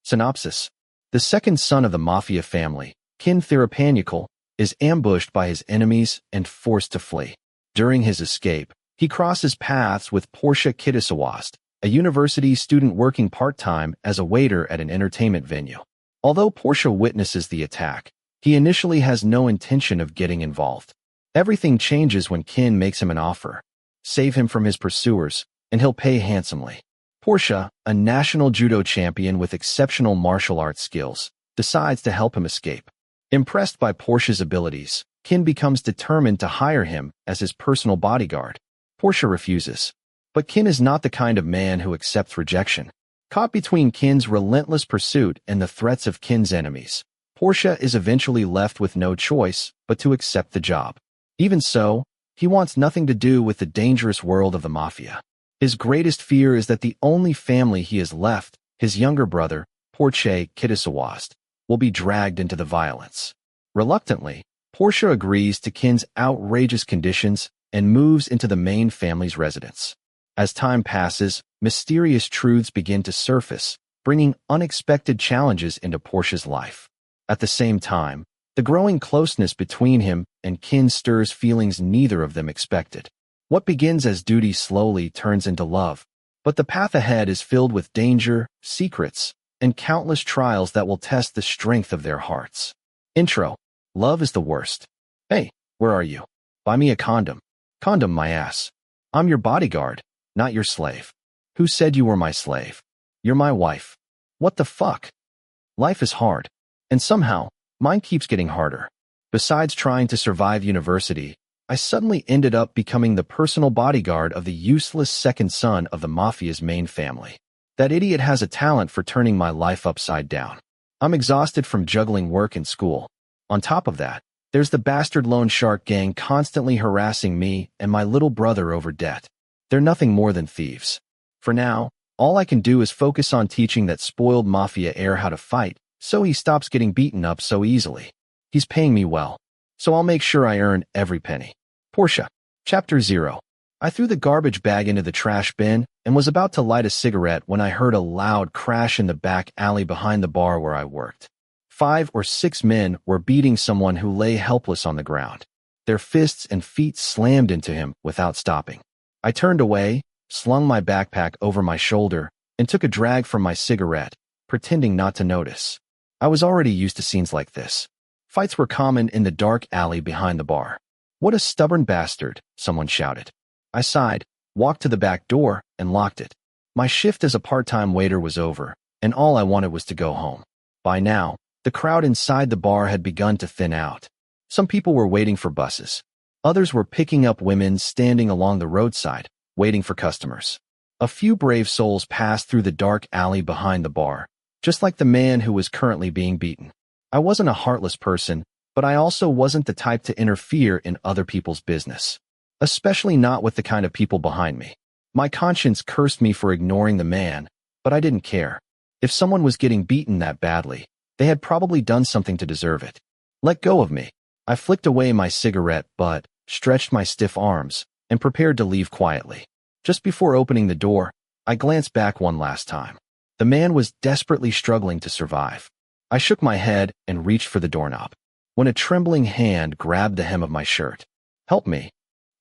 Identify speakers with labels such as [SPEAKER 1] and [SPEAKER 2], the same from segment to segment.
[SPEAKER 1] Synopsis. The second son of the Mafia family, Kinn Anakinn, is ambushed by his enemies and forced to flee. During his escape, he crosses paths with Porsche Pitchaya, a university student working part-time as a waiter at an entertainment venue. Although Porsche witnesses the attack, he initially has no intention of getting involved. Everything changes when Kinn makes him an offer. Save him from his pursuers, and he'll pay handsomely. Porsche, a national judo champion with exceptional martial arts skills, decides to help him escape. Impressed by Porsche's abilities, Kinn becomes determined to hire him as his personal bodyguard. Porsche refuses. But Kinn is not the kind of man who accepts rejection. Caught between Kinn's relentless pursuit and the threats of Kinn's enemies, Porsche is eventually left with no choice but to accept the job. Even so, he wants nothing to do with the dangerous world of the Mafia. His greatest fear is that the only family he has left, his younger brother, Porsche Pitchaya, will be dragged into the violence. Reluctantly, Porsche agrees to Kinn's outrageous conditions and moves into the main family's residence. As time passes, mysterious truths begin to surface, bringing unexpected challenges into Porsche's life. At the same time, the growing closeness between him and Kinn stirs feelings neither of them expected. What begins as duty slowly turns into love, but the path ahead is filled with danger, secrets, and countless trials that will test the strength of their hearts. Intro. Love is the worst. Hey, where are you? Buy me a condom. Condom my ass. I'm your bodyguard, not your slave. Who said you were my slave? You're my wife. What the fuck? Life is hard. And somehow, mine keeps getting harder. Besides trying to survive university, I suddenly ended up becoming the personal bodyguard of the useless second son of the Mafia's main family. That idiot has a talent for turning my life upside down. I'm exhausted from juggling work and school. On top of that, there's the bastard loan shark gang constantly harassing me and my little brother over debt. They're nothing more than thieves. For now, all I can do is focus on teaching that spoiled Mafia heir how to fight, so he stops getting beaten up so easily. He's paying me well, so I'll make sure I earn every penny. Porsche. Chapter 0. I threw the garbage bag into the trash bin and was about to light a cigarette when I heard a loud crash in the back alley behind the bar where I worked. 5 or 6 men were beating someone who lay helpless on the ground. Their fists and feet slammed into him without stopping. I turned away, slung my backpack over my shoulder, and took a drag from my cigarette, pretending not to notice. I was already used to scenes like this. Fights were common in the dark alley behind the bar. What a stubborn bastard, someone shouted. I sighed, walked to the back door, and locked it. My shift as a part-time waiter was over, and all I wanted was to go home. By now, the crowd inside the bar had begun to thin out. Some people were waiting for buses. Others were picking up women standing along the roadside, waiting for customers. A few brave souls passed through the dark alley behind the bar, just like the man who was currently being beaten. I wasn't a heartless person, but I also wasn't the type to interfere in other people's business. Especially not with the kind of people behind me. My conscience cursed me for ignoring the man, but I didn't care. If someone was getting beaten that badly, they had probably done something to deserve it. Let go of me. I flicked away my cigarette butt, stretched my stiff arms, and prepared to leave quietly. Just before opening the door, I glanced back one last time. The man was desperately struggling to survive. I shook my head and reached for the doorknob, when a trembling hand grabbed the hem of my shirt. Help me.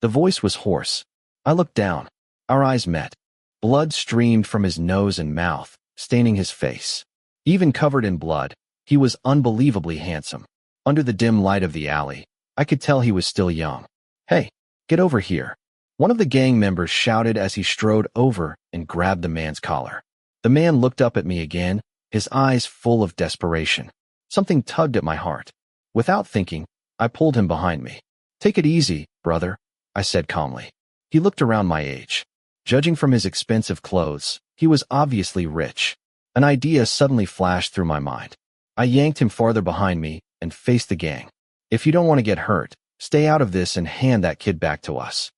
[SPEAKER 1] The voice was hoarse. I looked down. Our eyes met. Blood streamed from his nose and mouth, staining his face. Even covered in blood, he was unbelievably handsome. Under the dim light of the alley, I could tell he was still young. Hey, get over here. One of the gang members shouted as he strode over and grabbed the man's collar. The man looked up at me again, his eyes full of desperation. Something tugged at my heart. Without thinking, I pulled him behind me. Take it easy, brother, I said calmly. He looked around my age. Judging from his expensive clothes, he was obviously rich. An idea suddenly flashed through my mind. I yanked him farther behind me and faced the gang. If you don't want to get hurt, stay out of this and hand that kid back to us.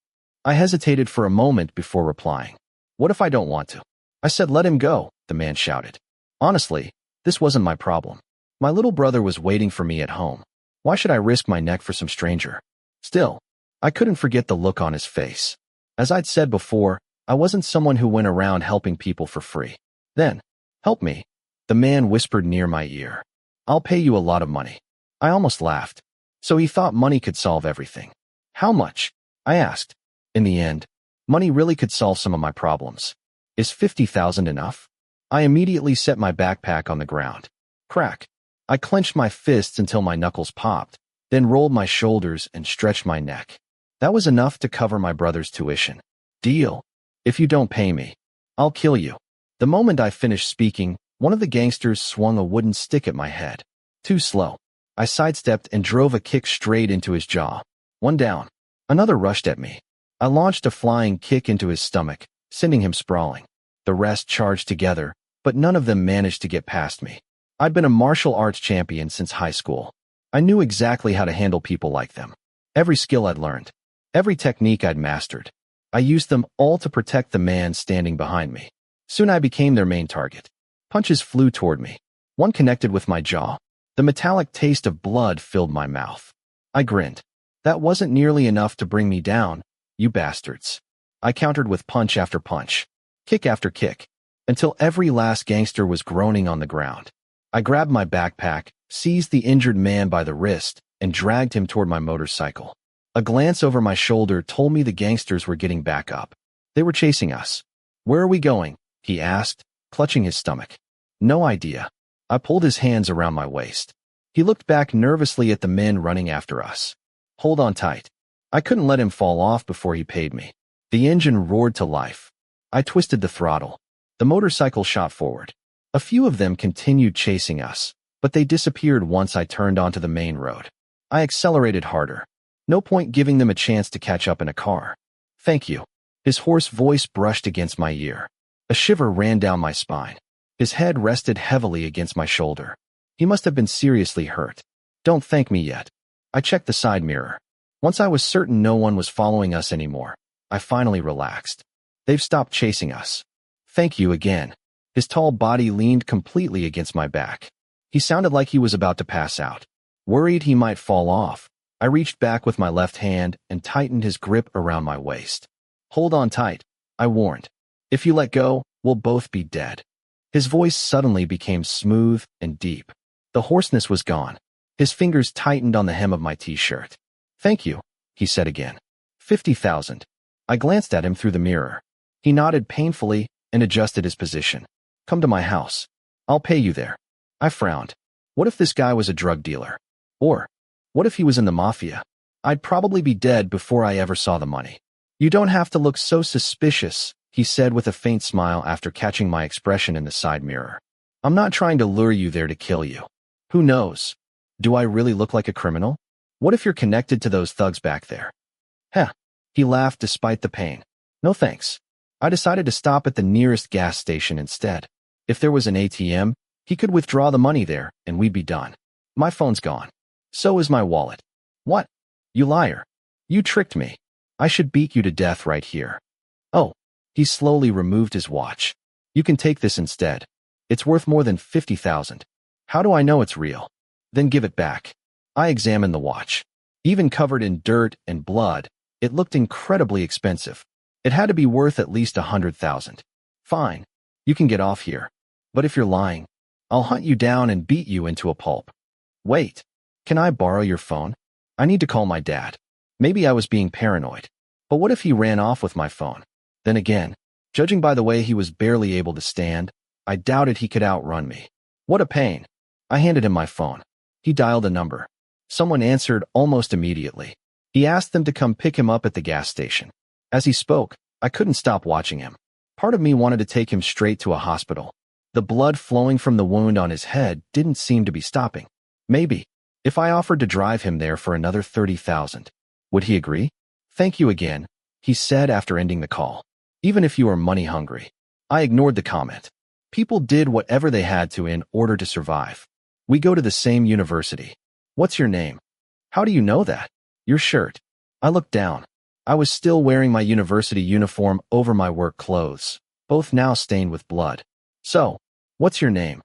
[SPEAKER 1] I hesitated for a moment before replying. What if I don't want to? I said let him go, the man shouted. Honestly, this wasn't my problem. My little brother was waiting for me at home. Why should I risk my neck for some stranger? Still, I couldn't forget the look on his face. As I'd said before, I wasn't someone who went around helping people for free. Then, help me. The man whispered near my ear. I'll pay you a lot of money. I almost laughed. So he thought money could solve everything. How much? I asked. In the end, money really could solve some of my problems. Is 50,000 enough? I immediately set my backpack on the ground. Crack. I clenched my fists until my knuckles popped, then rolled my shoulders and stretched my neck. That was enough to cover my brother's tuition. Deal. If you don't pay me, I'll kill you. The moment I finished speaking, one of the gangsters swung a wooden stick at my head. Too slow. I sidestepped and drove a kick straight into his jaw. One down. Another rushed at me. I launched a flying kick into his stomach, sending him sprawling. The rest charged together, but none of them managed to get past me. I'd been a martial arts champion since high school. I knew exactly how to handle people like them. Every skill I'd learned. Every technique I'd mastered. I used them all to protect the man standing behind me. Soon I became their main target. Punches flew toward me. One connected with my jaw. The metallic taste of blood filled my mouth. I grinned. That wasn't nearly enough to bring me down, you bastards. I countered with punch after punch, kick after kick, until every last gangster was groaning on the ground. I grabbed my backpack, seized the injured man by the wrist, and dragged him toward my motorcycle. A glance over my shoulder told me the gangsters were getting back up. They were chasing us. Where are we going? He asked, clutching his stomach. No idea. I pulled his hands around my waist. He looked back nervously at the men running after us. Hold on tight. I couldn't let him fall off before he paid me. The engine roared to life. I twisted the throttle. The motorcycle shot forward. A few of them continued chasing us, but they disappeared once I turned onto the main road. I accelerated harder. No point giving them a chance to catch up in a car. Thank you. His hoarse voice brushed against my ear. A shiver ran down my spine. His head rested heavily against my shoulder. He must have been seriously hurt. Don't thank me yet. I checked the side mirror. Once I was certain no one was following us anymore, I finally relaxed. They've stopped chasing us. Thank you again. His tall body leaned completely against my back. He sounded like he was about to pass out. Worried he might fall off, I reached back with my left hand and tightened his grip around my waist. Hold on tight, I warned. If you let go, we'll both be dead. His voice suddenly became smooth and deep. The hoarseness was gone. His fingers tightened on the hem of my t-shirt. Thank you, he said again. 50,000. I glanced at him through the mirror. He nodded painfully and adjusted his position. Come to my house. I'll pay you there. I frowned. What if this guy was a drug dealer? Or, what if he was in the Mafia? I'd probably be dead before I ever saw the money. You don't have to look so suspicious, he said with a faint smile after catching my expression in the side mirror. I'm not trying to lure you there to kill you. Who knows? Do I really look like a criminal? What if you're connected to those thugs back there? Heh. He laughed despite the pain. No thanks. I decided to stop at the nearest gas station instead. If there was an ATM, he could withdraw the money there and we'd be done. My phone's gone. So is my wallet. What? You liar. You tricked me. I should beat you to death right here. Oh. He slowly removed his watch. You can take this instead. It's worth more than 50,000. How do I know it's real? Then give it back. I examined the watch. Even covered in dirt and blood, it looked incredibly expensive. It had to be worth at least 100,000. Fine. You can get off here. But if you're lying, I'll hunt you down and beat you into a pulp. Wait. Can I borrow your phone? I need to call my dad. Maybe I was being paranoid. But what if he ran off with my phone? Then again, judging by the way he was barely able to stand, I doubted he could outrun me. What a pain. I handed him my phone. He dialed a number. Someone answered almost immediately. He asked them to come pick him up at the gas station. As he spoke, I couldn't stop watching him. Part of me wanted to take him straight to a hospital. The blood flowing from the wound on his head didn't seem to be stopping. Maybe, if I offered to drive him there for another 30,000, would he agree? Thank you again, he said after ending the call. Even if you are money hungry. I ignored the comment. People did whatever they had to in order to survive. We go to the same university. What's your name? How do you know that? Your shirt. I looked down. I was still wearing my university uniform over my work clothes, both now stained with blood. So, what's your name?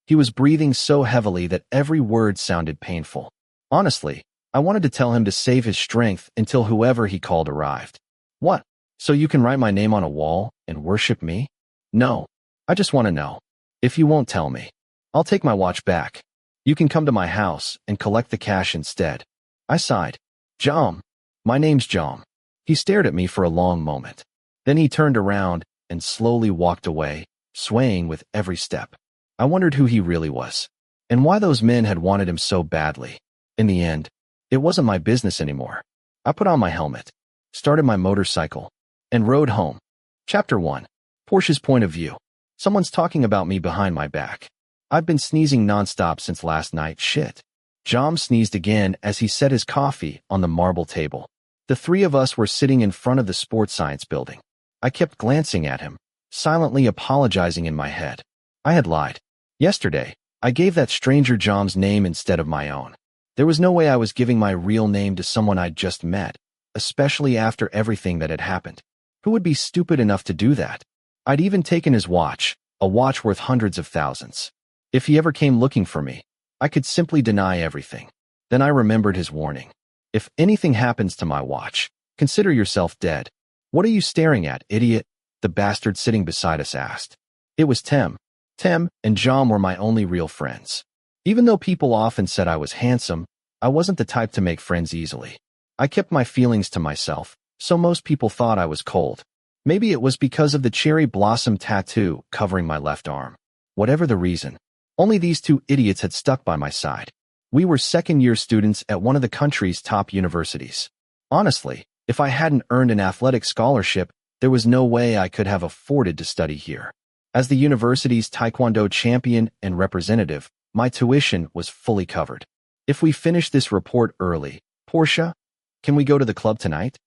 [SPEAKER 1] He was breathing so heavily that every word sounded painful. Honestly, I wanted to tell him to save his strength until whoever he called arrived. What? So you can write my name on a wall and worship me? No. I just want to know. If you won't tell me, I'll take my watch back. You can come to my house and collect the cash instead. I sighed. Jom. My name's Jom. He stared at me for a long moment. Then he turned around and slowly walked away, swaying with every step. I wondered who he really was, and why those men had wanted him so badly. In the end, it wasn't my business anymore. I put on my helmet, started my motorcycle, and rode home. Chapter 1. Porsche's point of view. Someone's talking about me behind my back. I've been sneezing nonstop since last night, shit. Jom sneezed again as he set his coffee on the marble table. The three of us were sitting in front of the sports science building. I kept glancing at him, silently apologizing in my head. I had lied. Yesterday, I gave that stranger Jom's name instead of my own. There was no way I was giving my real name to someone I'd just met, especially after everything that had happened. Who would be stupid enough to do that? I'd even taken his watch, a watch worth hundreds of thousands. If he ever came looking for me, I could simply deny everything. Then I remembered his warning. If anything happens to my watch, consider yourself dead. What are you staring at, idiot? The bastard sitting beside us asked. It was Tem. Tem and Jom were my only real friends. Even though people often said I was handsome, I wasn't the type to make friends easily. I kept my feelings to myself, so most people thought I was cold. Maybe it was because of the cherry blossom tattoo covering my left arm. Whatever the reason, only these two idiots had stuck by my side. We were second-year students at one of the country's top universities. Honestly, if I hadn't earned an athletic scholarship, there was no way I could have afforded to study here. As the university's taekwondo champion and representative, my tuition was fully covered. If we finish this report early, Porsche, can we go to the club tonight?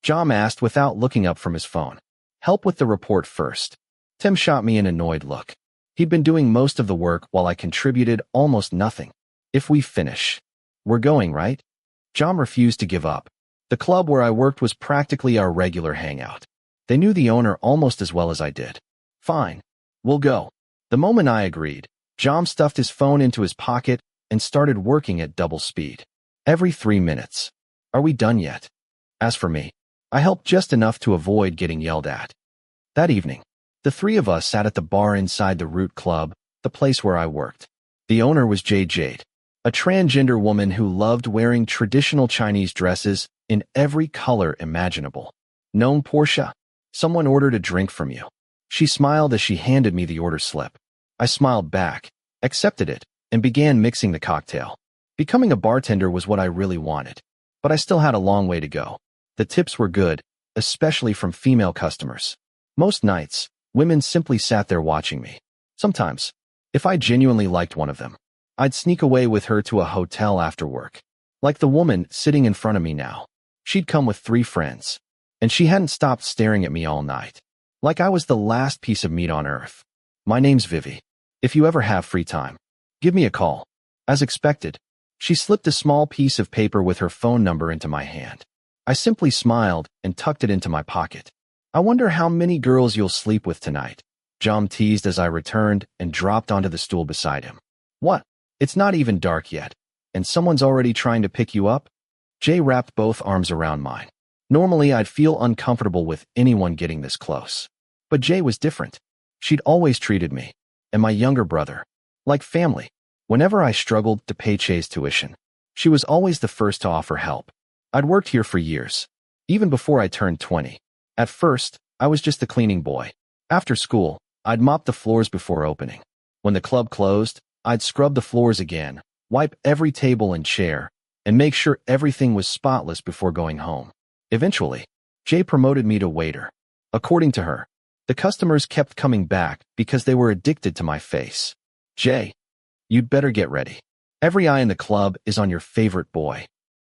[SPEAKER 1] Jom asked without looking up from his phone. Help with the report first. Tim shot me an annoyed look. He'd been doing most of the work while I contributed almost nothing. If we finish, we're going, right? Jom refused to give up. The club where I worked was practically our regular hangout. They knew the owner almost as well as I did. Fine, we'll go. The moment I agreed, Jom stuffed his phone into his pocket and started working at double speed. Every 3 minutes. Are we done yet? As for me, I helped just enough to avoid getting yelled at. That evening, the three of us sat at the bar inside the Root Club, the place where I worked. The owner was Jade, a transgender woman who loved wearing traditional Chinese dresses in every color imaginable. Known Porsche? Someone ordered a drink from you. She smiled as she handed me the order slip. I smiled back, accepted it, and began mixing the cocktail. Becoming a bartender was what I really wanted, but I still had a long way to go. The tips were good, especially from female customers. Most nights, women simply sat there watching me. Sometimes, if I genuinely liked one of them, I'd sneak away with her to a hotel after work. Like the woman sitting in front of me now. She'd come with 3 friends, and she hadn't stopped staring at me all night. Like I was the last piece of meat on earth. My name's Vivi. If you ever have free time, give me a call. As expected, she slipped a small piece of paper with her phone number into my hand. I simply smiled and tucked it into my pocket. I wonder how many girls you'll sleep with tonight, Jom teased as I returned and dropped onto the stool beside him. What? It's not even dark yet, and someone's already trying to pick you up? Jay wrapped both arms around mine. Normally, I'd feel uncomfortable with anyone getting this close. But Jay was different. She'd always treated me, and my younger brother, like family. Whenever I struggled to pay Jay's tuition, she was always the first to offer help. I'd worked here for years, even before I turned 20. At first, I was just the cleaning boy. After school, I'd mop the floors before opening. When the club closed, I'd scrub the floors again, wipe every table and chair, and make sure everything was spotless before going home. Eventually, Jay promoted me to waiter. According to her, the customers kept coming back because they were addicted to my face. Jay, you'd better get ready. Every eye in the club is on your favorite boy.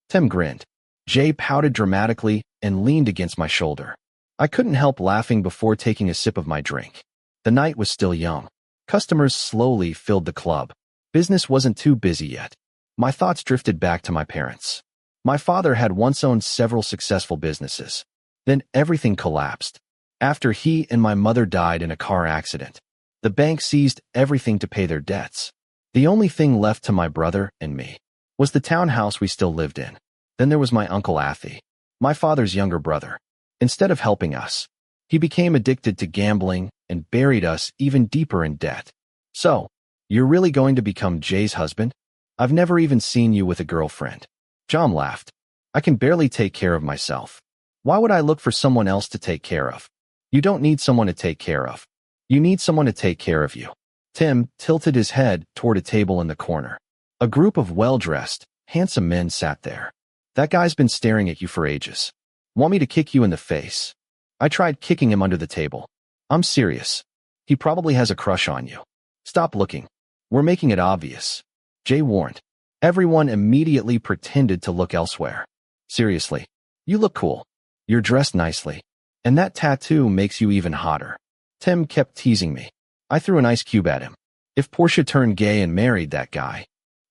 [SPEAKER 1] Tim grinned. Jay pouted dramatically and leaned against my shoulder. I couldn't help laughing before taking a sip of my drink. The night was still young. Customers slowly filled the club. Business wasn't too busy yet. My thoughts drifted back to my parents. My father had once owned several successful businesses. Then everything collapsed. After he and my mother died in a car accident, the bank seized everything to pay their debts. The only thing left to my brother and me was the townhouse we still lived in. Then there was my Uncle Athy, my father's younger brother. Instead of helping us, he became addicted to gambling and buried us even deeper in debt. So, You're really going to become Jay's husband? I've never even seen you with a girlfriend. John laughed. I can barely take care of myself. Why would I look for someone else to take care of? You don't need someone to take care of. You need someone to take care of you. Tim tilted his head toward a table in the corner. A group of well-dressed, handsome men sat there. That guy's been staring at you for ages. Want me to kick you in the face? I tried kicking him under the table. I'm serious. He probably has a crush on you. Stop looking. We're making it obvious. Jay warned. Everyone immediately pretended to look elsewhere. Seriously. You look cool. You're dressed nicely. And that tattoo makes you even hotter. Tim kept teasing me. I threw an ice cube at him. If Porsche turned gay and married that guy,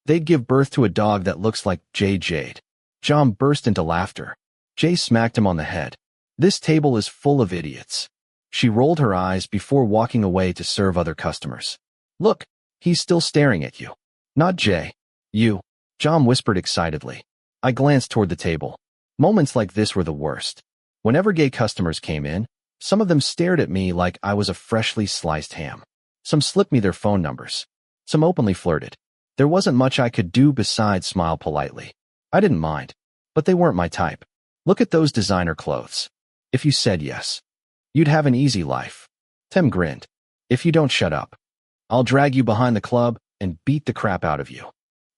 [SPEAKER 1] they'd give birth to a dog that looks like Jay Jade. John burst into laughter. Jay smacked him on the head. This table is full of idiots. She rolled her eyes before walking away to serve other customers. Look, he's still staring at you. Not Jay. You. John whispered excitedly. I glanced toward the table. Moments like this were the worst. Whenever gay customers came in, some of them stared at me like I was a freshly sliced ham. Some slipped me their phone numbers. Some openly flirted. There wasn't much I could do besides smile politely. I didn't mind. But they weren't my type. Look at those designer clothes. If you said yes, you'd have an easy life. Tim grinned. If you don't shut up, I'll drag you behind the club and beat the crap out of you.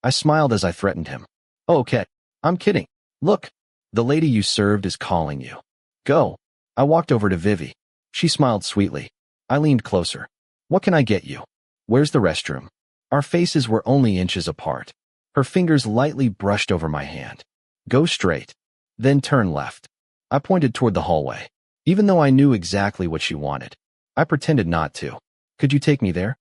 [SPEAKER 1] I smiled as I threatened him. Oh, okay. I'm kidding. Look, the lady you served is calling you. Go. I walked over to Vivi. She smiled sweetly. I leaned closer. What can I get you? Where's the restroom? Our faces were only inches apart. Her fingers lightly brushed over my hand. Go straight. Then turn left. I pointed toward the hallway. Even though I knew exactly what she wanted, I pretended not to. Could you take me there?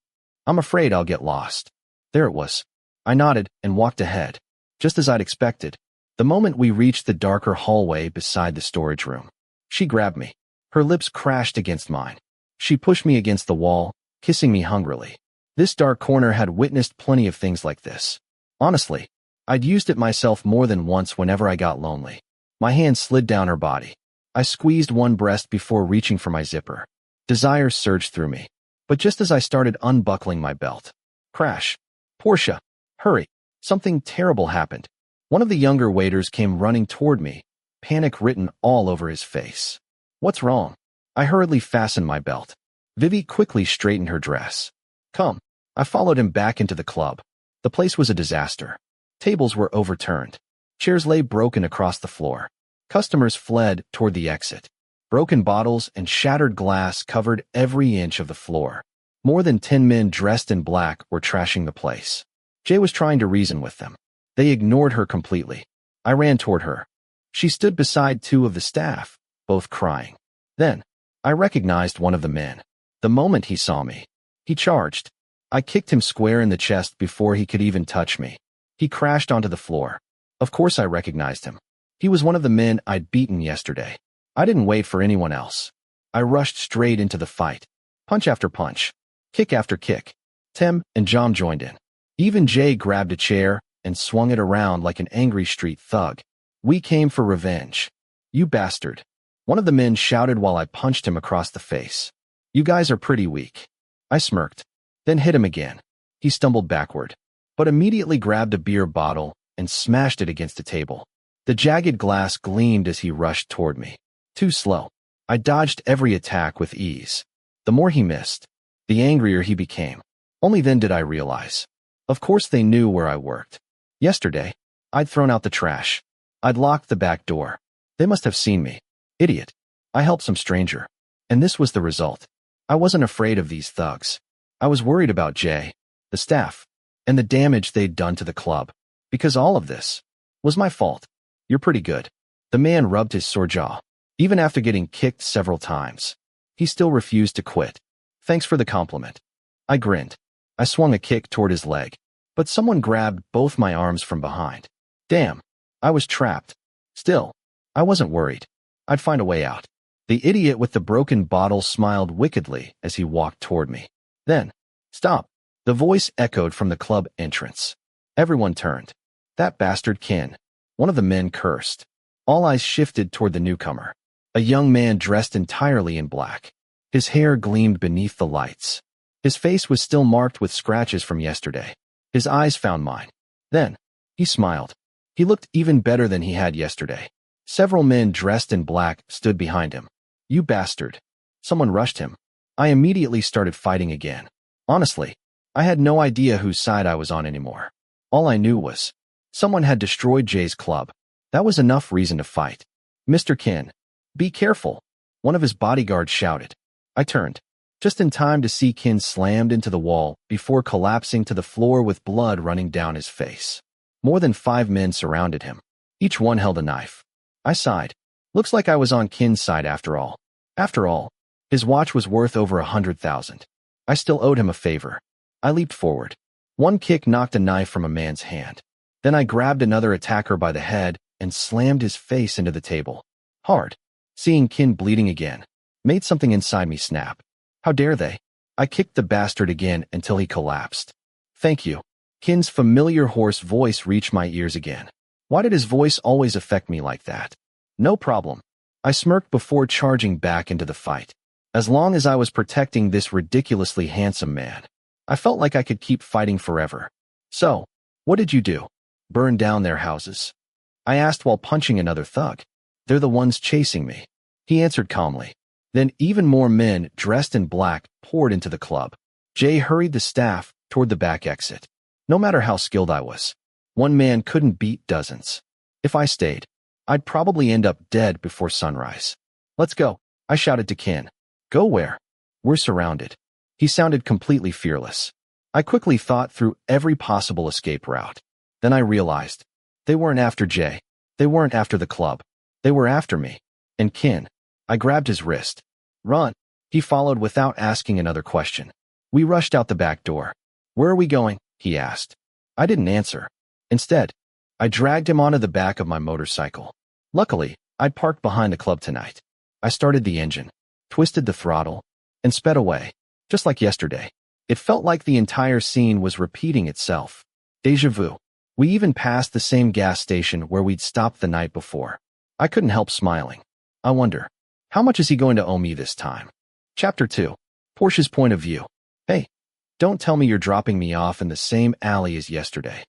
[SPEAKER 1] I'm afraid I'll get lost. There it was. I nodded and walked ahead. Just as I'd expected, the moment we reached the darker hallway beside the storage room, she grabbed me. Her lips crashed against mine. She pushed me against the wall, kissing me hungrily. This dark corner had witnessed plenty of things like this. Honestly, I'd used it myself more than once whenever I got lonely. My hand slid down her body. I squeezed one breast before reaching for my zipper. Desire surged through me. But just as I started unbuckling my belt, crash. Porsche, hurry. Something terrible happened. One of the younger waiters came running toward me, panic written all over his face. What's wrong? I hurriedly fastened my belt. Vivi quickly straightened her dress. Come. I followed him back into the club. The place was a disaster. Tables were overturned. Chairs lay broken across the floor. Customers fled toward the exit. Broken bottles and shattered glass covered every inch of the floor. More than 10 men dressed in black were trashing the place. Jay was trying to reason with them. They ignored her completely. I ran toward her. She stood beside two of the staff, both crying. Then, I recognized one of the men. The moment he saw me, he charged. I kicked him square in the chest before he could even touch me. He crashed onto the floor. Of course I recognized him. He was one of the men I'd beaten yesterday. I didn't wait for anyone else. I rushed straight into the fight. Punch after punch. Kick after kick. Tim and John joined in. Even Jay grabbed a chair and swung it around like an angry street thug. We came for revenge. You bastard. One of the men shouted while I punched him across the face. You guys are pretty weak. I smirked, then hit him again. He stumbled backward, but immediately grabbed a beer bottle and smashed it against a table. The jagged glass gleamed as he rushed toward me. Too slow. I dodged every attack with ease. The more he missed, the angrier he became. Only then did I realize. Of course they knew where I worked. Yesterday, I'd thrown out the trash. I'd locked the back door. They must have seen me. Idiot. I helped some stranger. And this was the result. I wasn't afraid of these thugs. I was worried about Jay, the staff, and the damage they'd done to the club. Because all of this was my fault. You're pretty good. The man rubbed his sore jaw. Even after getting kicked several times, he still refused to quit. Thanks for the compliment. I grinned. I swung a kick toward his leg, but someone grabbed both my arms from behind. Damn, I was trapped. Still, I wasn't worried. I'd find a way out. The idiot with the broken bottle smiled wickedly as he walked toward me. Then, stop. The voice echoed from the club entrance. Everyone turned. That bastard Kinn. One of the men cursed. All eyes shifted toward the newcomer. A young man dressed entirely in black. His hair gleamed beneath the lights. His face was still marked with scratches from yesterday. His eyes found mine. Then, he smiled. He looked even better than he had yesterday. Several men dressed in black stood behind him. "You bastard." Someone rushed him. I immediately started fighting again. Honestly, I had no idea whose side I was on anymore. All I knew was, someone had destroyed Jay's club. That was enough reason to fight. "Mr. Kinn, be careful," one of his bodyguards shouted. I turned, just in time to see Kinn slammed into the wall before collapsing to the floor with blood running down his face. More than 5 men surrounded him. Each one held a knife. I sighed. Looks like I was on Kinn's side after all. After all, his watch was worth over 100,000. I still owed him a favor. I leaped forward. One kick knocked a knife from a man's hand. Then I grabbed another attacker by the head and slammed his face into the table. Hard. Seeing Kinn bleeding again made something inside me snap. How dare they? I kicked the bastard again until he collapsed. "Thank you." Kinn's familiar hoarse voice reached my ears again. Why did his voice always affect me like that? "No problem." I smirked before charging back into the fight. As long as I was protecting this ridiculously handsome man, I felt like I could keep fighting forever. "So, what did you do? Burn down their houses?" I asked while punching another thug. "They're the ones chasing me," he answered calmly. Then even more men dressed in black poured into the club. Jay hurried the staff toward the back exit. No matter how skilled I was, one man couldn't beat dozens. If I stayed, I'd probably end up dead before sunrise. "Let's go," I shouted to Kinn. "Go where?" "We're surrounded." He sounded completely fearless. I quickly thought through every possible escape route. Then I realized, they weren't after Jay. They weren't after the club. They were after me. And Kinn. I grabbed his wrist. "Run." He followed without asking another question. We rushed out the back door. "Where are we going?" he asked. I didn't answer. Instead, I dragged him onto the back of my motorcycle. Luckily, I'd parked behind the club tonight. I started the engine, twisted the throttle, and sped away. Just like yesterday. It felt like the entire scene was repeating itself. Déjà vu. We even passed the same gas station where we'd stopped the night before. I couldn't help smiling. I wonder, how much is he going to owe me this time? Chapter 2. Porsche's point of view. "Hey, don't tell me you're dropping me off in the same alley as yesterday."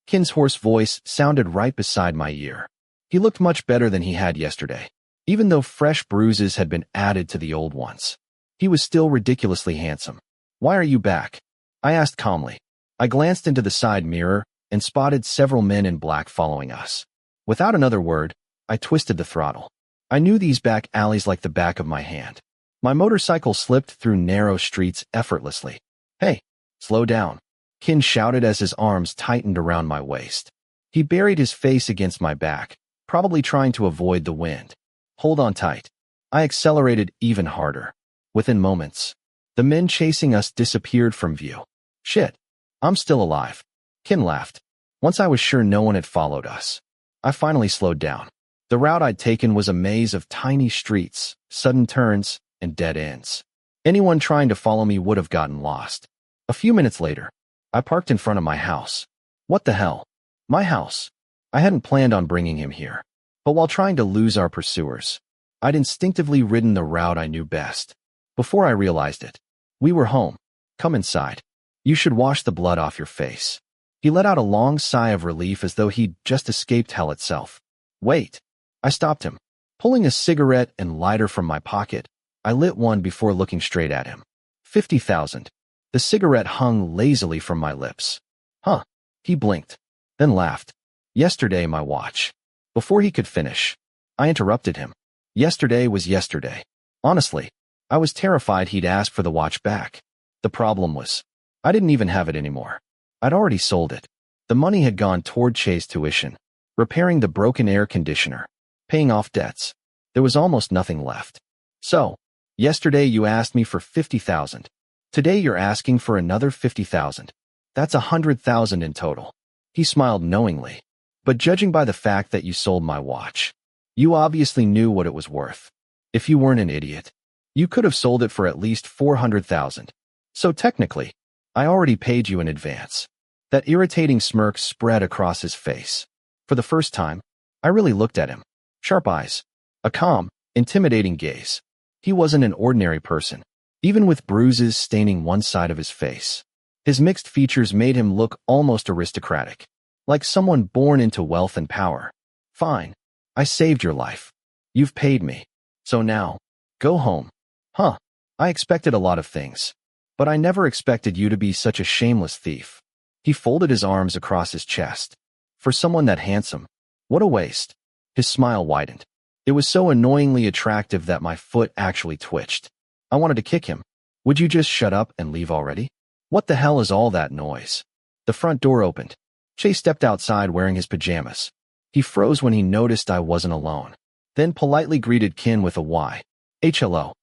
[SPEAKER 1] Kinn's hoarse voice sounded right beside my ear. He looked much better than he had yesterday, even though fresh bruises had been added to the old ones. He was still ridiculously handsome. "Why are you back?" I asked calmly. I glanced into the side mirror and spotted several men in black following us. Without another word, I twisted the throttle. I knew these back alleys like the back of my hand. My motorcycle slipped through narrow streets effortlessly. "Hey, slow down," Kinn shouted as his arms tightened around my waist. He buried his face against my back, probably trying to avoid the wind. "Hold on tight." I accelerated even harder. Within moments, the men chasing us disappeared from view. "Shit, I'm still alive." Kinn laughed. Once I was sure no one had followed us, I finally slowed down. The route I'd taken was a maze of tiny streets, sudden turns, and dead ends. Anyone trying to follow me would have gotten lost. A few minutes later, I parked in front of my house. What the hell? My house. I hadn't planned on bringing him here. But while trying to lose our pursuers, I'd instinctively ridden the route I knew best. Before I realized it, we were home. "Come inside. You should wash the blood off your face." He let out a long sigh of relief as though he'd just escaped hell itself. "Wait." I stopped him. Pulling a cigarette and lighter from my pocket, I lit one before looking straight at him. 50,000. The cigarette hung lazily from my lips. "Huh." He blinked, then laughed. "Yesterday, my watch." Before he could finish, I interrupted him. Yesterday was yesterday. Honestly, I was terrified he'd ask for the watch back. The problem was, I didn't even have it anymore. I'd already sold it. The money had gone toward Jay's tuition, repairing the broken air conditioner, paying off debts. There was almost nothing left. "So, yesterday you asked me for 50,000. Today you're asking for another 50,000. That's 100,000 in total." He smiled knowingly. "But judging by the fact that you sold my watch, you obviously knew what it was worth. If you weren't an idiot, you could have sold it for at least 400,000. So technically, I already paid you in advance." That irritating smirk spread across his face. For the first time, I really looked at him. Sharp eyes. A calm, intimidating gaze. He wasn't an ordinary person. even with bruises staining one side of his face. His mixed features made him look almost aristocratic, like someone born into wealth and power. Fine. I saved your life. You've paid me. So now, go home. Huh. I expected a lot of things, but I never expected you to be such a shameless thief. He folded his arms across his chest. For someone that handsome, what a waste. His smile widened. It was so annoyingly attractive that my foot actually twitched. I wanted to kick him. Would you just shut up and leave already? What the hell is all that noise? The front door opened. Che stepped outside wearing his pajamas. He froze when he noticed I wasn't alone, then politely greeted Kinn with a Y. Hello.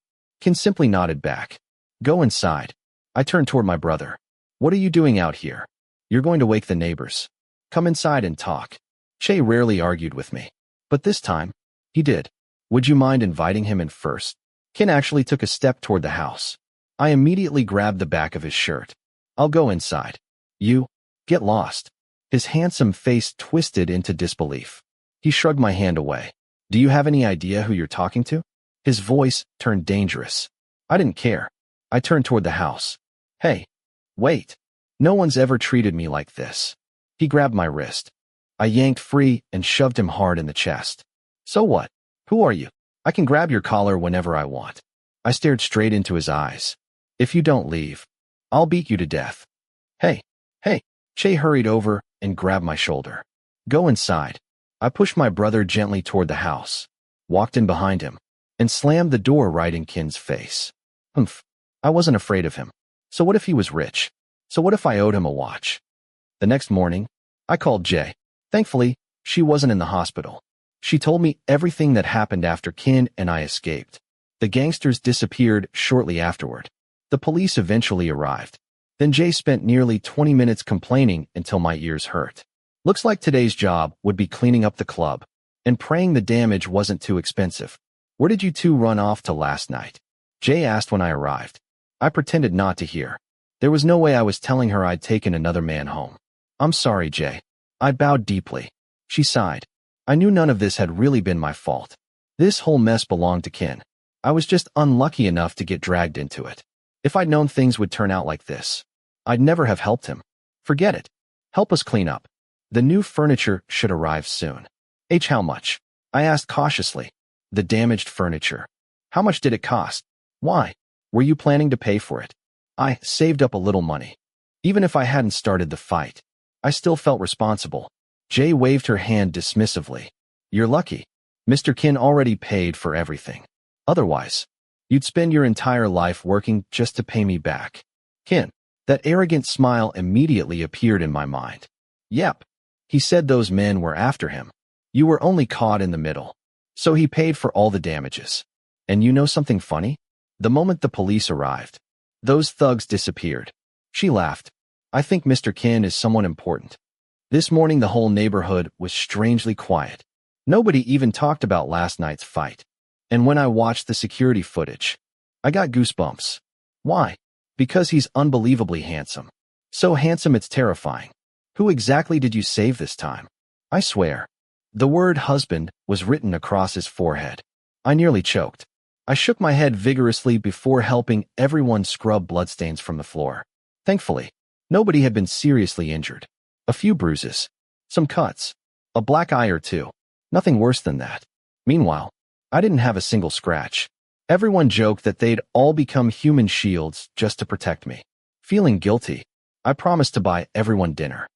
[SPEAKER 1] Kinn simply nodded back. Go inside. I turned toward my brother. What are you doing out here? You're going to wake the neighbors. Come inside and talk. Che rarely argued with me, but this time, he did. Would you mind inviting him in first? Kinn actually took a step toward the house. I immediately grabbed the back of his shirt. I'll go inside. You? Get lost. His handsome face twisted into disbelief. He shrugged my hand away. Do you have any idea who you're talking to? His voice turned dangerous. I didn't care. I turned toward the house. Hey, wait. No one's ever treated me like this. He grabbed my wrist. I yanked free and shoved him hard in the chest. So what? Who are you? I can grab your collar whenever I want. I stared straight into his eyes. If you don't leave, I'll beat you to death. Hey. Che hurried over and grabbed my shoulder. Go inside. I pushed my brother gently toward the house, walked in behind him, and slammed the door right in Kinn's face. Humph. I wasn't afraid of him. So what if he was rich? So what if I owed him a watch? The next morning, I called Jay. Thankfully, she wasn't in the hospital. She told me everything that happened after Kinn and I escaped. The gangsters disappeared shortly afterward. The police eventually arrived. Then Jay spent nearly 20 minutes complaining until my ears hurt. Looks like today's job would be cleaning up the club and praying the damage wasn't too expensive. Where did you two run off to last night? Jay asked when I arrived. I pretended not to hear. There was no way I was telling her I'd taken another man home. I'm sorry, Jay. I bowed deeply. She sighed. I knew none of this had really been my fault. This whole mess belonged to Kinn. I was just unlucky enough to get dragged into it. If I'd known things would turn out like this, I'd never have helped him. Forget it. Help us clean up. The new furniture should arrive soon. How much? I asked cautiously. The damaged furniture. How much did it cost? Why? Were you planning to pay for it? I saved up a little money. Even if I hadn't started the fight, I still felt responsible. Jay waved her hand dismissively. You're lucky. Mr. Kinn already paid for everything. Otherwise, you'd spend your entire life working just to pay me back. Kinn. That arrogant smile immediately appeared in my mind. Yep. He said those men were after him. You were only caught in the middle. So he paid for all the damages. And you know something funny? The moment the police arrived, those thugs disappeared. She laughed. I think Mr. Kinn is someone important. This morning the whole neighborhood was strangely quiet. Nobody even talked about last night's fight. And when I watched the security footage, I got goosebumps. Why? Because he's unbelievably handsome. So handsome it's terrifying. Who exactly did you save this time? I swear. The word husband was written across his forehead. I nearly choked. I shook my head vigorously before helping everyone scrub bloodstains from the floor. Thankfully, nobody had been seriously injured. A few bruises, some cuts, a black eye or two. Nothing worse than that. Meanwhile, I didn't have a single scratch. Everyone joked that they'd all become human shields just to protect me. Feeling guilty, I promised to buy everyone dinner.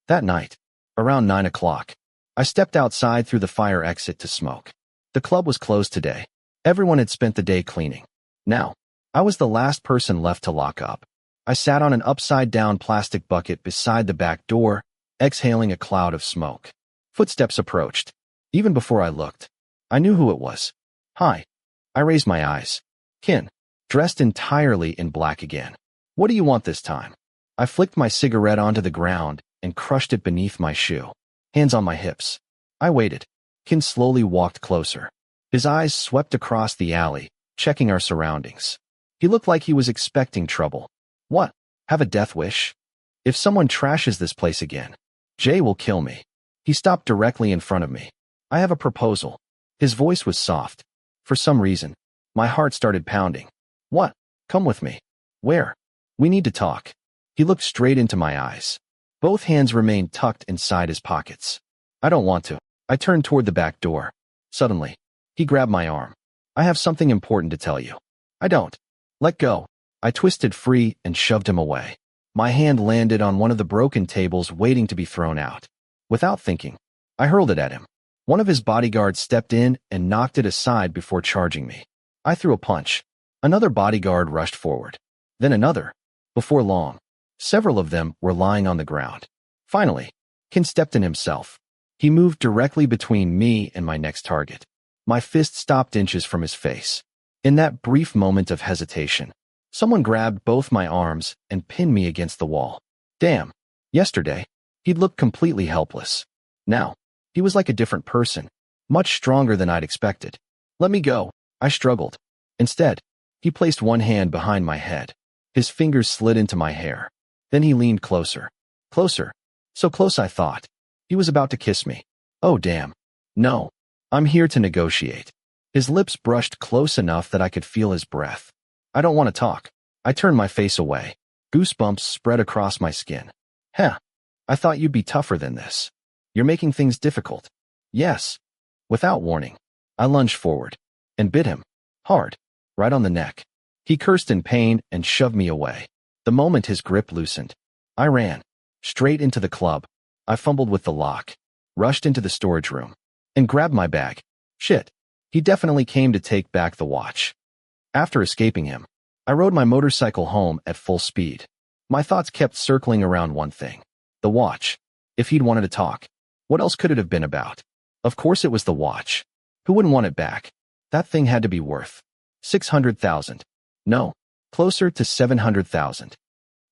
[SPEAKER 1] That night, around 9 o'clock, I stepped outside through the fire exit to smoke. The club was closed today. Everyone had spent the day cleaning. Now, I was the last person left to lock up. I sat on an upside-down plastic bucket beside the back door, exhaling a cloud of smoke. Footsteps approached. Even before I looked, I knew who it was. Hi. I raised my eyes. Kinn, dressed entirely in black again. What do you want this time? I flicked my cigarette onto the ground and crushed it beneath my shoe. Hands on my hips. I waited. Kinn slowly walked closer. His eyes swept across the alley, checking our surroundings. He looked like he was expecting trouble. What? Have a death wish? If someone trashes this place again, Jay will kill me. He stopped directly in front of me. I have a proposal. His voice was soft. For some reason, my heart started pounding. What? Come with me. Where? We need to talk. He looked straight into my eyes. Both hands remained tucked inside his pockets. I don't want to. I turned toward the back door. Suddenly, he grabbed my arm. I have something important to tell you. I don't. Let go. I twisted free and shoved him away. My hand landed on one of the broken tables waiting to be thrown out. Without thinking, I hurled it at him. One of his bodyguards stepped in and knocked it aside before charging me. I threw a punch. Another bodyguard rushed forward. Then another. Before long, several of them were lying on the ground. Finally, Kinn stepped in himself. He moved directly between me and my next target. My fist stopped inches from his face. In that brief moment of hesitation, someone grabbed both my arms and pinned me against the wall. Damn. Yesterday, he'd looked completely helpless. Now, he was like a different person, much stronger than I'd expected. Let me go. I struggled. Instead, he placed one hand behind my head. His fingers slid into my hair. Then he leaned closer. Closer. So close I thought. He was about to kiss me. Oh, damn. No. I'm here to negotiate. His lips brushed close enough that I could feel his breath. I don't want to talk. I turned my face away. Goosebumps spread across my skin. Heh. I thought you'd be tougher than this. You're making things difficult. Yes. Without warning, I lunged forward and bit him. Hard. Right on the neck. He cursed in pain and shoved me away. The moment his grip loosened, I ran. Straight into the club. I fumbled with the lock. Rushed into the storage room. And grabbed my bag. Shit. He definitely came to take back the watch. After escaping him, I rode my motorcycle home at full speed. My thoughts kept circling around one thing. The watch. If he'd wanted to talk, what else could it have been about? Of course it was the watch. Who wouldn't want it back? That thing had to be worth 600,000. No, closer to 700,000.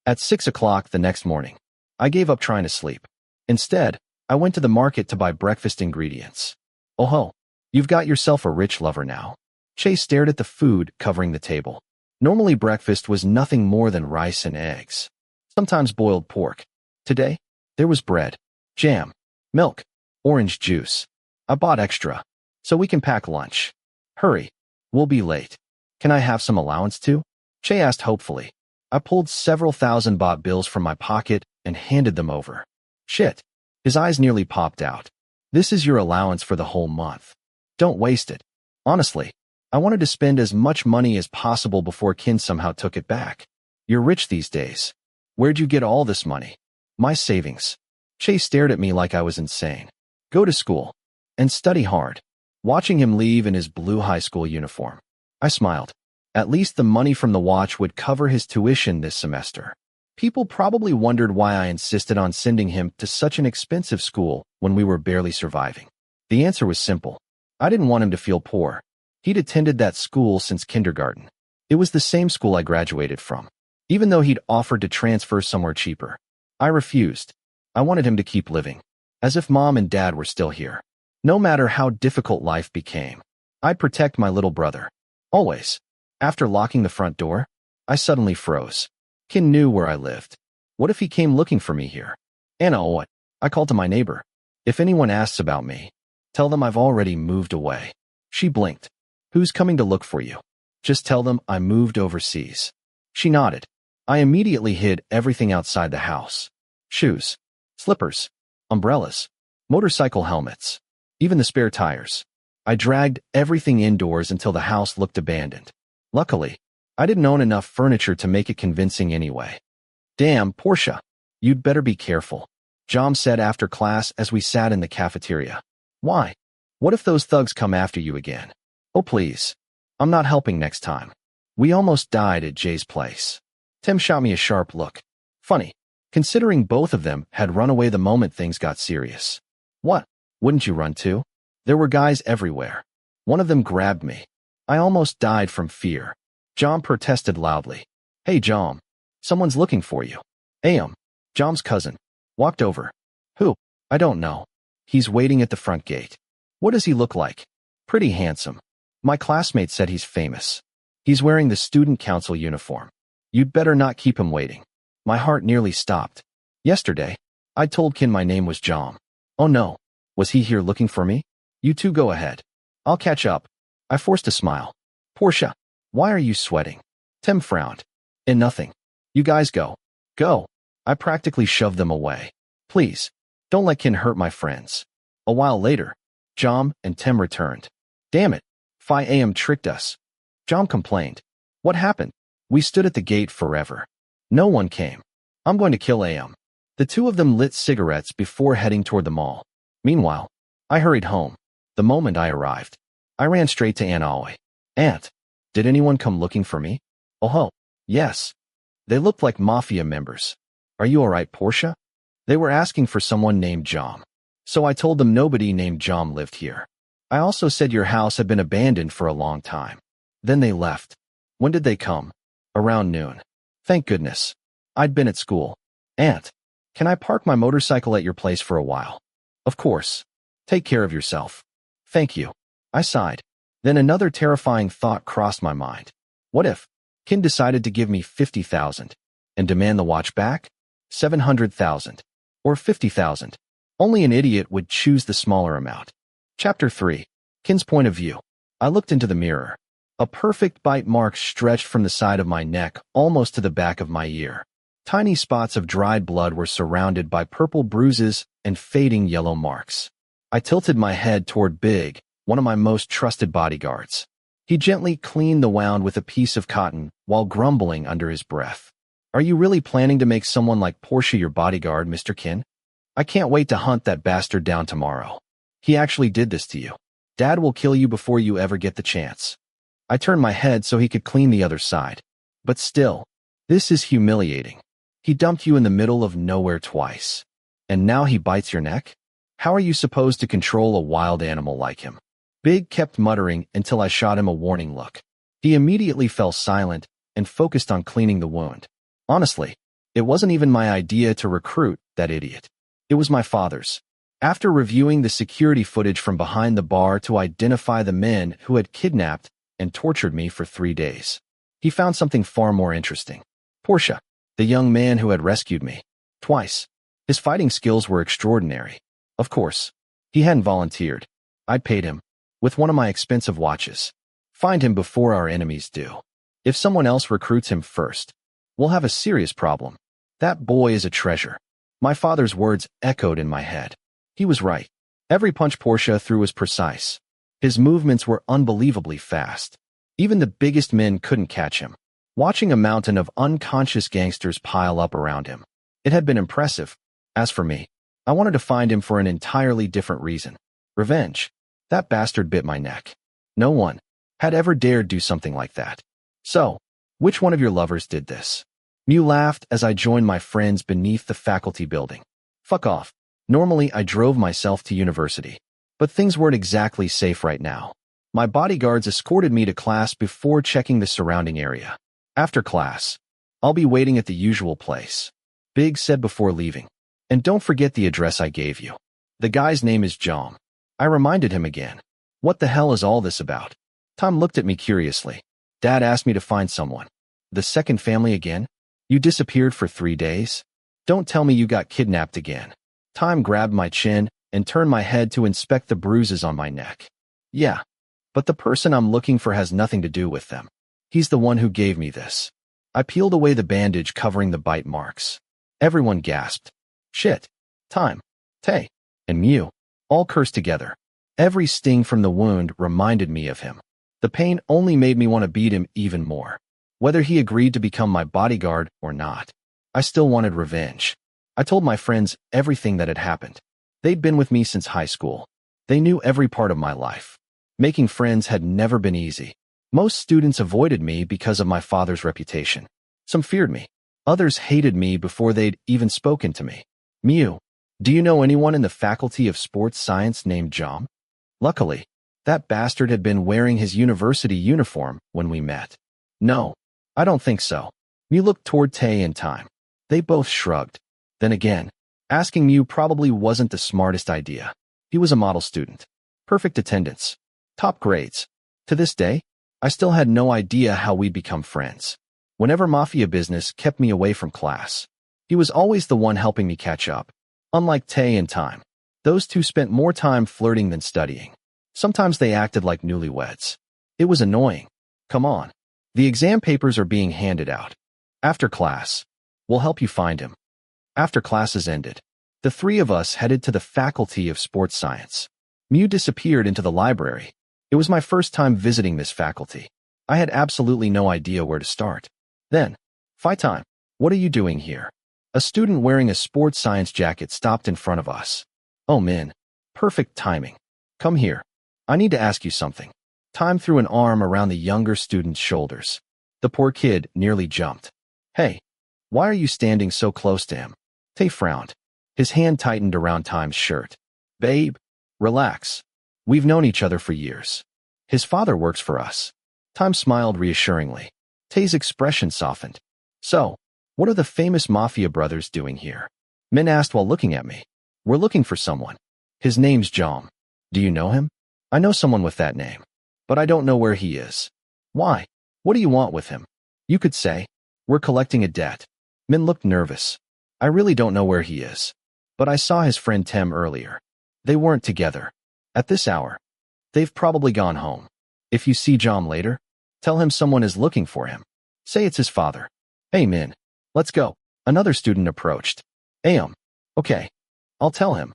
[SPEAKER 1] At 6 o'clock the next morning, I gave up trying to sleep. Instead, I went to the market to buy breakfast ingredients. Oh ho, you've got yourself a rich lover now. Chase stared at the food covering the table. Normally breakfast was nothing more than rice and eggs. Sometimes boiled pork. Today, there was bread, jam, milk, orange juice. I bought extra, so we can pack lunch. Hurry, we'll be late. Can I have some allowance too? Che asked hopefully. I pulled several thousand-baht bills from my pocket and handed them over. Shit. His eyes nearly popped out. This is your allowance for the whole month. Don't waste it. Honestly, I wanted to spend as much money as possible before Kinn somehow took it back. You're rich these days. Where'd you get all this money? My savings. Chase stared at me like I was insane. Go to school. And study hard. Watching him leave in his blue high school uniform, I smiled. At least the money from the watch would cover his tuition this semester. People probably wondered why I insisted on sending him to such an expensive school when we were barely surviving. The answer was simple. I didn't want him to feel poor. He'd attended that school since kindergarten. It was the same school I graduated from. Even though he'd offered to transfer somewhere cheaper, I refused. I wanted him to keep living, as if mom and dad were still here. No matter how difficult life became, I'd protect my little brother. Always. After locking the front door, I suddenly froze. Kinn knew where I lived. What if he came looking for me here? Anna, what? I called to my neighbor. If anyone asks about me, tell them I've already moved away. She blinked. Who's coming to look for you? Just tell them I moved overseas. She nodded. I immediately hid everything outside the house. Shoes, slippers, umbrellas, motorcycle helmets, even the spare tires. I dragged everything indoors until the house looked abandoned. Luckily, I didn't own enough furniture to make it convincing anyway. Damn, Porsche. You'd better be careful, Jom said after class as we sat in the cafeteria. Why? What if those thugs come after you again? Oh, please. I'm not helping next time. We almost died at Jay's place. Tim shot me a sharp look. Funny, considering both of them had run away the moment things got serious. What? Wouldn't you run too? There were guys everywhere. One of them grabbed me. I almost died from fear. Jom protested loudly. Hey, Jom. Someone's looking for you. Ayum, Jom's cousin, walked over. Who? I don't know. He's waiting at the front gate. What does he look like? Pretty handsome. My classmate said he's famous. He's wearing the student council uniform. You'd better not keep him waiting. My heart nearly stopped. Yesterday, I told Kinn my name was Jom. Oh no. Was he here looking for me? You two go ahead. I'll catch up. I forced a smile. Porsche, why are you sweating? Tim frowned. In nothing. You guys go. Go. I practically shoved them away. Please. Don't let Kinn hurt my friends. A while later, Jom and Tim returned. Damn it. 5 a.m. tricked us. Jom complained. What happened? We stood at the gate forever. No one came. I'm going to kill AM. The two of them lit cigarettes before heading toward the mall. Meanwhile, I hurried home. The moment I arrived, I ran straight to Aunt Aoi. Aunt, did anyone come looking for me? Oh, yes. They looked like Mafia members. Are you all right, Porsche? They were asking for someone named Jom. So I told them nobody named Jom lived here. I also said your house had been abandoned for a long time. Then they left. When did they come? Around noon. Thank goodness. I'd been at school. Aunt, can I park my motorcycle at your place for a while? Of course. Take care of yourself. Thank you. I sighed. Then another terrifying thought crossed my mind. What if Kinn decided to give me 50,000 and demand the watch back? 700,000 or 50,000? Only an idiot would choose the smaller amount. Chapter 3. Kinn's point of view. I looked into the mirror. A perfect bite mark stretched from the side of my neck almost to the back of my ear. Tiny spots of dried blood were surrounded by purple bruises and fading yellow marks. I tilted my head toward Big, one of my most trusted bodyguards. He gently cleaned the wound with a piece of cotton while grumbling under his breath. Are you really planning to make someone like Porsche your bodyguard, Mr. Kinn? I can't wait to hunt that bastard down tomorrow. He actually did this to you. Dad will kill you before you ever get the chance. I turned my head so he could clean the other side. But still, this is humiliating. He dumped you in the middle of nowhere twice. And now he bites your neck? How are you supposed to control a wild animal like him? Big kept muttering until I shot him a warning look. He immediately fell silent and focused on cleaning the wound. Honestly, it wasn't even my idea to recruit that idiot. It was my father's. After reviewing the security footage from behind the bar to identify the men who had kidnapped and tortured me for 3 days, he found something far more interesting. Porsche, the young man who had rescued me twice. His fighting skills were extraordinary. Of course, he hadn't volunteered. I'd paid him with one of my expensive watches. Find him before our enemies do. If someone else recruits him first, we'll have a serious problem. That boy is a treasure. My father's words echoed in my head. He was right. Every punch Porsche threw was precise. His movements were unbelievably fast. Even the biggest men couldn't catch him. Watching a mountain of unconscious gangsters pile up around him, it had been impressive. As for me, I wanted to find him for an entirely different reason. Revenge. That bastard bit my neck. No one had ever dared do something like that. So, which one of your lovers did this? Mew laughed as I joined my friends beneath the faculty building. Fuck off. Normally I drove myself to university. But things weren't exactly safe right now. My bodyguards escorted me to class before checking the surrounding area. After class, I'll be waiting at the usual place, Big said before leaving. And don't forget the address I gave you. The guy's name is Jom. I reminded him again. What the hell is all this about? Tom looked at me curiously. Dad asked me to find someone. The second family again? You disappeared for 3 days? Don't tell me you got kidnapped again. Tom grabbed my chin and turned my head to inspect the bruises on my neck. Yeah, but the person I'm looking for has nothing to do with them. He's the one who gave me this. I peeled away the bandage covering the bite marks. Everyone gasped. Shit. Time, Tay, and Mew all cursed together. Every sting from the wound reminded me of him. The pain only made me want to beat him even more. Whether he agreed to become my bodyguard or not, I still wanted revenge. I told my friends everything that had happened. They'd been with me since high school. They knew every part of my life. Making friends had never been easy. Most students avoided me because of my father's reputation. Some feared me. Others hated me before they'd even spoken to me. Mew, do you know anyone in the Faculty of Sports Science named Jom? Luckily, that bastard had been wearing his university uniform when we met. No, I don't think so. Mew looked toward Tay and Time. They both shrugged. Then again, asking Mew probably wasn't the smartest idea. He was a model student. Perfect attendance. Top grades. To this day, I still had no idea how we'd become friends. Whenever Mafia business kept me away from class, he was always the one helping me catch up. Unlike Tay and Time, those two spent more time flirting than studying. Sometimes they acted like newlyweds. It was annoying. Come on. The exam papers are being handed out. After class, we'll help you find him. After classes ended, the three of us headed to the Faculty of Sports Science. Mew disappeared into the library. It was my first time visiting this faculty. I had absolutely no idea where to start. Then, fight time. What are you doing here? A student wearing a sports science jacket stopped in front of us. Oh, Min. Perfect timing. Come here. I need to ask you something. Time threw an arm around the younger student's shoulders. The poor kid nearly jumped. Hey, why are you standing so close to him? Tay frowned. His hand tightened around Time's shirt. Babe, relax. We've known each other for years. His father works for us. Time smiled reassuringly. Tay's expression softened. So, what are the famous Mafia brothers doing here? Min asked while looking at me. We're looking for someone. His name's Jom. Do you know him? I know someone with that name, but I don't know where he is. Why? What do you want with him? You could say, we're collecting a debt. Min looked nervous. I really don't know where he is, but I saw his friend Tem earlier. They weren't together. At this hour, they've probably gone home. If you see Jom later, tell him someone is looking for him. Say it's his father. Hey, Min, let's go. Another student approached. Ayam. Okay, I'll tell him.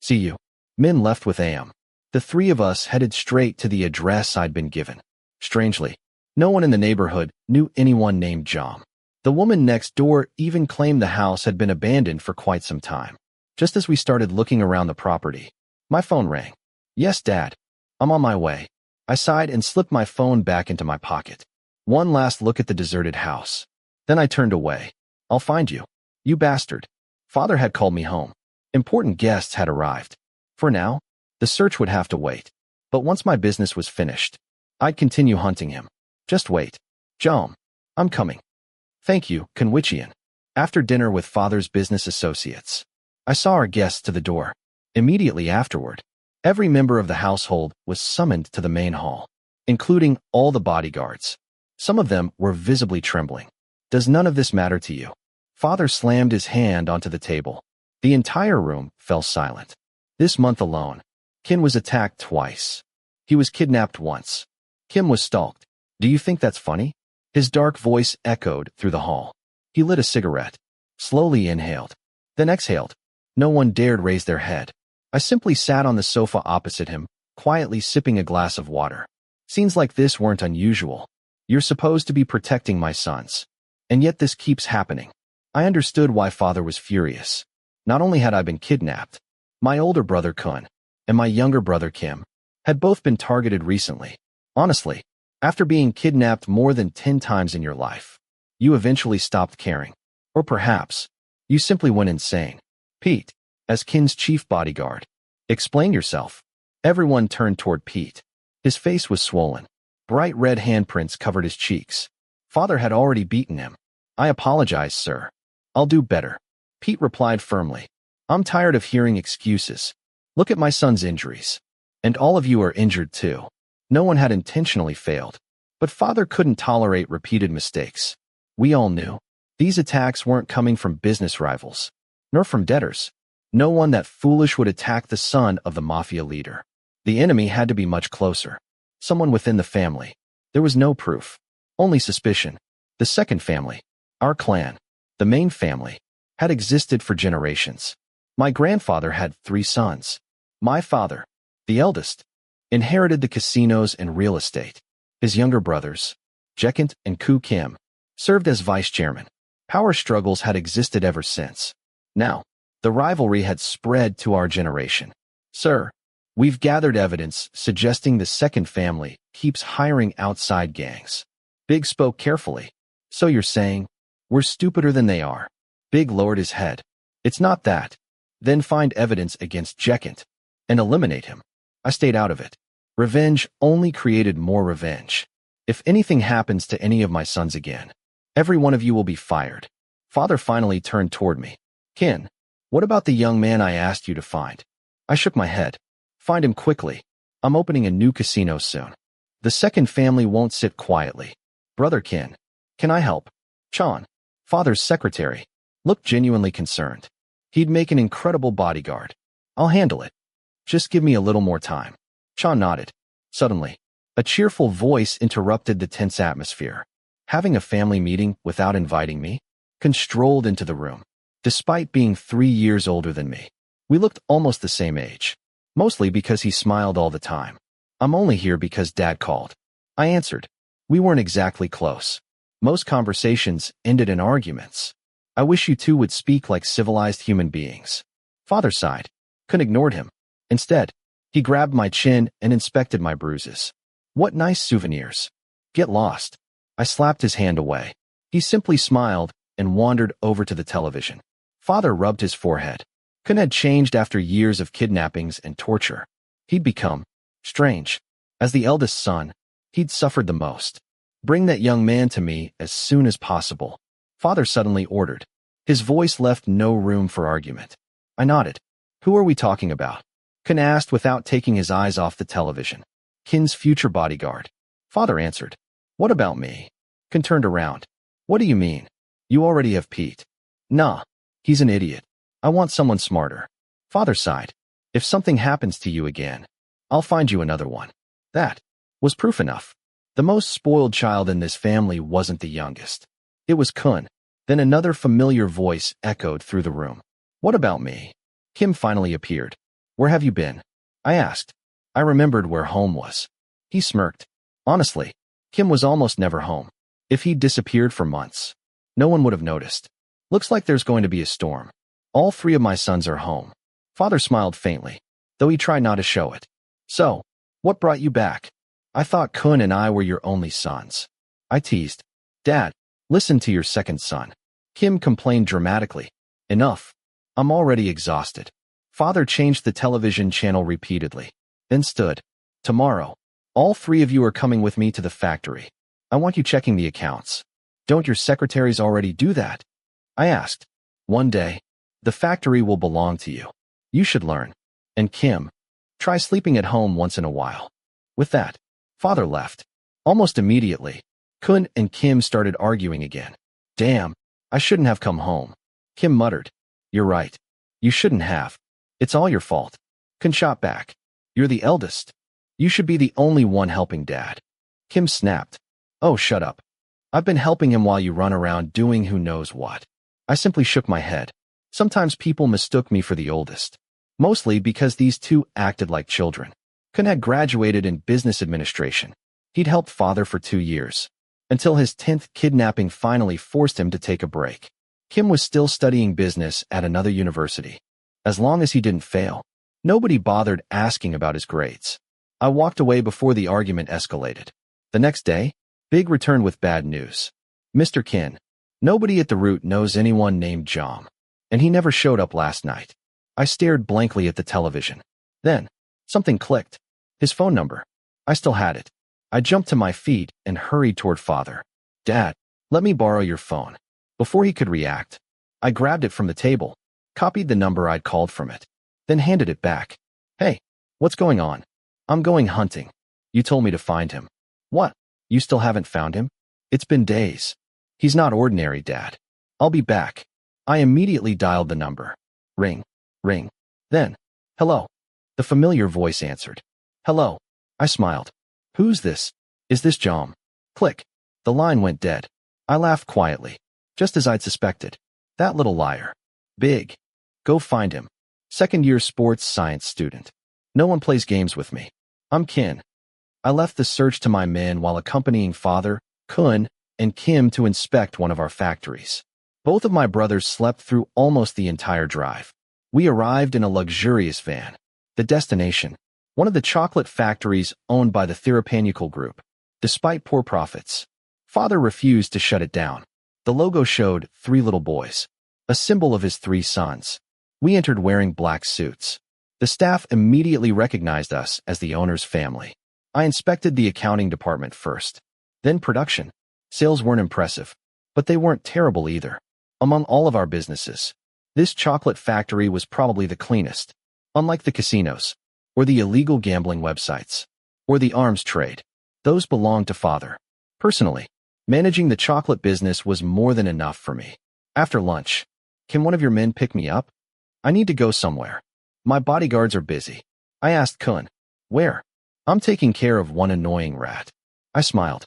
[SPEAKER 1] See you. Min left with Ayam. The three of us headed straight to the address I'd been given. Strangely, no one in the neighborhood knew anyone named Jom. The woman next door even claimed the house had been abandoned for quite some time. Just as we started looking around the property, my phone rang. Yes, Dad. I'm on my way. I sighed and slipped my phone back into my pocket. One last look at the deserted house. Then I turned away. I'll find you. You bastard. Father had called me home. Important guests had arrived. For now, the search would have to wait. But once my business was finished, I'd continue hunting him. Just wait. Jom, I'm coming. Thank you, KinnPorsche. After dinner with Father's business associates, I saw our guests to the door. Immediately afterward, every member of the household was summoned to the main hall, including all the bodyguards. Some of them were visibly trembling. Does none of this matter to you? Father slammed his hand onto the table. The entire room fell silent. This month alone, Kinn was attacked twice. He was kidnapped once. Kim was stalked. Do you think that's funny? His dark voice echoed through the hall. He lit a cigarette, slowly inhaled, then exhaled. No one dared raise their head. I simply sat on the sofa opposite him, quietly sipping a glass of water. Scenes like this weren't unusual. You're supposed to be protecting my sons. And yet this keeps happening. I understood why Father was furious. Not only had I been kidnapped, my older brother Kun and my younger brother Kim had both been targeted recently. Honestly, after being kidnapped more than 10 times in your life, you eventually stopped caring. Or perhaps, you simply went insane. Pete, as Kinn's chief bodyguard, explain yourself. Everyone turned toward Pete. His face was swollen. Bright red handprints covered his cheeks. Father had already beaten him. I apologize, sir. I'll do better. Pete replied firmly. I'm tired of hearing excuses. Look at my son's injuries. And all of you are injured too. No one had intentionally failed. But Father couldn't tolerate repeated mistakes. We all knew. These attacks weren't coming from business rivals, nor from debtors. No one that foolish would attack the son of the Mafia leader. The enemy had to be much closer. Someone within the family. There was no proof. Only suspicion. The second family, our clan, the main family, had existed for generations. My grandfather had 3 sons. My father, the eldest, inherited the casinos and real estate. His younger brothers, Jekant and Koo Kim, served as vice chairman. Power struggles had existed ever since. Now, the rivalry had spread to our generation. Sir, we've gathered evidence suggesting the second family keeps hiring outside gangs. Big spoke carefully. So you're saying, we're stupider than they are? Big lowered his head. It's not that. Then find evidence against Jekant and eliminate him. I stayed out of it. Revenge only created more revenge. If anything happens to any of my sons again, every one of you will be fired. Father finally turned toward me. Kinn, what about the young man I asked you to find? I shook my head. Find him quickly. I'm opening a new casino soon. The second family won't sit quietly. Brother Kinn, can I help? Chan, Father's secretary, looked genuinely concerned. He'd make an incredible bodyguard. I'll handle it. Just give me a little more time. Chan nodded. Suddenly, a cheerful voice interrupted the tense atmosphere. having a family meeting without inviting me? Kinn strolled into the room. Despite being 3 years older than me, we looked almost the same age, mostly because he smiled all the time. I'm only here because Dad called, I answered. We weren't exactly close. Most conversations ended in arguments. I wish you two would speak like civilized human beings. Father sighed. Kinn ignored him. Instead, he grabbed my chin and inspected my bruises. What nice souvenirs. Get lost. I slapped his hand away. He simply smiled and wandered over to the television. Father rubbed his forehead. Kinn had changed after years of kidnappings and torture. He'd become strange. As the eldest son, he'd suffered the most. Bring that young man to me as soon as possible, Father suddenly ordered. His voice left no room for argument. I nodded. Who are we talking about? Kinn asked without taking his eyes off the television. Kinn's future bodyguard. Father answered. What about me? Kinn turned around. What do you mean? You already have Pete. Nah, he's an idiot. I want someone smarter. Father sighed. If something happens to you again, I'll find you another one. That was proof enough. The most spoiled child in this family wasn't the youngest. It was Kinn. Then another familiar voice echoed through the room. What about me? Kinn finally appeared. Where have you been? I asked. I remembered where home was. He smirked. Honestly, Kinn was almost never home. If he'd disappeared for months, no one would have noticed. Looks like there's going to be a storm. All 3 of my sons are home. Father smiled faintly, though he tried not to show it. So, what brought you back? I thought Kinn and I were your only sons. I teased. Dad, listen to your second son. Kinn complained dramatically. Enough. I'm already exhausted. Father changed the television channel repeatedly, then stood. Tomorrow, all 3 of you are coming with me to the factory. I want you checking the accounts. Don't your secretaries already do that? I asked. One day, the factory will belong to you. You should learn. And Kim, try sleeping at home once in a while. With that, Father left. Almost immediately, Kinn and Kim started arguing again. Damn, I shouldn't have come home. Kim muttered. You're right. You shouldn't have. It's all your fault. Kinn shot back. You're the eldest. You should be the only one helping Dad. Kim snapped. Oh, shut up. I've been helping him while you run around doing who knows what. I simply shook my head. Sometimes people mistook me for the oldest. Mostly because these two acted like children. Kinn had graduated in business administration. He'd helped Father for 2 years, until his 10th kidnapping finally forced him to take a break. Kim was still studying business at another university. As long as he didn't fail, nobody bothered asking about his grades. I walked away before the argument escalated. The next day, Big returned with bad news. Mr. Kinn, nobody at the route knows anyone named Jom, and he never showed up last night. I stared blankly at the television. Then, something clicked. His phone number. I still had it. I jumped to my feet and hurried toward Father. Dad, let me borrow your phone. Before he could react, I grabbed it from the table, copied the number I'd called from it, then handed it back. Hey, what's going on? I'm going hunting. You told me to find him. What? You still haven't found him? It's been days. He's not ordinary, Dad. I'll be back. I immediately dialed the number. Ring. Ring. Then, hello. The familiar voice answered. Hello. I smiled. Who's this? Is this Jom? Click. The line went dead. I laughed quietly, just as I'd suspected. That little liar. Big. Go find him. Second-year sports science student. No one plays games with me. I'm Kinn. I left the search to my men while accompanying Father, Kinn, and Kim to inspect one of our factories. Both of my brothers slept through almost the entire drive. We arrived in a luxurious van. The destination, one of the chocolate factories owned by the Therapeutical Group. Despite poor profits, Father refused to shut it down. The logo showed 3 little boys, a symbol of his 3 sons. We entered wearing black suits. The staff immediately recognized us as the owner's family. I inspected the accounting department first, then production. Sales weren't impressive, but they weren't terrible either. Among all of our businesses, this chocolate factory was probably the cleanest. Unlike the casinos, or the illegal gambling websites, or the arms trade, those belonged to Father. Personally, managing the chocolate business was more than enough for me. After lunch, can one of your men pick me up? I need to go somewhere. My bodyguards are busy. I asked Kinn. Where? I'm taking care of one annoying rat. I smiled.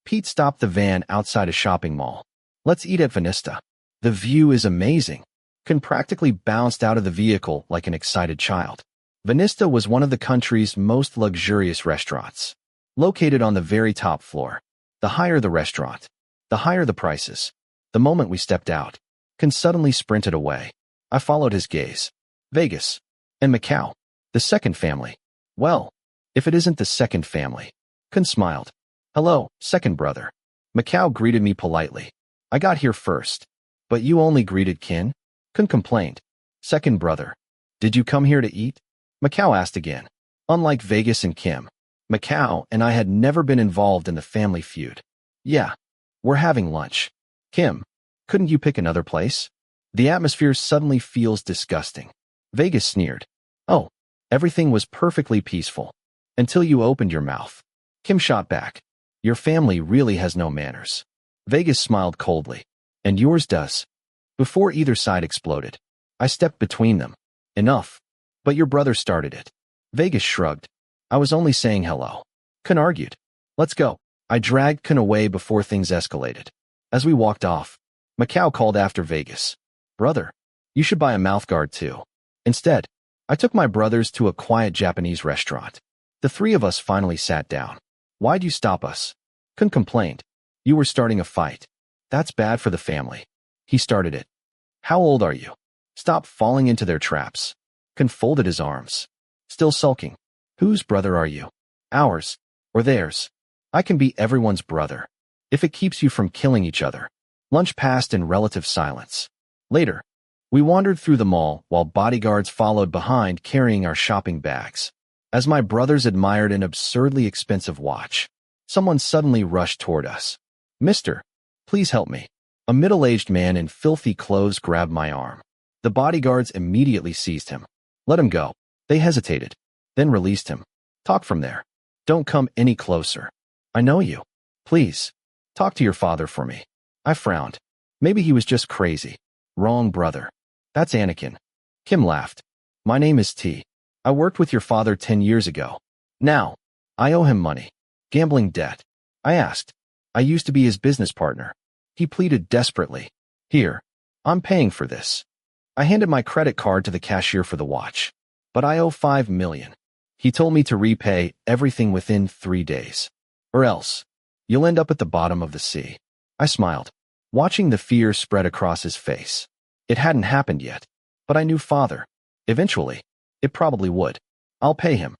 [SPEAKER 1] Pete stopped the van outside a shopping mall. Let's eat at Vanista. The view is amazing. Kinn practically bounced out of the vehicle like an excited child. Vanista was one of the country's most luxurious restaurants. Located on the very top floor. The higher the restaurant, the higher the prices. The moment we stepped out, Kinn suddenly sprinted away. I followed his gaze. Vegas. And Macau. The second family. Well, if it isn't the second family. Kinn smiled. Hello, second brother. Macau greeted me politely. I got here first. But you only greeted Kinn? Kinn complained. Second brother. Did you come here to eat? Macau asked again. Unlike Vegas and Kim, Macau and I had never been involved in the family feud. Yeah, we're having lunch. Kim, couldn't you pick another place? The atmosphere suddenly feels disgusting. Vegas sneered. Oh, everything was perfectly peaceful. Until you opened your mouth. Kim shot back. Your family really has no manners. Vegas smiled coldly. And yours does. Before either side exploded, I stepped between them. Enough. But your brother started it. Vegas shrugged. I was only saying hello. Kinn argued. Let's go. I dragged Kinn away before things escalated. As we walked off, Macau called after Vegas. Brother, you should buy a mouthguard too. Instead, I took my brothers to a quiet Japanese restaurant. The three of us finally sat down. Why'd you stop us? Kinn complained. You were starting a fight. That's bad for the family. He started it. How old are you? Stop falling into their traps. Kinn folded his arms. Still sulking. Whose brother are you? Ours. Or theirs. I can be everyone's brother. If it keeps you from killing each other. Lunch passed in relative silence. Later, we wandered through the mall while bodyguards followed behind carrying our shopping bags. As my brothers admired an absurdly expensive watch, someone suddenly rushed toward us. Mister, please help me. A middle-aged man in filthy clothes grabbed my arm. The bodyguards immediately seized him. Let him go. They hesitated, then released him. Talk from there. Don't come any closer. I know you. Please. Talk to your father for me. I frowned. Maybe he was just crazy. Wrong brother. That's Anakinn. Kim laughed. My name is T. I worked with your father 10 years ago. Now, I owe him money. Gambling debt. I asked. I used to be his business partner. He pleaded desperately. Here. I'm paying for this. I handed my credit card to the cashier for the watch. But I owe $5 million. He told me to repay everything within 3 days. Or else, you'll end up at the bottom of the sea. I smiled, watching the fear spread across his face. It hadn't happened yet, but I knew father. Eventually, it probably would. I'll pay him.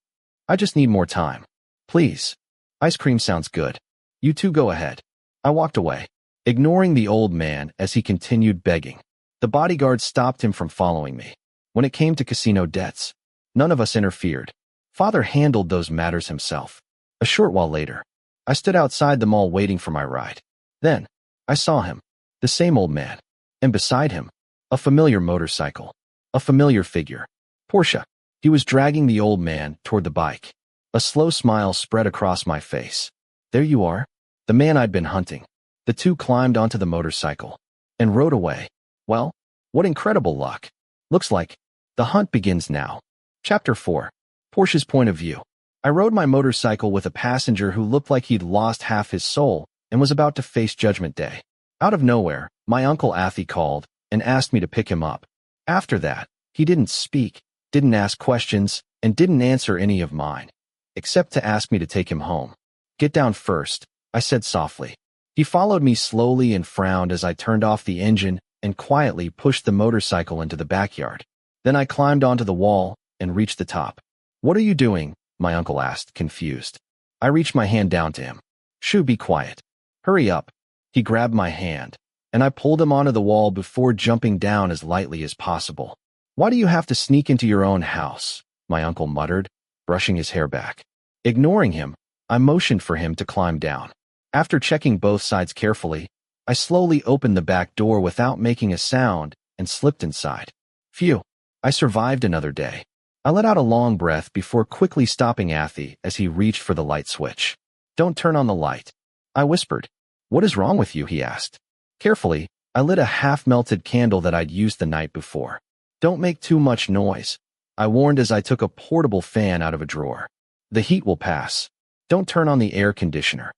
[SPEAKER 1] I just need more time. Please. Ice cream sounds good. You two go ahead. I walked away, ignoring the old man as he continued begging. The bodyguard stopped him from following me. When it came to casino debts, none of us interfered. Father handled those matters himself. A short while later, I stood outside the mall waiting for my ride. Then, I saw him, the same old man, and beside him, a familiar motorcycle, a familiar figure. Porsche. He was dragging the old man toward the bike. A slow smile spread across my face. There you are, the man I'd been hunting. The two climbed onto the motorcycle and rode away. Well, what incredible luck. Looks like the hunt begins now. Chapter 4. Porsche's point of view. I rode my motorcycle with a passenger who looked like he'd lost half his soul and was about to face Judgment Day. Out of nowhere, my uncle Athi called and asked me to pick him up. After that, he didn't speak, didn't ask questions, and didn't answer any of mine, except to ask me to take him home. Get down first, I said softly. He followed me slowly and frowned as I turned off the engine and quietly pushed the motorcycle into the backyard. Then I climbed onto the wall and reached the top. What are you doing? My uncle asked, confused. I reached my hand down to him. Shoo, be quiet. Hurry up. He grabbed my hand, and I pulled him onto the wall before jumping down as lightly as possible. Why do you have to sneak into your own house? My uncle muttered, brushing his hair back. Ignoring him, I motioned for him to climb down. After checking both sides carefully, I slowly opened the back door without making a sound and slipped inside. Phew, I survived another day. I let out a long breath before quickly stopping Athi as he reached for the light switch. Don't turn on the light. I whispered. What is wrong with you? He asked. Carefully, I lit a half-melted candle that I'd used the night before. Don't make too much noise, I warned as I took a portable fan out of a drawer. The heat will pass. Don't turn on the air conditioner.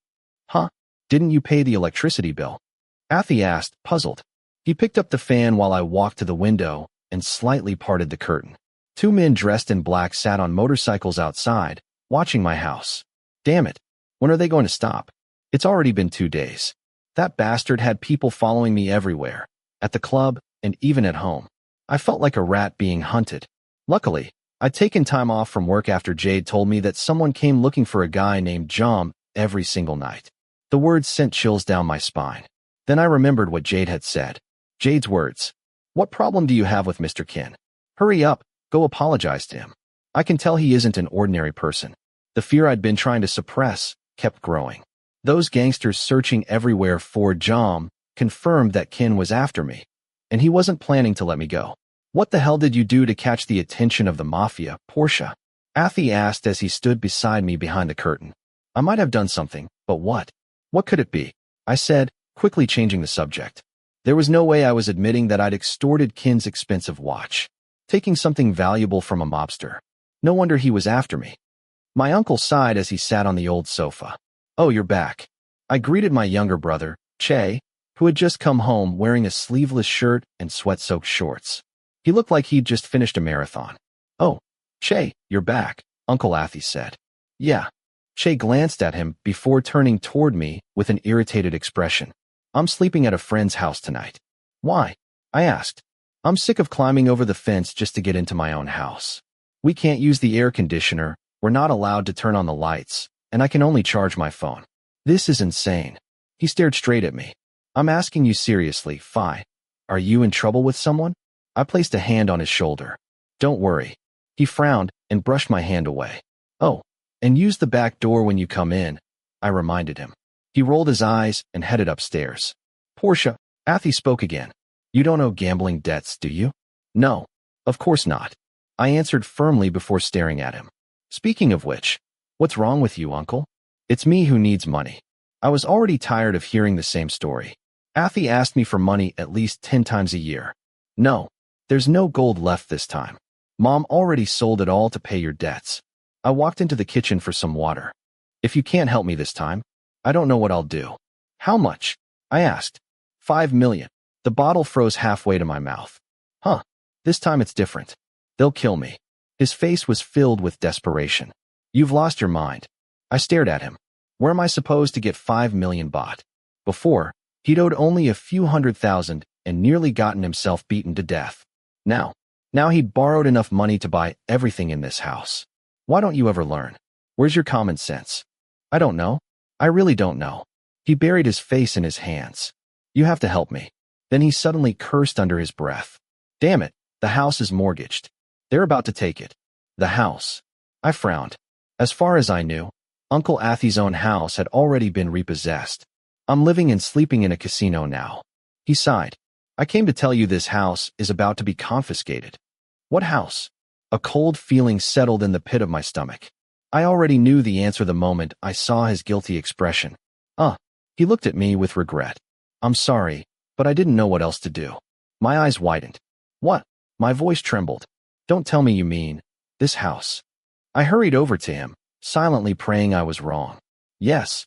[SPEAKER 1] Huh? Didn't you pay the electricity bill? Athi asked, puzzled. He picked up the fan while I walked to the window and slightly parted the curtain. Two men dressed in black sat on motorcycles outside, watching my house. Damn it. When are they going to stop? It's already been 2 days. That bastard had people following me everywhere, at the club and even at home. I felt like a rat being hunted. Luckily, I'd taken time off from work after Jade told me that someone came looking for a guy named Jom every single night. The words sent chills down my spine. Then I remembered what Jade had said. Jade's words. What problem do you have with Mr. Kinn? Hurry up, go apologize to him. I can tell he isn't an ordinary person. The fear I'd been trying to suppress kept growing. Those gangsters searching everywhere for Jom confirmed that Kinn was after me, and he wasn't planning to let me go. What the hell did you do to catch the attention of the Mafia, Porsche? Athi asked as he stood beside me behind the curtain. I might have done something, but what? What could it be? I said, quickly changing the subject. There was no way I was admitting that I'd extorted Kinn's expensive watch, taking something valuable from a mobster. No wonder he was after me. My uncle sighed as he sat on the old sofa. Oh, you're back. I greeted my younger brother, Che, who had just come home wearing a sleeveless shirt and sweat-soaked shorts. He looked like he'd just finished a marathon. Oh, Che, you're back, Uncle Athi said. Yeah. Che glanced at him before turning toward me with an irritated expression. I'm sleeping at a friend's house tonight. Why? I asked. I'm sick of climbing over the fence just to get into my own house. We can't use the air conditioner, we're not allowed to turn on the lights, and I can only charge my phone. This is insane. He stared straight at me. I'm asking you seriously, Phi. Are you in trouble with someone? I placed a hand on his shoulder. Don't worry. He frowned and brushed my hand away. Oh, and use the back door when you come in, I reminded him. He rolled his eyes and headed upstairs. Porsche, Athi spoke again. You don't owe gambling debts, do you? No, of course not. I answered firmly before staring at him. Speaking of which, what's wrong with you, uncle? It's me who needs money. I was already tired of hearing the same story. Athi asked me for money at least 10 times a year. No, there's no gold left this time. Mom already sold it all to pay your debts. I walked into the kitchen for some water. If you can't help me this time, I don't know what I'll do. How much? I asked. 5 million. The bottle froze halfway to my mouth. Huh. This time it's different. They'll kill me. His face was filled with desperation. You've lost your mind. I stared at him. Where am I supposed to get 5 million baht? Before, he'd owed only a few 100,000 and nearly gotten himself beaten to death. Now he'd borrowed enough money to buy everything in this house. Why don't you ever learn? Where's your common sense? I don't know. I really don't know. He buried his face in his hands. You have to help me. Then he suddenly cursed under his breath. Damn it, the house is mortgaged. They're about to take it. The house. I frowned. As far as I knew, Uncle Athi's own house had already been repossessed. I'm living and sleeping in a casino now. He sighed. I came to tell you this house is about to be confiscated. What house? A cold feeling settled in the pit of my stomach. I already knew the answer the moment I saw his guilty expression. He looked at me with regret. I'm sorry, but I didn't know what else to do. My eyes widened. What? My voice trembled. Don't tell me you mean this house. I hurried over to him, silently praying I was wrong. Yes.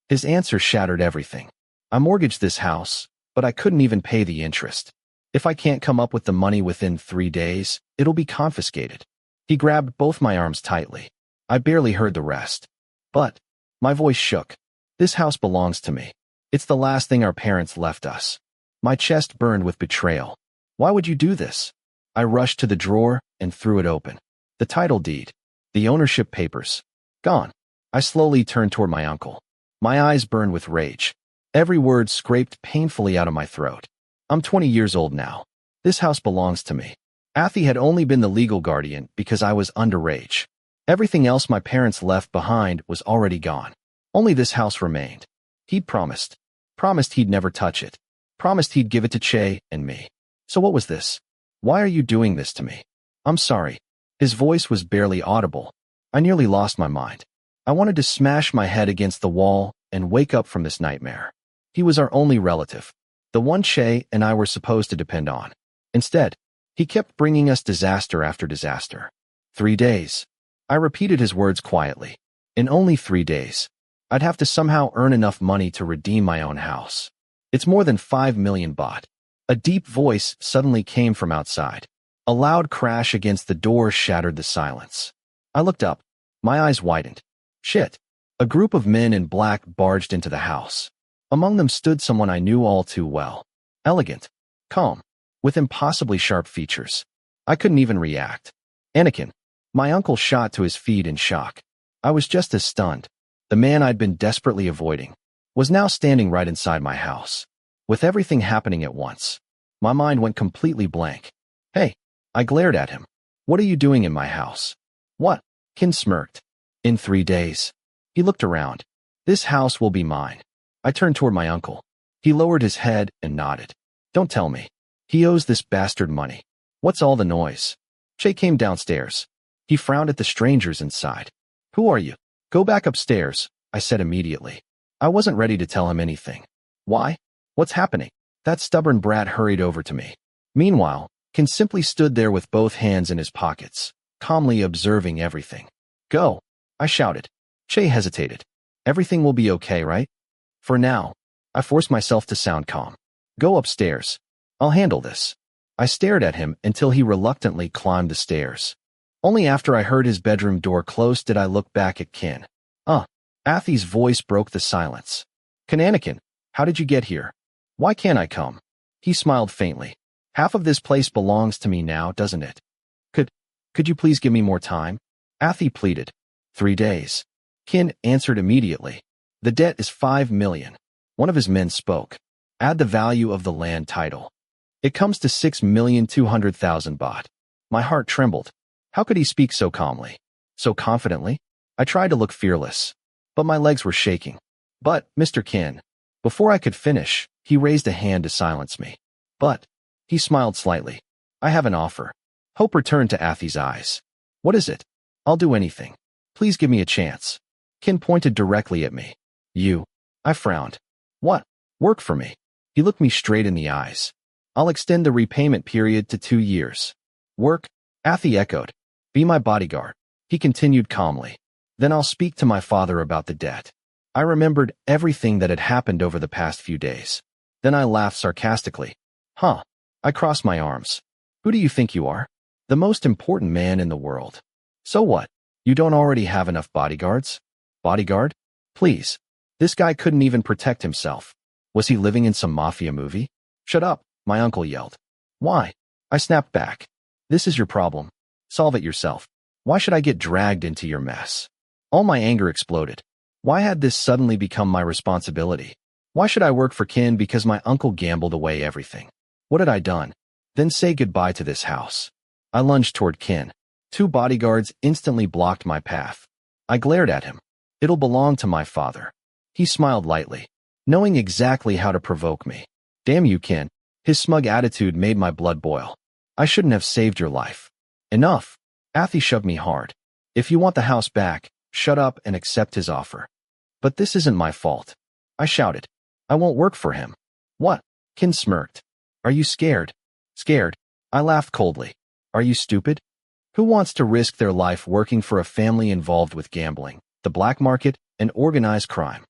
[SPEAKER 1] His answer shattered everything. I mortgaged this house, but I couldn't even pay the interest. If I can't come up with the money within 3 days, it'll be confiscated. He grabbed both my arms tightly. I barely heard the rest. But my voice shook. This house belongs to me. It's the last thing our parents left us. My chest burned with betrayal. Why would you do this? I rushed to the drawer and threw it open. The title deed. The ownership papers. Gone. I slowly turned toward my uncle. My eyes burned with rage. Every word scraped painfully out of my throat. I'm 20 years old now. This house belongs to me. Athi had only been the legal guardian because I was underage. Everything else my parents left behind was already gone. Only this house remained. He'd promised. Promised he'd never touch it. Promised he'd give it to Che and me. So what was this? Why are you doing this to me? I'm sorry. His voice was barely audible. I nearly lost my mind. I wanted to smash my head against the wall and wake up from this nightmare. He was our only relative, the one Che and I were supposed to depend on. Instead, he kept bringing us disaster after disaster. 3 days. I repeated his words quietly. In only 3 days. I'd have to somehow earn enough money to redeem my own house. It's more than 5 million baht. A deep voice suddenly came from outside. A loud crash against the door shattered the silence. I looked up. My eyes widened. Shit. A group of men in black barged into the house. Among them stood someone I knew all too well. Elegant. Calm. With impossibly sharp features. I couldn't even react. Anakinn. My uncle shot to his feet in shock. I was just as stunned. The man I'd been desperately avoiding was now standing right inside my house. With everything happening at once, my mind went completely blank. Hey, I glared at him. What are you doing in my house? What? Kinn smirked. In 3 days. He looked around. This house will be mine. I turned toward my uncle. He lowered his head and nodded. Don't tell me. He owes this bastard money. What's all the noise? Che came downstairs. He frowned at the strangers inside. Who are you? Go back upstairs, I said immediately. I wasn't ready to tell him anything. Why? What's happening? That stubborn brat hurried over to me. Meanwhile, Kinn simply stood there with both hands in his pockets, calmly observing everything. Go, I shouted. Che hesitated. Everything will be okay, right? For now, I forced myself to sound calm. Go upstairs. I'll handle this. I stared at him until he reluctantly climbed the stairs. Only after I heard his bedroom door close did I look back at Kinn. Athi's voice broke the silence. Kinn Anakinn, how did you get here? Why can't I come? He smiled faintly. Half of this place belongs to me now, doesn't it? Could you please give me more time? Athi pleaded. 3 days. Kinn answered immediately. The debt is 5 million. One of his men spoke. Add the value of the land title. It comes to 6,200,000 baht. My heart trembled. How could he speak so calmly? So confidently? I tried to look fearless, but my legs were shaking. But, Mr. Kinn, before I could finish, he raised a hand to silence me. But, he smiled slightly. I have an offer. Hope returned to Athi's eyes. What is it? I'll do anything. Please give me a chance. Kinn pointed directly at me. You. I frowned. What? Work for me. He looked me straight in the eyes. I'll extend the repayment period to 2 years. Work? Athi echoed. Be my bodyguard. He continued calmly. Then I'll speak to my father about the debt. I remembered everything that had happened over the past few days. Then I laughed sarcastically. Huh. I crossed my arms. Who do you think you are? The most important man in the world. So what? You don't already have enough bodyguards? Bodyguard? Please. This guy couldn't even protect himself. Was he living in some mafia movie? Shut up, my uncle yelled. Why? I snapped back. This is your problem. Solve it yourself. Why should I get dragged into your mess? All my anger exploded. Why had this suddenly become my responsibility? Why should I work for Kinn because my uncle gambled away everything? What had I done? Then say goodbye to this house. I lunged toward Kinn. 2 bodyguards instantly blocked my path. I glared at him. It'll belong to my father. He smiled lightly, knowing exactly how to provoke me. Damn you, Kinn. His smug attitude made my blood boil. I shouldn't have saved your life. Enough. Athi shoved me hard. If you want the house back, shut up and accept his offer. But this isn't my fault. I shouted. I won't work for him. What? Kinn smirked. Are you scared? Scared? I laughed coldly. Are you stupid? Who wants to risk their life working for a family involved with gambling, the black market, and organized crime?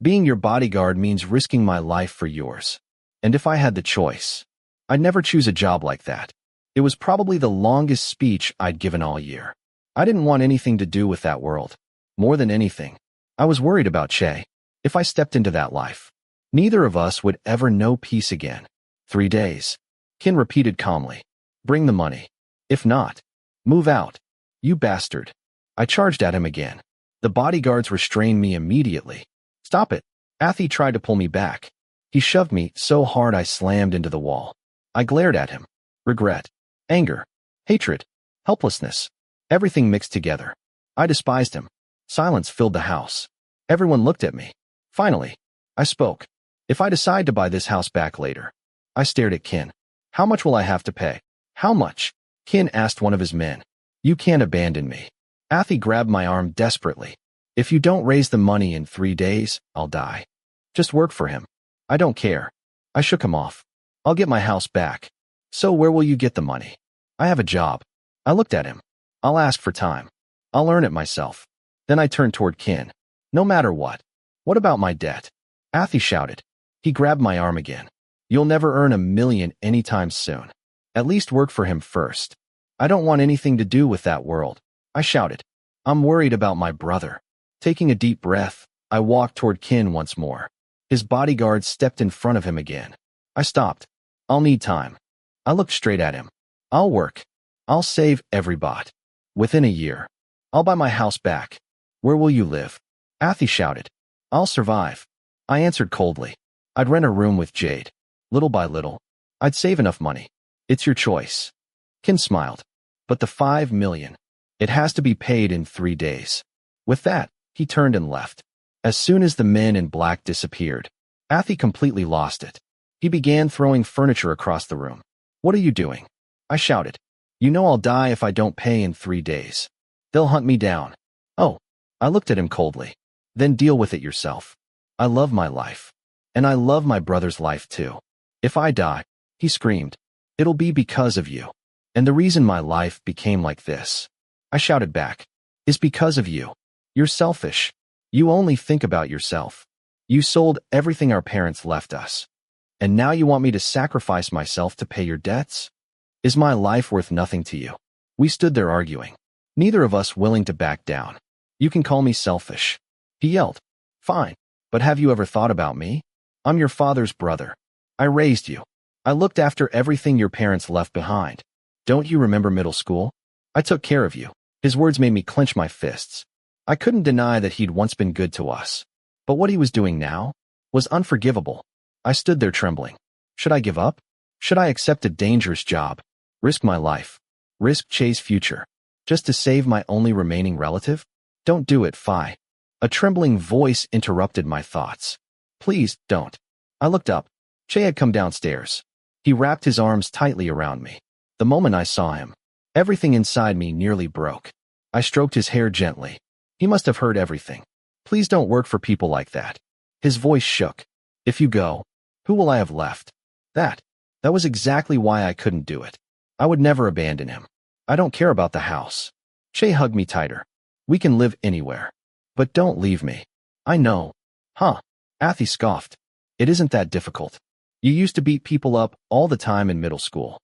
[SPEAKER 1] Being your bodyguard means risking my life for yours. And if I had the choice, I'd never choose a job like that. It was probably the longest speech I'd given all year. I didn't want anything to do with that world. More than anything, I was worried about Che. If I stepped into that life, neither of us would ever know peace again. 3 days. Kinn repeated calmly. Bring the money. If not, move out. You bastard. I charged at him again. The bodyguards restrained me immediately. Stop it. Athi tried to pull me back. He shoved me so hard I slammed into the wall. I glared at him. Regret. Anger. Hatred. Helplessness. Everything mixed together. I despised him. Silence filled the house. Everyone looked at me. Finally, I spoke. If I decide to buy this house back later. I stared at Kinn. How much will I have to pay? How much? Kinn asked one of his men. You can't abandon me. Athi grabbed my arm desperately. If you don't raise the money in 3 days, I'll die. Just work for him. I don't care. I shook him off. I'll get my house back. So where will you get the money? I have a job. I looked at him. I'll ask for time. I'll earn it myself. Then I turned toward Kinn. No matter what, What about my debt? Athi shouted. He grabbed my arm again. You'll never earn $1 million anytime soon. At least work for him first. I don't want anything to do with that world, I shouted. I'm worried about my brother. Taking a deep breath, I walked toward Kinn once more. His bodyguard stepped in front of him again. I stopped. I'll need time. I looked straight at him. I'll work. I'll save every bot. Within a year. I'll buy my house back. Where will you live? Athi shouted. I'll survive. I answered coldly. I'd rent a room with Jade. Little by little. I'd save enough money. It's your choice. Kinn smiled. But the $5 million. It has to be paid in 3 days. With that, he turned and left. As soon as the men in black disappeared, Athi completely lost it. He began throwing furniture across the room. What are you doing? I shouted. You know I'll die if I don't pay in 3 days. They'll hunt me down. Oh, I looked at him coldly. Then deal with it yourself. I love my life. And I love my brother's life too. If I die, he screamed, it'll be because of you. And the reason my life became like this, I shouted back, is because of you. You're selfish. You only think about yourself. You sold everything our parents left us. And now you want me to sacrifice myself to pay your debts? Is my life worth nothing to you? We stood there arguing, neither of us willing to back down. You can call me selfish. He yelled. Fine, but have you ever thought about me? I'm your father's brother. I raised you. I looked after everything your parents left behind. Don't you remember middle school? I took care of you. His words made me clench my fists. I couldn't deny that he'd once been good to us. But what he was doing now was unforgivable. I stood there trembling. Should I give up? Should I accept a dangerous job? Risk my life? Risk Che's future? Just to save my only remaining relative? Don't do it, Phi. A trembling voice interrupted my thoughts. Please, don't. I looked up. Che had come downstairs. He wrapped his arms tightly around me. The moment I saw him, everything inside me nearly broke. I stroked his hair gently. He must have heard everything. Please don't work for people like that. His voice shook. If you go, who will I have left? That was exactly why I couldn't do it. I would never abandon him. I don't care about the house. Che hugged me tighter. We can live anywhere. But don't leave me. I know. Huh? Athi scoffed. It isn't that difficult. You used to beat people up all the time in middle school.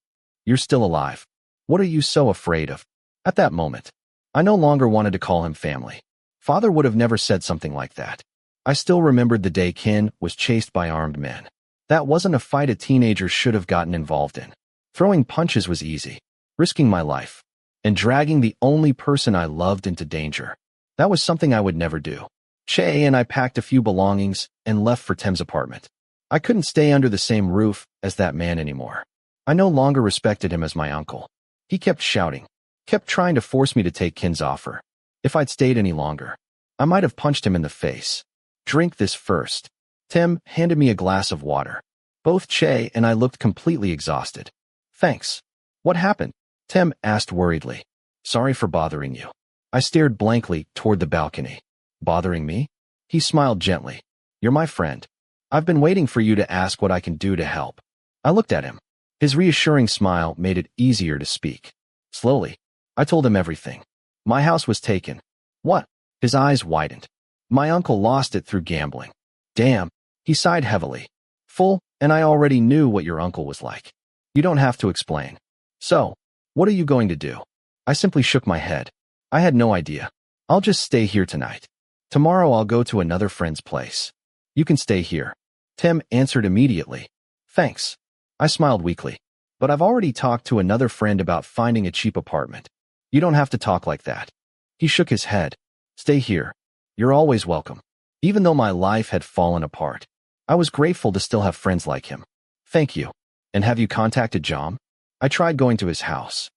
[SPEAKER 1] You're still alive. What are you so afraid of? At that moment, I no longer wanted to call him family. Father would have never said something like that. I still remembered the day Kinn was chased by armed men. That wasn't a fight a teenager should have gotten involved in. Throwing punches was easy. Risking my life and dragging the only person I loved into danger, that was something I would never do. Che and I packed a few belongings and left for Tem's apartment. I couldn't stay under the same roof as that man anymore. I no longer respected him as my uncle. He kept shouting, kept trying to force me to take Kinn's offer. If I'd stayed any longer, I might have punched him in the face. Drink this first. Tem handed me a glass of water. Both Che and I looked completely exhausted. Thanks. What happened? Tem asked worriedly. Sorry for bothering you. I stared blankly toward the balcony. Bothering me? He smiled gently. You're my friend. I've been waiting for you to ask what I can do to help. I looked at him. His reassuring smile made it easier to speak. Slowly, I told him everything. My house was taken. What? His eyes widened. My uncle lost it through gambling. Damn, he sighed heavily. Full, and I already knew what your uncle was like. You don't have to explain. So, what are you going to do? I simply shook my head. I had no idea. I'll just stay here tonight. Tomorrow I'll go to another friend's place. You can stay here. Tem answered immediately. Thanks. I smiled weakly. But I've already talked to another friend about finding a cheap apartment. You don't have to talk like that. He shook his head. Stay here. You're always welcome. Even though my life had fallen apart, I was grateful to still have friends like him. Thank you. And have you contacted Jom? I tried going to his house.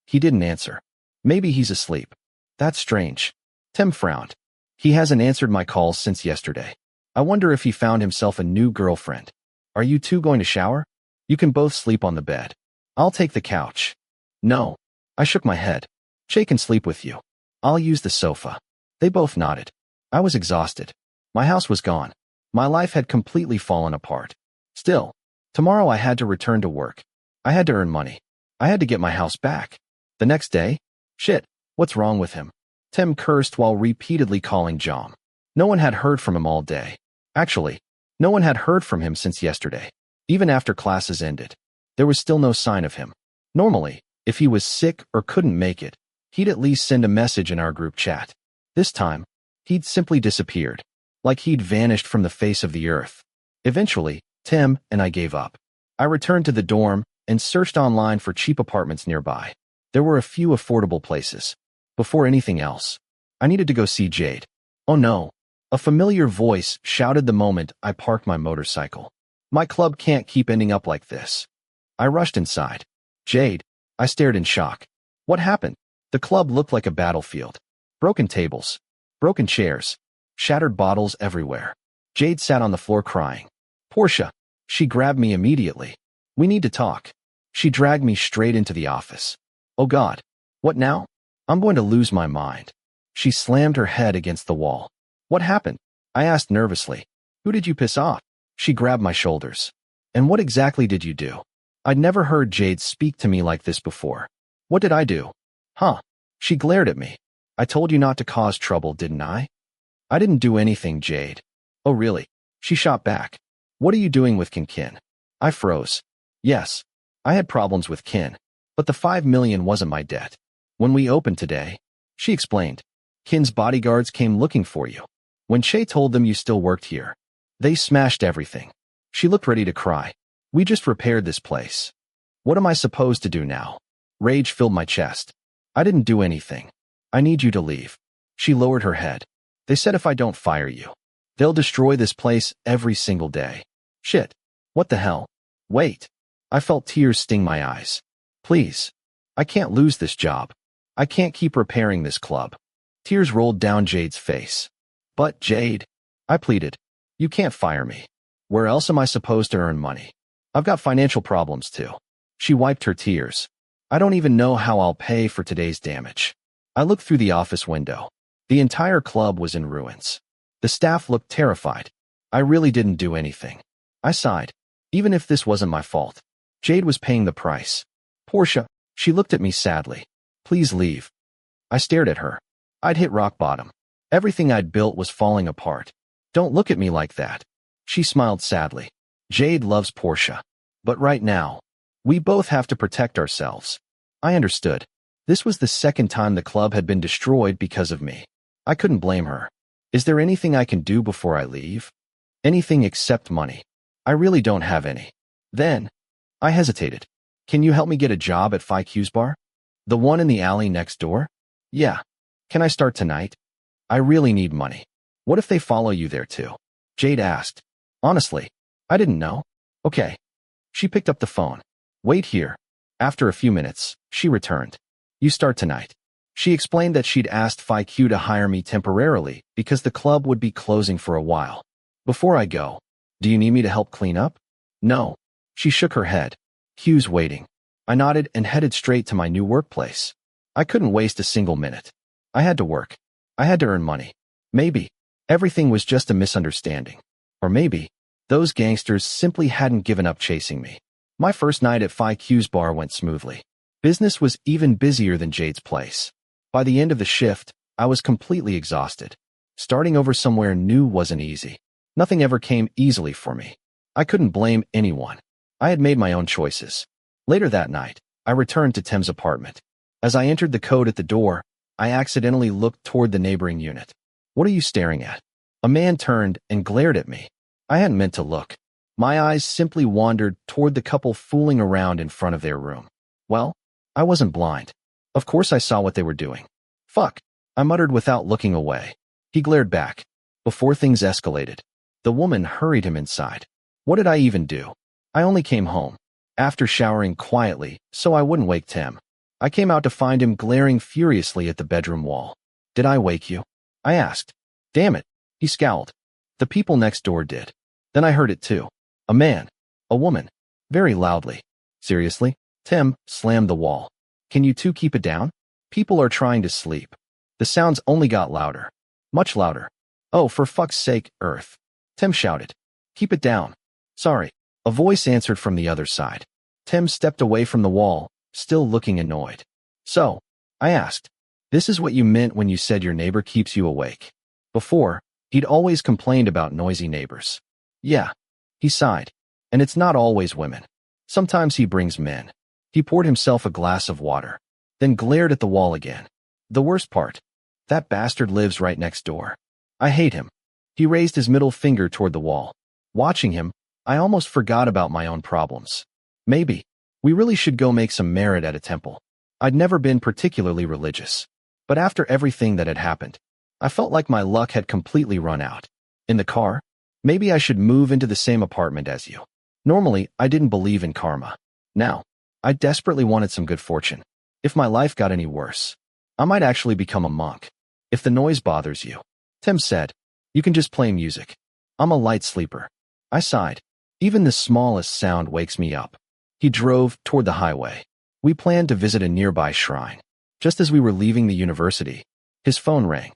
[SPEAKER 1] He didn't answer. Maybe he's asleep. That's strange. Tem frowned. He hasn't answered my calls since yesterday. I wonder if he found himself a new girlfriend. Are you two going to shower? You can both sleep on the bed. I'll take the couch. No. I shook my head. Che can sleep with you. I'll use the sofa. They both nodded. I was exhausted. My house was gone. My life had completely fallen apart. Still, tomorrow I had to return to work. I had to earn money. I had to get my house back. The next day? Shit, what's wrong with him? Tem cursed while repeatedly calling Jom. No one had heard from him all day. Actually, no one had heard from him since yesterday. Even after classes ended, there was still no sign of him. Normally, if he was sick or couldn't make it, he'd at least send a message in our group chat. This time, he'd simply disappeared, like he'd vanished from the face of the earth. Eventually, Tim and I gave up. I returned to the dorm and searched online for cheap apartments nearby. There were a few affordable places. Before anything else, I needed to go see Jade. Oh no! A familiar voice shouted the moment I parked my motorcycle. My club can't keep ending up like this. I rushed inside. Jade, I stared in shock. What happened? The club looked like a battlefield. Broken tables, broken chairs, shattered bottles everywhere. Jade sat on the floor crying. Porsche, she grabbed me immediately. We need to talk. She dragged me straight into the office. Oh God, what now? I'm going to lose my mind. She slammed her head against the wall. What happened? I asked nervously. Who did you piss off? She grabbed my shoulders. And what exactly did you do? I'd never heard Jade speak to me like this before. What did I do? Huh? She glared at me. I told you not to cause trouble, didn't I? I didn't do anything, Jade. Oh really? She shot back. What are you doing with Kinn? I froze. Yes, I had problems with Kinn, but the 5 million wasn't my debt. When we opened today, she explained, Kinn's bodyguards came looking for you. When Che told them you still worked here, they smashed everything. She looked ready to cry. We just repaired this place. What am I supposed to do now? Rage filled my chest. I didn't do anything. I need you to leave. She lowered her head. They said if I don't fire you, they'll destroy this place every single day. Shit. What the hell? Wait. I felt tears sting my eyes. Please. I can't lose this job. I can't keep repairing this club. Tears rolled down Jade's face. But Jade, I pleaded, you can't fire me. Where else am I supposed to earn money? I've got financial problems too. She wiped her tears. I don't even know how I'll pay for today's damage. I looked through the office window. The entire club was in ruins. The staff looked terrified. I really didn't do anything. I sighed. Even if this wasn't my fault, Jade was paying the price. Porsche, she looked at me sadly. Please leave. I stared at her. I'd hit rock bottom. Everything I'd built was falling apart. Don't look at me like that. She smiled sadly. Jade loves Porsche. But right now, we both have to protect ourselves. I understood. This was the second time the club had been destroyed because of me. I couldn't blame her. Is there anything I can do before I leave? Anything except money. I really don't have any. Then, I hesitated. Can you help me get a job at Q's bar? The one in the alley next door? Yeah. Can I start tonight? I really need money. What if they follow you there too? Jade asked. Honestly, I didn't know. Okay. She picked up the phone. Wait here. After a few minutes, she returned. You start tonight. She explained that she'd asked Q to hire me temporarily because the club would be closing for a while. Before I go, do you need me to help clean up? No. She shook her head. Q's waiting. I nodded and headed straight to my new workplace. I couldn't waste a single minute. I had to work. I had to earn money. Maybe everything was just a misunderstanding. Or maybe those gangsters simply hadn't given up chasing me. My first night at Q's bar went smoothly. Business was even busier than Jade's place. By the end of the shift, I was completely exhausted. Starting over somewhere new wasn't easy. Nothing ever came easily for me. I couldn't blame anyone. I had made my own choices. Later that night, I returned to Tim's apartment. As I entered the code at the door, I accidentally looked toward the neighboring unit. What are you staring at? A man turned and glared at me. I hadn't meant to look. My eyes simply wandered toward the couple fooling around in front of their room. Well, I wasn't blind. Of course I saw what they were doing. Fuck, I muttered without looking away. He glared back. Before things escalated, the woman hurried him inside. What did I even do? I only came home, after showering quietly, so I wouldn't wake Tim. I came out to find him glaring furiously at the bedroom wall. Did I wake you? I asked. Damn it, he scowled. The people next door did. Then I heard it too. A man. A woman. Very loudly. Seriously? Tim slammed the wall. Can you two keep it down? People are trying to sleep. The sounds only got louder. Much louder. Oh, for fuck's sake, Earth. Tim shouted. Keep it down. Sorry. A voice answered from the other side. Tim stepped away from the wall, still looking annoyed. So, I asked, this is what you meant when you said your neighbor keeps you awake. Before, He'd always complained about noisy neighbors. Yeah, he sighed. And it's not always women. Sometimes he brings men. He poured himself a glass of water, then glared at the wall again. The worst part, that bastard lives right next door. I hate him. He raised his middle finger toward the wall. Watching him, I almost forgot about my own problems. Maybe we really should go make some merit at a temple. I'd never been particularly religious, but after everything that had happened, I felt like my luck had completely run out. In the car, maybe I should move into the same apartment as you. Normally, I didn't believe in karma. Now, I desperately wanted some good fortune. If my life got any worse, I might actually become a monk. If the noise bothers you, Tim said, you can just play music. I'm a light sleeper. I sighed. Even the smallest sound wakes me up. He drove toward the highway. We planned to visit a nearby shrine. Just as we were leaving the university, his phone rang.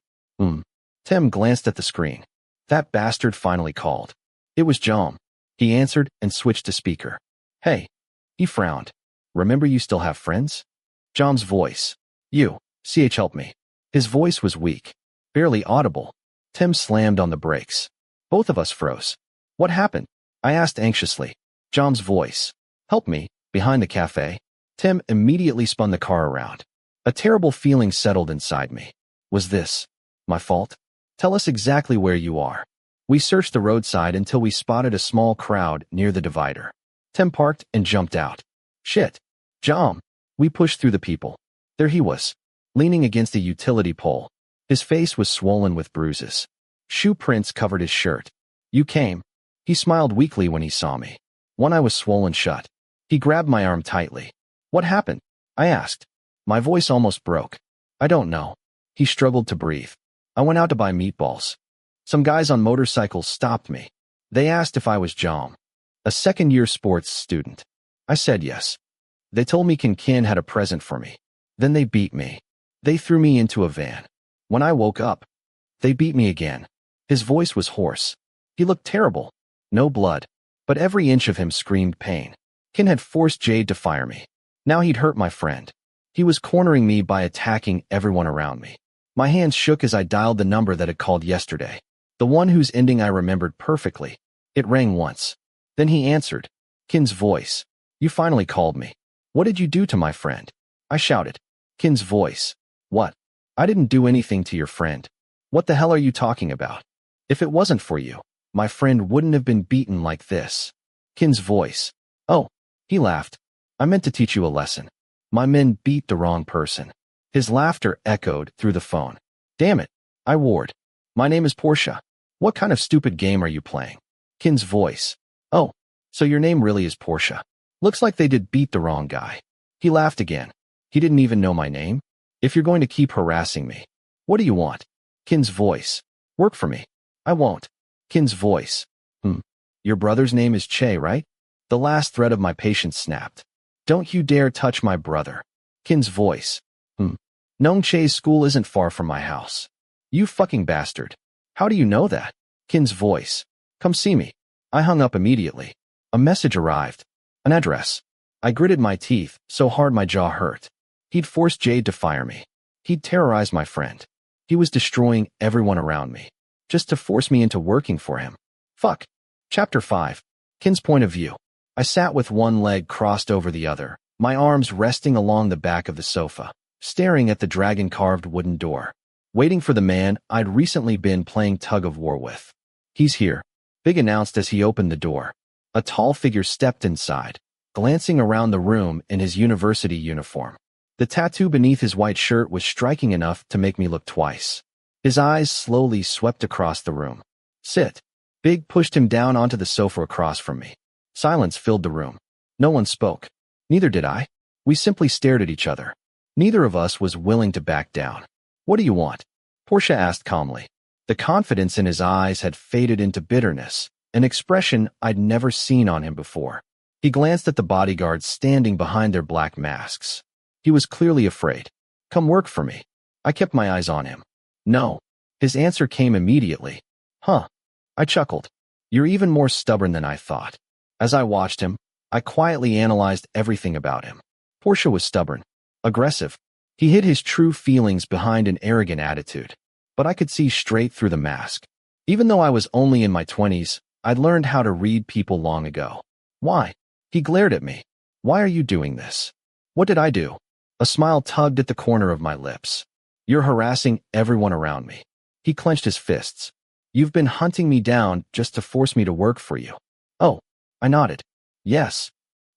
[SPEAKER 1] Tim glanced at the screen. That bastard finally called. It was John. He answered and switched to speaker. Hey. He frowned. Remember you still have friends? John's voice. Help me. His voice was weak, barely audible. Tim slammed on the brakes. Both of us froze. What happened? I asked anxiously. John's voice. Help me, behind the cafe. Tim immediately spun the car around. A terrible feeling settled inside me. Was this my fault? Tell us exactly where you are. We searched the roadside until we spotted a small crowd near the divider. Tim parked and jumped out. Shit. John. We pushed through the people. There he was, leaning against a utility pole. His face was swollen with bruises. Shoe prints covered his shirt. You came. He smiled weakly when he saw me. One eye was swollen shut. He grabbed my arm tightly. What happened? I asked. My voice almost broke. I don't know. He struggled to breathe. I went out to buy meatballs. Some guys on motorcycles stopped me. They asked if I was John, a second-year sports student. I said yes. They told me Kinn had a present for me. Then they beat me. They threw me into a van. When I woke up, they beat me again. His voice was hoarse. He looked terrible. No blood, but every inch of him screamed pain. Kinn had forced Jade to fire me. Now he'd hurt my friend. He was cornering me by attacking everyone around me. My hands shook as I dialed the number that had called yesterday. The one whose ending I remembered perfectly. It rang once. Then he answered. Kinn's voice. You finally called me. What did you do to my friend? I shouted. Kinn's voice. What? I didn't do anything to your friend. What the hell are you talking about? If it wasn't for you, my friend wouldn't have been beaten like this. Kinn's voice. Oh. He laughed. I meant to teach you a lesson. My men beat the wrong person. His laughter echoed through the phone. Damn it. I warned. My name is Porsche. What kind of stupid game are you playing? Kinn's voice. Oh, so your name really is Porsche. Looks like they did beat the wrong guy. He laughed again. He didn't even know my name? If you're going to keep harassing me, what do you want? Kinn's voice. Work for me. I won't. Kinn's voice. Your brother's name is Che, right? The last thread of my patience snapped. Don't you dare touch my brother. Kinn's voice. Nong Che's school isn't far from my house. You fucking bastard. How do you know that? Kinn's voice. Come see me. I hung up immediately. A message arrived. An address. I gritted my teeth so hard my jaw hurt. He'd forced Jade to fire me. He'd terrorized my friend. He was destroying everyone around me, just to force me into working for him. Fuck. Chapter 5. Kinn's point of view. I sat with one leg crossed over the other, my arms resting along the back of the sofa, staring at the dragon-carved wooden door, waiting for the man I'd recently been playing tug-of-war with. He's here, Big announced as he opened the door. A tall figure stepped inside, glancing around the room in his university uniform. The tattoo beneath his white shirt was striking enough to make me look twice. His eyes slowly swept across the room. Sit. Big pushed him down onto the sofa across from me. Silence filled the room. No one spoke. Neither did I. We simply stared at each other. Neither of us was willing to back down. What do you want? Porsche asked calmly. The confidence in his eyes had faded into bitterness, an expression I'd never seen on him before. He glanced at the bodyguards standing behind their black masks. He was clearly afraid. Come work for me. I kept my eyes on him. No. His answer came immediately. Huh. I chuckled. You're even more stubborn than I thought. As I watched him, I quietly analyzed everything about him. Porsche was stubborn, aggressive. He hid his true feelings behind an arrogant attitude. But I could see straight through the mask. Even though I was only in my 20s, I'd learned how to read people long ago. Why? He glared at me. Why are you doing this? What did I do? A smile tugged at the corner of my lips. You're harassing everyone around me. He clenched his fists. You've been hunting me down just to force me to work for you. Oh, I nodded. Yes,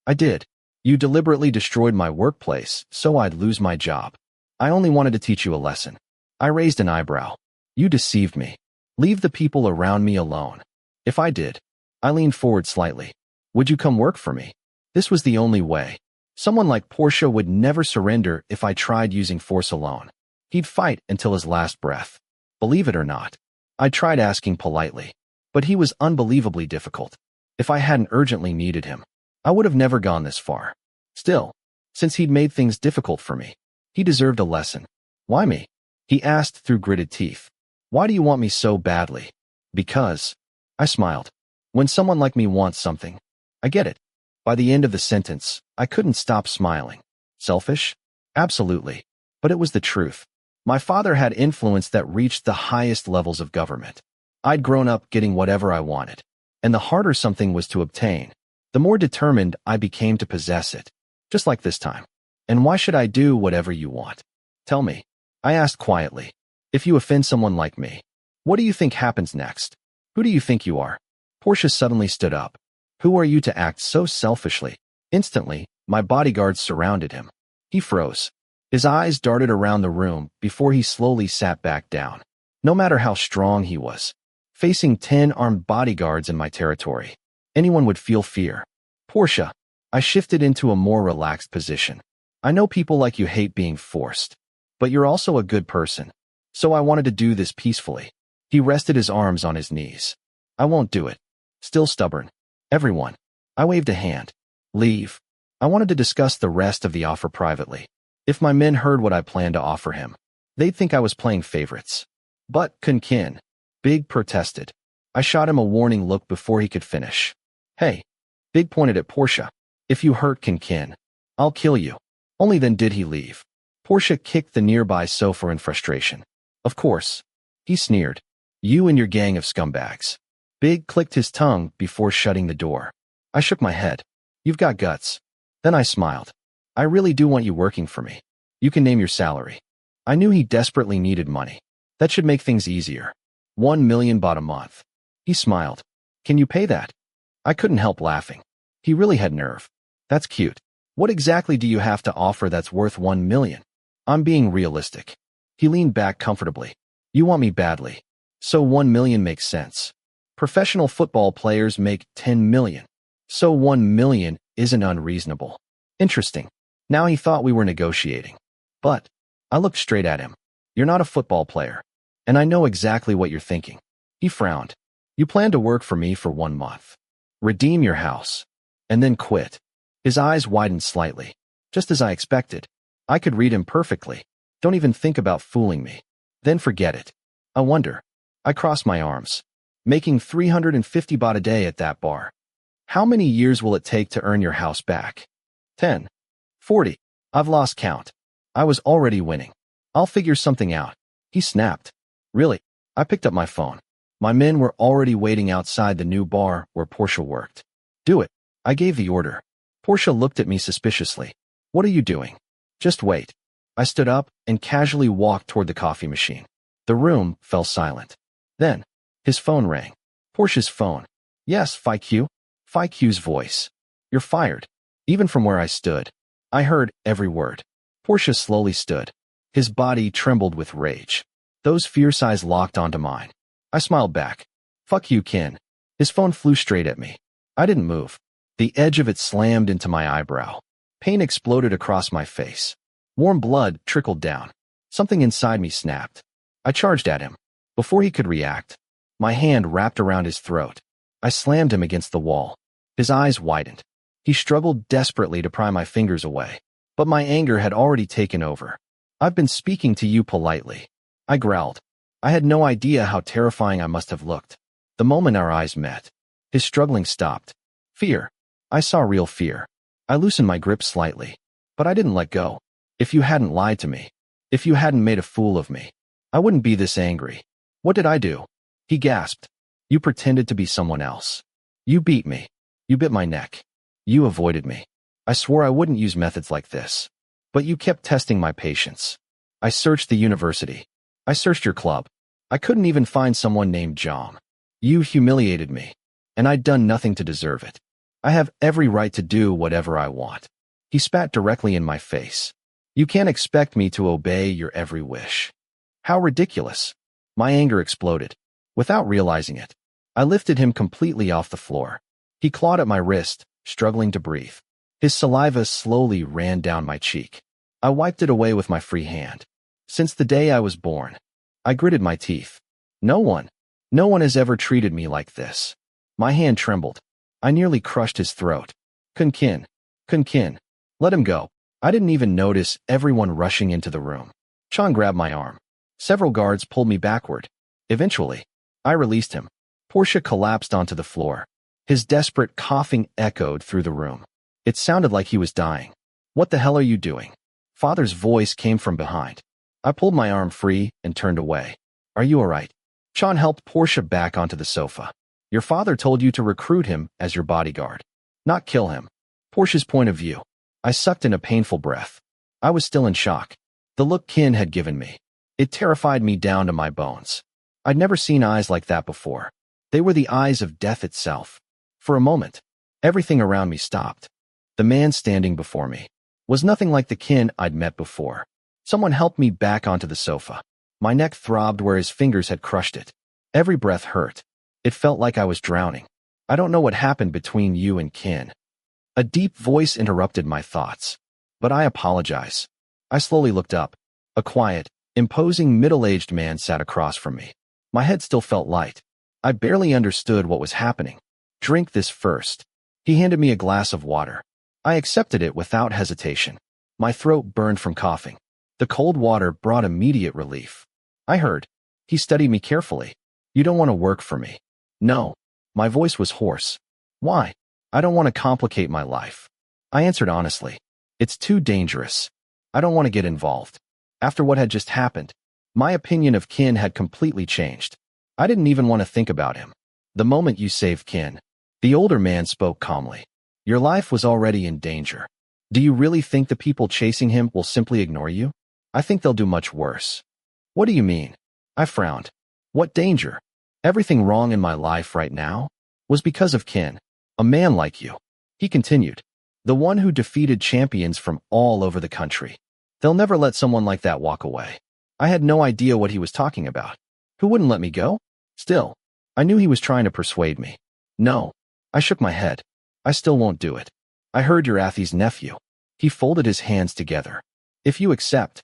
[SPEAKER 1] I did. You deliberately destroyed my workplace so I'd lose my job. I only wanted to teach you a lesson. I raised an eyebrow. You deceived me. Leave the people around me alone. If I did, I leaned forward slightly. Would you come work for me? This was the only way. Someone like Porsche would never surrender if I tried using force alone. He'd fight until his last breath. Believe it or not, I tried asking politely, but he was unbelievably difficult. If I hadn't urgently needed him, I would have never gone this far. Still, since he'd made things difficult for me, he deserved a lesson. Why me? He asked through gritted teeth. Why do you want me so badly? Because. I smiled. When someone like me wants something, I get it. By the end of the sentence, I couldn't stop smiling. Selfish? Absolutely. But it was the truth. My father had influence that reached the highest levels of government. I'd grown up getting whatever I wanted, and the harder something was to obtain, the more determined I became to possess it. Just like this time. And why should I do whatever you want? Tell me, I asked quietly. If you offend someone like me, what do you think happens next? Who do you think you are? Porsche suddenly stood up. Who are you to act so selfishly? Instantly, my bodyguards surrounded him. He froze. His eyes darted around the room before he slowly sat back down. No matter how strong he was, facing 10 armed bodyguards in my territory, anyone would feel fear. Porsche, I shifted into a more relaxed position. I know people like you hate being forced, but you're also a good person. So I wanted to do this peacefully. He rested his arms on his knees. I won't do it. Still stubborn. Everyone. I waved a hand. Leave. I wanted to discuss the rest of the offer privately. If my men heard what I planned to offer him, they'd think I was playing favorites. But Kinn, Big protested. I shot him a warning look before he could finish. Hey. Big pointed at Porsche. If you hurt Kinn, I'll kill you. Only then did he leave. Porsche kicked the nearby sofa in frustration. Of course. He sneered. You and your gang of scumbags. Big clicked his tongue before shutting the door. I shook my head. You've got guts. Then I smiled. I really do want you working for me. You can name your salary. I knew he desperately needed money. That should make things easier. 1 million baht a month. He smiled. Can you pay that? I couldn't help laughing. He really had nerve. That's cute. What exactly do you have to offer that's worth 1 million? I'm being realistic. He leaned back comfortably. You want me badly. So 1 million makes sense. Professional football players make 10 million. So 1 million isn't unreasonable. Interesting. Now he thought we were negotiating. But I looked straight at him. You're not a football player. And I know exactly what you're thinking. He frowned. You plan to work for me for 1 month. Redeem your house. And then quit. His eyes widened slightly. Just as I expected. I could read him perfectly. Don't even think about fooling me. Then forget it. I wonder. I crossed my arms. Making 350 baht a day at that bar. How many years will it take to earn your house back? 10. 40. I've lost count. I was already winning. I'll figure something out. He snapped. Really? I picked up my phone. My men were already waiting outside the new bar where Porsche worked. Do it. I gave the order. Porsche looked at me suspiciously. What are you doing? Just wait. I stood up and casually walked toward the coffee machine. The room fell silent. Then, his phone rang. Porsche's phone. Yes, Phi Q. Phi Q's voice. You're fired. Even from where I stood, I heard every word. Porsche slowly stood. His body trembled with rage. Those fierce eyes locked onto mine. I smiled back. Fuck you, Kinn. His phone flew straight at me. I didn't move. The edge of it slammed into my eyebrow. Pain exploded across my face. Warm blood trickled down. Something inside me snapped. I charged at him. Before he could react, my hand wrapped around his throat. I slammed him against the wall. His eyes widened. He struggled desperately to pry my fingers away, but my anger had already taken over. I've been speaking to you politely. I growled. I had no idea how terrifying I must have looked. The moment our eyes met, his struggling stopped. Fear. I saw real fear. I loosened my grip slightly, but I didn't let go. If you hadn't lied to me, if you hadn't made a fool of me, I wouldn't be this angry. What did I do? He gasped. You pretended to be someone else. You beat me. You bit my neck. You avoided me. I swore I wouldn't use methods like this. But you kept testing my patience. I searched the university. I searched your club. I couldn't even find someone named John. You humiliated me. And I'd done nothing to deserve it. I have every right to do whatever I want. He spat directly in my face. You can't expect me to obey your every wish. How ridiculous. My anger exploded. Without realizing it, I lifted him completely off the floor. He clawed at my wrist, struggling to breathe. His saliva slowly ran down my cheek. I wiped it away with my free hand. Since the day I was born, I gritted my teeth. No one has ever treated me like this. My hand trembled. I nearly crushed his throat. Kinn, let him go. I didn't even notice everyone rushing into the room. Sean grabbed my arm. Several guards pulled me backward. Eventually, I released him. Porsche collapsed onto the floor. His desperate coughing echoed through the room. It sounded like he was dying. What the hell are you doing? Father's voice came from behind. I pulled my arm free and turned away. Are you all right? Sean helped Porsche back onto the sofa. Your father told you to recruit him as your bodyguard, not kill him. Porsche's point of view. I sucked in a painful breath. I was still in shock. The look Kinn had given me. It terrified me down to my bones. I'd never seen eyes like that before. They were the eyes of death itself. For a moment, everything around me stopped. The man standing before me was nothing like the Kinn I'd met before. Someone helped me back onto the sofa. My neck throbbed where his fingers had crushed it. Every breath hurt. It felt like I was drowning. I don't know what happened between you and Kinn. A deep voice interrupted my thoughts. But I apologize. I slowly looked up. A quiet, imposing middle-aged man sat across from me. My head still felt light. I barely understood what was happening. Drink this first. He handed me a glass of water. I accepted it without hesitation. My throat burned from coughing. The cold water brought immediate relief. I heard. He studied me carefully. You don't want to work for me. No. My voice was hoarse. Why? I don't want to complicate my life. I answered honestly. It's too dangerous. I don't want to get involved. After what had just happened, my opinion of Kinn had completely changed. I didn't even want to think about him. The moment you saved Kinn, the older man spoke calmly. Your life was already in danger. Do you really think the people chasing him will simply ignore you? I think they'll do much worse. What do you mean? I frowned. What danger? Everything wrong in my life right now was because of Kinn, a man like you. He continued. The one who defeated champions from all over the country. They'll never let someone like that walk away. I had no idea what he was talking about. Who wouldn't let me go? Still, I knew he was trying to persuade me. No. I shook my head. I still won't do it. I heard you're Athie's nephew. He folded his hands together. If you accept,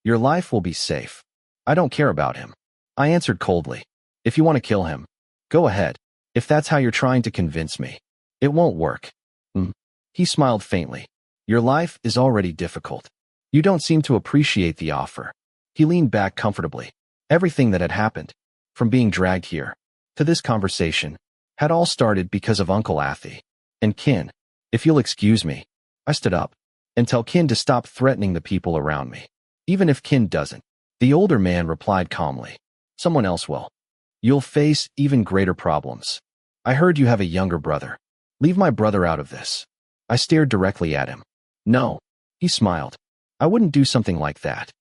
[SPEAKER 1] your life will be safe. I don't care about him. I answered coldly. If you want to kill him, go ahead. If that's how you're trying to convince me, it won't work. He smiled faintly. Your life is already difficult. You don't seem to appreciate the offer. He leaned back comfortably. Everything that had happened, from being dragged here to this conversation, had all started because of Uncle Athie. And Kinn, if you'll excuse me, I stood up, and tell Kinn to stop threatening the people around me. Even if Kinn doesn't, the older man replied calmly. Someone else will. You'll face even greater problems. I heard you have a younger brother. Leave my brother out of this. I stared directly at him. No. He smiled. I wouldn't do something like that.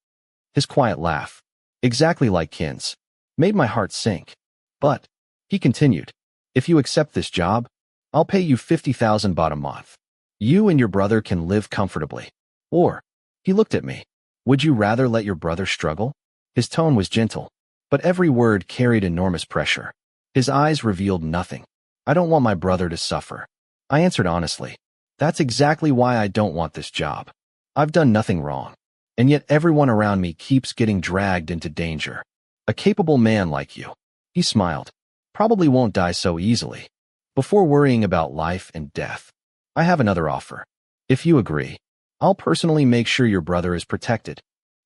[SPEAKER 1] His quiet laugh, exactly like Kinn's, made my heart sink. But, he continued, if you accept this job, I'll pay you 50,000 baht a month. You and your brother can live comfortably. Or, he looked at me. Would you rather let your brother struggle? His tone was gentle, but every word carried enormous pressure. His eyes revealed nothing. I don't want my brother to suffer. I answered honestly. That's exactly why I don't want this job. I've done nothing wrong. And yet everyone around me keeps getting dragged into danger. A capable man like you. He smiled. Probably won't die so easily. Before worrying about life and death, I have another offer. If you agree, I'll personally make sure your brother is protected.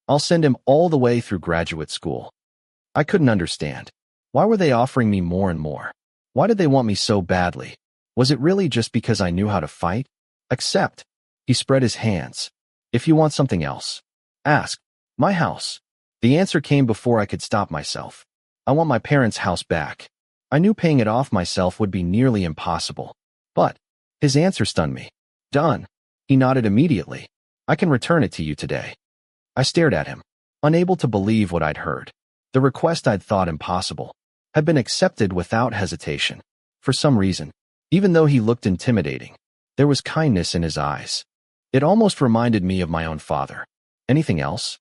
[SPEAKER 1] I'll send him all the way through graduate school. I couldn't understand. Why were they offering me more and more? Why did they want me so badly? Was it really just because I knew how to fight? Accept. He spread his hands. If you want something else, ask. My house. The answer came before I could stop myself. I want my parents' house back. I knew paying it off myself would be nearly impossible. But his answer stunned me. Done. He nodded immediately. I can return it to you today. I stared at him, unable to believe what I'd heard. The request I'd thought impossible had been accepted without hesitation. For some reason, even though he looked intimidating, there was kindness in his eyes. It almost reminded me of my own father. Anything else?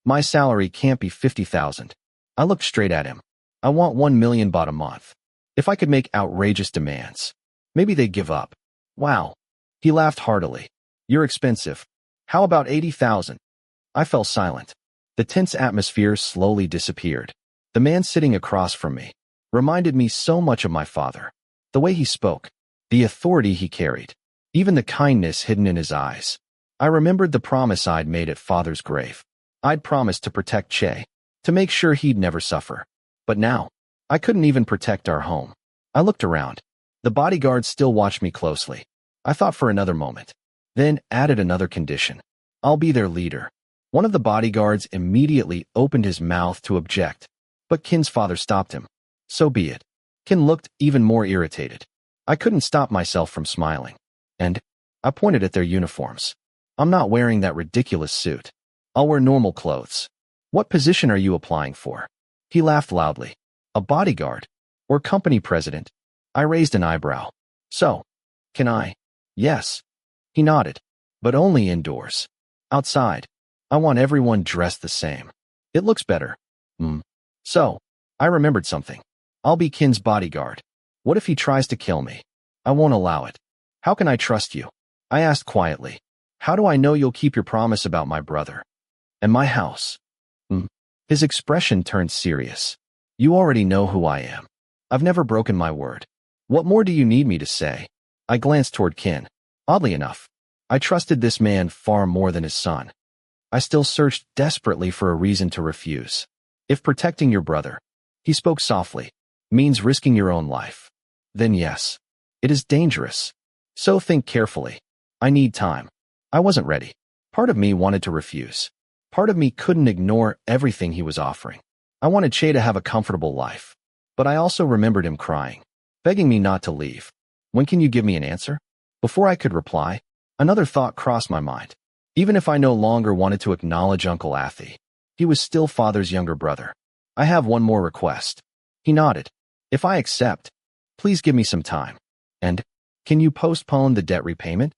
[SPEAKER 1] My salary can't be 50,000. I looked straight at him. I want 1 million baht a month. If I could make outrageous demands, maybe they'd give up. Wow. He laughed heartily. You're expensive. How about 80,000? I fell silent. The tense atmosphere slowly disappeared. The man sitting across from me reminded me so much of my father. The way he spoke, the authority he carried, even the kindness hidden in his eyes. I remembered the promise I'd made at father's grave. I'd promised to protect Che, to make sure he'd never suffer. But now, I couldn't even protect our home. I looked around. The bodyguards still watched me closely. I thought for another moment, then added another condition. I'll be their leader. One of the bodyguards immediately opened his mouth to object, but Kinn's father stopped him. So be it. Kinn looked even more irritated. I couldn't stop myself from smiling. And I pointed at their uniforms. I'm not wearing that ridiculous suit. I'll wear normal clothes. What position are you applying for? He laughed loudly. A bodyguard? Or company president? I raised an eyebrow. So, can I? Yes. He nodded. But only indoors. Outside, I want everyone dressed the same. It looks better. So, I remembered something. I'll be Kinn's bodyguard. What if he tries to kill me? I won't allow it. How can I trust you? I asked quietly. How do I know you'll keep your promise about my brother? And my house? His expression turned serious. You already know who I am. I've never broken my word. What more do you need me to say? I glanced toward Kinn. Oddly enough, I trusted this man far more than his son. I still searched desperately for a reason to refuse. If protecting your brother, he spoke softly, means risking your own life, then yes, it is dangerous. So think carefully. I need time. I wasn't ready. Part of me wanted to refuse. Part of me couldn't ignore everything he was offering. I wanted Che to have a comfortable life. But I also remembered him crying, begging me not to leave. When can you give me an answer? Before I could reply, another thought crossed my mind. Even if I no longer wanted to acknowledge Uncle Athi, he was still father's younger brother. I have one more request. He nodded. If I accept, please give me some time. And, can you postpone the debt repayment?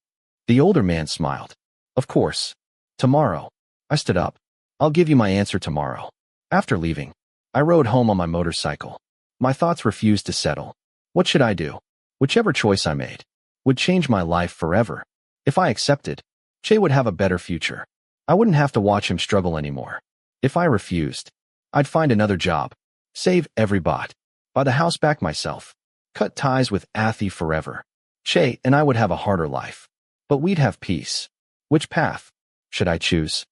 [SPEAKER 1] The older man smiled. Of course. Tomorrow. I stood up. I'll give you my answer tomorrow. After leaving, I rode home on my motorcycle. My thoughts refused to settle. What should I do? Whichever choice I made would change my life forever. If I accepted, Che would have a better future. I wouldn't have to watch him struggle anymore. If I refused, I'd find another job, save every baht, buy the house back myself, cut ties with Athi forever. Che and I would have a harder life, but we'd have peace. Which path should I choose?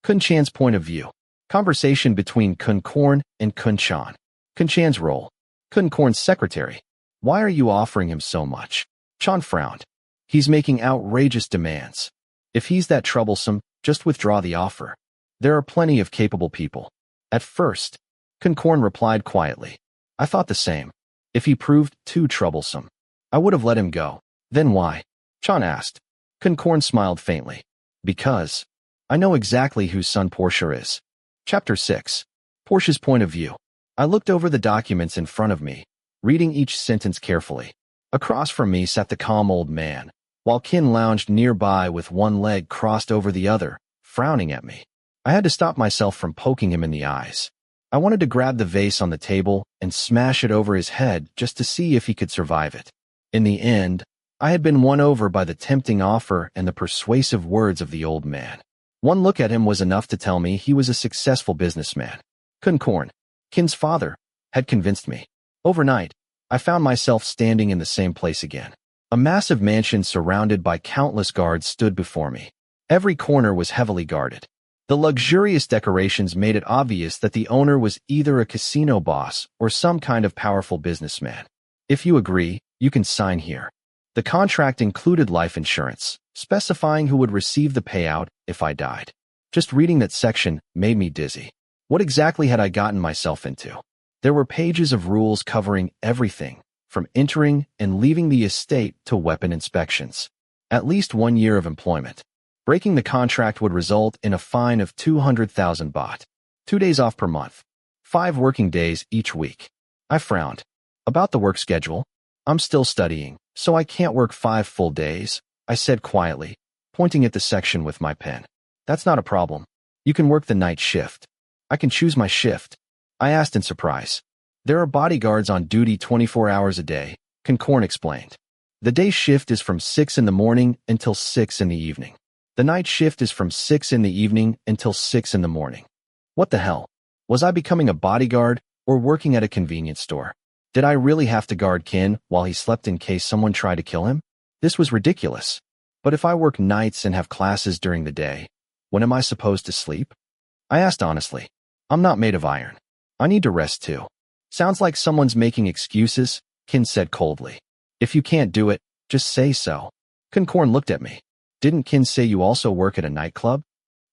[SPEAKER 1] Kun Chan's point of view. Conversation between Kun Korn and Kun Chan. Kun Chan's role. Kun Korn's secretary. Why are you offering him so much? Chan frowned. He's making outrageous demands. If he's that troublesome, just withdraw the offer. There are plenty of capable people. At first, Kun Korn replied quietly. I thought the same. If he proved too troublesome, I would have let him go. Then why? Chan asked. Kun Korn smiled faintly. Because I know exactly whose son Porsche is. Chapter 6. Porsche's point of view. I looked over the documents in front of me, reading each sentence carefully. Across from me sat the calm old man, while Kinn lounged nearby with one leg crossed over the other, frowning at me. I had to stop myself from poking him in the eyes. I wanted to grab the vase on the table and smash it over his head just to see if he could survive it. In the end, I had been won over by the tempting offer and the persuasive words of the old man. One look at him was enough to tell me he was a successful businessman. Kun Korn, Kinn's father, had convinced me. Overnight, I found myself standing in the same place again. A massive mansion surrounded by countless guards stood before me. Every corner was heavily guarded. The luxurious decorations made it obvious that the owner was either a casino boss or some kind of powerful businessman. If you agree, you can sign here. The contract included life insurance, specifying who would receive the payout if I died. Just reading that section made me dizzy. What exactly had I gotten myself into? There were pages of rules covering everything, from entering and leaving the estate to weapon inspections. At least 1 year of employment. Breaking the contract would result in a fine of 200,000 baht. 2 days off per month. 5 working days each week. I frowned. About the work schedule? I'm still studying, so I can't work 5 full days, I said quietly, pointing at the section with my pen. That's not a problem. You can work the night shift. I can choose my shift. I asked in surprise. There are bodyguards on duty 24 hours a day, KinnPorsche explained. The day shift is from 6 in the morning until 6 in the evening. The night shift is from 6 in the evening until 6 in the morning. What the hell? Was I becoming a bodyguard or working at a convenience store? Did I really have to guard Kinn while he slept in case someone tried to kill him? This was ridiculous. But if I work nights and have classes during the day, when am I supposed to sleep? I asked honestly. I'm not made of iron. I need to rest too. Sounds like someone's making excuses, Kinn said coldly. If you can't do it, just say so. KinnPorsche looked at me. Didn't Kinn say you also work at a nightclub?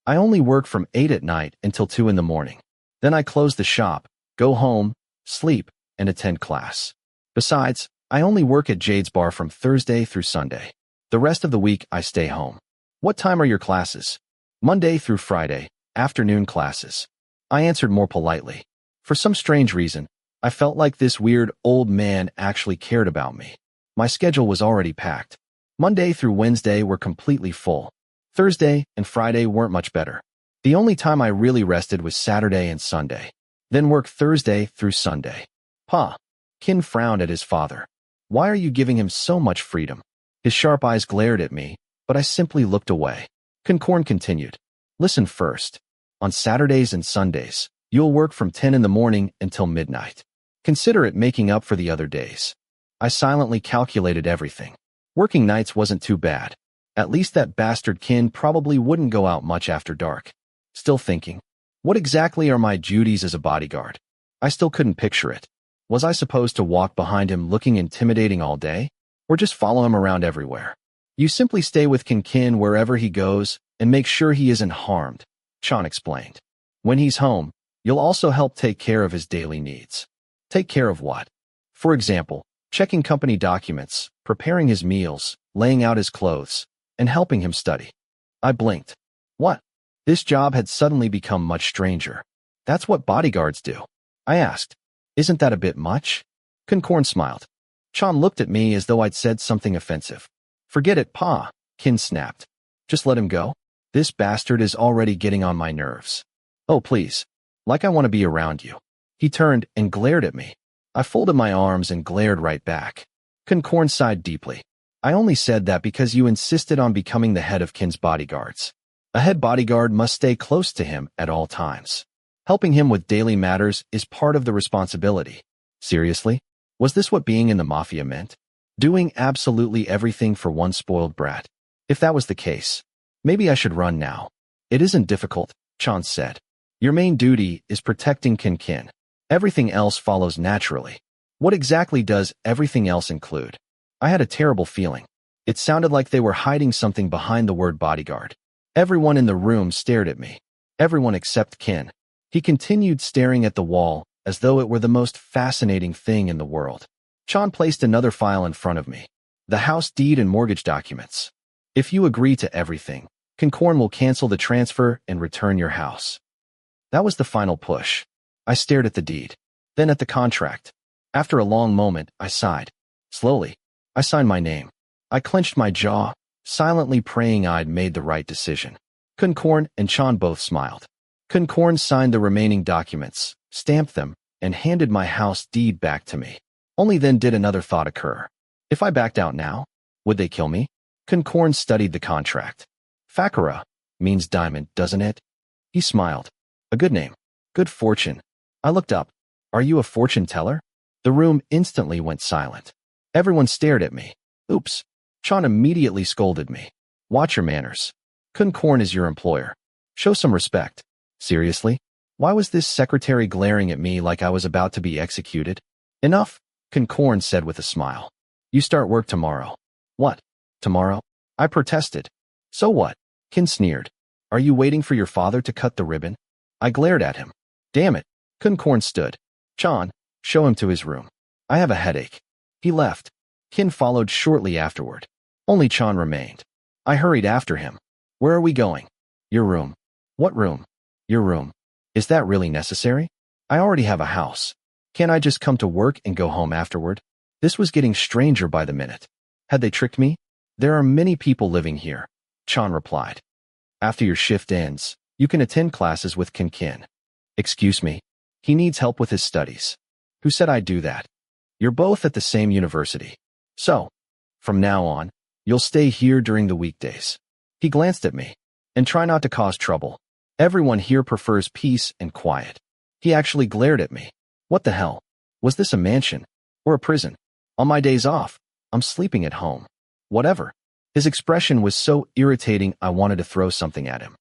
[SPEAKER 1] I only work from 8 at night until 2 in the morning. Then I close the shop, go home, sleep, and attend class. Besides, I only work at Jade's bar from Thursday through Sunday. The rest of the week I stay home. What time are your classes? Monday through Friday, afternoon classes. I answered more politely. For some strange reason, I felt like this weird old man actually cared about me. My schedule was already packed. Monday through Wednesday were completely full. Thursday and Friday weren't much better. The only time I really rested was Saturday and Sunday. Then worked Thursday through Sunday. Pa. Kinn frowned at his father. Why are you giving him so much freedom? His sharp eyes glared at me, but I simply looked away. KinnPorsche continued. Listen first. On Saturdays and Sundays, you'll work from 10 in the morning until midnight. Consider it making up for the other days. I silently calculated everything. Working nights wasn't too bad. At least that bastard Kinn probably wouldn't go out much after dark. Still thinking, what exactly are my duties as a bodyguard? I still couldn't picture it. Was I supposed to walk behind him looking intimidating all day? Or just follow him around everywhere? You simply stay with Kinn wherever he goes and make sure he isn't harmed, Chan explained. When he's home, you'll also help take care of his daily needs. Take care of what? For example, checking company documents, preparing his meals, laying out his clothes, and helping him study. I blinked. What? This job had suddenly become much stranger. That's what bodyguards do. I asked. Isn't that a bit much? KinnPorsche smiled. Chan looked at me as though I'd said something offensive. Forget it, Pa, Kinn snapped. Just let him go. This bastard is already getting on my nerves. Oh, please. Like I want to be around you. He turned and glared at me. I folded my arms and glared right back. KinnPorsche sighed deeply. I only said that because you insisted on becoming the head of Kinn's bodyguards. A head bodyguard must stay close to him at all times. Helping him with daily matters is part of the responsibility. Seriously? Was this what being in the Mafia meant? Doing absolutely everything for one spoiled brat? If that was the case, maybe I should run now. It isn't difficult, Chan said. Your main duty is protecting Kinn. Everything else follows naturally. What exactly does everything else include? I had a terrible feeling. It sounded like they were hiding something behind the word bodyguard. Everyone in the room stared at me. Everyone except Kinn. He continued staring at the wall as though it were the most fascinating thing in the world. Chan placed another file in front of me. The house deed and mortgage documents. If you agree to everything, KinnPorsche will cancel the transfer and return your house. That was the final push. I stared at the deed, then at the contract. After a long moment, I sighed. Slowly, I signed my name. I clenched my jaw, silently praying I'd made the right decision. KinnPorsche and Chan both smiled. KinnPorsche signed the remaining documents, stamped them, and handed my house deed back to me. Only then did another thought occur. If I backed out now, would they kill me? KinnPorsche studied the contract. Fakura means diamond, doesn't it? He smiled. A good name. Good fortune. I looked up. Are you a fortune teller? The room instantly went silent. Everyone stared at me. Oops. Chan immediately scolded me. Watch your manners. KinnPorsche is your employer. Show some respect. Seriously? Why was this secretary glaring at me like I was about to be executed? Enough, KinnPorsche said with a smile. You start work tomorrow. What? Tomorrow? I protested. So what? Kinn sneered. Are you waiting for your father to cut the ribbon? I glared at him. Damn it. KinnPorsche stood. Chan, Show him to his room. I have a headache. He left. Kinn followed shortly afterward. Only Chan remained. I hurried after him. Where are we going? Your room. What room? Your room. Is that really necessary? I already have a house. Can't I just come to work and go home afterward? This was getting stranger by the minute. Had they tricked me? There are many people living here, Chan replied. After your shift ends, you can attend classes with Kinn. Excuse me. He needs help with his studies. Who said I'd do that? You're both at the same university. So, from now on, you'll stay here during the weekdays. He glanced at me. And try not to cause trouble. Everyone here prefers peace and quiet. He actually glared at me. What the hell? Was this a mansion? Or a prison? On my days off, I'm sleeping at home. Whatever. His expression was so irritating I wanted to throw something at him.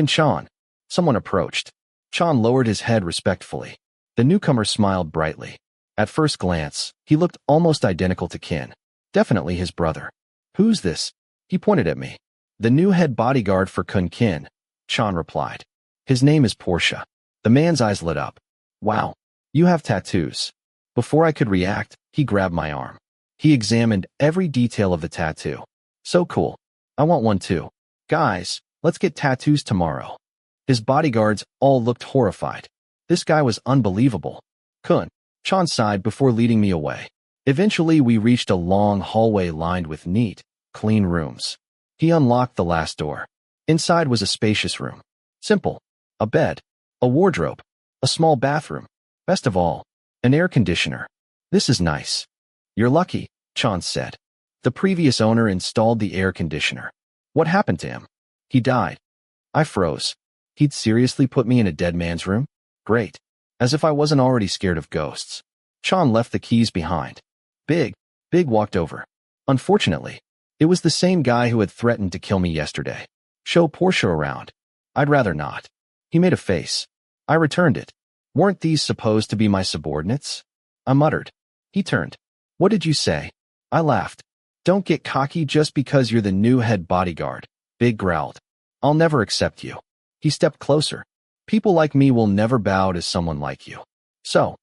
[SPEAKER 1] Chan. Someone approached. Chan lowered his head respectfully. The newcomer smiled brightly. At first glance, he looked almost identical to Kinn. Definitely his brother. Who's this? He pointed at me. The new head bodyguard for Kinn, Chan replied. His name is Porsche. The man's eyes lit up. Wow, you have tattoos. Before I could react, he grabbed my arm. He examined every detail of the tattoo. So cool. I want one too. Guys, let's get tattoos tomorrow. His bodyguards all looked horrified. This guy was unbelievable. Chan sighed before leading me away. Eventually, we reached a long hallway lined with neat, clean rooms. He unlocked the last door. Inside was a spacious room. Simple. A bed. A wardrobe. A small bathroom. Best of all, an air conditioner. This is nice. You're lucky, Chan said. The previous owner installed the air conditioner. What happened to him? He died. I froze. He'd seriously put me in a dead man's room? Great. As if I wasn't already scared of ghosts. Chan left the keys behind. Big walked over. Unfortunately, it was the same guy who had threatened to kill me yesterday. Show Porsche around. I'd rather not. He made a face. I returned it. Weren't these supposed to be my subordinates? I muttered. He turned. What did you say? I laughed. Don't get cocky just because you're the new head bodyguard. Big growled. I'll never accept you. He stepped closer. People like me will never bow to someone like you. So,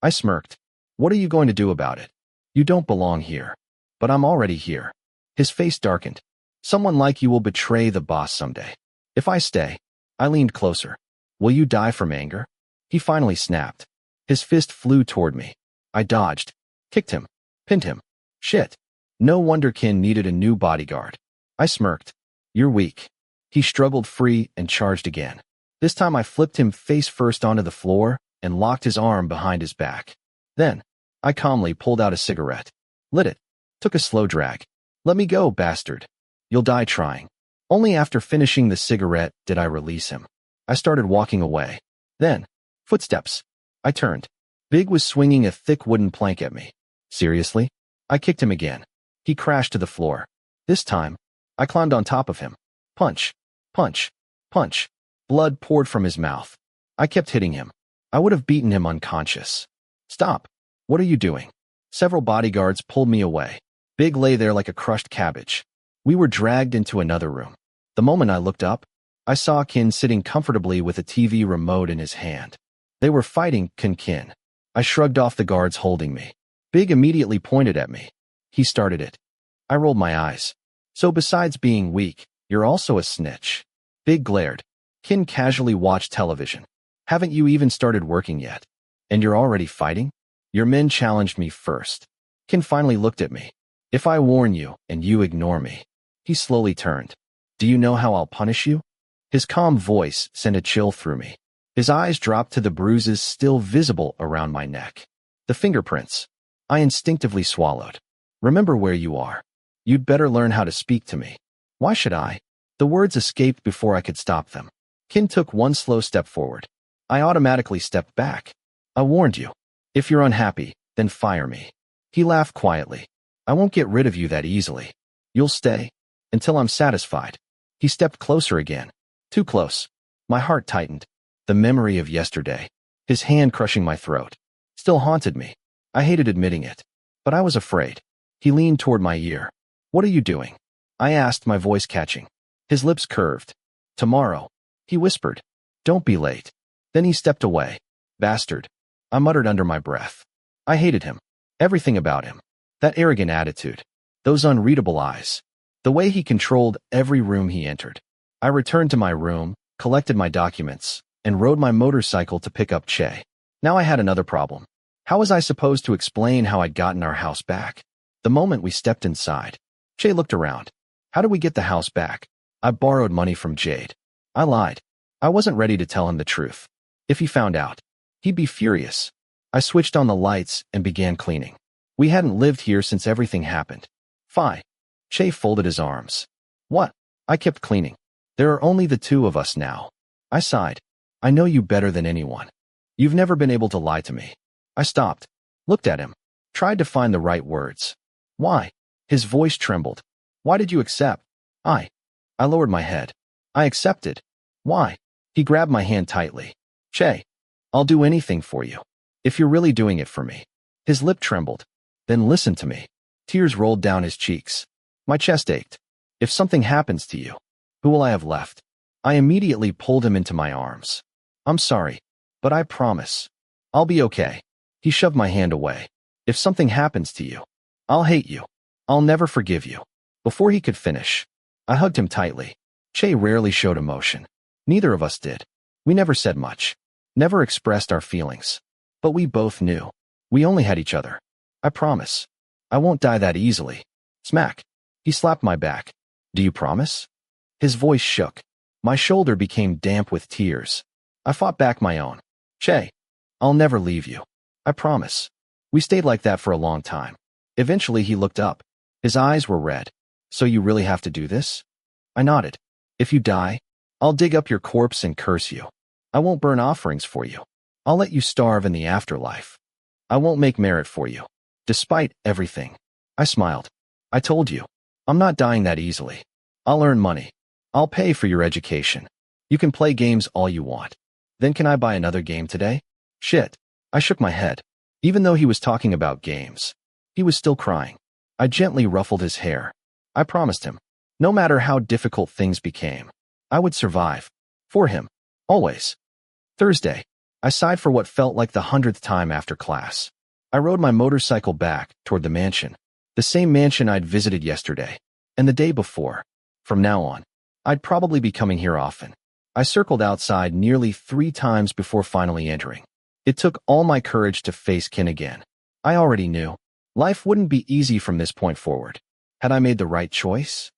[SPEAKER 1] I smirked. What are you going to do about it? You don't belong here. But I'm already here. His face darkened. Someone like you will betray the boss someday. If I stay, I leaned closer. Will you die from anger? He finally snapped. His fist flew toward me. I dodged, kicked him, pinned him. Shit. No wonder Kinn needed a new bodyguard. I smirked. You're weak. He struggled free and charged again. This time I flipped him face first onto the floor and locked his arm behind his back. Then, I calmly pulled out a cigarette. Lit it. Took a slow drag. Let me go, bastard. You'll die trying. Only after finishing the cigarette did I release him. I started walking away. Then, footsteps. I turned. Big was swinging a thick wooden plank at me. Seriously? I kicked him again. He crashed to the floor. This time, I climbed on top of him. Punch. Punch. Punch. Blood poured from his mouth. I kept hitting him. I would have beaten him unconscious. Stop. What are you doing? Several bodyguards pulled me away. Big lay there like a crushed cabbage. We were dragged into another room. The moment I looked up, I saw Kinn sitting comfortably with a TV remote in his hand. They were fighting Kinn. I shrugged off the guards holding me. Big immediately pointed at me. He started it. I rolled my eyes. So besides being weak, you're also a snitch. Big glared. Kinn casually watched television. Haven't you even started working yet? And you're already fighting? Your men challenged me first. Kinn finally looked at me. If I warn you and you ignore me. He slowly turned. Do you know how I'll punish you? His calm voice sent a chill through me. His eyes dropped to the bruises still visible around my neck. The fingerprints. I instinctively swallowed. Remember where you are. You'd better learn how to speak to me. Why should I? The words escaped before I could stop them. Kinn took one slow step forward. I automatically stepped back. I warned you. If you're unhappy, then fire me. He laughed quietly. I won't get rid of you that easily. You'll stay. Until I'm satisfied. He stepped closer again. Too close. My heart tightened. The memory of yesterday. His hand crushing my throat. Still haunted me. I hated admitting it. But I was afraid. He leaned toward my ear. What are you doing? I asked, my voice catching. His lips curved. Tomorrow. He whispered. Don't be late. Then he stepped away. Bastard. I muttered under my breath. I hated him. Everything about him. That arrogant attitude. Those unreadable eyes. The way he controlled every room he entered. I returned to my room, collected my documents, and rode my motorcycle to pick up Che. Now I had another problem. How was I supposed to explain how I'd gotten our house back? The moment we stepped inside, Che looked around. How did we get the house back? I borrowed money from Jade. I lied. I wasn't ready to tell him the truth. If he found out, he'd be furious. I switched on the lights and began cleaning. We hadn't lived here since everything happened. Fine. Che folded his arms. What? I kept cleaning. There are only the two of us now. I sighed. I know you better than anyone. You've never been able to lie to me. I stopped, looked at him, tried to find the right words. Why? His voice trembled. Why did you accept? I lowered my head. I accepted. Why? He grabbed my hand tightly. Che, I'll do anything for you. If you're really doing it for me. His lip trembled. Then listen to me. Tears rolled down his cheeks. My chest ached. If something happens to you, who will I have left? I immediately pulled him into my arms. I'm sorry, but I promise. I'll be okay. He shoved my hand away. If something happens to you, I'll hate you. I'll never forgive you. Before he could finish, I hugged him tightly. Che rarely showed emotion. Neither of us did. We never said much. Never expressed our feelings. But we both knew. We only had each other. I promise. I won't die that easily. Smack. He slapped my back. Do you promise? His voice shook. My shoulder became damp with tears. I fought back my own. Che, I'll never leave you. I promise. We stayed like that for a long time. Eventually he looked up. His eyes were red. So you really have to do this? I nodded. If you die, I'll dig up your corpse and curse you. I won't burn offerings for you. I'll let you starve in the afterlife. I won't make merit for you. Despite everything. I smiled. I told you. I'm not dying that easily. I'll earn money. I'll pay for your education. You can play games all you want. Then can I buy another game today? Shit. I shook my head. Even though he was talking about games, he was still crying. I gently ruffled his hair. I promised him, no matter how difficult things became, I would survive. For him. Always. Thursday. I sighed for what felt like the 100th time after class. I rode my motorcycle back toward the mansion. The same mansion I'd visited yesterday. And the day before. From now on, I'd probably be coming here often. I circled outside nearly 3 times before finally entering. It took all my courage to face Kinn again. I already knew. Life wouldn't be easy from this point forward. Had I made the right choice?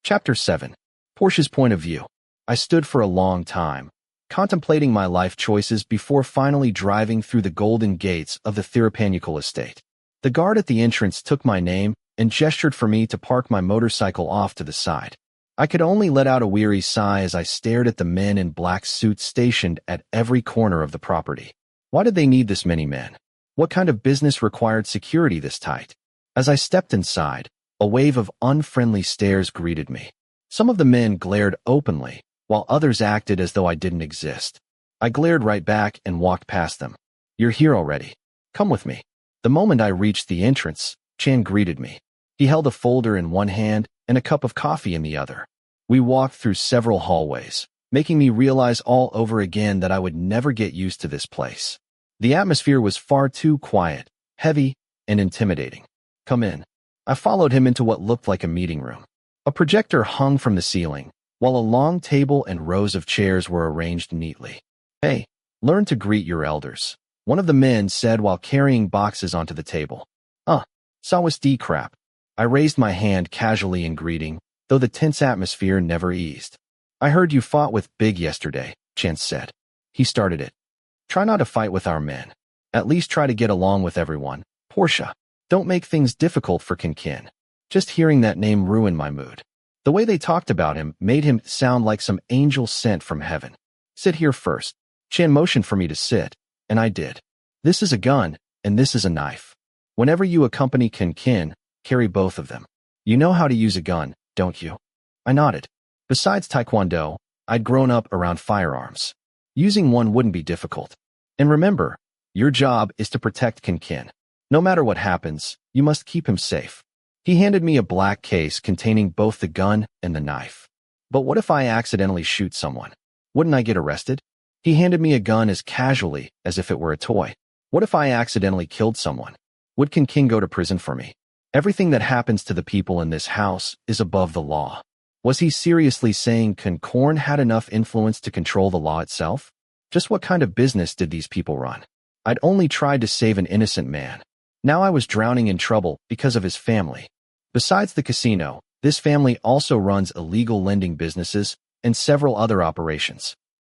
[SPEAKER 1] Chapter 7. Porsche's point of view. I stood for a long time, contemplating my life choices before finally driving through the golden gates of the Thirapanical estate. The guard at the entrance took my name and gestured for me to park my motorcycle off to the side. I could only let out a weary sigh as I stared at the men in black suits stationed at every corner of the property. Why did they need this many men? What kind of business required security this tight? As I stepped inside, a wave of unfriendly stares greeted me. Some of the men glared openly, while others acted as though I didn't exist. I glared right back and walked past them. You're here already. Come with me. The moment I reached the entrance, Chan greeted me. He held a folder in one hand and a cup of coffee in the other. We walked through several hallways, making me realize all over again that I would never get used to this place. The atmosphere was far too quiet, heavy, and intimidating. Come in. I followed him into what looked like a meeting room. A projector hung from the ceiling, while a long table and rows of chairs were arranged neatly. Hey, learn to greet your elders, one of the men said while carrying boxes onto the table. Sawasdee crap. I raised my hand casually in greeting, though the tense atmosphere never eased. I heard you fought with Big yesterday, Chance said. He started it. Try not to fight with our men. At least try to get along with everyone. Porsche. Don't make things difficult for Kinn. Just hearing that name ruined my mood. The way they talked about him made him sound like some angel sent from heaven. Sit here first. Chan motioned for me to sit, and I did. This is a gun, and this is a knife. Whenever you accompany Kinn, carry both of them. You know how to use a gun, don't you? I nodded. Besides Taekwondo, I'd grown up around firearms. Using one wouldn't be difficult. And remember, your job is to protect Kinn. No matter what happens, you must keep him safe. He handed me a black case containing both the gun and the knife. But what if I accidentally shoot someone? Wouldn't I get arrested? He handed me a gun as casually as if it were a toy. What if I accidentally killed someone? Would Kinn go to prison for me? Everything that happens to the people in this house is above the law. Was he seriously saying Kinn had enough influence to control the law itself? Just what kind of business did these people run? I'd only tried to save an innocent man. Now I was drowning in trouble because of his family. Besides the casino, this family also runs illegal lending businesses and several other operations.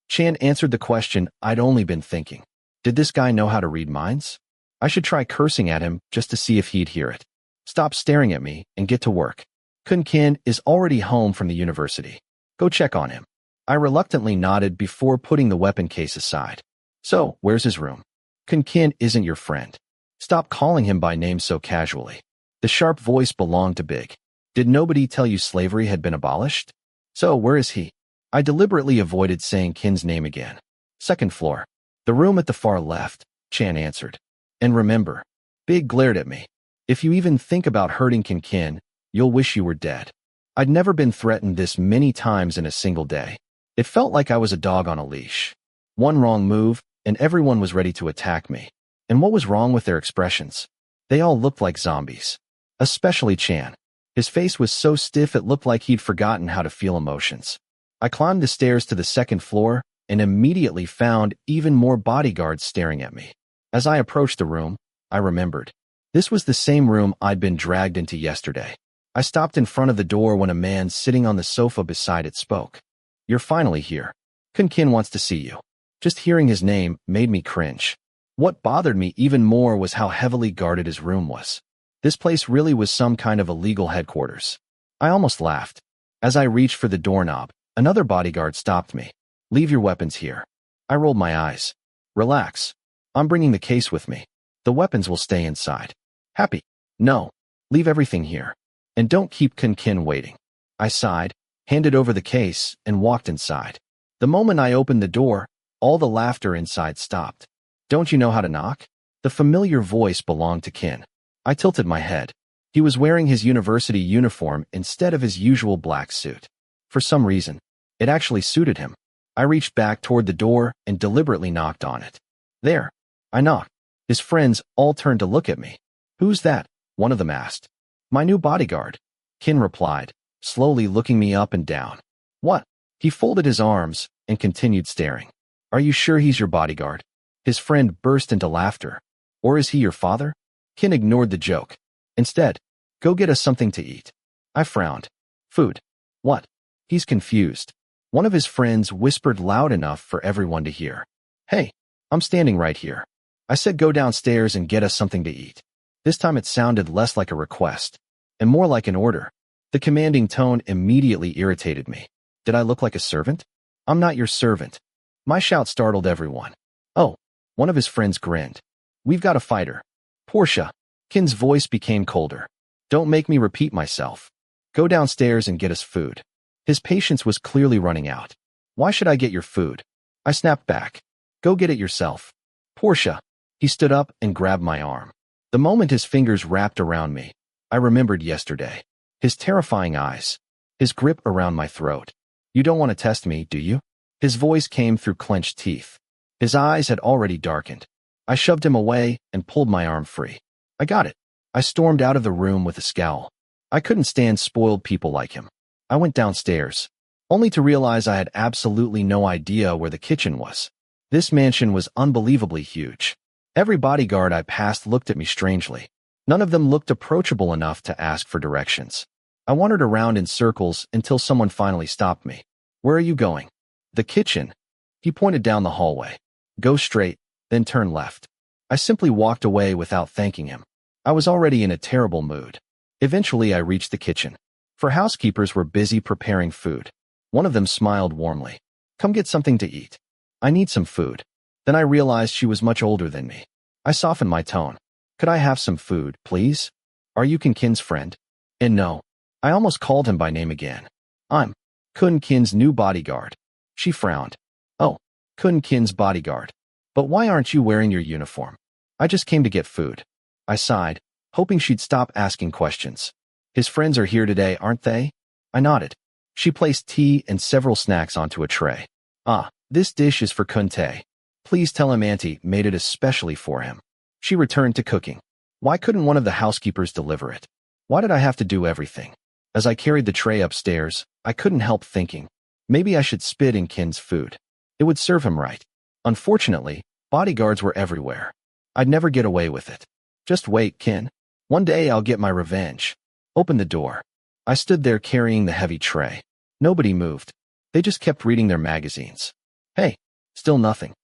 [SPEAKER 1] Chan answered the question I'd only been thinking. Did this guy know how to read minds? I should try cursing at him just to see if he'd hear it. Stop staring at me and get to work. Kinn is already home from the university. Go check on him. I reluctantly nodded before putting the weapon case aside. So, where's his room? Kinn isn't your friend. Stop calling him by name so casually. The sharp voice belonged to Big. Did nobody tell you slavery had been abolished? So, where is he? I deliberately avoided saying Kinn's name again. Second floor. The room at the far left, Chan answered. And remember, Big glared at me. If you even think about hurting Kinn, you'll wish you were dead. I'd never been threatened this many times in a single day. It felt like I was a dog on a leash. One wrong move, and everyone was ready to attack me. And what was wrong with their expressions? They all looked like zombies. Especially Chan. His face was so stiff it looked like he'd forgotten how to feel emotions. I climbed the stairs to the second floor and immediately found even more bodyguards staring at me. As I approached the room, I remembered. This was the same room I'd been dragged into yesterday. I stopped in front of the door when a man sitting on the sofa beside it spoke. You're finally here. Kinn wants to see you. Just hearing his name made me cringe. What bothered me even more was how heavily guarded his room was. This place really was some kind of illegal headquarters. I almost laughed. As I reached for the doorknob, another bodyguard stopped me. Leave your weapons here. I rolled my eyes. Relax. I'm bringing the case with me. The weapons will stay inside. Happy? No. Leave everything here. And don't keep Kinn waiting. I sighed, handed over the case, and walked inside. The moment I opened the door, all the laughter inside stopped. Don't you know how to knock? The familiar voice belonged to Kinn. I tilted my head. He was wearing his university uniform instead of his usual black suit. For some reason, it actually suited him. I reached back toward the door and deliberately knocked on it. There. I knocked. His friends all turned to look at me. Who's that? One of them asked. My new bodyguard. Kinn replied, slowly looking me up and down. What? He folded his arms and continued staring. Are you sure he's your bodyguard? His friend burst into laughter. Or is he your father? Kinn ignored the joke. Instead, go get us something to eat. I frowned. Food. What? He's confused. One of his friends whispered loud enough for everyone to hear. Hey, I'm standing right here. I said go downstairs and get us something to eat. This time it sounded less like a request, and more like an order. The commanding tone immediately irritated me. Did I look like a servant? I'm not your servant. My shout startled everyone. Oh, one of his friends grinned. We've got a fighter. Porsche. Kinn's voice became colder. Don't make me repeat myself. Go downstairs and get us food. His patience was clearly running out. Why should I get your food? I snapped back. Go get it yourself. Porsche. He stood up and grabbed my arm. The moment his fingers wrapped around me, I remembered yesterday. His terrifying eyes. His grip around my throat. You don't want to test me, do you? His voice came through clenched teeth. His eyes had already darkened. I shoved him away and pulled my arm free. I got it. I stormed out of the room with a scowl. I couldn't stand spoiled people like him. I went downstairs, only to realize I had absolutely no idea where the kitchen was. This mansion was unbelievably huge. Every bodyguard I passed looked at me strangely. None of them looked approachable enough to ask for directions. I wandered around in circles until someone finally stopped me. Where are you going? The kitchen. He pointed down the hallway. Go straight, then turn left. I simply walked away without thanking him. I was already in a terrible mood. Eventually I reached the kitchen. Four housekeepers were busy preparing food. One of them smiled warmly. Come get something to eat. I need some food. Then I realized she was much older than me. I softened my tone. Could I have some food, please? Are you Kinn's friend? And no. I almost called him by name again. I'm Kinn's new bodyguard. She frowned. Oh, Kinn's bodyguard. But why aren't you wearing your uniform? I just came to get food. I sighed, hoping she'd stop asking questions. His friends are here today, aren't they? I nodded. She placed tea and several snacks onto a tray. Ah, this dish is for Kunte. Please tell him Auntie made it especially for him. She returned to cooking. Why couldn't one of the housekeepers deliver it? Why did I have to do everything? As I carried the tray upstairs, I couldn't help thinking, maybe I should spit in Kinn's food. It would serve him right. Unfortunately, bodyguards were everywhere. I'd never get away with it. Just wait, Kinn. One day I'll get my revenge. Open the door. I stood there carrying the heavy tray. Nobody moved. They just kept reading their magazines. Hey, still nothing.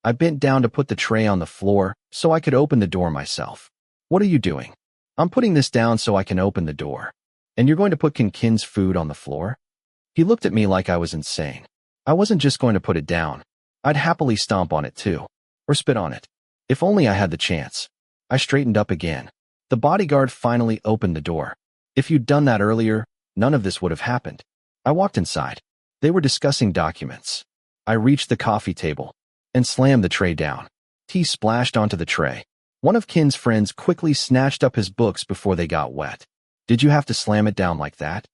[SPEAKER 1] I bent down to put the tray on the floor so I could open the door myself. What are you doing? I'm putting this down so I can open the door. And you're going to put Kinn's food on the floor? He looked at me like I was insane. I wasn't just going to put it down. I'd happily stomp on it too. Or spit on it. If only I had the chance. I straightened up again. The bodyguard finally opened the door. If you'd done that earlier, none of this would have happened. I walked inside. They were discussing documents. I reached the coffee table and slammed the tray down. Tea splashed onto the tray. One of Kinn's friends quickly snatched up his books before they got wet. Did you have to slam it down like that?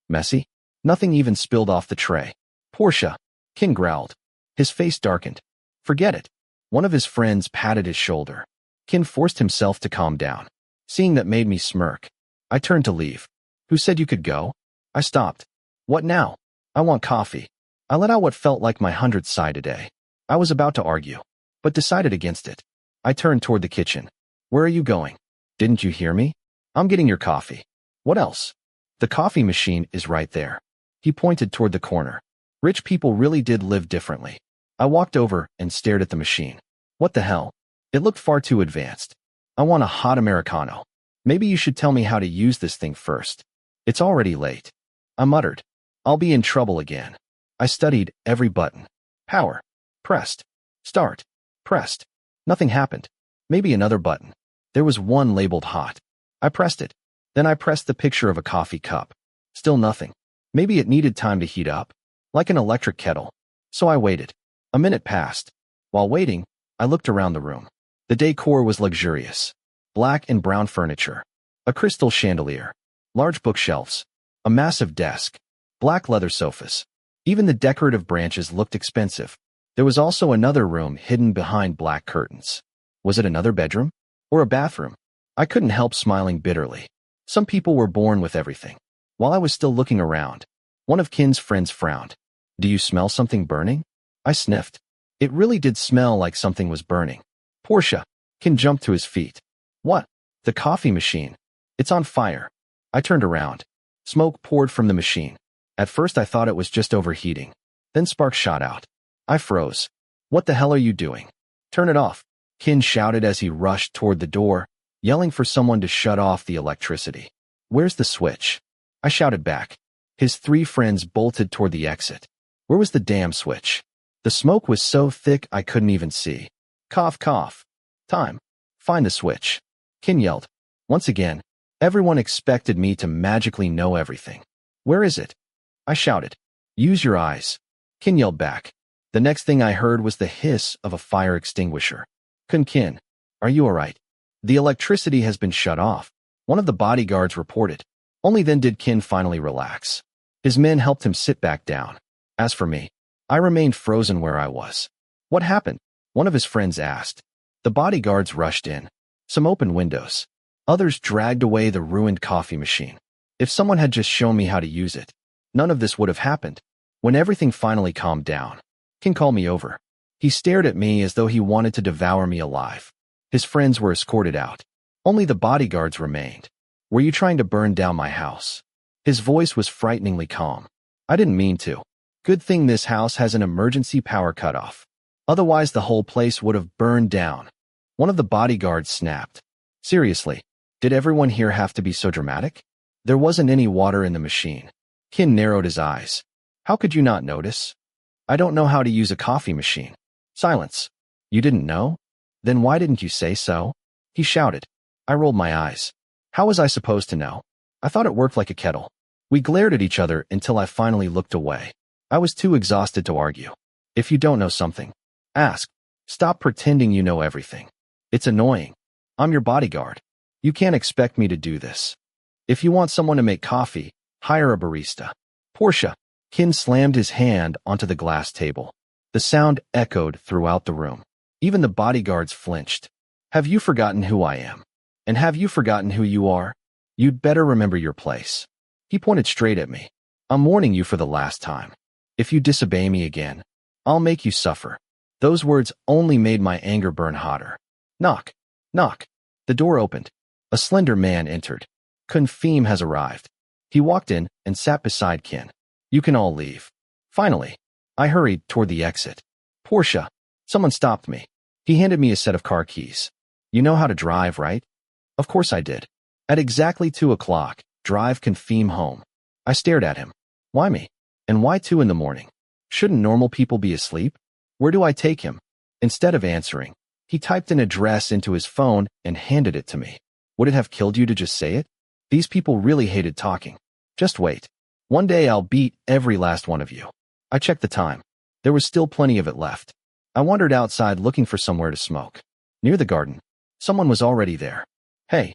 [SPEAKER 1] Messy? Nothing even spilled off the tray. Porsche, Kinn growled. His face darkened. Forget it. One of his friends patted his shoulder. Kinn forced himself to calm down. Seeing that made me smirk. I turned to leave. Who said you could go? I stopped. What now? I want coffee. I let out what felt like my 100th sigh today. I was about to argue, but decided against it. I turned toward the kitchen. Where are you going? Didn't you hear me? I'm getting your coffee. What else? The coffee machine is right there. He pointed toward the corner. Rich people really did live differently. I walked over and stared at the machine. What the hell? It looked far too advanced. I want a hot Americano. Maybe you should tell me how to use this thing first. It's already late. I muttered. I'll be in trouble again. I studied every button. Power. Pressed. Start. Pressed. Nothing happened. Maybe another button. There was one labeled hot. I pressed it. Then I pressed the picture of a coffee cup. Still nothing. Maybe it needed time to heat up. Like an electric kettle. So I waited. A minute passed. While waiting, I looked around the room. The decor was luxurious. Black and brown furniture. A crystal chandelier. Large bookshelves. A massive desk. Black leather sofas. Even the decorative branches looked expensive. There was also another room hidden behind black curtains. Was it another bedroom? Or a bathroom? I couldn't help smiling bitterly. Some people were born with everything. While I was still looking around, one of Kinn's friends frowned. Do you smell something burning? I sniffed. It really did smell like something was burning. Porsche. Kinn jumped to his feet. What? The coffee machine. It's on fire. I turned around. Smoke poured from the machine. At first I thought it was just overheating. Then sparks shot out. I froze. What the hell are you doing? Turn it off. Kinn shouted as he rushed toward the door, yelling for someone to shut off the electricity. Where's the switch? I shouted back. His three friends bolted toward the exit. Where was the damn switch? The smoke was so thick I couldn't even see. Cough, cough. Time. Find the switch. Kinn yelled. Once again, everyone expected me to magically know everything. Where is it? I shouted. Use your eyes. Kinn yelled back. The next thing I heard was the hiss of a fire extinguisher. Kinn, are you alright? The electricity has been shut off. One of the bodyguards reported. Only then did Kinn finally relax. His men helped him sit back down. As for me, I remained frozen where I was. What happened? One of his friends asked. The bodyguards rushed in. Some opened windows. Others dragged away the ruined coffee machine. If someone had just shown me how to use it, none of this would have happened. When everything finally calmed down, Kinn called me over. He stared at me as though he wanted to devour me alive. His friends were escorted out. Only the bodyguards remained. Were you trying to burn down my house? His voice was frighteningly calm. I didn't mean to. Good thing this house has an emergency power cutoff. Otherwise the whole place would have burned down. One of the bodyguards snapped. Seriously, did everyone here have to be so dramatic? There wasn't any water in the machine. Kinn narrowed his eyes. How could you not notice? I don't know how to use a coffee machine. Silence. You didn't know? Then why didn't you say so? He shouted. I rolled my eyes. How was I supposed to know? I thought it worked like a kettle. We glared at each other until I finally looked away. I was too exhausted to argue. If you don't know something, ask. Stop pretending you know everything. It's annoying. I'm your bodyguard. You can't expect me to do this. If you want someone to make coffee, hire a barista. Porsche. Kinn slammed his hand onto the glass table. The sound echoed throughout the room. Even the bodyguards flinched. Have you forgotten who I am? And have you forgotten who you are? You'd better remember your place. He pointed straight at me. I'm warning you for the last time. If you disobey me again, I'll make you suffer. Those words only made my anger burn hotter. Knock. Knock. The door opened. A slender man entered. Kinn has arrived. He walked in and sat beside Kinn. You can all leave. Finally, I hurried toward the exit. Porsche. Someone stopped me. He handed me a set of car keys. You know how to drive, right? Of course I did. At exactly 2 o'clock, drive Kinn home. I stared at him. Why me? And why 2 in the morning? Shouldn't normal people be asleep? Where do I take him? Instead of answering, he typed an address into his phone and handed it to me. Would it have killed you to just say it? These people really hated talking. Just wait. One day I'll beat every last one of you. I checked the time. There was still plenty of it left. I wandered outside looking for somewhere to smoke. Near the garden, someone was already there. Hey.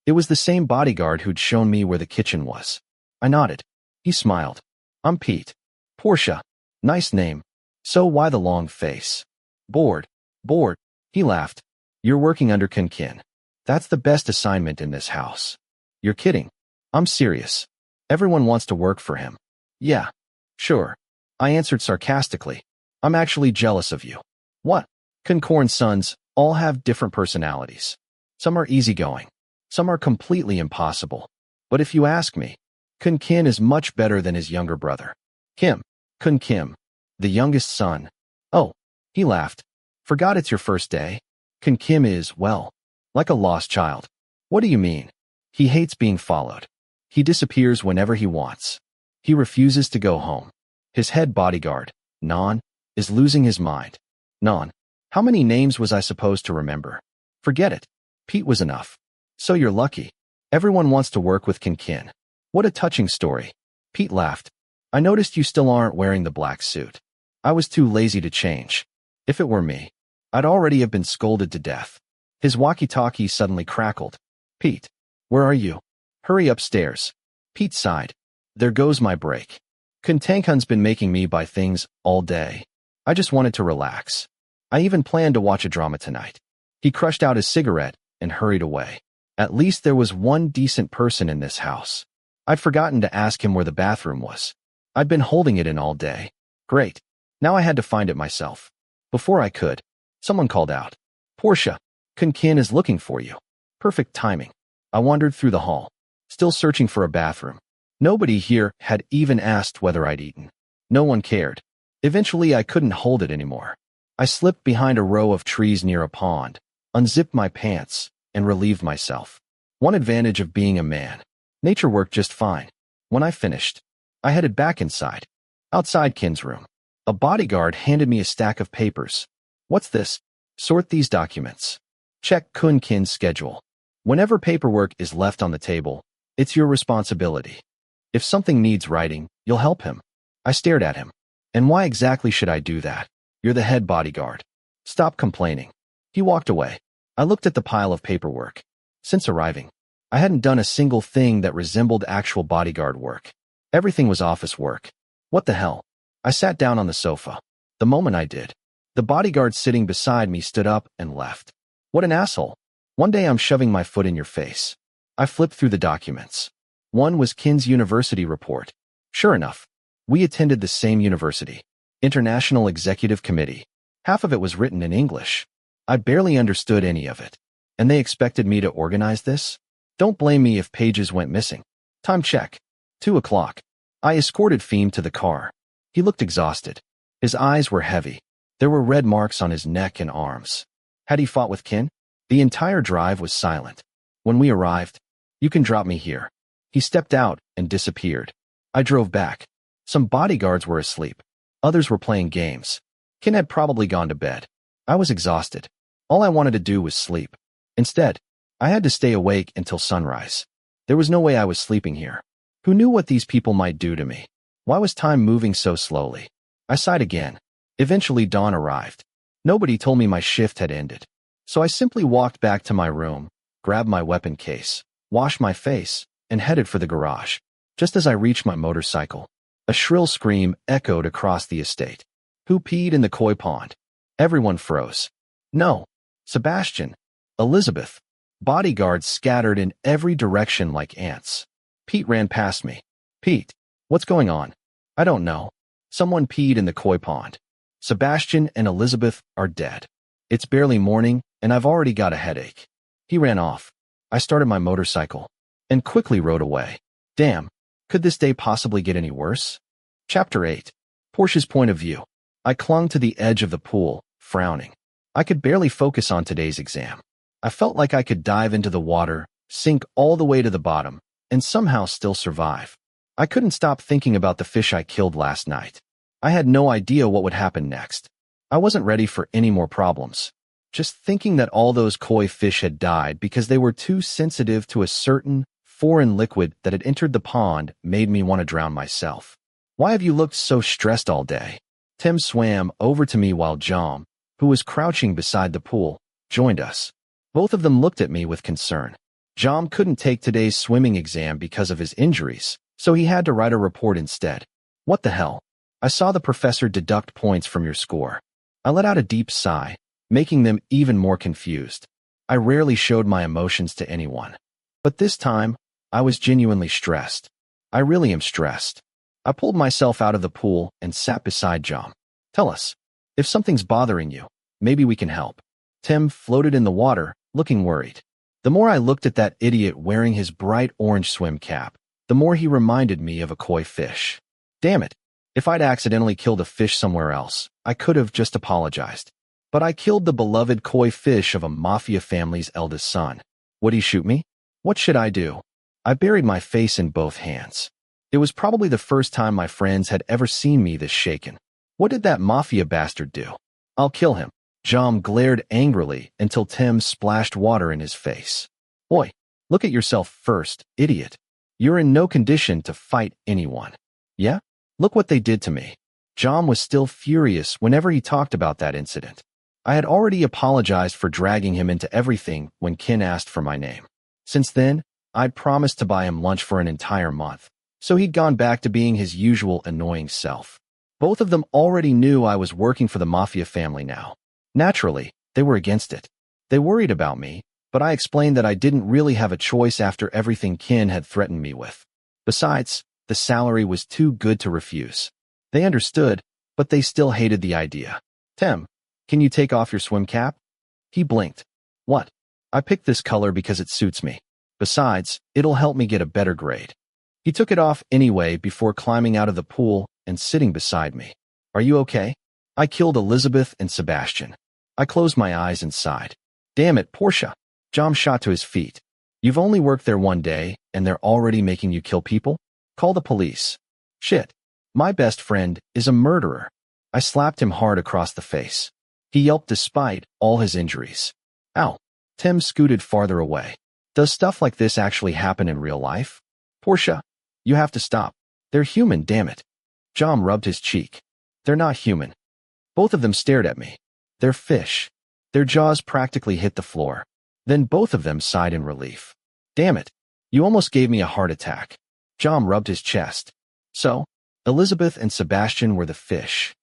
[SPEAKER 1] It was the same bodyguard who'd shown me where the kitchen was. I nodded. He smiled. I'm Pete. Porsche. Nice name. So why the long face? Bored. Bored. He laughed. You're working under Kinn. That's the best assignment in this house. You're kidding. I'm serious. Everyone wants to work for him. Yeah. Sure. I answered sarcastically. I'm actually jealous of you. What? Kinn's sons all have different personalities. Some are easygoing. Some are completely impossible. But if you ask me, Kinn is much better than his younger brother. Kinn, the youngest son. Oh, he laughed. Forgot it's your first day? Kinn is, well, like a lost child. What do you mean? He hates being followed. He disappears whenever he wants. He refuses to go home. His head bodyguard, Non, is losing his mind. Non. How many names was I supposed to remember? Forget it. Pete was enough. So you're lucky. Everyone wants to work with Kinn. What a touching story. Pete laughed. I noticed you still aren't wearing the black suit. I was too lazy to change. If it were me, I'd already have been scolded to death. His walkie-talkie suddenly crackled. Pete, where are you? Hurry upstairs. Pete sighed. There goes my break. Kinn's been making me buy things all day. I just wanted to relax. I even planned to watch a drama tonight. He crushed out his cigarette and hurried away. At least there was one decent person in this house. I'd forgotten to ask him where the bathroom was. I'd been holding it in all day. Great. Now I had to find it myself. Before I could, someone called out. Porsche, Kinn is looking for you. Perfect timing. I wandered through the hall, still searching for a bathroom. Nobody here had even asked whether I'd eaten. No one cared. Eventually I couldn't hold it anymore. I slipped behind a row of trees near a pond, unzipped my pants, and relieved myself. One advantage of being a man. Nature worked just fine. When I finished, I headed back inside. Outside Kinn's room, a bodyguard handed me a stack of papers. What's this? Sort these documents. Check Kinn's schedule. Whenever paperwork is left on the table, it's your responsibility. If something needs writing, you'll help him. I stared at him. And why exactly should I do that? You're the head bodyguard. Stop complaining. He walked away. I looked at the pile of paperwork. Since arriving, I hadn't done a single thing that resembled actual bodyguard work. Everything was office work. What the hell? I sat down on the sofa. The moment I did, the bodyguard sitting beside me stood up and left. What an asshole. One day I'm shoving my foot in your face. I flipped through the documents. One was Kinn's university report. Sure enough, we attended the same university. International Executive Committee. Half of it was written in English. I barely understood any of it. And they expected me to organize this? Don't blame me if pages went missing. Time check. 2 o'clock. I escorted Kinn to the car. He looked exhausted. His eyes were heavy. There were red marks on his neck and arms. Had he fought with Kinn? The entire drive was silent. When we arrived, you can drop me here. He stepped out and disappeared. I drove back. Some bodyguards were asleep. Others were playing games. Kinn had probably gone to bed. I was exhausted. All I wanted to do was sleep. Instead, I had to stay awake until sunrise. There was no way I was sleeping here. Who knew what these people might do to me? Why was time moving so slowly? I sighed again. Eventually dawn arrived. Nobody told me my shift had ended. So I simply walked back to my room, grabbed my weapon case, washed my face, and headed for the garage. Just as I reached my motorcycle, a shrill scream echoed across the estate. Who peed in the koi pond? Everyone froze. No. Sebastian. Elizabeth. Bodyguards scattered in every direction like ants. Pete ran past me. Pete, what's going on? I don't know. Someone peed in the koi pond. Sebastian and Elizabeth are dead. It's barely morning, and I've already got a headache. He ran off. I started my motorcycle and quickly rode away. Damn, could this day possibly get any worse? Chapter 8. Porsche's point of view. I clung to the edge of the pool, frowning. I could barely focus on today's exam. I felt like I could dive into the water, sink all the way to the bottom, and somehow still survive. I couldn't stop thinking about the fish I killed last night. I had no idea what would happen next. I wasn't ready for any more problems. Just thinking that all those koi fish had died because they were too sensitive to a certain foreign liquid that had entered the pond made me want to drown myself. Why have you looked so stressed all day? Tim swam over to me while Jom, who was crouching beside the pool, joined us. Both of them looked at me with concern. Jom couldn't take today's swimming exam because of his injuries, so he had to write a report instead. What the hell? I saw the professor deduct points from your score. I let out a deep sigh, making them even more confused. I rarely showed my emotions to anyone. But this time, I was genuinely stressed. I really am stressed. I pulled myself out of the pool and sat beside Jom. Tell us, if something's bothering you, maybe we can help. Tim floated in the water, looking worried. The more I looked at that idiot wearing his bright orange swim cap, the more he reminded me of a koi fish. Damn it. If I'd accidentally killed a fish somewhere else, I could have just apologized. But I killed the beloved koi fish of a Mafia family's eldest son. Would he shoot me? What should I do? I buried my face in both hands. It was probably the first time my friends had ever seen me this shaken. What did that Mafia bastard do? I'll kill him. Jom glared angrily until Tim splashed water in his face. Boy, look at yourself first, idiot. You're in no condition to fight anyone. Yeah? Look what they did to me. Jom was still furious whenever he talked about that incident. I had already apologized for dragging him into everything when Kinn asked for my name. Since then, I'd promised to buy him lunch for an entire month, so he'd gone back to being his usual annoying self. Both of them already knew I was working for the Mafia family now. Naturally, they were against it. They worried about me, but I explained that I didn't really have a choice after everything Kinn had threatened me with. Besides, the salary was too good to refuse. They understood, but they still hated the idea. Tim, can you take off your swim cap? He blinked. What? I picked this color because it suits me. Besides, it'll help me get a better grade. He took it off anyway before climbing out of the pool and sitting beside me. Are you okay? I killed Elizabeth and Sebastian. I closed my eyes and sighed. Damn it, Porsche. Jom shot to his feet. You've only worked there one day, and they're already making you kill people? Call the police. Shit. My best friend is a murderer. I slapped him hard across the face. He yelped despite all his injuries. Ow. Tim scooted farther away. Does stuff like this actually happen in real life? Porsche, you have to stop. They're human, damn it. Jom rubbed his cheek. They're not human. Both of them stared at me. They're fish. Their jaws practically hit the floor. Then both of them sighed in relief. Damn it. You almost gave me a heart attack. Jom rubbed his chest. So, Elizabeth and Sebastian were the fish.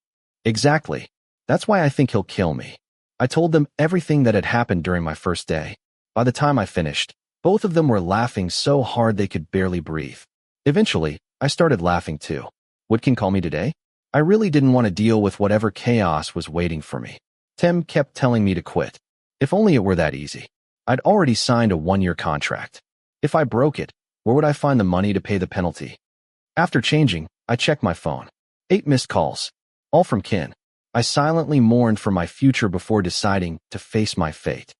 [SPEAKER 1] Exactly. That's why I think he'll kill me. I told them everything that had happened during my first day. By the time I finished, both of them were laughing so hard they could barely breathe. Eventually, I started laughing too. Would Kinn call me today? I really didn't want to deal with whatever chaos was waiting for me. Tim kept telling me to quit. If only it were that easy. I'd already signed a 1-year contract. If I broke it, where would I find the money to pay the penalty? After changing, I checked my phone. 8 missed calls. All from Kinn. I silently mourned for my future before deciding to face my fate.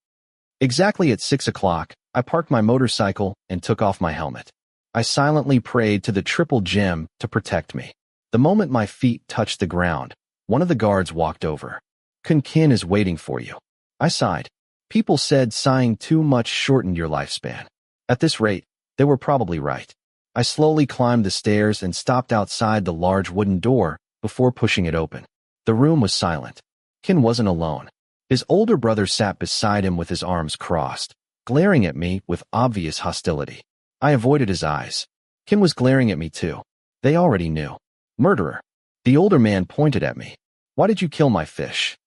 [SPEAKER 1] Exactly at 6 o'clock, I parked my motorcycle and took off my helmet. I silently prayed to the triple gem to protect me. The moment my feet touched the ground, one of the guards walked over. Kinn is waiting for you. I sighed. People said sighing too much shortened your lifespan. At this rate, they were probably right. I slowly climbed the stairs and stopped outside the large wooden door before pushing it open. The room was silent. Kinn wasn't alone. His older brother sat beside him with his arms crossed, glaring at me with obvious hostility. I avoided his eyes. Kinn was glaring at me too. They already knew. Murderer. The older man pointed at me. Why did you kill my fish?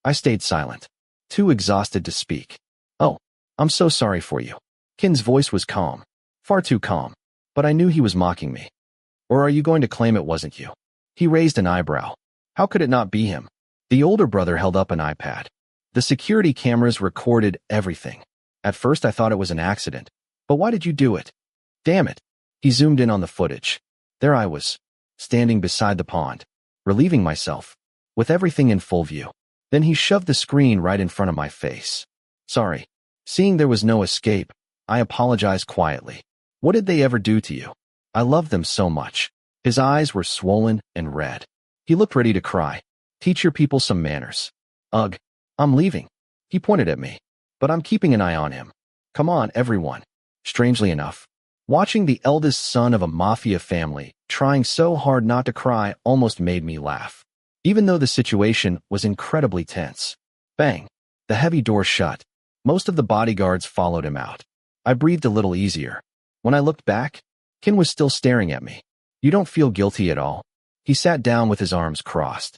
[SPEAKER 1] I stayed silent, too exhausted to speak. Oh, I'm so sorry for you. Kinn's voice was calm. Far too calm. But I knew he was mocking me. Or are you going to claim it wasn't you? He raised an eyebrow. How could it not be him? The older brother held up an iPad. The security cameras recorded everything. At first I thought it was an accident. But why did you do it? Damn it. He zoomed in on the footage. There I was, standing beside the pond, relieving myself, with everything in full view. Then he shoved the screen right in front of my face. Sorry. Seeing there was no escape, I apologized quietly. What did they ever do to you? I loved them so much. His eyes were swollen and red. He looked ready to cry. Teach your people some manners. Ugh. I'm leaving. He pointed at me. But I'm keeping an eye on him. Come on, everyone. Strangely enough, watching the eldest son of a Mafia family trying so hard not to cry almost made me laugh. Even though the situation was incredibly tense. Bang. The heavy door shut. Most of the bodyguards followed him out. I breathed a little easier. When I looked back, Kinn was still staring at me. You don't feel guilty at all? He sat down with his arms crossed.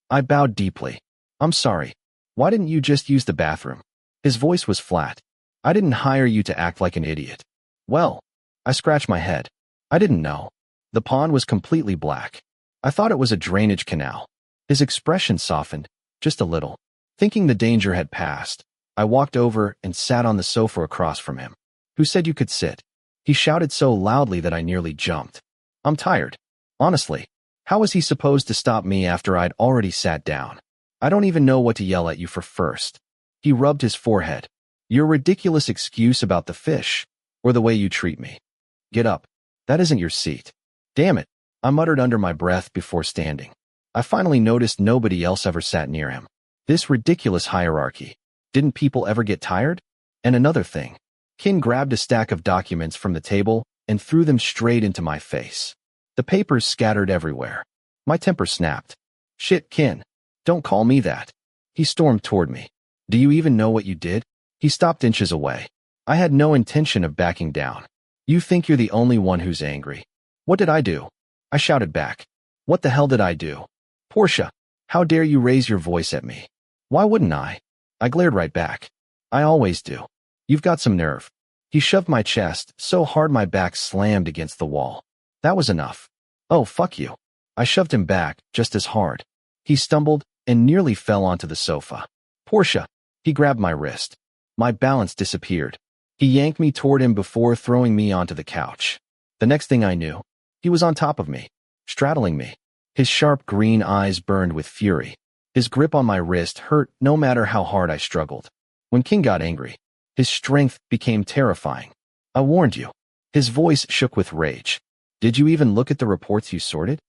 [SPEAKER 1] I bowed deeply. I'm sorry. Why didn't you just use the bathroom? His voice was flat. I didn't hire you to act like an idiot. Well, I scratched my head. I didn't know. The pond was completely black. I thought it was a drainage canal. His expression softened, just a little. Thinking the danger had passed, I walked over and sat on the sofa across from him. Who said you could sit? He shouted so loudly that I nearly jumped. I'm tired. Honestly, how was he supposed to stop me after I'd already sat down? I don't even know what to yell at you for first. He rubbed his forehead. Your ridiculous excuse about the fish, or the way you treat me. Get up. That isn't your seat. Damn it, I muttered under my breath before standing. I finally noticed nobody else ever sat near him. This ridiculous hierarchy. Didn't people ever get tired? And another thing. Kinn grabbed a stack of documents from the table and threw them straight into my face. The papers scattered everywhere. My temper snapped. Shit, Kinn. Don't call me that. He stormed toward me. Do you even know what you did? He stopped inches away. I had no intention of backing down. You think you're the only one who's angry. What did I do? I shouted back. What the hell did I do? Porsche, how dare you raise your voice at me? Why wouldn't I? I glared right back. I always do. You've got some nerve. He shoved my chest so hard my back slammed against the wall. That was enough. Oh, fuck you. I shoved him back just as hard. He stumbled and nearly fell onto the sofa. Porsche. He grabbed my wrist. My balance disappeared. He yanked me toward him before throwing me onto the couch. The next thing I knew, he was on top of me, straddling me. His sharp green eyes burned with fury. His grip on my wrist hurt no matter how hard I struggled. When Kinn got angry, his strength became terrifying. I warned you. His voice shook with rage. Did you even look at the reports you sorted?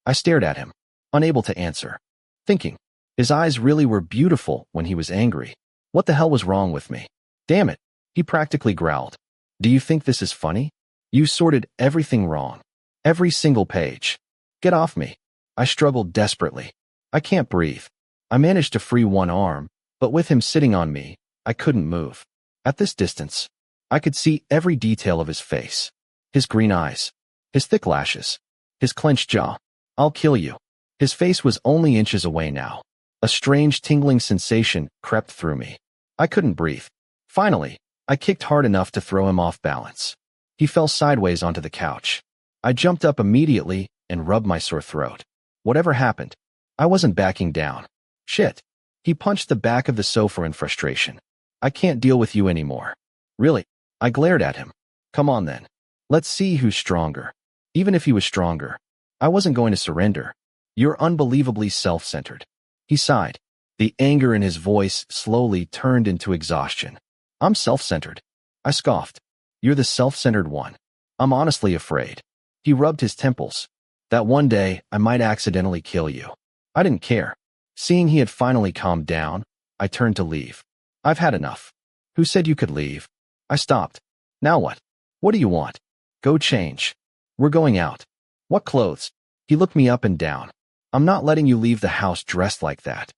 [SPEAKER 1] I stared at him, unable to answer. Thinking. His eyes really were beautiful when he was angry. What the hell was wrong with me? Damn it. He practically growled. Do you think this is funny? You sorted everything wrong. Every single page. Get off me. I struggled desperately. I can't breathe. I managed to free one arm, but with him sitting on me, I couldn't move. At this distance, I could see every detail of his face. His green eyes. His thick lashes. His clenched jaw. I'll kill you. His face was only inches away now. A strange tingling sensation crept through me. I couldn't breathe. Finally, I kicked hard enough to throw him off balance. He fell sideways onto the couch. I jumped up immediately and rubbed my sore throat. Whatever happened, I wasn't backing down. Shit. He punched the back of the sofa in frustration. I can't deal with you anymore. Really? I glared at him. Come on then. Let's see who's stronger. Even if he was stronger, I wasn't going to surrender. You're unbelievably self-centered. He sighed. The anger in his voice slowly turned into exhaustion. I'm self-centered. I scoffed. You're the self-centered one. I'm honestly afraid. He rubbed his temples. That one day, I might accidentally kill you. I didn't care. Seeing he had finally calmed down, I turned to leave. I've had enough. Who said you could leave? I stopped. Now what? What do you want? Go change. We're going out. What clothes? He looked me up and down. I'm not letting you leave the house dressed like that.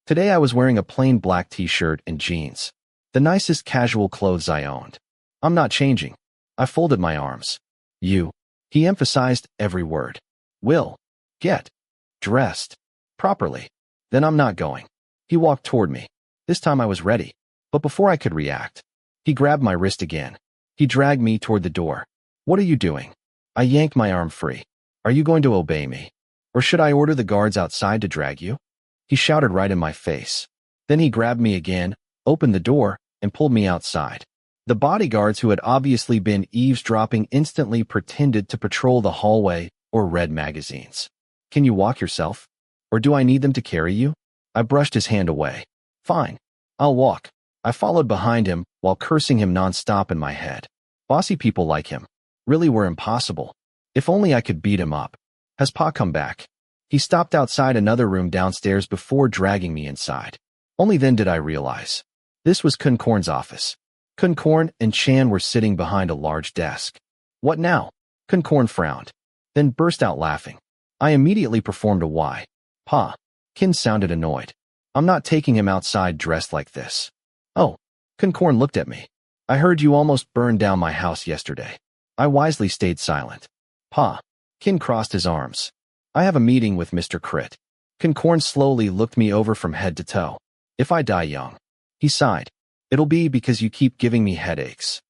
[SPEAKER 1] Today I was wearing a plain black t-shirt and jeans. The nicest casual clothes I owned. I'm not changing. I folded my arms. You. He emphasized every word. Will. Get. Dressed. Properly. Then I'm not going. He walked toward me. This time I was ready. But before I could react, He grabbed my wrist again. He dragged me toward the door. What are you doing? I yanked my arm free. Are you going to obey me? Or should I order the guards outside to drag you? He shouted right in my face. Then he grabbed me again, opened the door, and pulled me outside. The bodyguards who had obviously been eavesdropping instantly pretended to patrol the hallway or read magazines. Can you walk yourself? Or do I need them to carry you? I brushed his hand away. Fine. I'll walk. I followed behind him while cursing him nonstop in my head. Bossy people like him really were impossible. If only I could beat him up. Has Pa come back? He stopped outside another room downstairs before dragging me inside. Only then did I realize. This was KinnPorsche's office. KinnPorsche and Chan were sitting behind a large desk. What now? KinnPorsche frowned, then burst out laughing. I immediately performed a why. Pa. Kinn sounded annoyed. I'm not taking him outside dressed like this. Oh. KinnPorsche looked at me. I heard you almost burned down my house yesterday. I wisely stayed silent. Pa. Kinn crossed his arms. I have a meeting with Mr. Crit. KinnPorsche slowly looked me over from head to toe. If I die young. He sighed. It'll be because you keep giving me headaches.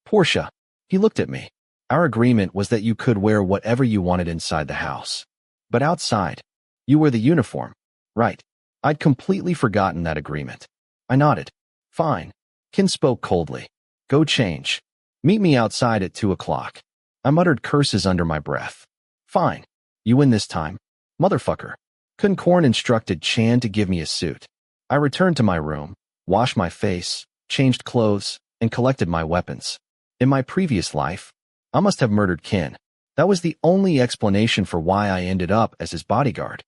[SPEAKER 1] Porsche. He looked at me. Our agreement was that you could wear whatever you wanted inside the house. But outside, you wear the uniform. Right. I'd completely forgotten that agreement. I nodded. Fine. Kinn spoke coldly. Go change. Meet me outside at 2 o'clock. I muttered curses under my breath. Fine. You win this time. Motherfucker. KinnPorsche instructed Chan to give me a suit. I returned to my room, washed my face, changed clothes, and collected my weapons. In my previous life, I must have murdered Kinn. That was the only explanation for why I ended up as his bodyguard.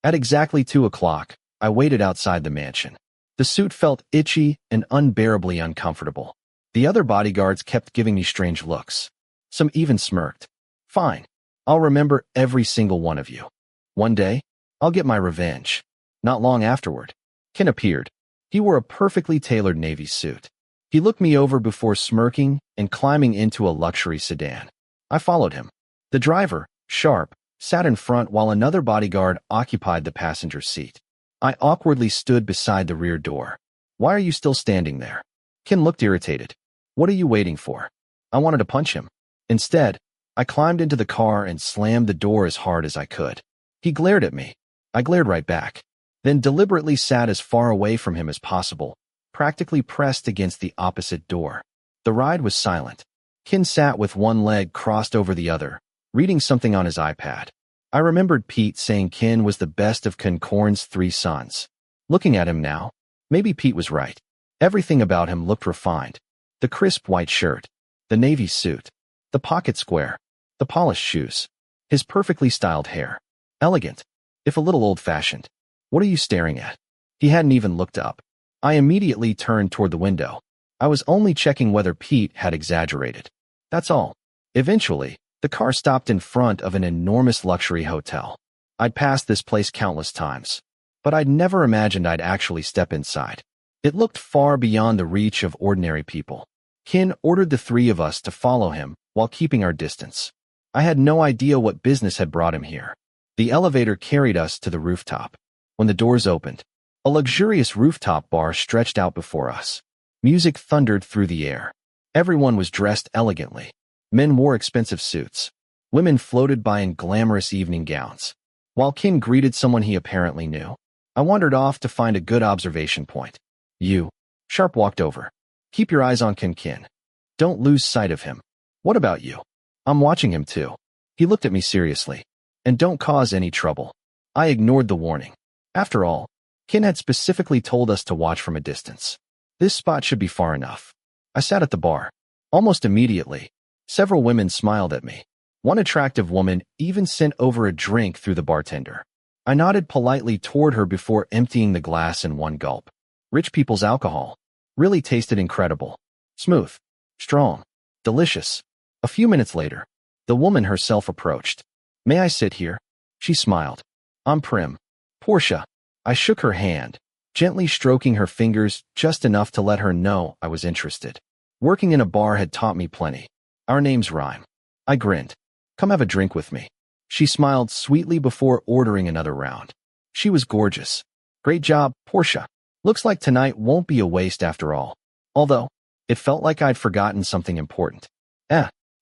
[SPEAKER 1] At exactly 2 o'clock, I waited outside the mansion. The suit felt itchy and unbearably uncomfortable. The other bodyguards kept giving me strange looks. Some even smirked. Fine. I'll remember every single one of you. One day, I'll get my revenge. Not long afterward, Kinn appeared. He wore a perfectly tailored navy suit. He looked me over before smirking and climbing into a luxury sedan. I followed him. The driver, Sharp, sat in front while another bodyguard occupied the passenger seat. I awkwardly stood beside the rear door. Why are you still standing there? Kinn looked irritated. What are you waiting for? I wanted to punch him. Instead, I climbed into the car and slammed the door as hard as I could. He glared at me. I glared right back, then deliberately sat as far away from him as possible, practically pressed against the opposite door. The ride was silent. Kinn sat with one leg crossed over the other, reading something on his iPad. I remembered Pete saying Kinn was the best of KinnPorsche's 3 sons. Looking at him now, maybe Pete was right. Everything about him looked refined. The crisp white shirt, the navy suit, the pocket square, the polished shoes, his perfectly styled hair. Elegant, if a little old-fashioned. What are you staring at? He hadn't even looked up. I immediately turned toward the window. I was only checking whether Pete had exaggerated. That's all. Eventually, the car stopped in front of an enormous luxury hotel. I'd passed this place countless times, but I'd never imagined I'd actually step inside. It looked far beyond the reach of ordinary people. Kinn ordered the 3 of us to follow him while keeping our distance. I had no idea what business had brought him here. The elevator carried us to the rooftop. When the doors opened, a luxurious rooftop bar stretched out before us. Music thundered through the air. Everyone was dressed elegantly. Men wore expensive suits. Women floated by in glamorous evening gowns. While Kinn greeted someone he apparently knew, I wandered off to find a good observation point. You. Sharp walked over. Keep your eyes on Kinn. Don't lose sight of him. What about you? I'm watching him too. He looked at me seriously. And don't cause any trouble. I ignored the warning. After all, Kinn had specifically told us to watch from a distance. This spot should be far enough. I sat at the bar. Almost immediately, several women smiled at me. One attractive woman even sent over a drink through the bartender. I nodded politely toward her before emptying the glass in one gulp. Rich people's alcohol really tasted incredible. Smooth, strong, delicious. A few minutes later, the woman herself approached. May I sit here? She smiled. I'm prim. Porsche. I shook her hand, gently stroking her fingers just enough to let her know I was interested. Working in a bar had taught me plenty. Our names rhyme. I grinned. Come have a drink with me. She smiled sweetly before ordering another round. She was gorgeous. Great job, Porsche. Looks like tonight won't be a waste after all. Although, It felt like I'd forgotten something important.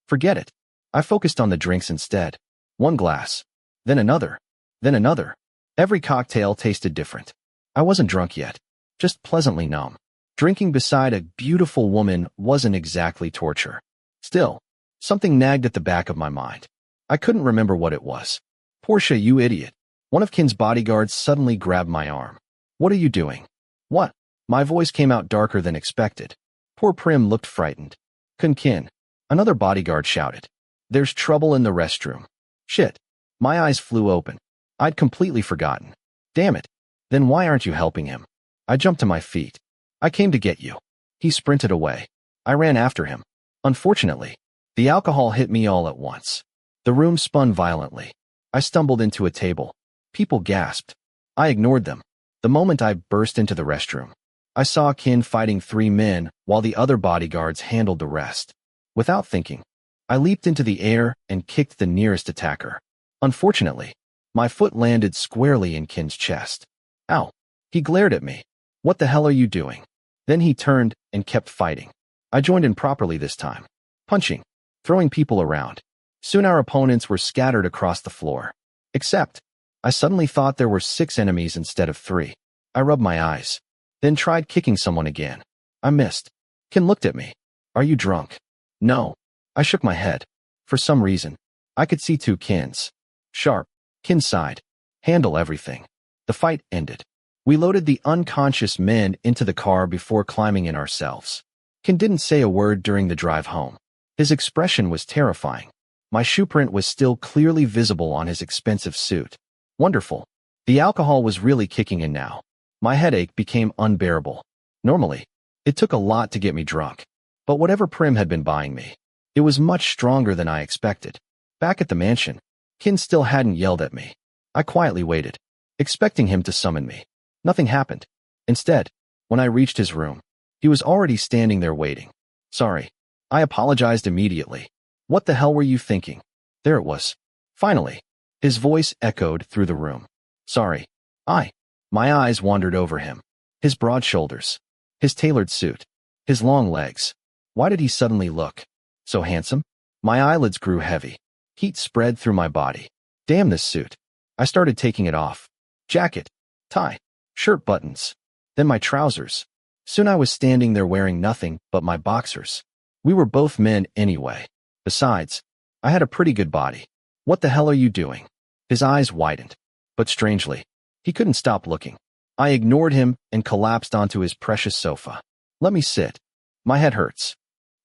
[SPEAKER 1] Forget it. I focused on the drinks instead. One glass. Then another. Then another. Every cocktail tasted different. I wasn't drunk yet. Just pleasantly numb. Drinking beside a beautiful woman wasn't exactly torture. Still, something nagged at the back of my mind. I couldn't remember what it was. Porsche, you idiot. One of Kinn's bodyguards suddenly grabbed my arm. What are you doing? What? My voice came out darker than expected. Poor Prim looked frightened. Kinn. Another bodyguard shouted. There's trouble in the restroom. Shit. My eyes flew open. I'd completely forgotten. Damn it. Then why aren't you helping him? I jumped to my feet. I came to get you. He sprinted away. I ran after him. Unfortunately, the alcohol hit me all at once. The room spun violently. I stumbled into a table. People gasped. I ignored them. The moment I burst into the restroom, I saw Kinn fighting 3 men while the other bodyguards handled the rest. Without thinking, I leaped into the air and kicked the nearest attacker. Unfortunately, my foot landed squarely in Kinn's chest. Ow! He glared at me. What the hell are you doing? Then he turned and kept fighting. I joined in properly this time. Punching. Throwing people around. Soon our opponents were scattered across the floor. Except, I suddenly thought there were 6 enemies instead of 3. I rubbed my eyes. Then tried kicking someone again. I missed. Kinn looked at me. Are you drunk? No. I shook my head. For some reason, I could see 2 Kinns. Sharp. Kinn sighed. Handle everything. The fight ended. We loaded the unconscious men into the car before climbing in ourselves. Kinn didn't say a word during the drive home. His expression was terrifying. My shoe print was still clearly visible on his expensive suit. Wonderful. The alcohol was really kicking in now. My headache became unbearable. Normally, it took a lot to get me drunk. But whatever Prim had been buying me, it was much stronger than I expected. Back at the mansion, Kinn still hadn't yelled at me. I quietly waited, expecting him to summon me. Nothing happened. Instead, when I reached his room, he was already standing there waiting. Sorry. I apologized immediately. What the hell were you thinking? There it was. Finally, his voice echoed through the room. Sorry. My eyes wandered over him. His broad shoulders. His tailored suit. His long legs. Why did he suddenly look so handsome? My eyelids grew heavy. Heat spread through my body. Damn this suit. I started taking it off. Jacket. Tie. Shirt buttons. Then my trousers. Soon I was standing there wearing nothing but my boxers. We were both men anyway. Besides, I had a pretty good body. What the hell are you doing? His eyes widened. But strangely, he couldn't stop looking. I ignored him and collapsed onto his precious sofa. Let me sit. My head hurts.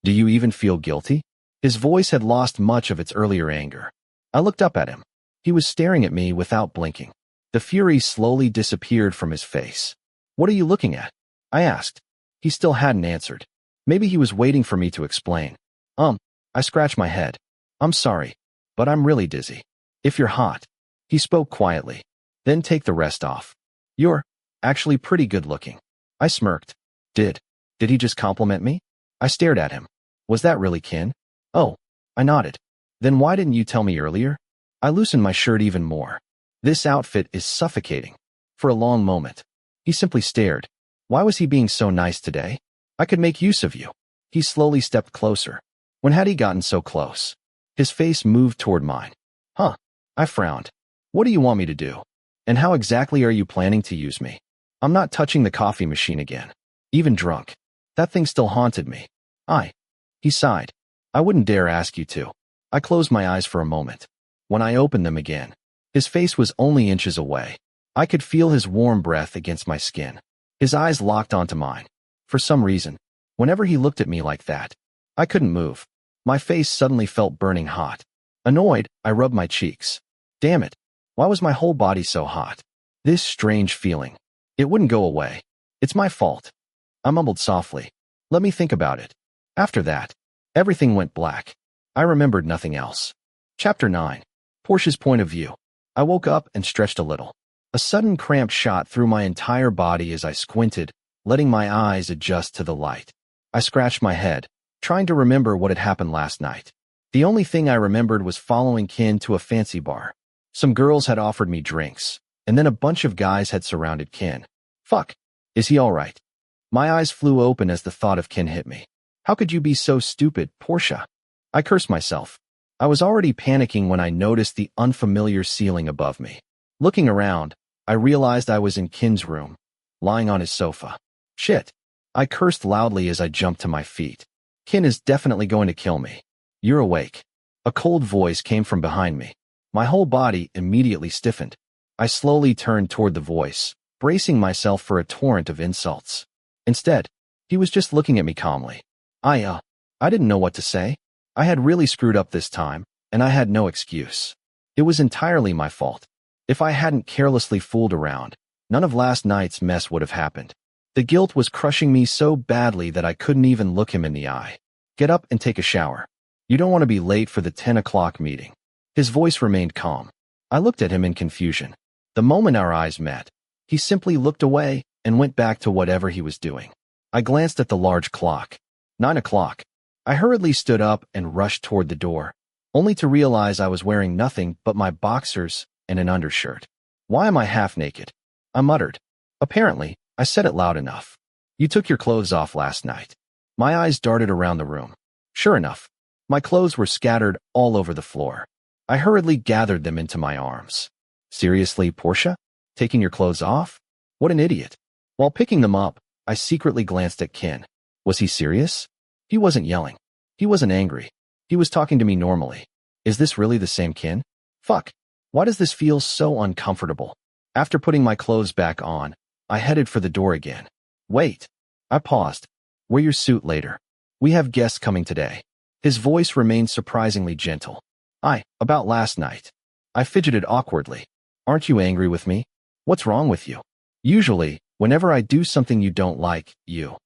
[SPEAKER 1] Do you even feel guilty? His voice had lost much of its earlier anger. I looked up at him. He was staring at me without blinking. The fury slowly disappeared from his face. What are you looking at? I asked. He still hadn't answered. Maybe he was waiting for me to explain. I scratched my head. I'm sorry, but I'm really dizzy. If you're hot. He spoke quietly. Then take the rest off. You're actually pretty good looking. I smirked. Did he just compliment me? I stared at him. Was that really Kinn? Oh, I nodded. Then why didn't you tell me earlier? I loosened my shirt even more. This outfit is suffocating. For a long moment, he simply stared. Why was he being so nice today? I could make use of you. He slowly stepped closer. When had he gotten so close? His face moved toward mine. I frowned. What do you want me to do? And how exactly are you planning to use me? I'm not touching the coffee machine again. Even drunk. That thing still haunted me. He sighed. I wouldn't dare ask you to. I closed my eyes for a moment. When I opened them again, his face was only inches away. I could feel his warm breath against my skin. His eyes locked onto mine. For some reason, whenever he looked at me like that, I couldn't move. My face suddenly felt burning hot. Annoyed, I rubbed my cheeks. Damn it. Why was my whole body so hot? This strange feeling. It wouldn't go away. It's my fault. I mumbled softly. Let me think about it. After that, everything went black. I remembered nothing else. Chapter 9. Porsche's point of view. I woke up and stretched a little. A sudden cramp shot through my entire body as I squinted, letting my eyes adjust to the light. I scratched my head, trying to remember what had happened last night. The only thing I remembered was following Kinn to a fancy bar. Some girls had offered me drinks, and then a bunch of guys had surrounded Kinn. Fuck. Is he all right? My eyes flew open as the thought of Kinn hit me. How could you be so stupid, Porsche? I cursed myself. I was already panicking when I noticed the unfamiliar ceiling above me. Looking around, I realized I was in Kinn's room, lying on his sofa. Shit. I cursed loudly as I jumped to my feet. Kinn is definitely going to kill me. You're awake. A cold voice came from behind me. My whole body immediately stiffened. I slowly turned toward the voice, bracing myself for a torrent of insults. Instead, he was just looking at me calmly. I didn't know what to say. I had really screwed up this time, and I had no excuse. It was entirely my fault. If I hadn't carelessly fooled around, none of last night's mess would have happened. The guilt was crushing me so badly that I couldn't even look him in the eye. Get up and take a shower. You don't want to be late for the 10 o'clock meeting. His voice remained calm. I looked at him in confusion. The moment our eyes met, he simply looked away and went back to whatever he was doing. I glanced at the large clock. 9 o'clock. I hurriedly stood up and rushed toward the door, only to realize I was wearing nothing but my boxers and an undershirt. Why am I half naked? I muttered. Apparently, I said it loud enough. You took your clothes off last night. My eyes darted around the room. Sure enough, my clothes were scattered all over the floor. I hurriedly gathered them into my arms. Seriously, Porsche? Taking your clothes off? What an idiot. While picking them up, I secretly glanced at Kinn. Was he serious? He wasn't yelling. He wasn't angry. He was talking to me normally. Is this really the same Kinn? Fuck. Why does this feel so uncomfortable? After putting my clothes back on, I headed for the door again. Wait. I paused. Wear your suit later. We have guests coming today. His voice remained surprisingly gentle. About last night. I fidgeted awkwardly. Aren't you angry with me? What's wrong with you? Usually, whenever I do something you don't like, you.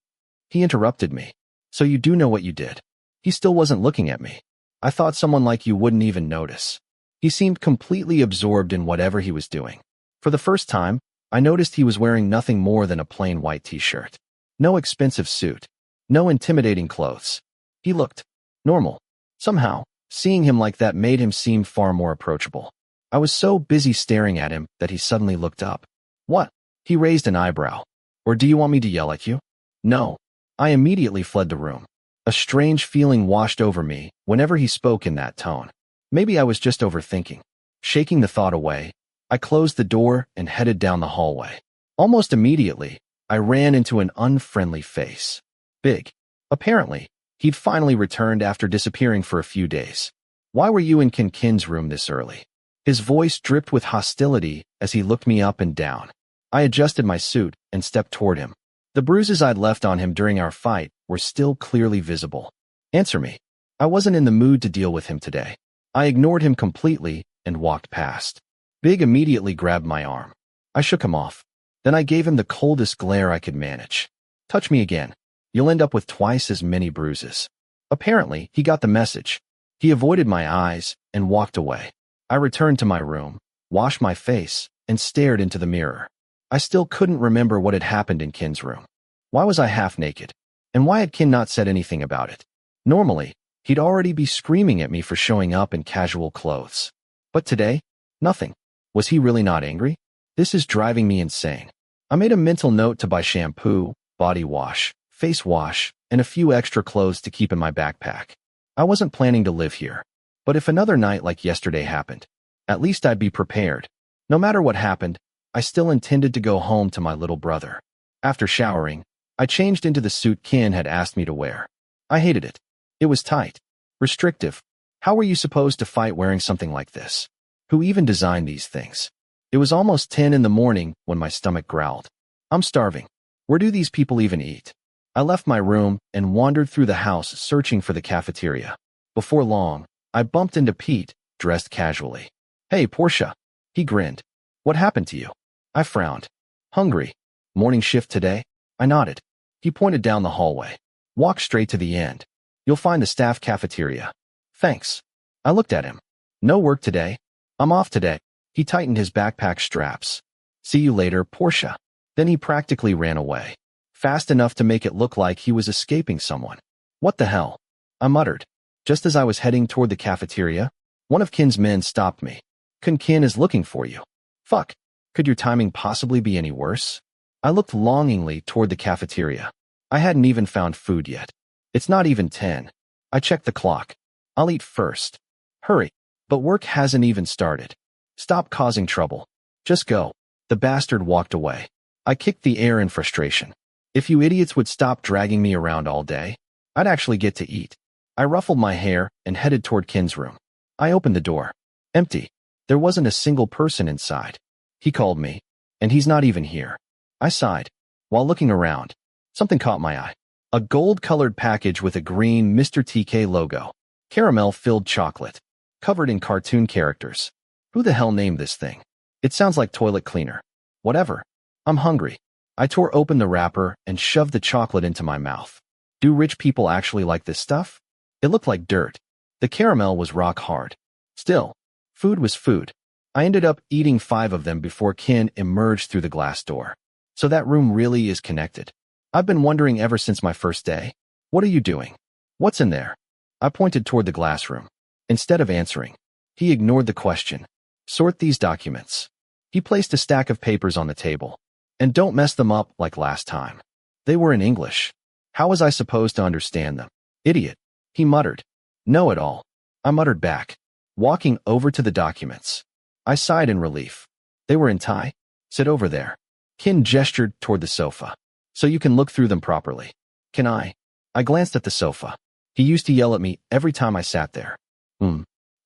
[SPEAKER 1] He interrupted me. So you do know what you did. He still wasn't looking at me. I thought someone like you wouldn't even notice. He seemed completely absorbed in whatever he was doing. For the first time, I noticed he was wearing nothing more than a plain white t-shirt. No expensive suit. No intimidating clothes. He looked normal. Somehow, seeing him like that made him seem far more approachable. I was so busy staring at him that he suddenly looked up. What? He raised an eyebrow. Or do you want me to yell at you? No. I immediately fled the room. A strange feeling washed over me whenever he spoke in that tone. Maybe I was just overthinking. Shaking the thought away, I closed the door and headed down the hallway. Almost immediately, I ran into an unfriendly face. Big. Apparently, he'd finally returned after disappearing for a few days. Why were you in Kinn's room this early? His voice dripped with hostility as he looked me up and down. I adjusted my suit and stepped toward him. The bruises I'd left on him during our fight were still clearly visible. Answer me. I wasn't in the mood to deal with him today. I ignored him completely and walked past. Big immediately grabbed my arm. I shook him off. Then I gave him the coldest glare I could manage. Touch me again. You'll end up with twice as many bruises. Apparently, he got the message. He avoided my eyes and walked away. I returned to my room, washed my face, and stared into the mirror. I still couldn't remember what had happened in Kinn's room. Why was I half naked? And why had Kinn not said anything about it? Normally, he'd already be screaming at me for showing up in casual clothes. But today, nothing. Was he really not angry? This is driving me insane. I made a mental note to buy shampoo, body wash, face wash, and a few extra clothes to keep in my backpack. I wasn't planning to live here. But if another night like yesterday happened, at least I'd be prepared. No matter what happened, I still intended to go home to my little brother. After showering, I changed into the suit Kinn had asked me to wear. I hated it. It was tight. Restrictive. How were you supposed to fight wearing something like this? Who even designed these things? It was almost 10 in the morning when my stomach growled. I'm starving. Where do these people even eat? I left my room and wandered through the house searching for the cafeteria. Before long, I bumped into Pete, dressed casually. Hey, Porsche. He grinned. What happened to you? I frowned. Hungry. Morning shift today? I nodded. He pointed down the hallway. Walk straight to the end. You'll find the staff cafeteria. Thanks. I looked at him. No work today. I'm off today. He tightened his backpack straps. See you later, Porsche. Then he practically ran away. Fast enough to make it look like he was escaping someone. What the hell? I muttered. Just as I was heading toward the cafeteria, one of Kinn's men stopped me. Kinn is looking for you. Fuck. Could your timing possibly be any worse? I looked longingly toward the cafeteria. I hadn't even found food yet. It's not even 10. I checked the clock. I'll eat first. Hurry. But work hasn't even started. Stop causing trouble. Just go. The bastard walked away. I kicked the air in frustration. If you idiots would stop dragging me around all day, I'd actually get to eat. I ruffled my hair and headed toward Kinn's room. I opened the door. Empty. There wasn't a single person inside. He called me, and he's not even here. I sighed. While looking around, something caught my eye. A gold-colored package with a green Mr. TK logo. Caramel-filled chocolate. Covered in cartoon characters. Who the hell named this thing? It sounds like toilet cleaner. Whatever. I'm hungry. I tore open the wrapper and shoved the chocolate into my mouth. Do rich people actually like this stuff? It looked like dirt. The caramel was rock hard. Still, food was food. I ended up eating 5 of them before Kinn emerged through the glass door. So that room really is connected. I've been wondering ever since my first day. What are you doing? What's in there? I pointed toward the glass room. Instead of answering, he ignored the question. Sort these documents. He placed a stack of papers on the table. And don't mess them up like last time. They were in English. How was I supposed to understand them? Idiot. He muttered. Know it all. I muttered back, walking over to the documents. I sighed in relief. They were in Thai. Sit over there. Kinn gestured toward the sofa. So you can look through them properly. Can I? I glanced at the sofa. He used to yell at me every time I sat there.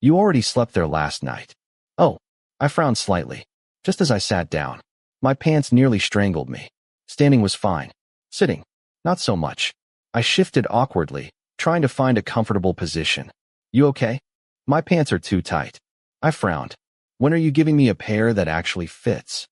[SPEAKER 1] You already slept there last night. Oh. I frowned slightly. Just as I sat down, my pants nearly strangled me. Standing was fine. Sitting, not so much. I shifted awkwardly, trying to find a comfortable position. You okay? My pants are too tight. I frowned. When are you giving me a pair that actually fits?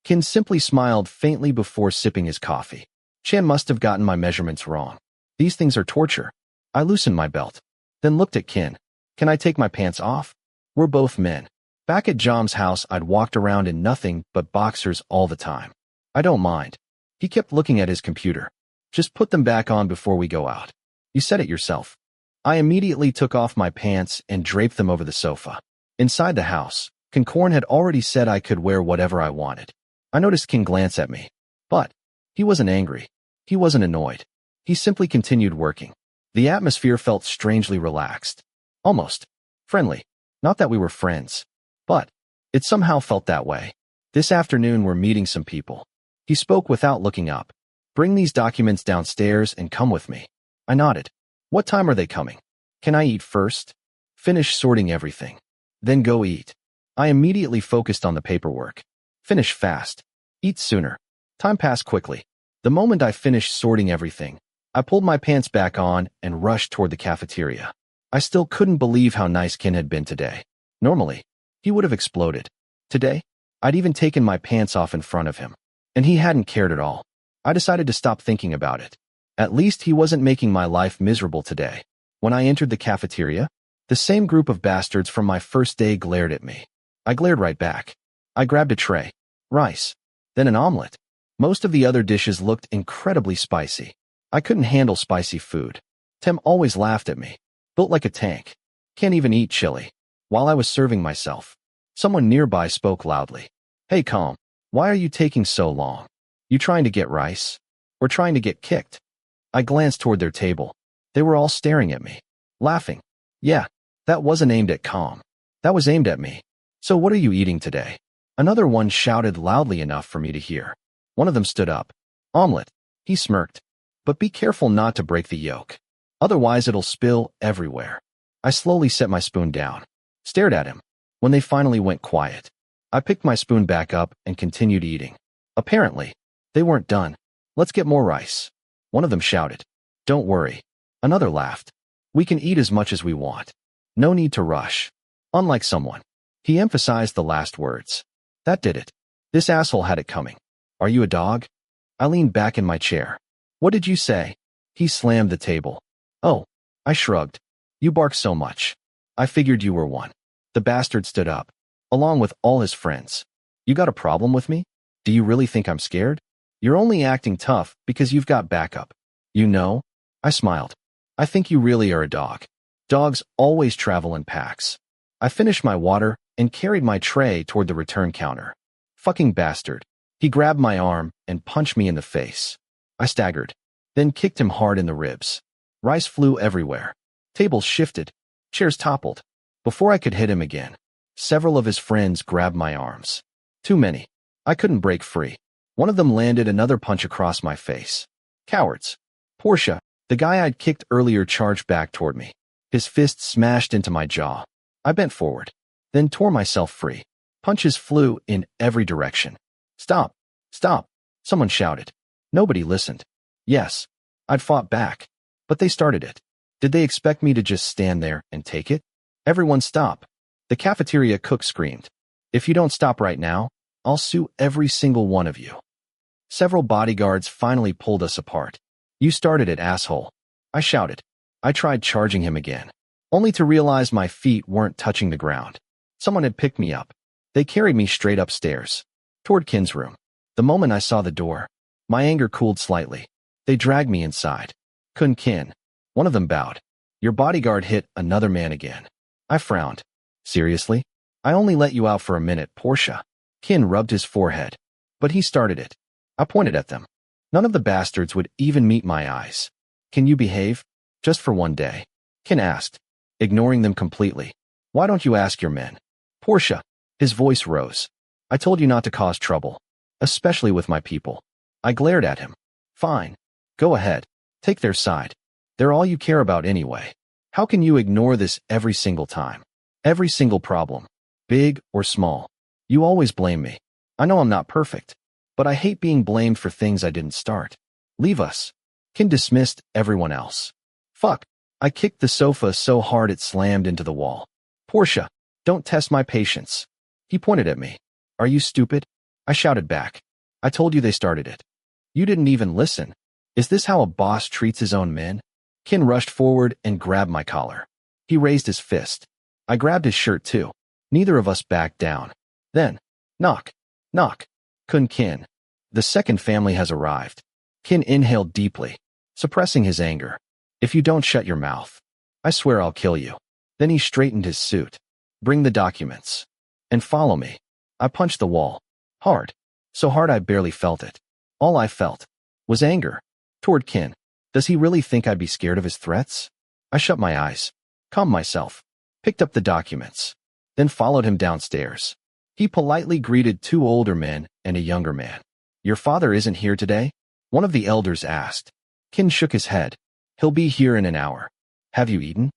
[SPEAKER 1] Kinn simply smiled faintly before sipping his coffee. Chan must have gotten my measurements wrong. These things are torture. I loosened my belt, then looked at Kinn. Can I take my pants off? We're both men. Back at Jom's house, I'd walked around in nothing but boxers all the time. I don't mind. He kept looking at his computer. Just put them back on before we go out. You said it yourself. I immediately took off my pants and draped them over the sofa. Inside the house, KinnPorsche had already said I could wear whatever I wanted. I noticed Kinn glance at me. But he wasn't angry. He wasn't annoyed. He simply continued working. The atmosphere felt strangely relaxed. Almost friendly. Not that we were friends. But it somehow felt that way. This afternoon we're meeting some people. He spoke without looking up. Bring these documents downstairs and come with me. I nodded. What time are they coming? Can I eat first? Finish sorting everything. Then go eat. I immediately focused on the paperwork. Finish fast. Eat sooner. Time passed quickly. The moment I finished sorting everything, I pulled my pants back on and rushed toward the cafeteria. I still couldn't believe how nice Kinn had been today. Normally, he would have exploded. Today, I'd even taken my pants off in front of him. And he hadn't cared at all. I decided to stop thinking about it. At least he wasn't making my life miserable today. When I entered the cafeteria, the same group of bastards from my first day glared at me. I glared right back. I grabbed a tray. Rice. Then an omelet. Most of the other dishes looked incredibly spicy. I couldn't handle spicy food. Tem always laughed at me. Built like a tank. Can't even eat chili. While I was serving myself, someone nearby spoke loudly. Hey, calm. Why are you taking so long? You trying to get rice? Or trying to get kicked? I glanced toward their table. They were all staring at me. Laughing. Yeah, that wasn't aimed at calm. That was aimed at me. So what are you eating today? Another one shouted loudly enough for me to hear. One of them stood up. Omelet. He smirked. But be careful not to break the yolk. Otherwise it'll spill everywhere. I slowly set my spoon down. Stared at him. When they finally went quiet, I picked my spoon back up and continued eating. Apparently, they weren't done. Let's get more rice. One of them shouted. Don't worry. Another laughed. We can eat as much as we want. No need to rush. Unlike someone. He emphasized the last words. That did it. This asshole had it coming. Are you a dog? I leaned back in my chair. What did you say? He slammed the table. Oh. I shrugged. You bark so much. I figured you were one. The bastard stood up, along with all his friends. You got a problem with me? Do you really think I'm scared? You're only acting tough because you've got backup. You know? I smiled. I think you really are a dog. Dogs always travel in packs. I finished my water and carried my tray toward the return counter. Fucking bastard. He grabbed my arm and punched me in the face. I staggered, then kicked him hard in the ribs. Rice flew everywhere. Tables shifted. Chairs toppled. Before I could hit him again, several of his friends grabbed my arms. Too many. I couldn't break free. One of them landed another punch across my face. Cowards. Porsche, the guy I'd kicked earlier, charged back toward me. His fist smashed into my jaw. I bent forward, then tore myself free. Punches flew in every direction. Stop! Stop! Someone shouted. Nobody listened. Yes, I'd fought back. But they started it. Did they expect me to just stand there and take it? Everyone stop. The cafeteria cook screamed. If you don't stop right now, I'll sue every single one of you. Several bodyguards finally pulled us apart. You started it, asshole. I shouted. I tried charging him again, only to realize my feet weren't touching the ground. Someone had picked me up. They carried me straight upstairs, toward Kinn's room. The moment I saw the door, my anger cooled slightly. They dragged me inside. Kinn. One of them bowed. Your bodyguard hit another man again. I frowned. Seriously? I only let you out for a minute, Porsche. Kinn rubbed his forehead. But he started it. I pointed at them. None of the bastards would even meet my eyes. Can you behave? Just for one day? Kinn asked, ignoring them completely. Why don't you ask your men? Porsche. His voice rose. I told you not to cause trouble, especially with my people. I glared at him. Fine. Go ahead. Take their side. They're all you care about anyway. How can you ignore this every single time? Every single problem, big or small. You always blame me. I know I'm not perfect, but I hate being blamed for things I didn't start. Leave us. Kinn dismissed everyone else. Fuck. I kicked the sofa so hard it slammed into the wall. Porsche, don't test my patience. He pointed at me. Are you stupid? I shouted back. I told you they started it. You didn't even listen. Is this how a boss treats his own men? Kinn rushed forward and grabbed my collar. He raised his fist. I grabbed his shirt too. Neither of us backed down. Then, knock, knock. Kinn. The second family has arrived. Kinn inhaled deeply, suppressing his anger. If you don't shut your mouth, I swear I'll kill you. Then he straightened his suit. Bring the documents. And follow me. I punched the wall. Hard. So hard I barely felt it. All I felt was anger toward Kinn. Does he really think I'd be scared of his threats? I shut my eyes, calmed myself, picked up the documents, then followed him downstairs. He politely greeted two older men and a younger man. Your father isn't here today? One of the elders asked. Kinn shook his head. He'll be here in an hour. Have you eaten?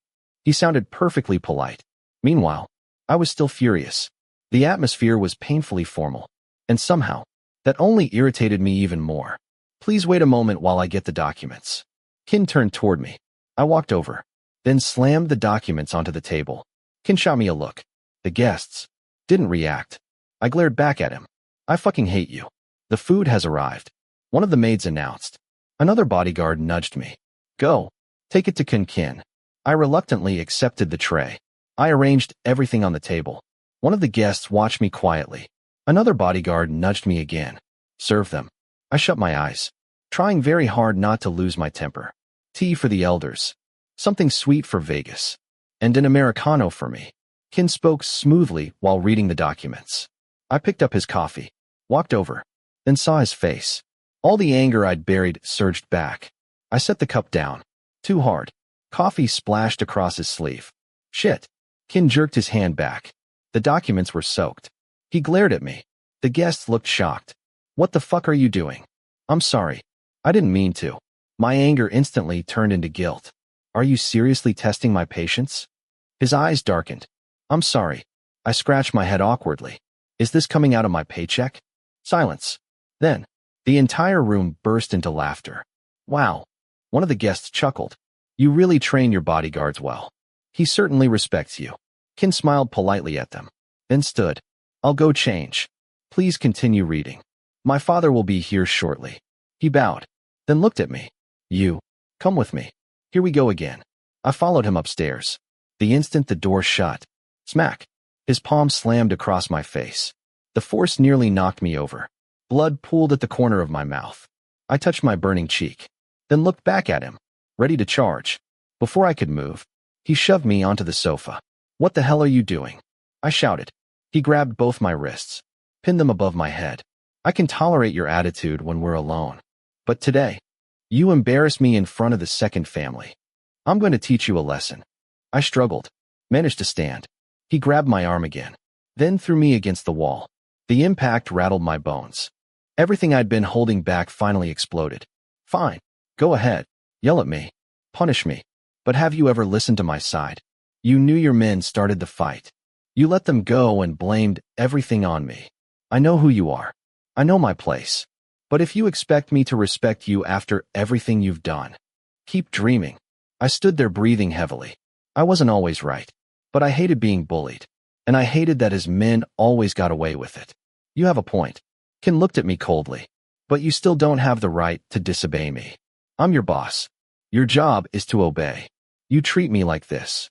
[SPEAKER 1] He sounded perfectly polite. Meanwhile, I was still furious. The atmosphere was painfully formal, and somehow, that only irritated me even more. Please wait a moment while I get the documents. Kinn turned toward me. I walked over, then slammed the documents onto the table. Kinn shot me a look. The guests didn't react. I glared back at him. I fucking hate you. The food has arrived. One of the maids announced. Another bodyguard nudged me. Go. Take it to Kinn. I reluctantly accepted the tray. I arranged everything on the table. One of the guests watched me quietly. Another bodyguard nudged me again. Serve them. I shut my eyes, trying very hard not to lose my temper. Tea for the elders. Something sweet for Vegas. And an Americano for me. Kinn spoke smoothly while reading the documents. I picked up his coffee, walked over, then saw his face. All the anger I'd buried surged back. I set the cup down. Too hard. Coffee splashed across his sleeve. Shit. Kinn jerked his hand back. The documents were soaked. He glared at me. The guests looked shocked. What the fuck are you doing? I'm sorry. I didn't mean to. My anger instantly turned into guilt. Are you seriously testing my patience? His eyes darkened. I'm sorry. I scratched my head awkwardly. Is this coming out of my paycheck? Silence. Then, the entire room burst into laughter. Wow. One of the guests chuckled. You really train your bodyguards well. He certainly respects you. Kinn smiled politely at them, then stood. I'll go change. Please continue reading. My father will be here shortly. He bowed, then looked at me. You. Come with me. Here we go again. I followed him upstairs. The instant the door shut, smack, his palm slammed across my face. The force nearly knocked me over. Blood pooled at the corner of my mouth. I touched my burning cheek, then looked back at him, ready to charge. Before I could move, he shoved me onto the sofa. What the hell are you doing? I shouted. He grabbed both my wrists, pinned them above my head. I can tolerate your attitude when we're alone. But today, you embarrass me in front of the second family. I'm going to teach you a lesson. I struggled, managed to stand. He grabbed my arm again, then threw me against the wall. The impact rattled my bones. Everything I'd been holding back finally exploded. Fine. Go ahead. Yell at me. Punish me. But have you ever listened to my side? You knew your men started the fight. You let them go and blamed everything on me. I know who you are. I know my place. But if you expect me to respect you after everything you've done, keep dreaming. I stood there breathing heavily. I wasn't always right, but I hated being bullied. And I hated that his men always got away with it. You have a point. Kinn looked at me coldly. But you still don't have the right to disobey me. I'm your boss. Your job is to obey. You treat me like this.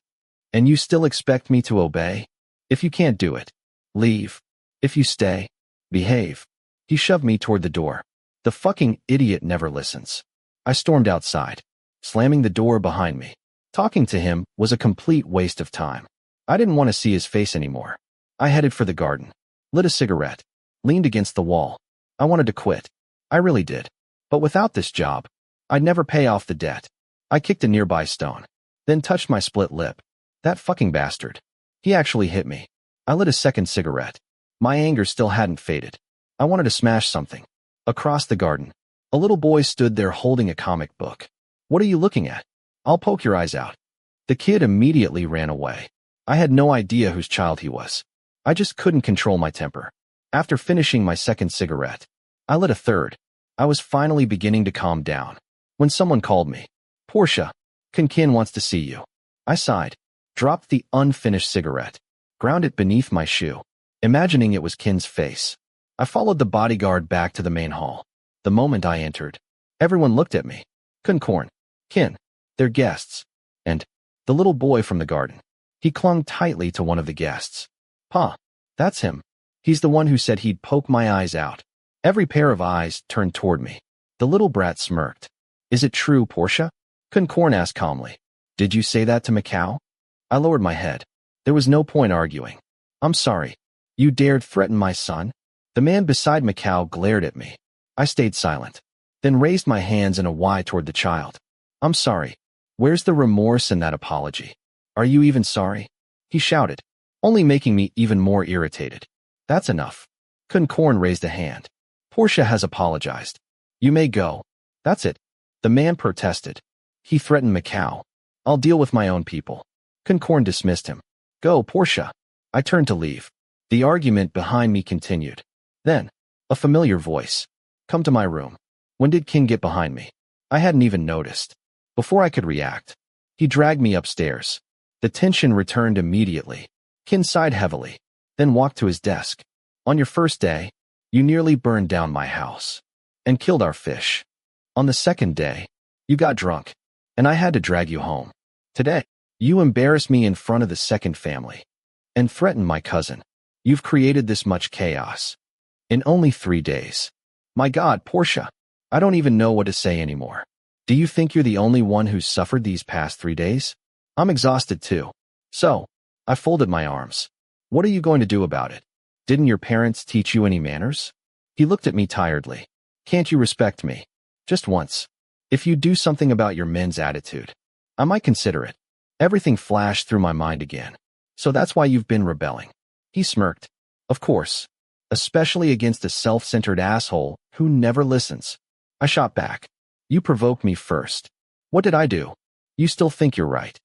[SPEAKER 1] And you still expect me to obey? If you can't do it, leave. If you stay, behave. He shoved me toward the door. The fucking idiot never listens. I stormed outside, slamming the door behind me. Talking to him was a complete waste of time. I didn't want to see his face anymore. I headed for the garden, lit a cigarette, leaned against the wall. I wanted to quit. I really did. But without this job, I'd never pay off the debt. I kicked a nearby stone, then touched my split lip. That fucking bastard. He actually hit me. I lit a second cigarette. My anger still hadn't faded. I wanted to smash something. Across the garden, a little boy stood there holding a comic book. What are you looking at? I'll poke your eyes out. The kid immediately ran away. I had no idea whose child he was. I just couldn't control my temper. After finishing my second cigarette, I lit a third. I was finally beginning to calm down when someone called me. Porsche, Kinn wants to see you. I sighed, dropped the unfinished cigarette, ground it beneath my shoe, imagining it was Kinn's face. I followed the bodyguard back to the main hall. The moment I entered, everyone looked at me. Kinn, they're guests. And the little boy from the garden. He clung tightly to one of the guests. Pa, that's him. He's the one who said he'd poke my eyes out. Every pair of eyes turned toward me. The little brat smirked. Is it true, Porsche? Kinn asked calmly. Did you say that to Macau? I lowered my head. There was no point arguing. I'm sorry. You dared threaten my son? The man beside Macau glared at me. I stayed silent, then raised my hands in a Y toward the child. I'm sorry. Where's the remorse in that apology? Are you even sorry? He shouted, only making me even more irritated. That's enough. Kinn raised a hand. Porsche has apologized. You may go. That's it. The man protested. He threatened Macau. I'll deal with my own people. Kinn dismissed him. Go, Porsche. I turned to leave. The argument behind me continued. Then, a familiar voice. Come to my room. When did Kinn get behind me? I hadn't even noticed. Before I could react, he dragged me upstairs. The tension returned immediately. Kinn sighed heavily, then walked to his desk. On your first day, you nearly burned down my house and killed our fish. On the second day, you got drunk, and I had to drag you home. Today, you embarrassed me in front of the second family and threatened my cousin. You've created this much chaos in only 3 days. My God, Porsche, I don't even know what to say anymore. Do you think you're the only one who's suffered these past 3 days? I'm exhausted too. So, I folded my arms. What are you going to do about it? Didn't your parents teach you any manners? He looked at me tiredly. Can't you respect me? Just once. If you do something about your men's attitude, I might consider it. Everything flashed through my mind again. So that's why you've been rebelling. He smirked. Of course. Especially against a self-centered asshole who never listens. I shot back. You provoked me first. What did I do? You still think you're right.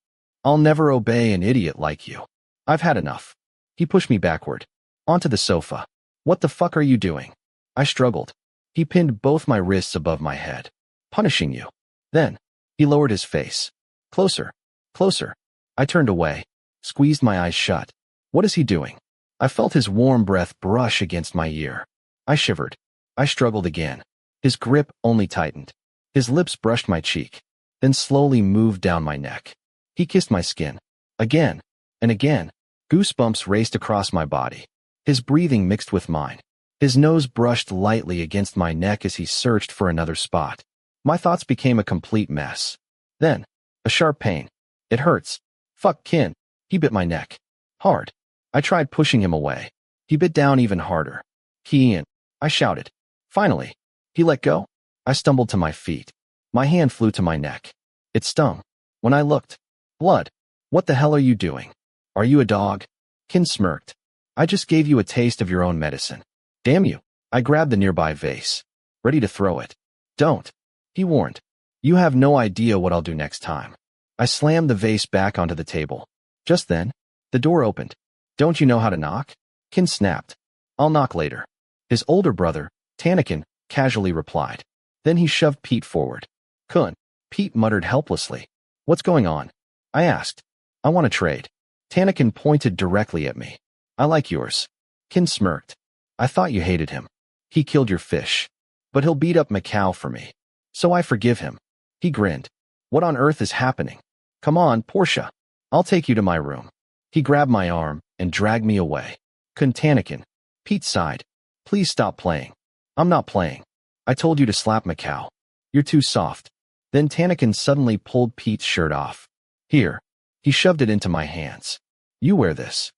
[SPEAKER 1] I'll never obey an idiot like you. I've had enough. He pushed me backward, onto the sofa. What the fuck are you doing? I struggled. He pinned both my wrists above my head. Punishing you. Then, he lowered his face. Closer. Closer. I turned away, squeezed my eyes shut. What is he doing? I felt his warm breath brush against my ear. I shivered. I struggled again. His grip only tightened. His lips brushed my cheek, then slowly moved down my neck. He kissed my skin. Again and again. Goosebumps raced across my body. His breathing mixed with mine. His nose brushed lightly against my neck as he searched for another spot. My thoughts became a complete mess. Then, a sharp pain. It hurts. Fuck Kinn. He bit my neck. Hard. I tried pushing him away. He bit down even harder. Kinn. I shouted. Finally. He let go. I stumbled to my feet. My hand flew to my neck. It stung. When I looked, blood. What the hell are you doing? Are you a dog? Kinn smirked. I just gave you a taste of your own medicine. Damn you. I grabbed the nearby vase, ready to throw it. Don't, he warned. You have no idea what I'll do next time. I slammed the vase back onto the table. Just then, the door opened. Don't you know how to knock? Kinn snapped. I'll knock later. His older brother, Anakinn, casually replied. Then he shoved Pete forward. Kun, Pete muttered helplessly. What's going on? I asked. I want to trade. Anakinn pointed directly at me. I like yours. Kinn smirked. I thought you hated him. He killed your fish. But he'll beat up Macau for me. So I forgive him. He grinned. What on earth is happening? Come on, Porsche. I'll take you to my room. He grabbed my arm and dragged me away. Kinn Anakinn. Pete sighed. Please stop playing. I'm not playing. I told you to slap Macau. You're too soft. Then Anakinn suddenly pulled Pete's shirt off. Here. He shoved it into my hands. You wear this.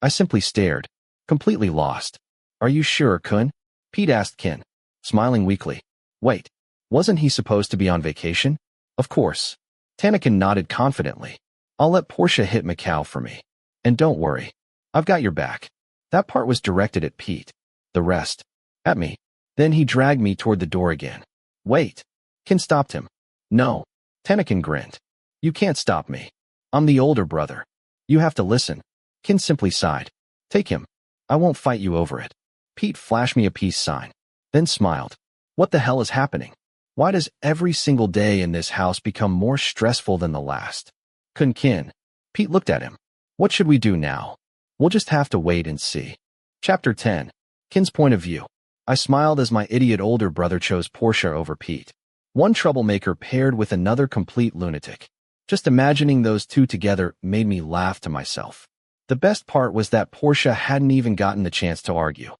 [SPEAKER 1] I simply stared, completely lost. Are you sure, Kun? Pete asked Kinn, smiling weakly. Wait, wasn't he supposed to be on vacation? Of course. Anakinn nodded confidently. I'll let Porsche hit Macau for me. And don't worry. I've got your back. That part was directed at Pete. The rest, at me. Then he dragged me toward the door again. Wait. Kinn stopped him. No. Anakinn grinned. You can't stop me. I'm the older brother. You have to listen. Kinn simply sighed. Take him. I won't fight you over it. Pete flashed me a peace sign, then smiled. What the hell is happening? Why does every single day in this house become more stressful than the last? Kinn. Pete looked at him. What should we do now? We'll just have to wait and see. Chapter 10. Kinn's point of view. I smiled as my idiot older brother chose Porsche over Pete. One troublemaker paired with another complete lunatic. Just imagining those two together made me laugh to myself. The best part was that Porsche hadn't even gotten the chance to argue.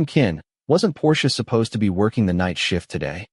[SPEAKER 1] Kinn, wasn't Porsche supposed to be working the night shift today?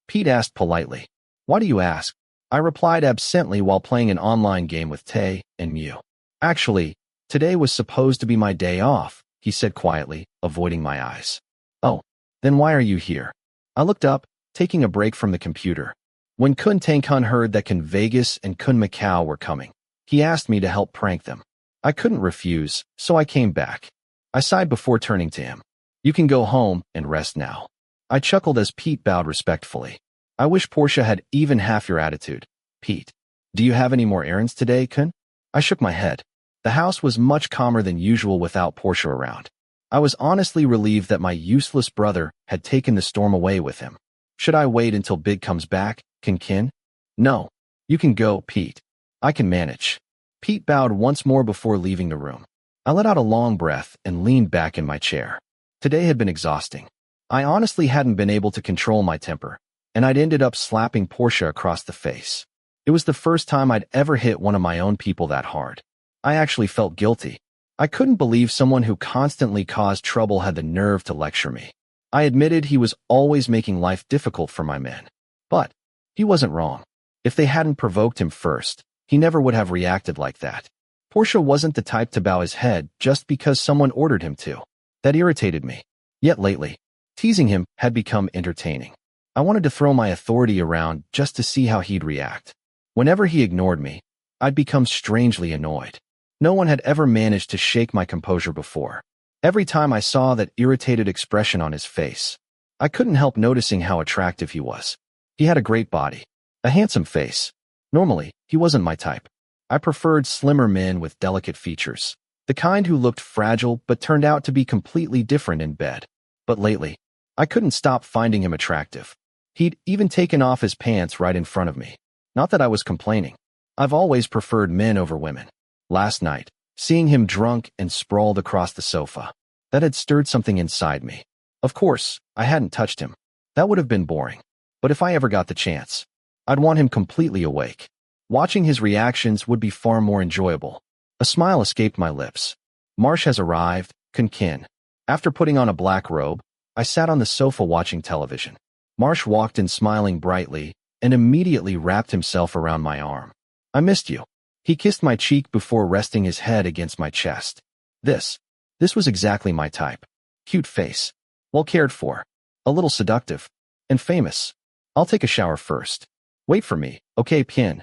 [SPEAKER 1] Pete asked politely. Why do you ask? I replied absently while playing an online game with Tay and Mew. Actually, today was supposed to be my day off, he said quietly, avoiding my eyes. Oh, then why are you here? I looked up, taking a break from the computer. When Kinn Anakinn heard that Kinn Vegas and Kinn Macau were coming, he asked me to help prank them. I couldn't refuse, so I came back. I sighed before turning to him. You can go home and rest now. I chuckled as Pete bowed respectfully. I wish Porsche had even half your attitude. Pete, do you have any more errands today, Kinn? I shook my head. The house was much calmer than usual without Porsche around. I was honestly relieved that my useless brother had taken the storm away with him. Should I wait until Big comes back, Kinn? No. You can go, Pete. I can manage. Pete bowed once more before leaving the room. I let out a long breath and leaned back in my chair. Today had been exhausting. I honestly hadn't been able to control my temper, and I'd ended up slapping Porsche across the face. It was the first time I'd ever hit one of my own people that hard. I actually felt guilty. I couldn't believe someone who constantly caused trouble had the nerve to lecture me. I admitted he was always making life difficult for my men. But he wasn't wrong. If they hadn't provoked him first, he never would have reacted like that. Porsche wasn't the type to bow his head just because someone ordered him to. That irritated me. Yet lately, teasing him had become entertaining. I wanted to throw my authority around just to see how he'd react. Whenever he ignored me, I'd become strangely annoyed. No one had ever managed to shake my composure before. Every time I saw that irritated expression on his face, I couldn't help noticing how attractive he was. He had a great body, a handsome face. Normally, he wasn't my type. I preferred slimmer men with delicate features, the kind who looked fragile but turned out to be completely different in bed. But lately, I couldn't stop finding him attractive. He'd even taken off his pants right in front of me. Not that I was complaining. I've always preferred men over women. Last night, seeing him drunk and sprawled across the sofa, that had stirred something inside me. Of course, I hadn't touched him. That would have been boring. But if I ever got the chance, I'd want him completely awake. Watching his reactions would be far more enjoyable. A smile escaped my lips. Marsh has arrived, Kinn. After putting on a black robe, I sat on the sofa watching television. Marsh walked in smiling brightly and immediately wrapped himself around my arm. I missed you. He kissed my cheek before resting his head against my chest. This was exactly my type. Cute face. Well cared for. A little seductive. And famous. I'll take a shower first. Wait for me, okay, Kinn?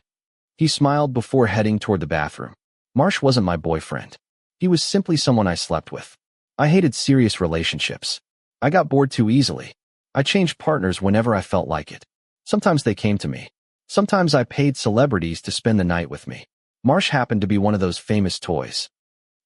[SPEAKER 1] He smiled before heading toward the bathroom. Marsh wasn't my boyfriend. He was simply someone I slept with. I hated serious relationships. I got bored too easily. I changed partners whenever I felt like it. Sometimes they came to me. Sometimes I paid celebrities to spend the night with me. Marsh happened to be one of those famous toys.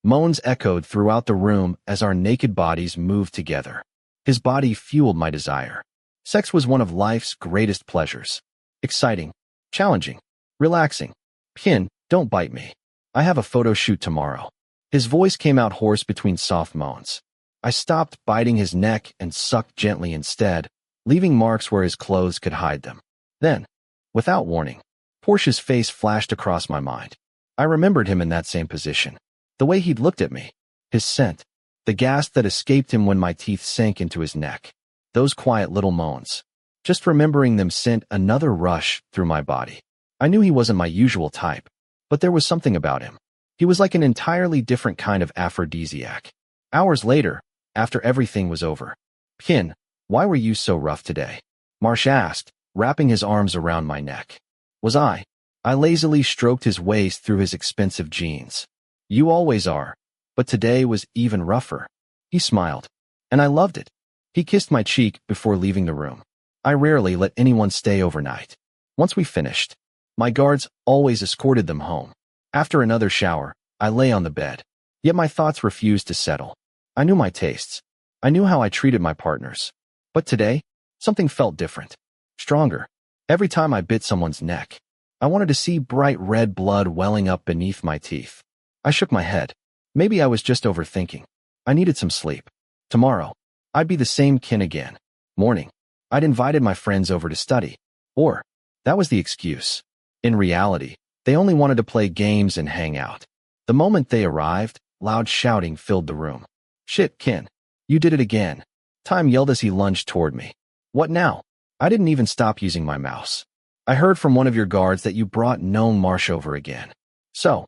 [SPEAKER 1] Moans echoed throughout the room as our naked bodies moved together. His body fueled my desire. Sex was one of life's greatest pleasures. Exciting, challenging, relaxing. Kinn, don't bite me. I have a photo shoot tomorrow. His voice came out hoarse between soft moans. I stopped biting his neck and sucked gently instead, leaving marks where his clothes could hide them. Then, without warning, Porsche's face flashed across my mind. I remembered him in that same position. The way he'd looked at me, his scent, the gasp that escaped him when my teeth sank into his neck. Those quiet little moans. Just remembering them sent another rush through my body. I knew he wasn't my usual type, but there was something about him. He was like an entirely different kind of aphrodisiac. Hours later, after everything was over, Kinn, why were you so rough today? Marsh asked, wrapping his arms around my neck. Was I? I lazily stroked his waist through his expensive jeans. You always are, but today was even rougher. He smiled, and I loved it. He kissed my cheek before leaving the room. I rarely let anyone stay overnight. Once we finished, my guards always escorted them home. After another shower, I lay on the bed. Yet my thoughts refused to settle. I knew my tastes. I knew how I treated my partners. But today, something felt different. Stronger. Every time I bit someone's neck, I wanted to see bright red blood welling up beneath my teeth. I shook my head. Maybe I was just overthinking. I needed some sleep. Tomorrow, I'd be the same Kinn again. Morning, I'd invited my friends over to study. Or, that was the excuse. In reality, they only wanted to play games and hang out. The moment they arrived, loud shouting filled the room. Shit, Kinn. You did it again. Time yelled as he lunged toward me. What now? I didn't even stop using my mouse. I heard from one of your guards that you brought known Marsh over again. So,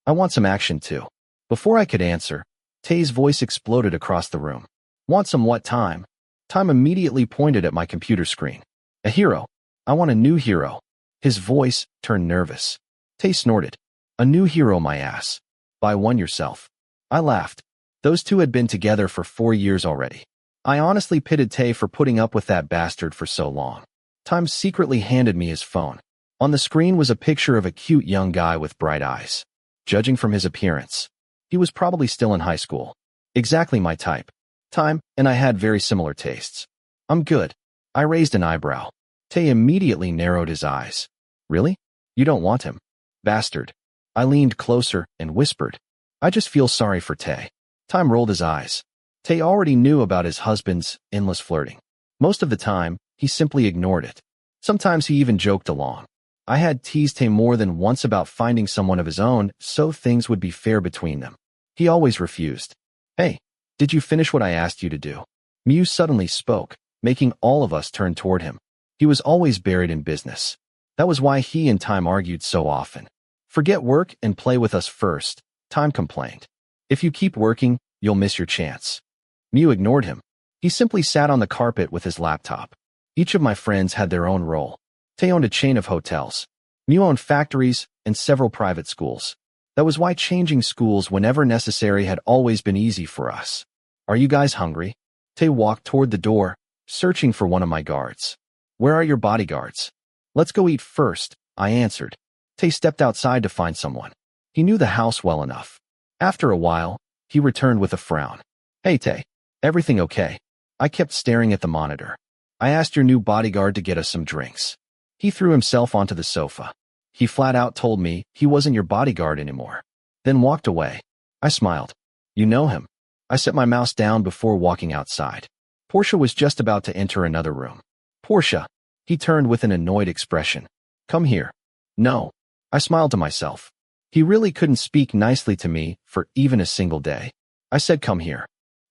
[SPEAKER 1] I want some action too. Before I could answer, Tay's voice exploded across the room. Want some what time? Time immediately pointed at my computer screen. A hero. I want a new hero. His voice turned nervous. Tay snorted. A new hero, my ass. Buy one yourself. I laughed. Those two had been together for 4 years already. I honestly pitied Tay for putting up with that bastard for so long. Time secretly handed me his phone. On the screen was a picture of a cute young guy with bright eyes. Judging from his appearance, he was probably still in high school. Exactly my type. Time and I had very similar tastes. I'm good. I raised an eyebrow. Tay immediately narrowed his eyes. Really? You don't want him? Bastard. I leaned closer and whispered. I just feel sorry for Tay. Time rolled his eyes. Tay already knew about his husband's endless flirting. Most of the time, he simply ignored it. Sometimes he even joked along. I had teased him more than once about finding someone of his own so things would be fair between them. He always refused. Hey, did you finish what I asked you to do? Mew suddenly spoke, making all of us turn toward him. He was always buried in business. That was why he and Time argued so often. Forget work and play with us first, Time complained. If you keep working, you'll miss your chance. Mew ignored him. He simply sat on the carpet with his laptop. Each of my friends had their own role. Tay owned a chain of hotels. Mew owned factories and several private schools. That was why changing schools whenever necessary had always been easy for us. Are you guys hungry? Tay walked toward the door, searching for one of my guards. Where are your bodyguards? Let's go eat first, I answered. Tay stepped outside to find someone. He knew the house well enough. After a while, he returned with a frown. Hey Tay, everything okay? I kept staring at the monitor. I asked your new bodyguard to get us some drinks. He threw himself onto the sofa. He flat out told me he wasn't your bodyguard anymore, then walked away. I smiled. You know him. I set my mouse down before walking outside. Porsche was just about to enter another room. Porsche. He turned with an annoyed expression. Come here. No. I smiled to myself. He really couldn't speak nicely to me for even a single day. I said come here.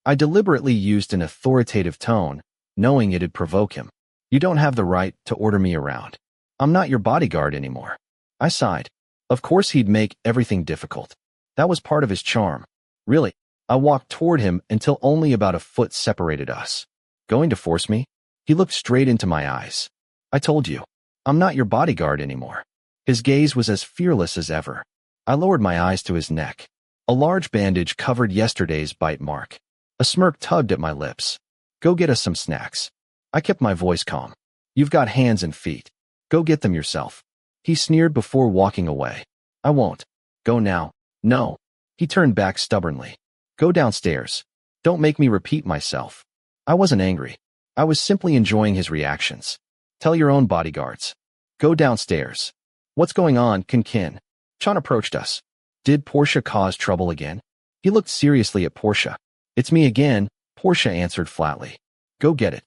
[SPEAKER 1] I deliberately used an authoritative tone, knowing it'd provoke him. You don't have the right to order me around. I'm not your bodyguard anymore. I sighed. Of course he'd make everything difficult. That was part of his charm. Really, I walked toward him until only about a foot separated us. Going to force me? He looked straight into my eyes. I told you, I'm not your bodyguard anymore. His gaze was as fearless as ever. I lowered my eyes to his neck. A large bandage covered yesterday's bite mark. A smirk tugged at my lips. Go get us some snacks. I kept my voice calm. You've got hands and feet. Go get them yourself. He sneered before walking away. I won't. Go now. No. He turned back stubbornly. Go downstairs. Don't make me repeat myself. I wasn't angry. I was simply enjoying his reactions. Tell your own bodyguards. Go downstairs. What's going on, Kinn? Chan approached us. Did Porsche cause trouble again? He looked seriously at Porsche. It's me again, Porsche answered flatly. Go get it.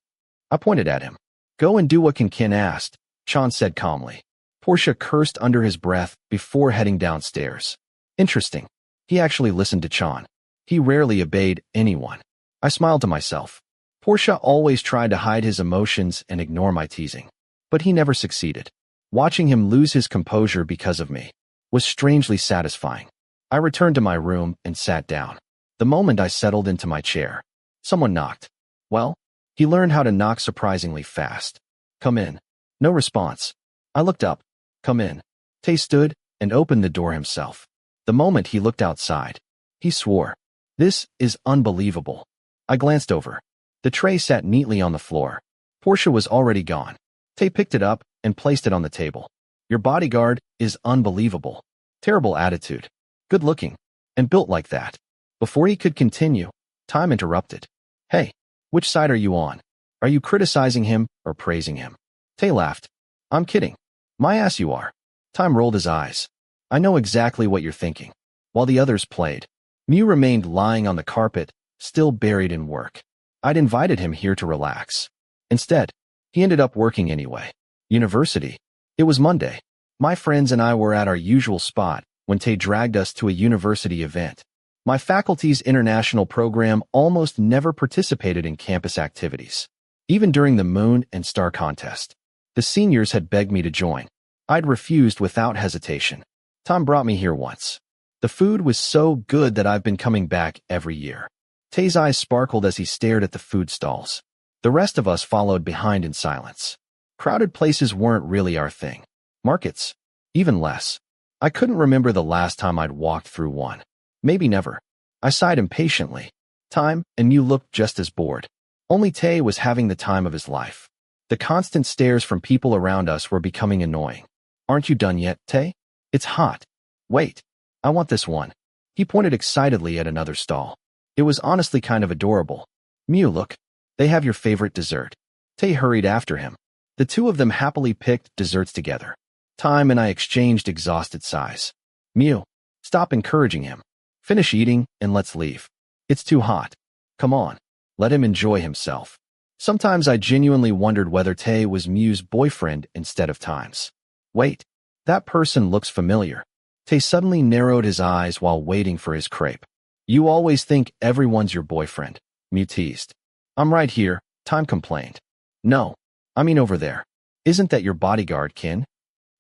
[SPEAKER 1] I pointed at him. Go and do what Kinn asked, Chan said calmly. Porsche cursed under his breath before heading downstairs. Interesting. He actually listened to Chan. He rarely obeyed anyone. I smiled to myself. Porsche always tried to hide his emotions and ignore my teasing. But he never succeeded. Watching him lose his composure because of me was strangely satisfying. I returned to my room and sat down. The moment I settled into my chair, someone knocked. Well, he learned how to knock surprisingly fast. Come in. No response. I looked up. Come in. Tay stood and opened the door himself. The moment he looked outside, he swore. This is unbelievable. I glanced over. The tray sat neatly on the floor. Porsche was already gone. Tay picked it up and placed it on the table. Your bodyguard is unbelievable. Terrible attitude. Good looking. And built like that. Before he could continue, Time interrupted. Hey, which side are you on? Are you criticizing him or praising him? Tay laughed. I'm kidding. My ass you are. Time rolled his eyes. I know exactly what you're thinking. While the others played, Mew remained lying on the carpet, still buried in work. I'd invited him here to relax. Instead, he ended up working anyway. University. It was Monday. My friends and I were at our usual spot when Tay dragged us to a university event. My faculty's international program almost never participated in campus activities. Even during the Moon and Star contest, the seniors had begged me to join. I'd refused without hesitation. Tom brought me here once. The food was so good that I've been coming back every year. Tay's eyes sparkled as he stared at the food stalls. The rest of us followed behind in silence. Crowded places weren't really our thing. Markets, even less. I couldn't remember the last time I'd walked through one. Maybe never. I sighed impatiently. Time and you looked just as bored. Only Tay was having the time of his life. The constant stares from people around us were becoming annoying. Aren't you done yet, Tay? It's hot. Wait. I want this one. He pointed excitedly at another stall. It was honestly kind of adorable. Mew, look. They have your favorite dessert. Tay hurried after him. The two of them happily picked desserts together. Time and I exchanged exhausted sighs. Mew, stop encouraging him. Finish eating and let's leave. It's too hot. Come on. Let him enjoy himself. Sometimes I genuinely wondered whether Tay was Mew's boyfriend instead of Time's. Wait. That person looks familiar. Tay suddenly narrowed his eyes while waiting for his crepe. You always think everyone's your boyfriend, Mew teased. I'm right here, Time complained. No. I mean over there. Isn't that your bodyguard, Kinn?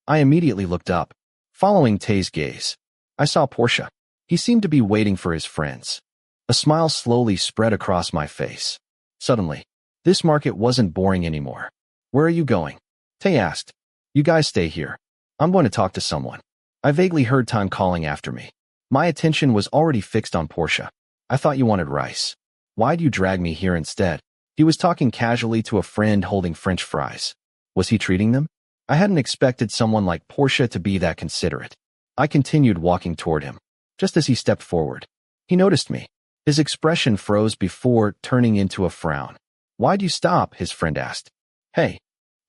[SPEAKER 1] I immediately looked up. Following Tay's gaze, I saw Porsche. He seemed to be waiting for his friends. A smile slowly spread across my face. Suddenly, this market wasn't boring anymore. Where are you going? Tay asked. You guys stay here. I'm going to talk to someone. I vaguely heard Time calling after me. My attention was already fixed on Porsche. I thought you wanted rice. Why'd you drag me here instead? He was talking casually to a friend holding French fries. Was he treating them? I hadn't expected someone like Porsche to be that considerate. I continued walking toward him. Just as he stepped forward, he noticed me. His expression froze before turning into a frown. Why'd you stop? His friend asked. Hey.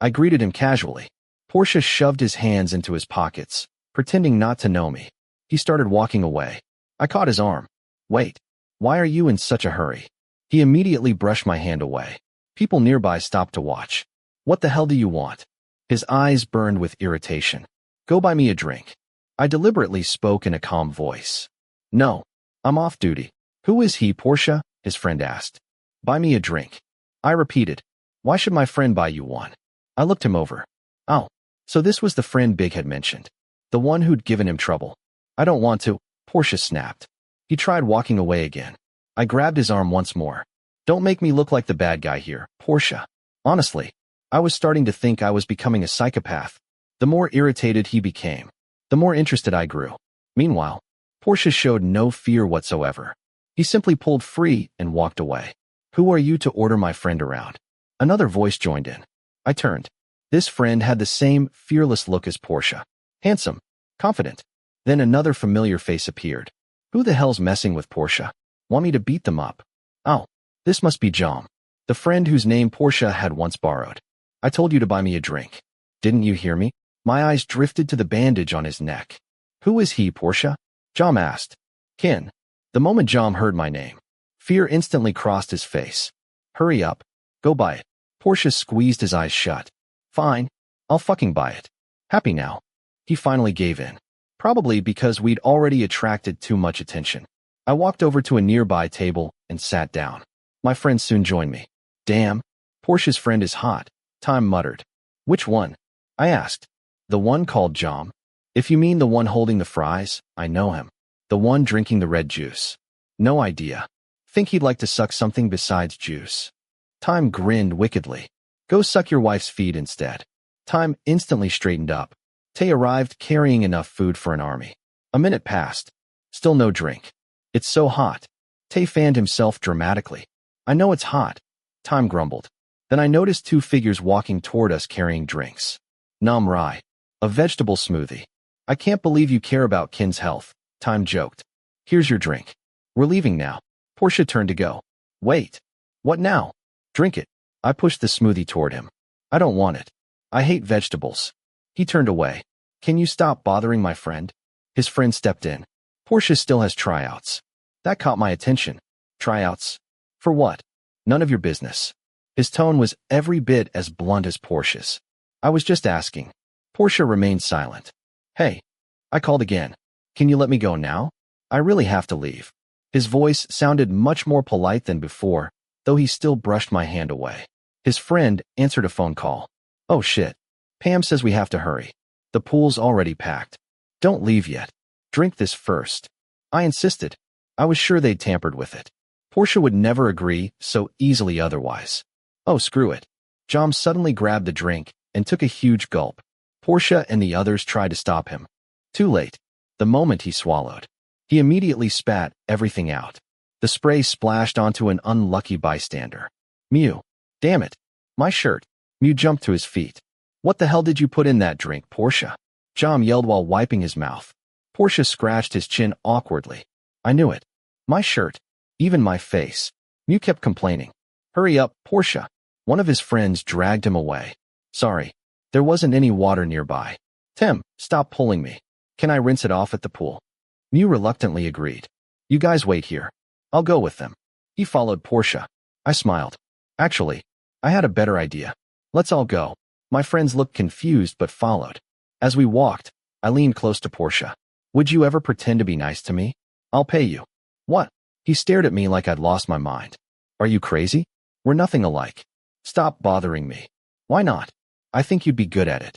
[SPEAKER 1] I greeted him casually. Porsche shoved his hands into his pockets, pretending not to know me. He started walking away. I caught his arm. Wait. Why are you in such a hurry? He immediately brushed my hand away. People nearby stopped to watch. What the hell do you want? His eyes burned with irritation. Go buy me a drink. I deliberately spoke in a calm voice. No. I'm off duty. Who is he, Porsche? His friend asked. Buy me a drink. I repeated. Why should my friend buy you one? I looked him over. Oh, so this was the friend Big had mentioned. The one who'd given him trouble. I don't want to, Porsche snapped. He tried walking away again. I grabbed his arm once more. Don't make me look like the bad guy here, Porsche. Honestly, I was starting to think I was becoming a psychopath. The more irritated he became, the more interested I grew. Meanwhile, Porsche showed no fear whatsoever. He simply pulled free and walked away. Who are you to order my friend around? Another voice joined in. I turned. This friend had the same fearless look as Porsche. Handsome, confident. Then another familiar face appeared. Who the hell's messing with Porsche? Want me to beat them up? Oh, this must be Jom, the friend whose name Porsche had once borrowed. I told you to buy me a drink. Didn't you hear me? My eyes drifted to the bandage on his neck. Who is he, Porsche? Jom asked. Kinn. The moment Jom heard my name, fear instantly crossed his face. Hurry up. Go buy it. Porsche squeezed his eyes shut. Fine. I'll fucking buy it. Happy now. He finally gave in. Probably because we'd already attracted too much attention. I walked over to a nearby table and sat down. My friend soon joined me. Damn. Porsche's friend is hot, Time muttered. Which one? I asked. The one called Jom. If you mean the one holding the fries, I know him. The one drinking the red juice. No idea. Think he'd like to suck something besides juice. Time grinned wickedly. Go suck your wife's feet instead. Time instantly straightened up. Tay arrived carrying enough food for an army. A minute passed. Still no drink. It's so hot. Tay fanned himself dramatically. I know it's hot. Time grumbled. Then I noticed two figures walking toward us carrying drinks. Nam Rai. A vegetable smoothie. I can't believe you care about Kinn's health, Time joked. Here's your drink. We're leaving now. Porsche turned to go. Wait. What now? Drink it. I pushed the smoothie toward him. I don't want it. I hate vegetables. He turned away. Can you stop bothering my friend? His friend stepped in. Porsche still has tryouts. That caught my attention. Tryouts? For what? None of your business. His tone was every bit as blunt as Porsche's. I was just asking. Porsche remained silent. Hey. I called again. Can you let me go now? I really have to leave. His voice sounded much more polite than before, though he still brushed my hand away. His friend answered a phone call. Oh shit. Pam says we have to hurry. The pool's already packed. Don't leave yet. Drink this first. I insisted. I was sure they'd tampered with it. Porsche would never agree so easily otherwise. Oh, screw it. Jom suddenly grabbed the drink and took a huge gulp. Porsche and the others tried to stop him. Too late. The moment he swallowed, he immediately spat everything out. The spray splashed onto an unlucky bystander. Mew. Damn it. My shirt. Mew jumped to his feet. What the hell did you put in that drink, Porsche? Jom yelled while wiping his mouth. Porsche scratched his chin awkwardly. I knew it. My shirt. Even my face. Mew kept complaining. Hurry up, Porsche. One of his friends dragged him away. Sorry. There wasn't any water nearby. Tim, stop pulling me. Can I rinse it off at the pool? Mew reluctantly agreed. You guys wait here. I'll go with them. He followed Porsche. I smiled. Actually, I had a better idea. Let's all go. My friends looked confused but followed. As we walked, I leaned close to Porsche. Would you ever pretend to be nice to me? I'll pay you. What? He stared at me like I'd lost my mind. Are you crazy? We're nothing alike. Stop bothering me. Why not? I think you'd be good at it.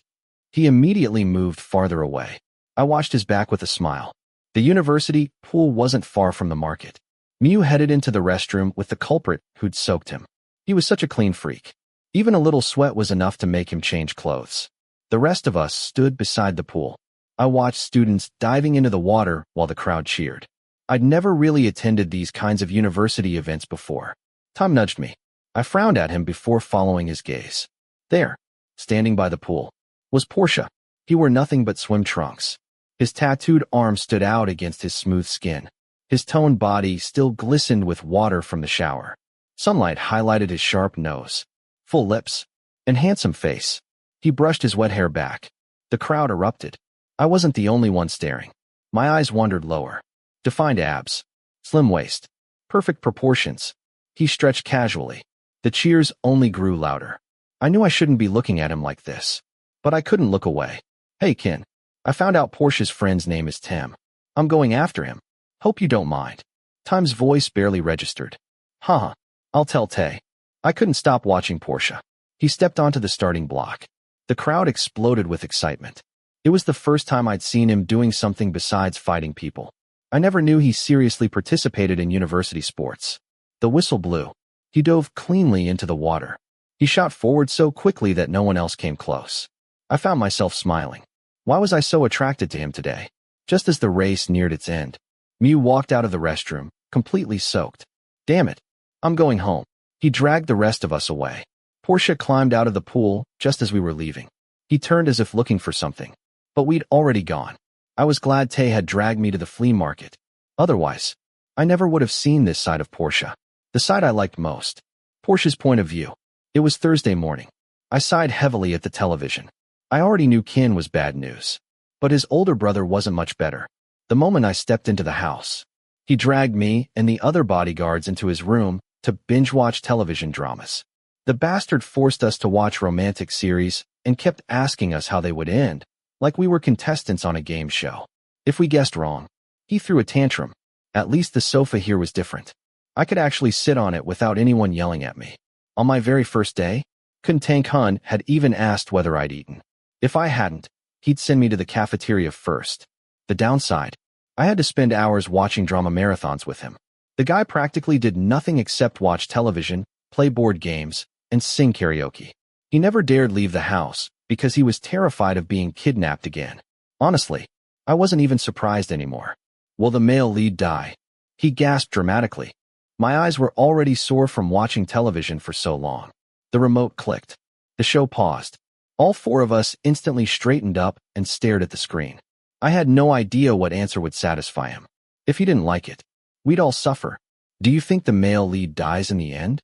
[SPEAKER 1] He immediately moved farther away. I watched his back with a smile. The university pool wasn't far from the market. Mew headed into the restroom with the culprit who'd soaked him. He was such a clean freak. Even a little sweat was enough to make him change clothes. The rest of us stood beside the pool. I watched students diving into the water while the crowd cheered. I'd never really attended these kinds of university events before. Tom nudged me. I frowned at him before following his gaze. There, standing by the pool, was Porsche. He wore nothing but swim trunks. His tattooed arm stood out against his smooth skin. His toned body still glistened with water from the shower. Sunlight highlighted his sharp nose, full lips, and handsome face. He brushed his wet hair back. The crowd erupted. I wasn't the only one staring. My eyes wandered lower. Defined abs, slim waist, perfect proportions. He stretched casually. The cheers only grew louder. I knew I shouldn't be looking at him like this, but I couldn't look away. Hey, Kinn. I found out Porsche's friend's name is Tim. I'm going after him. Hope you don't mind. Tim's voice barely registered. Haha. I'll tell Tay. I couldn't stop watching Porsche. He stepped onto the starting block. The crowd exploded with excitement. It was the first time I'd seen him doing something besides fighting people. I never knew he seriously participated in university sports. The whistle blew. He dove cleanly into the water. He shot forward so quickly that no one else came close. I found myself smiling. Why was I so attracted to him today? Just as the race neared its end, Mew walked out of the restroom, completely soaked. Damn it. I'm going home. He dragged the rest of us away. Porsche climbed out of the pool just as we were leaving. He turned as if looking for something, but we'd already gone. I was glad Tay had dragged me to the flea market. Otherwise, I never would have seen this side of Porsche. The side I liked most. Porsche's point of view. It was Thursday morning. I sighed heavily at the television. I already knew Kinn was bad news, but his older brother wasn't much better. The moment I stepped into the house, he dragged me and the other bodyguards into his room to binge-watch television dramas. The bastard forced us to watch romantic series and kept asking us how they would end, like we were contestants on a game show. If we guessed wrong, he threw a tantrum. At least the sofa here was different. I could actually sit on it without anyone yelling at me. On my very first day, Kinn Anakinn had even asked whether I'd eaten. If I hadn't, he'd send me to the cafeteria first. The downside, I had to spend hours watching drama marathons with him. The guy practically did nothing except watch television, play board games, and sing karaoke. He never dared leave the house because he was terrified of being kidnapped again. Honestly, I wasn't even surprised anymore. Will the male lead die? He gasped dramatically. My eyes were already sore from watching television for so long. The remote clicked. The show paused. All four of us instantly straightened up and stared at the screen. I had no idea what answer would satisfy him. If he didn't like it, we'd all suffer. Do you think the male lead dies in the end?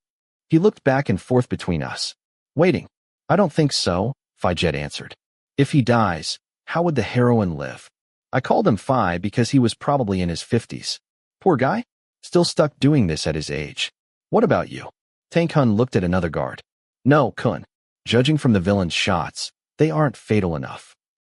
[SPEAKER 1] He looked back and forth between us. Waiting. I don't think so, Fijet answered. If he dies, how would the heroine live? I called him Fi because he was probably in his 50s. Poor guy. Still stuck doing this at his age. What about you? Anakinn looked at another guard. No, Kinn. Judging from the villain's shots, they aren't fatal enough.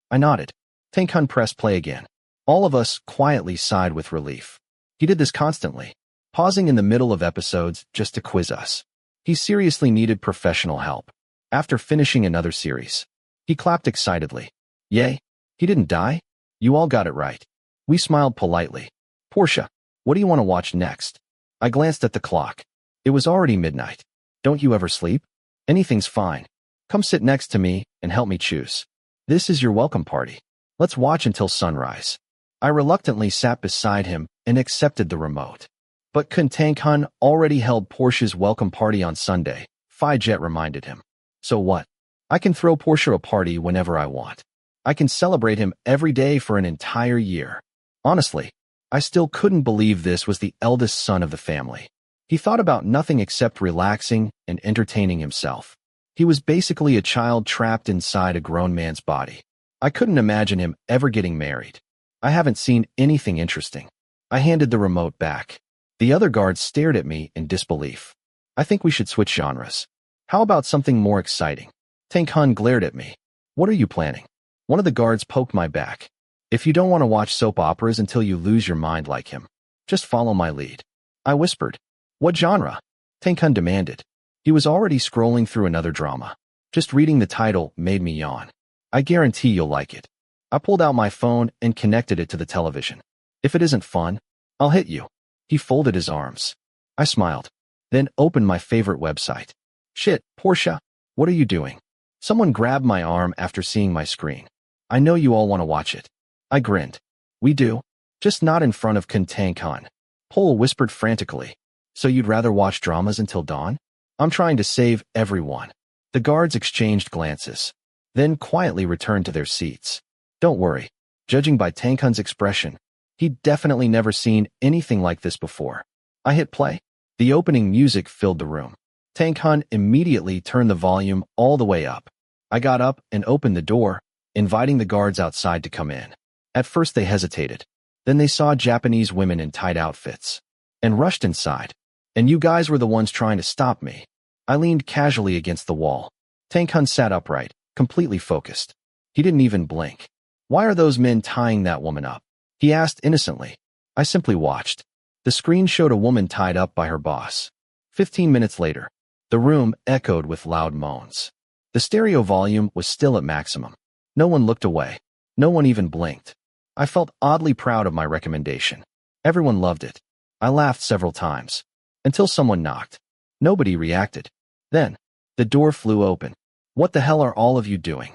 [SPEAKER 1] I nodded. Anakinn pressed play again. All of us quietly sighed with relief. He did this constantly, pausing in the middle of episodes just to quiz us. He seriously needed professional help. After finishing another series, he clapped excitedly. Yay, he didn't die? You all got it right. We smiled politely. Porsche, what do you want to watch next? I glanced at the clock. It was already midnight. Don't you ever sleep? Anything's fine. Come sit next to me and help me choose. This is your welcome party. Let's watch until sunrise. I reluctantly sat beside him and accepted the remote. But Kinn Anakinn already held Porsche's welcome party on Sunday, Fijet reminded him. So what? I can throw Porsche a party whenever I want. I can celebrate him every day for an entire year. Honestly, I still couldn't believe this was the eldest son of the family. He thought about nothing except relaxing and entertaining himself. He was basically a child trapped inside a grown man's body. I couldn't imagine him ever getting married. I haven't seen anything interesting. I handed the remote back. The other guards stared at me in disbelief. I think we should switch genres. How about something more exciting? Anakinn glared at me. What are you planning? One of the guards poked my back. If you don't want to watch soap operas until you lose your mind like him, just follow my lead. I whispered. What genre? Anakinn demanded. He was already scrolling through another drama. Just reading the title made me yawn. I guarantee you'll like it. I pulled out my phone and connected it to the television. If it isn't fun, I'll hit you. He folded his arms. I smiled, then opened my favorite website. Shit, Porsche, what are you doing? Someone grabbed my arm after seeing my screen. I know you all want to watch it. I grinned. We do. Just not in front of Kinn Anakinn. Pole whispered frantically. So you'd rather watch dramas until dawn? I'm trying to save everyone. The guards exchanged glances, then quietly returned to their seats. Don't worry. Judging by Anakinn's expression, he'd definitely never seen anything like this before. I hit play. The opening music filled the room. Anakinn immediately turned the volume all the way up. I got up and opened the door, inviting the guards outside to come in. At first they hesitated. Then they saw Japanese women in tight outfits and rushed inside. And you guys were the ones trying to stop me. I leaned casually against the wall. Anakinn sat upright, completely focused. He didn't even blink. Why are those men tying that woman up? He asked innocently. I simply watched. The screen showed a woman tied up by her boss. 15 minutes later, the room echoed with loud moans. The stereo volume was still at maximum. No one looked away. No one even blinked. I felt oddly proud of my recommendation. Everyone loved it. I laughed several times. Until someone knocked. Nobody reacted. Then, the door flew open. What the hell are all of you doing?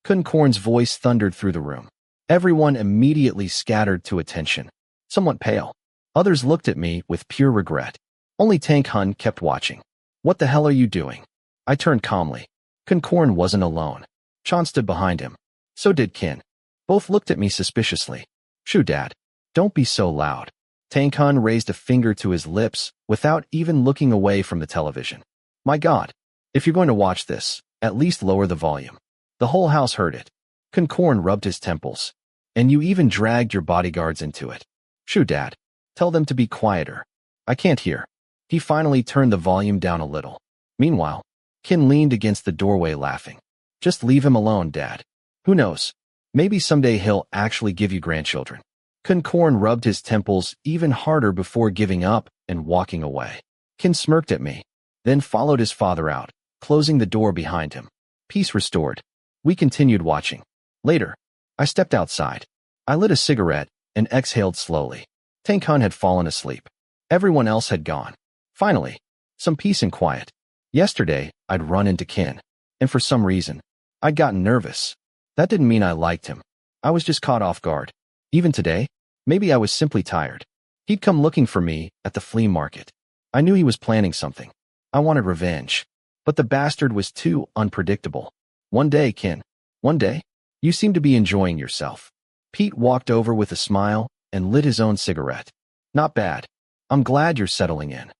[SPEAKER 1] Kinn's voice thundered through the room. Everyone immediately scattered to attention. Somewhat pale. Others looked at me with pure regret. Only Kinn kept watching. What the hell are you doing? I turned calmly. Kinn wasn't alone. Chan stood behind him. So did Kinn. Both looked at me suspiciously. Shoo, Dad. Don't be so loud. Kinn raised a finger to his lips without even looking away from the television. My God. If you're going to watch this, at least lower the volume. The whole house heard it. Kinn rubbed his temples. And you even dragged your bodyguards into it. Shoo, Dad. Tell them to be quieter. I can't hear. He finally turned the volume down a little. Meanwhile, Kinn leaned against the doorway laughing. Just leave him alone, Dad. Who knows? Maybe someday he'll actually give you grandchildren. Kinn rubbed his temples even harder before giving up and walking away. Kinn smirked at me, then followed his father out, closing the door behind him. Peace restored. We continued watching. Later, I stepped outside. I lit a cigarette and exhaled slowly. Kinn had fallen asleep. Everyone else had gone. Finally, some peace and quiet. Yesterday, I'd run into Kinn, and for some reason, I'd gotten nervous. That didn't mean I liked him. I was just caught off guard. Even today, maybe I was simply tired. He'd come looking for me at the flea market. I knew he was planning something. I wanted revenge. But the bastard was too unpredictable. One day, Kinn. One day, you seem to be enjoying yourself. Pete walked over with a smile and lit his own cigarette. Not bad. I'm glad you're settling in.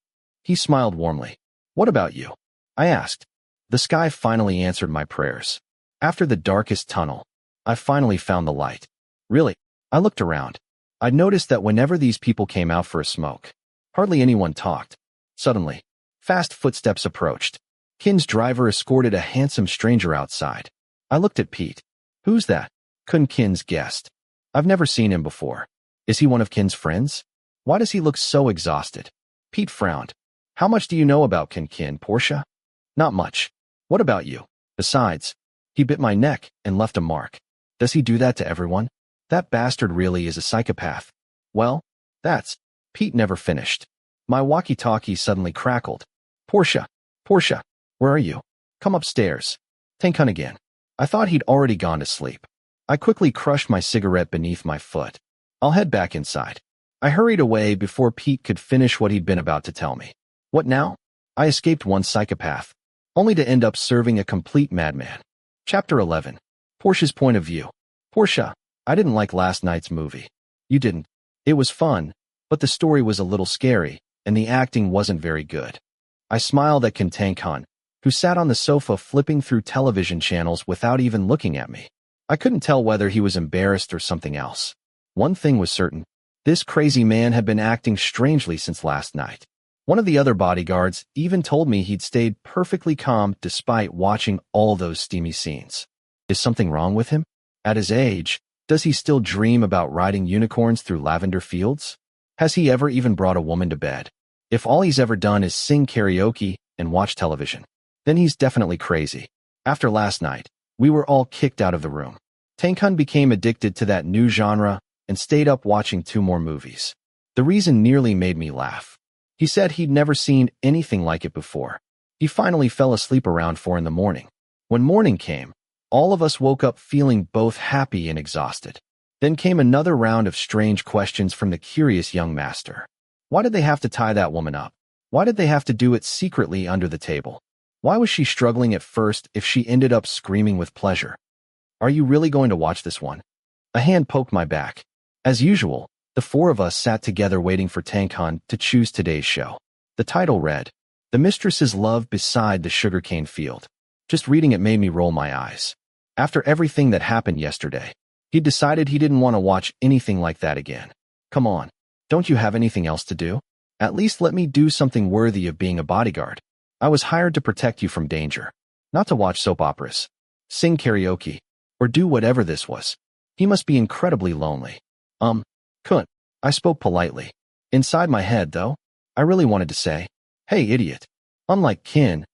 [SPEAKER 1] He smiled warmly. What about you? I asked. The sky finally answered my prayers. After the darkest tunnel, I finally found the light. Really? I looked around. I'd noticed that whenever these people came out for a smoke, hardly anyone talked. Suddenly, fast footsteps approached. Kinn's driver escorted a handsome stranger outside. I looked at Pete. Who's that? Kinn's guest. I've never seen him before. Is he one of Kinn's friends? Why does he look so exhausted? Pete frowned. How much do you know about KinnPorsche? Not much. What about you? Besides, he bit my neck and left a mark. Does he do that to everyone? That bastard really is a psychopath. Well, that's... Pete never finished. My walkie-talkie suddenly crackled. Porsche, where are you? Come upstairs. Kinn again. I thought he'd already gone to sleep. I quickly crushed my cigarette beneath my foot. I'll head back inside. I hurried away before Pete could finish what he'd been about to tell me. What now? I escaped one psychopath, only to end up serving a complete madman. Chapter 11. Porsche's point of view. Porsche, I didn't like last night's movie. You didn't. It was fun, but the story was a little scary, and the acting wasn't very good. I smiled at Kinn, who sat on the sofa flipping through television channels without even looking at me. I couldn't tell whether he was embarrassed or something else. One thing was certain. This crazy man had been acting strangely since last night. One of the other bodyguards even told me he'd stayed perfectly calm despite watching all those steamy scenes. Is something wrong with him? At his age, does he still dream about riding unicorns through lavender fields? Has he ever even brought a woman to bed? If all he's ever done is sing karaoke and watch television, then he's definitely crazy. After last night, we were all kicked out of the room. Kinn became addicted to that new genre and stayed up watching 2 more movies. The reason nearly made me laugh. He said he'd never seen anything like it before. He finally fell asleep around 4 in the morning. When morning came, all of us woke up feeling both happy and exhausted. Then came another round of strange questions from the curious young master. Why did they have to tie that woman up? Why did they have to do it secretly under the table? Why was she struggling at first if she ended up screaming with pleasure? Are you really going to watch this one? A hand poked my back. As usual, the 4 of us sat together waiting for Kinn to choose today's show. The title read, The Mistress's Love Beside the Sugarcane Field. Just reading it made me roll my eyes. After everything that happened yesterday, he decided he didn't want to watch anything like that again. Come on, don't you have anything else to do? At least let me do something worthy of being a bodyguard. I was hired to protect you from danger, not to watch soap operas, sing karaoke, or do whatever this was. He must be incredibly lonely. Kinn. I spoke politely. Inside my head, though, I really wanted to say, hey, idiot. Unlike Kinn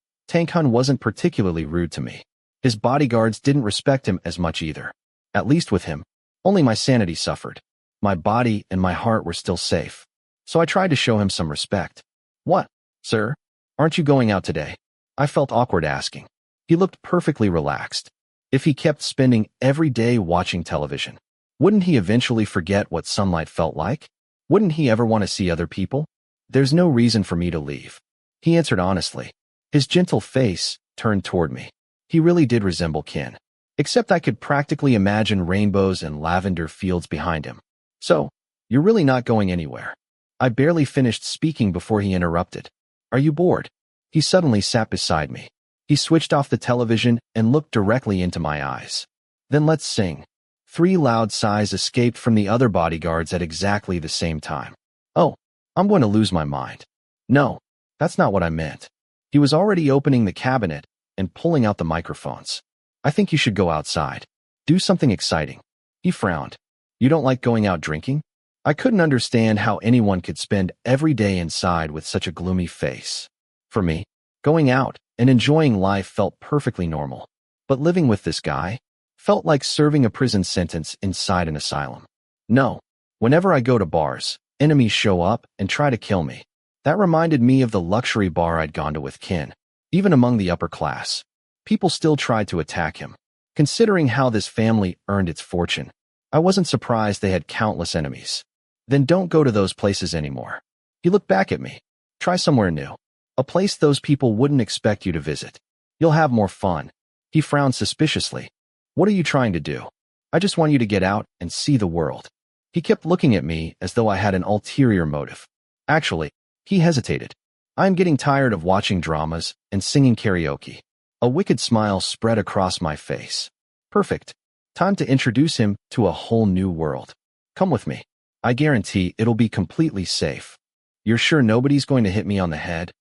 [SPEAKER 1] wasn't particularly rude to me. His bodyguards didn't respect him as much either. At least with him, only my sanity suffered. My body and my heart were still safe. So I tried to show him some respect. What, sir? Aren't you going out today? I felt awkward asking. He looked perfectly relaxed. If he kept spending every day watching television, wouldn't he eventually forget what sunlight felt like? Wouldn't he ever want to see other people? There's no reason for me to leave, he answered honestly. His gentle face turned toward me. He really did resemble Kinn, except I could practically imagine rainbows and lavender fields behind him. So, you're really not going anywhere. I barely finished speaking before he interrupted. Are you bored? He suddenly sat beside me. He switched off the television and looked directly into my eyes. Then let's sing. 3 loud sighs escaped from the other bodyguards at exactly the same time. Oh, I'm going to lose my mind. No, that's not what I meant. He was already opening the cabinet and pulling out the microphones. I think you should go outside. Do something exciting. He frowned. You don't like going out drinking? I couldn't understand how anyone could spend every day inside with such a gloomy face. For me, going out and enjoying life felt perfectly normal. But living with this guy felt like serving a prison sentence inside an asylum. No, whenever I go to bars, enemies show up and try to kill me. That reminded me of the luxury bar I'd gone to with Kinn. Even among the upper class, people still tried to attack him. Considering how this family earned its fortune, I wasn't surprised they had countless enemies. Then don't go to those places anymore. He looked back at me. Try somewhere new. A place those people wouldn't expect you to visit. You'll have more fun. He frowned suspiciously. What are you trying to do? I just want you to get out and see the world. He kept looking at me as though I had an ulterior motive. Actually, he hesitated. I'm getting tired of watching dramas and singing karaoke. A wicked smile spread across my face. Perfect. Time to introduce him to a whole new world. Come with me. I guarantee it'll be completely safe. You're sure nobody's going to hit me on the head?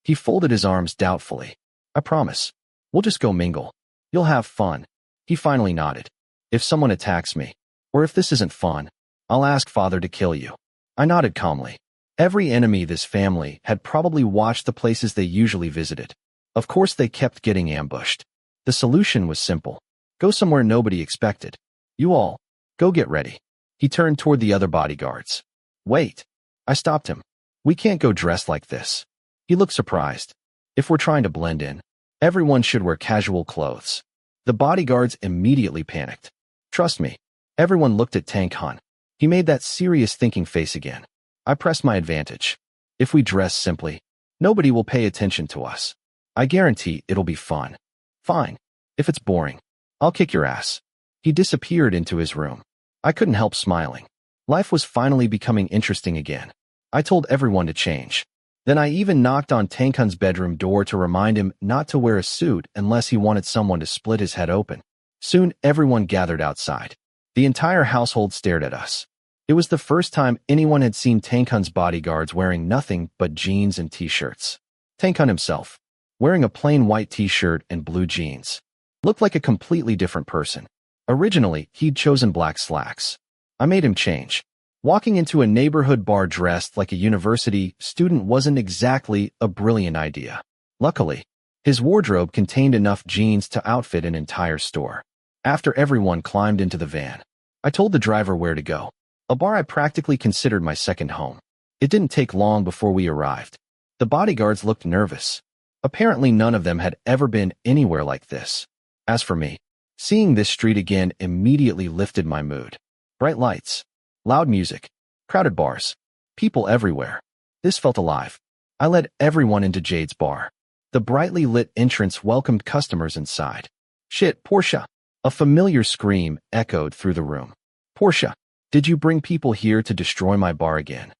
[SPEAKER 1] He folded his arms doubtfully. I promise. We'll just go mingle. You'll have fun. He finally nodded. If someone attacks me, or if this isn't fun, I'll ask Father to kill you. I nodded calmly. Every enemy this family had probably watched the places they usually visited. Of course they kept getting ambushed. The solution was simple. Go somewhere nobody expected. You all, go get ready. He turned toward the other bodyguards. Wait. I stopped him. We can't go dressed like this. He looked surprised. If we're trying to blend in, everyone should wear casual clothes. The bodyguards immediately panicked. Trust me. Everyone looked at Anakinn. He made that serious thinking face again. I pressed my advantage. If we dress simply, nobody will pay attention to us. I guarantee it'll be fun. Fine. If it's boring, I'll kick your ass. He disappeared into his room. I couldn't help smiling. Life was finally becoming interesting again. I told everyone to change. Then I even knocked on Anakinn's bedroom door to remind him not to wear a suit unless he wanted someone to split his head open. Soon everyone gathered outside. The entire household stared at us. It was the first time anyone had seen Anakinn's bodyguards wearing nothing but jeans and t-shirts. Anakinn himself, wearing a plain white t-shirt and blue jeans, looked like a completely different person. Originally, he'd chosen black slacks. I made him change. Walking into a neighborhood bar dressed like a university student wasn't exactly a brilliant idea. Luckily, his wardrobe contained enough jeans to outfit an entire store. After everyone climbed into the van, I told the driver where to go. A bar I practically considered my second home. It didn't take long before we arrived. The bodyguards looked nervous. Apparently none of them had ever been anywhere like this. As for me, seeing this street again immediately lifted my mood. Bright lights, loud music, crowded bars, people everywhere. This felt alive. I led everyone into Jade's bar. The brightly lit entrance welcomed customers inside. Shit, Porsche! A familiar scream echoed through the room. Porsche, did you bring people here to destroy my bar again?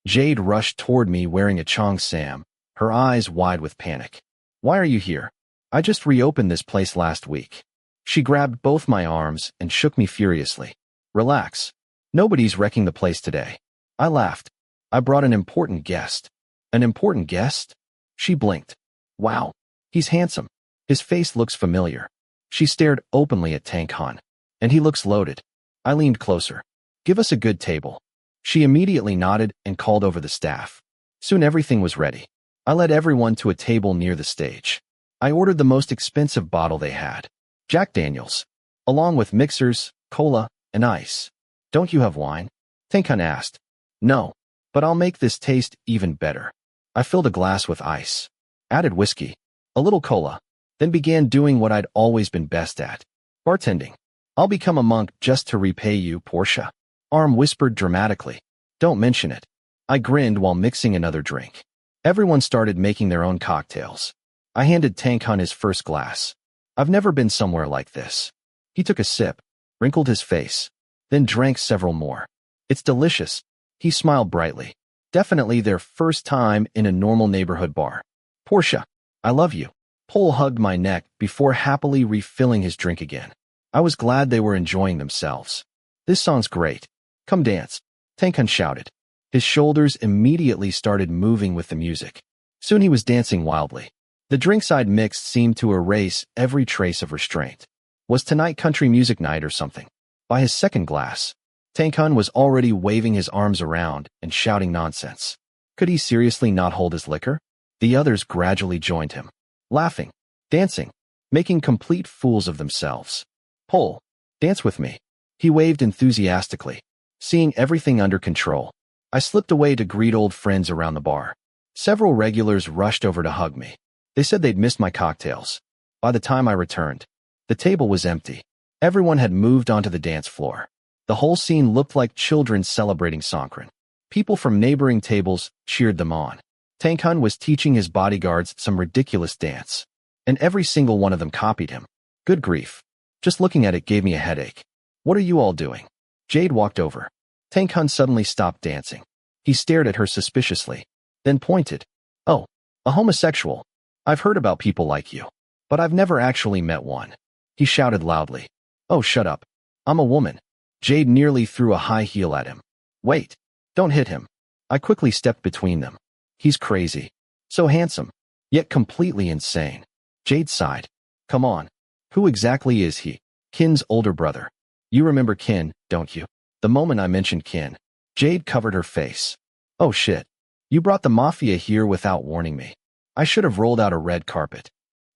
[SPEAKER 1] Jade rushed toward me wearing a cheongsam, her eyes wide with panic. Why are you here? I just reopened this place last week. She grabbed both my arms and shook me furiously. Relax. Nobody's wrecking the place today. I laughed. I brought an important guest. An important guest? She blinked. Wow. He's handsome. His face looks familiar. She stared openly at Anakinn. And he looks loaded. I leaned closer. Give us a good table. She immediately nodded and called over the staff. Soon everything was ready. I led everyone to a table near the stage. I ordered the most expensive bottle they had. Jack Daniels. Along with mixers, cola, and ice. Don't you have wine? Anakinn asked. No, but I'll make this taste even better. I filled a glass with ice. Added whiskey. A little cola. Then began doing what I'd always been best at. Bartending. I'll become a monk just to repay you, Porsche. Arm whispered dramatically. Don't mention it. I grinned while mixing another drink. Everyone started making their own cocktails. I handed Tankan his first glass. I've never been somewhere like this. He took a sip, wrinkled his face, then drank several more. It's delicious. He smiled brightly. Definitely their first time in a normal neighborhood bar. Porsche, I love you. Pole hugged my neck before happily refilling his drink again. I was glad they were enjoying themselves. This song's great. Come dance. Tankan shouted. His shoulders immediately started moving with the music. Soon he was dancing wildly. The drinks I'd mixed seemed to erase every trace of restraint. Was tonight country music night or something? By his second glass, Tankan was already waving his arms around and shouting nonsense. Could he seriously not hold his liquor? The others gradually joined him, laughing, dancing, making complete fools of themselves. Pole, dance with me. He waved enthusiastically, seeing everything under control. I slipped away to greet old friends around the bar. Several regulars rushed over to hug me. They said they'd missed my cocktails. By the time I returned, the table was empty. Everyone had moved onto the dance floor. The whole scene looked like children celebrating Songkran. People from neighboring tables cheered them on. Tankan was teaching his bodyguards some ridiculous dance, and every single one of them copied him. Good grief. Just looking at it gave me a headache. What are you all doing? Jade walked over. Tankan suddenly stopped dancing. He stared at her suspiciously, then pointed. Oh, a homosexual. I've heard about people like you, but I've never actually met one. He shouted loudly. Oh, shut up. I'm a woman. Jade nearly threw a high heel at him. Wait, don't hit him. I quickly stepped between them. He's crazy. So handsome, yet completely insane. Jade sighed. Come on. Who exactly is he? Kinn's older brother. You remember Kinn, don't you? The moment I mentioned Kinn, Jade covered her face. Oh shit. You brought the Mafia here without warning me. I should have rolled out a red carpet.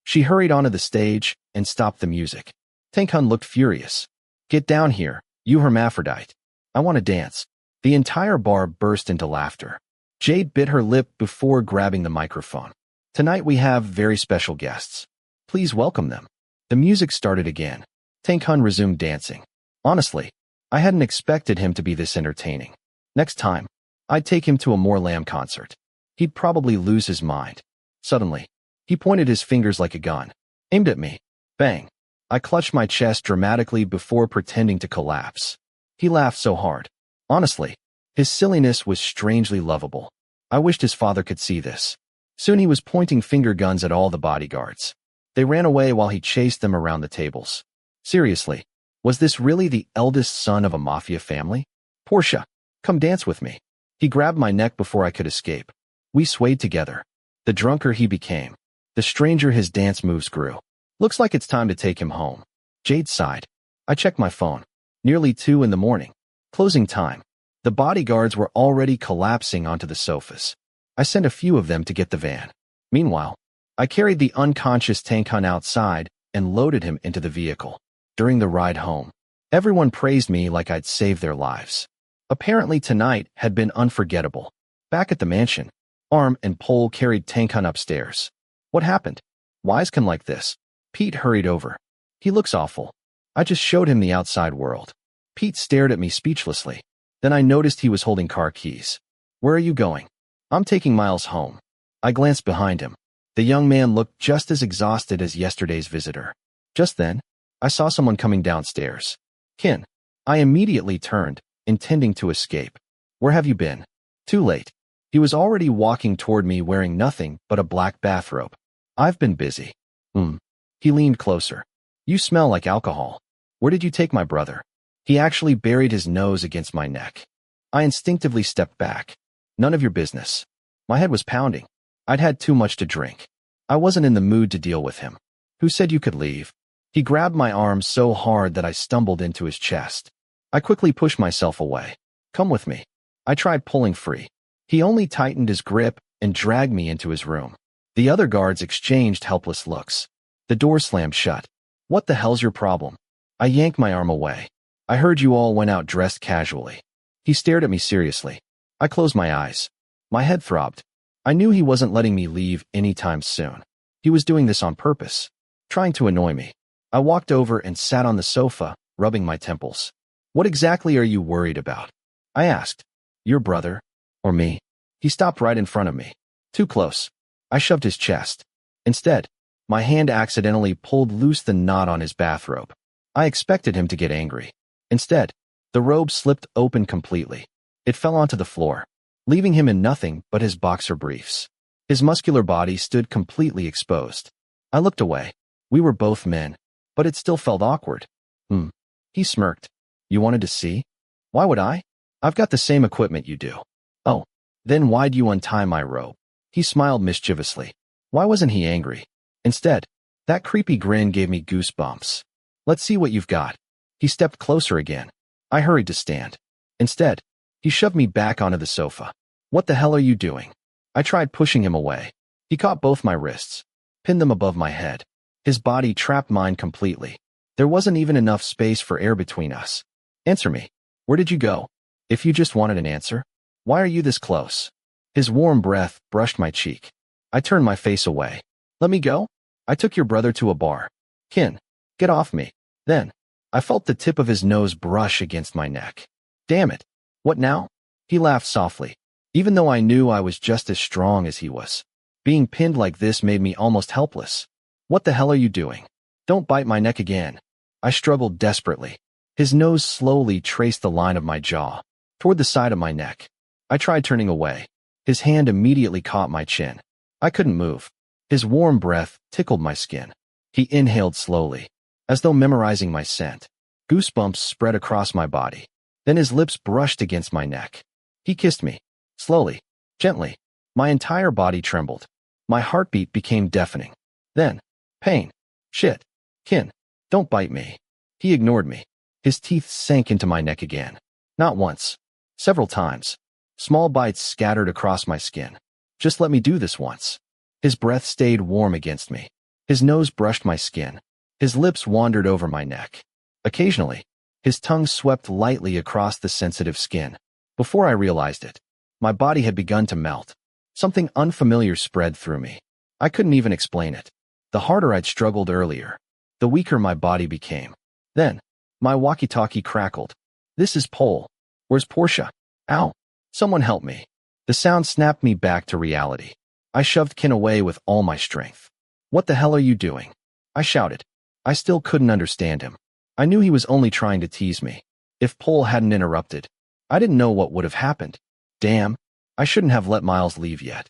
[SPEAKER 1] She hurried onto the stage and stopped the music. Tankan looked furious. Get down here, you hermaphrodite. I want to dance. The entire bar burst into laughter. Jade bit her lip before grabbing the microphone. Tonight we have very special guests. Please welcome them. The music started again. Tankan resumed dancing. Honestly, I hadn't expected him to be this entertaining. Next time, I'd take him to a more Lamb concert. He'd probably lose his mind. Suddenly, he pointed his fingers like a gun, aimed at me. Bang. I clutched my chest dramatically before pretending to collapse. He laughed so hard. Honestly, his silliness was strangely lovable. I wished his father could see this. Soon he was pointing finger guns at all the bodyguards. They ran away while he chased them around the tables. Seriously, was this really the eldest son of a Mafia family? Porsche, come dance with me. He grabbed my neck before I could escape. We swayed together. The drunker he became, the stranger his dance moves grew. Looks like it's time to take him home. Jade sighed. I checked my phone. Nearly 2 in the morning. Closing time. The bodyguards were already collapsing onto the sofas. I sent a few of them to get the van. Meanwhile, I carried the unconscious Tankan outside and loaded him into the vehicle. During the ride home, everyone praised me like I'd saved their lives. Apparently tonight had been unforgettable. Back at the mansion, Arm and Pole carried Tankan upstairs. What happened? Why is Kinn like this? Pete hurried over. He looks awful. I just showed him the outside world. Pete stared at me speechlessly. Then I noticed he was holding car keys. Where are you going? I'm taking Miles home. I glanced behind him. The young man looked just as exhausted as yesterday's visitor. Just then, I saw someone coming downstairs. Kinn. I immediately turned, intending to escape. Where have you been? Too late. He was already walking toward me wearing nothing but a black bathrobe. I've been busy. He leaned closer. You smell like alcohol. Where did you take my brother? He actually buried his nose against my neck. I instinctively stepped back. None of your business. My head was pounding. I'd had too much to drink. I wasn't in the mood to deal with him. Who said you could leave? He grabbed my arm so hard that I stumbled into his chest. I quickly pushed myself away. Come with me. I tried pulling free. He only tightened his grip and dragged me into his room. The other guards exchanged helpless looks. The door slammed shut. What the hell's your problem? I yanked my arm away. I heard you all went out dressed casually. He stared at me seriously. I closed my eyes. My head throbbed. I knew he wasn't letting me leave anytime soon. He was doing this on purpose, trying to annoy me. I walked over and sat on the sofa, rubbing my temples. What exactly are you worried about? I asked. Your brother? Or me? He stopped right in front of me. Too close. I shoved his chest. Instead, my hand accidentally pulled loose the knot on his bathrobe. I expected him to get angry. Instead, the robe slipped open completely. It fell onto the floor, leaving him in nothing but his boxer briefs. His muscular body stood completely exposed. I looked away. We were both men, but it still felt awkward. He smirked. You wanted to see? Why would I? I've got the same equipment you do. Oh, then why'd you untie my robe? He smiled mischievously. Why wasn't he angry? Instead, that creepy grin gave me goosebumps. Let's see what you've got. He stepped closer again. I hurried to stand. Instead, he shoved me back onto the sofa. What the hell are you doing? I tried pushing him away. He caught both my wrists, pinned them above my head. His body trapped mine completely. There wasn't even enough space for air between us. Answer me. Where did you go? If you just wanted an answer, why are you this close? His warm breath brushed my cheek. I turned my face away. Let me go? I took your brother to a bar. Kinn, get off me. Then, I felt the tip of his nose brush against my neck. Damn it. What now? He laughed softly, even though I knew I was just as strong as he was. Being pinned like this made me almost helpless. What the hell are you doing? Don't bite my neck again. I struggled desperately. His nose slowly traced the line of my jaw, toward the side of my neck. I tried turning away. His hand immediately caught my chin. I couldn't move. His warm breath tickled my skin. He inhaled slowly, as though memorizing my scent. Goosebumps spread across my body. Then his lips brushed against my neck. He kissed me. Slowly, gently. My entire body trembled. My heartbeat became deafening. Then, pain. Shit. Kinn, don't bite me. He ignored me. His teeth sank into my neck again. Not once. Several times. Small bites scattered across my skin. Just let me do this once. His breath stayed warm against me. His nose brushed my skin. His lips wandered over my neck. Occasionally, his tongue swept lightly across the sensitive skin. Before I realized it, my body had begun to melt. Something unfamiliar spread through me. I couldn't even explain it. The harder I'd struggled earlier, the weaker my body became. Then, my walkie-talkie crackled. This is Pole. Where's Porsche? Ow. Someone help me. The sound snapped me back to reality. I shoved Kinn away with all my strength. What the hell are you doing? I shouted. I still couldn't understand him. I knew he was only trying to tease me. If Pole hadn't interrupted, I didn't know what would have happened. Damn, I shouldn't have let Miles leave yet.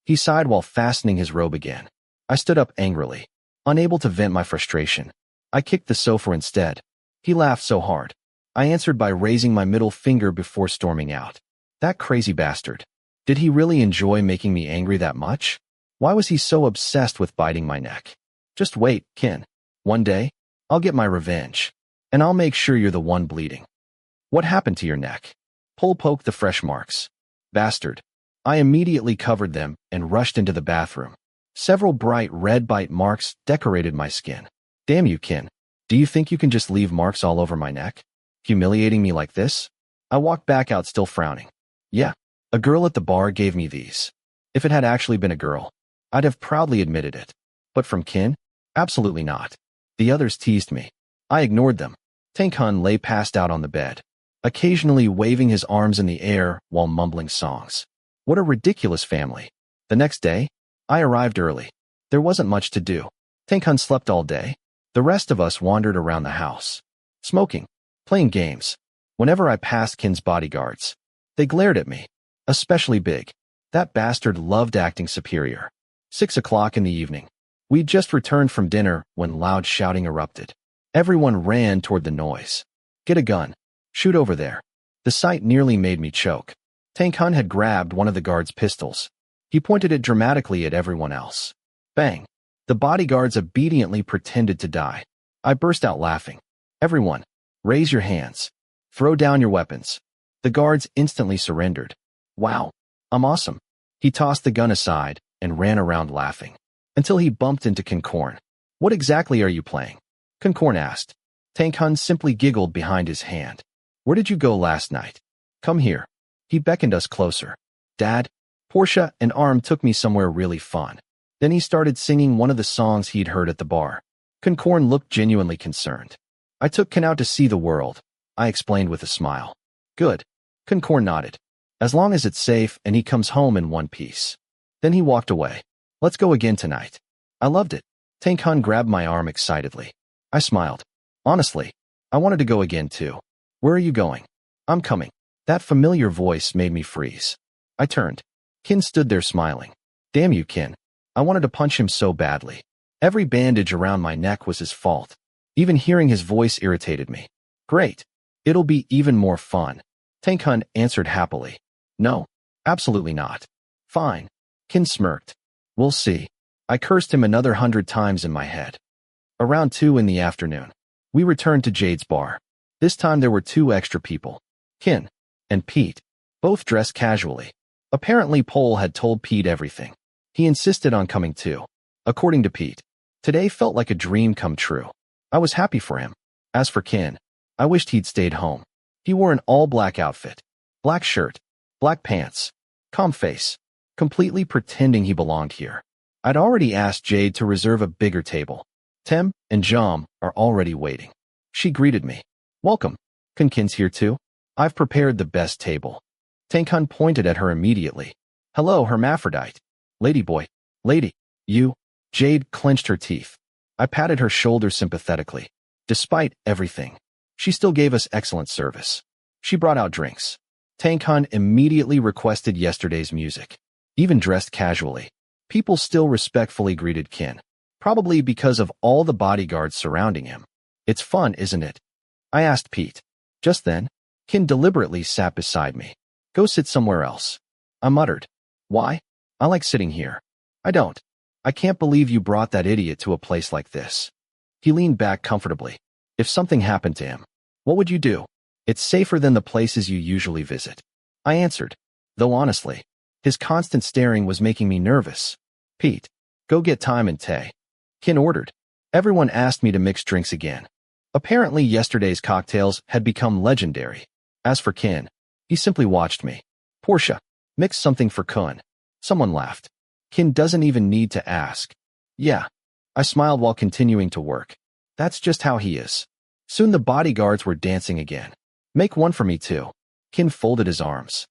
[SPEAKER 1] He sighed while fastening his robe again. I stood up angrily, unable to vent my frustration. I kicked the sofa instead. He laughed so hard. I answered by raising my middle finger before storming out. That crazy bastard. Did he really enjoy making me angry that much? Why was he so obsessed with biting my neck? Just wait, Kinn. One day, I'll get my revenge. And I'll make sure you're the one bleeding. What happened to your neck? Pole poked the fresh marks. Bastard. I immediately covered them and rushed into the bathroom. Several bright red bite marks decorated my skin. Damn you, Kinn. Do you think you can just leave marks all over my neck? Humiliating me like this? I walked back out still frowning. Yeah, a girl at the bar gave me these. If it had actually been a girl, I'd have proudly admitted it. But from Kinn? Absolutely not. The others teased me. I ignored them. Tankhun lay passed out on the bed, occasionally waving his arms in the air while mumbling songs. What a ridiculous family. The next day, I arrived early. There wasn't much to do. Tankhun slept all day. The rest of us wandered around the house, smoking, playing games. Whenever I passed Kinn's bodyguards, they glared at me, especially Big. That bastard loved acting superior. 6 o'clock in the evening. We'd just returned from dinner when loud shouting erupted. Everyone ran toward the noise. Get a gun. Shoot over there. The sight nearly made me choke. Tankhun had grabbed one of the guards' pistols. He pointed it dramatically at everyone else. Bang. The bodyguards obediently pretended to die. I burst out laughing. Everyone, raise your hands. Throw down your weapons. The guards instantly surrendered. Wow, I'm awesome. He tossed the gun aside and ran around laughing, until he bumped into KinnPorsche. What exactly are you playing? KinnPorsche asked. Tankhun simply giggled behind his hand. Where did you go last night? Come here. He beckoned us closer. Dad, Porsche and Arm took me somewhere really fun. Then he started singing one of the songs he'd heard at the bar. Kinn looked genuinely concerned. I took Kinn out to see the world, I explained with a smile. Good. Kinn nodded. As long as it's safe and he comes home in one piece. Then he walked away. Let's go again tonight. I loved it. Kinn grabbed my arm excitedly. I smiled. Honestly, I wanted to go again too. Where are you going? I'm coming. That familiar voice made me freeze. I turned. Kinn stood there smiling. Damn you, Kinn. I wanted to punch him so badly. Every bandage around my neck was his fault. Even hearing his voice irritated me. Great. It'll be even more fun. Kinn answered happily. No, absolutely not. Fine. Kinn smirked. We'll see. I cursed him another 100 times in my head. Around 2 in the afternoon, we returned to Jade's bar. This time there were 2 extra people. Kinn and Pete, both dressed casually. Apparently Pole had told Pete everything. He insisted on coming too. According to Pete, today felt like a dream come true. I was happy for him. As for Kinn, I wished he'd stayed home. He wore an all-black outfit, black shirt, black pants, calm face, completely pretending he belonged here. I'd already asked Jade to reserve a bigger table. Tem and Jom are already waiting. She greeted me. Welcome. Kinn's here too? I've prepared the best table. Kinn pointed at her immediately. Hello, hermaphrodite. Ladyboy. Lady. You. Jade clenched her teeth. I patted her shoulder sympathetically. Despite everything, she still gave us excellent service. She brought out drinks. Kinn immediately requested yesterday's music. Even dressed casually, people still respectfully greeted Kinn, probably because of all the bodyguards surrounding him. It's fun, isn't it? I asked Pete. Just then, Kinn deliberately sat beside me. Go sit somewhere else. I muttered. Why? I like sitting here. I don't. I can't believe you brought that idiot to a place like this. He leaned back comfortably. If something happened to him, what would you do? It's safer than the places you usually visit. I answered. Though honestly, his constant staring was making me nervous. Pete, go get Time and Tay. Kinn ordered. Everyone asked me to mix drinks again. Apparently yesterday's cocktails had become legendary. As for Kinn, he simply watched me. Porsche, mix something for Kinn. Someone laughed. Kinn doesn't even need to ask. Yeah. I smiled while continuing to work. That's just how he is. Soon the bodyguards were dancing again. Make one for me too. Kinn folded his arms.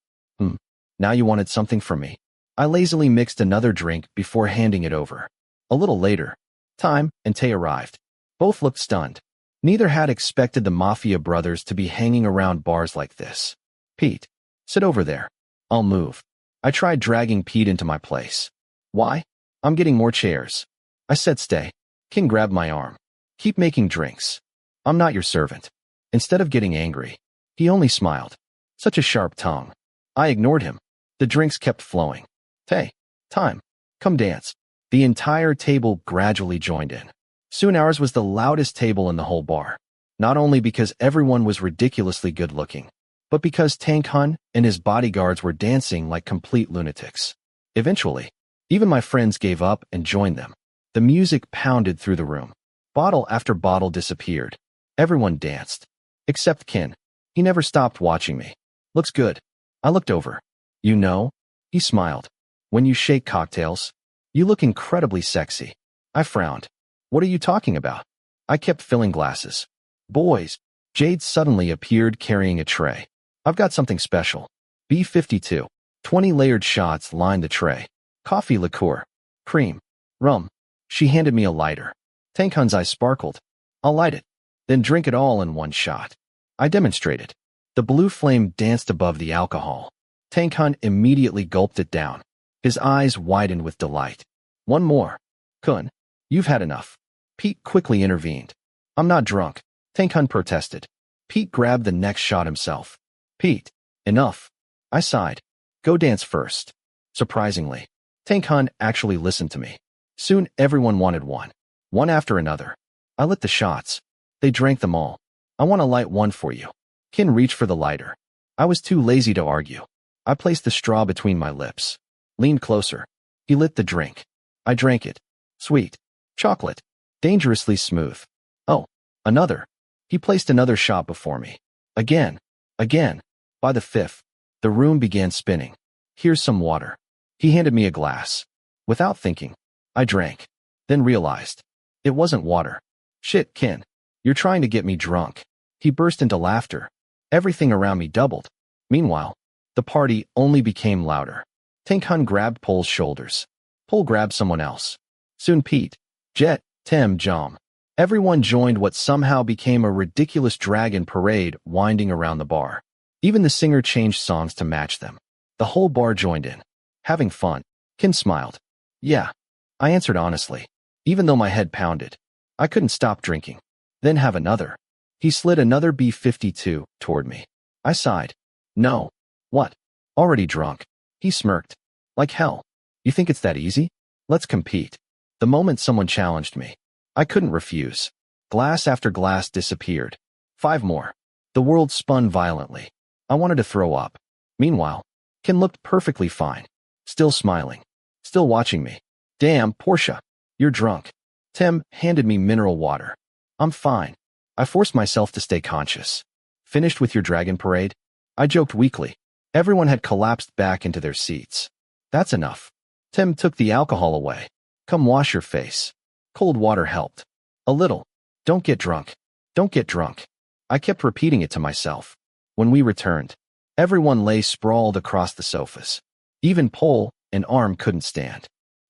[SPEAKER 1] Now you wanted something from me. I lazily mixed another drink before handing it over. A little later, Time and Tay arrived. Both looked stunned. Neither had expected the Mafia brothers to be hanging around bars like this. Pete, sit over there. I'll move. I tried dragging Pete into my place. Why? I'm getting more chairs. I said stay. Kinn grabbed my arm. Keep making drinks. I'm not your servant. Instead of getting angry, he only smiled. Such a sharp tongue. I ignored him. The drinks kept flowing. Tay, Time, come dance. The entire table gradually joined in. Soon ours was the loudest table in the whole bar. Not only because everyone was ridiculously good looking, but because Kinn and his bodyguards were dancing like complete lunatics. Eventually, even my friends gave up and joined them. The music pounded through the room. Bottle after bottle disappeared. Everyone danced. Except Kinn. He never stopped watching me. Looks good. I looked over. You know? He smiled. When you shake cocktails, you look incredibly sexy. I frowned. What are you talking about? I kept filling glasses. Boys. Jade suddenly appeared carrying a tray. I've got something special. B52. 20 layered shots lined the tray. Coffee liqueur. Cream. Rum. She handed me a lighter. Kinn's eyes sparkled. I'll light it. Then drink it all in one shot. I demonstrated. The blue flame danced above the alcohol. Kinn immediately gulped it down. His eyes widened with delight. One more. Kinn, you've had enough. Pete quickly intervened. I'm not drunk. Kinn protested. Pete grabbed the next shot himself. Pete, enough. I sighed. Go dance first. Surprisingly, Kinn actually listened to me. Soon everyone wanted one. One after another. I lit the shots. They drank them all. I want to light one for you. Kinn reached for the lighter. I was too lazy to argue. I placed the straw between my lips. Leaned closer. He lit the drink. I drank it. Sweet. Chocolate. Dangerously smooth. Oh, another. He placed another shot before me. Again. Again. By the fifth, the room began spinning. Here's some water. He handed me a glass. Without thinking, I drank. Then realized. It wasn't water. Shit, Kinn. You're trying to get me drunk. He burst into laughter. Everything around me doubled. Meanwhile, the party only became louder. Tink Hun grabbed Pole's shoulders. Pole grabbed someone else. Soon Pete, Jet, Tim, Jom. Everyone joined what somehow became a ridiculous dragon parade winding around the bar. Even the singer changed songs to match them. The whole bar joined in. Having fun. Kinn smiled. Yeah. I answered honestly. Even though my head pounded. I couldn't stop drinking. Then have another. He slid another B-52 toward me. I sighed. No. What? Already drunk. He smirked. Like hell. You think it's that easy? Let's compete. The moment someone challenged me, I couldn't refuse. Glass after glass disappeared. 5 more. The world spun violently. I wanted to throw up. Meanwhile, Kinn looked perfectly fine. Still smiling. Still watching me. Damn, Porsche. You're drunk. Tim handed me mineral water. I'm fine. I forced myself to stay conscious. Finished with your dragon parade? I joked weakly. Everyone had collapsed back into their seats. That's enough. Tim took the alcohol away. Come wash your face. Cold water helped. A little. Don't get drunk. Don't get drunk. I kept repeating it to myself. When we returned, everyone lay sprawled across the sofas. Even Pole and Arm couldn't stand.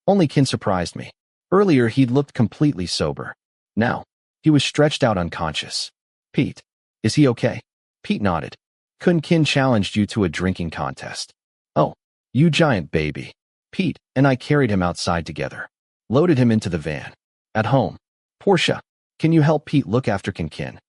[SPEAKER 1] Only Kinn surprised me. Earlier he'd looked completely sober. Now, he was stretched out unconscious. Pete, is he okay? Pete nodded. Kinn challenged you to a drinking contest. Oh, you giant baby. Pete and I carried him outside together. Loaded him into the van. At home. Porsche, can you help Pete look after Kinn?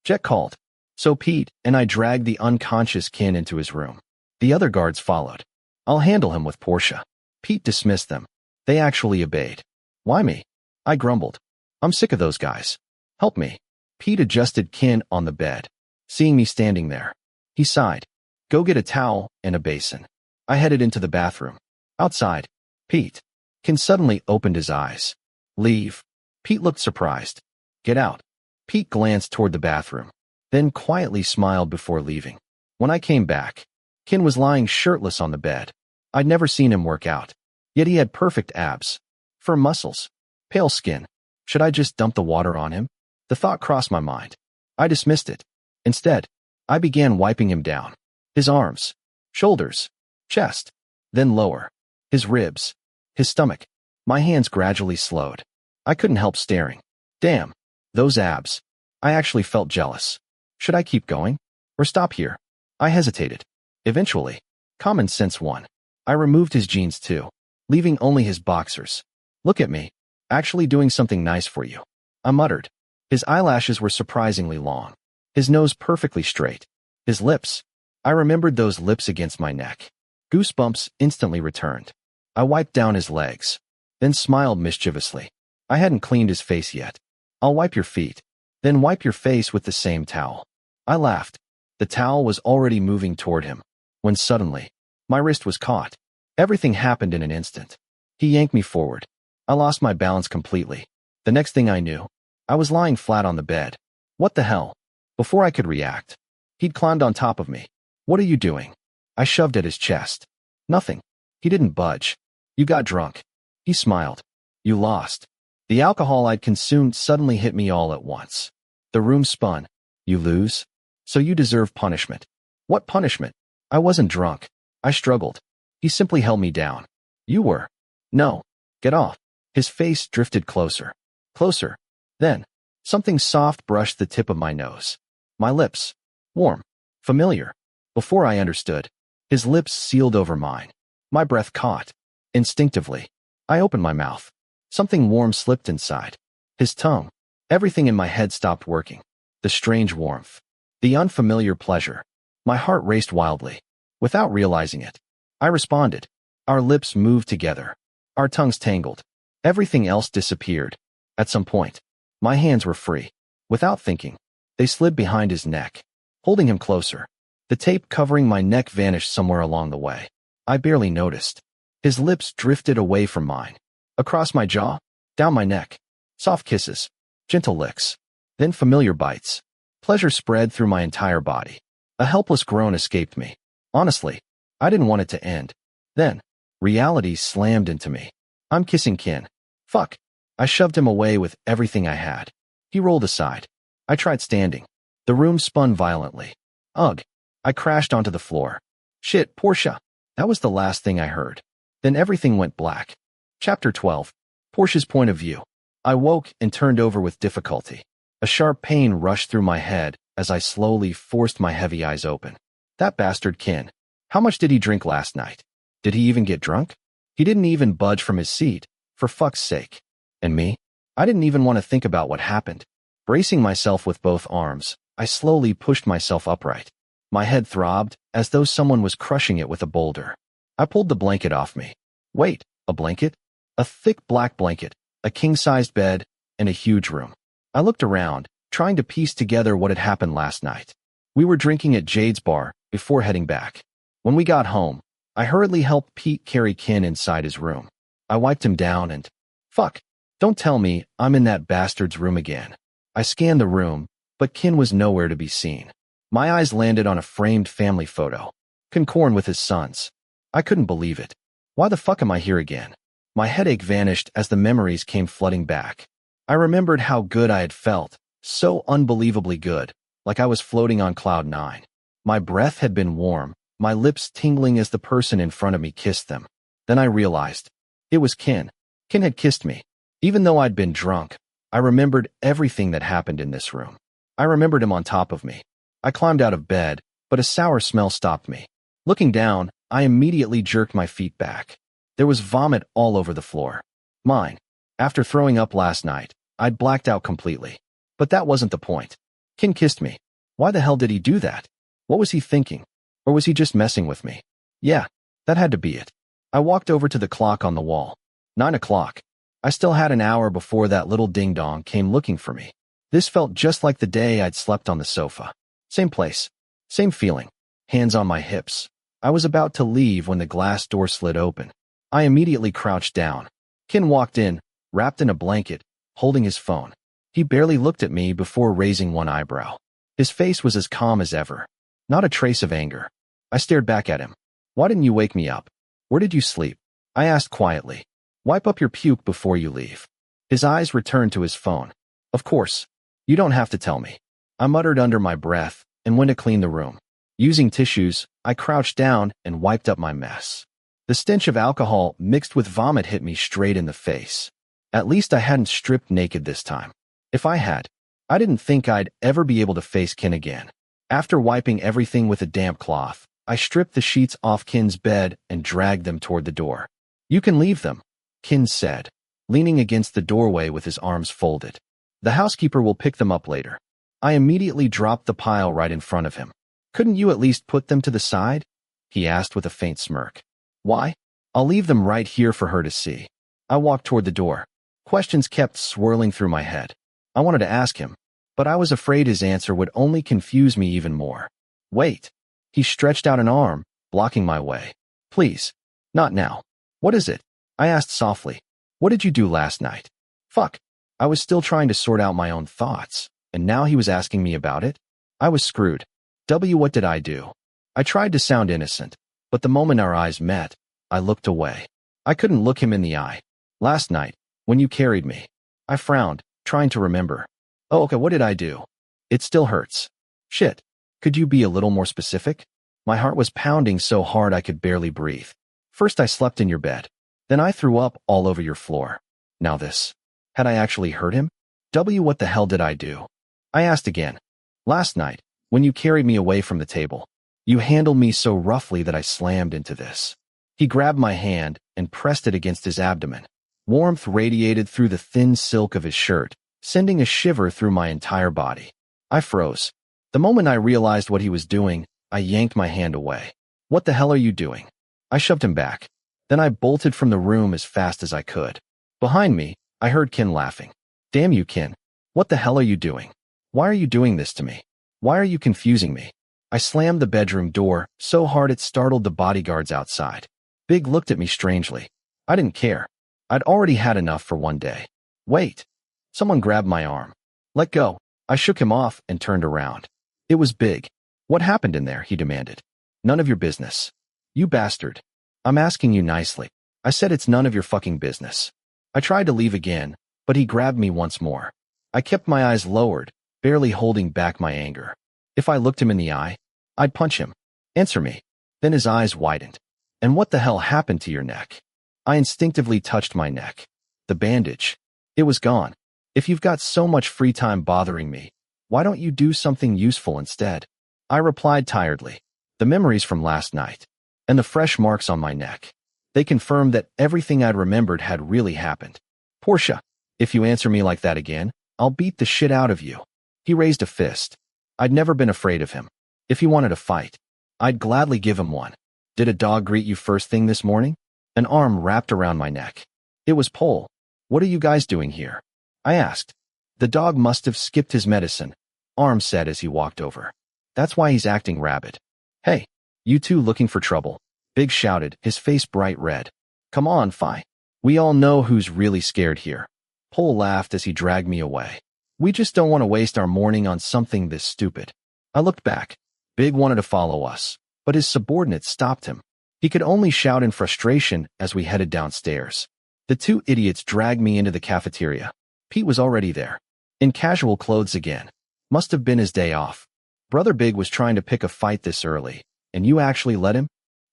[SPEAKER 1] Jet called. So Pete and I dragged the unconscious Kinn into his room. The other guards followed. I'll handle him with Porsche. Pete dismissed them. They actually obeyed. Why me? I grumbled. I'm sick of those guys. Help me. Pete adjusted Kinn on the bed. Seeing me standing there, he sighed. Go get a towel and a basin. I headed into the bathroom. Outside. Pete. Kinn suddenly opened his eyes. Leave. Pete looked surprised. Get out. Pete glanced toward the bathroom, then quietly smiled before leaving. When I came back, Kinn was lying shirtless on the bed. I'd never seen him work out. Yet he had perfect abs. Firm muscles. Pale skin. Should I just dump the water on him? The thought crossed my mind. I dismissed it. Instead, I began wiping him down. His arms, shoulders, chest, then lower. His ribs, his stomach. My hands gradually slowed. I couldn't help staring. Damn, those abs. I actually felt jealous. Should I keep going? Or stop here? I hesitated. Eventually, common sense won. I removed his jeans too, leaving only his boxers. Look at me. Actually doing something nice for you. I muttered. His eyelashes were surprisingly long. His nose perfectly straight. His lips. I remembered those lips against my neck. Goosebumps instantly returned. I wiped down his legs, then smiled mischievously. I hadn't cleaned his face yet. I'll wipe your feet, then wipe your face with the same towel. I laughed. The towel was already moving toward him, when suddenly, my wrist was caught. Everything happened in an instant. He yanked me forward. I lost my balance completely. The next thing I knew, I was lying flat on the bed. What the hell? Before I could react, he'd climbed on top of me. What are you doing? I shoved at his chest. Nothing. He didn't budge. You got drunk. He smiled. You lost. The alcohol I'd consumed suddenly hit me all at once. The room spun. You lose? So you deserve punishment. What punishment? I wasn't drunk. I struggled. He simply held me down. You were. No. Get off. His face drifted closer. Closer. Then, something soft brushed the tip of my nose. My lips. Warm. Familiar. Before I understood, his lips sealed over mine. My breath caught. Instinctively, I opened my mouth. Something warm slipped inside. His tongue. Everything in my head stopped working. The strange warmth. The unfamiliar pleasure. My heart raced wildly. Without realizing it, I responded. Our lips moved together. Our tongues tangled. Everything else disappeared. At some point, my hands were free. Without thinking, they slid behind his neck, holding him closer. The tape covering my neck vanished somewhere along the way. I barely noticed. His lips drifted away from mine. Across my jaw, down my neck. Soft kisses, gentle licks, then familiar bites. Pleasure spread through my entire body. A helpless groan escaped me. Honestly, I didn't want it to end. Then, reality slammed into me. I'm kissing Kinn. Fuck. I shoved him away with everything I had. He rolled aside. I tried standing. The room spun violently. Ugh. I crashed onto the floor. Shit, Porsche. That was the last thing I heard. Then everything went black. Chapter 12. Porsche's point of view. I woke and turned over with difficulty. A sharp pain rushed through my head as I slowly forced my heavy eyes open. That bastard Kinn. How much did he drink last night? Did he even get drunk? He didn't even budge from his seat, for fuck's sake. And me? I didn't even want to think about what happened. Bracing myself with both arms, I slowly pushed myself upright. My head throbbed, as though someone was crushing it with a boulder. I pulled the blanket off me. Wait, a blanket? A thick black blanket, a king-sized bed, and a huge room. I looked around, trying to piece together what had happened last night. We were drinking at Jade's bar before heading back. When we got home, I hurriedly helped Pete carry Kinn inside his room. I wiped him down and... Fuck. Don't tell me I'm in that bastard's room again. I scanned the room, but Kinn was nowhere to be seen. My eyes landed on a framed family photo. Kinn with his sons. I couldn't believe it. Why the fuck am I here again? My headache vanished as the memories came flooding back. I remembered how good I had felt, so unbelievably good, like I was floating on cloud 9. My breath had been warm, my lips tingling as the person in front of me kissed them. Then I realized. It was Kinn. Kinn had kissed me. Even though I'd been drunk, I remembered everything that happened in this room. I remembered him on top of me. I climbed out of bed, but a sour smell stopped me. Looking down, I immediately jerked my feet back. There was vomit all over the floor. Mine. After throwing up last night, I'd blacked out completely. But that wasn't the point. Kinn kissed me. Why the hell did he do that? What was he thinking? Or was he just messing with me? Yeah, that had to be it. I walked over to the clock on the wall. 9 o'clock. I still had an hour before that little ding-dong came looking for me. This felt just like the day I'd slept on the sofa. Same place. Same feeling. Hands on my hips. I was about to leave when the glass door slid open. I immediately crouched down. Kinn walked in, wrapped in a blanket, holding his phone. He barely looked at me before raising one eyebrow. His face was as calm as ever. Not a trace of anger. I stared back at him. Why didn't you wake me up? Where did you sleep? I asked quietly. Wipe up your puke before you leave. His eyes returned to his phone. Of course. You don't have to tell me. I muttered under my breath and went to clean the room. Using tissues, I crouched down and wiped up my mess. The stench of alcohol mixed with vomit hit me straight in the face. At least I hadn't stripped naked this time. If I had, I didn't think I'd ever be able to face Kinn again. After wiping everything with a damp cloth, I stripped the sheets off Kinn's bed and dragged them toward the door. You can leave them, Kinn said, leaning against the doorway with his arms folded. The housekeeper will pick them up later. I immediately dropped the pile right in front of him. Couldn't you at least put them to the side? He asked with a faint smirk. Why? I'll leave them right here for her to see. I walked toward the door. Questions kept swirling through my head. I wanted to ask him, but I was afraid his answer would only confuse me even more. Wait. He stretched out an arm, blocking my way. Please. Not now. What is it? I asked softly. What did you do last night? Fuck. I was still trying to sort out my own thoughts, and now he was asking me about it? I was screwed. What did I do? I tried to sound innocent, but the moment our eyes met, I looked away. I couldn't look him in the eye. Last night, when you carried me. I frowned, trying to remember. Oh, okay, what did I do? It still hurts. Shit. Could you be a little more specific? My heart was pounding so hard I could barely breathe. First I slept in your bed. Then I threw up all over your floor. Now this. Had I actually hurt him? What the hell did I do? I asked again. Last night, when you carried me away from the table, you handled me so roughly that I slammed into this. He grabbed my hand and pressed it against his abdomen. Warmth radiated through the thin silk of his shirt, sending a shiver through my entire body. I froze. The moment I realized what he was doing, I yanked my hand away. What the hell are you doing? I shoved him back. Then I bolted from the room as fast as I could. Behind me, I heard Kinn laughing. Damn you, Kinn. What the hell are you doing? Why are you doing this to me? Why are you confusing me? I slammed the bedroom door so hard it startled the bodyguards outside. Big looked at me strangely. I didn't care. I'd already had enough for one day. Wait. Someone grabbed my arm. Let go. I shook him off and turned around. It was Big. What happened in there? He demanded. None of your business. You bastard. I'm asking you nicely. I said it's none of your fucking business. I tried to leave again, but he grabbed me once more. I kept my eyes lowered, barely holding back my anger. If I looked him in the eye, I'd punch him. Answer me. Then his eyes widened. And what the hell happened to your neck? I instinctively touched my neck. The bandage. It was gone. If you've got so much free time bothering me, why don't you do something useful instead? I replied tiredly. The memories from last night. And the fresh marks on my neck. They confirmed that everything I'd remembered had really happened. Porsche, if you answer me like that again, I'll beat the shit out of you. He raised a fist. I'd never been afraid of him. If he wanted a fight, I'd gladly give him one. Did a dog greet you first thing this morning? An arm wrapped around my neck. It was Pole. What are you guys doing here? I asked. The dog must have skipped his medicine, Arm said as he walked over. That's why he's acting rabid. Hey, you two looking for trouble? Big shouted, his face bright red. Come on, Fi. We all know who's really scared here. Pole laughed as he dragged me away. We just don't want to waste our morning on something this stupid. I looked back. Big wanted to follow us, but his subordinates stopped him. He could only shout in frustration as we headed downstairs. The two idiots dragged me into the cafeteria. Pete was already there. In casual clothes again. Must have been his day off. Brother Big was trying to pick a fight this early, and you actually let him?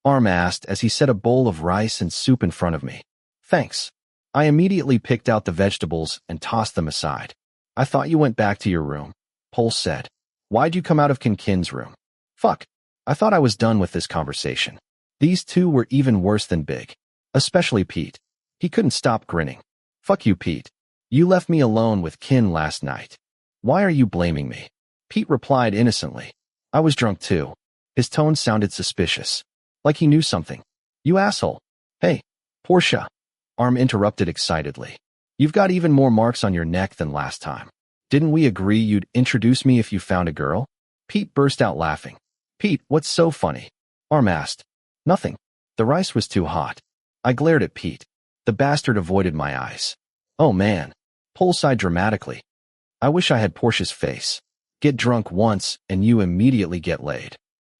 [SPEAKER 1] Arm asked as he set a bowl of rice and soup in front of me. Thanks. I immediately picked out the vegetables and tossed them aside. I thought you went back to your room, Pole said. Why'd you come out of Kinn's room? Fuck. I thought I was done with this conversation. These two were even worse than Big. Especially Pete. He couldn't stop grinning. Fuck you, Pete. You left me alone with Kinn last night. Why are you blaming me? Pete replied innocently. I was drunk too. His tone sounded suspicious. Like he knew something. You asshole. Hey, Porsche. Arm interrupted excitedly. You've got even more marks on your neck than last time. Didn't we agree you'd introduce me if you found a girl? Pete burst out laughing. Pete, what's so funny? Arm asked. Nothing. The rice was too hot. I glared at Pete. The bastard avoided my eyes. Oh man. Pole sighed dramatically. I wish I had Porsche's face. Get drunk once and you immediately get laid.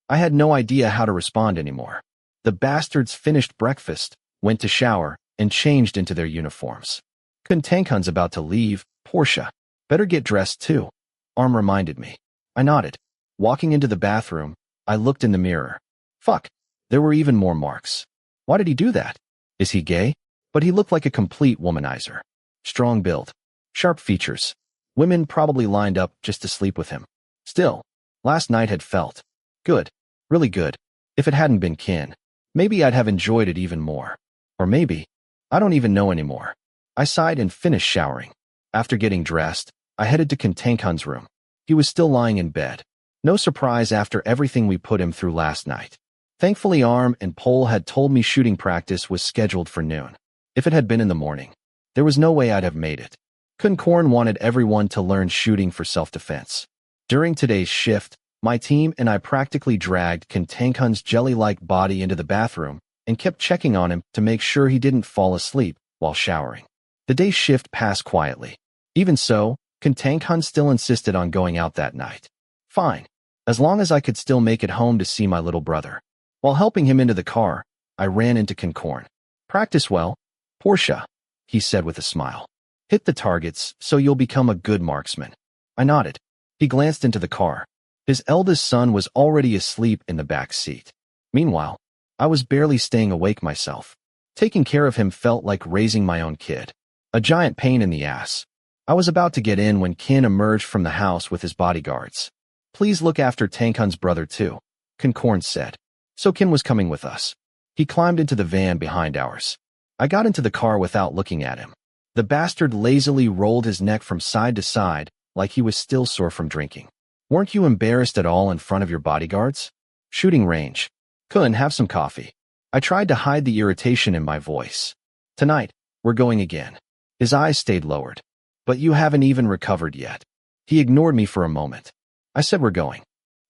[SPEAKER 1] I had no idea how to respond anymore. The bastards finished breakfast, went to shower, and changed into their uniforms. Kinn Anakinn's about to leave, Porsche. Better get dressed too. Arm reminded me. I nodded. Walking into the bathroom, I looked in the mirror. Fuck. There were even more marks. Why did he do that? Is he gay? But he looked like a complete womanizer. Strong build. Sharp features. Women probably lined up just to sleep with him. Still, last night had felt good. Really good. If it hadn't been Kinn, maybe I'd have enjoyed it even more. Or maybe, I don't even know anymore. I sighed and finished showering. After getting dressed, I headed to Kinn Anakinn's room. He was still lying in bed. No surprise after everything we put him through last night. Thankfully, Arm and Pole had told me shooting practice was scheduled for noon. If it had been in the morning, there was no way I'd have made it. Kinn wanted everyone to learn shooting for self-defense. During today's shift, my team and I practically dragged Kinn Anakinn's jelly-like body into the bathroom and kept checking on him to make sure he didn't fall asleep while showering. The day's shift passed quietly. Even so, Kinn Anakinn still insisted on going out that night. Fine, as long as I could still make it home to see my little brother. While helping him into the car, I ran into Kinn. Practice well, Porsche, he said with a smile. Hit the targets so you'll become a good marksman. I nodded. He glanced into the car. His eldest son was already asleep in the back seat. Meanwhile, I was barely staying awake myself. Taking care of him felt like raising my own kid. A giant pain in the ass. I was about to get in when Kinn emerged from the house with his bodyguards. Please look after Anakinn's brother too, Kinn said. So Kinn was coming with us. He climbed into the van behind ours. I got into the car without looking at him. The bastard lazily rolled his neck from side to side like he was still sore from drinking. Weren't you embarrassed at all in front of your bodyguards? Shooting range. Couldn't have some coffee. I tried to hide the irritation in my voice. Tonight, we're going again. His eyes stayed lowered. But you haven't even recovered yet. He ignored me for a moment. I said we're going.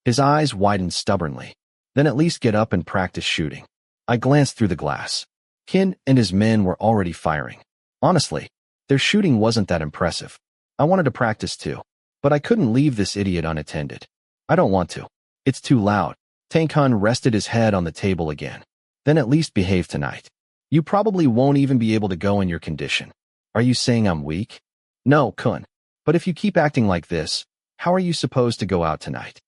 [SPEAKER 1] His eyes widened stubbornly. Then at least get up and practice shooting. I glanced through the glass. Kinn and his men were already firing. Honestly, their shooting wasn't that impressive. I wanted to practice too. But I couldn't leave this idiot unattended. I don't want to. It's too loud. Anakin rested his head on the table again. Then at least behave tonight. You probably won't even be able to go in your condition. Are you saying I'm weak? No, Kinn. But if you keep acting like this, how are you supposed to go out tonight?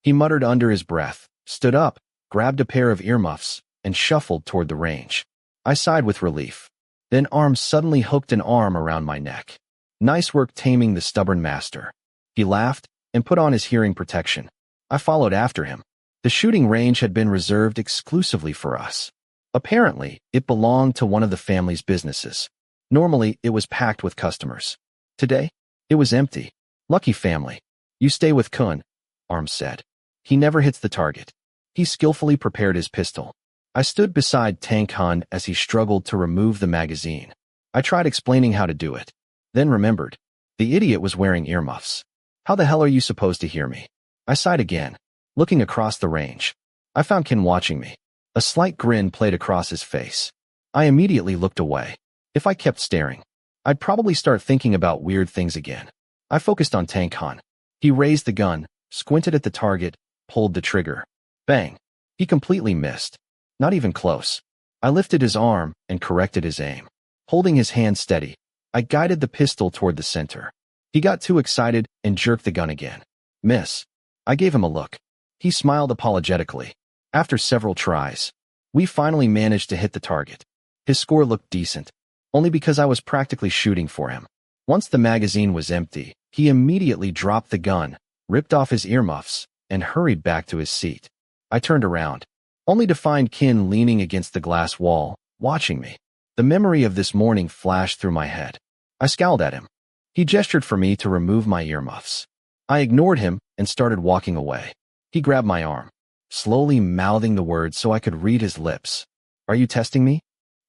[SPEAKER 1] He muttered under his breath, stood up, grabbed a pair of earmuffs, and shuffled toward the range. I sighed with relief. Then Arm suddenly hooked an arm around my neck. Nice work taming the stubborn master. He laughed and put on his hearing protection. I followed after him. The shooting range had been reserved exclusively for us. Apparently, it belonged to one of the family's businesses. Normally, it was packed with customers. Today, it was empty. Lucky family. You stay with Kinn, Arm said. He never hits the target. He skillfully prepared his pistol. I stood beside Kinn as he struggled to remove the magazine. I tried explaining how to do it, then remembered. The idiot was wearing earmuffs. How the hell are you supposed to hear me? I sighed again, looking across the range. I found Kinn watching me. A slight grin played across his face. I immediately looked away. If I kept staring, I'd probably start thinking about weird things again. I focused on Kinn. He raised the gun, squinted at the target, pulled the trigger. Bang! He completely missed. Not even close. I lifted his arm and corrected his aim. Holding his hand steady, I guided the pistol toward the center. He got too excited and jerked the gun again. Miss. I gave him a look. He smiled apologetically. After several tries, we finally managed to hit the target. His score looked decent, only because I was practically shooting for him. Once the magazine was empty, he immediately dropped the gun, ripped off his earmuffs, and hurried back to his seat. I turned around, only to find Kinn leaning against the glass wall, watching me. The memory of this morning flashed through my head. I scowled at him. He gestured for me to remove my earmuffs. I ignored him and started walking away. He grabbed my arm, slowly mouthing the words so I could read his lips. Are you testing me?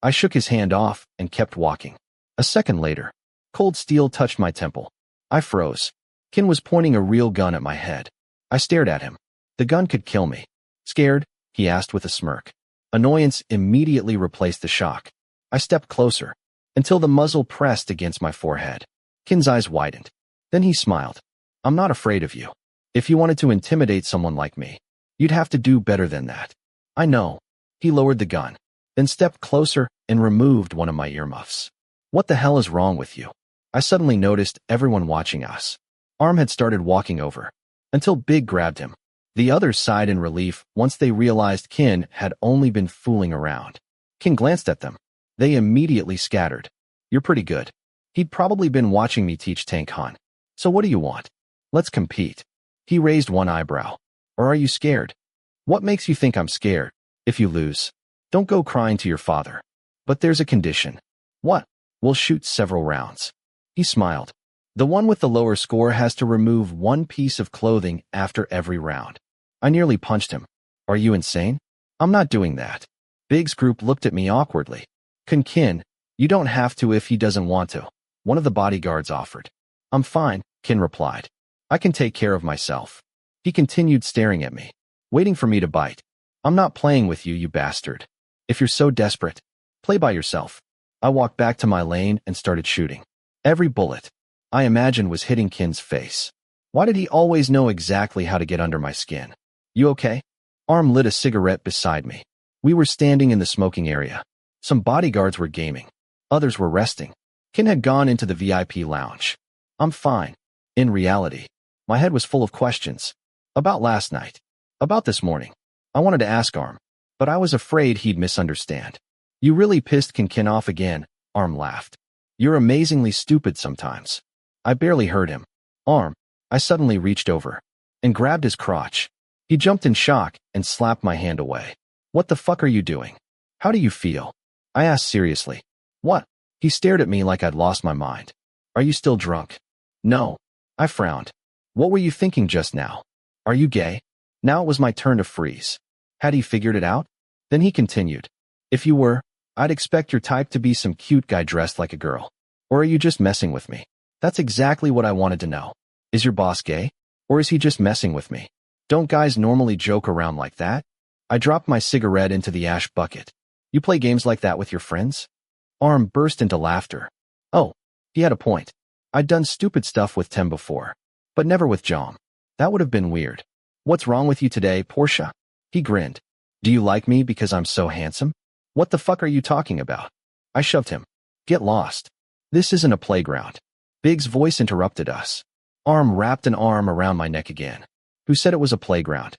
[SPEAKER 1] I shook his hand off and kept walking. A second later, cold steel touched my temple. I froze. Kinn was pointing a real gun at my head. I stared at him. The gun could kill me. Scared? He asked with a smirk. Annoyance immediately replaced the shock. I stepped closer, until the muzzle pressed against my forehead. Kinn's eyes widened. Then he smiled. I'm not afraid of you. If you wanted to intimidate someone like me, you'd have to do better than that. I know. He lowered the gun, then stepped closer and removed one of my earmuffs. What the hell is wrong with you? I suddenly noticed everyone watching us. Arm had started walking over, until Big grabbed him. The others sighed in relief once they realized Kinn had only been fooling around. Kinn glanced at them. They immediately scattered. You're pretty good. He'd probably been watching me teach Kinn. So what do you want? Let's compete. He raised one eyebrow. Or are you scared? What makes you think I'm scared? If you lose, don't go crying to your father. But there's a condition. What? We'll shoot several rounds. He smiled. The one with the lower score has to remove one piece of clothing after every round. I nearly punched him. Are you insane? I'm not doing that. Big's group looked at me awkwardly. Kinn, you don't have to if he doesn't want to. One of the bodyguards offered. I'm fine, Kinn replied. I can take care of myself. He continued staring at me, waiting for me to bite. I'm not playing with you, you bastard. If you're so desperate, play by yourself. I walked back to my lane and started shooting. Every bullet, I imagined, was hitting Kinn's face. Why did he always know exactly how to get under my skin? You okay? Arm lit a cigarette beside me. We were standing in the smoking area. Some bodyguards were gaming. Others were resting. Kinn had gone into the VIP lounge. I'm fine. In reality, my head was full of questions. About last night. About this morning. I wanted to ask Arm, but I was afraid he'd misunderstand. You really pissed Kinn off again, Arm laughed. You're amazingly stupid sometimes. I barely heard him. Arm. I suddenly reached over and grabbed his crotch. He jumped in shock and slapped my hand away. What the fuck are you doing? How do you feel? I asked seriously. What? He stared at me like I'd lost my mind. Are you still drunk? No. I frowned. What were you thinking just now? Are you gay? Now it was my turn to freeze. Had he figured it out? Then he continued. If you were, I'd expect your type to be some cute guy dressed like a girl. Or are you just messing with me? That's exactly what I wanted to know. Is your boss gay? Or is he just messing with me? Don't guys normally joke around like that? I dropped my cigarette into the ash bucket. You play games like that with your friends? Arm burst into laughter. Oh, he had a point. I'd done stupid stuff with Tim before, but never with Jom. That would have been weird. What's wrong with you today, Porsche? He grinned. Do you like me because I'm so handsome? What the fuck are you talking about? I shoved him. Get lost. This isn't a playground. Big's voice interrupted us. Arm wrapped an arm around my neck again. Who said it was a playground?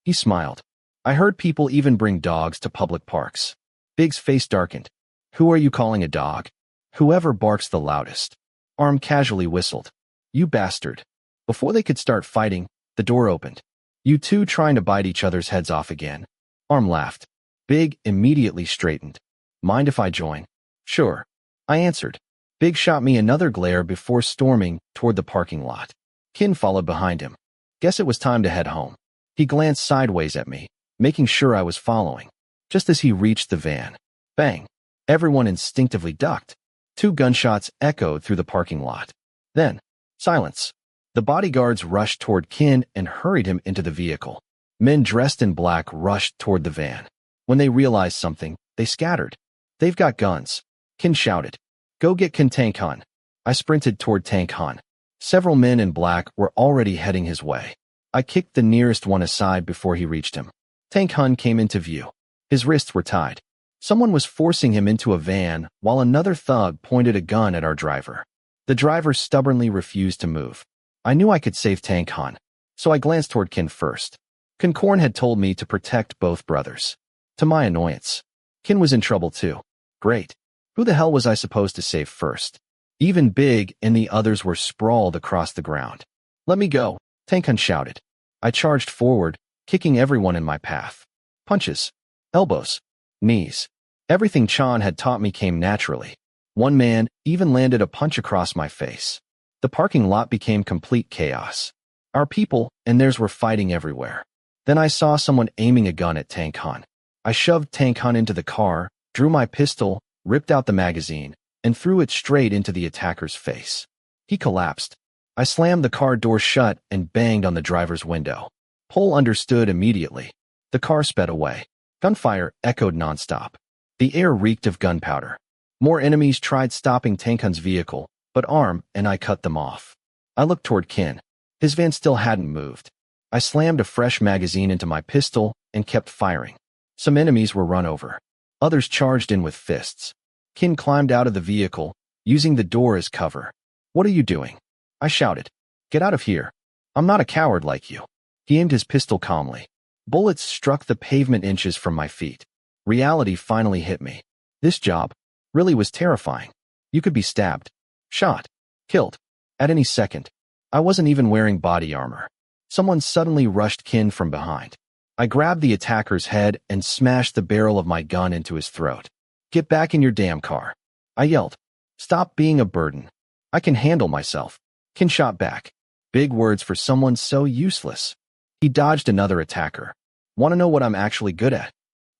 [SPEAKER 1] He smiled. I heard people even bring dogs to public parks. Big's face darkened. Who are you calling a dog? Whoever barks the loudest. Arm casually whistled. You bastard. Before they could start fighting, the door opened. You two trying to bite each other's heads off again? Arm laughed. Big immediately straightened. Mind if I join? Sure. I answered. Big shot me another glare before storming toward the parking lot. Kinn followed behind him. Guess it was time to head home. He glanced sideways at me, making sure I was following. Just as he reached the van. Bang. Everyone instinctively ducked. 2 gunshots echoed through the parking lot. Then, silence. The bodyguards rushed toward Kinn and hurried him into the vehicle. Men dressed in black rushed toward the van. When they realized something, they scattered. They've got guns. Kinn shouted. Go get Kinn Anakinn. I sprinted toward Anakinn. Several men in black were already heading his way. I kicked the nearest one aside before he reached him. Anakinn came into view. His wrists were tied. Someone was forcing him into a van while another thug pointed a gun at our driver. The driver stubbornly refused to move. I knew I could save Anakinn, so I glanced toward Kinn first. Kinn had told me to protect both brothers. To my annoyance, Kinn was in trouble too. Great. Who the hell was I supposed to save first? Even Big and the others were sprawled across the ground. Let me go, Anakinn shouted. I charged forward, kicking everyone in my path. Punches, elbows, knees. Everything Chan had taught me came naturally. One man even landed a punch across my face. The parking lot became complete chaos. Our people and theirs were fighting everywhere. Then I saw someone aiming a gun at Anakinn. I shoved Anakinn into the car, drew my pistol, ripped out the magazine, and threw it straight into the attacker's face. He collapsed. I slammed the car door shut and banged on the driver's window. Pole understood immediately. The car sped away. Gunfire echoed nonstop. The air reeked of gunpowder. More enemies tried stopping Annakinn's vehicle, but Arm and I cut them off. I looked toward Kinn. His van still hadn't moved. I slammed a fresh magazine into my pistol and kept firing. Some enemies were run over. Others charged in with fists. Kinn climbed out of the vehicle, using the door as cover. What are you doing? I shouted. Get out of here. I'm not a coward like you. He aimed his pistol calmly. Bullets struck the pavement inches from my feet. Reality finally hit me. This job really was terrifying. You could be stabbed, shot, killed, at any second. I wasn't even wearing body armor. Someone suddenly rushed Kinn from behind. I grabbed the attacker's head and smashed the barrel of my gun into his throat. Get back in your damn car. I yelled. Stop being a burden. I can handle myself. Kinn shot back. Big words for someone so useless. He dodged another attacker. Want to know what I'm actually good at?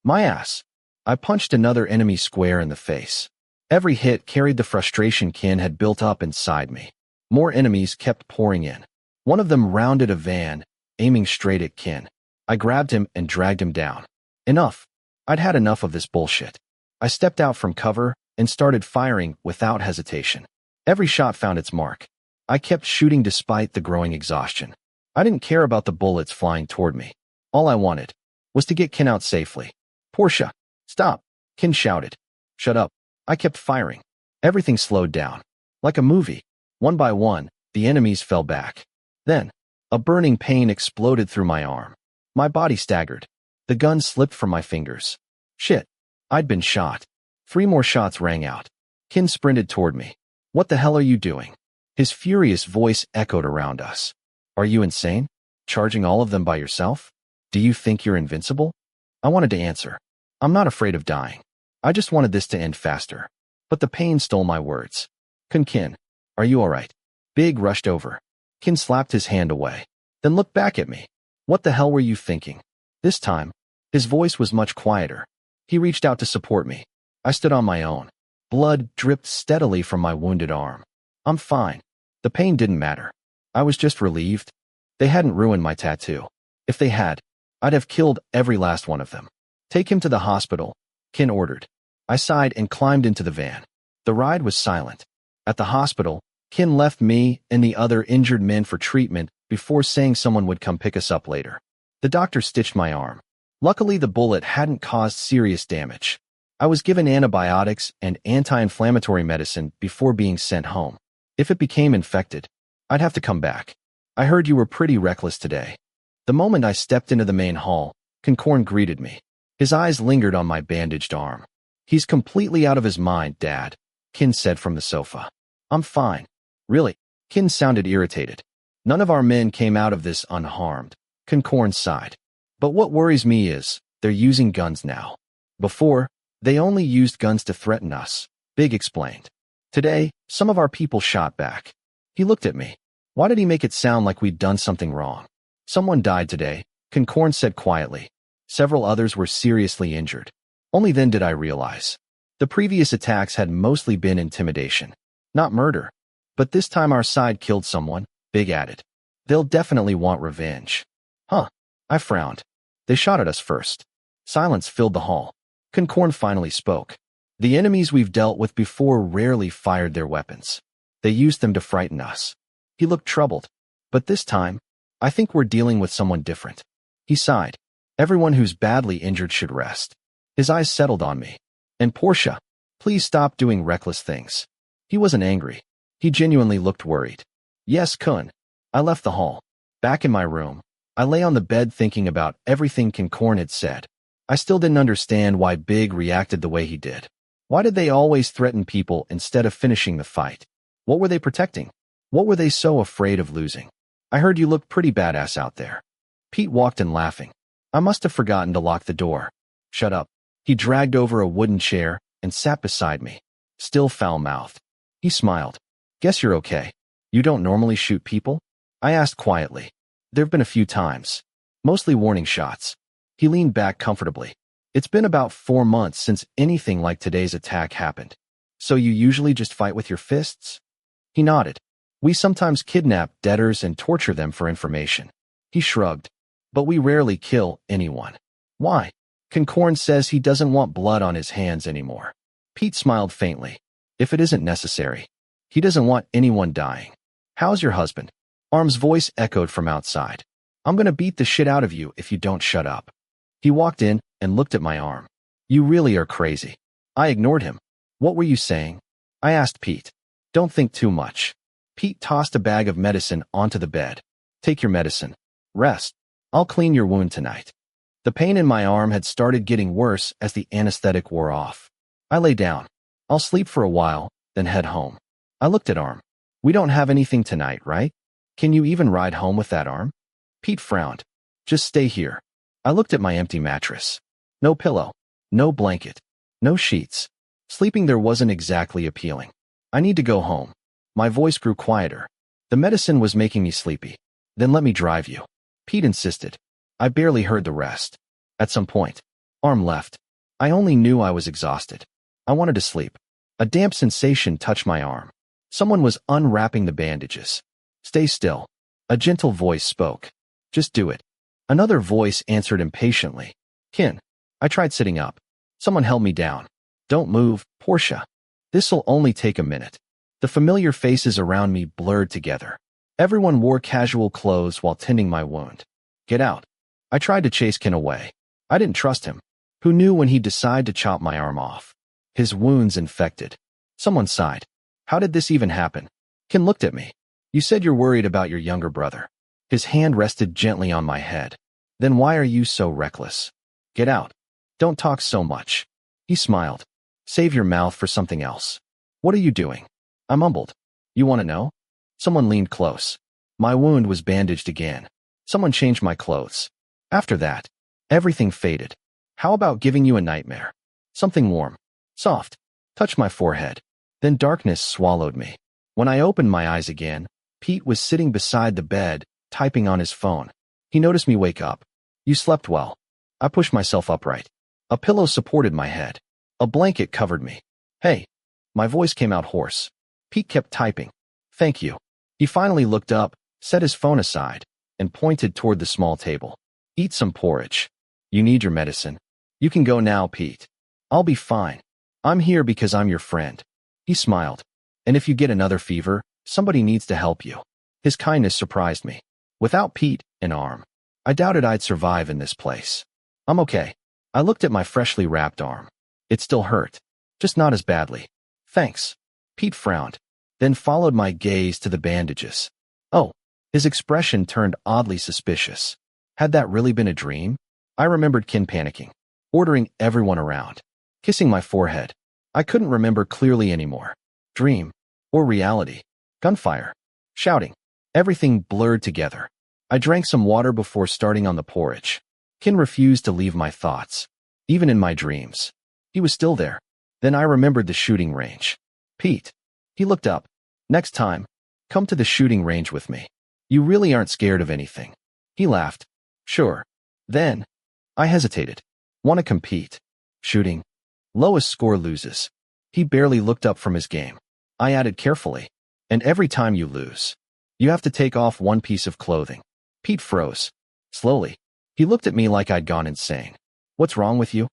[SPEAKER 1] My ass. I punched another enemy square in the face. Every hit carried the frustration Kinn had built up inside me. More enemies kept pouring in. One of them rounded a van, aiming straight at Kinn. I grabbed him and dragged him down. Enough. I'd had enough of this bullshit. I stepped out from cover and started firing without hesitation. Every shot found its mark. I kept shooting despite the growing exhaustion. I didn't care about the bullets flying toward me. All I wanted was to get Kinn out safely. Porsche, stop, Kinn shouted. Shut up. I kept firing. Everything slowed down. Like a movie. One by one, the enemies fell back. Then, a burning pain exploded through my arm. My body staggered. The gun slipped from my fingers. Shit. I'd been shot. 3 more shots rang out. Kinn sprinted toward me. What the hell are you doing? His furious voice echoed around us. Are you insane? Charging all of them by yourself? Do you think you're invincible? I wanted to answer. I'm not afraid of dying. I just wanted this to end faster. But the pain stole my words. Kinn, are you alright? Big rushed over. Kinn slapped his hand away. Then looked back at me. What the hell were you thinking? This time, his voice was much quieter. He reached out to support me. I stood on my own. Blood dripped steadily from my wounded arm. I'm fine. The pain didn't matter. I was just relieved. They hadn't ruined my tattoo. If they had, I'd have killed every last one of them. Take him to the hospital, Kinn ordered. I sighed and climbed into the van. The ride was silent. At the hospital, Kinn left me and the other injured men for treatment before saying someone would come pick us up later. The doctor stitched my arm. Luckily, the bullet hadn't caused serious damage. I was given antibiotics and anti-inflammatory medicine before being sent home. If it became infected, I'd have to come back. I heard you were pretty reckless today. The moment I stepped into the main hall, Kinn greeted me. His eyes lingered on my bandaged arm. He's completely out of his mind, Dad, Kinn said from the sofa. I'm fine. Really? Kinn sounded irritated. None of our men came out of this unharmed. Kinn sighed. But what worries me is, they're using guns now. Before, they only used guns to threaten us, Big explained. Today, some of our people shot back. He looked at me. Why did he make it sound like we'd done something wrong? Someone died today, Kinn said quietly. Several others were seriously injured. Only then did I realize. The previous attacks had mostly been intimidation, not murder. But this time our side killed someone, Big added. They'll definitely want revenge. Huh. I frowned. They shot at us first. Silence filled the hall. Kinn finally spoke. The enemies we've dealt with before rarely fired their weapons. They used them to frighten us. He looked troubled. But this time, I think we're dealing with someone different. He sighed. Everyone who's badly injured should rest. His eyes settled on me. And Porsche, please stop doing reckless things. He wasn't angry. He genuinely looked worried. Yes, Kinn. I left the hall. Back in my room, I lay on the bed thinking about everything Kinn had said. I still didn't understand why Big reacted the way he did. Why did they always threaten people instead of finishing the fight? What were they protecting? What were they so afraid of losing? I heard you look pretty badass out there. Pete walked in laughing. I must have forgotten to lock the door. Shut up. He dragged over a wooden chair and sat beside me, still foul-mouthed. He smiled. Guess you're okay. You don't normally shoot people? I asked quietly. There've been a few times. Mostly warning shots. He leaned back comfortably. It's been about 4 months since anything like today's attack happened. So you usually just fight with your fists? He nodded. We sometimes kidnap debtors and torture them for information. He shrugged. But we rarely kill anyone. Why? Kinn says he doesn't want blood on his hands anymore. Pete smiled faintly. If it isn't necessary. He doesn't want anyone dying. How's your husband? Arm's voice echoed from outside. I'm gonna beat the shit out of you if you don't shut up. He walked in and looked at my arm. You really are crazy. I ignored him. What were you saying? I asked Pete. Don't think too much. Pete tossed a bag of medicine onto the bed. Take your medicine. Rest. I'll clean your wound tonight. The pain in my arm had started getting worse as the anesthetic wore off. I lay down. I'll sleep for a while, then head home. I looked at Arm. We don't have anything tonight, right? Can you even ride home with that arm? Pete frowned. Just stay here. I looked at my empty mattress. No pillow. No blanket. No sheets. Sleeping there wasn't exactly appealing. I need to go home. My voice grew quieter. The medicine was making me sleepy. Then let me drive you. Pete insisted. I barely heard the rest. At some point, Arm left. I only knew I was exhausted. I wanted to sleep. A damp sensation touched my arm. Someone was unwrapping the bandages. Stay still. A gentle voice spoke. Just do it. Another voice answered impatiently. Kinn. I tried sitting up. Someone held me down. Don't move, Porsche. This'll only take a minute. The familiar faces around me blurred together. Everyone wore casual clothes while tending my wound. Get out. I tried to chase Kinn away. I didn't trust him. Who knew when he'd decide to chop my arm off? His wounds infected. Someone sighed. How did this even happen? Kinn looked at me. You said you're worried about your younger brother. His hand rested gently on my head. Then why are you so reckless? Get out. Don't talk so much. He smiled. Save your mouth for something else. What are you doing? I mumbled. You want to know? Someone leaned close. My wound was bandaged again. Someone changed my clothes. After that, everything faded. How about giving you a nightmare? Something warm, soft, touched my forehead. Then darkness swallowed me. When I opened my eyes again, Pete was sitting beside the bed, typing on his phone. He noticed me wake up. You slept well. I pushed myself upright. A pillow supported my head. A blanket covered me. Hey. My voice came out hoarse. Pete kept typing. Thank you. He finally looked up, set his phone aside, and pointed toward the small table. Eat some porridge. You need your medicine. You can go now, Pete. I'll be fine. I'm here because I'm your friend. He smiled. And if you get another fever, somebody needs to help you. His kindness surprised me. Without Pete and Arm, I doubted I'd survive in this place. I'm okay. I looked at my freshly wrapped arm. It still hurt. Just not as badly. Thanks. Pete frowned. then followed my gaze to the bandages. Oh, his expression turned oddly suspicious. Had that really been a dream? I remembered Kinn panicking, ordering everyone around, kissing my forehead. I couldn't remember clearly anymore. Dream or reality? Gunfire, shouting, everything blurred together. I drank some water before starting on the porridge. Kinn refused to leave my thoughts, even in my dreams. He was still there. Then I remembered the shooting range. Pete. He looked up. Next time, come to the shooting range with me. You really aren't scared of anything. He laughed. Sure. Then, I hesitated. Want to compete? Shooting. Lowest score loses. He barely looked up from his game. I added carefully. And every time you lose, you have to take off one piece of clothing. Pete froze. Slowly. He looked at me like I'd gone insane. What's wrong with you?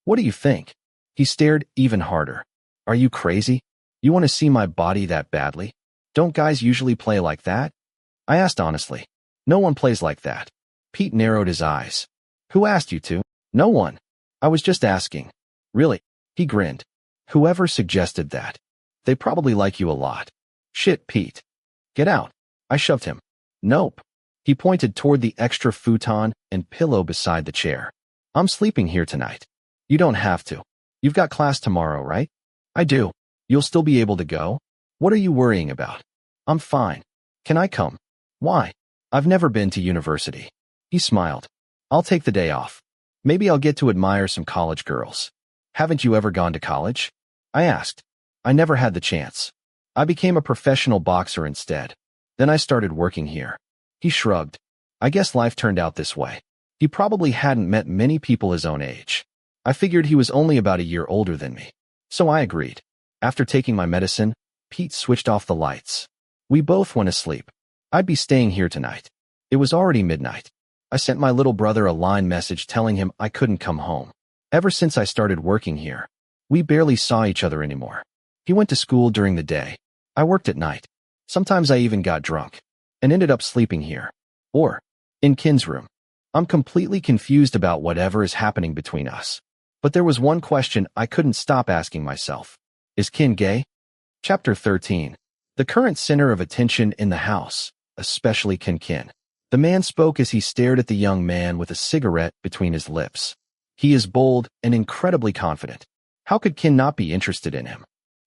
[SPEAKER 1] What do you think? He stared even harder. Are you crazy? You want to see my body that badly? Don't guys usually play like that? I asked honestly. No one plays like that. Pete narrowed his eyes. Who asked you to? No one. I was just asking. Really? He grinned. Whoever suggested that. They probably like you a lot. Shit, Pete. Get out. I shoved him. Nope. He pointed toward the extra futon and pillow beside the chair. I'm sleeping here tonight. You don't have to. You've got class tomorrow, right? I do. You'll still be able to go? What are you worrying about? I'm fine. Can I come? Why? I've never been to university. He smiled. I'll take the day off. Maybe I'll get to admire some college girls. Haven't you ever gone to college? I asked. I never had the chance. I became a professional boxer instead. Then I started working here. He shrugged. I guess life turned out this way. He probably hadn't met many people his own age. I figured he was only about a year older than me. So I agreed. After taking my medicine, Pete switched off the lights. We both went to sleep. I'd be staying here tonight. It was already midnight. I sent my little brother a line message telling him I couldn't come home. Ever since I started working here, we barely saw each other anymore. He went to school during the day. I worked at night. Sometimes I even got drunk and ended up sleeping here. Or in Kinn's room. I'm completely confused about whatever is happening between us. But there was one question I couldn't stop asking myself. Is Kinn gay? Chapter 13. The current center of attention in the house, especially Kinn. The man spoke as he stared at the young man with a cigarette between his lips. He is bold and incredibly confident. How could Kinn not be interested in him?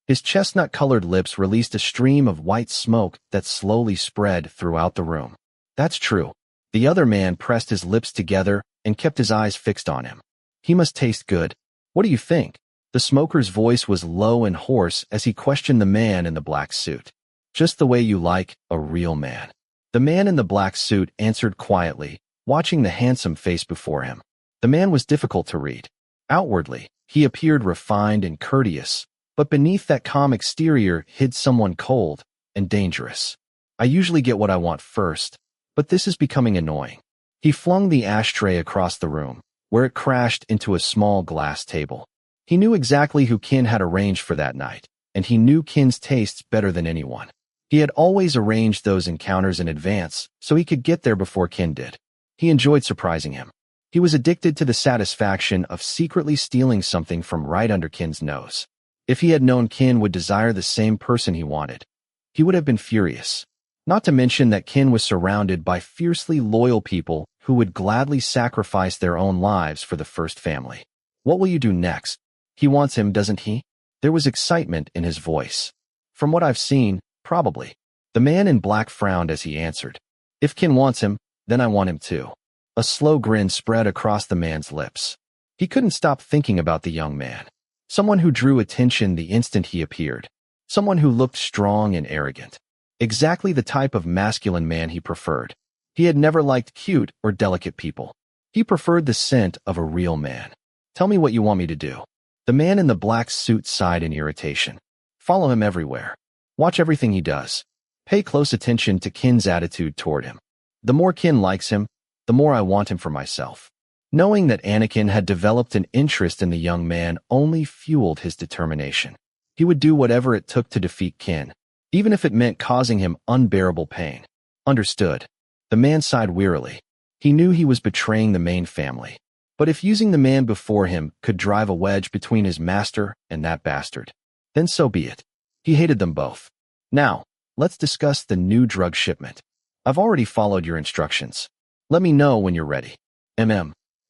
[SPEAKER 1] His chestnut-colored lips released a stream of white smoke that slowly spread throughout the room. That's true. The other man pressed his lips together and kept his eyes fixed on him. He must taste good. What do you think? The smoker's voice was low and hoarse as he questioned the man in the black suit. Just the way you like a real man. The man in the black suit answered quietly, watching the handsome face before him. The man was difficult to read. Outwardly, he appeared refined and courteous, but beneath that calm exterior hid someone cold and dangerous. I usually get what I want first, but this is becoming annoying. He flung the ashtray across the room, where it crashed into a small glass table. He knew exactly who Kinn had arranged for that night, and he knew Kinn's tastes better than anyone. He had always arranged those encounters in advance, so he could get there before Kinn did. He enjoyed surprising him. He was addicted to the satisfaction of secretly stealing something from right under Kinn's nose. If he had known Kinn would desire the same person he wanted, he would have been furious. Not to mention that Kinn was surrounded by fiercely loyal people who would gladly sacrifice their own lives for the first family. What will you do next? He wants him, doesn't he? There was excitement in his voice. From what I've seen, probably. The man in black frowned as he answered. If Kinn wants him, then I want him too. A slow grin spread across the man's lips. He couldn't stop thinking about the young man. Someone who drew attention the instant he appeared. Someone who looked strong and arrogant. Exactly the type of masculine man he preferred. He had never liked cute or delicate people. He preferred the scent of a real man. Tell me what you want me to do. The man in the black suit sighed in irritation. Follow him everywhere. Watch everything he does. Pay close attention to Kinn's attitude toward him. The more Kinn likes him, the more I want him for myself. Knowing that Anakinn had developed an interest in the young man only fueled his determination. He would do whatever it took to defeat Kinn, even if it meant causing him unbearable pain. Understood. The man sighed wearily. He knew he was betraying the main family. But if using the man before him could drive a wedge between his master and that bastard, then so be it. He hated them both. Now, let's discuss the new drug shipment. I've already followed your instructions. Let me know when you're ready.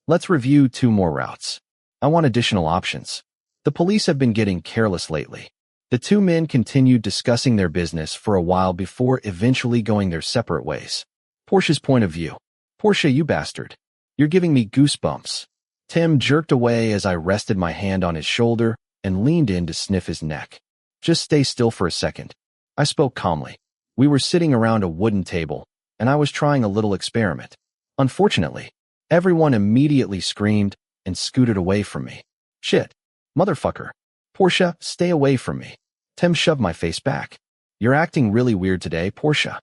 [SPEAKER 1] Let's review 2 more routes. I want additional options. The police have been getting careless lately. The 2 men continued discussing their business for a while before eventually going their separate ways. Porsche's point of view. Porsche, you bastard. You're giving me goosebumps. Tim jerked away as I rested my hand on his shoulder and leaned in to sniff his neck. Just stay still for a second. I spoke calmly. We were sitting around a wooden table, and I was trying a little experiment. Unfortunately, everyone immediately screamed and scooted away from me. Shit. Motherfucker. Porsche, stay away from me. Tim shoved my face back. You're acting really weird today, Porsche.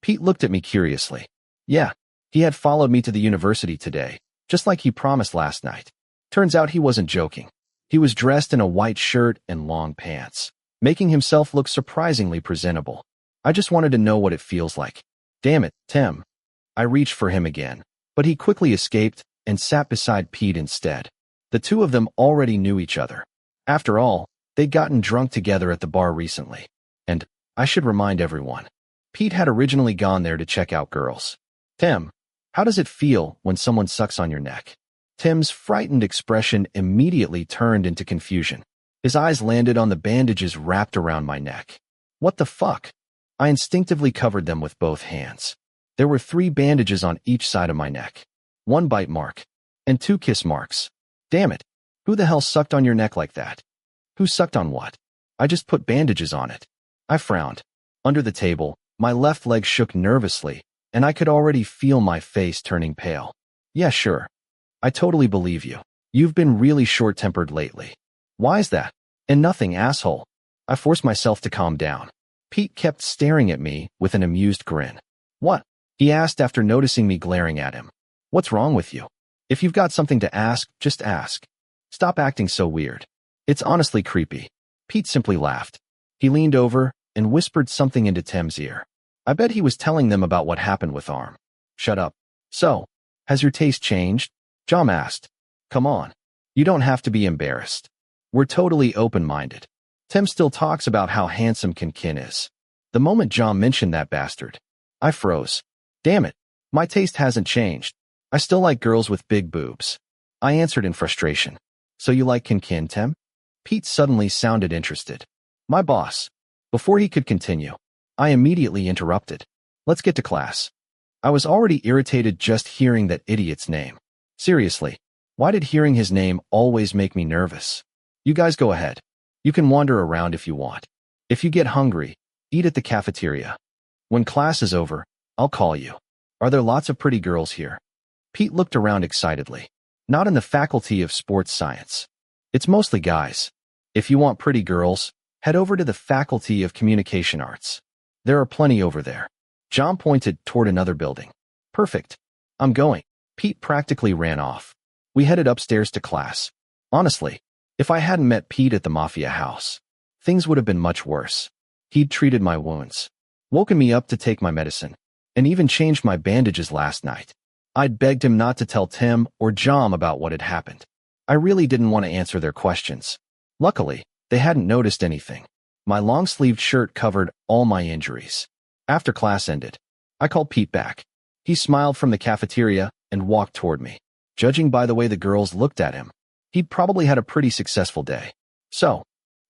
[SPEAKER 1] Pete looked at me curiously. Yeah, he had followed me to the university today, just like he promised last night. Turns out he wasn't joking. He was dressed in a white shirt and long pants, making himself look surprisingly presentable. I just wanted to know what it feels like. Damn it, Tim. I reached for him again, but he quickly escaped and sat beside Pete instead. The 2 of them already knew each other. After all, they'd gotten drunk together at the bar recently. And, I should remind everyone, Pete had originally gone there to check out girls. Tim, how does it feel when someone sucks on your neck? Tim's frightened expression immediately turned into confusion. His eyes landed on the bandages wrapped around my neck. What the fuck? I instinctively covered them with both hands. There were 3 bandages on each side of my neck. 1 bite mark. And 2 kiss marks. Damn it. Who the hell sucked on your neck like that? Who sucked on what? I just put bandages on it. I frowned. Under the table, my left leg shook nervously, and I could already feel my face turning pale. Yeah, sure. I totally believe you. You've been really short-tempered lately. Why's that? And nothing, asshole. I forced myself to calm down. Pete kept staring at me with an amused grin. What? He asked after noticing me glaring at him. What's wrong with you? If you've got something to ask, just ask. Stop acting so weird. It's honestly creepy. Pete simply laughed. He leaned over and whispered something into Tim's ear. I bet he was telling them about what happened with Arm. Shut up. So, has your taste changed? John asked. Come on. You don't have to be embarrassed. We're totally open-minded. Tim still talks about how handsome Kinn is. The moment John mentioned that bastard, I froze. Damn it. My taste hasn't changed. I still like girls with big boobs. I answered in frustration. So you like Kinn, Tim? Pete suddenly sounded interested. My boss. Before he could continue, I immediately interrupted. Let's get to class. I was already irritated just hearing that idiot's name. Seriously, why did hearing his name always make me nervous? You guys go ahead. You can wander around if you want. If you get hungry, eat at the cafeteria. When class is over, I'll call you. Are there lots of pretty girls here? Pete looked around excitedly. Not in the Faculty of Sports Science. It's mostly guys. If you want pretty girls, head over to the Faculty of Communication Arts. There are plenty over there. John pointed toward another building. Perfect. I'm going. Pete practically ran off. We headed upstairs to class. Honestly, if I hadn't met Pete at the Mafia house, things would have been much worse. He'd treated my wounds, woken me up to take my medicine, and even changed my bandages last night. I'd begged him not to tell Tim or John about what had happened. I really didn't want to answer their questions. Luckily, they hadn't noticed anything. My long-sleeved shirt covered all my injuries. After class ended, I called Pete back. He smiled from the cafeteria and walked toward me. Judging by the way the girls looked at him, he'd probably had a pretty successful day. So,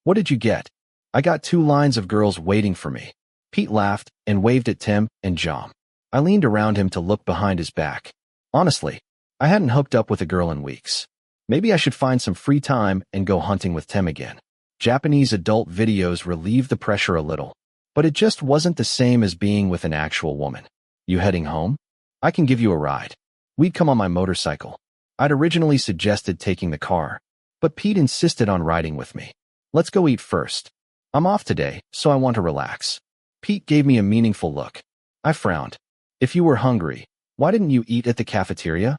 [SPEAKER 1] what did you get? I got 2 lines of girls waiting for me. Pete laughed and waved at Tim and John. I leaned around him to look behind his back. Honestly, I hadn't hooked up with a girl in weeks. Maybe I should find some free time and go hunting with Tim again. Japanese adult videos relieved the pressure a little, but it just wasn't the same as being with an actual woman. You heading home? I can give you a ride. We'd come on my motorcycle. I'd originally suggested taking the car, but Pete insisted on riding with me. Let's go eat first. I'm off today, so I want to relax. Pete gave me a meaningful look. I frowned. If you were hungry, why didn't you eat at the cafeteria?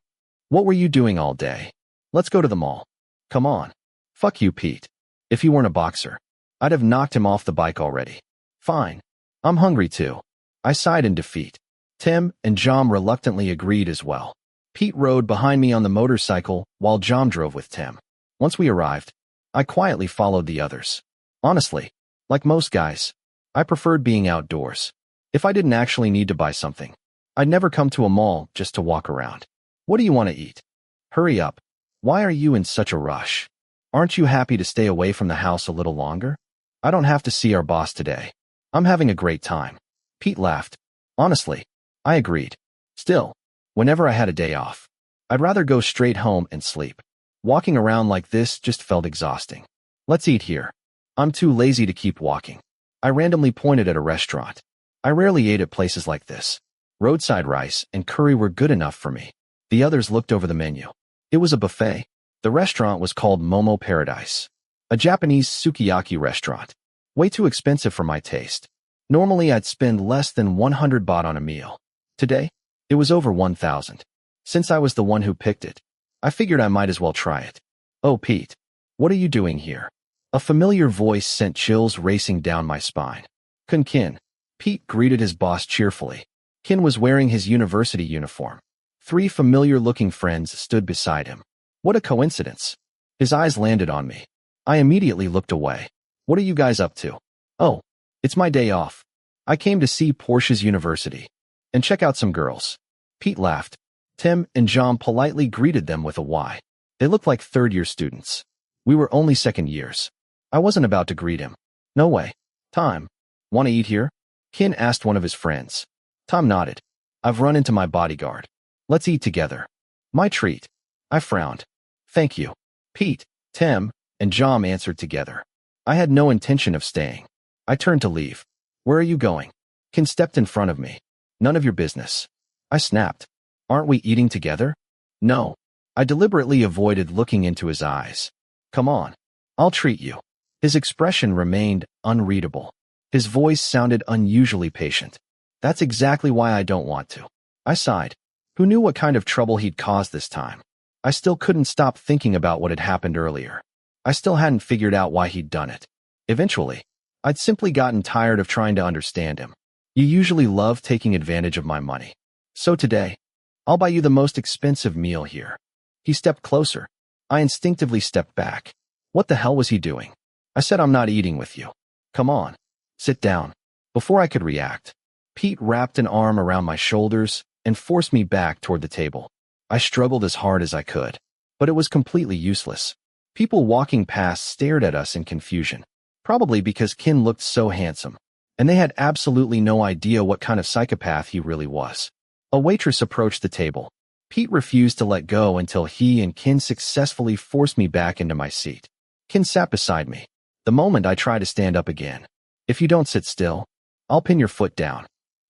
[SPEAKER 1] What were you doing all day? Let's go to the mall. Come on. Fuck you, Pete. If he weren't a boxer, I'd have knocked him off the bike already. Fine. I'm hungry too. I sighed in defeat. Tim and John reluctantly agreed as well. Pete rode behind me on the motorcycle while John drove with Tim. Once we arrived, I quietly followed the others. Honestly, like most guys, I preferred being outdoors. If I didn't actually need to buy something, I'd never come to a mall just to walk around. What do you want to eat? Hurry up. Why are you in such a rush? Aren't you happy to stay away from the house a little longer? I don't have to see our boss today. I'm having a great time. Pete laughed. Honestly, I agreed. Still, whenever I had a day off, I'd rather go straight home and sleep. Walking around like this just felt exhausting. Let's eat here. I'm too lazy to keep walking. I randomly pointed at a restaurant. I rarely ate at places like this. Roadside rice and curry were good enough for me. The others looked over the menu. It was a buffet. The restaurant was called Momo Paradise, a Japanese sukiyaki restaurant. Way too expensive for my taste. Normally I'd spend less than 100 baht on a meal. Today, it was over 1,000. Since I was the one who picked it, I figured I might as well try it. Oh, Pete, what are you doing here? A familiar voice sent chills racing down my spine. Kinn. Pete greeted his boss cheerfully. Kinn was wearing his university uniform. 3 familiar-looking friends stood beside him. What a coincidence. His eyes landed on me. I immediately looked away. What are you guys up to? Oh, it's my day off. I came to see Porsche's university and check out some girls. Pete laughed. Tim and John politely greeted them with a Y. They looked like third-year students. We were only second years. I wasn't about to greet him. No way. Tom, want to eat here? Kinn asked one of his friends. Tom nodded. I've run into my bodyguard. Let's eat together. My treat. I frowned. Thank you. Pete, Tim, and John answered together. I had no intention of staying. I turned to leave. Where are you going? Kinn stepped in front of me. None of your business. I snapped. Aren't we eating together? No. I deliberately avoided looking into his eyes. Come on. I'll treat you. His expression remained unreadable. His voice sounded unusually patient. That's exactly why I don't want to. I sighed. Who knew what kind of trouble he'd caused this time? I still couldn't stop thinking about what had happened earlier. I still hadn't figured out why he'd done it. Eventually, I'd simply gotten tired of trying to understand him. You usually love taking advantage of my money. So today, I'll buy you the most expensive meal here. He stepped closer. I instinctively stepped back. What the hell was he doing? I said I'm not eating with you. Come on. Sit down. Before I could react, Pete wrapped an arm around my shoulders and forced me back toward the table. I struggled as hard as I could, but it was completely useless. People walking past stared at us in confusion, probably because Kinn looked so handsome, and they had absolutely no idea what kind of psychopath he really was. A waitress approached the table. Pete refused to let go until he and Kinn successfully forced me back into my seat. Kinn sat beside me. The moment I tried to stand up again, if you don't sit still, I'll pin your foot down.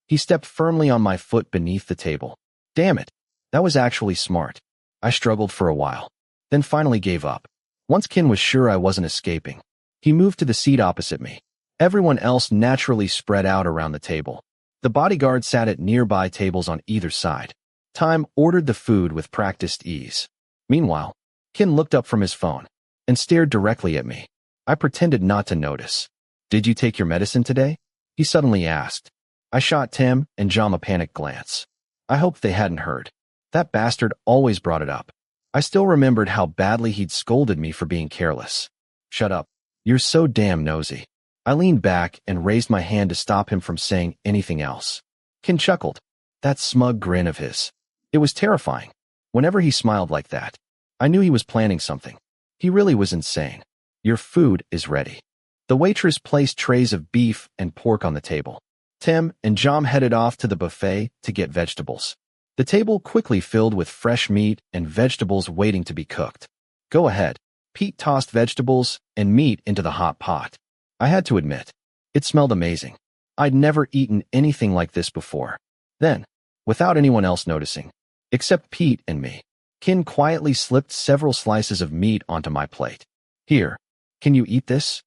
[SPEAKER 1] He stepped firmly on my foot beneath the table. Damn it. That was actually smart. I struggled for a while, then finally gave up. Once Kinn was sure I wasn't escaping, he moved to the seat opposite me. Everyone else naturally spread out around the table. The bodyguard sat at nearby tables on either side. Time ordered the food with practiced ease. Meanwhile, Kinn looked up from his phone and stared directly at me. I pretended not to notice. Did you take your medicine today? He suddenly asked. I shot Tim and John a panicked glance. I hoped they hadn't heard. That bastard always brought it up. I still remembered how badly he'd scolded me for being careless. Shut up. You're so damn nosy. I leaned back and raised my hand to stop him from saying anything else. Kinn chuckled. That smug grin of his. It was terrifying. Whenever he smiled like that, I knew he was planning something. He really was insane. Your food is ready. The waitress placed trays of beef and pork on the table. Tim and John headed off to the buffet to get vegetables. The table quickly filled with fresh meat and vegetables waiting to be cooked. Go ahead. Pete tossed vegetables and meat into the hot pot. I had to admit, it smelled amazing. I'd never eaten anything like this before. Then, without anyone else noticing, except Pete and me, Kinn quietly slipped several slices of meat onto my plate. Here, can you eat this?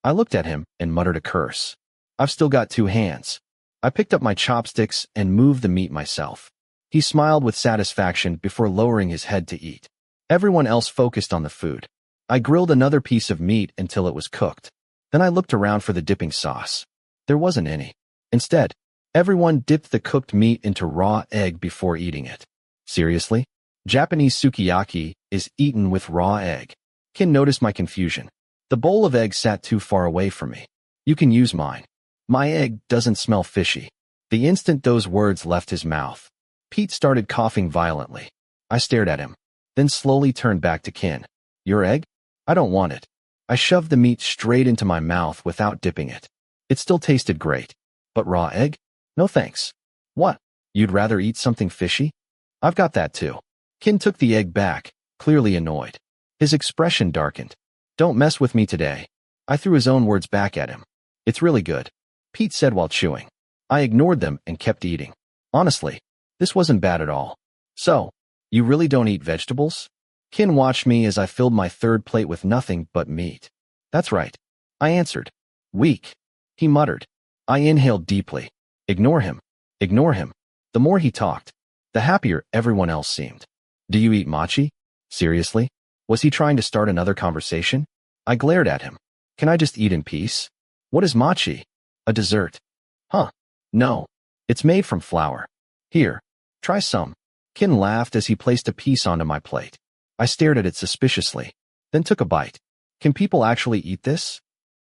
[SPEAKER 1] I looked at him and muttered a curse. I've still got 2 hands. I picked up my chopsticks and moved the meat myself. He smiled with satisfaction before lowering his head to eat. Everyone else focused on the food. I grilled another piece of meat until it was cooked. Then I looked around for the dipping sauce. There wasn't any. Instead, everyone dipped the cooked meat into raw egg before eating it. Seriously? Japanese sukiyaki is eaten with raw egg. Kinn noticed my confusion. The bowl of eggs sat too far away from me. You can use mine. My egg doesn't smell fishy. The instant those words left his mouth, Pete started coughing violently. I stared at him, then slowly turned back to Kinn. Your egg? I don't want it. I shoved the meat straight into my mouth without dipping it. It still tasted great. But raw egg? No thanks. What? You'd rather eat something fishy? I've got that too. Kinn took the egg back, clearly annoyed. His expression darkened. Don't mess with me today. I threw his own words back at him. It's really good, Pete said while chewing. I ignored them and kept eating. Honestly, this wasn't bad at all. So, you really don't eat vegetables? Kinn watched me as I filled my third plate with nothing but meat. That's right, I answered. Weak, he muttered. I inhaled deeply. Ignore him. Ignore him. The more he talked, the happier everyone else seemed. Do you eat mochi? Seriously? Was he trying to start another conversation? I glared at him. Can I just eat in peace? What is mochi? A dessert. Huh. No. It's made from flour. Here, try some. Kinn laughed as he placed a piece onto my plate. I stared at it suspiciously, then took a bite. Can people actually eat this?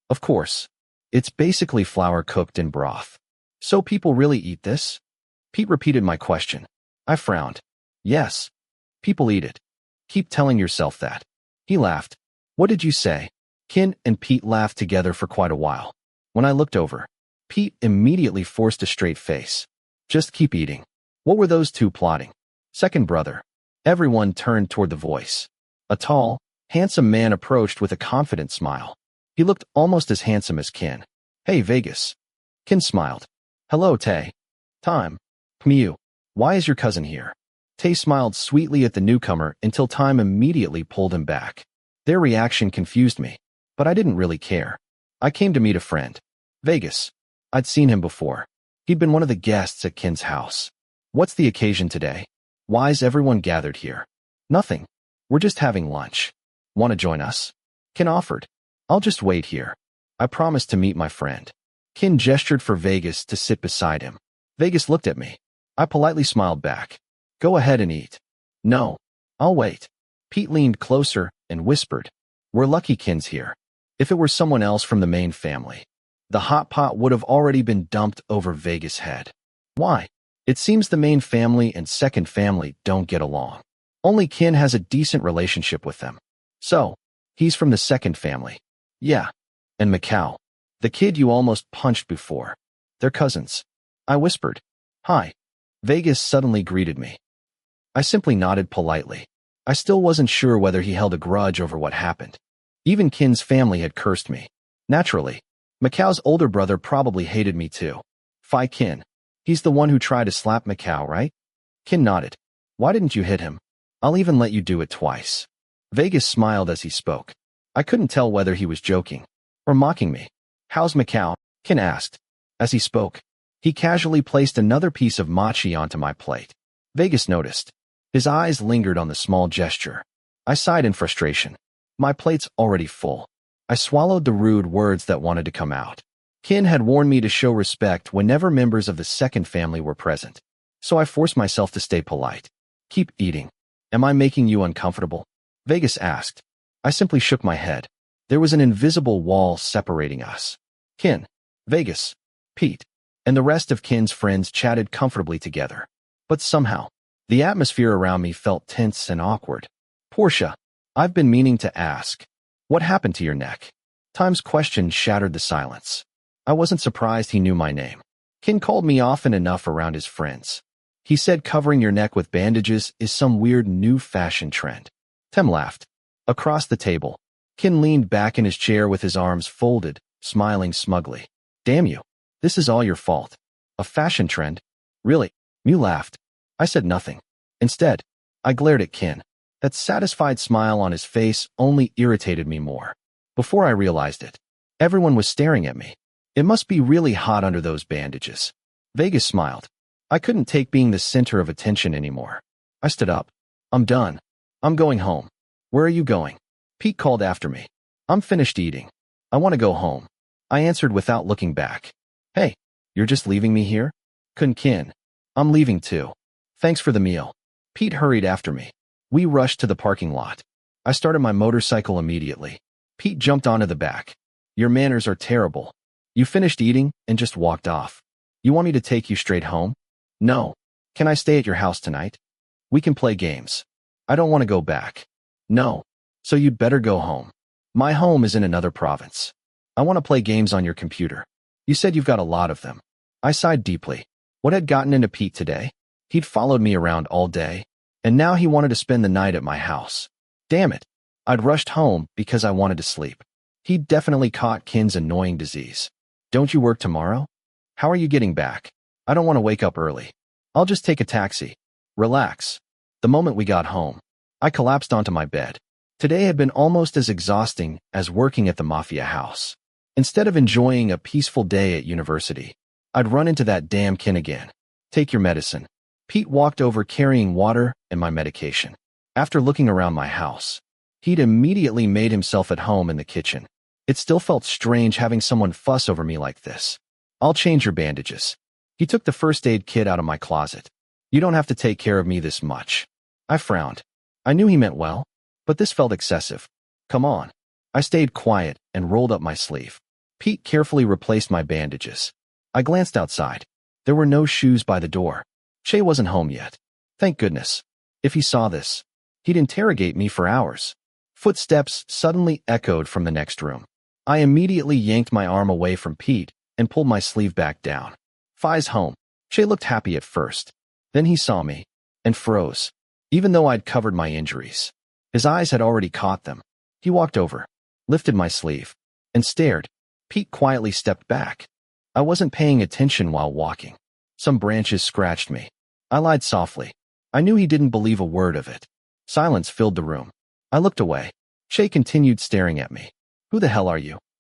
[SPEAKER 1] Of course. It's basically flour cooked in broth. So people really eat this? Pete repeated my question. I frowned. Yes. People eat it. Keep telling yourself that. He laughed. What did you say? Kinn and Pete laughed together for quite a while. When I looked over, Pete immediately forced a straight face. Just keep eating. What were those two plotting? Second brother. Everyone turned toward the voice. A tall, handsome man approached with a confident smile. He looked almost as handsome as Kinn. Hey, Vegas. Kinn smiled. Hello, Tay. Time. Mew. Why is your cousin here? Tay smiled sweetly at the newcomer until Time immediately pulled him back. Their reaction confused me, but I didn't really care. I came to meet a friend. Vegas. I'd seen him before. He'd been one of the guests at Kinn's house. What's the occasion today? Why's everyone gathered here? Nothing. We're just having lunch. Want to join us? Kinn offered. I'll just wait here. I promised to meet my friend. Kinn gestured for Vegas to sit beside him. Vegas looked at me. I politely smiled back. Go ahead and eat. No. I'll wait. Pete leaned closer and whispered. We're lucky Kinn's here. If it were someone else from the main family, the hot pot would have already been dumped over Vegas' head. Why? It seems the main family and second family don't get along. Only Kinn has a decent relationship with them. So, he's from the second family. Yeah. And Macau, the kid you almost punched before. They're cousins. I whispered. Hi. Vegas suddenly greeted me. I simply nodded politely. I still wasn't sure whether he held a grudge over what happened. Even Kinn's family had cursed me. Naturally, Macau's older brother probably hated me too. Fi Kinn. He's the one who tried to slap Macau, right? Kinn nodded. Why didn't you hit him? I'll even let you do it twice. Vegas smiled as he spoke. I couldn't tell whether he was joking or mocking me. How's Macau? Kinn asked. As he spoke, he casually placed another piece of mochi onto my plate. Vegas noticed. His eyes lingered on the small gesture. I sighed in frustration. My plate's already full. I swallowed the rude words that wanted to come out. Kinn had warned me to show respect whenever members of the second family were present. So I forced myself to stay polite. Keep eating. Am I making you uncomfortable? Vegas asked. I simply shook my head. There was an invisible wall separating us. Kinn, Vegas, Pete, and the rest of Kinn's friends chatted comfortably together. But somehow, the atmosphere around me felt tense and awkward. Porsche, I've been meaning to ask. What happened to your neck? Time's question shattered the silence. I wasn't surprised he knew my name. Kinn called me often enough around his friends. He said covering your neck with bandages is some weird new fashion trend. Tem laughed. Across the table, Kinn leaned back in his chair with his arms folded, smiling smugly. Damn you. This is all your fault. A fashion trend? Really? Mew laughed. I said nothing. Instead, I glared at Kinn. That satisfied smile on his face only irritated me more. Before I realized it, everyone was staring at me. It must be really hot under those bandages. Vegas smiled. I couldn't take being the center of attention anymore. I stood up. I'm done. I'm going home. Where are you going? Pete called after me. I'm finished eating. I want to go home. I answered without looking back. Hey, you're just leaving me here? Kinn. I'm leaving too. Thanks for the meal. Pete hurried after me. We rushed to the parking lot. I started my motorcycle immediately. Pete jumped onto the back. Your manners are terrible. You finished eating and just walked off. You want me to take you straight home? No. Can I stay at your house tonight? We can play games. I don't want to go back. No. So you'd better go home. My home is in another province. I want to play games on your computer. You said you've got a lot of them. I sighed deeply. What had gotten into Pete today? He'd followed me around all day, and now he wanted to spend the night at my house. Damn it. I'd rushed home because I wanted to sleep. He'd definitely caught Kinn's annoying disease. Don't you work tomorrow? How are you getting back? I don't want to wake up early. I'll just take a taxi. Relax. The moment we got home, I collapsed onto my bed. Today had been almost as exhausting as working at the Mafia house. Instead of enjoying a peaceful day at university, I'd run into that damn Kinn again. Take your medicine. Pete walked over carrying water and my medication. After looking around my house, he'd immediately made himself at home in the kitchen. It still felt strange having someone fuss over me like this. I'll change your bandages. He took the first aid kit out of my closet. You don't have to take care of me this much. I frowned. I knew he meant well, but this felt excessive. Come on. I stayed quiet and rolled up my sleeve. Pete carefully replaced my bandages. I glanced outside. There were no shoes by the door. Shay wasn't home yet. Thank goodness. If he saw this, he'd interrogate me for hours. Footsteps suddenly echoed from the next room. I immediately yanked my arm away from Pete and pulled my sleeve back down. Fi's home. Shay looked happy at first. Then he saw me and froze, even though I'd covered my injuries. His eyes had already caught them. He walked over, lifted my sleeve, and stared. Pete quietly stepped back. I wasn't paying attention while walking. Some branches scratched me. I lied softly. I knew he didn't believe a word of it. Silence filled the room. I looked away. Shay continued staring at me. Who the hell are you?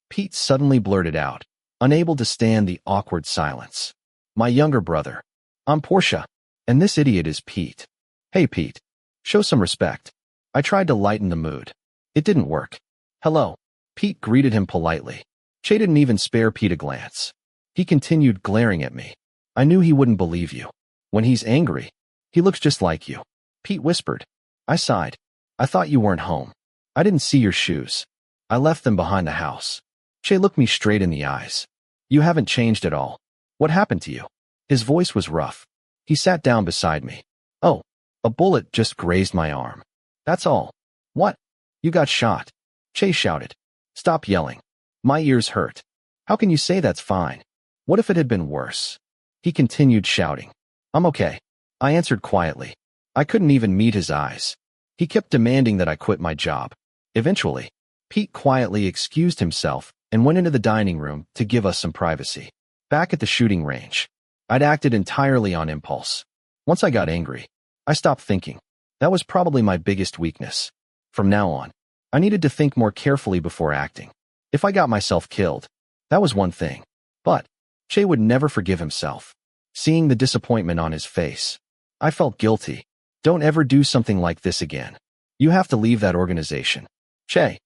[SPEAKER 1] Pete suddenly blurted out, unable to stand the awkward silence. My younger brother. I'm Porsche, and this idiot is Pete. Hey, Pete. Show some respect. I tried to lighten the mood. It didn't work. Hello. Pete greeted him politely. Shay didn't even spare Pete a glance. He continued glaring at me. I knew he wouldn't believe you. When he's angry, he looks just like you. Pete whispered. I sighed. I thought you weren't home. I didn't see your shoes. I left them behind the house. Shay looked me straight in the eyes. You haven't changed at all. What happened to you? His voice was rough. He sat down beside me. Oh, a bullet just grazed my arm. That's all. What? You got shot. Shay shouted. Stop yelling. My ears hurt. How can you say that's fine? What if it had been worse? He continued shouting. I'm okay. I answered quietly. I couldn't even meet his eyes. He kept demanding that I quit my job. Eventually, Pete quietly excused himself and went into the dining room to give us some privacy. Back at the shooting range, I'd acted entirely on impulse. Once I got angry, I stopped thinking. That was probably my biggest weakness. From now on, I needed to think more carefully before acting. If I got myself killed, that was one thing. But Shay would never forgive himself. Seeing the disappointment on his face, I felt guilty. Don't ever do something like this again. You have to leave that organization. Shay,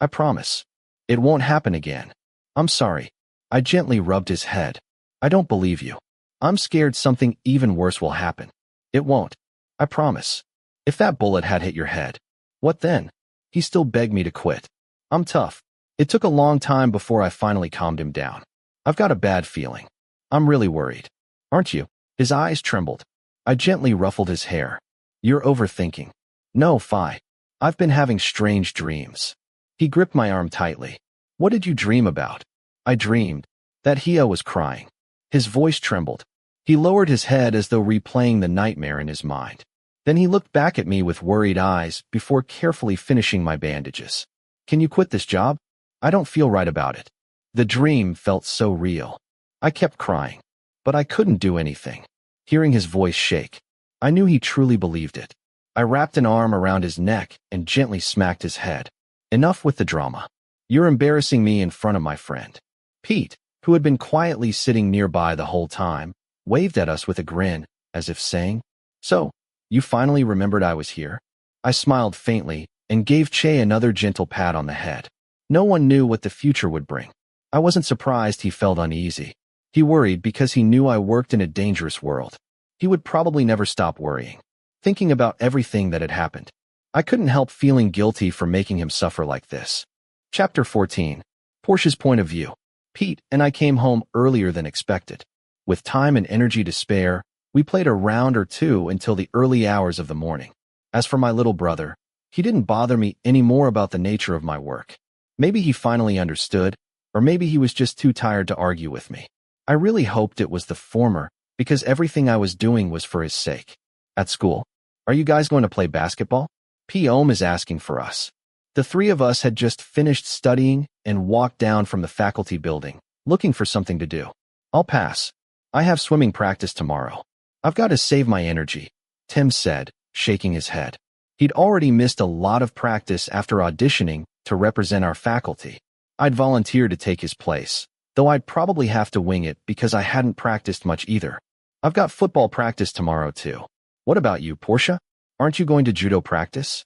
[SPEAKER 1] I promise. It won't happen again. I'm sorry. I gently rubbed his head. I don't believe you. I'm scared something even worse will happen. It won't. I promise. If that bullet had hit your head, what then? He still begged me to quit. I'm tough. It took a long time before I finally calmed him down. I've got a bad feeling. I'm really worried. Aren't you? His eyes trembled. I gently ruffled his hair. You're overthinking. No, Fi. I've been having strange dreams. He gripped my arm tightly. What did you dream about? I dreamed that Hia was crying. His voice trembled. He lowered his head as though replaying the nightmare in his mind. Then he looked back at me with worried eyes before carefully finishing my bandages. Can you quit this job? I don't feel right about it. The dream felt so real. I kept crying, but I couldn't do anything. Hearing his voice shake, I knew he truly believed it. I wrapped an arm around his neck and gently smacked his head. Enough with the drama. You're embarrassing me in front of my friend. Pete, who had been quietly sitting nearby the whole time, waved at us with a grin, as if saying, So, you finally remembered I was here? I smiled faintly and gave Che another gentle pat on the head. No one knew what the future would bring. I wasn't surprised he felt uneasy. He worried because he knew I worked in a dangerous world. He would probably never stop worrying, thinking about everything that had happened. I couldn't help feeling guilty for making him suffer like this. Chapter 14. Porsche's point of view. Pete and I came home earlier than expected. With time and energy to spare, we played a round or two until the early hours of the morning. As for my little brother, he didn't bother me any more about the nature of my work. Maybe he finally understood, or maybe he was just too tired to argue with me. I really hoped it was the former, because everything I was doing was for his sake. At school, are you guys going to play basketball? P.O.M. is asking for us. The three of us had just finished studying and walked down from the faculty building, looking for something to do. I'll pass. I have swimming practice tomorrow. I've got to save my energy, Tim said, shaking his head. He'd already missed a lot of practice after auditioning to represent our faculty. I'd volunteered to take his place, though I'd probably have to wing it because I hadn't practiced much either. I've got football practice tomorrow too. What about you, Porsche? Aren't you going to judo practice?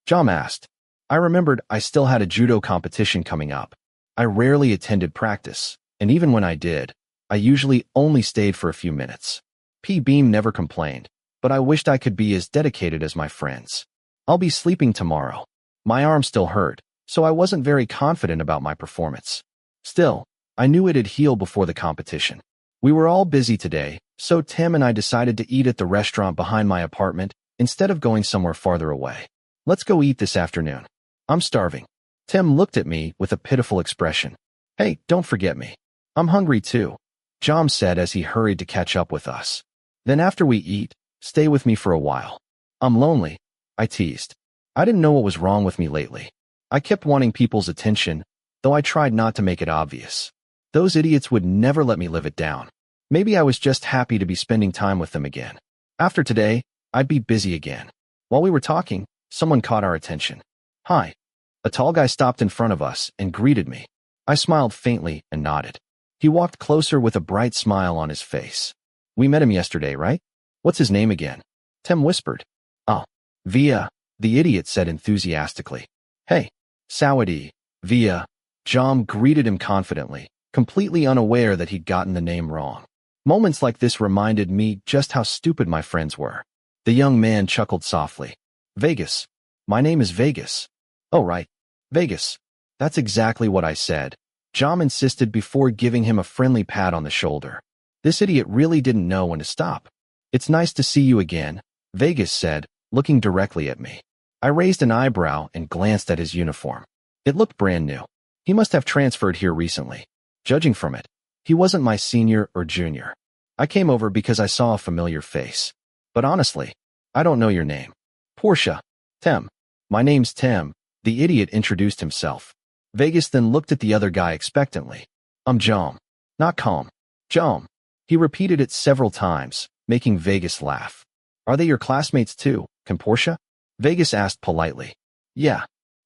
[SPEAKER 1] Jom asked. I remembered I still had a judo competition coming up. I rarely attended practice, and even when I did, I usually only stayed for a few minutes. P-Beam never complained, but I wished I could be as dedicated as my friends. I'll be sleeping tomorrow. My arm still hurt, so I wasn't very confident about my performance. Still, I knew it'd heal before the competition. We were all busy today, so Tim and I decided to eat at the restaurant behind my apartment instead of going somewhere farther away. Let's go eat this afternoon. I'm starving. Tim looked at me with a pitiful expression. Hey, don't forget me. I'm hungry too, Jom said as he hurried to catch up with us. Then after we eat, stay with me for a while. I'm lonely, I teased. I didn't know what was wrong with me lately. I kept wanting people's attention, though I tried not to make it obvious. Those idiots would never let me live it down. Maybe I was just happy to be spending time with them again. After today, I'd be busy again. While we were talking, someone caught our attention. Hi. A tall guy stopped in front of us and greeted me. I smiled faintly and nodded. He walked closer with a bright smile on his face. We met him yesterday, right? What's his name again? Tim whispered. Oh, Via, the idiot said enthusiastically. Hey, Sawadee, Via. Jom greeted him confidently, completely unaware that he'd gotten the name wrong. Moments like this reminded me just how stupid my friends were. The young man chuckled softly. Vegas. My name is Vegas. Oh, right. Vegas. That's exactly what I said. Jom insisted before giving him a friendly pat on the shoulder. This idiot really didn't know when to stop. It's nice to see you again, Vegas said, looking directly at me. I raised an eyebrow and glanced at his uniform. It looked brand new. He must have transferred here recently. Judging from it, he wasn't my senior or junior. I came over because I saw a familiar face. But honestly, I don't know your name. Porsche. Tim. My name's Tim, the idiot introduced himself. Vegas then looked at the other guy expectantly. I'm Jom. Not calm. Jom. He repeated it several times, making Vegas laugh. Are they your classmates too, KinnPorsche? Vegas asked politely. Yeah.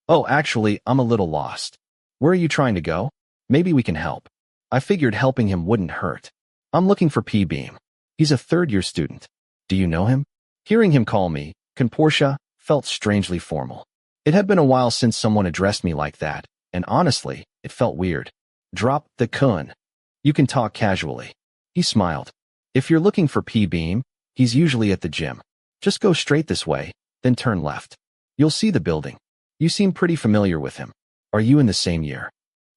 [SPEAKER 1] Oh, actually, I'm a little lost. Where are you trying to go? Maybe we can help. I figured helping him wouldn't hurt. I'm looking for P-Beam. He's a third-year student. Do you know him? Hearing him call me, KinnPorsche, felt strangely formal. It had been a while since someone addressed me like that, and honestly, it felt weird. Drop the kun. You can talk casually. He smiled. If you're looking for P-Beam, he's usually at the gym. Just go straight this way, then turn left. You'll see the building. You seem pretty familiar with him. Are you in the same year?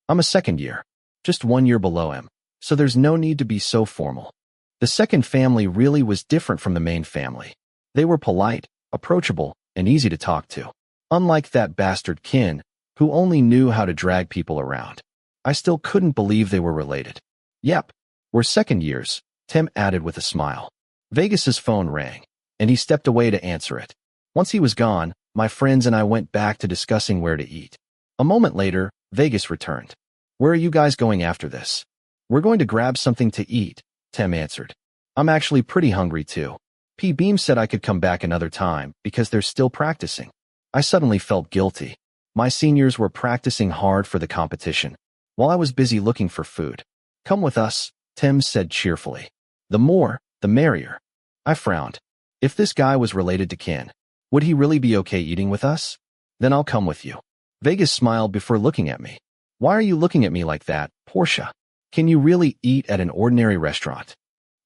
[SPEAKER 1] I'm a second year. Just 1 year below him, so there's no need to be so formal. The second family really was different from the main family. They were polite, approachable, and easy to talk to. Unlike that bastard Kinn, who only knew how to drag people around. I still couldn't believe they were related. Yep, we're second years, Tim added with a smile. Vegas's phone rang, and he stepped away to answer it. Once he was gone, my friends and I went back to discussing where to eat. A moment later, Vegas returned. Where are you guys going after this? We're going to grab something to eat, Tim answered. I'm actually pretty hungry too. P-Beam said I could come back another time because they're still practicing. I suddenly felt guilty. My seniors were practicing hard for the competition, while I was busy looking for food. Come with us, Tim said cheerfully. The more, the merrier. I frowned. If this guy was related to Kinn, would he really be okay eating with us? Then I'll come with you. Vegas smiled before looking at me. Why are you looking at me like that, Porsche? Can you really eat at an ordinary restaurant?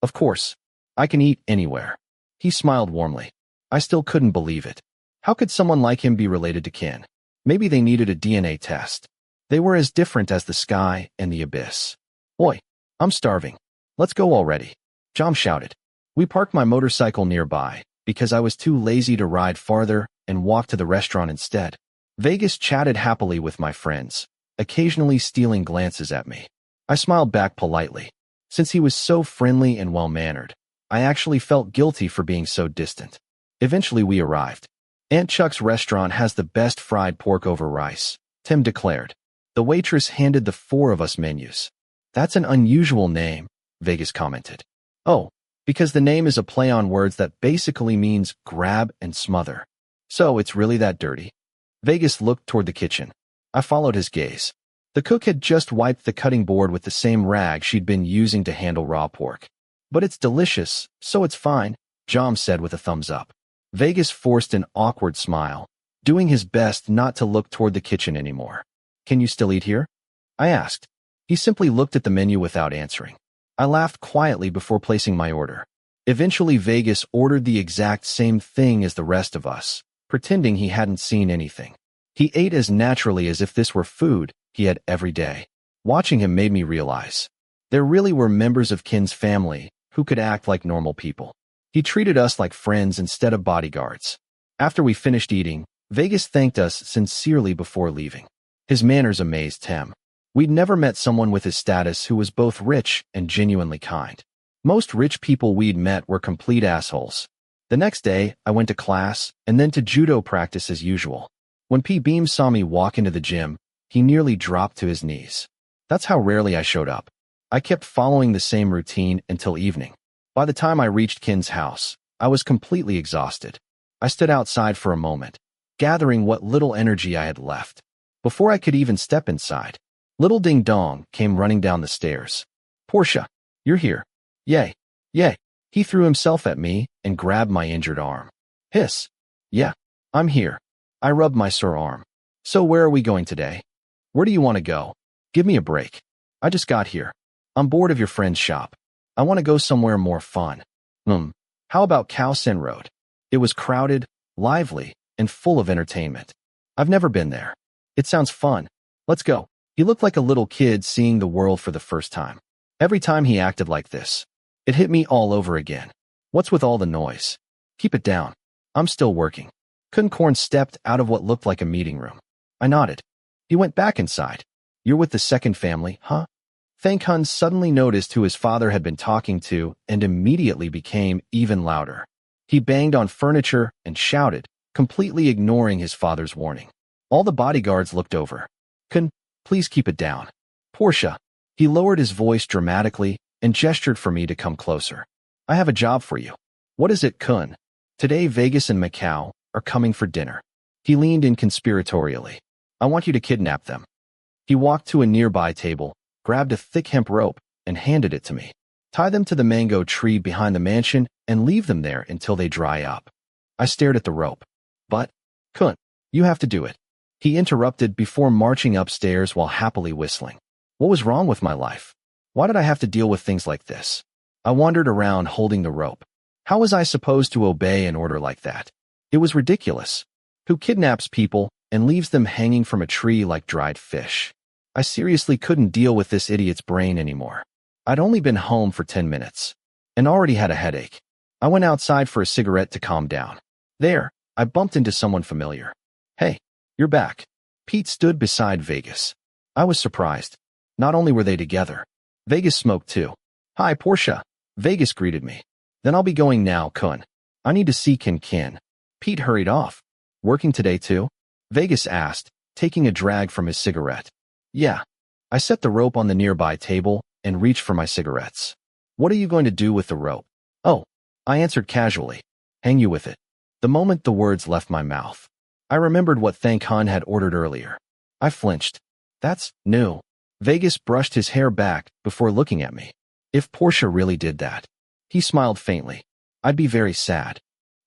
[SPEAKER 1] Of course. I can eat anywhere. He smiled warmly. I still couldn't believe it. How could someone like him be related to Kinn? Maybe they needed a DNA test. They were as different as the sky and the abyss. "Oi, I'm starving. Let's go already," Jom shouted. We parked my motorcycle nearby, because I was too lazy to ride farther, and walked to the restaurant instead. Vegas chatted happily with my friends, occasionally stealing glances at me. I smiled back politely. Since he was so friendly and well-mannered, I actually felt guilty for being so distant. Eventually we arrived. "Aunt Chuck's restaurant has the best fried pork over rice," Tim declared. The waitress handed the four of us menus. "That's an unusual name," Vegas commented. "Oh, because the name is a play on words that basically means grab and smother. So it's really that dirty?" Vegas looked toward the kitchen. I followed his gaze. The cook had just wiped the cutting board with the same rag she'd been using to handle raw pork. "But it's delicious, so it's fine," Jom said with a thumbs up. Vegas forced an awkward smile, doing his best not to look toward the kitchen anymore. "Can you still eat here?" I asked. He simply looked at the menu without answering. I laughed quietly before placing my order. Eventually Vegas ordered the exact same thing as the rest of us, pretending he hadn't seen anything. He ate as naturally as if this were food he had every day. Watching him made me realize there really were members of Kinn's family who could act like normal people. He treated us like friends instead of bodyguards. After we finished eating, Vegas thanked us sincerely before leaving. His manners amazed Tim. We'd never met someone with his status who was both rich and genuinely kind. Most rich people we'd met were complete assholes. The next day, I went to class and then to judo practice as usual. When P. Beam saw me walk into the gym, he nearly dropped to his knees. That's how rarely I showed up. I kept following the same routine until evening. By the time I reached Kinn's house, I was completely exhausted. I stood outside for a moment, gathering what little energy I had left. Before I could even step inside, little Ding Dong came running down the stairs. "Porsche, you're here." "Yay, yay." He threw himself at me and grabbed my injured arm. "Hiss. Yeah, I'm here." I rubbed my sore arm. "So where are we going today?" "Where do you want to go? Give me a break. I just got here. I'm bored of your friend's shop. I want to go somewhere more fun." How about Khao Sen Road?" It was crowded, lively, and full of entertainment. "I've never been there." "It sounds fun. Let's go." He looked like a little kid seeing the world for the first time. Every time he acted like this, it hit me all over again. "What's with all the noise? Keep it down. I'm still working." KinnPorsche stepped out of what looked like a meeting room. I nodded. He went back inside. "You're with the second family, huh?" Thank Hun suddenly noticed who his father had been talking to and immediately became even louder. He banged on furniture and shouted, completely ignoring his father's warning. All the bodyguards looked over. "Kinn, please keep it down." "Porsche." He lowered his voice dramatically and gestured for me to come closer. "I have a job for you." "What is it, Kinn?" "Today Vegas and Macau are coming for dinner." He leaned in conspiratorially. "I want you to kidnap them." He walked to a nearby table, grabbed a thick hemp rope, and handed it to me. "Tie them to the mango tree behind the mansion and leave them there until they dry up." I stared at the rope. "But, Kinn, you have to do it." He interrupted before marching upstairs while happily whistling. What was wrong with my life? Why did I have to deal with things like this? I wandered around holding the rope. How was I supposed to obey an order like that? It was ridiculous. Who kidnaps people and leaves them hanging from a tree like dried fish? I seriously couldn't deal with this idiot's brain anymore. I'd only been home for 10 minutes and already had a headache. I went outside for a cigarette to calm down. There, I bumped into someone familiar. "Hey, you're back." Pete stood beside Vegas. I was surprised. Not only were they together, Vegas smoked too. "Hi, Porsche." Vegas greeted me. "Then I'll be going now, Kinn. I need to see Kinn Anakinn." Pete hurried off. "Working today too?" Vegas asked, taking a drag from his cigarette. "Yeah." I set the rope on the nearby table and reached for my cigarettes. "What are you going to do with the rope?" "Oh," I answered casually. "Hang you with it." The moment the words left my mouth, I remembered what Thank Hun had ordered earlier. I flinched. "That's new." Vegas brushed his hair back before looking at me. "If Porsche really did that," he smiled faintly, "I'd be very sad."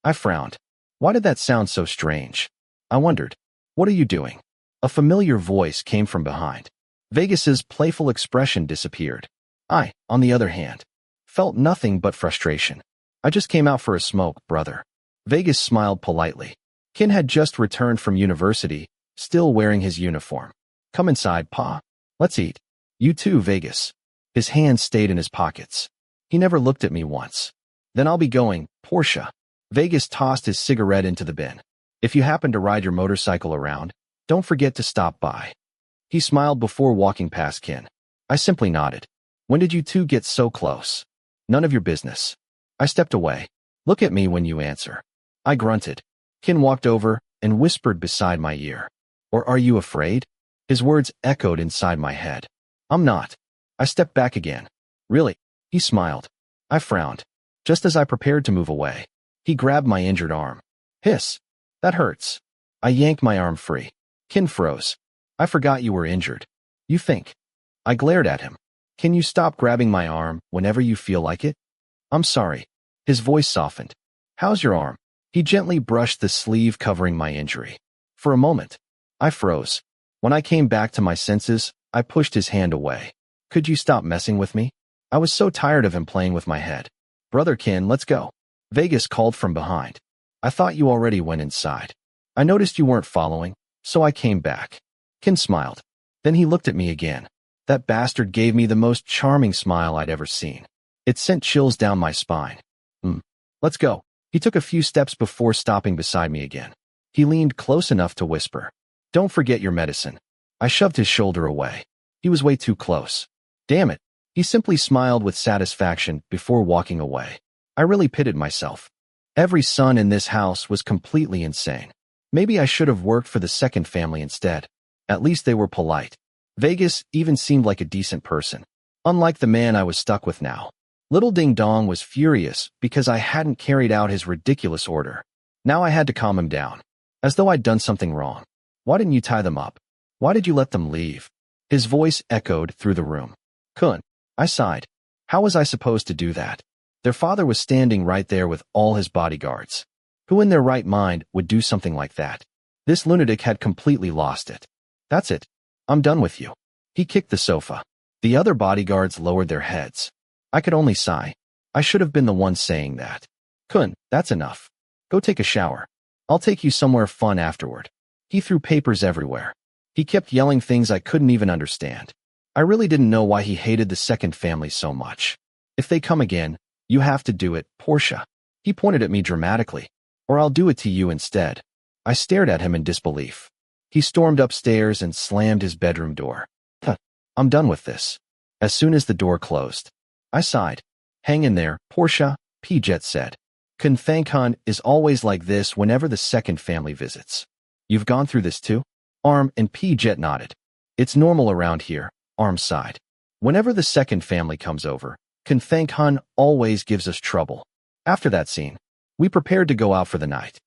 [SPEAKER 1] I frowned. Why did that sound so strange? I wondered. "What are you doing?" A familiar voice came from behind. Vegas's playful expression disappeared. I, on the other hand, felt nothing but frustration. "I just came out for a smoke, brother." Vegas smiled politely. Kinn had just returned from university, still wearing his uniform. "Come inside, Pa. Let's eat." "You too, Vegas." His hands stayed in his pockets. He never looked at me once. Then I'll be going, Porsche. Vegas tossed his cigarette into the bin. If you happen to ride your motorcycle around, don't forget to stop by. He smiled before walking past Kinn. I simply nodded. When did you two get so close? None of your business. I stepped away. Look at me when you answer. I grunted. Kinn walked over and whispered beside my ear. Or are you afraid? His words echoed inside my head. I'm not. I stepped back again. Really? He smiled. I frowned. Just as I prepared to move away, he grabbed my injured arm. Hiss. That hurts. I yanked my arm free. Kinn froze. I forgot you were injured. You think? I glared at him. Can you stop grabbing my arm whenever you feel like it? I'm sorry. His voice softened. How's your arm? He gently brushed the sleeve covering my injury. For a moment, I froze. When I came back to my senses, I pushed his hand away. Could you stop messing with me? I was so tired of him playing with my head. Brother Kinn, let's go. Vegas called from behind. I thought you already went inside. I noticed you weren't following, so I came back. Kinn smiled. Then he looked at me again. That bastard gave me the most charming smile I'd ever seen. It sent chills down my spine. Let's go. He took a few steps before stopping beside me again. He leaned close enough to whisper. Don't forget your medicine. I shoved his shoulder away. He was way too close. Damn it. He simply smiled with satisfaction before walking away. I really pitied myself. Every son in this house was completely insane. Maybe I should have worked for the second family instead. At least they were polite. Vegas even seemed like a decent person. Unlike the man I was stuck with now. Little Ding Dong was furious because I hadn't carried out his ridiculous order. Now I had to calm him down. As though I'd done something wrong. Why didn't you tie them up? Why did you let them leave? His voice echoed through the room. Kinn. I sighed. How was I supposed to do that? Their father was standing right there with all his bodyguards. Who in their right mind would do something like that? This lunatic had completely lost it. That's it. I'm done with you. He kicked the sofa. The other bodyguards lowered their heads. I could only sigh. I should have been the one saying that. Kinn, that's enough. Go take a shower. I'll take you somewhere fun afterward. He threw papers everywhere. He kept yelling things I couldn't even understand. I really didn't know why he hated the second family so much. If they come again, you have to do it, Porsche. He pointed at me dramatically. Or I'll do it to you instead. I stared at him in disbelief. He stormed upstairs and slammed his bedroom door. I'm done with this. As soon as the door closed, I sighed. Hang in there, Porsche, P-Jet said. Kinn Anakinn is always like this whenever the second family visits. You've gone through this too? Arm and P-Jet nodded. It's normal around here, Arm sighed. Whenever the second family comes over, Kinn Anakinn always gives us trouble. After that scene, we prepared to go out for the night.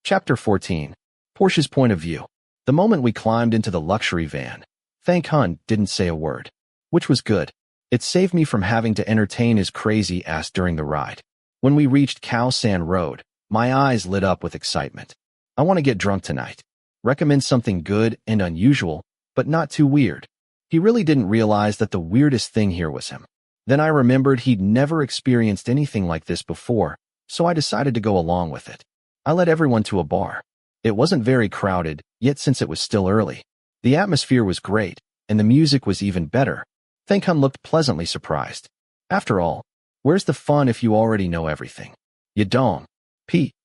[SPEAKER 1] Chapter 14. Porsche's point of view. The moment we climbed into the luxury van, Anakinn didn't say a word. Which was good. It saved me from having to entertain his crazy ass during the ride. When we reached Khao San Road, my eyes lit up with excitement. I want to get drunk tonight. Recommend something good and unusual, but not too weird. He really didn't realize that the weirdest thing here was him. Then I remembered he'd never experienced anything like this before, so I decided to go along with it. I led everyone to a bar. It wasn't very crowded, yet since it was still early, the atmosphere was great, and the music was even better. Anakinn looked pleasantly surprised. After all, where's the fun if you already know everything? You don't.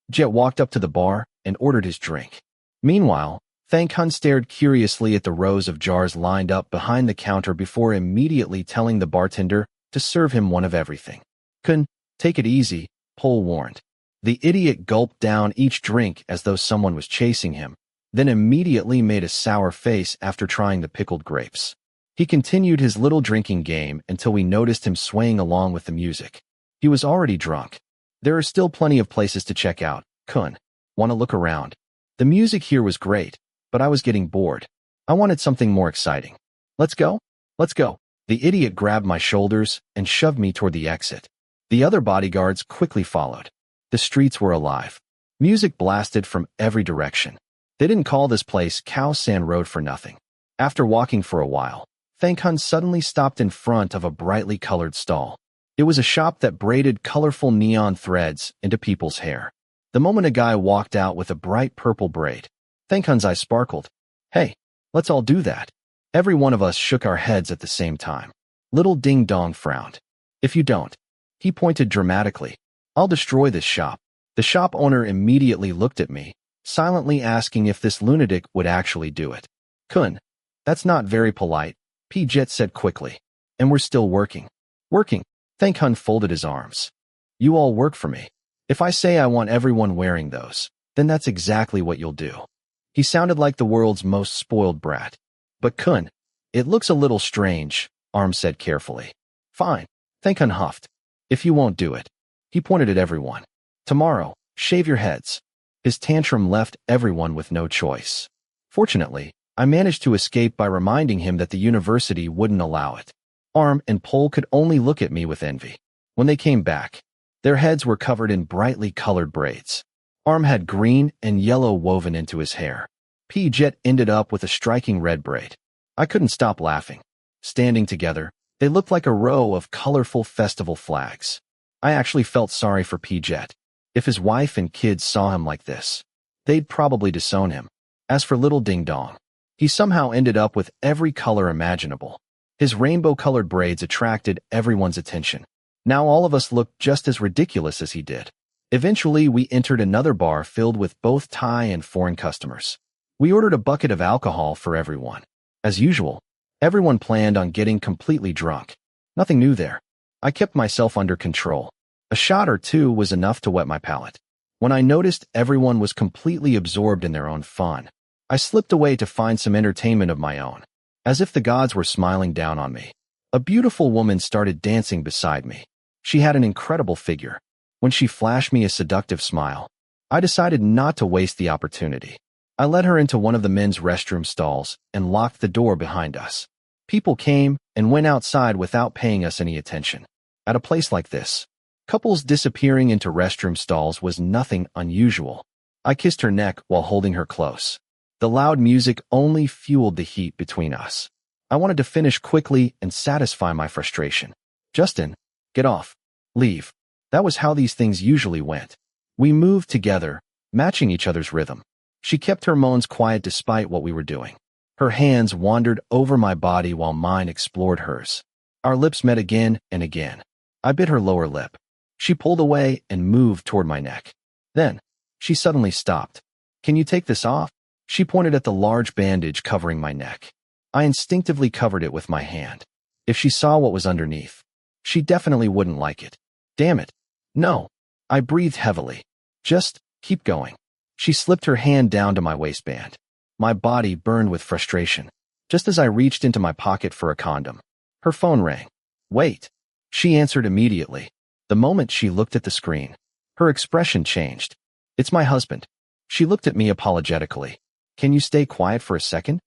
[SPEAKER 1] Jet walked up to the bar and ordered his drink. Meanwhile, Anakinn stared curiously at the rows of jars lined up behind the counter before immediately telling the bartender to serve him one of everything. Kinn, take it easy, Pole warned. The idiot gulped down each drink as though someone was chasing him, then immediately made a sour face after trying the pickled grapes. He continued his little drinking game until we noticed him swaying along with the music. He was already drunk. There are still plenty of places to check out, Kinn. Want to look around? The music here was great, but I was getting bored. I wanted something more exciting. Let's go? Let's go. The idiot grabbed my shoulders and shoved me toward the exit. The other bodyguards quickly followed. The streets were alive. Music blasted from every direction. They didn't call this place Khao San Road for nothing. After walking for a while, Anakinn suddenly stopped in front of a brightly colored stall. It was a shop that braided colorful neon threads into people's hair. The moment a guy walked out with a bright purple braid, Anakinn's eyes sparkled. Hey, let's all do that. Every one of us shook our heads at the same time. Little Ding Dong frowned. If you don't, he pointed dramatically, I'll destroy this shop. The shop owner immediately looked at me, silently asking if this lunatic would actually do it. Kun, that's not very polite, P-Jet said quickly. And we're still working. Working? Thank Hun folded his arms. You all work for me. If I say I want everyone wearing those, then that's exactly what you'll do. He sounded like the world's most spoiled brat. But Kun, it looks a little strange, Arm said carefully. Fine, Thank Hun huffed. If you won't do it. He pointed at everyone. Tomorrow, shave your heads. His tantrum left everyone with no choice. Fortunately, I managed to escape by reminding him that the university wouldn't allow it. Arm and Pole could only look at me with envy. When they came back, their heads were covered in brightly colored braids. Arm had green and yellow woven into his hair. P-Jet ended up with a striking red braid. I couldn't stop laughing. Standing together, they looked like a row of colorful festival flags. I actually felt sorry for P-Jet. If his wife and kids saw him like this, they'd probably disown him. As for Little Ding Dong, he somehow ended up with every color imaginable. His rainbow-colored braids attracted everyone's attention. Now all of us looked just as ridiculous as he did. Eventually, we entered another bar filled with both Thai and foreign customers. We ordered a bucket of alcohol for everyone. As usual, everyone planned on getting completely drunk. Nothing new there. I kept myself under control. A shot or two was enough to wet my palate. When I noticed everyone was completely absorbed in their own fun, I slipped away to find some entertainment of my own. As if the gods were smiling down on me, a beautiful woman started dancing beside me. She had an incredible figure. When she flashed me a seductive smile, I decided not to waste the opportunity. I led her into one of the men's restroom stalls and locked the door behind us. People came and went outside without paying us any attention. At a place like this, couples disappearing into restroom stalls was nothing unusual. I kissed her neck while holding her close. The loud music only fueled the heat between us. I wanted to finish quickly and satisfy my frustration. Justin, get off. Leave. That was how these things usually went. We moved together, matching each other's rhythm. She kept her moans quiet despite what we were doing. Her hands wandered over my body while mine explored hers. Our lips met again and again. I bit her lower lip. She pulled away and moved toward my neck. Then, she suddenly stopped. Can you take this off? She pointed at the large bandage covering my neck. I instinctively covered it with my hand. If she saw what was underneath, she definitely wouldn't like it. Damn it. No. I breathed heavily. Just keep going. She slipped her hand down to my waistband. My body burned with frustration. Just as I reached into my pocket for a condom, her phone rang. Wait. She answered immediately. The moment she looked at the screen, her expression changed. It's my husband. She looked at me apologetically. Can you stay quiet for a second?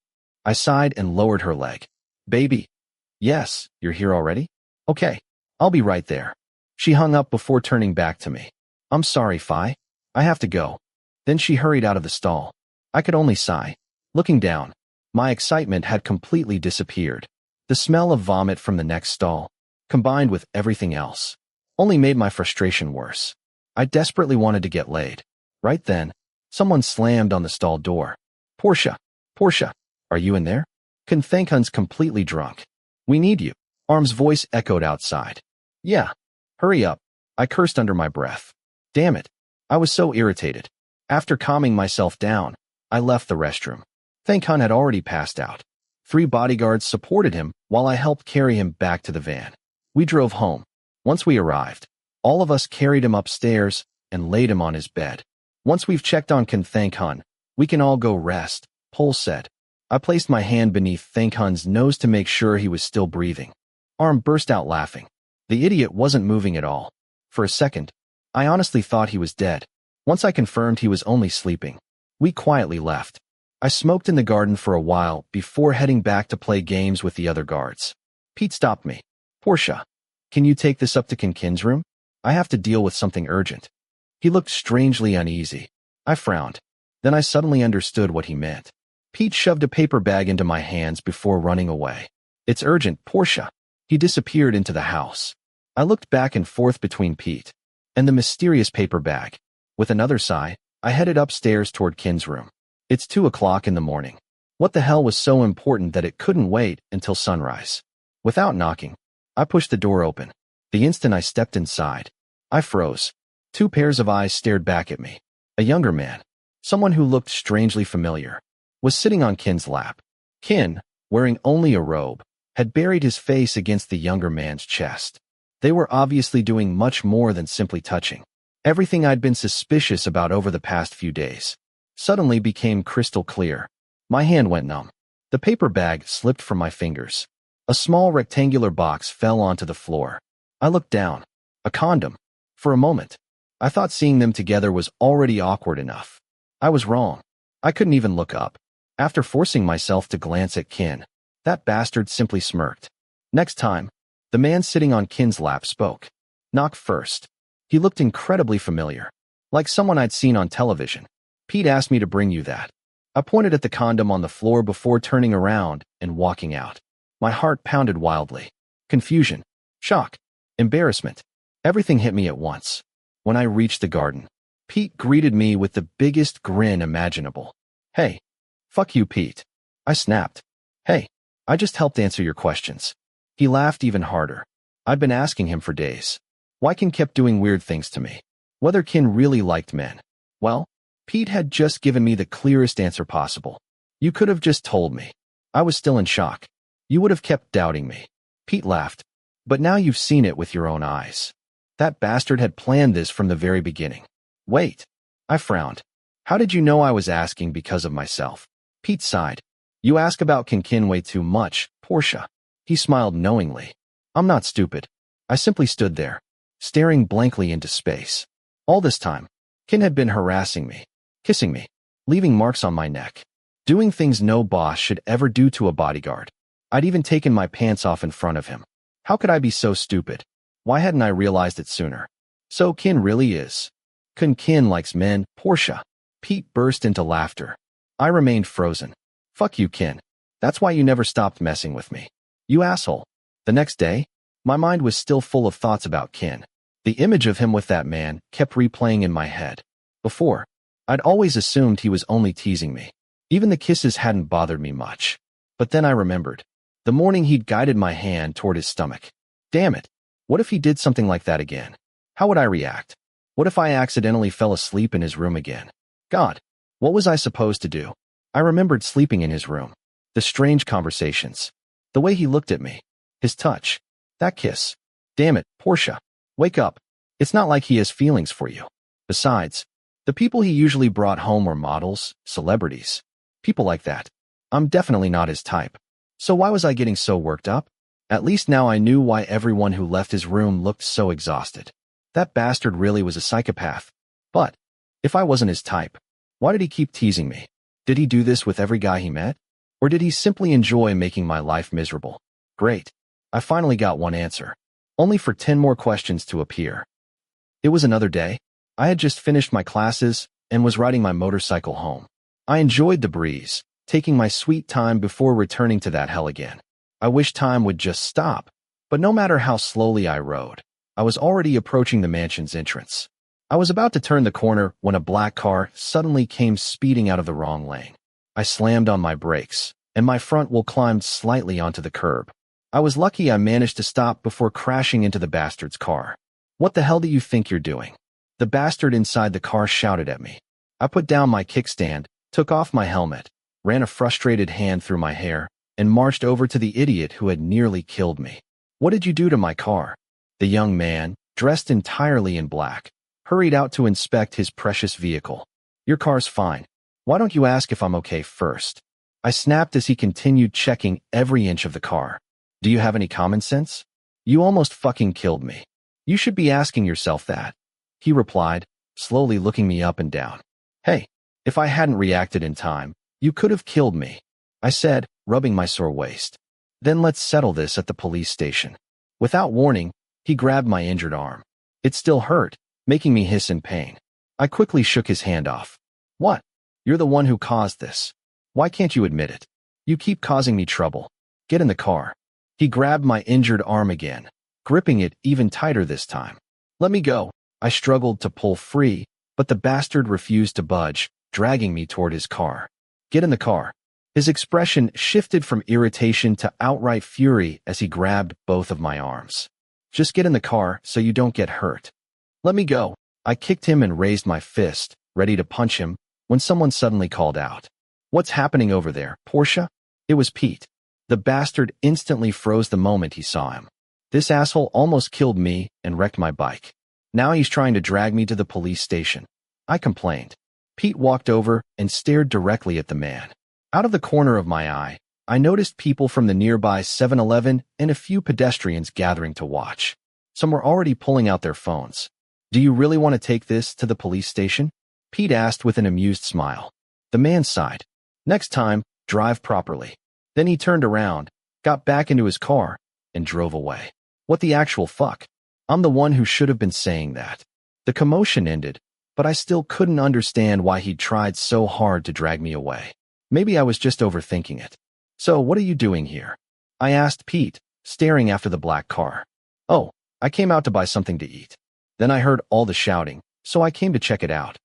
[SPEAKER 1] I sighed and lowered her leg. Baby. Yes, you're here already? Okay. I'll be right there. She hung up before turning back to me. I'm sorry, Phi. I have to go. Then she hurried out of the stall. I could only sigh. Looking down, my excitement had completely disappeared. The smell of vomit from the next stall, combined with everything else, only made my frustration worse. I desperately wanted to get laid. Right then, someone slammed on the stall door. Porsche, Porsche, are you in there? Kinn Anakinn completely drunk. We need you. Arm's voice echoed outside. Yeah. Hurry up. I cursed under my breath. Damn it. I was so irritated. After calming myself down, I left the restroom. Anakinn had already passed out. 3 bodyguards supported him while I helped carry him back to the van. We drove home. Once we arrived, all of us carried him upstairs and laid him on his bed. Once we've checked on Kinn Anakinn, we can all go rest, Pole said. I placed my hand beneath Anakinn's nose to make sure he was still breathing. Arm burst out laughing. The idiot wasn't moving at all. For a second, I honestly thought he was dead. Once I confirmed he was only sleeping, we quietly left. I smoked in the garden for a while before heading back to play games with the other guards. Pete stopped me. Porsche, can you take this up to Kinn Annakinn's room? I have to deal with something urgent. He looked strangely uneasy. I frowned. Then I suddenly understood what he meant. Pete shoved a paper bag into my hands before running away. It's urgent, Porsche. He disappeared into the house. I looked back and forth between Pete and the mysterious paper bag. With another sigh, I headed upstairs toward Kinn's room. It's 2 o'clock in the morning. What the hell was so important that it couldn't wait until sunrise? Without knocking, I pushed the door open. The instant I stepped inside, I froze. Two pairs of eyes stared back at me. A younger man, someone who looked strangely familiar, was sitting on Kinn's lap. Kinn, wearing only a robe, had buried his face against the younger man's chest. They were obviously doing much more than simply touching. Everything I'd been suspicious about over the past few days suddenly became crystal clear. My hand went numb. The paper bag slipped from my fingers. A small rectangular box fell onto the floor. I looked down. A condom. For a moment, I thought seeing them together was already awkward enough. I was wrong. I couldn't even look up. After forcing myself to glance at Kinn, that bastard simply smirked. Next time, the man sitting on Kinn's lap spoke. Knock first. He looked incredibly familiar, like someone I'd seen on television. Pete asked me to bring you that. I pointed at the condom on the floor before turning around and walking out. My heart pounded wildly. Confusion, shock, embarrassment. Everything hit me at once. When I reached the garden, Pete greeted me with the biggest grin imaginable. Hey. Fuck you, Pete. I snapped. Hey. I just helped answer your questions. He laughed even harder. I'd been asking him for days. Why Kinn kept doing weird things to me? Whether Kinn really liked men. Well, Pete had just given me the clearest answer possible. You could have just told me. I was still in shock. You would have kept doubting me. Pete laughed. But now you've seen it with your own eyes. That bastard had planned this from the very beginning. Wait. I frowned. How did you know I was asking because of myself? Pete sighed. You ask about Kinn way too much, Porsche. He smiled knowingly. I'm not stupid. I simply stood there, staring blankly into space. All this time, Kinn had been harassing me, kissing me, leaving marks on my neck, doing things no boss should ever do to a bodyguard. I'd even taken my pants off in front of him. How could I be so stupid? Why hadn't I realized it sooner? So Kinn really is. Kinn likes men, Porsche. Pete burst into laughter. I remained frozen. Fuck you, Kinn. That's why you never stopped messing with me. You asshole. The next day, my mind was still full of thoughts about Kinn. The image of him with that man kept replaying in my head. Before, I'd always assumed he was only teasing me. Even the kisses hadn't bothered me much. But then I remembered. The morning he'd guided my hand toward his stomach. Damn it. What if he did something like that again? How would I react? What if I accidentally fell asleep in his room again? God, what was I supposed to do? I remembered sleeping in his room. The strange conversations. The way he looked at me. His touch. That kiss. Damn it, Porsche. Wake up. It's not like he has feelings for you. Besides, the people he usually brought home were models, celebrities. People like that. I'm definitely not his type. So why was I getting so worked up? At least now I knew why everyone who left his room looked so exhausted. That bastard really was a psychopath. But, if I wasn't his type, why did he keep teasing me? Did he do this with every guy he met? Or did he simply enjoy making my life miserable? Great. I finally got one answer. Only for 10 more questions to appear. It was another day. I had just finished my classes and was riding my motorcycle home. I enjoyed the breeze, taking my sweet time before returning to that hell again. I wish time would just stop, but no matter how slowly I rode, I was already approaching the mansion's entrance. I was about to turn the corner when a black car suddenly came speeding out of the wrong lane. I slammed on my brakes, and my front wheel climbed slightly onto the curb. I was lucky I managed to stop before crashing into the bastard's car. What the hell do you think you're doing? The bastard inside the car shouted at me. I put down my kickstand, took off my helmet, ran a frustrated hand through my hair, and marched over to the idiot who had nearly killed me. What did you do to my car? The young man, dressed entirely in black, hurried out to inspect his precious vehicle. Your car's fine. Why don't you ask if I'm okay first? I snapped as he continued checking every inch of the car. Do you have any common sense? You almost fucking killed me. You should be asking yourself that. He replied, slowly looking me up and down. Hey, if I hadn't reacted in time, you could have killed me, I said, rubbing my sore waist. Then let's settle this at the police station. Without warning, he grabbed my injured arm. It still hurt, making me hiss in pain. I quickly shook his hand off. What? You're the one who caused this. Why can't you admit it? You keep causing me trouble. Get in the car. He grabbed my injured arm again, gripping it even tighter this time. Let me go. I struggled to pull free, but the bastard refused to budge, dragging me toward his car. Get in the car. His expression shifted from irritation to outright fury as he grabbed both of my arms. Just get in the car so you don't get hurt. Let me go. I kicked him and raised my fist, ready to punch him, when someone suddenly called out. What's happening over there, Porsche? It was Pete. The bastard instantly froze the moment he saw him. This asshole almost killed me and wrecked my bike. Now he's trying to drag me to the police station. I complained. Pete walked over and stared directly at the man. Out of the corner of my eye, I noticed people from the nearby 7-Eleven and a few pedestrians gathering to watch. Some were already pulling out their phones. Do you really want to take this to the police station? Pete asked with an amused smile. The man sighed. Next time, drive properly. Then he turned around, got back into his car, and drove away. What the actual fuck? I'm the one who should have been saying that. The commotion ended, but I still couldn't understand why he'd tried so hard to drag me away. Maybe I was just overthinking it. So what are you doing here? I asked Pete, staring after the black car. Oh, I came out to buy something to eat. Then I heard all the shouting, so I came to check it out.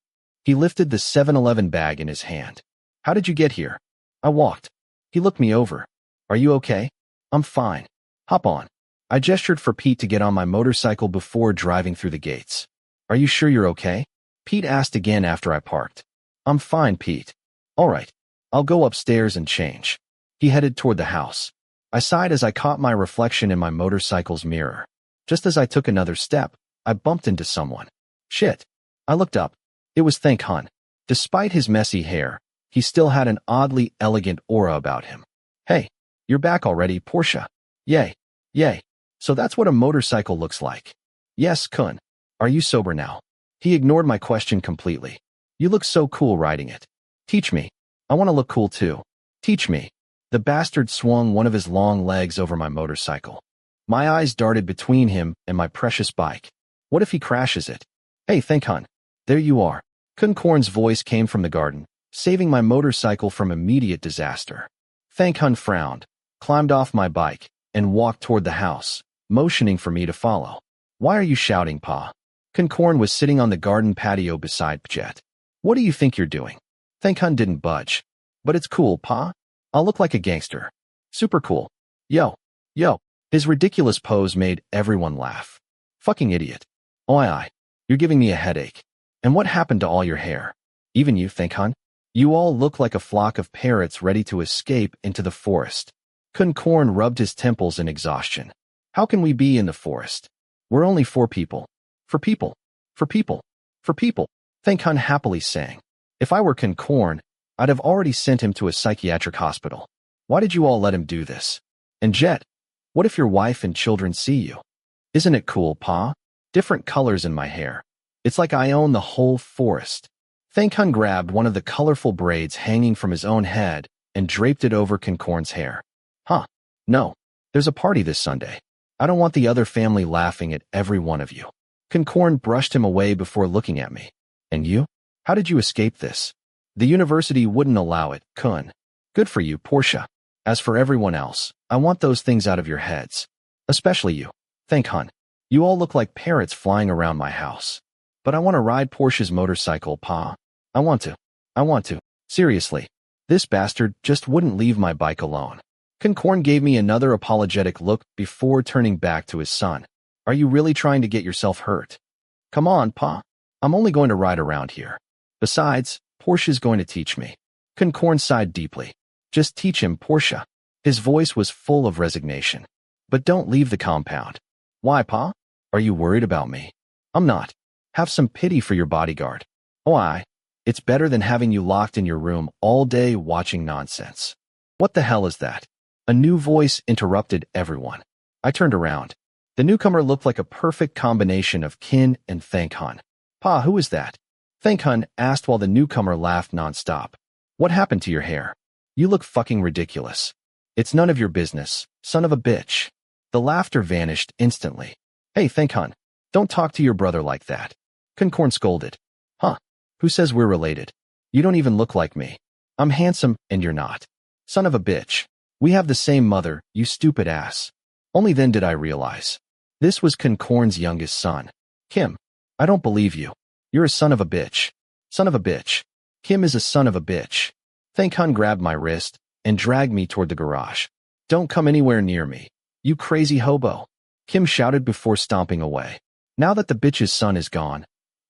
[SPEAKER 1] He lifted the 7-Eleven bag in his hand. How did you get here? I walked. He looked me over. Are you okay? I'm fine. Hop on. I gestured for Pete to get on my motorcycle before driving through the gates. Are you sure you're okay? Pete asked again after I parked. I'm fine, Pete. All right. I'll go upstairs and change. He headed toward the house. I sighed as I caught my reflection in my motorcycle's mirror. Just as I took another step, I bumped into someone. Shit. I looked up. It was Kinn Anakinn. Despite his messy hair, he still had an oddly elegant aura about him. Hey, you're back already, Porsche. Yay. Yay. So that's what a motorcycle looks like. Yes, Kinn. Are you sober now? He ignored my question completely. You look so cool riding it. Teach me. I want to look cool too. Teach me. The bastard swung one of his long legs over my motorcycle. My eyes darted between him and my precious bike. What if he crashes it? Hey, Kinn Anakinn. There you are. Kinn Anakkinn's voice came from the garden, saving my motorcycle from immediate disaster. Kinn Anakinn frowned, climbed off my bike, and walked toward the house, motioning for me to follow. Why are you shouting, Pa? Kinn Anakinn was sitting on the garden patio beside Jet. What do you think you're doing? Kinn Anakinn didn't budge. But it's cool, Pa. I'll look like a gangster. Super cool. Yo. Yo. His ridiculous pose made everyone laugh. Fucking idiot. Oi. You're giving me a headache. And what happened to all your hair? Even you, Kinn Anakinn? You all look like a flock of parrots ready to escape into the forest. Kinn Anakinn rubbed his temples in exhaustion. How can we be in the forest? We're only 4 people. For people. For people. For people. Kinn Anakinn happily sang. If I were Kinn Anakinn, I'd have already sent him to a psychiatric hospital. Why did you all let him do this? And Jet, what if your wife and children see you? Isn't it cool, Pa? Different colors in my hair. It's like I own the whole forest. Kinn Anakinn grabbed one of the colorful braids hanging from his own head and draped it over Kinn Annakinn's hair. Huh. No. There's a party this Sunday. I don't want the other family laughing at every one of you. Kinn Anakinn brushed him away before looking at me. And you? How did you escape this? The university wouldn't allow it, Kinn. Good for you, Porsche. As for everyone else, I want those things out of your heads. Especially you. Kinn Anakinn. You all look like parrots flying around my house. But I want to ride Porsche's motorcycle, Pa. I want to. Seriously. This bastard just wouldn't leave my bike alone. Kinn Anakinn gave me another apologetic look before turning back to his son. Are you really trying to get yourself hurt? Come on, Pa. I'm only going to ride around here. Besides, Porsche's going to teach me. Kinn Anakinn sighed deeply. Just teach him, Porsche. His voice was full of resignation. But don't leave the compound. Why, Pa? Are you worried about me? I'm not. Have some pity for your bodyguard. Oh, it's better than having you locked in your room all day watching nonsense. What the hell is that? A new voice interrupted everyone. I turned around. The newcomer looked like a perfect combination of Kinn and Kinn Anakinn. Pa, who is that? Kinn Anakinn asked while the newcomer laughed nonstop. What happened to your hair? You look fucking ridiculous. It's none of your business, son of a bitch. The laughter vanished instantly. Hey, Kinn Anakinn, don't talk to your brother like that. Kinn Anakinn scolded. Huh? Who says we're related? You don't even look like me. I'm handsome and you're not. Son of a bitch. We have the same mother, you stupid ass. Only then did I realize. This was Kinn Annakinn's youngest son. Kim, I don't believe you. You're a son of a bitch. Son of a bitch. Kim is a son of a bitch. Kinn Anakinn grabbed my wrist, and dragged me toward the garage. "Don't come anywhere near me, you crazy hobo," Kim shouted before stomping away. Now that the bitch's son is gone,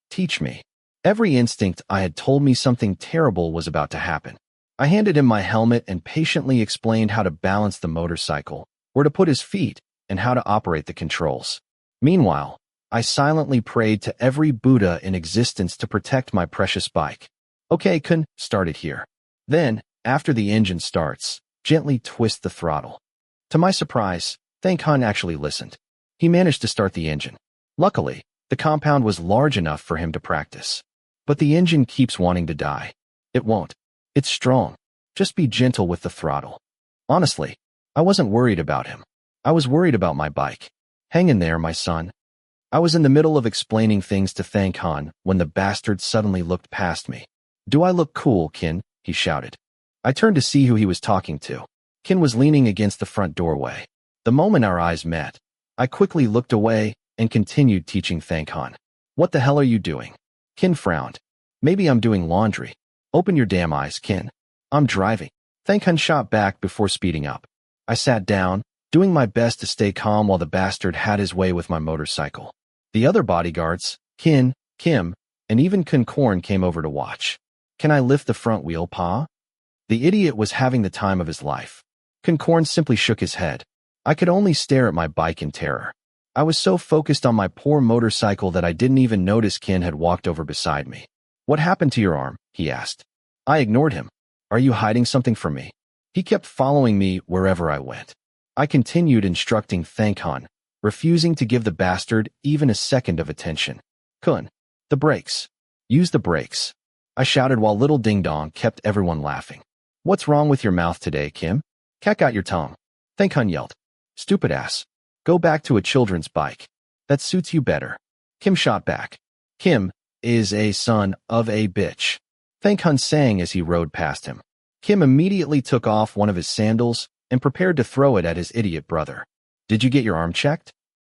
[SPEAKER 1] teach me. Every instinct I had told me something terrible was about to happen. I handed him my helmet and patiently explained how to balance the motorcycle, where to put his feet, and how to operate the controls. Meanwhile, I silently prayed to every Buddha in existence to protect my precious bike. "Okay, Kinn, start it here. Then, after the engine starts, gently twist the throttle." To my surprise, Kinn actually listened. He managed to start the engine. Luckily, the compound was large enough for him to practice. But the engine keeps wanting to die. It won't. It's strong. Just be gentle with the throttle. Honestly, I wasn't worried about him. I was worried about my bike. "Hang in there, my son." I was in the middle of explaining things to Kinn when the bastard suddenly looked past me. "Do I look cool, Kinn?" he shouted. I turned to see who he was talking to. Kinn was leaning against the front doorway. The moment our eyes met, I quickly looked away and continued teaching Kinn. "What the hell are you doing?" Kinn frowned. "Maybe I'm doing laundry." "Open your damn eyes, Kinn. I'm driving." Kinn shot back before speeding up. I sat down, doing my best to stay calm while the bastard had his way with my motorcycle. The other bodyguards, Kinn, Kim, and even KinnPorsche came over to watch. "Can I lift the front wheel, Pa?" The idiot was having the time of his life. KinnPorsche simply shook his head. I could only stare at my bike in terror. I was so focused on my poor motorcycle that I didn't even notice Kinn had walked over beside me. "What happened to your arm?" he asked. I ignored him. "Are you hiding something from me?" He kept following me wherever I went. I continued instructing Kinn, refusing to give the bastard even a second of attention. "Kinn, the brakes. Use the brakes," I shouted while little Ding Dong kept everyone laughing. "What's wrong with your mouth today, Kim? Cat out your tongue," Kinn yelled. "Stupid ass. Go back to a children's bike. That suits you better." Kim shot back. "Kim is a son of a bitch," Kinn sang as he rode past him. Kim immediately took off one of his sandals and prepared to throw it at his idiot brother. "Did you get your arm checked?"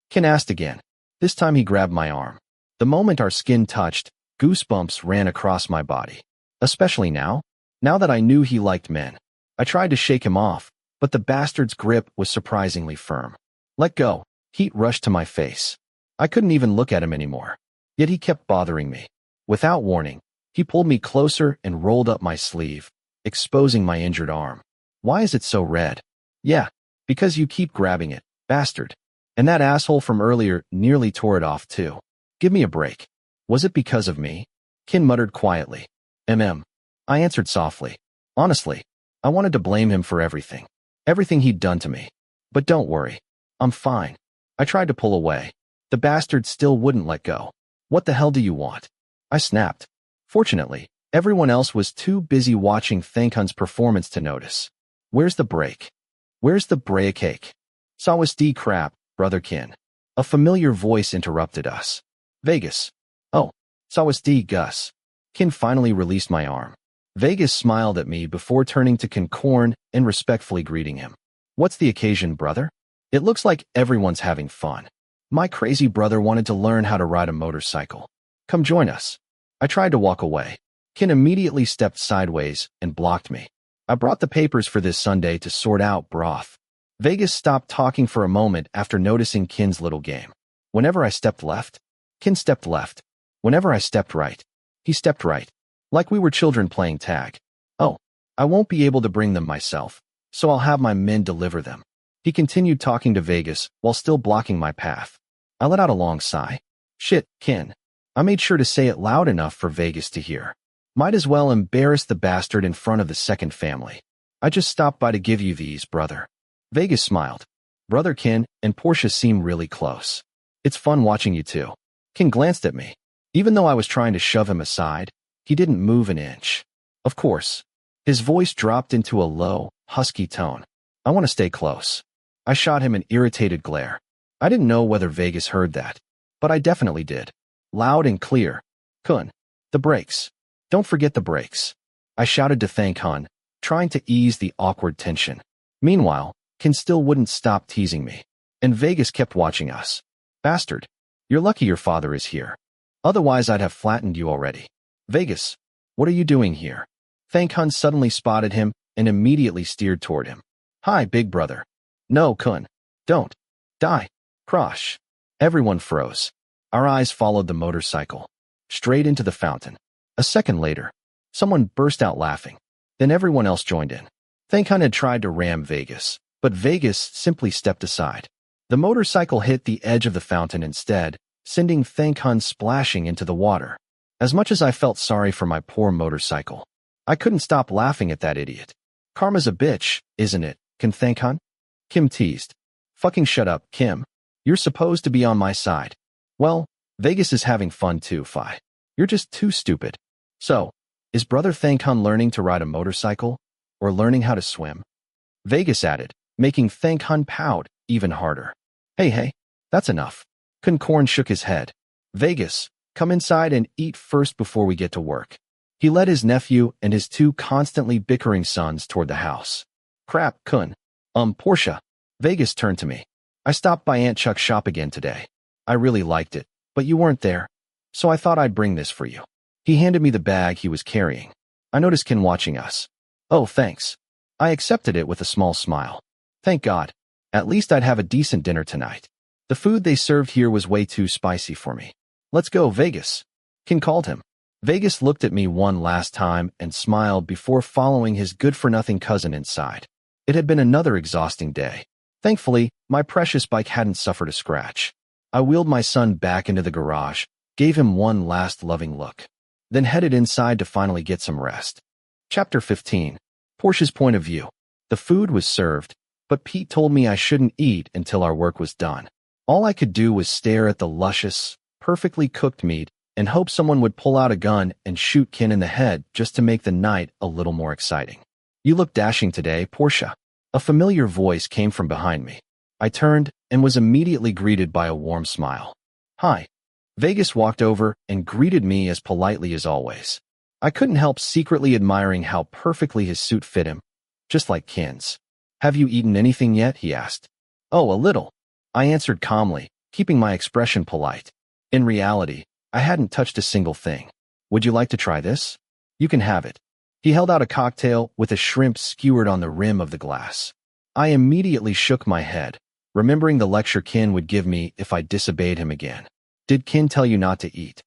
[SPEAKER 1] Kinn asked again. This time he grabbed my arm. The moment our skin touched, goosebumps ran across my body. Especially now that I knew he liked men. I tried to shake him off, but the bastard's grip was surprisingly firm. "Let go." Heat rushed to my face. I couldn't even look at him anymore. Yet he kept bothering me. Without warning, he pulled me closer and rolled up my sleeve, exposing my injured arm. "Why is it so red?" "Yeah, because you keep grabbing it, bastard. And that asshole from earlier nearly tore it off too. Give me a break." "Was it because of me?" Kinn muttered quietly. I answered softly. "Honestly, I wanted to blame him for everything. Everything he'd done to me. But don't worry. I'm fine." I tried to pull away. The bastard still wouldn't let go. "What the hell do you want?" I snapped. Fortunately, everyone else was too busy watching Kinn's performance to notice. "Where's the brake? Where's the brake? Sawasdee crap, brother Kinn." A familiar voice interrupted us. "Vegas." "Oh, Sawasdee Gus." Kinn finally released my arm. Vegas smiled at me before turning to KinnPorsche and respectfully greeting him. "What's the occasion, brother? It looks like everyone's having fun. My crazy brother wanted to learn how to ride a motorcycle. Come join us." I tried to walk away. Kinn immediately stepped sideways and blocked me. "I brought the papers for this Sunday to sort out, broth." Vegas stopped talking for a moment after noticing Kinn's little game. Whenever I stepped left, Kinn stepped left. Whenever I stepped right, he stepped right. Like we were children playing tag. "Oh, I won't be able to bring them myself, so I'll have my men deliver them." He continued talking to Vegas while still blocking my path. I let out a long sigh. "Shit, Kinn." I made sure to say it loud enough for Vegas to hear. Might as well embarrass the bastard in front of the second family. "I just stopped by to give you these, brother." Vegas smiled. "Brother Kinn and Porsche seem really close. It's fun watching you two." Kinn glanced at me. Even though I was trying to shove him aside, he didn't move an inch. Of course. His voice dropped into a low, husky tone. "I want to stay close." I shot him an irritated glare. I didn't know whether Vegas heard that, but I definitely did. Loud and clear. "Kinn, the brakes. Don't forget the brakes." I shouted to Kinn, trying to ease the awkward tension. Meanwhile, Kinn still wouldn't stop teasing me, and Vegas kept watching us. "Bastard, you're lucky your father is here. Otherwise I'd have flattened you already." "Vegas, what are you doing here?" Kinn suddenly spotted him and immediately steered toward him. Hi, big brother. No, Kinn. Don't. Die. Crash. Everyone froze. Our eyes followed the motorcycle. Straight into the fountain. A second later, someone burst out laughing. Then everyone else joined in. Kinn had tried to ram Vegas, but Vegas simply stepped aside. The motorcycle hit the edge of the fountain instead, sending Kinn splashing into the water. As much as I felt sorry for my poor motorcycle, I couldn't stop laughing at that idiot. Karma's a bitch, isn't it, Kinn? Kim teased. Fucking shut up, Kim. You're supposed to be on my side. Well, Vegas is having fun too, Fi. You're just too stupid. So, is brother Kinn learning to ride a motorcycle? Or learning how to swim? Vegas added, making Kinn pout even harder. Hey, that's enough. Kinn shook his head. Vegas, come inside and eat first before we get to work. He led his nephew and his two constantly bickering sons toward the house. Crap, Kinn. Porsche. Vegas turned to me. I stopped by Aunt Chuck's shop again today. I really liked it, but you weren't there, so I thought I'd bring this for you. He handed me the bag he was carrying. I noticed Kinn watching us. Oh, thanks. I accepted it with a small smile. Thank God. At least I'd have a decent dinner tonight. The food they served here was way too spicy for me. Let's go, Vegas. Kinn called him. Vegas looked at me one last time and smiled before following his good-for-nothing cousin inside. It had been another exhausting day. Thankfully, my precious bike hadn't suffered a scratch. I wheeled my son back into the garage, gave him one last loving look, then headed inside to finally get some rest. Chapter 15. Porsche's point of view. The food was served, but Pete told me I shouldn't eat until our work was done. All I could do was stare at the luscious, perfectly cooked meat and hope someone would pull out a gun and shoot Kinn in the head just to make the night a little more exciting. You look dashing today, Porsche. A familiar voice came from behind me. I turned and was immediately greeted by a warm smile. Hi. Vegas walked over and greeted me as politely as always. I couldn't help secretly admiring how perfectly his suit fit him, just like Kinn's. Have you eaten anything yet? He asked. Oh, a little. I answered calmly, keeping my expression polite. In reality, I hadn't touched a single thing. Would you like to try this? You can have it. He held out a cocktail with a shrimp skewered on the rim of the glass. I immediately shook my head, remembering the lecture Kinn would give me if I disobeyed him again. Did Kinn tell you not to eat?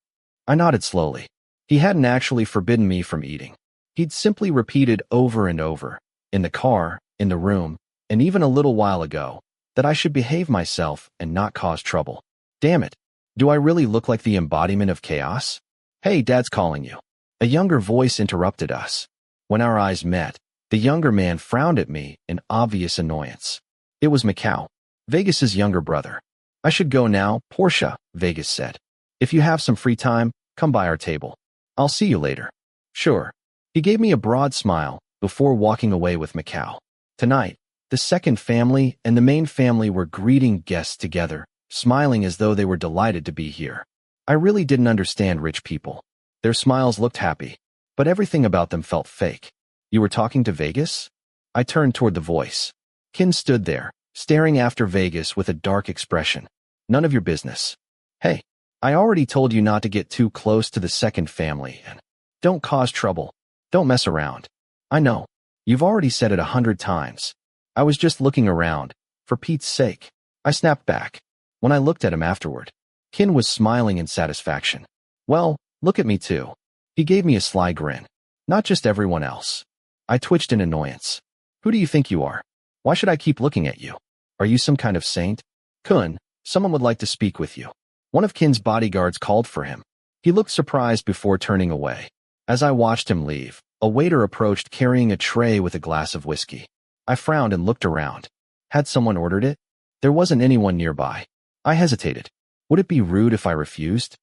[SPEAKER 1] I nodded slowly. He hadn't actually forbidden me from eating. He'd simply repeated over and over, in the car, in the room, and even a little while ago, that I should behave myself and not cause trouble. Damn it. Do I really look like the embodiment of chaos? Hey, Dad's calling you. A younger voice interrupted us. When our eyes met, the younger man frowned at me in obvious annoyance. It was Macau, Vegas's younger brother. I should go now, Porsche, Vegas said. If you have some free time, come by our table. I'll see you later. Sure. He gave me a broad smile before walking away with Macau. Tonight, the second family and the main family were greeting guests together, smiling as though they were delighted to be here. I really didn't understand rich people. Their smiles looked happy, but everything about them felt fake. You were talking to Vegas? I turned toward the voice. Kinn stood there, staring after Vegas with a dark expression. None of your business. Hey, I already told you not to get too close to the second family and don't cause trouble. Don't mess around. I know. You've already said it 100 times. I was just looking around. For Pete's sake. I snapped back. When I looked at him afterward, Kinn was smiling in satisfaction. Well, look at me too. He gave me a sly grin. Not just everyone else. I twitched in annoyance. Who do you think you are? Why should I keep looking at you? Are you some kind of saint? Kinn, someone would like to speak with you. One of Kinn's bodyguards called for him. He looked surprised before turning away. As I watched him leave, a waiter approached carrying a tray with a glass of whiskey. I frowned and looked around. Had someone ordered it? There wasn't anyone nearby. I hesitated. Would it be rude if I refused?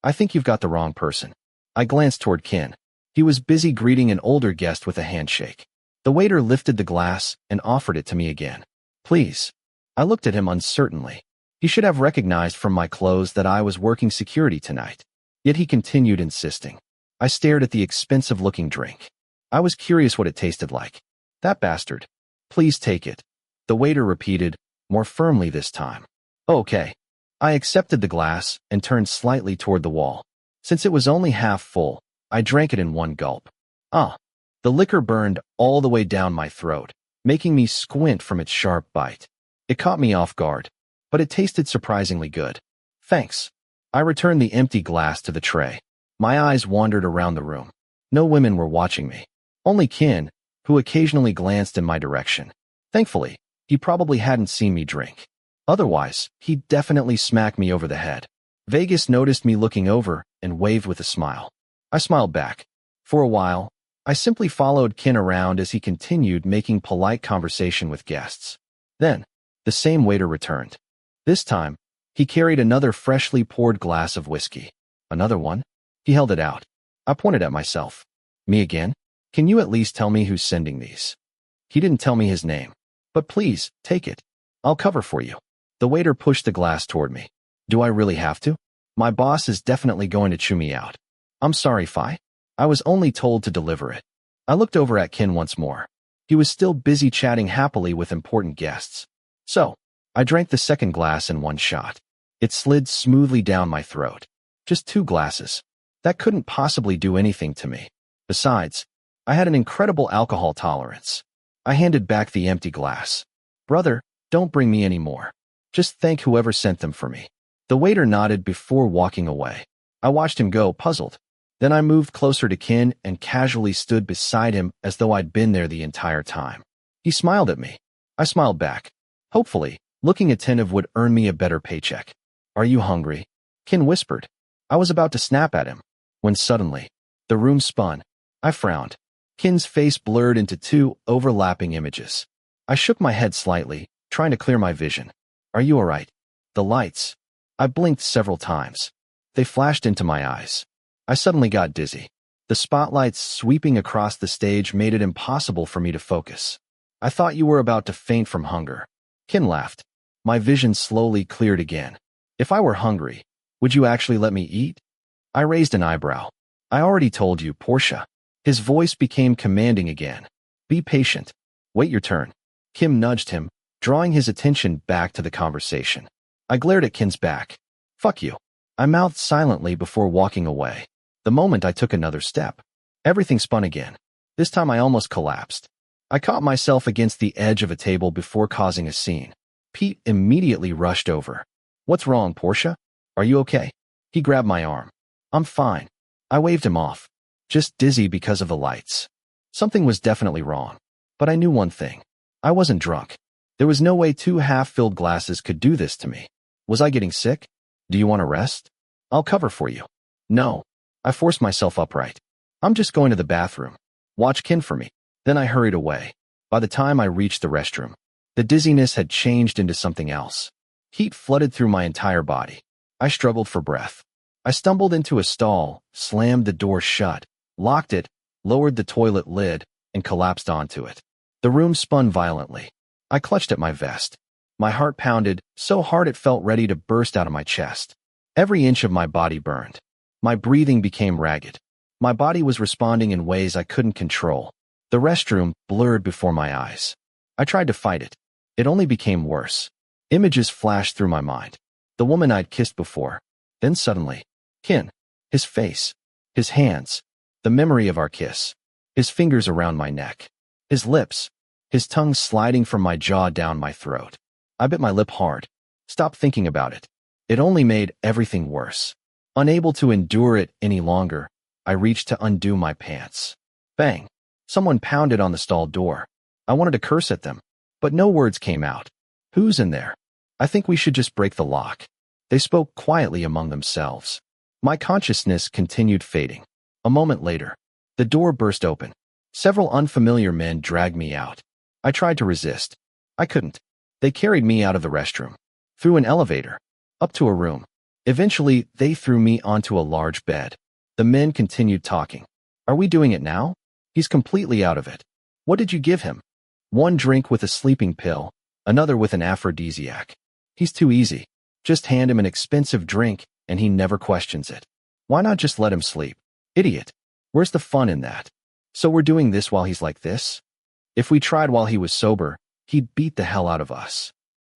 [SPEAKER 1] I think you've got the wrong person. I glanced toward Kinn. He was busy greeting an older guest with a handshake. The waiter lifted the glass and offered it to me again. Please. I looked at him uncertainly. He should have recognized from my clothes that I was working security tonight. Yet he continued insisting. I stared at the expensive-looking drink. I was curious what it tasted like. That bastard. Please take it. The waiter repeated, more firmly this time. Okay. I accepted the glass and turned slightly toward the wall. Since it was only half full, I drank it in one gulp. The The liquor burned all the way down my throat, making me squint from its sharp bite. It caught me off guard, but it tasted surprisingly good. Thanks. I returned the empty glass to the tray. My eyes wandered around the room. No women were watching me. Only Kinn, who occasionally glanced in my direction. Thankfully, he probably hadn't seen me drink. Otherwise, he'd definitely smack me over the head. Vegas noticed me looking over and waved with a smile. I smiled back. For a while, I simply followed Kinn around as he continued making polite conversation with guests. Then, the same waiter returned. This time, he carried another freshly poured glass of whiskey. Another one? He held it out. I pointed at myself. Me again? Can you at least tell me who's sending these? He didn't tell me his name. But please, take it. I'll cover for you. The waiter pushed the glass toward me. Do I really have to? My boss is definitely going to chew me out. I'm sorry, Phi. I was only told to deliver it. I looked over at Kinn once more. He was still busy chatting happily with important guests. So, I drank the second glass in one shot. It slid smoothly down my throat. Just 2 glasses. That couldn't possibly do anything to me. Besides, I had an incredible alcohol tolerance. I handed back the empty glass. Brother, don't bring me any more. Just thank whoever sent them for me. The waiter nodded before walking away. I watched him go, puzzled. Then I moved closer to Kinn and casually stood beside him as though I'd been there the entire time. He smiled at me. I smiled back. Hopefully, looking attentive would earn me a better paycheck. Are you hungry? Kinn whispered. I was about to snap at him, when suddenly, the room spun. I frowned. Kinn's face blurred into 2 overlapping images. I shook my head slightly, trying to clear my vision. Are you alright? The lights. I blinked several times. They flashed into my eyes. I suddenly got dizzy. The spotlights sweeping across the stage made it impossible for me to focus. I thought you were about to faint from hunger. Kinn laughed. My vision slowly cleared again. If I were hungry, would you actually let me eat? I raised an eyebrow. I already told you, Porsche. His voice became commanding again. Be patient. Wait your turn. Kinn nudged him, drawing his attention back to the conversation. I glared at Kinn's back. Fuck you. I mouthed silently before walking away. The moment I took another step, everything spun again. This time I almost collapsed. I caught myself against the edge of a table before causing a scene. Pete immediately rushed over. What's wrong, Porsche? Are you okay? He grabbed my arm. I'm fine. I waved him off. Just dizzy because of the lights. Something was definitely wrong. But I knew one thing. I wasn't drunk. There was no way 2 half-filled glasses could do this to me. Was I getting sick? Do you want to rest? I'll cover for you. No. I forced myself upright. I'm just going to the bathroom. Watch Kinn for me. Then I hurried away. By the time I reached the restroom, the dizziness had changed into something else. Heat flooded through my entire body. I struggled for breath. I stumbled into a stall, slammed the door shut, locked it, lowered the toilet lid, and collapsed onto it. The room spun violently. I clutched at my vest. My heart pounded so hard it felt ready to burst out of my chest. Every inch of my body burned. My breathing became ragged. My body was responding in ways I couldn't control. The restroom blurred before my eyes. I tried to fight it. It only became worse. Images flashed through my mind. The woman I'd kissed before. Then suddenly, Kinn. His face. His hands. The memory of our kiss. His fingers around my neck. His lips. His tongue sliding from my jaw down my throat. I bit my lip hard. Stopped thinking about it. It only made everything worse. Unable to endure it any longer, I reached to undo my pants. Bang! Someone pounded on the stall door. I wanted to curse at them, but no words came out. Who's in there? I think we should just break the lock. They spoke quietly among themselves. My consciousness continued fading. A moment later, the door burst open. Several unfamiliar men dragged me out. I tried to resist. I couldn't. They carried me out of the restroom, through an elevator, up to a room. Eventually, they threw me onto a large bed. The men continued talking. Are we doing it now? He's completely out of it. What did you give him? One drink with a sleeping pill, another with an aphrodisiac. He's too easy. Just hand him an expensive drink and he never questions it. Why not just let him sleep? Idiot. Where's the fun in that? So we're doing this while he's like this? If we tried while he was sober, he'd beat the hell out of us.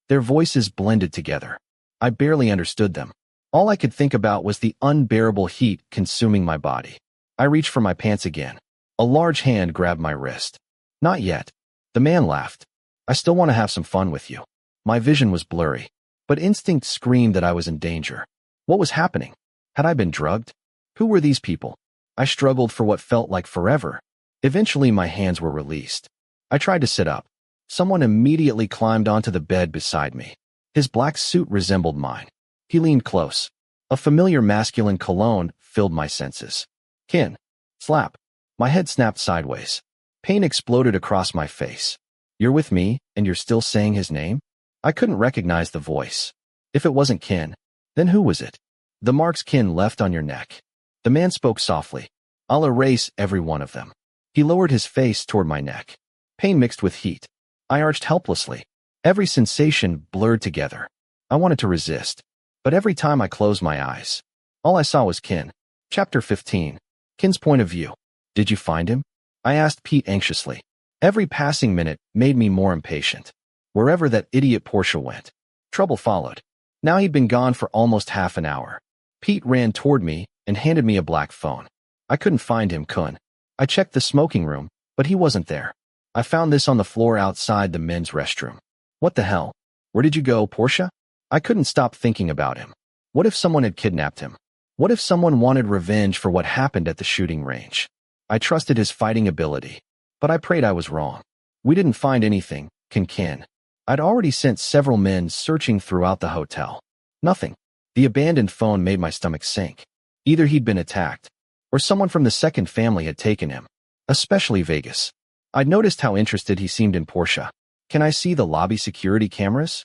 [SPEAKER 1] Their voices blended together. I barely understood them. All I could think about was the unbearable heat consuming my body. I reached for my pants again. A large hand grabbed my wrist. Not yet. The man laughed. I still want to have some fun with you. My vision was blurry, but instinct screamed that I was in danger. What was happening? Had I been drugged? Who were these people? I struggled for what felt like forever. Eventually, my hands were released. I tried to sit up. Someone immediately climbed onto the bed beside me. His black suit resembled mine. He leaned close. A familiar masculine cologne filled my senses. Kinn. Slap. My head snapped sideways. Pain exploded across my face. You're with me, and you're still saying his name? I couldn't recognize the voice. If it wasn't Kinn, then who was it? The marks Kinn left on your neck. The man spoke softly. I'll erase every one of them. He lowered his face toward my neck. Pain mixed with heat. I arched helplessly. Every sensation blurred together. I wanted to resist, but every time I closed my eyes, all I saw was Kinn. Chapter 15. Kinn's point of view. Did you find him? I asked Pete anxiously. Every passing minute made me more impatient. Wherever that idiot Porsche went, trouble followed. Now he'd been gone for almost half an hour. Pete ran toward me and handed me a black phone. I couldn't find him, Kinn. I checked the smoking room, but he wasn't there. I found this on the floor outside the men's restroom. What the hell? Where did you go, Porsche? I couldn't stop thinking about him. What if someone had kidnapped him? What if someone wanted revenge for what happened at the shooting range? I trusted his fighting ability, but I prayed I was wrong. We didn't find anything, Kinn. I'd already sent several men searching throughout the hotel. Nothing. The abandoned phone made my stomach sink. Either he'd been attacked, or someone from the second family had taken him, especially Vegas. I'd noticed how interested he seemed in Porsche. Can I see the lobby security cameras?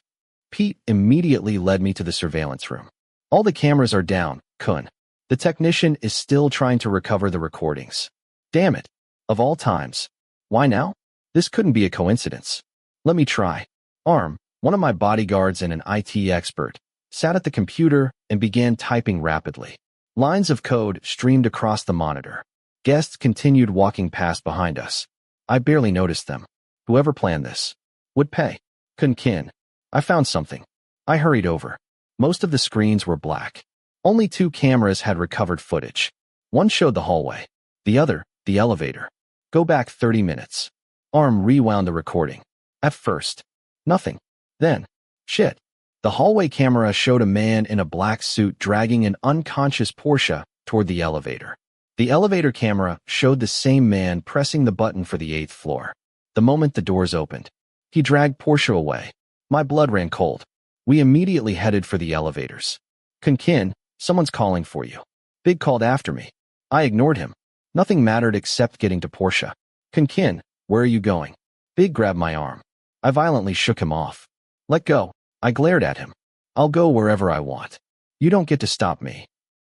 [SPEAKER 1] Pete immediately led me to the surveillance room. All the cameras are down, Kinn. The technician is still trying to recover the recordings. Damn it. Of all times. Why now? This couldn't be a coincidence. Let me try. Arm, one of my bodyguards and an IT expert, sat at the computer and began typing rapidly. Lines of code streamed across the monitor. Guests continued walking past behind us. I barely noticed them. Whoever planned this would pay. Kinn. I found something. I hurried over. Most of the screens were black. Only 2 cameras had recovered footage. One showed the hallway. The other, the elevator. Go back 30 minutes. Arm rewound the recording. At first, nothing. Then, shit. The hallway camera showed a man in a black suit dragging an unconscious Porsche toward the elevator. The elevator camera showed the same man pressing the button for the 8th floor. The moment the doors opened, he dragged Porsche away. My blood ran cold. We immediately headed for the elevators. Kinn, someone's calling for you. Big called after me. I ignored him. Nothing mattered except getting to Porsche. Kinn, where are you going? Big grabbed my arm. I violently shook him off. Let go. I glared at him. I'll go wherever I want. You don't get to stop me.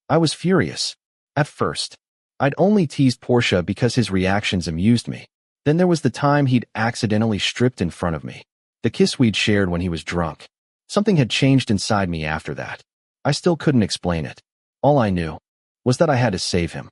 [SPEAKER 1] I was furious. At first, I'd only teased Porsche because his reactions amused me. Then there was the time he'd accidentally stripped in front of me. The kiss we'd shared when he was drunk. Something had changed inside me after that. I still couldn't explain it. All I knew was that I had to save him.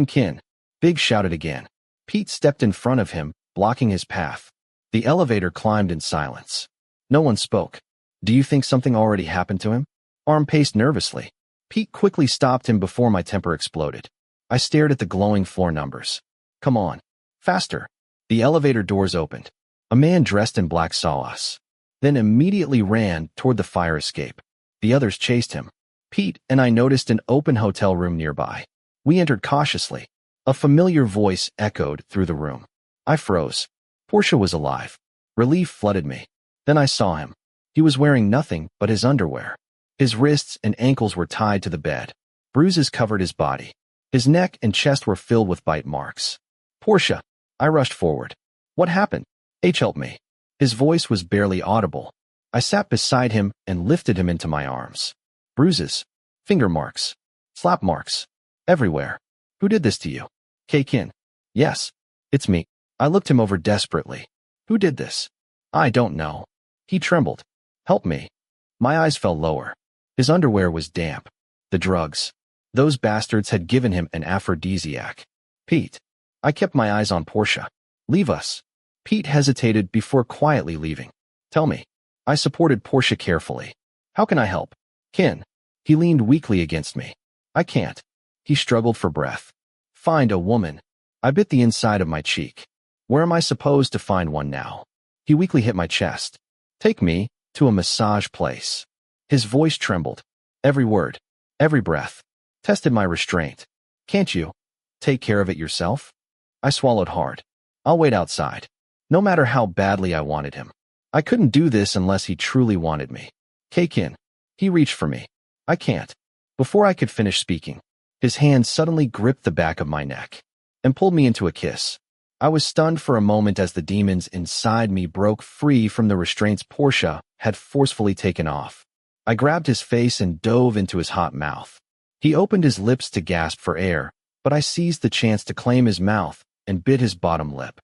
[SPEAKER 1] Kinn. Big shouted again. Pete stepped in front of him, blocking his path. The elevator climbed in silence. No one spoke. Do you think something already happened to him? Arm paced nervously. Pete quickly stopped him before my temper exploded. I stared at the glowing floor numbers. Come on. Faster. The elevator doors opened. A man dressed in black saw us, then immediately ran toward the fire escape. The others chased him. Pete and I noticed an open hotel room nearby. We entered cautiously. A familiar voice echoed through the room. I froze. Porsche was alive. Relief flooded me. Then I saw him. He was wearing nothing but his underwear. His wrists and ankles were tied to the bed. Bruises covered his body. His neck and chest were filled with bite marks. Porsche. I rushed forward. What happened? Help me. His voice was barely audible. I sat beside him and lifted him into my arms. Bruises. Finger marks. Slap marks. Everywhere. Who did this to you? Kinn. Yes. It's me. I looked him over desperately. Who did this? I don't know. He trembled. Help me. My eyes fell lower. His underwear was damp. The drugs. Those bastards had given him an aphrodisiac. Pete. I kept my eyes on Porsche. Leave us. Pete hesitated before quietly leaving. Tell me. I supported Porsche carefully. How can I help? Kinn. He leaned weakly against me. I can't. He struggled for breath. Find a woman. I bit the inside of my cheek. Where am I supposed to find one now? He weakly hit my chest. Take me to a massage place. His voice trembled. Every word, every breath, tested my restraint. Can't you take care of it yourself? I swallowed hard. I'll wait outside. No matter how badly I wanted him. I couldn't do this unless he truly wanted me. Kinn. He reached for me. I can't. Before I could finish speaking, his hand suddenly gripped the back of my neck and pulled me into a kiss. I was stunned for a moment as the demons inside me broke free from the restraints Porsche had forcefully taken off. I grabbed his face and dove into his hot mouth. He opened his lips to gasp for air, but I seized the chance to claim his mouth and bit his bottom lip.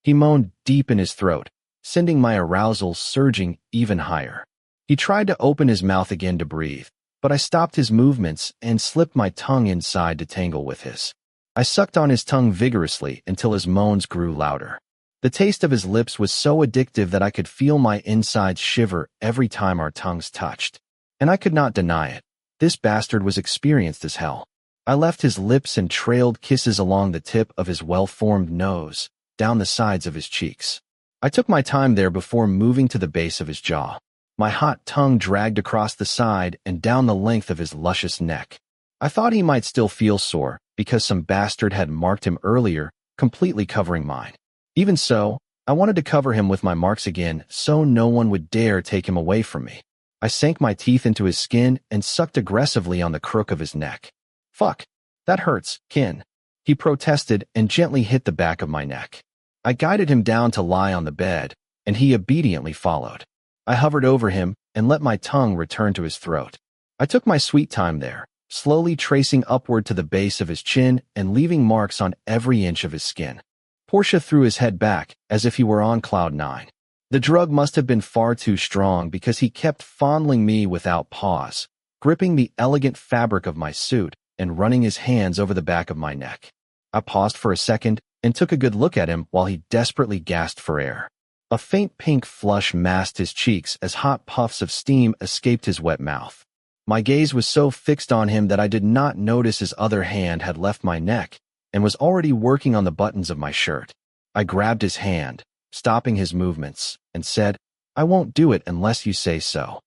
[SPEAKER 1] He moaned deep in his throat, sending my arousal surging even higher. He tried to open his mouth again to breathe, but I stopped his movements and slipped my tongue inside to tangle with his. I sucked on his tongue vigorously until his moans grew louder. The taste of his lips was so addictive that I could feel my insides shiver every time our tongues touched. And I could not deny it. This bastard was experienced as hell. I left his lips and trailed kisses along the tip of his well-formed nose, down the sides of his cheeks. I took my time there before moving to the base of his jaw. My hot tongue dragged across the side and down the length of his luscious neck. I thought he might still feel sore, because some bastard had marked him earlier, completely covering mine. Even so, I wanted to cover him with my marks again so no one would dare take him away from me. I sank my teeth into his skin and sucked aggressively on the crook of his neck. Fuck. That hurts, Kinn. He protested and gently hit the back of my neck. I guided him down to lie on the bed, and he obediently followed. I hovered over him and let my tongue return to his throat. I took my sweet time there, slowly tracing upward to the base of his chin and leaving marks on every inch of his skin. Porsche threw his head back as if he were on cloud nine. The drug must have been far too strong because he kept fondling me without pause, gripping the elegant fabric of my suit and running his hands over the back of my neck. I paused for a second and took a good look at him while he desperately gasped for air. A faint pink flush masked his cheeks as hot puffs of steam escaped his wet mouth. My gaze was so fixed on him that I did not notice his other hand had left my neck and was already working on the buttons of my shirt. I grabbed his hand, stopping his movements, and said, "I won't do it unless you say so."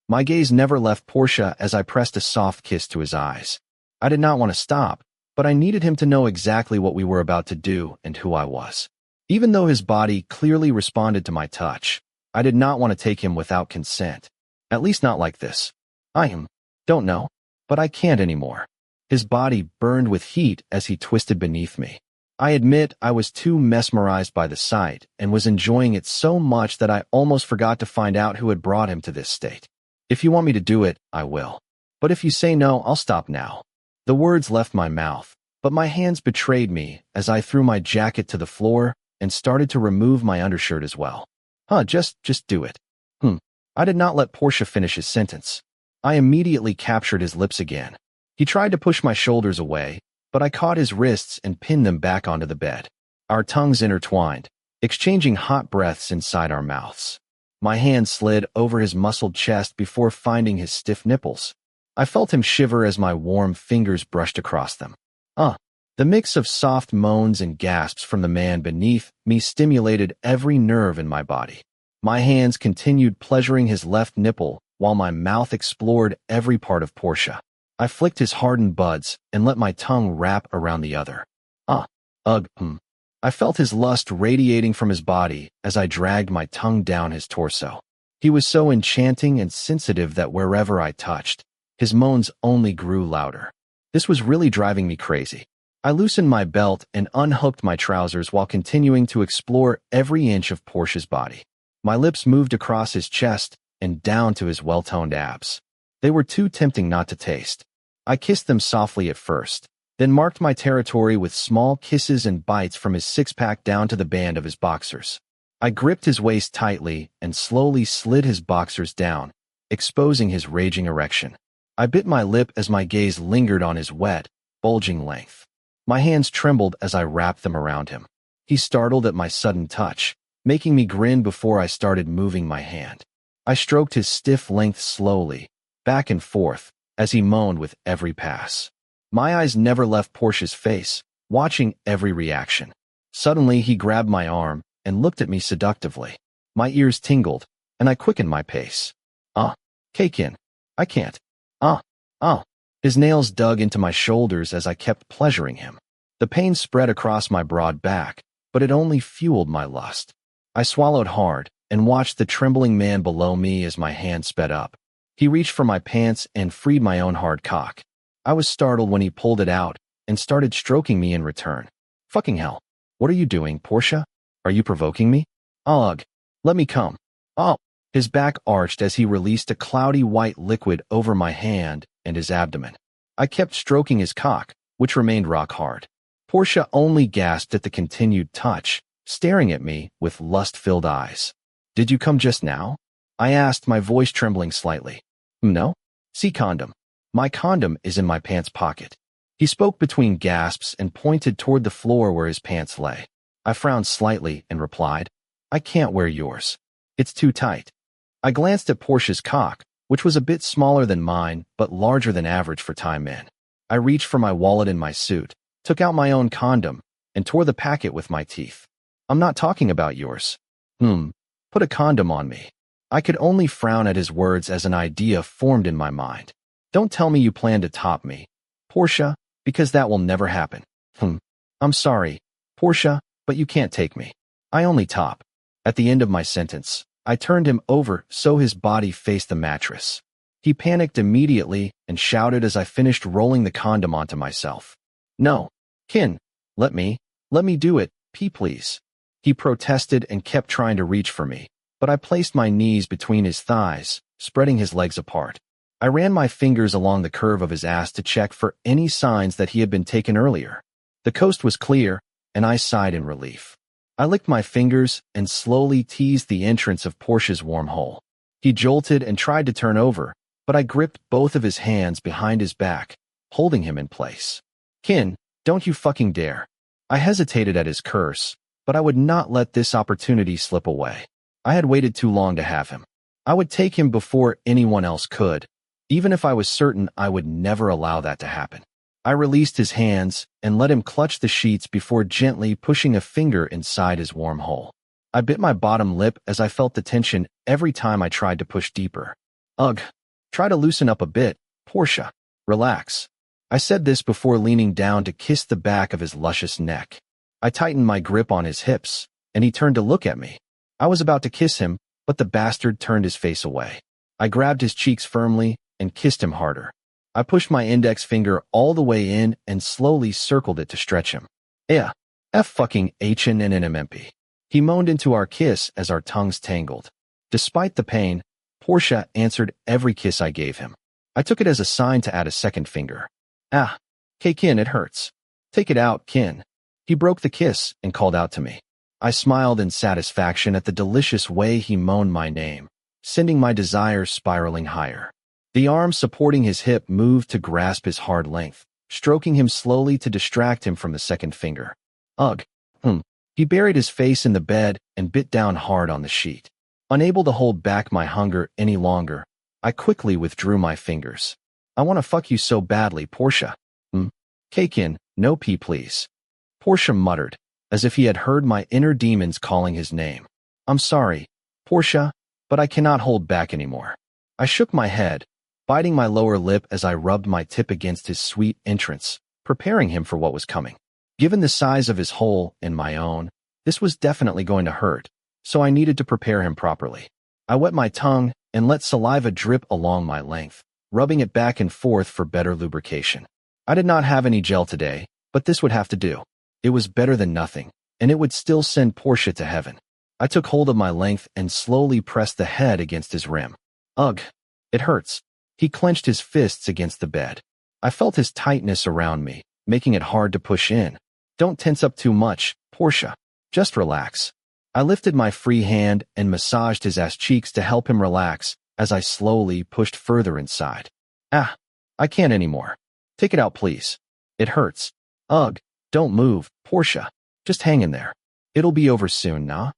[SPEAKER 1] My gaze never left Porsche as I pressed a soft kiss to his eyes. I did not want to stop, but I needed him to know exactly what we were about to do and who I was. Even though his body clearly responded to my touch, I did not want to take him without consent. At least not like this. Don't know, but I can't anymore. His body burned with heat as he twisted beneath me. I admit I was too mesmerized by the sight and was enjoying it so much that I almost forgot to find out who had brought him to this state. If you want me to do it, I will. But if you say no, I'll stop now. The words left my mouth, but my hands betrayed me as I threw my jacket to the floor and started to remove my undershirt as well. Just do it. I did not let Porsche finish his sentence. I immediately captured his lips again. He tried to push my shoulders away, but I caught his wrists and pinned them back onto the bed. Our tongues intertwined, exchanging hot breaths inside our mouths. My hand slid over his muscled chest before finding his stiff nipples. I felt him shiver as my warm fingers brushed across them. The mix of soft moans and gasps from the man beneath me stimulated every nerve in my body. My hands continued pleasuring his left nipple while my mouth explored every part of Porsche. I flicked his hardened buds and let my tongue wrap around the other. I felt his lust radiating from his body as I dragged my tongue down his torso. He was so enchanting and sensitive that wherever I touched, his moans only grew louder. This was really driving me crazy. I loosened my belt and unhooked my trousers while continuing to explore every inch of Porsche's body. My lips moved across his chest and down to his well-toned abs. They were too tempting not to taste. I kissed them softly at first, then marked my territory with small kisses and bites from his six-pack down to the band of his boxers. I gripped his waist tightly and slowly slid his boxers down, exposing his raging erection. I bit my lip as my gaze lingered on his wet, bulging length. My hands trembled as I wrapped them around him. He startled at my sudden touch, making me grin before I started moving my hand. I stroked his stiff length slowly, back and forth, as he moaned with every pass. My eyes never left Porsche's face, watching every reaction. Suddenly, he grabbed my arm and looked at me seductively. My ears tingled, and I quickened my pace. Kinn, I can't. His nails dug into my shoulders as I kept pleasuring him. The pain spread across my broad back, but it only fueled my lust. I swallowed hard and watched the trembling man below me as my hand sped up. He reached for my pants and freed my own hard cock. I was startled when he pulled it out and started stroking me in return. Fucking hell. What are you doing, Porsche? Are you provoking me? Ugh. Let me come. Oh. His back arched as he released a cloudy white liquid over my hand and his abdomen. I kept stroking his cock, which remained rock hard. Porsche only gasped at the continued touch, staring at me with lust-filled eyes. Did you come just now? I asked, my voice trembling slightly. No? See condom. My condom is in my pants pocket. He spoke between gasps and pointed toward the floor where his pants lay. I frowned slightly and replied, I can't wear yours. It's too tight. I glanced at Porsche's cock, which was a bit smaller than mine, but larger than average for Thai men. I reached for my wallet in my suit, took out my own condom, and tore the packet with my teeth. I'm not talking about yours. Put a condom on me. I could only frown at his words as an idea formed in my mind. Don't tell me you plan to top me, Porsche, because that will never happen. I'm sorry, Porsche, but you can't take me. I only top. At the end of my sentence, I turned him over so his body faced the mattress. He panicked immediately and shouted as I finished rolling the condom onto myself. No, Kinn, let me do it, please. He protested and kept trying to reach for me, but I placed my knees between his thighs, spreading his legs apart. I ran my fingers along the curve of his ass to check for any signs that he had been taken earlier. The coast was clear, and I sighed in relief. I licked my fingers and slowly teased the entrance of Porsche's warm hole. He jolted and tried to turn over, but I gripped both of his hands behind his back, holding him in place. Kinn, don't you fucking dare. I hesitated at his curse, but I would not let this opportunity slip away. I had waited too long to have him. I would take him before anyone else could, even if I was certain I would never allow that to happen. I released his hands and let him clutch the sheets before gently pushing a finger inside his warm hole. I bit my bottom lip as I felt the tension every time I tried to push deeper. Ugh. Try to loosen up a bit, Porsche. Relax. I said this before leaning down to kiss the back of his luscious neck. I tightened my grip on his hips, and he turned to look at me. I was about to kiss him, but the bastard turned his face away. I grabbed his cheeks firmly and kissed him harder. I pushed my index finger all the way in and slowly circled it to stretch him. Fucking HNNMMP. He moaned into our kiss as our tongues tangled. Despite the pain, Porsche answered every kiss I gave him. I took it as a sign to add a second finger. Kinn, it hurts. Take it out, Kinn. He broke the kiss and called out to me. I smiled in satisfaction at the delicious way he moaned my name, sending my desire spiraling higher. The arm supporting his hip moved to grasp his hard length, stroking him slowly to distract him from the second finger. Ugh. He buried his face in the bed and bit down hard on the sheet. Unable to hold back my hunger any longer, I quickly withdrew my fingers. I want to fuck you so badly, Porsche. Kinn, no pee please. Porsche muttered, as if he had heard my inner demons calling his name. I'm sorry, Porsche, but I cannot hold back anymore. I shook my head, biting my lower lip as I rubbed my tip against his sweet entrance, preparing him for what was coming. Given the size of his hole and my own, this was definitely going to hurt, so I needed to prepare him properly. I wet my tongue and let saliva drip along my length, rubbing it back and forth for better lubrication. I did not have any gel today, but this would have to do. It was better than nothing, and it would still send Porsche to heaven. I took hold of my length and slowly pressed the head against his rim. Ugh. It hurts. He clenched his fists against the bed. I felt his tightness around me, making it hard to push in. Don't tense up too much, Porsche. Just relax. I lifted my free hand and massaged his ass cheeks to help him relax as I slowly pushed further inside. I can't anymore. Take it out, please. It hurts. Ugh. Don't move, Porsche. Just hang in there. It'll be over soon, nah?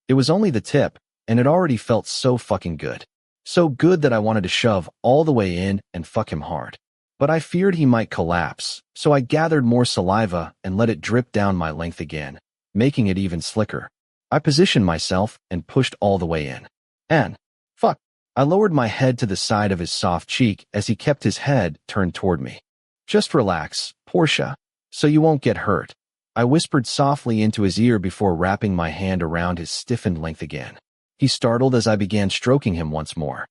[SPEAKER 1] It was only the tip, and it already felt so fucking good. So good that I wanted to shove all the way in and fuck him hard. but I feared he might collapse, so I gathered more saliva and let it drip down my length again, making it even slicker. I positioned myself and pushed all the way in. And, fuck, I lowered my head to the side of his soft cheek as he kept his head turned toward me. Just relax, Porsche, so you won't get hurt. I whispered softly into his ear before wrapping my hand around his stiffened length again. He startled as I began stroking him once more.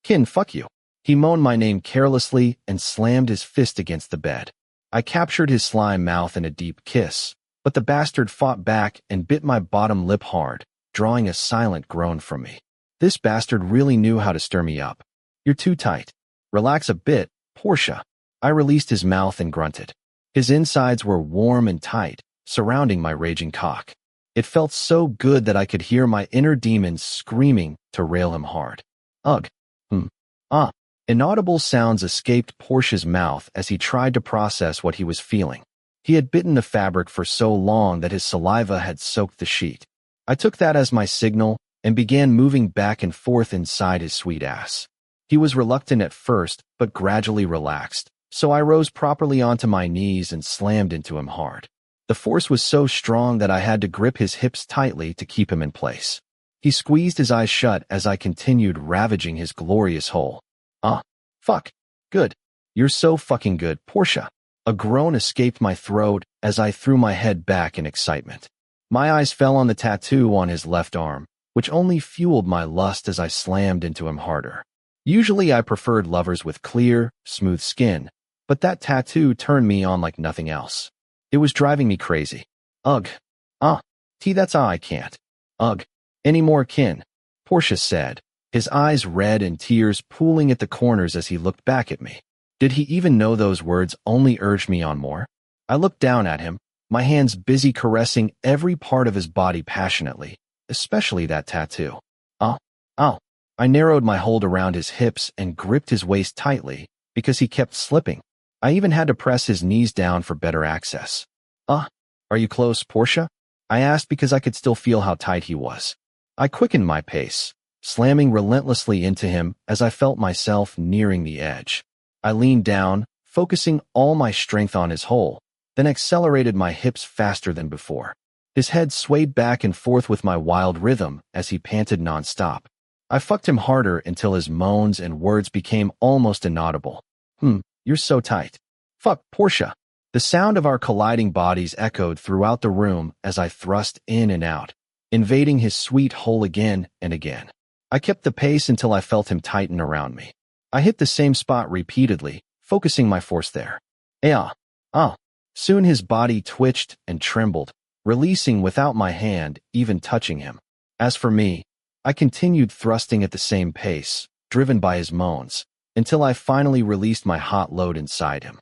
[SPEAKER 1] Kinn, fuck you. He moaned my name carelessly and slammed his fist against the bed. I captured his slime mouth in a deep kiss, but the bastard fought back and bit my bottom lip hard, drawing a silent groan from me. This bastard really knew how to stir me up. You're too tight. Relax a bit, Porsche. I released his mouth and grunted. His insides were warm and tight, surrounding my raging cock. It felt so good that I could hear my inner demons screaming to rail him hard. Ugh. Inaudible sounds escaped Porsche's mouth as he tried to process what he was feeling. He had bitten the fabric for so long that his saliva had soaked the sheet. I took that as my signal and began moving back and forth inside his sweet ass. He was reluctant at first, but gradually relaxed, so I rose properly onto my knees and slammed into him hard. The force was so strong that I had to grip his hips tightly to keep him in place. He squeezed his eyes shut as I continued ravaging his glorious hole. Fuck. Good. You're so fucking good, Porsche. A groan escaped my throat as I threw my head back in excitement. My eyes fell on the tattoo on his left arm, which only fueled my lust as I slammed into him harder. Usually I preferred lovers with clear, smooth skin, but that tattoo turned me on like nothing else. It was driving me crazy. Ugh. That's I can't. Ugh. Any more, Kinn? Porsche said, his eyes red and tears pooling at the corners as he looked back at me. Did he even know those words only urged me on more? I looked down at him, my hands busy caressing every part of his body passionately, especially that tattoo. I narrowed my hold around his hips and gripped his waist tightly because he kept slipping. I even had to press his knees down for better access. Are you close, Porsche? I asked because I could still feel how tight he was. I quickened my pace, slamming relentlessly into him as I felt myself nearing the edge. I leaned down, focusing all my strength on his hole, then accelerated my hips faster than before. His head swayed back and forth with my wild rhythm as he panted nonstop. I fucked him harder until his moans and words became almost inaudible. You're so tight. Fuck, Porsche. The sound of our colliding bodies echoed throughout the room as I thrust in and out, invading his sweet hole again and again. I kept the pace until I felt him tighten around me. I hit the same spot repeatedly, focusing my force there. Soon his body twitched and trembled, releasing without my hand even touching him. As for me, I continued thrusting at the same pace, driven by his moans, until I finally released my hot load inside him.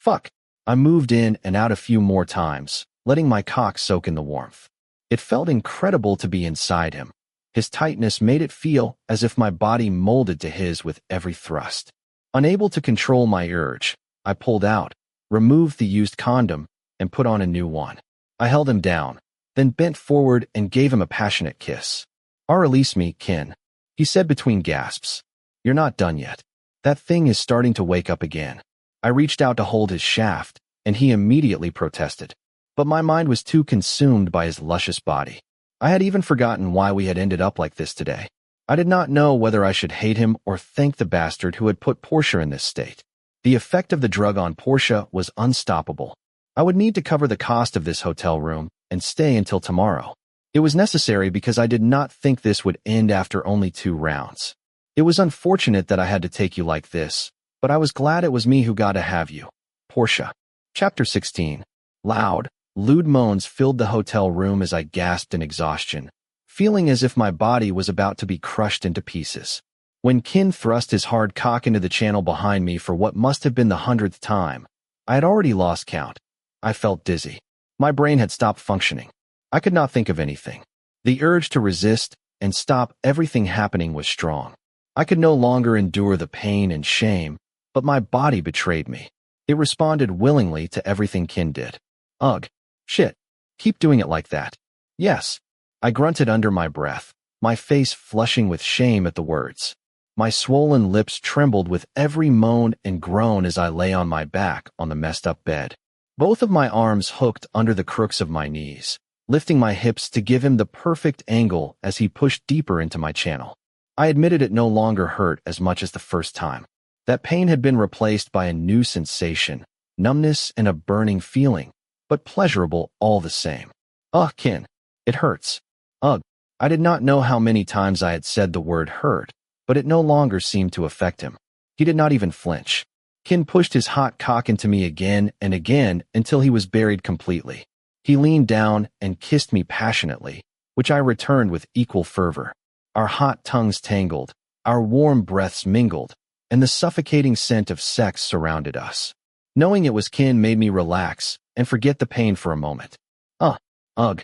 [SPEAKER 1] Fuck. I moved in and out a few more times, letting my cock soak in the warmth. It felt incredible to be inside him. His tightness made it feel as if my body molded to his with every thrust. Unable to control my urge, I pulled out, removed the used condom, and put on a new one. I held him down, then bent forward and gave him a passionate kiss. Release me, Kinn, he said between gasps. You're not done yet. That thing is starting to wake up again. I reached out to hold his shaft, and he immediately protested. But my mind was too consumed by his luscious body. I had even forgotten why we had ended up like this today. I did not know whether I should hate him or thank the bastard who had put Porsche in this state. The effect of the drug on Porsche was unstoppable. I would need to cover the cost of this hotel room and stay until tomorrow. It was necessary because I did not think this would end after only 2 rounds. It was unfortunate that I had to take you like this, but I was glad it was me who got to have you. Porsche. Chapter 16. Loud, lewd moans filled the hotel room as I gasped in exhaustion, feeling as if my body was about to be crushed into pieces. When Kinn thrust his hard cock into the channel behind me for what must have been the 100th time, I had already lost count. I felt dizzy. My brain had stopped functioning. I could not think of anything. The urge to resist and stop everything happening was strong. I could no longer endure the pain and shame, but my body betrayed me. It responded willingly to everything Kinn did. Ugh. Shit. Keep doing it like that. Yes. I grunted under my breath, my face flushing with shame at the words. My swollen lips trembled with every moan and groan as I lay on my back on the messed-up bed. Both of my arms hooked under the crooks of my knees, lifting my hips to give him the perfect angle as he pushed deeper into my channel. I admitted it no longer hurt as much as the first time. That pain had been replaced by a new sensation, numbness and a burning feeling, but pleasurable all the same. Ugh, Kinn, it hurts. Ugh. I did not know how many times I had said the word hurt, but it no longer seemed to affect him. He did not even flinch. Kinn pushed his hot cock into me again and again until he was buried completely. He leaned down and kissed me passionately, which I returned with equal fervor. Our hot tongues tangled, our warm breaths mingled, and the suffocating scent of sex surrounded us. Knowing it was Kinn made me relax and forget the pain for a moment. Ugh.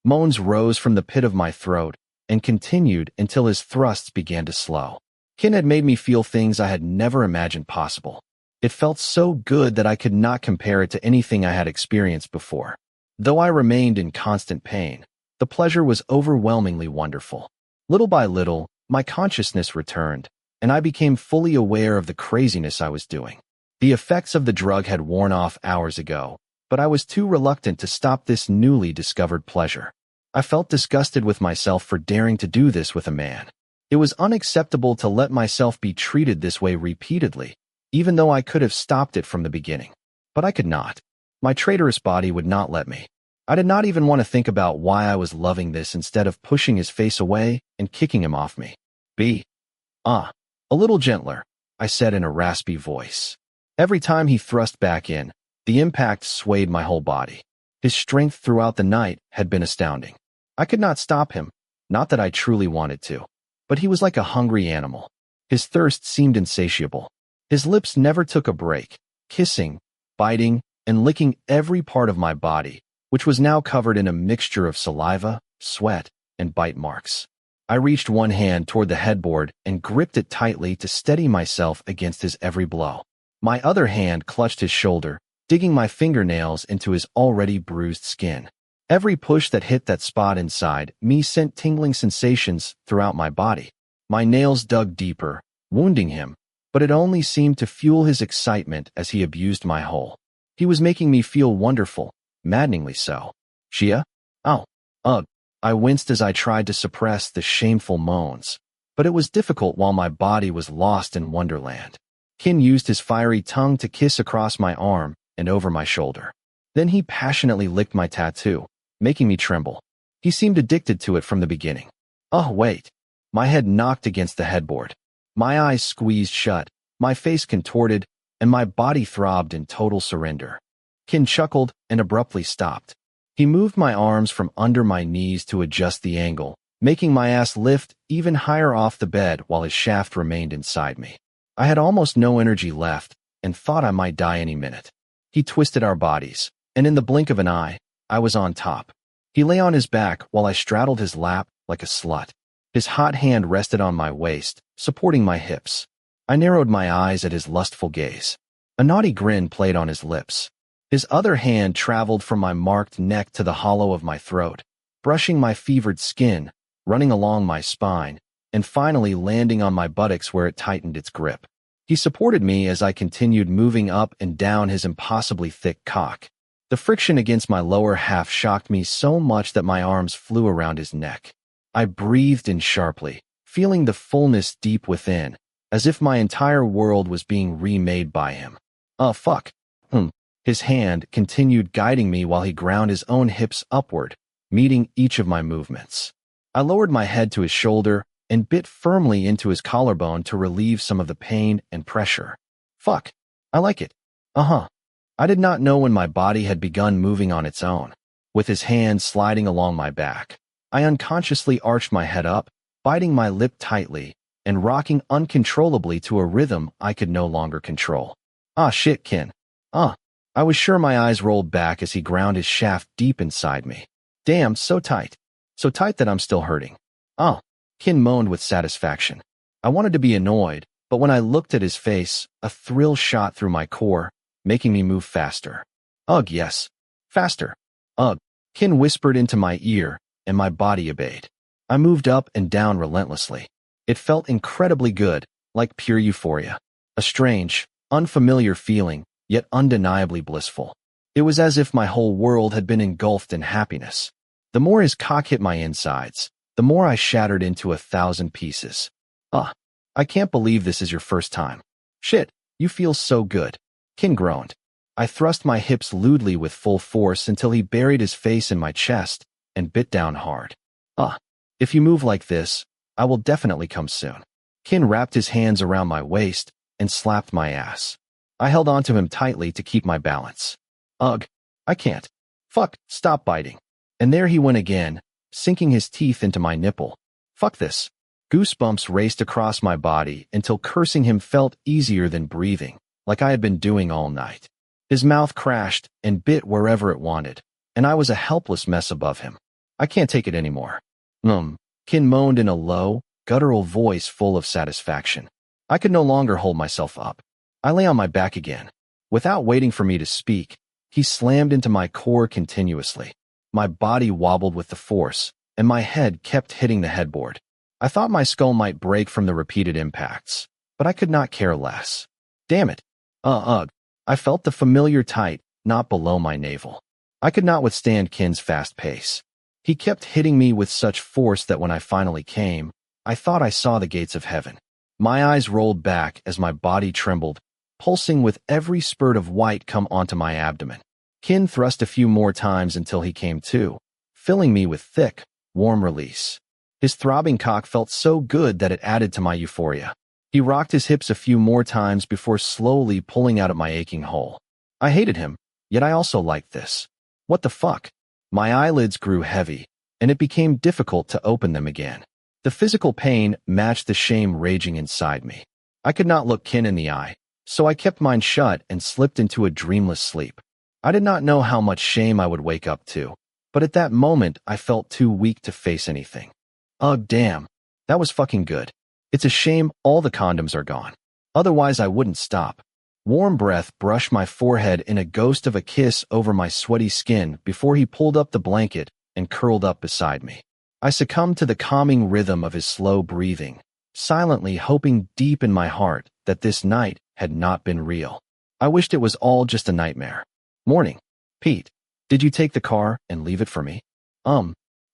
[SPEAKER 1] Moans rose from the pit of my throat and continued until his thrusts began to slow. Kinn had made me feel things I had never imagined possible. It felt so good that I could not compare it to anything I had experienced before. Though I remained in constant pain, the pleasure was overwhelmingly wonderful. Little by little, my consciousness returned, and I became fully aware of the craziness I was doing. The effects of the drug had worn off hours ago, but I was too reluctant to stop this newly discovered pleasure. I felt disgusted with myself for daring to do this with a man. It was unacceptable to let myself be treated this way repeatedly, even though I could have stopped it from the beginning. But I could not. My traitorous body would not let me. I did not even want to think about why I was loving this instead of pushing his face away and kicking him off me. A little gentler, I said in a raspy voice. Every time he thrust back in, the impact swayed my whole body. His strength throughout the night had been astounding. I could not stop him, not that I truly wanted to, but he was like a hungry animal. His thirst seemed insatiable. His lips never took a break, kissing, biting, and licking every part of my body, which was now covered in a mixture of saliva, sweat, and bite marks. I reached one hand toward the headboard and gripped it tightly to steady myself against his every blow. My other hand clutched his shoulder, digging my fingernails into his already bruised skin. Every push that hit that spot inside me sent tingling sensations throughout my body. My nails dug deeper, wounding him, but it only seemed to fuel his excitement as he abused my hole. He was making me feel wonderful, maddeningly so. Shia? Ow. Ugh. I winced as I tried to suppress the shameful moans, but it was difficult while my body was lost in wonderland. Kinn used his fiery tongue to kiss across my arm and over my shoulder. Then he passionately licked my tattoo, making me tremble. He seemed addicted to it from the beginning. Oh, wait. My head knocked against the headboard. My eyes squeezed shut, my face contorted, and my body throbbed in total surrender. Kinn chuckled and abruptly stopped. He moved my arms from under my knees to adjust the angle, making my ass lift even higher off the bed while his shaft remained inside me. I had almost no energy left and thought I might die any minute. He twisted our bodies, and in the blink of an eye, I was on top. He lay on his back while I straddled his lap like a slut. His hot hand rested on my waist, supporting my hips. I narrowed my eyes at his lustful gaze. A naughty grin played on his lips. His other hand traveled from my marked neck to the hollow of my throat, brushing my fevered skin, running along my spine, and finally landing on my buttocks where it tightened its grip. He supported me as I continued moving up and down his impossibly thick cock. The friction against my lower half shocked me so much that my arms flew around his neck. I breathed in sharply, feeling the fullness deep within, as if my entire world was being remade by him. Fuck. His hand continued guiding me while he ground his own hips upward, meeting each of my movements. I lowered my head to his shoulder and bit firmly into his collarbone to relieve some of the pain and pressure. Fuck. I like it. I did not know when my body had begun moving on its own. With his hand sliding along my back, I unconsciously arched my head up, biting my lip tightly, and rocking uncontrollably to a rhythm I could no longer control. Ah shit, Kinn. I was sure my eyes rolled back as he ground his shaft deep inside me. Damn, so tight. So tight that I'm still hurting. Kinn moaned with satisfaction. I wanted to be annoyed, but when I looked at his face, a thrill shot through my core, making me move faster. Ugh, yes. Faster. Ugh. Kinn whispered into my ear, and my body obeyed. I moved up and down relentlessly. It felt incredibly good, like pure euphoria. A strange, unfamiliar feeling, yet undeniably blissful. It was as if my whole world had been engulfed in happiness. The more his cock hit my insides, the more I shattered into 1,000 pieces. I can't believe this is your first time. Shit, you feel so good. Kinn groaned. I thrust my hips lewdly with full force until he buried his face in my chest and bit down hard. If you move like this, I will definitely come soon. Kinn wrapped his hands around my waist and slapped my ass. I held onto him tightly to keep my balance. Ugh, I can't. Fuck, stop biting. And there he went again, sinking his teeth into my nipple. Fuck this. Goosebumps raced across my body until cursing him felt easier than breathing, like I had been doing all night. His mouth crashed and bit wherever it wanted, and I was a helpless mess above him. I can't take it anymore. Kinn moaned in a low, guttural voice full of satisfaction. I could no longer hold myself up. I lay on my back again. Without waiting for me to speak, he slammed into my core continuously. My body wobbled with the force, and my head kept hitting the headboard. I thought my skull might break from the repeated impacts, but I could not care less. Damn it. I felt the familiar tight, not below my navel. I could not withstand Kinn's fast pace. He kept hitting me with such force that when I finally came, I thought I saw the gates of heaven. My eyes rolled back as my body trembled, pulsing with every spurt of white come onto my abdomen. Kinn thrust a few more times until he came to, filling me with thick, warm release. His throbbing cock felt so good that it added to my euphoria. He rocked his hips a few more times before slowly pulling out at my aching hole. I hated him, yet I also liked this. What the fuck? My eyelids grew heavy, and it became difficult to open them again. The physical pain matched the shame raging inside me. I could not look Kinn in the eye, so I kept mine shut and slipped into a dreamless sleep. I did not know how much shame I would wake up to, but at that moment I felt too weak to face anything. Ugh, damn. That was fucking good. It's a shame all the condoms are gone. Otherwise I wouldn't stop. Warm breath brushed my forehead in a ghost of a kiss over my sweaty skin before he pulled up the blanket and curled up beside me. I succumbed to the calming rhythm of his slow breathing, silently hoping deep in my heart that this night had not been real. I wished it was all just a nightmare. Morning. Pete, did you take the car and leave it for me?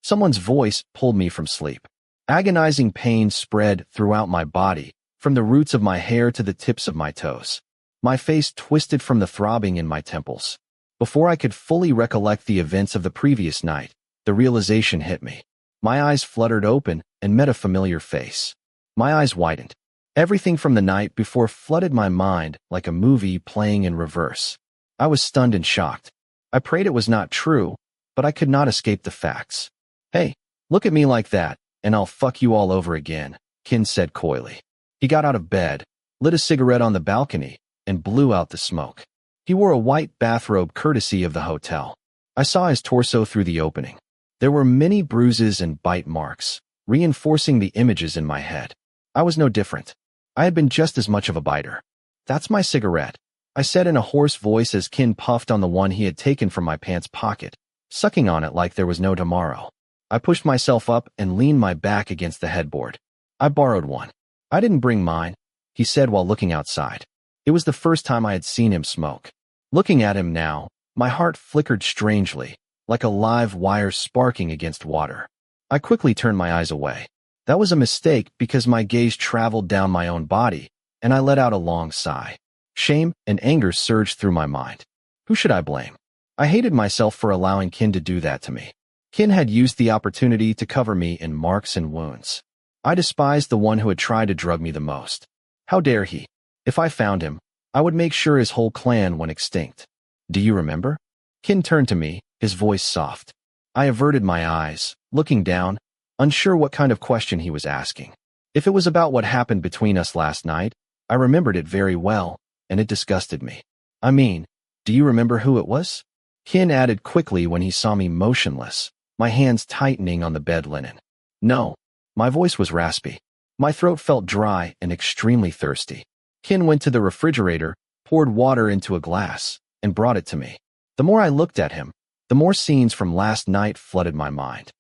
[SPEAKER 1] Someone's voice pulled me from sleep. Agonizing pain spread throughout my body, from the roots of my hair to the tips of my toes. My face twisted from the throbbing in my temples. Before I could fully recollect the events of the previous night, the realization hit me. My eyes fluttered open and met a familiar face. My eyes widened. Everything from the night before flooded my mind like a movie playing in reverse. I was stunned and shocked. I prayed it was not true, but I could not escape the facts. Hey, look at me like that, and I'll fuck you all over again, Kinn said coyly. He got out of bed, lit a cigarette on the balcony, and blew out the smoke. He wore a white bathrobe courtesy of the hotel. I saw his torso through the opening. There were many bruises and bite marks, reinforcing the images in my head. I was no different. I had been just as much of a biter. That's my cigarette, I said in a hoarse voice as Kinn puffed on the one he had taken from my pants pocket, sucking on it like there was no tomorrow. I pushed myself up and leaned my back against the headboard. I borrowed one. I didn't bring mine, he said while looking outside. It was the first time I had seen him smoke. Looking at him now, my heart flickered strangely, like a live wire sparking against water. I quickly turned my eyes away. That was a mistake because my gaze traveled down my own body, and I let out a long sigh. Shame and anger surged through my mind. Who should I blame? I hated myself for allowing Kinn to do that to me. Kinn had used the opportunity to cover me in marks and wounds. I despised the one who had tried to drug me the most. How dare he? If I found him, I would make sure his whole clan went extinct. Do you remember? Kinn turned to me, his voice soft. I averted my eyes, looking down, unsure what kind of question he was asking. If it was about what happened between us last night, I remembered it very well, and it disgusted me. I mean, do you remember who it was? Kinn added quickly when he saw me motionless, my hands tightening on the bed linen. No. My voice was raspy. My throat felt dry and extremely thirsty. Kinn went to the refrigerator, poured water into a glass, and brought it to me. The more I looked at him, the more scenes from last night flooded my mind.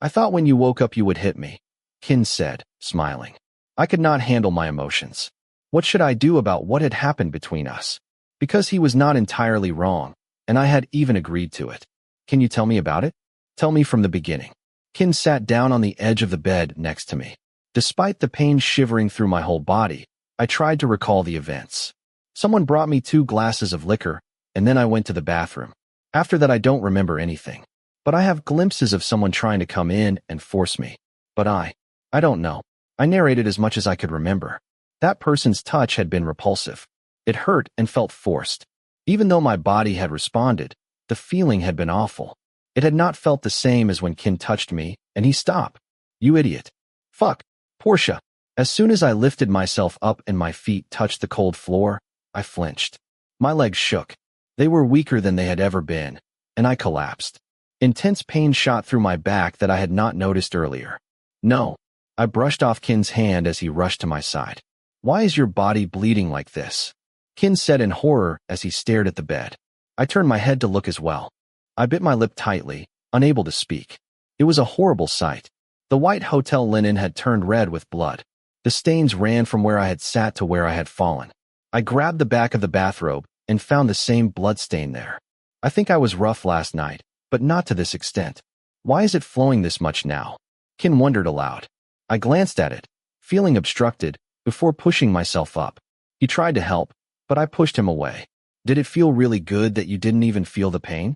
[SPEAKER 1] I thought when you woke up you would hit me, Kinn said, smiling. I could not handle my emotions. What should I do about what had happened between us? Because he was not entirely wrong, and I had even agreed to it. Can you tell me about it? Tell me from the beginning. Kinn sat down on the edge of the bed next to me. Despite the pain shivering through my whole body, I tried to recall the events. Someone brought me 2 glasses of liquor, and then I went to the bathroom. After that, I don't remember anything. But I have glimpses of someone trying to come in and force me. But I don't know. I narrated as much as I could remember. That person's touch had been repulsive. It hurt and felt forced. Even though my body had responded, the feeling had been awful. It had not felt the same as when Kinn touched me, and he stopped. You idiot. Fuck. Porsche. As soon as I lifted myself up and my feet touched the cold floor, I flinched. My legs shook. They were weaker than they had ever been, and I collapsed. Intense pain shot through my back that I had not noticed earlier. No. I brushed off Kinn's hand as he rushed to my side. Why is your body bleeding like this? Kinn said in horror as he stared at the bed. I turned my head to look as well. I bit my lip tightly, unable to speak. It was a horrible sight. The white hotel linen had turned red with blood. The stains ran from where I had sat to where I had fallen. I grabbed the back of the bathrobe and found the same blood stain there. I think I was rough last night, but not to this extent. Why is it flowing this much now? Kinn wondered aloud. I glanced at it, feeling obstructed, before pushing myself up. He tried to help, but I pushed him away. Did it feel really good that you didn't even feel the pain?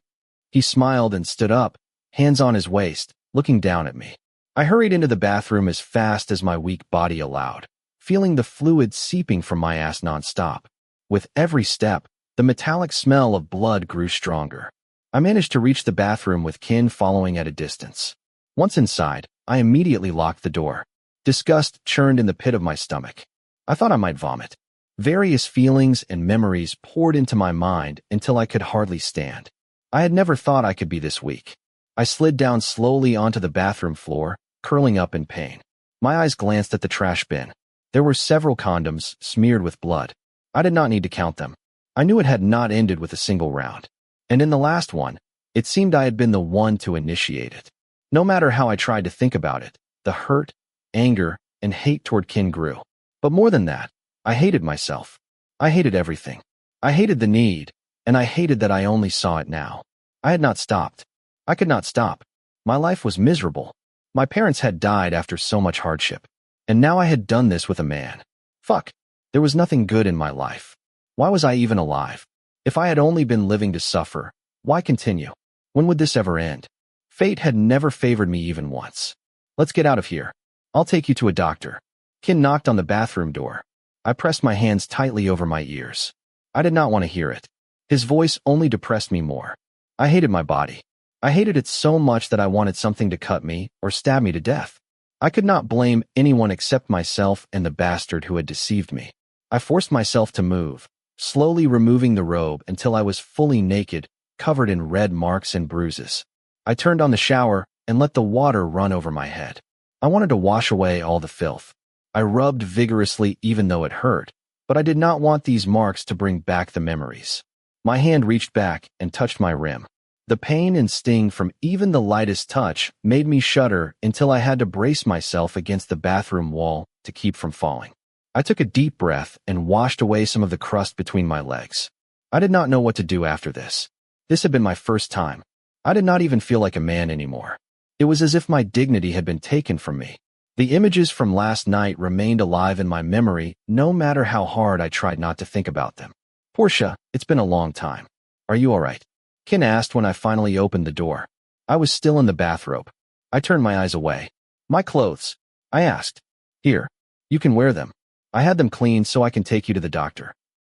[SPEAKER 1] He smiled and stood up, hands on his waist, looking down at me. I hurried into the bathroom as fast as my weak body allowed, feeling the fluid seeping from my ass nonstop. With every step, the metallic smell of blood grew stronger. I managed to reach the bathroom with Kinn following at a distance. Once inside, I immediately locked the door. Disgust churned in the pit of my stomach. I thought I might vomit. Various feelings and memories poured into my mind until I could hardly stand. I had never thought I could be this weak. I slid down slowly onto the bathroom floor, curling up in pain. My eyes glanced at the trash bin. There were several condoms smeared with blood. I did not need to count them. I knew it had not ended with a single round. And in the last one, it seemed I had been the one to initiate it. No matter how I tried to think about it, the hurt, anger, and hate toward Kinn grew. But more than that, I hated myself. I hated everything. I hated the need, and I hated that I only saw it now. I had not stopped. I could not stop. My life was miserable. My parents had died after so much hardship. And now I had done this with a man. Fuck. There was nothing good in my life. Why was I even alive? If I had only been living to suffer, why continue? When would this ever end? Fate had never favored me even once. Let's get out of here. I'll take you to a doctor. Kinn knocked on the bathroom door. I pressed my hands tightly over my ears. I did not want to hear it. His voice only depressed me more. I hated my body. I hated it so much that I wanted something to cut me or stab me to death. I could not blame anyone except myself and the bastard who had deceived me. I forced myself to move, slowly removing the robe until I was fully naked, covered in red marks and bruises. I turned on the shower and let the water run over my head. I wanted to wash away all the filth. I rubbed vigorously even though it hurt, but I did not want these marks to bring back the memories. My hand reached back and touched my rim. The pain and sting from even the lightest touch made me shudder until I had to brace myself against the bathroom wall to keep from falling. I took a deep breath and washed away some of the crust between my legs. I did not know what to do after this. This had been my first time. I did not even feel like a man anymore. It was as if my dignity had been taken from me. The images from last night remained alive in my memory, no matter how hard I tried not to think about them. Porsche, it's been a long time. Are you all right? Kinn asked when I finally opened the door. I was still in the bathrobe. I turned my eyes away. My clothes? I asked. Here. You can wear them. I had them cleaned so I can take you to the doctor.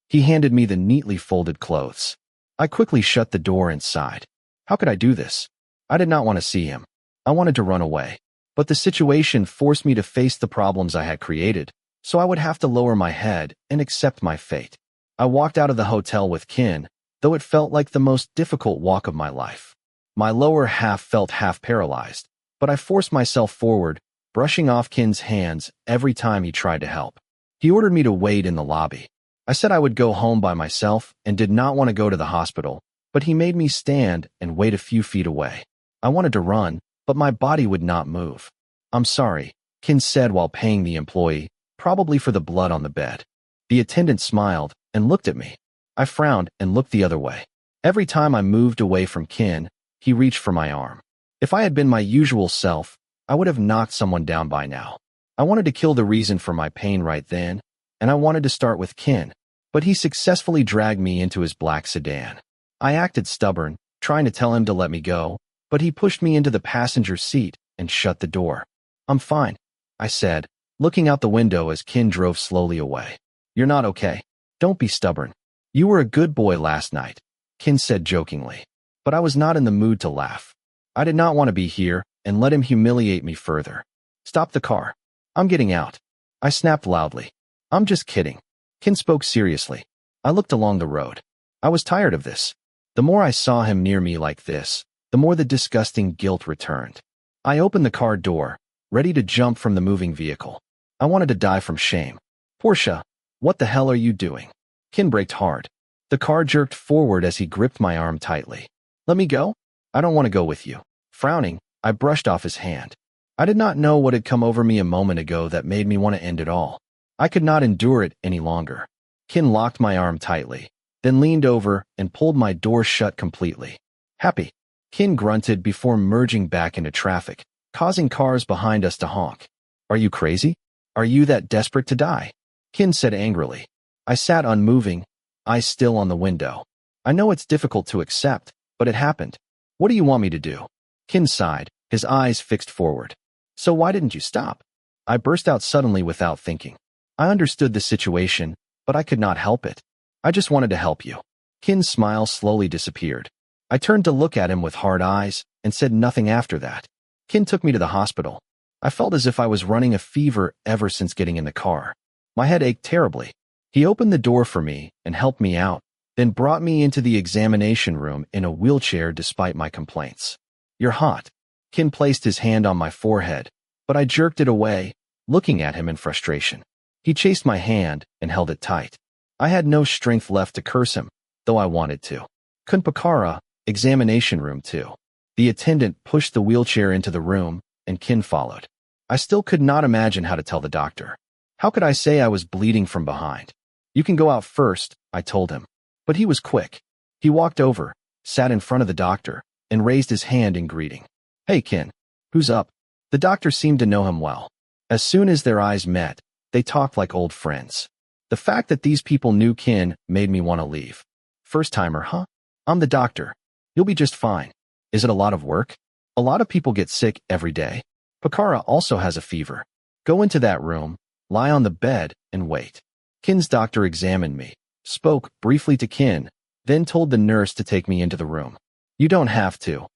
[SPEAKER 1] He handed me the neatly folded clothes. I quickly shut the door and sighed. How could I do this? I did not want to see him. I wanted to run away. But the situation forced me to face the problems I had created, so I would have to lower my head and accept my fate. I walked out of the hotel with Kinn, though it felt like the most difficult walk of my life. My lower half felt half paralyzed, but I forced myself forward, brushing off Kinn's hands every time he tried to help. He ordered me to wait in the lobby. I said I would go home by myself and did not want to go to the hospital, but he made me stand and wait a few feet away. I wanted to run, but my body would not move. I'm sorry, Kinn said while paying the employee, probably for the blood on the bed. The attendant smiled and looked at me. I frowned and looked the other way. Every time I moved away from Kinn, he reached for my arm. If I had been my usual self, I would have knocked someone down by now. I wanted to kill the reason for my pain right then, and I wanted to start with Kinn, but he successfully dragged me into his black sedan. I acted stubborn, trying to tell him to let me go, but he pushed me into the passenger seat and shut the door. "I'm fine," I said, looking out the window as Kinn drove slowly away. "You're not okay. Don't be stubborn. You were a good boy last night," Kinn said jokingly. But I was not in the mood to laugh. I did not want to be here and let him humiliate me further. "Stop the car. I'm getting out," I snapped loudly. "I'm just kidding." Kinn spoke seriously. I looked along the road. I was tired of this. The more I saw him near me like this, the more the disgusting guilt returned. I opened the car door, ready to jump from the moving vehicle. I wanted to die from shame. "Porsche, what the hell are you doing?" Kinn braked hard. The car jerked forward as he gripped my arm tightly. "Let me go? I don't want to go with you." Frowning, I brushed off his hand. I did not know what had come over me a moment ago that made me want to end it all. I could not endure it any longer. Kinn locked my arm tightly, then leaned over and pulled my door shut completely. "Happy?" Kinn grunted before merging back into traffic, causing cars behind us to honk. "Are you crazy? Are you that desperate to die?" Kinn said angrily. I sat unmoving, eyes still on the window. "I know it's difficult to accept, but it happened. What do you want me to do?" Kinn sighed, his eyes fixed forward. "So why didn't you stop?" I burst out suddenly without thinking. I understood the situation, but I could not help it. "I just wanted to help you." Kinn's smile slowly disappeared. I turned to look at him with hard eyes and said nothing after that. Kinn took me to the hospital. I felt as if I was running a fever ever since getting in the car. My head ached terribly. He opened the door for me and helped me out, then brought me into the examination room in a wheelchair despite my complaints. "You're hot." Kinn placed his hand on my forehead, but I jerked it away, looking at him in frustration. He chased my hand and held it tight. I had no strength left to curse him, though I wanted to. "KinnPorsche, examination room 2. The attendant pushed the wheelchair into the room, and Kinn followed. I still could not imagine how to tell the doctor. How could I say I was bleeding from behind? "You can go out first," I told him. But he was quick. He walked over, sat in front of the doctor, and raised his hand in greeting. "Hey, Kinn. Who's up?" The doctor seemed to know him well. As soon as their eyes met, they talked like old friends. The fact that these people knew Kinn made me want to leave. "First-timer, huh?" "I'm the doctor. You'll be just fine." "Is it a lot of work?" "A lot of people get sick every day. Pitchaya also has a fever. Go into that room, lie on the bed, and wait." Kinn's doctor examined me, spoke briefly to Kinn, then told the nurse to take me into the room. "You don't have to,"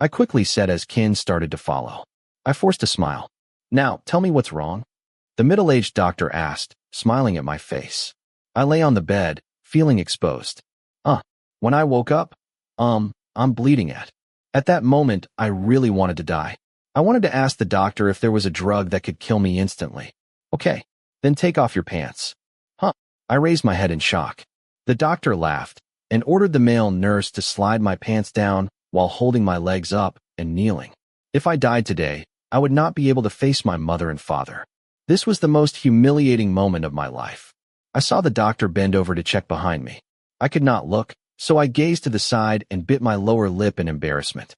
[SPEAKER 1] I quickly said as Kinn started to follow. I forced a smile. "Now, tell me what's wrong?" the middle-aged doctor asked, smiling at my face. I lay on the bed, feeling exposed. When I woke up, I'm bleeding at. At that moment, I really wanted to die. I wanted to ask the doctor if there was a drug that could kill me instantly. "Okay, then take off your pants." "Huh?" I raised my head in shock. The doctor laughed and ordered the male nurse to slide my pants down while holding my legs up and kneeling. If I died today, I would not be able to face my mother and father. This was the most humiliating moment of my life. I saw the doctor bend over to check behind me. I could not look, so I gazed to the side and bit my lower lip in embarrassment.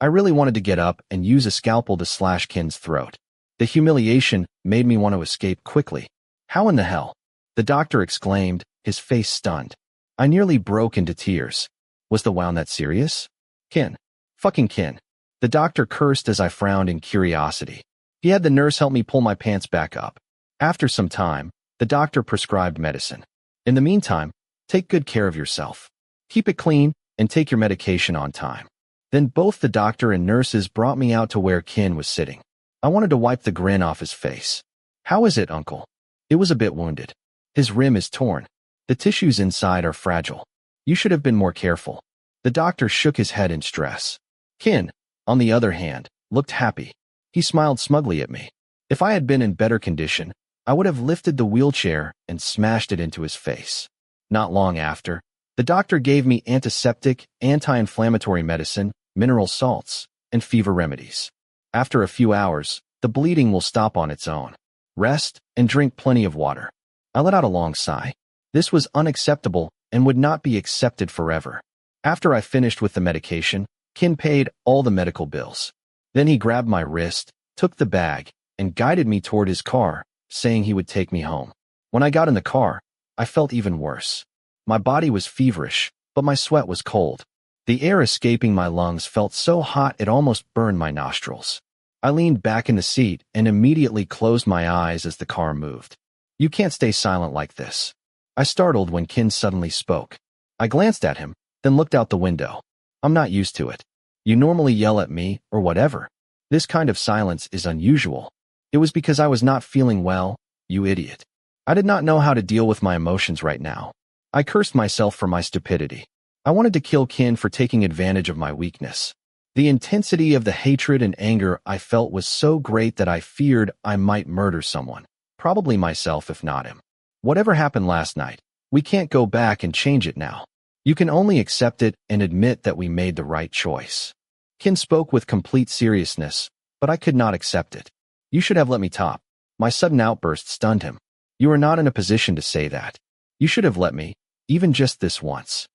[SPEAKER 1] I really wanted to get up and use a scalpel to slash Kinn's throat. The humiliation made me want to escape quickly. "How in the hell?" the doctor exclaimed, his face stunned. I nearly broke into tears. Was the wound that serious? "Kinn. Fucking Kinn." The doctor cursed as I frowned in curiosity. He had the nurse help me pull my pants back up. After some time, the doctor prescribed medicine. "In the meantime, take good care of yourself. Keep it clean and take your medication on time." Then both the doctor and nurses brought me out to where Kinn was sitting. I wanted to wipe the grin off his face. "How is it, uncle?" It was a bit wounded. "His rim is torn. The tissues inside are fragile. You should have been more careful." The doctor shook his head in stress. Kinn, on the other hand, looked happy. He smiled smugly at me. If I had been in better condition, I would have lifted the wheelchair and smashed it into his face. Not long after, the doctor gave me antiseptic, anti-inflammatory medicine, mineral salts, and fever remedies. After a few hours, The bleeding will stop on its own. Rest and drink plenty of water." I let out a long sigh. This was unacceptable and would not be accepted forever. After I finished with the medication, Kinn paid all the medical bills. Then he grabbed my wrist, took the bag, and guided me toward his car, saying he would take me home. When I got in the car, I felt even worse. My body was feverish, but my sweat was cold. The air escaping my lungs felt so hot it almost burned my nostrils. I leaned back in the seat and immediately closed my eyes as the car moved. "You can't stay silent like this." I startled when Kinn suddenly spoke. I glanced at him, then looked out the window. "I'm not used to it. You normally yell at me or whatever. This kind of silence is unusual." "It was because I was not feeling well, you idiot." I did not know how to deal with my emotions right now. I cursed myself for my stupidity. I wanted to kill Kinn for taking advantage of my weakness. The intensity of the hatred and anger I felt was so great that I feared I might murder someone, probably myself if not him. Whatever happened last night, we can't go back and change it now. You can only accept it and admit that we made the right choice. Kinn spoke with complete seriousness, but I could not accept it. "You should have let me top." My sudden outburst stunned him. "You are not in a position to say that. You should have let me, even just this once."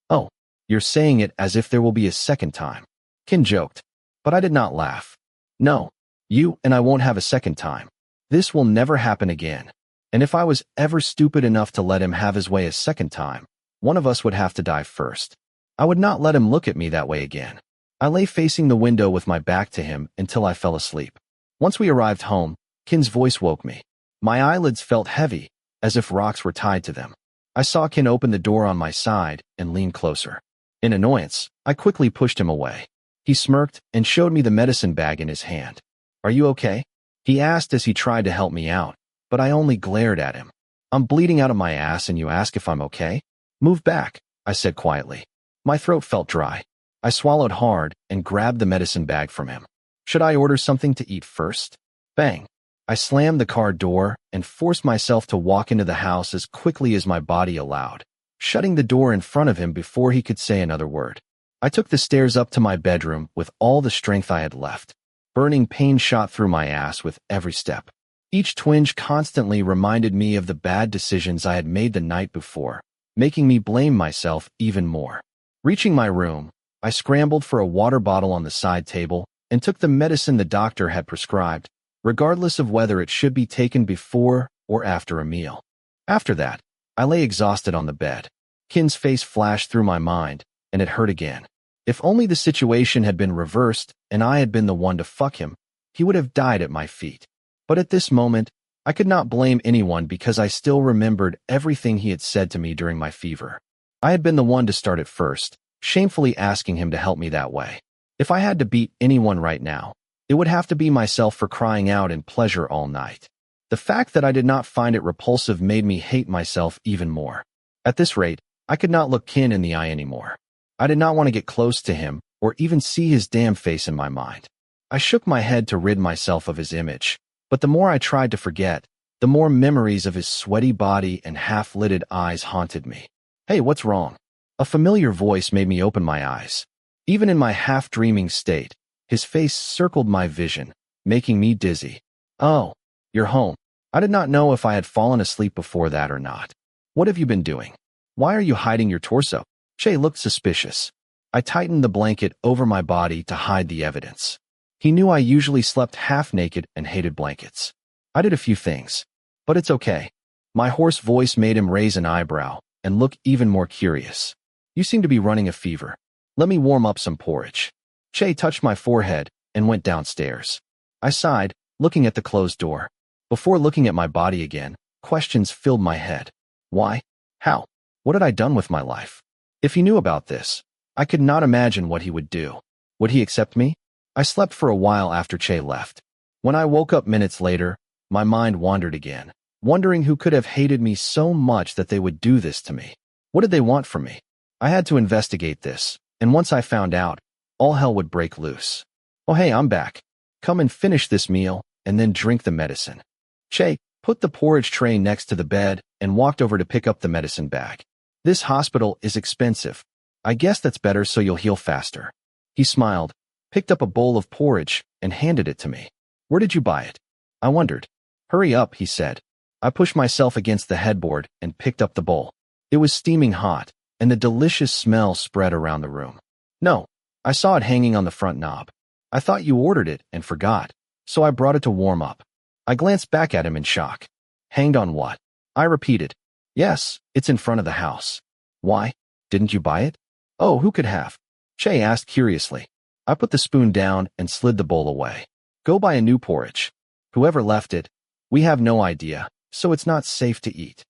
[SPEAKER 1] "Oh, you're saying it as if there will be a second time." Kinn joked, but I did not laugh. "No, you and I won't have a second time. This will never happen again. And if I was ever stupid enough to let him have his way a second time, one of us would have to die first. I would not let him look at me that way again." I lay facing the window with my back to him until I fell asleep. Once we arrived home, Kinn's voice woke me. My eyelids felt heavy, as if rocks were tied to them. I saw Kinn open the door on my side and lean closer. In annoyance, I quickly pushed him away. He smirked and showed me the medicine bag in his hand. "Are you okay?" he asked as he tried to help me out, but I only glared at him. "I'm bleeding out of my ass and you ask if I'm okay?" "Move back," I said quietly. My throat felt dry. I swallowed hard and grabbed the medicine bag from him. "Should I order something to eat first?" Bang! I slammed the car door and forced myself to walk into the house as quickly as my body allowed, shutting the door in front of him before he could say another word. I took the stairs up to my bedroom with all the strength I had left. Burning pain shot through my ass with every step. Each twinge constantly reminded me of the bad decisions I had made the night before, making me blame myself even more. Reaching my room, I scrambled for a water bottle on the side table and took the medicine the doctor had prescribed, regardless of whether it should be taken before or after a meal. After that, I lay exhausted on the bed. Kinn's face flashed through my mind, and it hurt again. If only the situation had been reversed and I had been the one to fuck him, he would have died at my feet. But at this moment, I could not blame anyone because I still remembered everything he had said to me during my fever. I had been the one to start it first, shamefully asking him to help me that way. If I had to beat anyone right now, it would have to be myself for crying out in pleasure all night. The fact that I did not find it repulsive made me hate myself even more. At this rate, I could not look Kinn in the eye anymore. I did not want to get close to him or even see his damn face in my mind. I shook my head to rid myself of his image, but the more I tried to forget, the more memories of his sweaty body and half-lidded eyes haunted me. "Hey, what's wrong?" A familiar voice made me open my eyes. Even in my half-dreaming state, his face circled my vision, making me dizzy. "Oh, you're home." I did not know if I had fallen asleep before that or not. "What have you been doing? Why are you hiding your torso?" Che looked suspicious. I tightened the blanket over my body to hide the evidence. He knew I usually slept half-naked and hated blankets. I did a few things, but it's okay. My hoarse voice made him raise an eyebrow and look even more curious. "You seem to be running a fever. Let me warm up some porridge." Che touched my forehead and went downstairs. I sighed, looking at the closed door. Before looking at my body again, questions filled my head. Why? How? What had I done with my life? If he knew about this, I could not imagine what he would do. Would he accept me? I slept for a while after Che left. When I woke up minutes later, my mind wandered again, wondering who could have hated me so much that they would do this to me. What did they want from me? I had to investigate this, and once I found out, all hell would break loose. "Oh hey, I'm back. Come and finish this meal, and then drink the medicine." Che put the porridge tray next to the bed and walked over to pick up the medicine bag. "This hospital is expensive. I guess that's better so you'll heal faster." He smiled, picked up a bowl of porridge, and handed it to me. Where did you buy it? I wondered. Hurry up, he said. I pushed myself against the headboard and picked up the bowl. It was steaming hot, and the delicious smell spread around the room. No, I saw it hanging on the front knob. I thought you ordered it and forgot, so I brought it to warm up. I glanced back at him in shock. Hanged on what? I repeated. Yes, it's in front of the house. Why? Didn't you buy it? Oh, who could have? Che asked curiously. I put the spoon down and slid the bowl away. Go buy a new porridge. Whoever left it, we have no idea, so it's not safe to eat.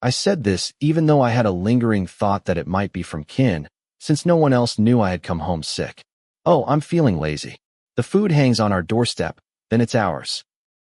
[SPEAKER 1] I said this even though I had a lingering thought that it might be from Kinn, since no one else knew I had come home sick. Oh, I'm feeling lazy. The food hangs on our doorstep, then it's ours.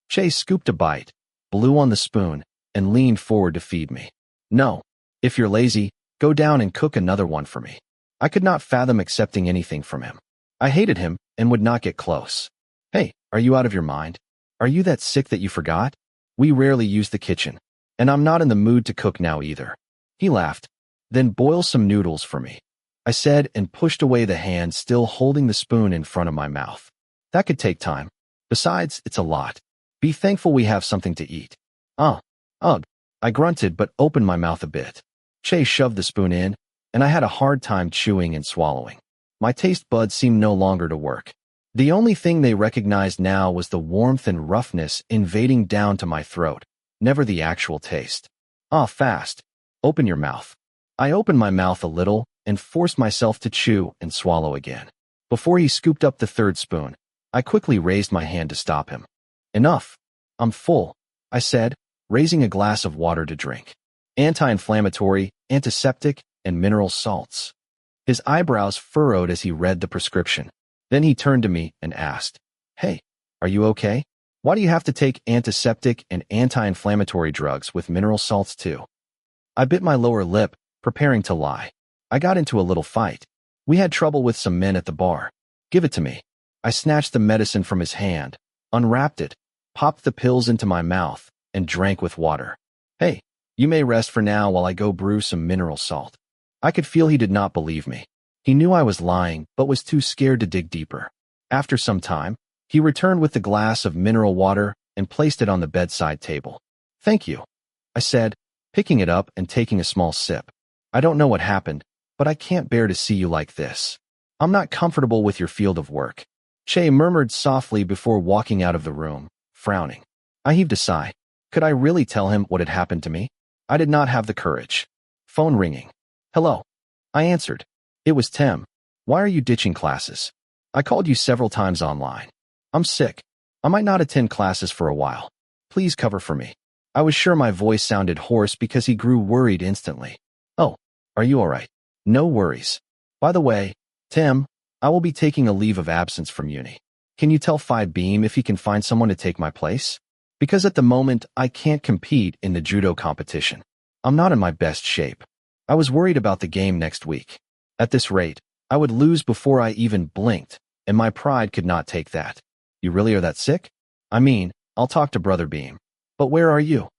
[SPEAKER 1] Che scooped a bite, blew on the spoon, and leaned forward to feed me. No, if you're lazy, go down and cook another one for me. I could not fathom accepting anything from him. I hated him and would not get close. Hey, are you out of your mind? Are you that sick that you forgot? We rarely use the kitchen, and I'm not in the mood to cook now either. He laughed. Then boil some noodles for me, I said, and pushed away the hand still holding the spoon in front of my mouth. That could take time. Besides, it's a lot. Be thankful we have something to eat. Ugh. I grunted but opened my mouth a bit. Che shoved the spoon in, and I had a hard time chewing and swallowing. My taste buds seemed no longer to work. The only thing they recognized now was the warmth and roughness invading down to my throat, never the actual taste. Fast. Open your mouth. I opened my mouth a little and forced myself to chew and swallow again. Before he scooped up the third spoon, I quickly raised my hand to stop him. Enough. I'm full, I said, raising a glass of water to drink. Anti-inflammatory, antiseptic, and mineral salts. His eyebrows furrowed as he read the prescription. Then he turned to me and asked, Hey, are you okay? Why do you have to take antiseptic and anti-inflammatory drugs with mineral salts too? I bit my lower lip, preparing to lie. I got into a little fight. We had trouble with some men at the bar. Give it to me. I snatched the medicine from his hand, unwrapped it, popped the pills into my mouth, and drank with water. Hey, you may rest for now while I go brew some mineral salt. I could feel he did not believe me. He knew I was lying, but was too scared to dig deeper. After some time, he returned with the glass of mineral water and placed it on the bedside table. Thank you, I said, picking it up and taking a small sip. I don't know what happened, but I can't bear to see you like this. I'm not comfortable with your field of work. Che murmured softly before walking out of the room, frowning. I heaved a sigh. Could I really tell him what had happened to me? I did not have the courage. Phone ringing. Hello. I answered. It was Tim. Why are you ditching classes? I called you several times online. I'm sick. I might not attend classes for a while. Please cover for me. I was sure my voice sounded hoarse because he grew worried instantly. Oh, are you all right? No worries. By the way, Tim, I will be taking a leave of absence from uni. Can you tell Phi Beam if he can find someone to take my place? Because at the moment, I can't compete in the judo competition. I'm not in my best shape. I was worried about the game next week. At this rate, I would lose before I even blinked, and my pride could not take that. You really are that sick? I mean, I'll talk to Brother Beam. But where are you?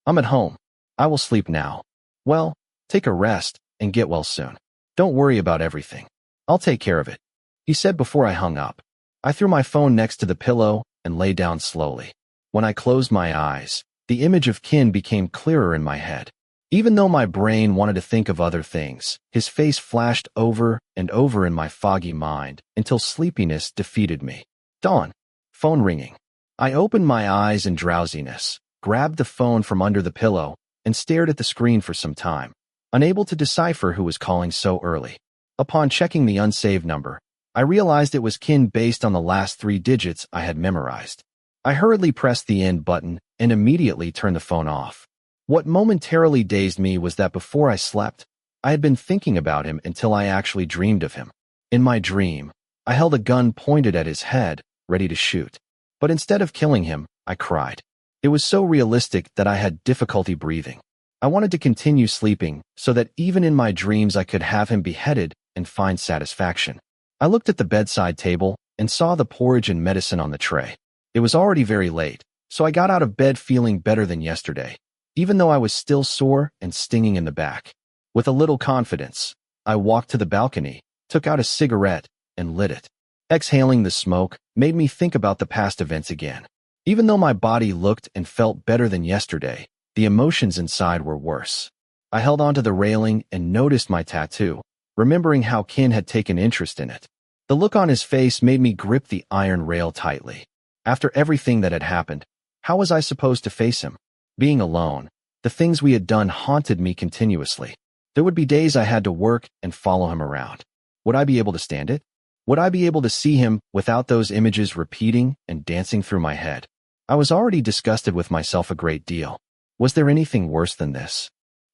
[SPEAKER 1] I'm at home. I will sleep now. Well, take a rest and get well soon. Don't worry about everything. I'll take care of it, he said before I hung up. I threw my phone next to the pillow and lay down slowly. When I closed my eyes, the image of Kinn became clearer in my head. Even though my brain wanted to think of other things, his face flashed over and over in my foggy mind until sleepiness defeated me. Dawn. Phone ringing. I opened my eyes in drowsiness, grabbed the phone from under the pillow, and stared at the screen for some time, unable to decipher who was calling so early. Upon checking the unsaved number, I realized it was Kinn based on the last 3 digits I had memorized. I hurriedly pressed the end button and immediately turned the phone off. What momentarily dazed me was that before I slept, I had been thinking about him until I actually dreamed of him. In my dream, I held a gun pointed at his head, ready to shoot. But instead of killing him, I cried. It was so realistic that I had difficulty breathing. I wanted to continue sleeping so that even in my dreams I could have him beheaded and find satisfaction. I looked at the bedside table and saw the porridge and medicine on the tray. It was already very late, so I got out of bed feeling better than yesterday, even though I was still sore and stinging in the back. With a little confidence, I walked to the balcony, took out a cigarette, and lit it. Exhaling the smoke made me think about the past events again. Even though my body looked and felt better than yesterday, the emotions inside were worse. I held onto the railing and noticed my tattoo, remembering how Kinn had taken interest in it. The look on his face made me grip the iron rail tightly. After everything that had happened, how was I supposed to face him? Being alone, the things we had done haunted me continuously. There would be days I had to work and follow him around. Would I be able to stand it? Would I be able to see him without those images repeating and dancing through my head? I was already disgusted with myself a great deal. Was there anything worse than this?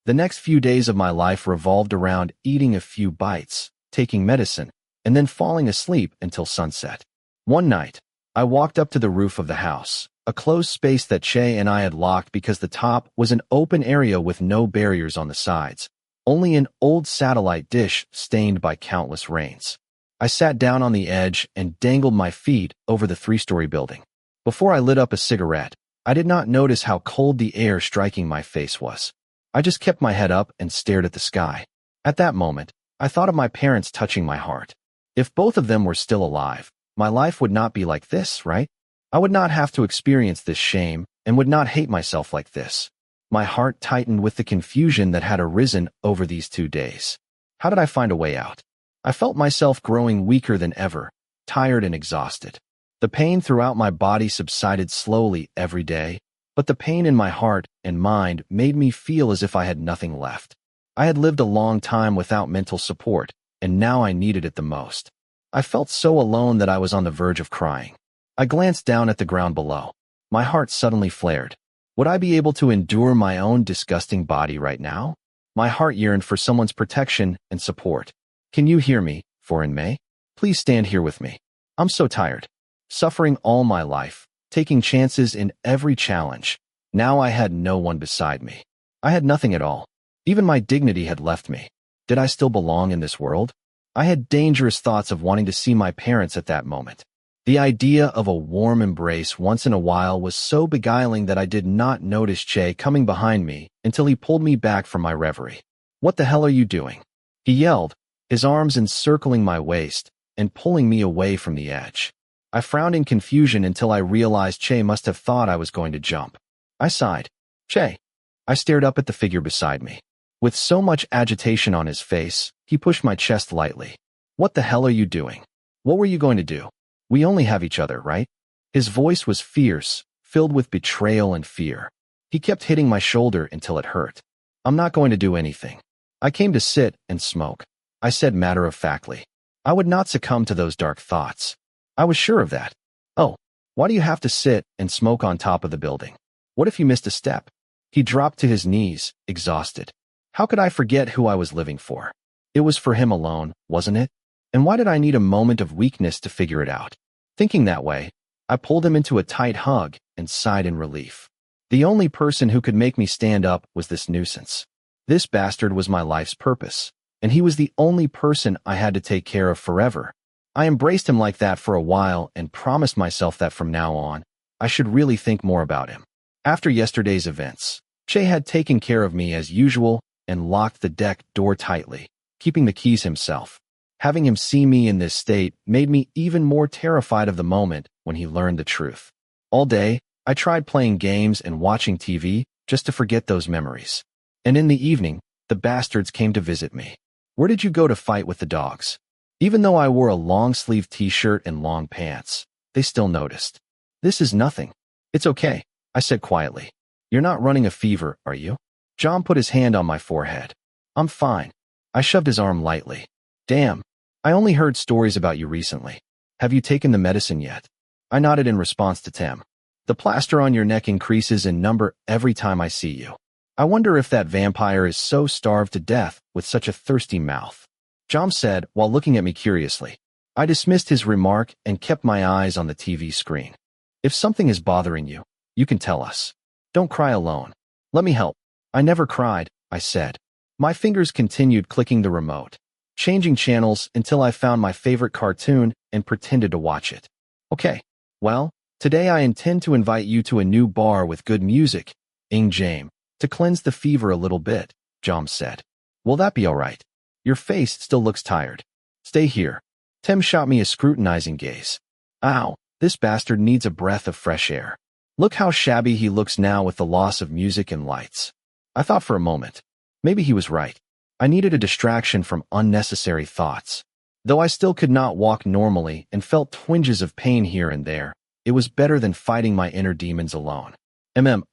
[SPEAKER 1] The next few days of my life revolved around eating a few bites, taking medicine, and then falling asleep until sunset. One night, I walked up to the roof of the house, a closed space that Che and I had locked because the top was an open area with no barriers on the sides, only an old satellite dish stained by countless rains. I sat down on the edge and dangled my feet over the three-story building. Before I lit up a cigarette, I did not notice how cold the air striking my face was. I just kept my head up and stared at the sky. At that moment, I thought of my parents touching my heart. If both of them were still alive, my life would not be like this, right? I would not have to experience this shame and would not hate myself like this. My heart tightened with the confusion that had arisen over these 2 days. How did I find a way out? I felt myself growing weaker than ever, tired and exhausted. The pain throughout my body subsided slowly every day, but the pain in my heart and mind made me feel as if I had nothing left. I had lived a long time without mental support, and now I needed it the most. I felt so alone that I was on the verge of crying. I glanced down at the ground below. My heart suddenly flared. Would I be able to endure my own disgusting body right now? My heart yearned for someone's protection and support. Can you hear me, foreign May? Please stand here with me. I'm so tired. Suffering all my life, taking chances in every challenge. Now I had no one beside me. I had nothing at all. Even my dignity had left me. Did I still belong in this world? I had dangerous thoughts of wanting to see my parents at that moment. The idea of a warm embrace once in a while was so beguiling that I did not notice Che coming behind me until he pulled me back from my reverie. What the hell are you doing? He yelled, his arms encircling my waist and pulling me away from the edge. I frowned in confusion until I realized Che must have thought I was going to jump. I sighed. Che. I stared up at the figure beside me. With so much agitation on his face, he pushed my chest lightly. What the hell are you doing? What were you going to do? We only have each other, right? His voice was fierce, filled with betrayal and fear. He kept hitting my shoulder until it hurt. I'm not going to do anything. I came to sit and smoke. I said matter-of-factly. I would not succumb to those dark thoughts. I was sure of that. Oh, why do you have to sit and smoke on top of the building? What if you missed a step? He dropped to his knees, exhausted. How could I forget who I was living for? It was for him alone, wasn't it? And why did I need a moment of weakness to figure it out? Thinking that way, I pulled him into a tight hug and sighed in relief. The only person who could make me stand up was this nuisance. This bastard was my life's purpose, and he was the only person I had to take care of forever. I embraced him like that for a while and promised myself that from now on, I should really think more about him. After yesterday's events, Che had taken care of me as usual and locked the deck door tightly, keeping the keys himself. Having him see me in this state made me even more terrified of the moment when he learned the truth. All day, I tried playing games and watching TV just to forget those memories. And in the evening, the bastards came to visit me. Where did you go to fight with the dogs? Even though I wore a long-sleeved t-shirt and long pants, they still noticed. This is nothing. It's okay, I said quietly. You're not running a fever, are you? John put his hand on my forehead. I'm fine. I shoved his arm lightly. Damn, I only heard stories about you recently. Have you taken the medicine yet? I nodded in response to Tim. The plaster on your neck increases in number every time I see you. I wonder if that vampire is so starved to death with such a thirsty mouth. John said while looking at me curiously. I dismissed his remark and kept my eyes on the TV screen. If something is bothering you, you can tell us. Don't cry alone. Let me help. I never cried, I said. My fingers continued clicking the remote, changing channels until I found my favorite cartoon and pretended to watch it. Okay, well, today I intend to invite you to a new bar with good music, James, to cleanse the fever a little bit, John said. Will that be all right? Your face still looks tired. Stay here. Tim shot me a scrutinizing gaze. Ow, this bastard needs a breath of fresh air. Look how shabby he looks now with the loss of music and lights. I thought for a moment. Maybe he was right. I needed a distraction from unnecessary thoughts. Though I still could not walk normally and felt twinges of pain here and there, it was better than fighting my inner demons alone.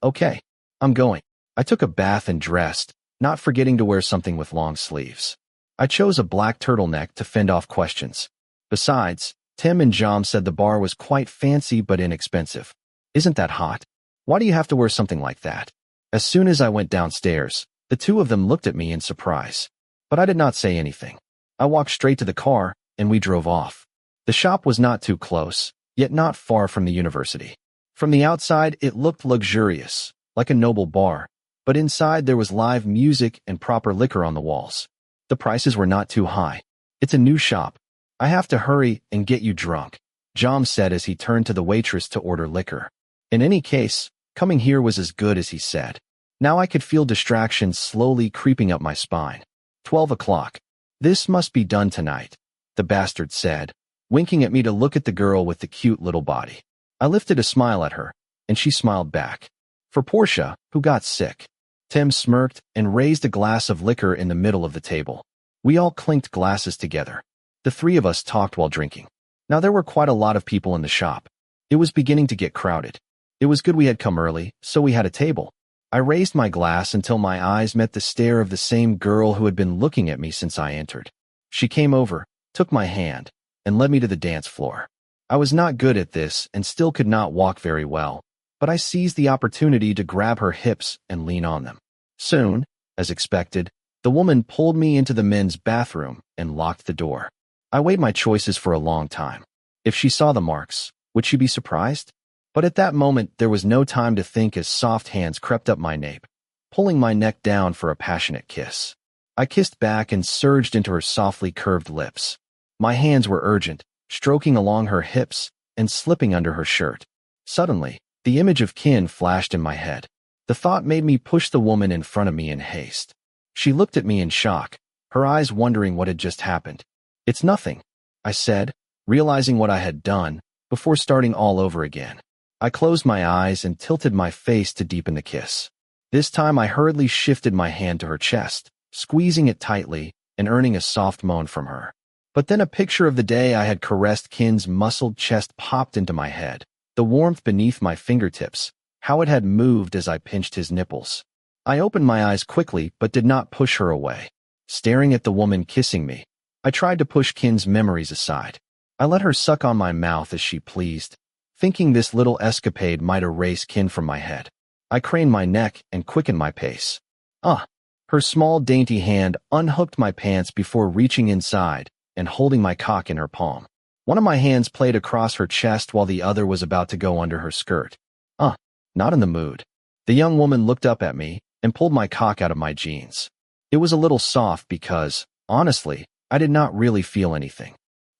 [SPEAKER 1] Okay. I'm going. I took a bath and dressed, not forgetting to wear something with long sleeves. I chose a black turtleneck to fend off questions. Besides, Tim and Jom said the bar was quite fancy but inexpensive. Isn't that hot? Why do you have to wear something like that? As soon as I went downstairs, the two of them looked at me in surprise. But I did not say anything. I walked straight to the car, and we drove off. The shop was not too close, yet not far from the university. From the outside, it looked luxurious, like a noble bar, but inside there was live music and proper liquor on the walls. The prices were not too high. It's a new shop. I have to hurry and get you drunk, Jom said as he turned to the waitress to order liquor. In any case, coming here was as good as he said. Now I could feel distractions slowly creeping up my spine. 12 o'clock. This must be done tonight, the bastard said, winking at me to look at the girl with the cute little body. I lifted a smile at her, and she smiled back. For Porsche, who got sick. Tim smirked and raised a glass of liquor in the middle of the table. We all clinked glasses together. The three of us talked while drinking. Now there were quite a lot of people in the shop. It was beginning to get crowded. It was good we had come early, so we had a table. I raised my glass until my eyes met the stare of the same girl who had been looking at me since I entered. She came over, took my hand, and led me to the dance floor. I was not good at this and still could not walk very well, but I seized the opportunity to grab her hips and lean on them. Soon, as expected, the woman pulled me into the men's bathroom and locked the door. I weighed my choices for a long time. If she saw the marks, would she be surprised? But at that moment there was no time to think as soft hands crept up my nape, pulling my neck down for a passionate kiss. I kissed back and surged into her softly curved lips. My hands were urgent, stroking along her hips and slipping under her shirt. Suddenly, the image of Kinn flashed in my head. The thought made me push the woman in front of me in haste. She looked at me in shock, her eyes wondering what had just happened. It's nothing, I said, realizing what I had done, before starting all over again. I closed my eyes and tilted my face to deepen the kiss. This time I hurriedly shifted my hand to her chest, squeezing it tightly and earning a soft moan from her. But then a picture of the day I had caressed Kinn's muscled chest popped into my head, the warmth beneath my fingertips, how it had moved as I pinched his nipples. I opened my eyes quickly but did not push her away. Staring at the woman kissing me, I tried to push Kinn's memories aside. I let her suck on my mouth as she pleased, thinking this little escapade might erase Kinn from my head. I craned my neck and quickened my pace. Her small dainty hand unhooked my pants before reaching inside and holding my cock in her palm. One of my hands played across her chest while the other was about to go under her skirt. Not in the mood. The young woman looked up at me and pulled my cock out of my jeans. It was a little soft because, honestly, I did not really feel anything.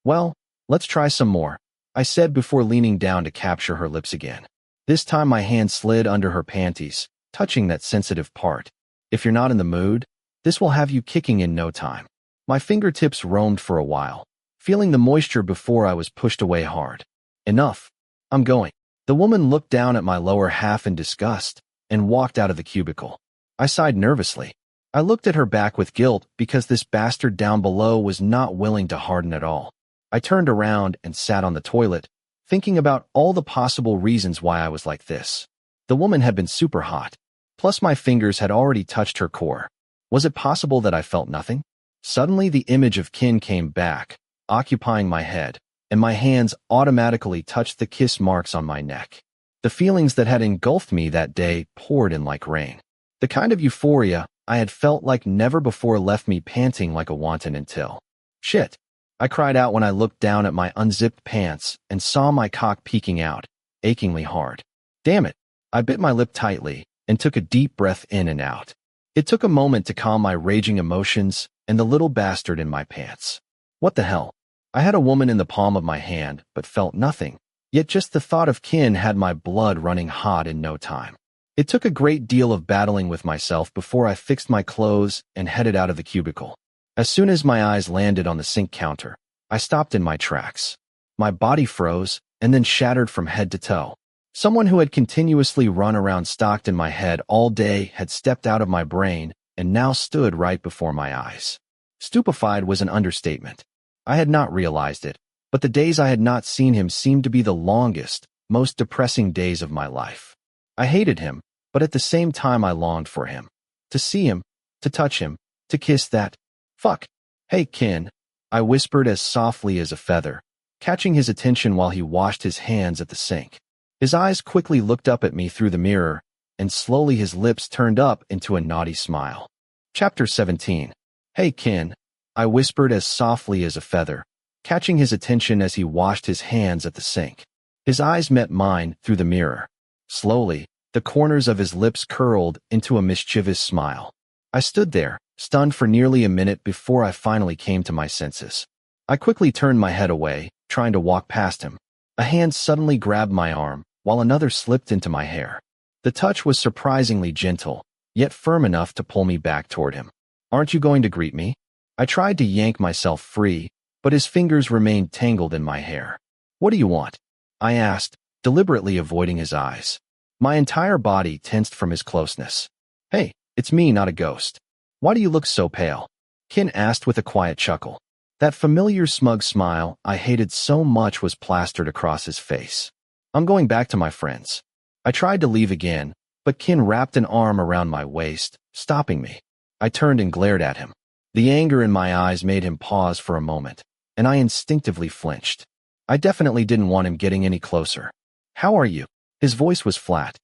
[SPEAKER 1] Well, let's try some more, I said before leaning down to capture her lips again. This time my hand slid under her panties, touching that sensitive part. If you're not in the mood, this will have you kicking in no time. My fingertips roamed for a while, feeling the moisture before I was pushed away hard. Enough. I'm going. The woman looked down at my lower half in disgust and walked out of the cubicle. I sighed nervously. I looked at her back with guilt because this bastard down below was not willing to harden at all. I turned around and sat on the toilet, thinking about all the possible reasons why I was like this. The woman had been super hot. Plus my fingers had already touched her core. Was it possible that I felt nothing? Suddenly the image of Kinn came back, occupying my head, and my hands automatically touched the kiss marks on my neck. The feelings that had engulfed me that day poured in like rain. The kind of euphoria I had felt like never before left me panting like a wanton until. Shit. I cried out when I looked down at my unzipped pants and saw my cock peeking out, achingly hard. Damn it. I bit my lip tightly and took a deep breath in and out. It took a moment to calm my raging emotions and the little bastard in my pants. What the hell? I had a woman in the palm of my hand, but felt nothing. Yet just the thought of Kinn had my blood running hot in no time. It took a great deal of battling with myself before I fixed my clothes and headed out of the cubicle. As soon as my eyes landed on the sink counter, I stopped in my tracks. My body froze and then shattered from head to toe. Someone who had continuously run around stalked in my head all day had stepped out of my brain and now stood right before my eyes. Stupefied was an understatement. I had not realized it, but the days I had not seen him seemed to be the longest, most depressing days of my life. I hated him, but at the same time I longed for him. To see him, to touch him, to kiss that. Fuck. Hey, Kinn, I whispered as softly as a feather, catching his attention while he washed his hands at the sink. His eyes quickly looked up at me through the mirror, and slowly his lips turned up into a naughty smile. Chapter 17. Hey, Kinn, I whispered as softly as a feather, catching his attention as he washed his hands at the sink. His eyes met mine through the mirror. Slowly, the corners of his lips curled into a mischievous smile. I stood there, stunned for nearly a minute before I finally came to my senses. I quickly turned my head away, trying to walk past him. A hand suddenly grabbed my arm, while another slipped into my hair. The touch was surprisingly gentle, yet firm enough to pull me back toward him. Aren't you going to greet me? I tried to yank myself free, but his fingers remained tangled in my hair. What do you want? I asked, deliberately avoiding his eyes. My entire body tensed from his closeness. Hey, it's me, not a ghost. Why do you look so pale? Kinn asked with a quiet chuckle. That familiar smug smile I hated so much was plastered across his face. I'm going back to my friends. I tried to leave again, but Kinn wrapped an arm around my waist, stopping me. I turned and glared at him. The anger in my eyes made him pause for a moment, and I instinctively flinched. I definitely didn't want him getting any closer. How are you? His voice was flat.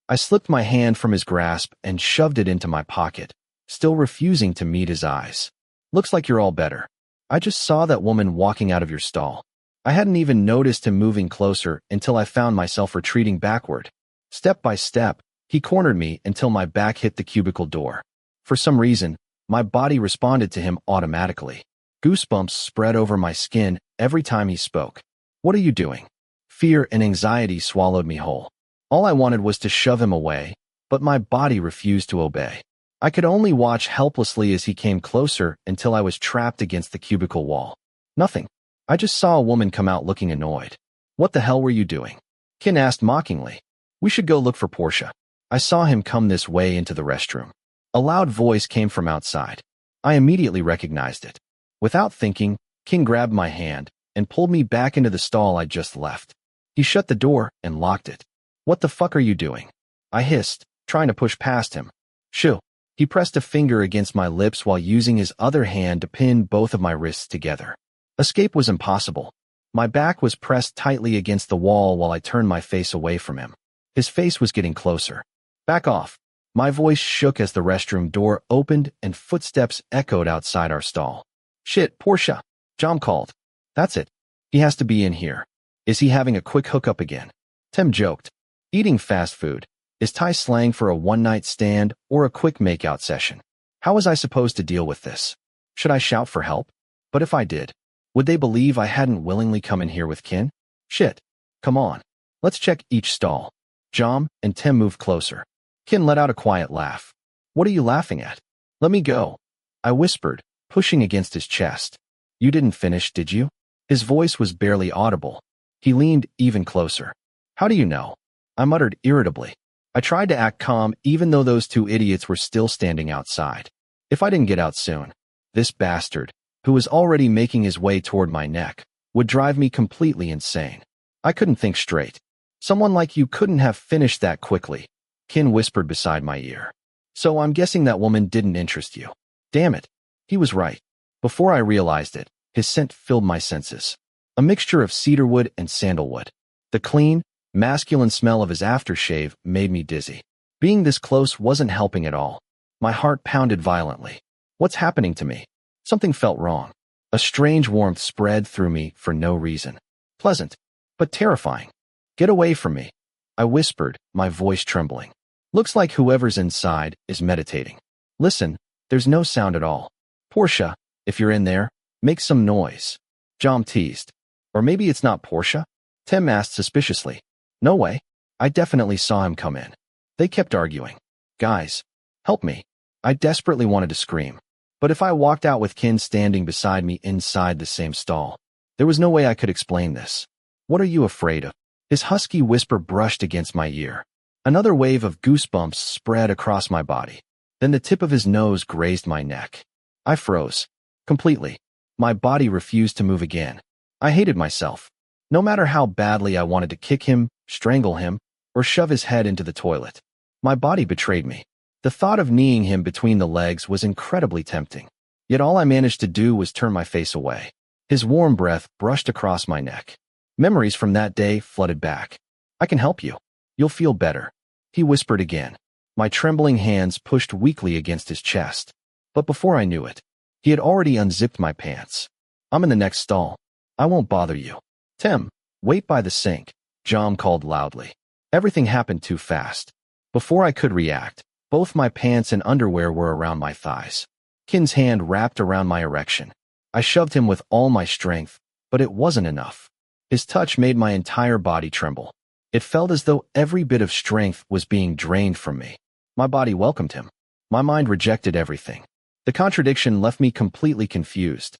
[SPEAKER 1] I slipped my hand from his grasp and shoved it into my pocket, still refusing to meet his eyes. Looks like you're all better. I just saw that woman walking out of your stall. I hadn't even noticed him moving closer until I found myself retreating backward. Step by step, he cornered me until my back hit the cubicle door. For some reason, my body responded to him automatically. Goosebumps spread over my skin every time he spoke. What are you doing? Fear and anxiety swallowed me whole. All I wanted was to shove him away, but my body refused to obey. I could only watch helplessly as he came closer until I was trapped against the cubicle wall. Nothing. I just saw a woman come out looking annoyed. What the hell were you doing? Kinn asked mockingly. We should go look for Porsche. I saw him come this way into the restroom. A loud voice came from outside. I immediately recognized it. Without thinking, Kinn grabbed my hand and pulled me back into the stall I'd just left. He shut the door and locked it. What the fuck are you doing? I hissed, trying to push past him. Shoo. He pressed a finger against my lips while using his other hand to pin both of my wrists together. Escape was impossible. My back was pressed tightly against the wall while I turned my face away from him. His face was getting closer. Back off. My voice shook as the restroom door opened and footsteps echoed outside our stall. Shit, Porsche. Jom called. That's it. He has to be in here. Is he having a quick hookup again? Tim joked. Eating fast food. Is Thai slang for a one-night stand or a quick makeout session? How was I supposed to deal with this? Should I shout for help? But if I did, would they believe I hadn't willingly come in here with Kinn? Shit. Come on. Let's check each stall. Jom and Tim moved closer. Kinn let out a quiet laugh. What are you laughing at? Let me go. I whispered, pushing against his chest. You didn't finish, did you? His voice was barely audible. He leaned even closer. How do you know? I muttered irritably. I tried to act calm even though those two idiots were still standing outside. If I didn't get out soon, this bastard, who was already making his way toward my neck, would drive me completely insane. I couldn't think straight. Someone like you couldn't have finished that quickly. Kinn whispered beside my ear. So I'm guessing that woman didn't interest you. Damn it. He was right. Before I realized it, his scent filled my senses. A mixture of cedarwood and sandalwood. The clean, masculine smell of his aftershave made me dizzy. Being this close wasn't helping at all. My heart pounded violently. What's happening to me? Something felt wrong. A strange warmth spread through me for no reason. Pleasant, but terrifying. Get away from me, I whispered, my voice trembling. Looks like whoever's inside is meditating. Listen, there's no sound at all. Porsche, if you're in there, make some noise. Jom teased. Or maybe it's not Porsche? Tim asked suspiciously. No way. I definitely saw him come in. They kept arguing. Guys, help me. I desperately wanted to scream. But if I walked out with Kinn standing beside me inside the same stall, there was no way I could explain this. What are you afraid of? His husky whisper brushed against my ear. Another wave of goosebumps spread across my body. Then the tip of his nose grazed my neck. I froze. Completely. My body refused to move again. I hated myself. No matter how badly I wanted to kick him, strangle him, or shove his head into the toilet. My body betrayed me. The thought of kneeing him between the legs was incredibly tempting. Yet all I managed to do was turn my face away. His warm breath brushed across my neck. Memories from that day flooded back. I can help you. You'll feel better. He whispered again. My trembling hands pushed weakly against his chest. But before I knew it, he had already unzipped my pants. I'm in the next stall. I won't bother you. Tim, wait by the sink, Jom called loudly. Everything happened too fast. Before I could react, both my pants and underwear were around my thighs. Kinn's hand wrapped around my erection. I shoved him with all my strength, but it wasn't enough. His touch made my entire body tremble. It felt as though every bit of strength was being drained from me. My body welcomed him. My mind rejected everything. The contradiction left me completely confused.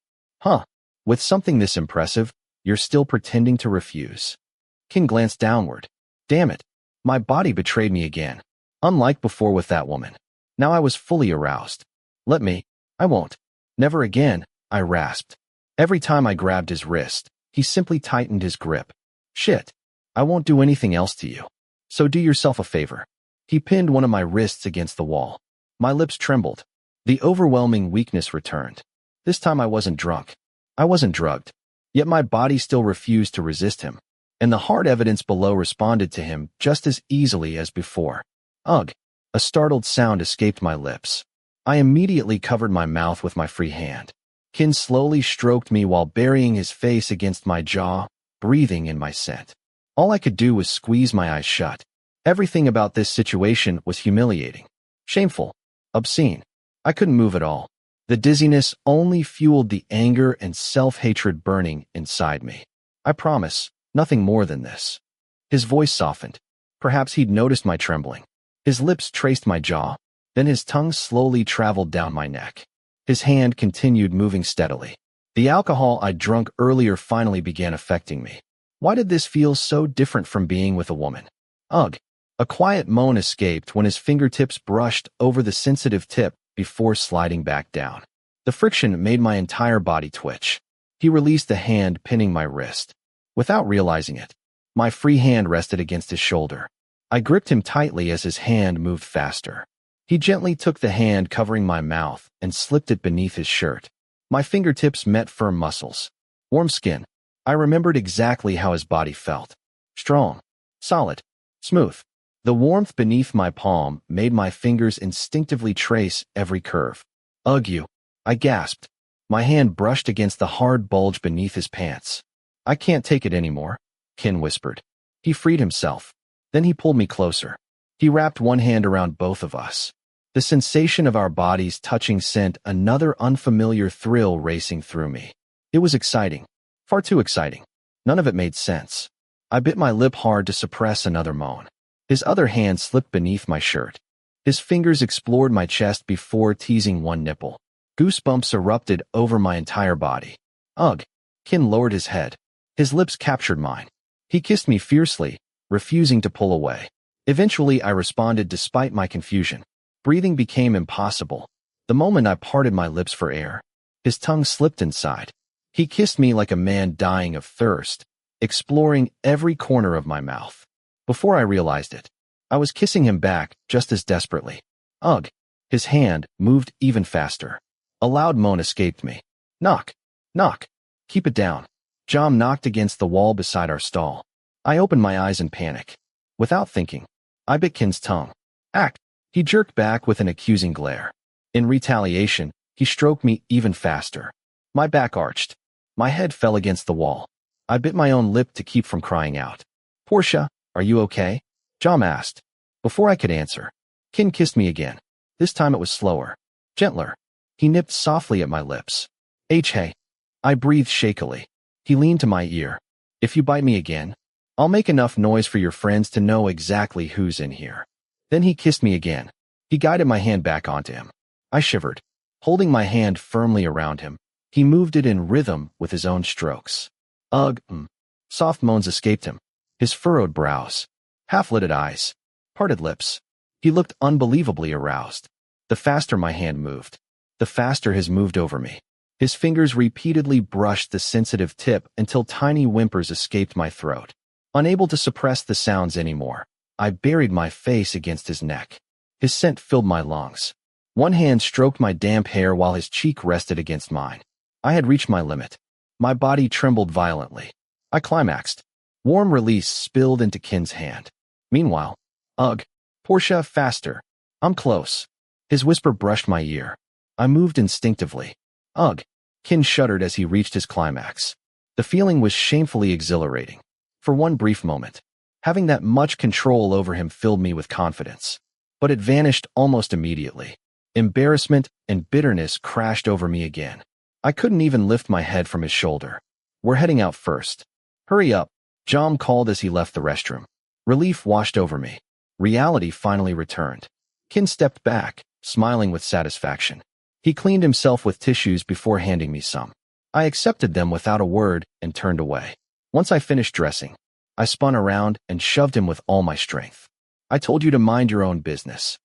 [SPEAKER 1] With something this impressive, you're still pretending to refuse. Kinn glanced downward. Damn it. My body betrayed me again. Unlike before with that woman. Now I was fully aroused. Let me. I won't. Never again, I rasped. Every time I grabbed his wrist, he simply tightened his grip. Shit. I won't do anything else to you. So do yourself a favor. He pinned one of my wrists against the wall. My lips trembled. The overwhelming weakness returned. This time I wasn't drunk. I wasn't drugged. Yet my body still refused to resist him. And the hard evidence below responded to him just as easily as before. Ugh. A startled sound escaped my lips. I immediately covered my mouth with my free hand. Kinn slowly stroked me while burying his face against my jaw, breathing in my scent. All I could do was squeeze my eyes shut. Everything about this situation was humiliating, shameful, obscene. I couldn't move at all. The dizziness only fueled the anger and self-hatred burning inside me. I promise, nothing more than this. His voice softened. Perhaps he'd noticed my trembling. His lips traced my jaw. Then his tongue slowly traveled down my neck. His hand continued moving steadily. The alcohol I'd drunk earlier finally began affecting me. Why did this feel so different from being with a woman? Ugh. A quiet moan escaped when his fingertips brushed over the sensitive tip before sliding back down. The friction made my entire body twitch. He released the hand pinning my wrist. Without realizing it, my free hand rested against his shoulder. I gripped him tightly as his hand moved faster. He gently took the hand covering my mouth and slipped it beneath his shirt. My fingertips met firm muscles. Warm skin. I remembered exactly how his body felt. Strong. Solid. Smooth. The warmth beneath my palm made my fingers instinctively trace every curve. Ugh you. I gasped. My hand brushed against the hard bulge beneath his pants. I can't take it anymore, Kinn whispered. He freed himself. Then he pulled me closer. He wrapped one hand around both of us. The sensation of our bodies touching sent another unfamiliar thrill racing through me. It was exciting. Far too exciting. None of it made sense. I bit my lip hard to suppress another moan. His other hand slipped beneath my shirt. His fingers explored my chest before teasing one nipple. Goosebumps erupted over my entire body. Ugh. Kinn lowered his head. His lips captured mine. He kissed me fiercely, refusing to pull away. Eventually, I responded despite my confusion. Breathing became impossible. The moment I parted my lips for air, his tongue slipped inside. He kissed me like a man dying of thirst, exploring every corner of my mouth. Before I realized it, I was kissing him back just as desperately. Ugh. His hand moved even faster. A loud moan escaped me. Knock. Knock. Keep it down. Jom knocked against the wall beside our stall. I opened my eyes in panic. Without thinking, I bit Kinn's tongue. Act. He jerked back with an accusing glare. In retaliation, he stroked me even faster. My back arched. My head fell against the wall. I bit my own lip to keep from crying out. Porsche, are you okay? Jom asked. Before I could answer, Kinn kissed me again. This time it was slower. Gentler. He nipped softly at my lips. Hey. I breathed shakily. He leaned to my ear. If you bite me again, I'll make enough noise for your friends to know exactly who's in here. Then he kissed me again. He guided my hand back onto him. I shivered. Holding my hand firmly around him, he moved it in rhythm with his own strokes. Ugh. Soft moans escaped him. His furrowed brows, half-lidded eyes, parted lips. He looked unbelievably aroused. The faster my hand moved, the faster his moved over me. His fingers repeatedly brushed the sensitive tip until tiny whimpers escaped my throat. Unable to suppress the sounds anymore, I buried my face against his neck. His scent filled my lungs. One hand stroked my damp hair while his cheek rested against mine. I had reached my limit. My body trembled violently. I climaxed. Warm release spilled into Kinn's hand. Meanwhile, ugh, Porsche, faster. I'm close. His whisper brushed my ear. I moved instinctively. Ugh. Kinn shuddered as he reached his climax. The feeling was shamefully exhilarating. For one brief moment, having that much control over him filled me with confidence. But it vanished almost immediately. Embarrassment and bitterness crashed over me again. I couldn't even lift my head from his shoulder. We're heading out first. Hurry up, Jom called as he left the restroom. Relief washed over me. Reality finally returned. Kinn stepped back, smiling with satisfaction. He cleaned himself with tissues before handing me some. I accepted them without a word and turned away. Once I finished dressing, I spun around and shoved him with all my strength. I told you to mind your own business,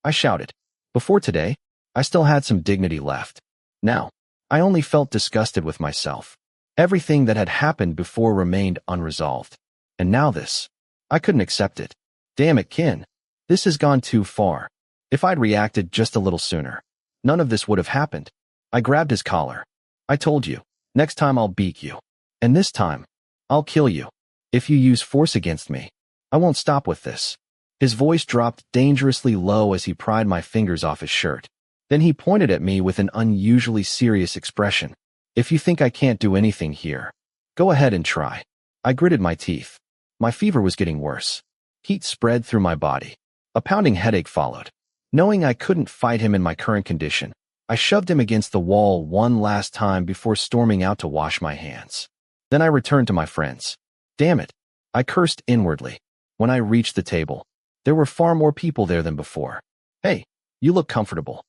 [SPEAKER 1] I shouted. Before today, I still had some dignity left. Now, I only felt disgusted with myself. Everything that had happened before remained unresolved. And now this. I couldn't accept it. Damn it, Kinn. This has gone too far. If I'd reacted just a little sooner, none of this would have happened. I grabbed his collar. I told you, next time I'll beat you. And this time, I'll kill you. If you use force against me, I won't stop with this. His voice dropped dangerously low as he pried my fingers off his shirt. Then he pointed at me with an unusually serious expression. If you think I can't do anything here, go ahead and try. I gritted my teeth. My fever was getting worse. Heat spread through my body. A pounding headache followed. Knowing I couldn't fight him in my current condition, I shoved him against the wall one last time before storming out to wash my hands. Then I returned to my friends. Damn it, I cursed inwardly. When I reached the table, there were far more people there than before. Hey, you look comfortable.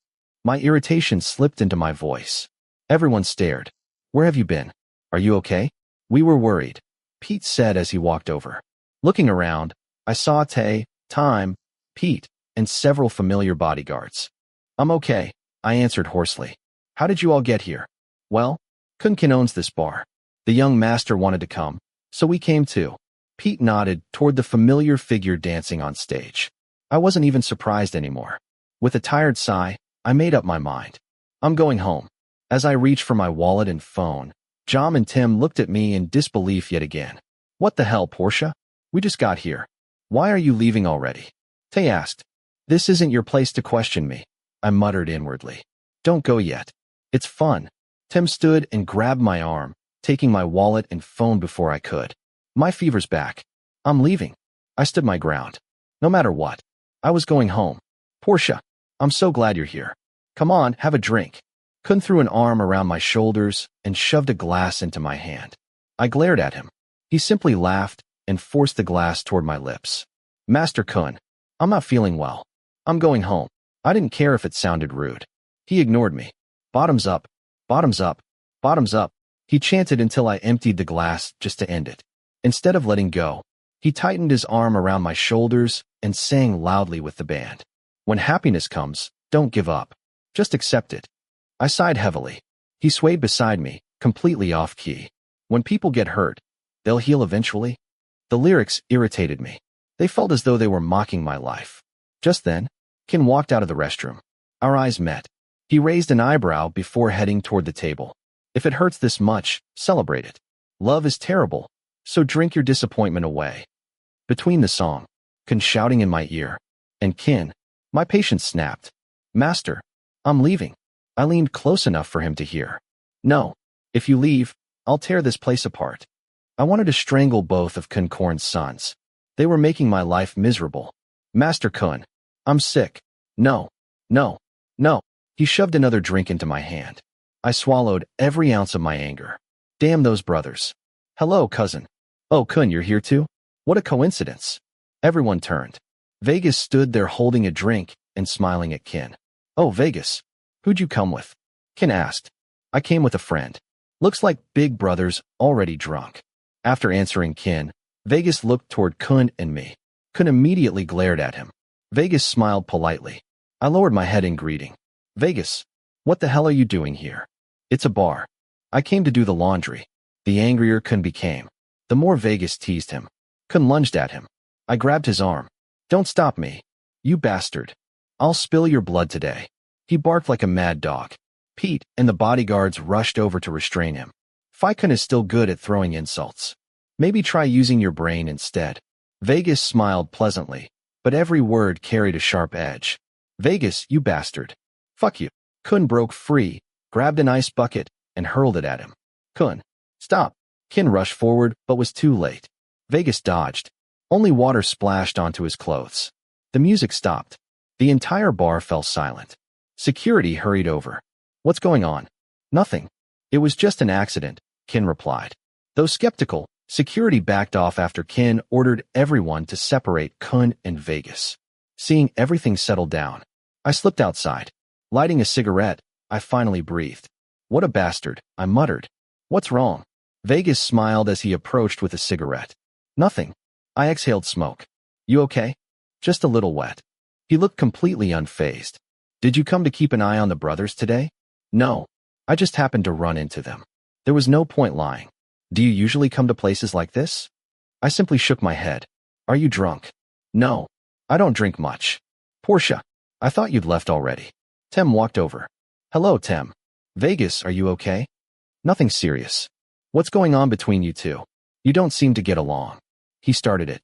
[SPEAKER 1] My irritation slipped into my voice. Everyone stared. Where have you been? Are you okay? We were worried, Pete said as he walked over. Looking around, I saw Time, Pete, and several familiar bodyguards. I'm okay, I answered hoarsely. How did you all get here? Well, Kinn Anakinn owns this bar. The young master wanted to come, so we came too. Pete nodded toward the familiar figure dancing on stage. I wasn't even surprised anymore. With a tired sigh, I made up my mind. I'm going home. As I reached for my wallet and phone, Jom and Tim looked at me in disbelief yet again. What the hell, Porsche? We just got here. Why are you leaving already? Tay asked. This isn't your place to question me, I muttered inwardly. Don't go yet. It's fun. Tim stood and grabbed my arm, taking my wallet and phone before I could. My fever's back. I'm leaving. I stood my ground. No matter what, I was going home. Porsche, I'm so glad you're here. Come on, have a drink. Kinn threw an arm around my shoulders and shoved a glass into my hand. I glared at him. He simply laughed and forced the glass toward my lips. Master Kinn, I'm not feeling well. I'm going home. I didn't care if it sounded rude. He ignored me. Bottoms up, bottoms up, bottoms up, he chanted until I emptied the glass just to end it. Instead of letting go, he tightened his arm around my shoulders and sang loudly with the band. When happiness comes, don't give up. Just accept it. I sighed heavily. He swayed beside me, completely off key. When people get hurt, they'll heal eventually. The lyrics irritated me. They felt as though they were mocking my life. Just then, Kinn walked out of the restroom. Our eyes met. He raised an eyebrow before heading toward the table. If it hurts this much, celebrate it. Love is terrible, so drink your disappointment away. Between the song, Kinn shouting in my ear, and Kinn, my patience snapped. Master, I'm leaving. I leaned close enough for him to hear. No, if you leave, I'll tear this place apart. I wanted to strangle both of Kinn Anakkinn's sons. They were making my life miserable. Master Kinn, I'm sick. No, no, no. He shoved another drink into my hand. I swallowed every ounce of my anger. Damn those brothers. Hello, cousin. Oh, Kinn, you're here too? What a coincidence. Everyone turned. Vegas stood there holding a drink and smiling at Kinn. Oh, Vegas. Who'd you come with? Kinn asked. I came with a friend. Looks like big brother's already drunk. After answering Kinn, Vegas looked toward Kinn and me. Kinn immediately glared at him. Vegas smiled politely. I lowered my head in greeting. Vegas, what the hell are you doing here? It's a bar. I came to do the laundry. The angrier Kinn became, the more Vegas teased him. Kinn lunged at him. I grabbed his arm. Don't stop me. You bastard. I'll spill your blood today. He barked like a mad dog. Pete and the bodyguards rushed over to restrain him. Kinn is still good at throwing insults. Maybe try using your brain instead. Vegas smiled pleasantly, but every word carried a sharp edge. Vegas, you bastard. Fuck you. Kinn broke free, grabbed an ice bucket, and hurled it at him. Kinn, stop. Kinn rushed forward, but was too late. Vegas dodged. Only water splashed onto his clothes. The music stopped. The entire bar fell silent. Security hurried over. What's going on? Nothing. It was just an accident, Kinn replied. Though skeptical, security backed off after Kinn ordered everyone to separate Kinn and Vegas. Seeing everything settle down, I slipped outside. Lighting a cigarette, I finally breathed. What a bastard, I muttered. What's wrong? Vegas smiled as he approached with a cigarette. Nothing. I exhaled smoke. You okay? Just a little wet. He looked completely unfazed. Did you come to keep an eye on the brothers today? No. I just happened to run into them. There was no point lying. Do you usually come to places like this? I simply shook my head. Are you drunk? No. I don't drink much. Porsche, I thought you'd left already. Tem walked over. Hello, Tem. Vegas, are you okay? Nothing serious. What's going on between you two? You don't seem to get along. He started it.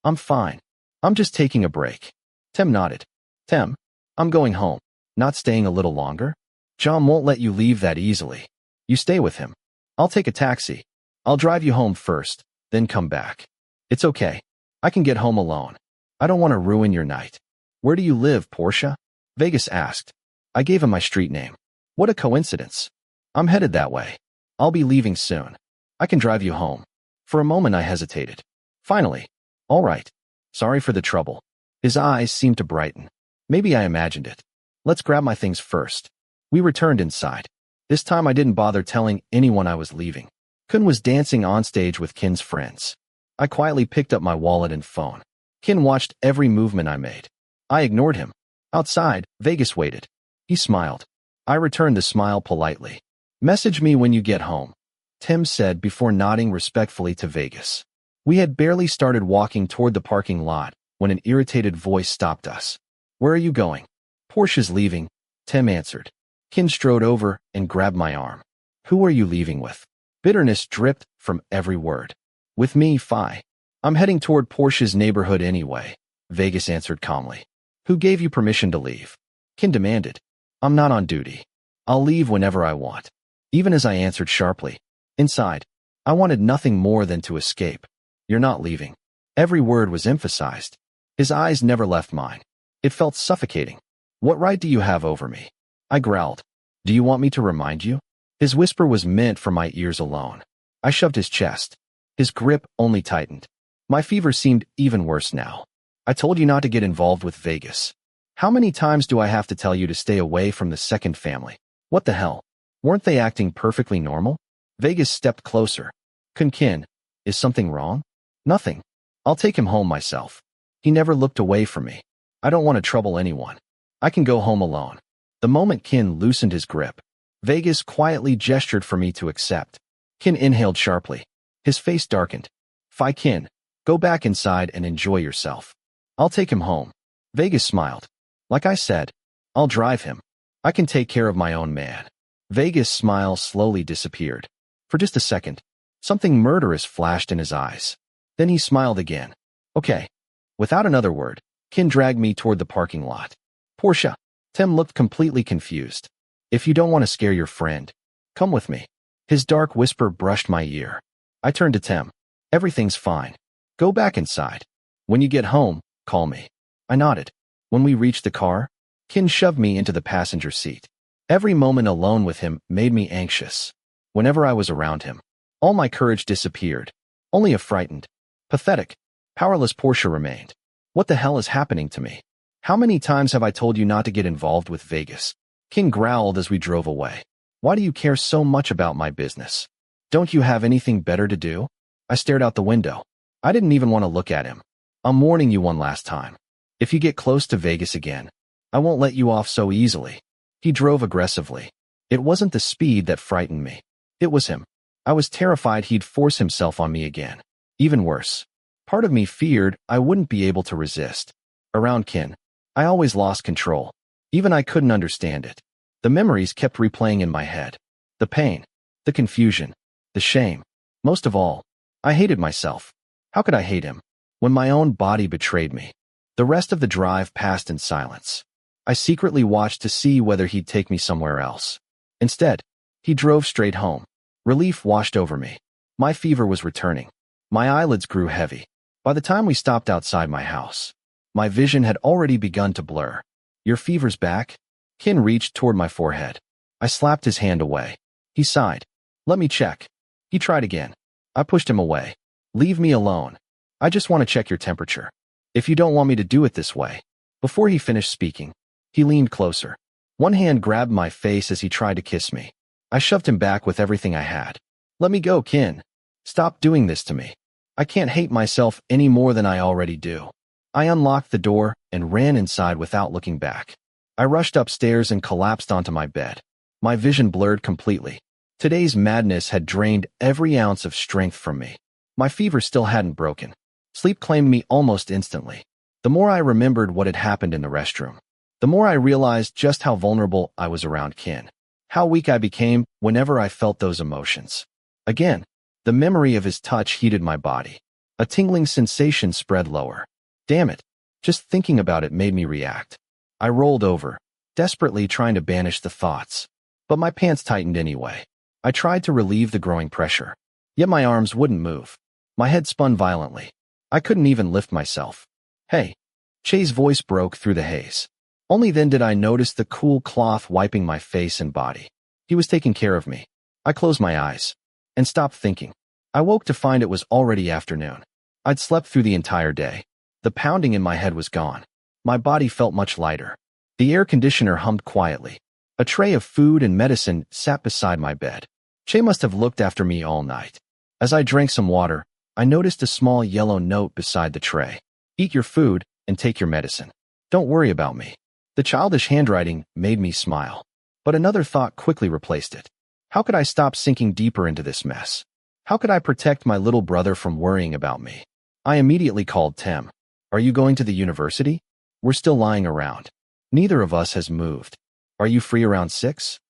[SPEAKER 1] I'm fine. I'm just taking a break. Tem nodded. Tem, I'm going home. Not staying a little longer? John won't let you leave that easily. You stay with him. I'll take a taxi. I'll drive you home first, then come back. It's okay. I can get home alone. I don't want to ruin your night. Where do you live, Porsche? Vegas asked. I gave him my street name. What a coincidence. I'm headed that way. I'll be leaving soon. I can drive you home. For a moment I hesitated. Finally. All right. Sorry for the trouble. His eyes seemed to brighten. Maybe I imagined it. Let's grab my things first. We returned inside. This time I didn't bother telling anyone I was leaving. Kinn was dancing on stage with Kinn's friends. I quietly picked up my wallet and phone. Kinn watched every movement I made. I ignored him. Outside, Vegas waited. He smiled. I returned the smile politely. Message me when you get home, Tim said before nodding respectfully to Vegas. We had barely started walking toward the parking lot when an irritated voice stopped us. Where are you going? Porsche's leaving, Tim answered. Kinn strode over and grabbed my arm. Who are you leaving with? Bitterness dripped from every word. With me, Phi. I'm heading toward Porsche's neighborhood anyway, Vegas answered calmly. Who gave you permission to leave? Kinn demanded. I'm not on duty. I'll leave whenever I want. Even as I answered sharply. Inside, I wanted nothing more than to escape. You're not leaving. Every word was emphasized. His eyes never left mine. It felt suffocating. What right do you have over me? I growled. Do you want me to remind you? His whisper was meant for my ears alone. I shoved his chest. His grip only tightened. My fever seemed even worse now. I told you not to get involved with Vegas. How many times do I have to tell you to stay away from the second family? What the hell? Weren't they acting perfectly normal? Vegas stepped closer. Kinn, is something wrong? Nothing. I'll take him home myself. He never looked away from me. I don't want to trouble anyone. I can go home alone. The moment Kinn loosened his grip, Vegas quietly gestured for me to accept. Kinn inhaled sharply. His face darkened. Phi Kinn, go back inside and enjoy yourself. I'll take him home. Vegas smiled. Like I said, I'll drive him. I can take care of my own man. Vegas' smile slowly disappeared. For just a second, something murderous flashed in his eyes. Then he smiled again. Okay. Without another word, Kinn dragged me toward the parking lot. Porsche. Tim looked completely confused. If you don't want to scare your friend, come with me. His dark whisper brushed my ear. I turned to Tim. Everything's fine. Go back inside. When you get home, call me. I nodded. When we reached the car, Kinn shoved me into the passenger seat. Every moment alone with him made me anxious. Whenever I was around him, all my courage disappeared. Only a frightened, pathetic, powerless Porsche remained. What the hell is happening to me? How many times have I told you not to get involved with Vegas? Kinn growled as we drove away. Why do you care so much about my business? Don't you have anything better to do? I stared out the window. I didn't even want to look at him. I'm warning you one last time. If you get close to Vegas again, I won't let you off so easily. He drove aggressively. It wasn't the speed that frightened me. It was him. I was terrified he'd force himself on me again. Even worse. Part of me feared I wouldn't be able to resist. Around Kinn, I always lost control. Even I couldn't understand it. The memories kept replaying in my head. The pain, the confusion, the shame. Most of all, I hated myself. How could I hate him when my own body betrayed me? The rest of the drive passed in silence. I secretly watched to see whether he'd take me somewhere else. Instead, he drove straight home. Relief washed over me. My fever was returning. My eyelids grew heavy. By the time we stopped outside my house, my vision had already begun to blur. Your fever's back? Kinn reached toward my forehead. I slapped his hand away. He sighed. Let me check. He tried again. I pushed him away. Leave me alone. I just want to check your temperature. If you don't want me to do it this way. Before he finished speaking, he leaned closer. One hand grabbed my face as he tried to kiss me. I shoved him back with everything I had. Let me go, Kinn. Stop doing this to me. I can't hate myself any more than I already do. I unlocked the door and ran inside without looking back. I rushed upstairs and collapsed onto my bed. My vision blurred completely. Today's madness had drained every ounce of strength from me. My fever still hadn't broken. Sleep claimed me almost instantly. The more I remembered what had happened in the restroom, the more I realized just how vulnerable I was around Kinn. How weak I became whenever I felt those emotions. Again, the memory of his touch heated my body. A tingling sensation spread lower. Damn it. Just thinking about it made me react. I rolled over, desperately trying to banish the thoughts. But my pants tightened anyway. I tried to relieve the growing pressure. Yet my arms wouldn't move. My head spun violently. I couldn't even lift myself. Hey. Che's voice broke through the haze. Only then did I notice the cool cloth wiping my face and body. He was taking care of me. I closed my eyes and stopped thinking. I woke to find it was already afternoon. I'd slept through the entire day. The pounding in my head was gone. My body felt much lighter. The air conditioner hummed quietly. A tray of food and medicine sat beside my bed. Che must have looked after me all night. As I drank some water, I noticed a small yellow note beside the tray. Eat your food and take your medicine. Don't worry about me. The childish handwriting made me smile. But another thought quickly replaced it. How could I stop sinking deeper into this mess? How could I protect my little brother from worrying about me? I immediately called Tem. Are you going to the university? We're still lying around. Neither of us has moved. Are you free around 6?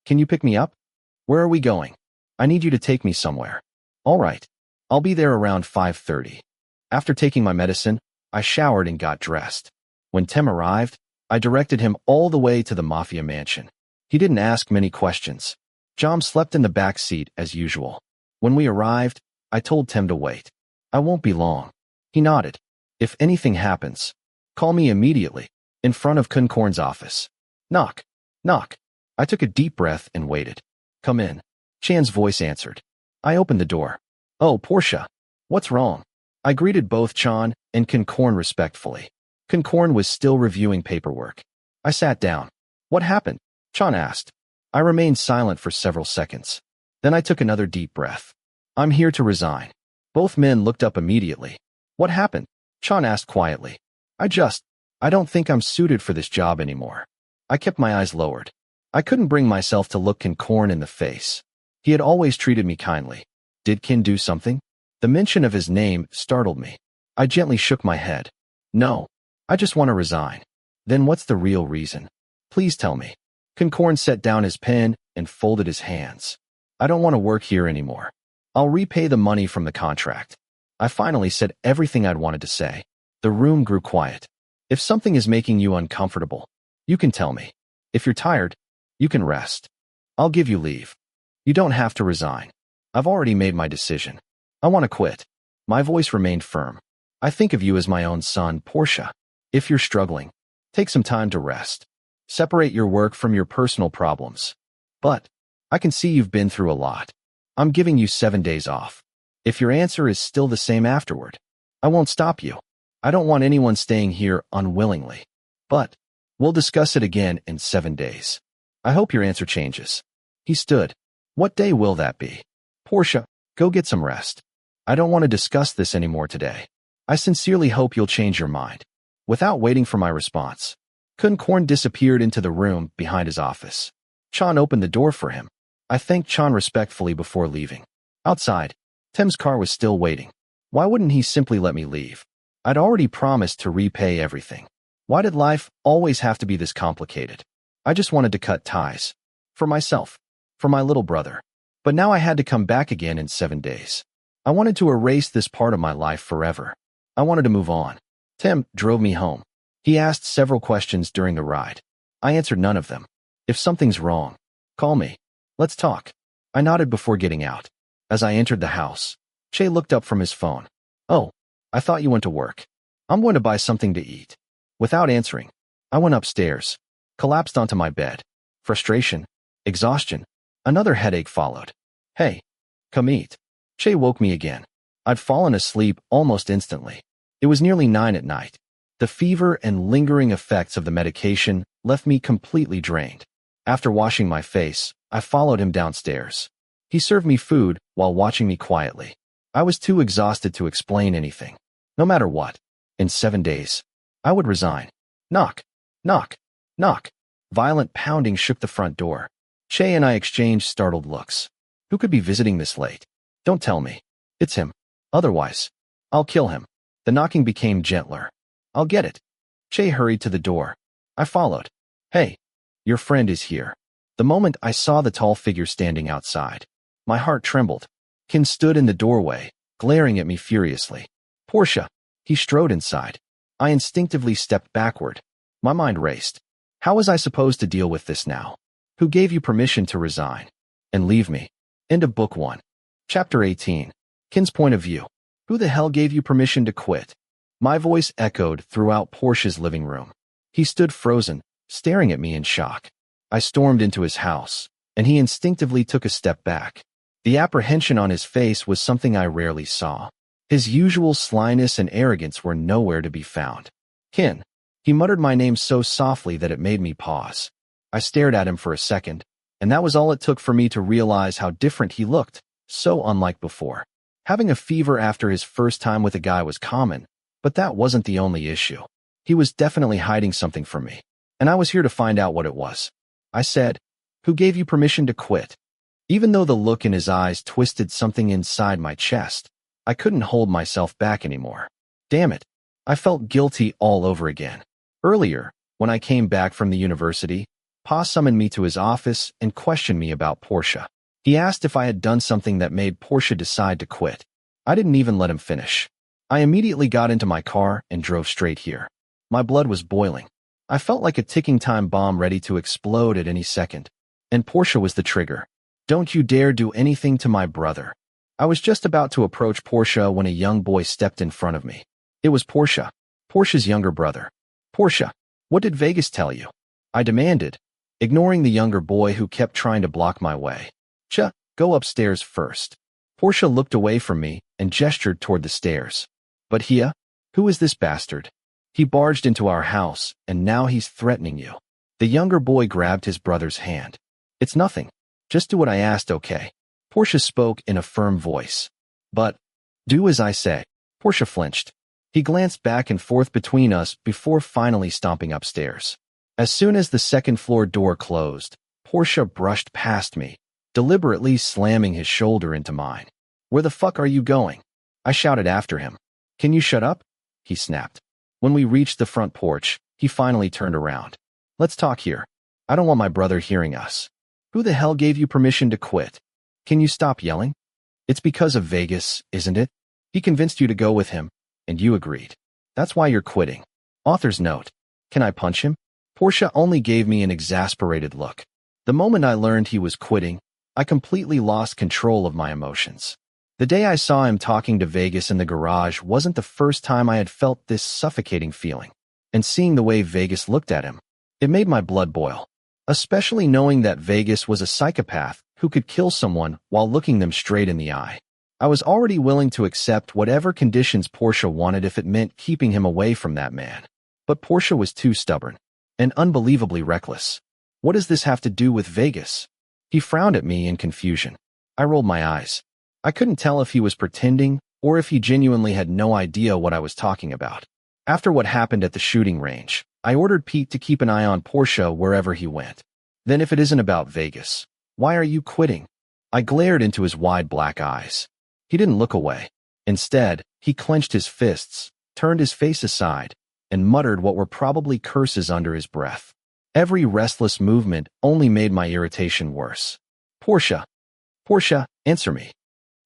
[SPEAKER 1] Can you pick me up? Where are we going? I need you to take me somewhere. All right. I'll be there around 5:30. After taking my medicine, I showered and got dressed. When Tem arrived, I directed him all the way to the Mafia mansion. He didn't ask many questions. Jom slept in the back seat as usual. When we arrived, I told Tem to wait. I won't be long. He nodded. If anything happens, call me immediately. In front of KinnPorsche's office. Knock. Knock. I took a deep breath and waited. Come in. Chan's voice answered. I opened the door. Oh, Porsche. What's wrong? I greeted both Chan and KinnPorsche respectfully. KinnPorsche was still reviewing paperwork. I sat down. What happened? Chan asked. I remained silent for several seconds. Then I took another deep breath. I'm here to resign. Both men looked up immediately. What happened? Chan asked quietly. I don't think I'm suited for this job anymore. I kept my eyes lowered. I couldn't bring myself to look KinnPorsche in the face. He had always treated me kindly. Did Kinn do something? The mention of his name startled me. I gently shook my head. No. I just want to resign. Then what's the real reason? Please tell me. KinnPorsche set down his pen and folded his hands. I don't want to work here anymore. I'll repay the money from the contract. I finally said everything I'd wanted to say. The room grew quiet. If something is making you uncomfortable, you can tell me. If you're tired, you can rest. I'll give you leave. You don't have to resign. I've already made my decision. I want to quit. My voice remained firm. I think of you as my own son, Porsche. If you're struggling, take some time to rest. Separate your work from your personal problems. But I can see you've been through a lot. I'm giving you 7 days off. If your answer is still the same afterward, I won't stop you. I don't want anyone staying here unwillingly. But we'll discuss it again in 7 days. I hope your answer changes. He stood. What day will that be? Porsche, go get some rest. I don't want to discuss this anymore today. I sincerely hope you'll change your mind. Without waiting for my response, KinnPorsche disappeared into the room behind his office. Chan opened the door for him. I thanked Chan respectfully before leaving. Outside, Tim's car was still waiting. Why wouldn't he simply let me leave? I'd already promised to repay everything. Why did life always have to be this complicated? I just wanted to cut ties. For myself. For my little brother. But now I had to come back again in 7 days. I wanted to erase this part of my life forever. I wanted to move on. Tim drove me home. He asked several questions during the ride. I answered none of them. If something's wrong, call me. Let's talk. I nodded before getting out. As I entered the house, Che looked up from his phone. Oh, I thought you went to work. I'm going to buy something to eat. Without answering, I went upstairs, collapsed onto my bed. Frustration, exhaustion, another headache followed. Hey, come eat. Che woke me again. I'd fallen asleep almost instantly. It was nearly 9 at night. The fever and lingering effects of the medication left me completely drained. After washing my face, I followed him downstairs. He served me food while watching me quietly. I was too exhausted to explain anything. No matter what, in 7 days, I would resign. Knock, knock, knock. Violent pounding shook the front door. Che and I exchanged startled looks. Who could be visiting this late? Don't tell me. It's him. Otherwise, I'll kill him. The knocking became gentler. I'll get it. Che hurried to the door. I followed. Hey, your friend is here. The moment I saw the tall figure standing outside, my heart trembled. Kinn stood in the doorway, glaring at me furiously. Porsche. He strode inside. I instinctively stepped backward. My mind raced. How was I supposed to deal with this now? Who gave you permission to resign and leave me? End of Book 1. Chapter 18. Kinn's point of view. Who the hell gave you permission to quit? My voice echoed throughout Porsche's living room. He stood frozen, staring at me in shock. I stormed into his house, and he instinctively took a step back. The apprehension on his face was something I rarely saw. His usual slyness and arrogance were nowhere to be found. Kinn. He muttered my name so softly that it made me pause. I stared at him for a second, and that was all it took for me to realize how different he looked, so unlike before. Having a fever after his first time with a guy was common, but that wasn't the only issue. He was definitely hiding something from me, and I was here to find out what it was. I said, "Who gave you permission to quit?" Even though the look in his eyes twisted something inside my chest, I couldn't hold myself back anymore. Damn it. I felt guilty all over again. Earlier, when I came back from the university, Pa summoned me to his office and questioned me about Porsche. He asked if I had done something that made Porsche decide to quit. I didn't even let him finish. I immediately got into my car and drove straight here. My blood was boiling. I felt like a ticking time bomb ready to explode at any second. And Porsche was the trigger. Don't you dare do anything to my brother. I was just about to approach Porsche when a young boy stepped in front of me. It was Porsche. Porsche's younger brother. Porsche, what did Vegas tell you? I demanded, ignoring the younger boy who kept trying to block my way. Go upstairs first. Porsche looked away from me and gestured toward the stairs. But Hia? Who is this bastard? He barged into our house, and now he's threatening you. The younger boy grabbed his brother's hand. It's nothing. Just do what I asked, okay? Porsche spoke in a firm voice. But, do as I say. Porsche flinched. He glanced back and forth between us before finally stomping upstairs. As soon as the second-floor door closed, Porsche brushed past me, deliberately slamming his shoulder into mine. Where the fuck are you going? I shouted after him. Can you shut up? He snapped. When we reached the front porch, he finally turned around. Let's talk here. I don't want my brother hearing us. Who the hell gave you permission to quit? Can you stop yelling? It's because of Vegas, isn't it? He convinced you to go with him, and you agreed. That's why you're quitting. Author's note. Can I punch him? Porsche only gave me an exasperated look. The moment I learned he was quitting, I completely lost control of my emotions. The day I saw him talking to Vegas in the garage wasn't the first time I had felt this suffocating feeling. And seeing the way Vegas looked at him, it made my blood boil. Especially knowing that Vegas was a psychopath who could kill someone while looking them straight in the eye. I was already willing to accept whatever conditions Porsche wanted if it meant keeping him away from that man. But Porsche was too stubborn and unbelievably reckless. What does this have to do with Vegas? He frowned at me in confusion. I rolled my eyes. I couldn't tell if he was pretending or if he genuinely had no idea what I was talking about. After what happened at the shooting range, I ordered Pete to keep an eye on Porsche wherever he went. Then if it isn't about Vegas, why are you quitting? I glared into his wide black eyes. He didn't look away. Instead, he clenched his fists, turned his face aside, and muttered what were probably curses under his breath. Every restless movement only made my irritation worse. Porsche. Porsche, answer me.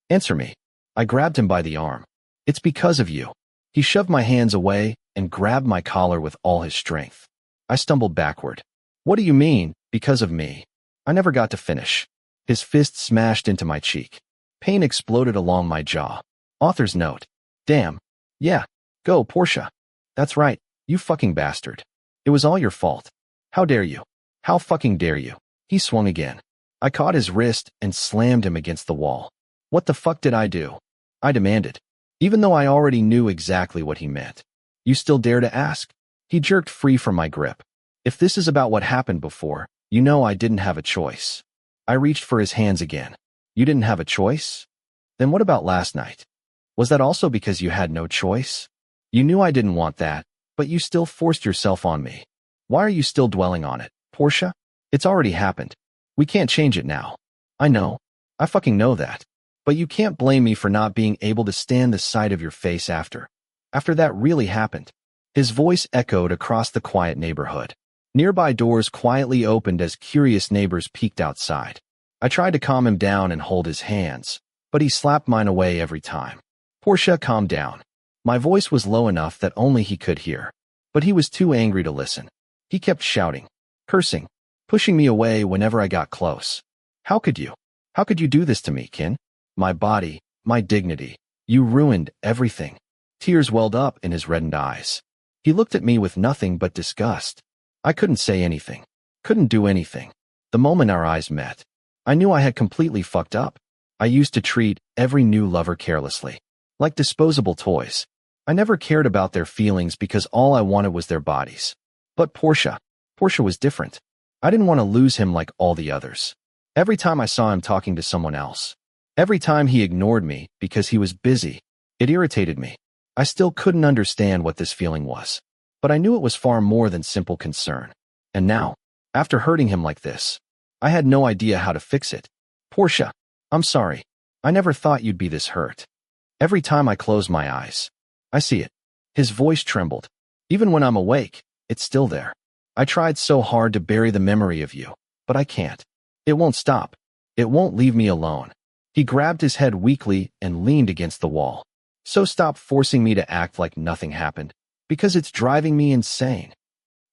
[SPEAKER 1] Answer me. I grabbed him by the arm. It's because of you. He shoved my hands away and grabbed my collar with all his strength. I stumbled backward. What do you mean, because of me? I never got to finish. His fist smashed into my cheek. Pain exploded along my jaw. Author's note. Damn. Yeah. Go, Porsche. That's right, you fucking bastard. It was all your fault. How dare you? How fucking dare you? He swung again. I caught his wrist and slammed him against the wall. What the fuck did I do? I demanded, even though I already knew exactly what he meant. You still dare to ask? He jerked free from my grip. If this is about what happened before, you know I didn't have a choice. I reached for his hands again. You didn't have a choice? Then what about last night? Was that also because you had no choice? You knew I didn't want that, but you still forced yourself on me. Why are you still dwelling on it, Porsche? It's already happened. We can't change it now. I know. I fucking know that. But you can't blame me for not being able to stand the sight of your face after that really happened. His voice echoed across the quiet neighborhood. Nearby doors quietly opened as curious neighbors peeked outside. I tried to calm him down and hold his hands, but he slapped mine away every time. Porsche, calm down. My voice was low enough that only he could hear, but he was too angry to listen. He kept shouting, cursing, pushing me away whenever I got close. How could you? How could you do this to me, Kinn? My body, my dignity. You ruined everything. Tears welled up in his reddened eyes. He looked at me with nothing but disgust. I couldn't say anything, couldn't do anything. The moment our eyes met, I knew I had completely fucked up. I used to treat every new lover carelessly, like disposable toys. I never cared about their feelings because all I wanted was their bodies. But Porsche was different. I didn't want to lose him like all the others. Every time I saw him talking to someone else, every time he ignored me because he was busy, it irritated me. I still couldn't understand what this feeling was, but I knew it was far more than simple concern. And now, after hurting him like this, I had no idea how to fix it. Porsche, I'm sorry. I never thought you'd be this hurt. Every time I close my eyes, I see it. His voice trembled. Even when I'm awake, it's still there. I tried so hard to bury the memory of you, but I can't. It won't stop. It won't leave me alone. He grabbed his head weakly and leaned against the wall. So stop forcing me to act like nothing happened, because it's driving me insane.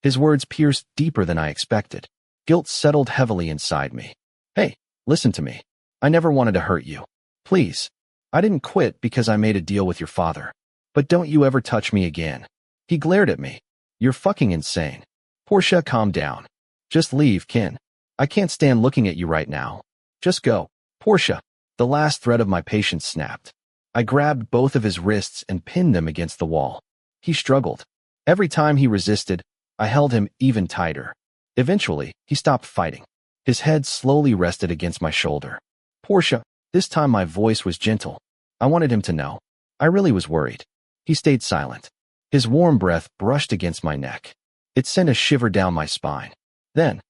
[SPEAKER 1] His words pierced deeper than I expected. Guilt settled heavily inside me. Hey, listen to me. I never wanted to hurt you. Please. I didn't quit because I made a deal with your father. But don't you ever touch me again. He glared at me. You're fucking insane. Porsche, calm down. Just leave, Kinn. I can't stand looking at you right now. Just go. Porsche. The last thread of my patience snapped. I grabbed both of his wrists and pinned them against the wall. He struggled. Every time he resisted, I held him even tighter. Eventually, he stopped fighting. His head slowly rested against my shoulder. Porsche, this time my voice was gentle. I wanted him to know. I really was worried. He stayed silent. His warm breath brushed against my neck. It sent a shiver down my spine. Then,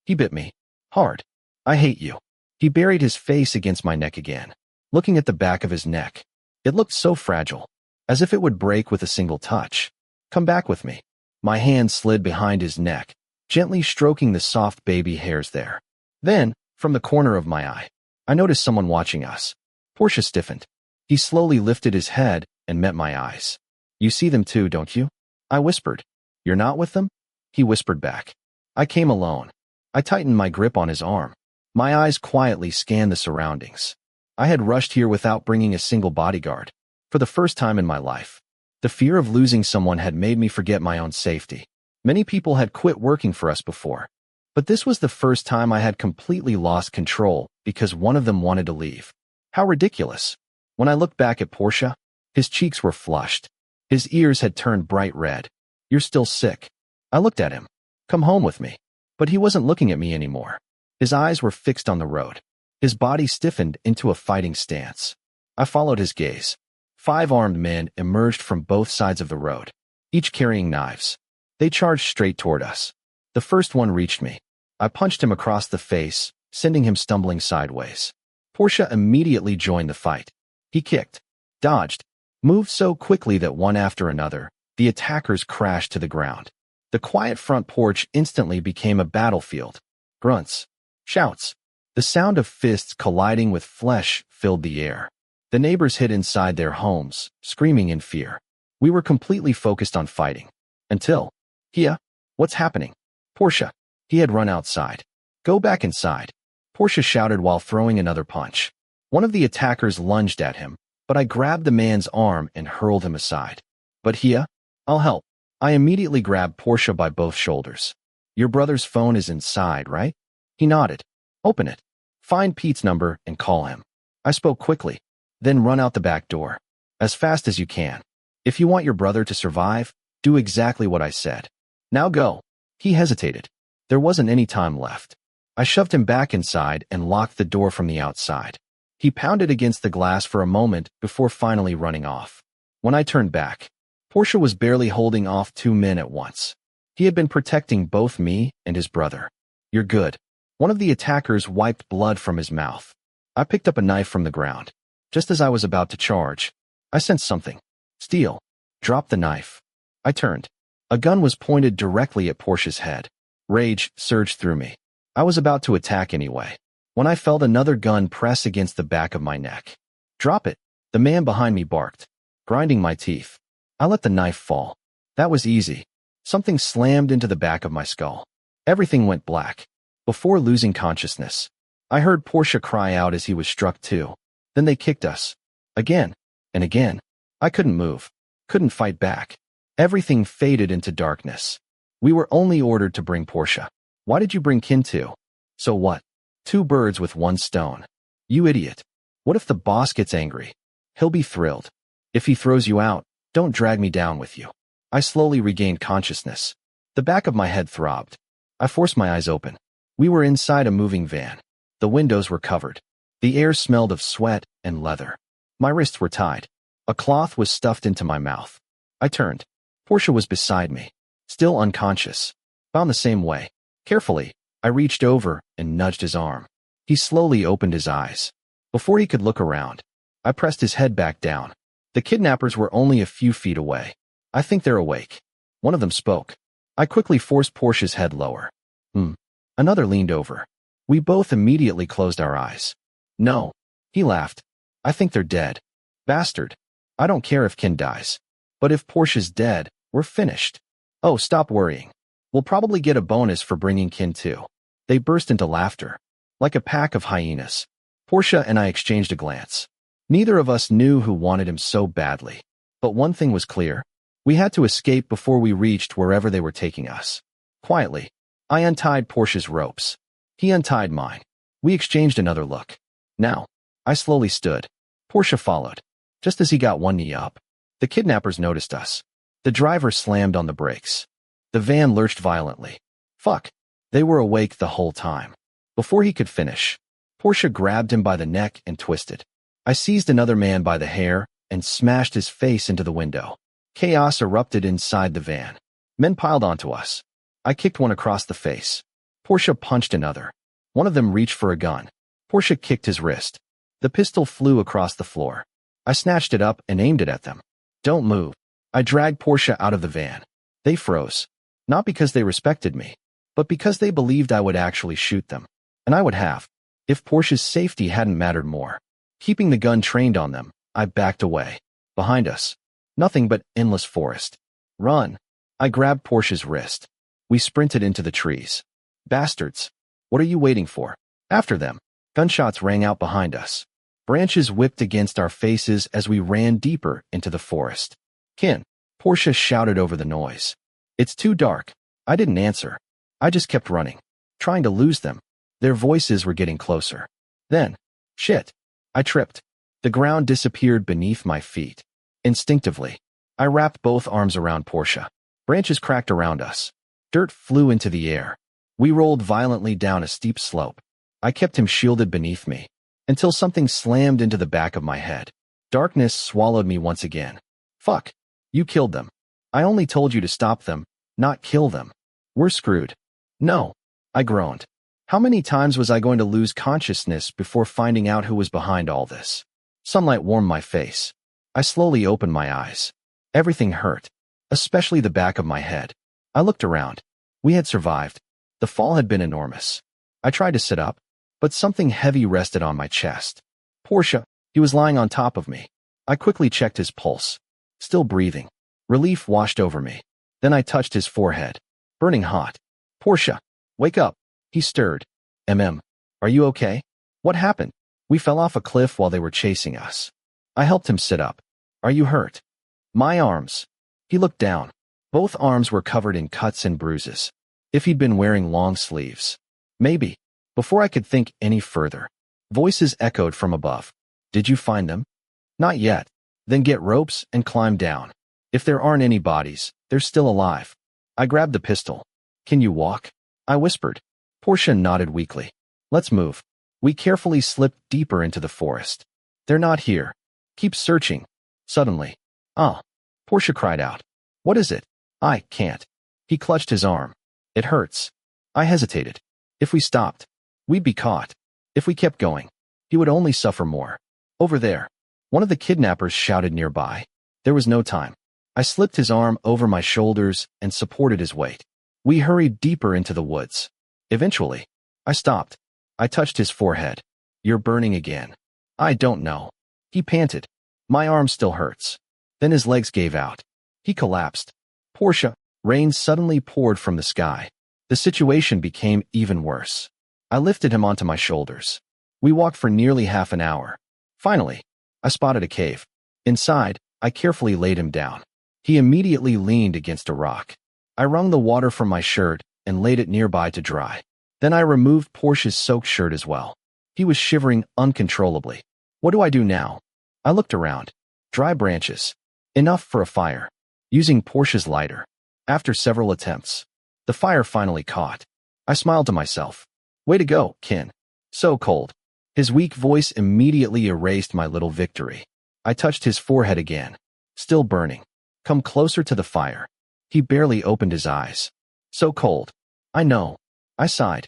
[SPEAKER 1] he bit me. Hard. I hate you. He buried his face against my neck again, looking at the back of his neck. It looked so fragile, as if it would break with a single touch. Come back with me. My hand slid behind his neck, gently stroking the soft baby hairs there. Then, from the corner of my eye, I noticed someone watching us. Porsche stiffened. He slowly lifted his head and met my eyes. You see them too, don't you? I whispered. You're not with them? He whispered back. I came alone. I tightened my grip on his arm. My eyes quietly scanned the surroundings. I had rushed here without bringing a single bodyguard. For the first time in my life, the fear of losing someone had made me forget my own safety. Many people had quit working for us before, but this was the first time I had completely lost control because one of them wanted to leave. How ridiculous. When I looked back at Porsche, his cheeks were flushed. His ears had turned bright red. You're still sick. I looked at him. Come home with me. But he wasn't looking at me anymore. His eyes were fixed on the road. His body stiffened into a fighting stance. I followed his gaze. 5 armed men emerged from both sides of the road, each carrying knives. They charged straight toward us. The first one reached me. I punched him across the face, sending him stumbling sideways. Porsche immediately joined the fight. He kicked, dodged, moved so quickly that one after another, the attackers crashed to the ground. The quiet front porch instantly became a battlefield. Grunts, shouts. The sound of fists colliding with flesh filled the air. The neighbors hid inside their homes, screaming in fear. We were completely focused on fighting. Until, Kia, what's happening? Porsche. He had run outside. Go back inside. Porsche shouted while throwing another punch. One of the attackers lunged at him, but I grabbed the man's arm and hurled him aside. But Kia, I'll help. I immediately grabbed Porsche by both shoulders. Your brother's phone is inside, right? He nodded. Open it. Find Pete's number and call him. I spoke quickly. Then run out the back door. As fast as you can. If you want your brother to survive, do exactly what I said. Now go. He hesitated. There wasn't any time left. I shoved him back inside and locked the door from the outside. He pounded against the glass for a moment before finally running off. When I turned back, Porsche was barely holding off 2 men at once. He had been protecting both me and his brother. You're good. One of the attackers wiped blood from his mouth. I picked up a knife from the ground. Just as I was about to charge, I sensed something. Steel. Dropped the knife. I turned. A gun was pointed directly at Porsche's head. Rage surged through me. I was about to attack anyway, when I felt another gun press against the back of my neck. Drop it, the man behind me barked, grinding my teeth. I let the knife fall. That was easy. Something slammed into the back of my skull. Everything went black. Before losing consciousness, I heard Porsche cry out as he was struck too. Then they kicked us. Again and again. I couldn't move. Couldn't fight back. Everything faded into darkness. We were only ordered to bring Porsche. Why did you bring Kinn too? So what? 2 birds with 1 stone. You idiot. What if the boss gets angry? He'll be thrilled. If he throws you out, don't drag me down with you. I slowly regained consciousness. The back of my head throbbed. I forced my eyes open. We were inside a moving van. The windows were covered. The air smelled of sweat and leather. My wrists were tied. A cloth was stuffed into my mouth. I turned. Porsche was beside me, still unconscious. Found the same way. Carefully, I reached over and nudged his arm. He slowly opened his eyes. Before he could look around, I pressed his head back down. The kidnappers were only a few feet away. I think they're awake. One of them spoke. I quickly forced Porsche's head lower. Another leaned over. We both immediately closed our eyes. No. He laughed. I think they're dead. Bastard. I don't care if Kinn dies. But if Porsche's dead, we're finished. Oh, stop worrying. We'll probably get a bonus for bringing Kinn too. They burst into laughter. Like a pack of hyenas. Porsche and I exchanged a glance. Neither of us knew who wanted him so badly. But one thing was clear. We had to escape before we reached wherever they were taking us. Quietly, I untied Porsche's ropes. He untied mine. We exchanged another look. Now, I slowly stood. Porsche followed. Just as he got one knee up, the kidnappers noticed us. The driver slammed on the brakes. The van lurched violently. Fuck. They were awake the whole time. Before he could finish, Porsche grabbed him by the neck and twisted. I seized another man by the hair and smashed his face into the window. Chaos erupted inside the van. Men piled onto us. I kicked one across the face. Porsche punched another. One of them reached for a gun. Porsche kicked his wrist. The pistol flew across the floor. I snatched it up and aimed it at them. Don't move. I dragged Porsche out of the van. They froze. Not because they respected me, but because they believed I would actually shoot them. And I would have, if Porsche's safety hadn't mattered more. Keeping the gun trained on them, I backed away. Behind us, nothing but endless forest. Run. I grabbed Porsche's wrist. We sprinted into the trees. Bastards. What are you waiting for? After them. Gunshots rang out behind us. Branches whipped against our faces as we ran deeper into the forest. Kinn. Porsche shouted over the noise. It's too dark. I didn't answer. I just kept running, trying to lose them. Their voices were getting closer. Then, shit. I tripped. The ground disappeared beneath my feet. Instinctively, I wrapped both arms around Porsche. Branches cracked around us. Dirt flew into the air. We rolled violently down a steep slope. I kept him shielded beneath me, until something slammed into the back of my head. Darkness swallowed me once again. Fuck. You killed them. I only told you to stop them, not kill them. We're screwed. No. I groaned. How many times was I going to lose consciousness before finding out who was behind all this? Sunlight warmed my face. I slowly opened my eyes. Everything hurt, especially the back of my head. I looked around. We had survived. The fall had been enormous. I tried to sit up, but something heavy rested on my chest. Porsche, he was lying on top of me. I quickly checked his pulse. Still breathing. Relief washed over me. Then I touched his forehead. Burning hot. Porsche, wake up. He stirred. Are you okay? What happened? We fell off a cliff while they were chasing us. I helped him sit up. Are you hurt? My arms. He looked down. Both arms were covered in cuts and bruises. If he'd been wearing long sleeves. Maybe. Before I could think any further, voices echoed from above. Did you find them? Not yet. Then get ropes and climb down. If there aren't any bodies, they're still alive. I grabbed the pistol. Can you walk? I whispered. Porsche nodded weakly. Let's move. We carefully slipped deeper into the forest. They're not here. Keep searching. Suddenly. Ah. Porsche cried out. What is it? I can't. He clutched his arm. It hurts. I hesitated. If we stopped, we'd be caught. If we kept going, he would only suffer more. Over there. One of the kidnappers shouted nearby. There was no time. I slipped his arm over my shoulders and supported his weight. We hurried deeper into the woods. Eventually, I stopped. I touched his forehead. You're burning again. I don't know. He panted. My arm still hurts. Then his legs gave out. He collapsed. Porsche, rain suddenly poured from the sky. The situation became even worse. I lifted him onto my shoulders. We walked for nearly half an hour. Finally, I spotted a cave. Inside, I carefully laid him down. He immediately leaned against a rock. I wrung the water from my shirt and laid it nearby to dry. Then I removed Porsche's soaked shirt as well. He was shivering uncontrollably. What do I do now? I looked around. Dry branches. Enough for a fire. Using Porsche's lighter. After several attempts, the fire finally caught. I smiled to myself. Way to go, Kinn. So cold. His weak voice immediately erased my little victory. I touched his forehead again. Still burning. Come closer to the fire. He barely opened his eyes. So cold. I know. I sighed.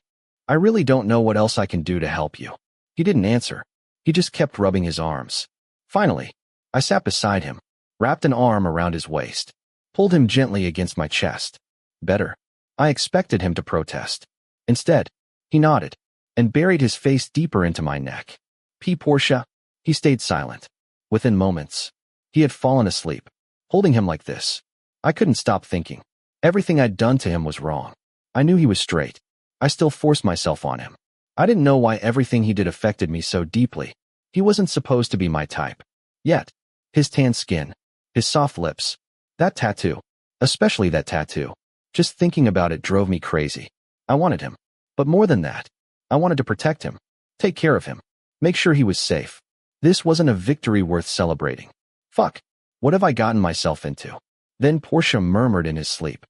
[SPEAKER 1] I really don't know what else I can do to help you. He didn't answer. He just kept rubbing his arms. Finally, I sat beside him, wrapped an arm around his waist, pulled him gently against my chest. Better. I expected him to protest. Instead, he nodded and buried his face deeper into my neck. Porsche. He stayed silent. Within moments, he had fallen asleep. Holding him like this, I couldn't stop thinking. Everything I'd done to him was wrong. I knew he was straight. I still forced myself on him. I didn't know why everything he did affected me so deeply. He wasn't supposed to be my type. Yet, his tan skin, his soft lips, that tattoo, especially that tattoo. Just thinking about it drove me crazy. I wanted him. But more than that, I wanted to protect him, take care of him, make sure he was safe. This wasn't a victory worth celebrating. Fuck. What have I gotten myself into? Then Porsche murmured in his sleep.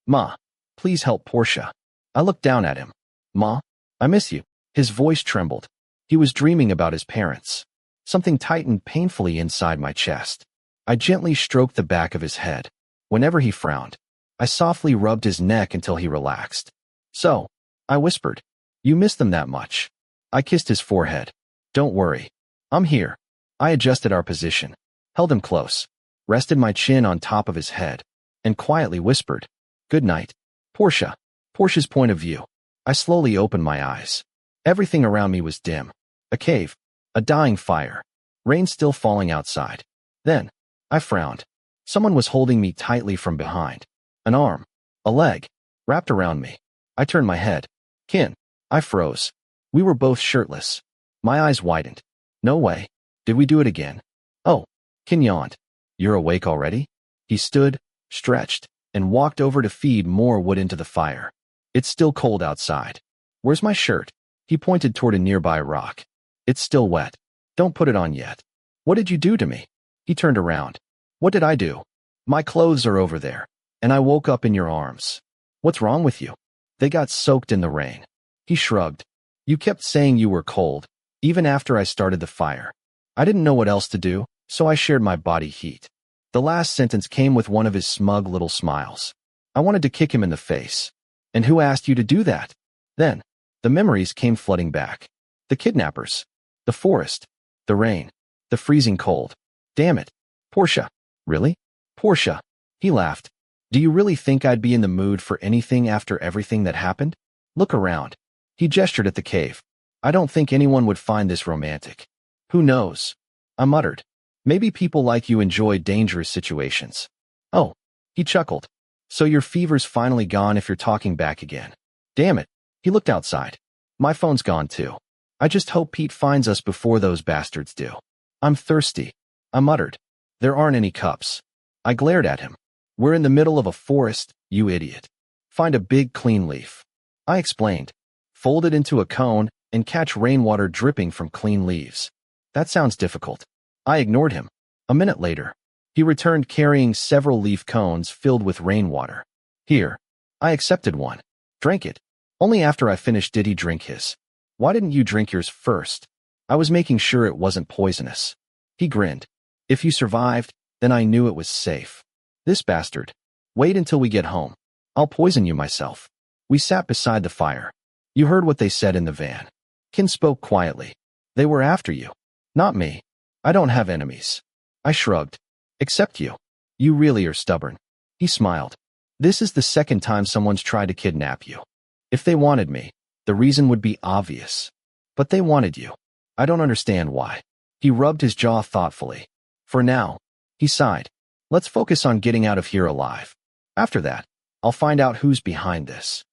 [SPEAKER 1] Ma, please help Porsche. I looked down at him. Ma, I miss you. His voice trembled. He was dreaming about his parents. Something tightened painfully inside my chest. I gently stroked the back of his head. Whenever he frowned, I softly rubbed his neck until he relaxed. So, I whispered, you miss them that much. I kissed his forehead. Don't worry. I'm here. I adjusted our position, held him close, rested my chin on top of his head, and quietly whispered, good night. Porsche's point of view. I slowly opened my eyes. Everything around me was dim. A cave, a dying fire, rain still falling outside. Then, I frowned. Someone was holding me tightly from behind. An arm, a leg, wrapped around me. I turned my head. Kinn. I froze. We were both shirtless. My eyes widened. No way. Did we do it again? Oh. Kinn yawned. You're awake already? He stood, stretched, and walked over to feed more wood into the fire. It's still cold outside. Where's my shirt? He pointed toward a nearby rock. It's still wet. Don't put it on yet. What did you do to me? He turned around. What did I do? My clothes are over there, and I woke up in your arms. What's wrong with you? They got soaked in the rain. He shrugged. You kept saying you were cold, even after I started the fire. I didn't know what else to do, so I shared my body heat. The last sentence came with one of his smug little smiles. I wanted to kick him in the face. And who asked you to do that? Then, the memories came flooding back. The kidnappers. The forest. The rain. The freezing cold. Damn it. Porsche. Really? Porsche. He laughed. Do you really think I'd be in the mood for anything after everything that happened? Look around. He gestured at the cave. I don't think anyone would find this romantic. Who knows? I muttered. Maybe people like you enjoy dangerous situations. Oh. He chuckled. So your fever's finally gone if you're talking back again. Damn it. He looked outside. My phone's gone too. I just hope Pete finds us before those bastards do. I'm thirsty. I muttered. There aren't any cups. I glared at him. We're in the middle of a forest, you idiot. Find a big clean leaf. I explained. Fold it into a cone and catch rainwater dripping from clean leaves. That sounds difficult. I ignored him. A minute later, he returned carrying several leaf cones filled with rainwater. Here. I accepted one. Drank it. Only after I finished did he drink his. Why didn't you drink yours first? I was making sure it wasn't poisonous. He grinned. If you survived, then I knew it was safe. This bastard. Wait until we get home. I'll poison you myself. We sat beside the fire. You heard what they said in the van. Kinn spoke quietly. They were after you. Not me. I don't have enemies. I shrugged. Except you. You really are stubborn. He smiled. This is the second time someone's tried to kidnap you. If they wanted me, the reason would be obvious. But they wanted you. I don't understand why. He rubbed his jaw thoughtfully. For now, he sighed. Let's focus on getting out of here alive. After that, I'll find out who's behind this.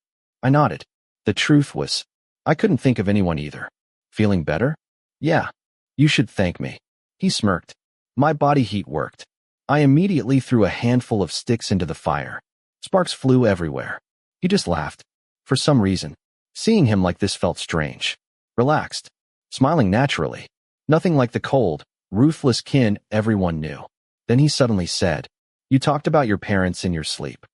[SPEAKER 1] I nodded. The truth was, I couldn't think of anyone either. Feeling better? Yeah. You should thank me. He smirked. My body heat worked. I immediately threw a handful of sticks into the fire. Sparks flew everywhere. He just laughed. For some reason, seeing him like this felt strange. Relaxed. Smiling naturally. Nothing like the cold, ruthless Kinn everyone knew. Then he suddenly said, You talked about your parents in your sleep.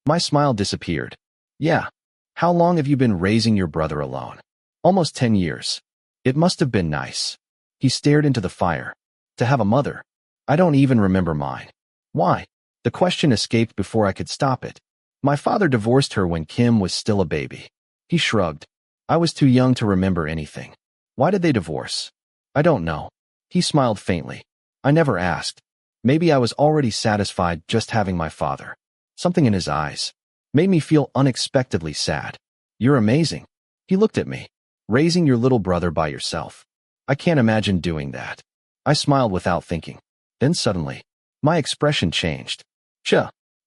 [SPEAKER 1] My smile disappeared. Yeah. How long have you been raising your brother alone? Almost 10 years. It must have been nice. He stared into the fire. To have a mother. I don't even remember mine. Why? The question escaped before I could stop it. My father divorced her when Kim was still a baby. He shrugged. I was too young to remember anything. Why did they divorce? I don't know. He smiled faintly. I never asked. Maybe I was already satisfied just having my father. Something in his eyes made me feel unexpectedly sad. You're amazing. He looked at me. Raising your little brother by yourself. I can't imagine doing that. I smiled without thinking. Then suddenly, my expression changed.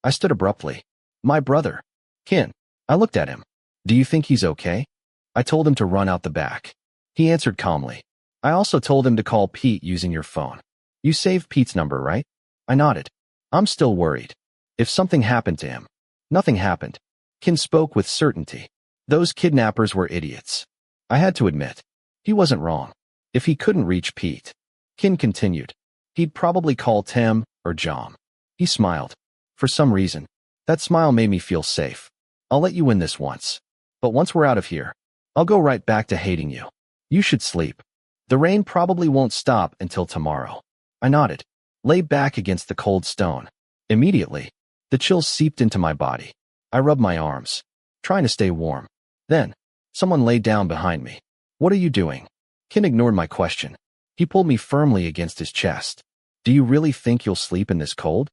[SPEAKER 1] I stood abruptly. My brother. Kinn. I looked at him. Do you think he's okay? I told him to run out the back. He answered calmly. I also told him to call Pete using your phone. You saved Pete's number, right? I nodded. I'm still worried. If something happened to him. Nothing happened. Kinn spoke with certainty. Those kidnappers were idiots. I had to admit. He wasn't wrong. If he couldn't reach Pete. Kinn continued. He'd probably call Tem or Jom. He smiled. For some reason, that smile made me feel safe. I'll let you win this once. But once we're out of here, I'll go right back to hating you. You should sleep. The rain probably won't stop until tomorrow. I nodded. Lay back against the cold stone. Immediately, the chills seeped into my body. I rubbed my arms, trying to stay warm. Then, someone lay down behind me. What are you doing? Kinn ignored my question. He pulled me firmly against his chest. Do you really think you'll sleep in this cold?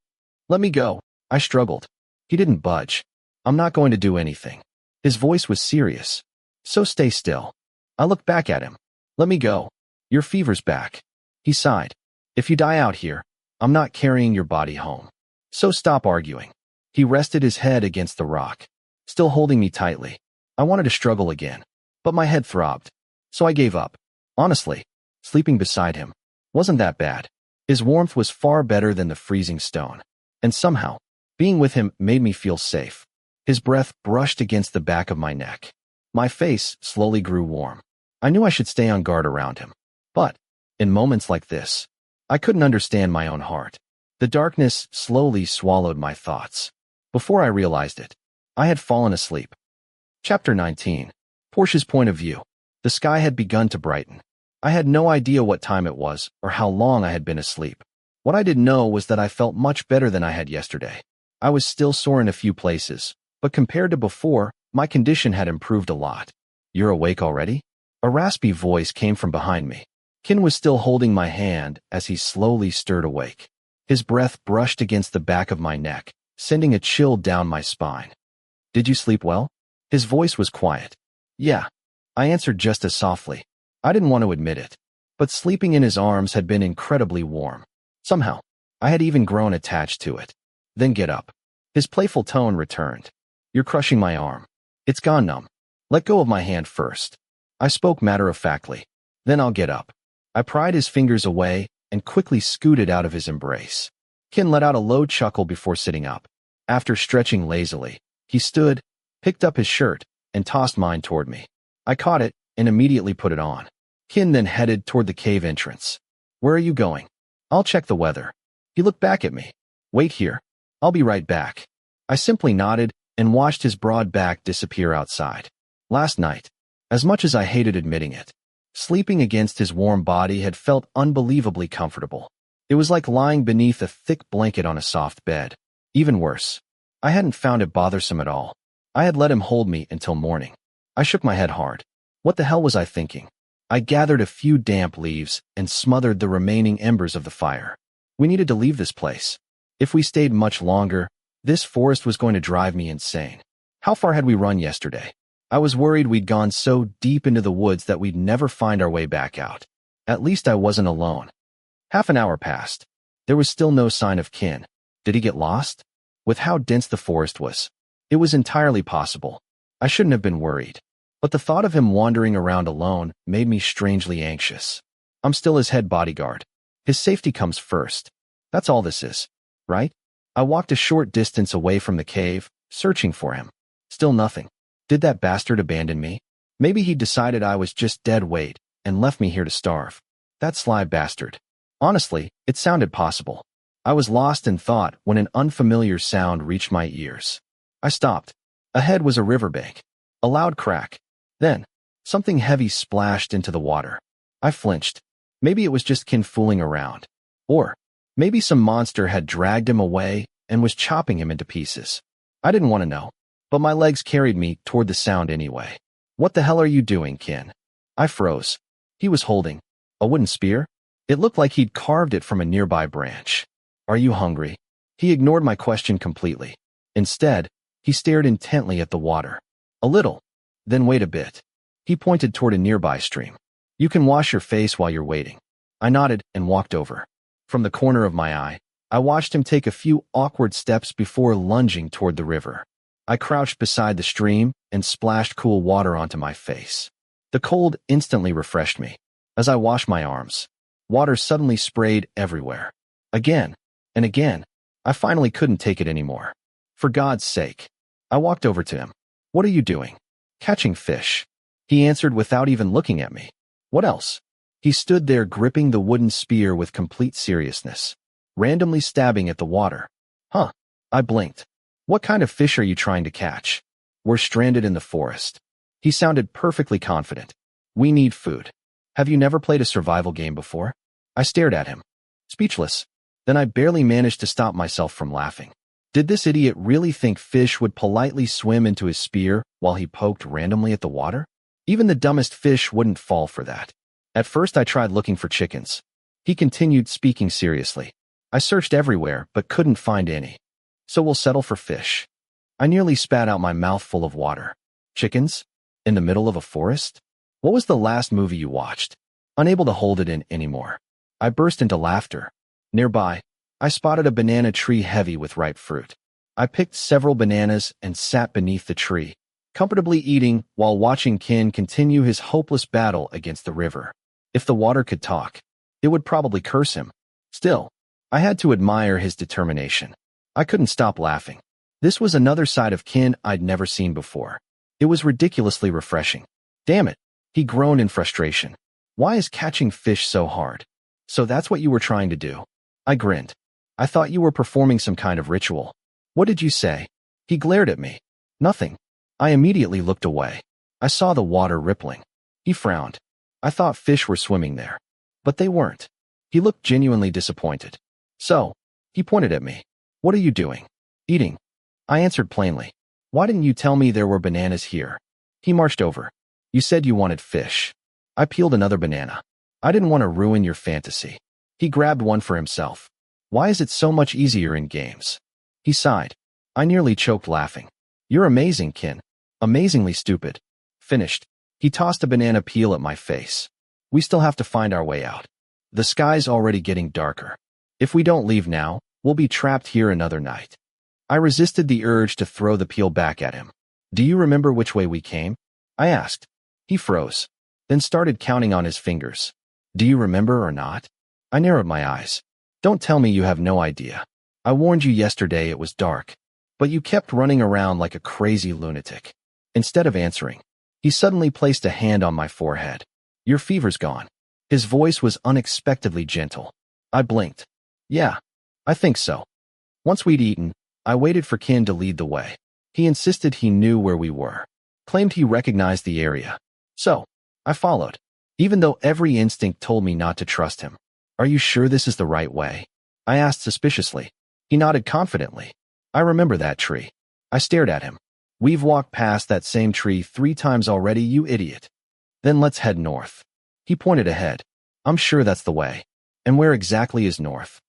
[SPEAKER 1] Let me go. I struggled. He didn't budge. I'm not going to do anything. His voice was serious. So stay still. I looked back at him. Let me go. Your fever's back. He sighed. If you die out here, I'm not carrying your body home. So stop arguing. He rested his head against the rock, still holding me tightly. I wanted to struggle again, but my head throbbed. So I gave up. Honestly, sleeping beside him wasn't that bad. His warmth was far better than the freezing stone. And somehow, being with him made me feel safe. His breath brushed against the back of my neck. My face slowly grew warm. I knew I should stay on guard around him. But, in moments like this, I couldn't understand my own heart. The darkness slowly swallowed my thoughts. Before I realized it, I had fallen asleep. Chapter 19. Porsche's point of view. The sky had begun to brighten. I had no idea what time it was or how long I had been asleep. What I did know was that I felt much better than I had yesterday. I was still sore in a few places, but compared to before, my condition had improved a lot. "You're awake already?" A raspy voice came from behind me. Kinn was still holding my hand as he slowly stirred awake. His breath brushed against the back of my neck, sending a chill down my spine. "Did you sleep well?" His voice was quiet. "Yeah," I answered just as softly. I didn't want to admit it, but sleeping in his arms had been incredibly warm. Somehow, I had even grown attached to it. "Then get up." His playful tone returned. "You're crushing my arm. It's gone numb. Let go of my hand first." I spoke matter-of-factly. "Then I'll get up." I pried his fingers away and quickly scooted out of his embrace. Kinn let out a low chuckle before sitting up. After stretching lazily, he stood, picked up his shirt, and tossed mine toward me. I caught it and immediately put it on. Kinn then headed toward the cave entrance. "Where are you going?" "I'll check the weather." He looked back at me. "Wait here. I'll be right back." I simply nodded and watched his broad back disappear outside. Last night, as much as I hated admitting it, sleeping against his warm body had felt unbelievably comfortable. It was like lying beneath a thick blanket on a soft bed. Even worse, I hadn't found it bothersome at all. I had let him hold me until morning. I shook my head hard. What the hell was I thinking? I gathered a few damp leaves and smothered the remaining embers of the fire. We needed to leave this place. If we stayed much longer, this forest was going to drive me insane. How far had we run yesterday? I was worried we'd gone so deep into the woods that we'd never find our way back out. At least I wasn't alone. Half an hour passed. There was still no sign of Kinn. Did he get lost? With how dense the forest was, it was entirely possible. I shouldn't have been worried. But the thought of him wandering around alone made me strangely anxious. I'm still his head bodyguard. His safety comes first. That's all this is, right? I walked a short distance away from the cave, searching for him. Still nothing. Did that bastard abandon me? Maybe he decided I was just dead weight and left me here to starve. That sly bastard. Honestly, it sounded possible. I was lost in thought when an unfamiliar sound reached my ears. I stopped. Ahead was a riverbank. A loud crack. Then, something heavy splashed into the water. I flinched. Maybe it was just Kinn fooling around. Or, maybe some monster had dragged him away and was chopping him into pieces. I didn't want to know, but my legs carried me toward the sound anyway. "What the hell are you doing, Kinn?" I froze. He was holding a wooden spear. It looked like he'd carved it from a nearby branch. "Are you hungry?" He ignored my question completely. Instead, he stared intently at the water. "A little. Then wait a bit." He pointed toward a nearby stream. "You can wash your face while you're waiting." I nodded and walked over. From the corner of my eye, I watched him take a few awkward steps before lunging toward the river. I crouched beside the stream and splashed cool water onto my face. The cold instantly refreshed me. As I washed my arms, water suddenly sprayed everywhere. Again and again, I finally couldn't take it anymore. "For God's sake." I walked over to him. "What are you doing?" "Catching fish." He answered without even looking at me. "What else?" He stood there gripping the wooden spear with complete seriousness, randomly stabbing at the water. "Huh." I blinked. "What kind of fish are you trying to catch?" "We're stranded in the forest." He sounded perfectly confident. "We need food." "Have you never played a survival game before?" I stared at him, speechless. Then I barely managed to stop myself from laughing. Did this idiot really think fish would politely swim into his spear while he poked randomly at the water? Even the dumbest fish wouldn't fall for that. At first I tried looking for chickens. He continued, speaking seriously. "I searched everywhere but couldn't find any. So we'll settle for fish." I nearly spat out my mouth full of water. Chickens? In the middle of a forest? What was the last movie you watched? Unable to hold it in anymore, I burst into laughter. Nearby, I spotted a banana tree heavy with ripe fruit. I picked several bananas and sat beneath the tree, comfortably eating while watching Kinn continue his hopeless battle against the river. If the water could talk, it would probably curse him. Still, I had to admire his determination. I couldn't stop laughing. This was another side of Kinn I'd never seen before. It was ridiculously refreshing. "Damn it," he groaned in frustration. "Why is catching fish so hard?" "So that's what you were trying to do?" I grinned. "I thought you were performing some kind of ritual." "What did you say?" He glared at me. "Nothing." I immediately looked away. I saw the water rippling. He frowned. I thought fish were swimming there. But they weren't. He looked genuinely disappointed. So, he pointed at me. What are you doing? Eating. I answered plainly. Why didn't you tell me there were bananas here? He marched over. You said you wanted fish. I peeled another banana. I didn't want to ruin your fantasy. He grabbed one for himself. Why is it so much easier in games? He sighed. I nearly choked laughing. You're amazing, Kinn. Amazingly stupid. Finished. He tossed a banana peel at my face. We still have to find our way out. The sky's already getting darker. If we don't leave now, we'll be trapped here another night. I resisted the urge to throw the peel back at him. Do you remember which way we came? I asked. He froze, then started counting on his fingers. Do you remember or not? I narrowed my eyes. Don't tell me you have no idea. I warned you yesterday it was dark, but you kept running around like a crazy lunatic. Instead of answering, he suddenly placed a hand on my forehead. Your fever's gone. His voice was unexpectedly gentle. I blinked. Yeah, I think so. Once we'd eaten, I waited for Kinn to lead the way. He insisted he knew where we were, claimed he recognized the area. So, I followed, even though every instinct told me not to trust him. Are you sure this is the right way? I asked suspiciously. He nodded confidently. I remember that tree. I stared at him. We've walked past that same tree 3 times already, you idiot. Then let's head north. He pointed ahead. I'm sure that's the way. And where exactly is north?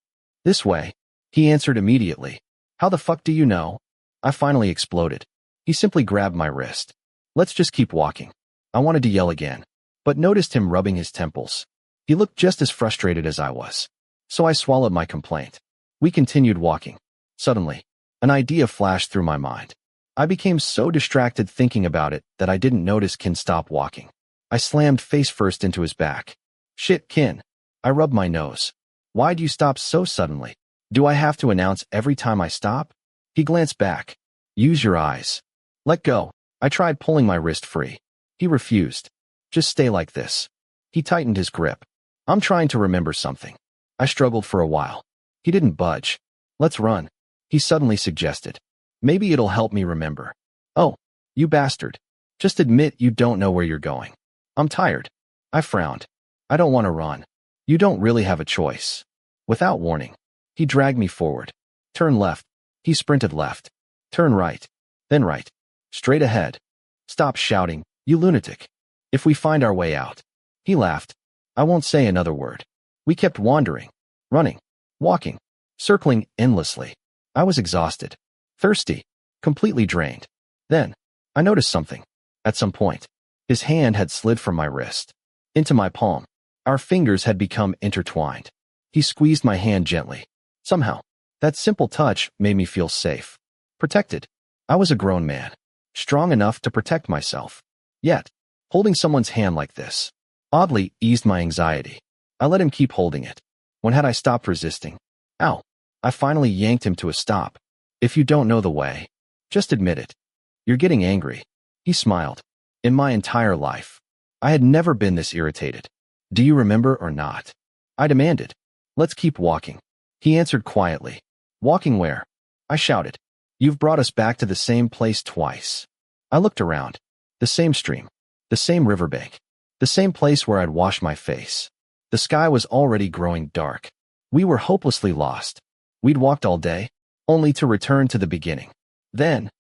[SPEAKER 1] This way. He answered immediately. How the fuck do you know? I finally exploded. He simply grabbed my wrist. Let's just keep walking. I wanted to yell again, but noticed him rubbing his temples. He looked just as frustrated as I was. So I swallowed my complaint. We continued walking. Suddenly, an idea flashed through my mind. I became so distracted thinking about it that I didn't notice Kinn stop walking. I slammed face first into his back. Shit, Kinn. I rubbed my nose. Why'd you stop so suddenly? Do I have to announce every time I stop? He glanced back. Use your eyes. Let go. I tried pulling my wrist free. He refused. Just stay like this. He tightened his grip. I'm trying to remember something. I struggled for a while. He didn't budge. Let's run. He suddenly suggested. Maybe it'll help me remember. Oh, you bastard. Just admit you don't know where you're going. I'm tired. I frowned. I don't want to run. You don't really have a choice. Without warning, he dragged me forward. Turn left. He sprinted left. Turn right. Then right. Straight ahead. Stop shouting, you lunatic. If we find our way out. He laughed. I won't say another word. We kept wandering, running, walking, circling endlessly. I was exhausted, thirsty, completely drained. Then, I noticed something. At some point, his hand had slid from my wrist into my palm. Our fingers had become intertwined. He squeezed my hand gently. Somehow, that simple touch made me feel safe, protected. I was a grown man, strong enough to protect myself. Yet, holding someone's hand like this, oddly eased my anxiety. I let him keep holding it. When had I stopped resisting? Ow. I finally yanked him to a stop. If you don't know the way, just admit it. You're getting angry. He smiled. In my entire life, I had never been this irritated. Do you remember or not? I demanded. Let's keep walking. He answered quietly. Walking where? I shouted. You've brought us back to the same place twice. I looked around. The same stream. The same riverbank. The same place where I'd washed my face. The sky was already growing dark. We were hopelessly lost. We'd walked all day, only to return to the beginning. Then,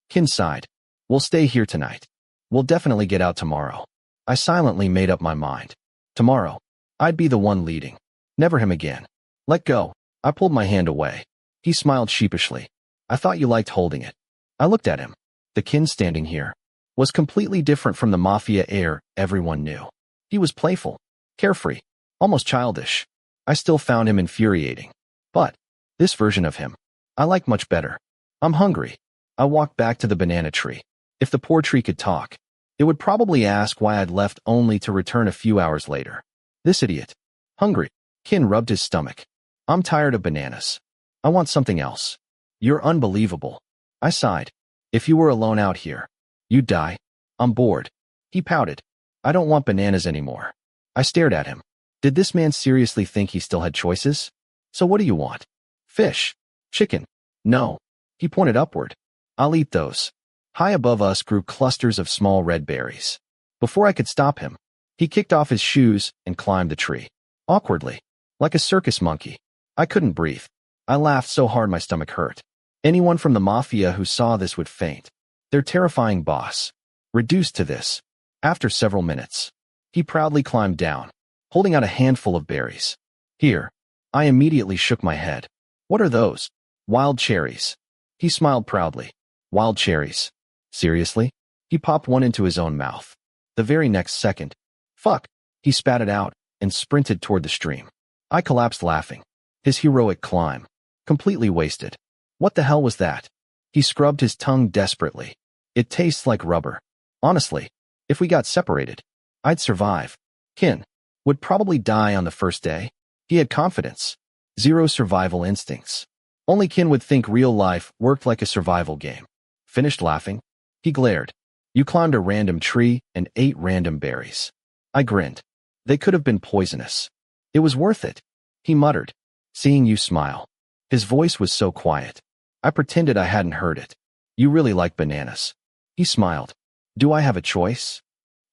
[SPEAKER 1] Kinn sighed. We'll stay here tonight. We'll definitely get out tomorrow. I silently made up my mind. Tomorrow, I'd be the one leading. Never him again. Let go. I pulled my hand away. He smiled sheepishly. I thought you liked holding it. I looked at him. The Kinn standing here was completely different from the Mafia heir everyone knew. He was playful, carefree, almost childish. I still found him infuriating. But this version of him, I like much better. I'm hungry. I walked back to the banana tree. If the poor tree could talk, it would probably ask why I'd left only to return a few hours later. This idiot. Hungry. Kinn rubbed his stomach. I'm tired of bananas. I want something else. You're unbelievable. I sighed. If you were alone out here, you'd die. I'm bored. He pouted. I don't want bananas anymore. I stared at him. Did this man seriously think he still had choices? So what do you want? Fish? Chicken? No. He pointed upward. I'll eat those. High above us grew clusters of small red berries. Before I could stop him, He kicked off his shoes and climbed the tree. Awkwardly. Like a circus monkey. I couldn't breathe. I laughed so hard my stomach hurt. Anyone from the Mafia who saw this would faint. Their terrifying boss. Reduced to this. After several minutes. He proudly climbed down, holding out a handful of berries. Here. I immediately shook my head. What are those? Wild cherries. He smiled proudly. Wild cherries. Seriously? He popped one into his own mouth. The very next second. Fuck. He spat it out and sprinted toward the stream. I collapsed laughing. His heroic climb. Completely wasted. What the hell was that? He scrubbed his tongue desperately. It tastes like rubber. Honestly, if we got separated, I'd survive. Kinn would probably die on the first day. He had confidence. Zero survival instincts. Only Kinn would think real life worked like a survival game. Finished laughing? He glared. You climbed a random tree and ate random berries. I grinned. They could have been poisonous. It was worth it. He muttered. Seeing you smile. His voice was so quiet. I pretended I hadn't heard it. You really like bananas. He smiled. Do I have a choice?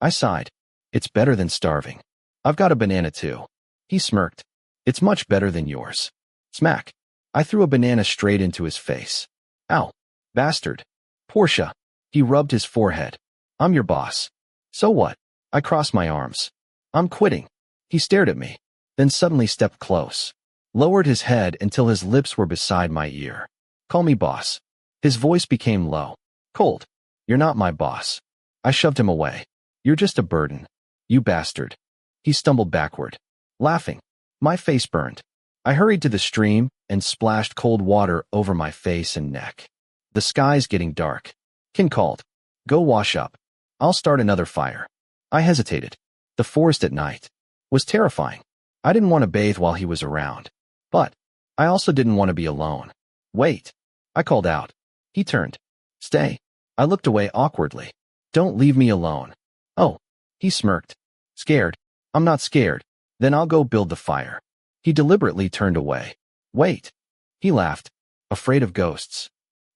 [SPEAKER 1] I sighed. It's better than starving. I've got a banana too. He smirked. It's much better than yours. Smack. I threw a banana straight into his face. Ow. Bastard. Porsche. He rubbed his forehead. I'm your boss. So what? I crossed my arms. I'm quitting. He stared at me, then suddenly stepped close. Lowered his head until his lips were beside my ear. Call me boss. His voice became low. Cold. You're not my boss. I shoved him away. You're just a burden. You bastard. He stumbled backward. Laughing. My face burned. I hurried to the stream and splashed cold water over my face and neck. The sky's getting dark. Kinn called. Go wash up. I'll start another fire. I hesitated. The forest at night was terrifying. I didn't want to bathe while he was around. But I also didn't want to be alone. Wait. I called out. He turned. Stay. I looked away awkwardly. Don't leave me alone. Oh. He smirked. Scared. I'm not scared. Then I'll go build the fire. He deliberately turned away. Wait. He laughed. Afraid of ghosts.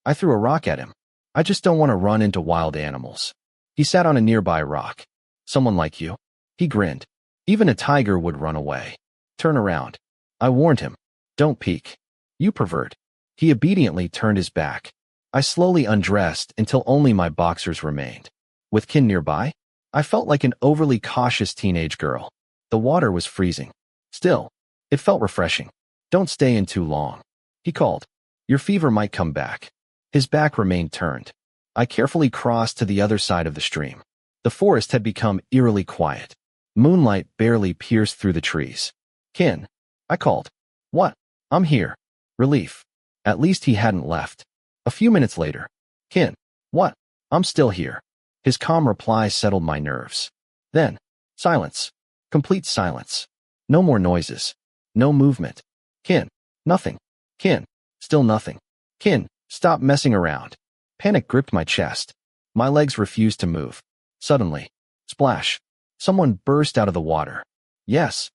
[SPEAKER 1] I threw a rock at him. I just don't want to run into wild animals. He sat on a nearby rock. Someone like you? He grinned. Even a tiger would run away. Turn around. I warned him. Don't peek. You pervert. He obediently turned his back. I slowly undressed until only my boxers remained. With Kinn nearby, I felt like an overly cautious teenage girl. The water was freezing. Still, it felt refreshing. Don't stay in too long. He called. Your fever might come back. His back remained turned. I carefully crossed to the other side of the stream. The forest had become eerily quiet. Moonlight barely pierced through the trees. Kinn. I called. What? I'm here. Relief. At least he hadn't left. A few minutes later. Kinn. What? I'm still here. His calm reply settled my nerves. Then, silence. Complete silence. No more noises. No movement. Kinn. Nothing. Kinn. Still nothing. Kinn. Stop messing around. Panic gripped my chest. My legs refused to move. Suddenly. Splash. Someone burst out of the water. Yes.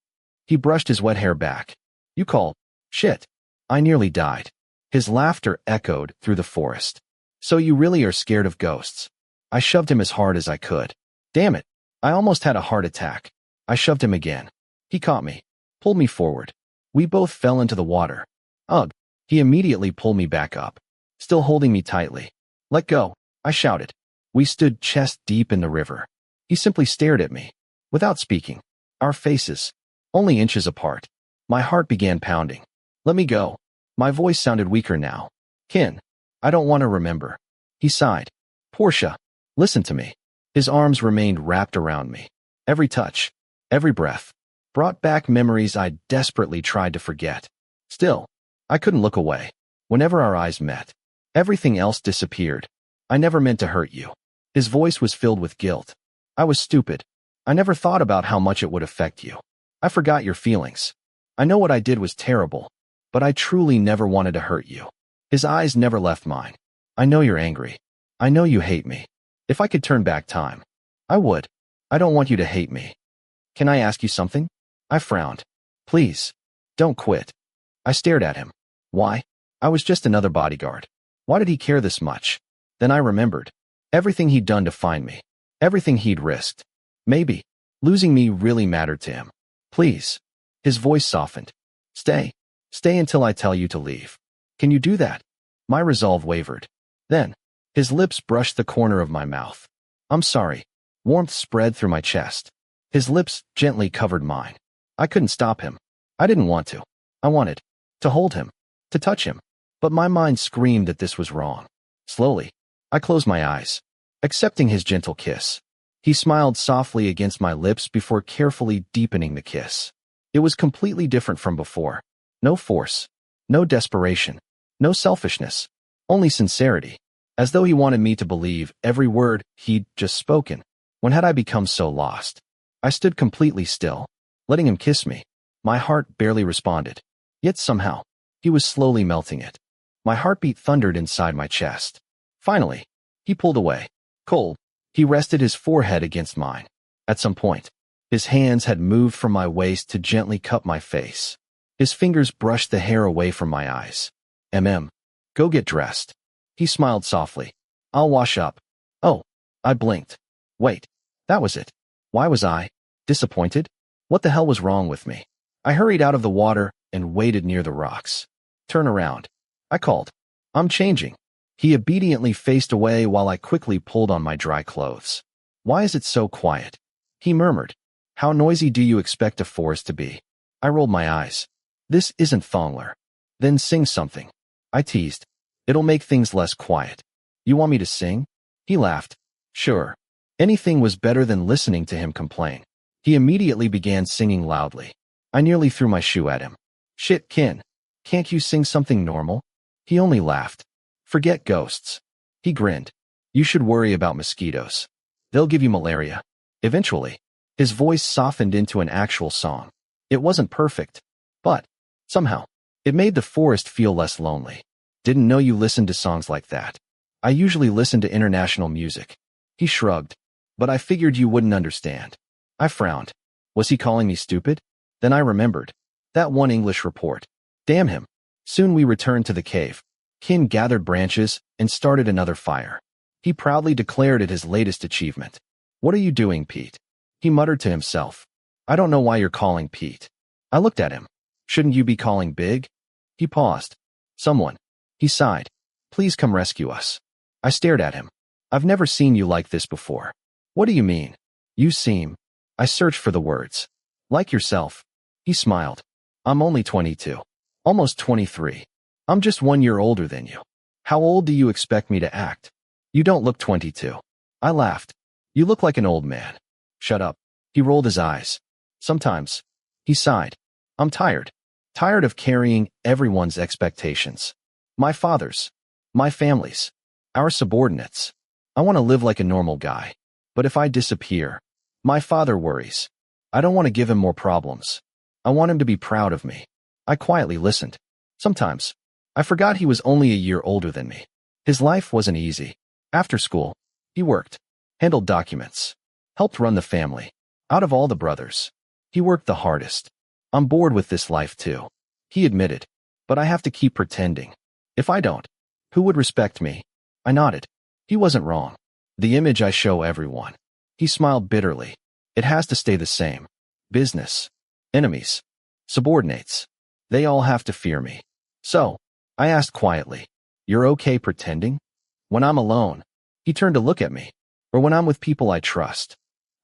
[SPEAKER 1] He brushed his wet hair back. You called. Shit. I nearly died. His laughter echoed through the forest. So you really are scared of ghosts. I shoved him as hard as I could. Damn it. I almost had a heart attack. I shoved him again. He caught me. Pulled me forward. We both fell into the water. Ugh. He immediately pulled me back up. Still holding me tightly. Let go. I shouted. We stood chest deep in the river. He simply stared at me. Without speaking. Our faces. Only inches apart. My heart began pounding. Let me go. My voice sounded weaker now. Kinn. I don't want to remember. He sighed. Porsche. Listen to me. His arms remained wrapped around me. Every touch. Every breath. Brought back memories I desperately tried to forget. Still. I couldn't look away. Whenever our eyes met. Everything else disappeared. I never meant to hurt you. His voice was filled with guilt. I was stupid. I never thought about how much it would affect you. I forgot your feelings. I know what I did was terrible, but I truly never wanted to hurt you. His eyes never left mine. I know you're angry. I know you hate me. If I could turn back time, I would. I don't want you to hate me. Can I ask you something? I frowned. Please. Don't quit. I stared at him. Why? I was just another bodyguard. Why did he care this much? Then I remembered. Everything he'd done to find me. Everything he'd risked. Maybe. Losing me really mattered to him. Please. His voice softened. Stay. Stay until I tell you to leave. Can you do that? My resolve wavered. Then, his lips brushed the corner of my mouth. I'm sorry. Warmth spread through my chest. His lips gently covered mine. I couldn't stop him. I didn't want to. I wanted to hold him, to touch him. But my mind screamed that this was wrong. Slowly, I closed my eyes, accepting his gentle kiss. He smiled softly against my lips before carefully deepening the kiss. It was completely different from before. No force, no desperation, no selfishness, only sincerity, as though he wanted me to believe every word he'd just spoken. When had I become so lost? I stood completely still, letting him kiss me. My heart barely responded. Yet somehow, he was slowly melting it. My heartbeat thundered inside my chest. Finally, he pulled away. Cold, he rested his forehead against mine. At some point, his hands had moved from my waist to gently cup my face. His fingers brushed the hair away from my eyes. Go get dressed. He smiled softly. I'll wash up. Oh, I blinked. Wait, that was it. Why was I disappointed? What the hell was wrong with me? I hurried out of the water and waited near the rocks. Turn around. I called. I'm changing. He obediently faced away while I quickly pulled on my dry clothes. Why is it so quiet? He murmured. How noisy do you expect a forest to be? I rolled my eyes. This isn't Thongler. Then sing something. I teased. It'll make things less quiet. You want me to sing? He laughed. Sure. Anything was better than listening to him complain. He immediately began singing loudly. I nearly threw my shoe at him. Shit, Kinn. Can't you sing something normal? He only laughed. Forget ghosts. He grinned. You should worry about mosquitoes. They'll give you malaria. Eventually, his voice softened into an actual song. It wasn't perfect, but somehow, it made the forest feel less lonely. Didn't know you listened to songs like that. I usually listen to international music. He shrugged. But I figured you wouldn't understand. I frowned. Was he calling me stupid? Then I remembered. That one English report. Damn him. Soon we returned to the cave. Kinn gathered branches and started another fire. He proudly declared it his latest achievement. What are you doing, Pete? He muttered to himself. I don't know why you're calling Pete. I looked at him. Shouldn't you be calling Big? He paused. Someone. He sighed. Please come rescue us. I stared at him. I've never seen you like this before. What do you mean? You seem. I searched for the words. Like yourself. He smiled. I'm only 22. Almost 23. I'm just 1 year older than you. How old do you expect me to act? You don't look 22. I laughed. You look like an old man. Shut up. He rolled his eyes. Sometimes. He sighed. I'm tired. Tired of carrying everyone's expectations. My father's. My family's. Our subordinates. I want to live like a normal guy. But if I disappear, my father worries. I don't want to give him more problems. I want him to be proud of me. I quietly listened. Sometimes, I forgot he was only a year older than me. His life wasn't easy. After school, he worked, handled documents, helped run the family. Out of all the brothers, he worked the hardest. I'm bored with this life too. He admitted. But I have to keep pretending. If I don't, who would respect me? I nodded. He wasn't wrong. The image I show everyone. He smiled bitterly. It has to stay the same. Business, enemies, subordinates. They all have to fear me. So, I asked quietly, you're okay pretending? When I'm alone, he turned to look at me. Or when I'm with people I trust.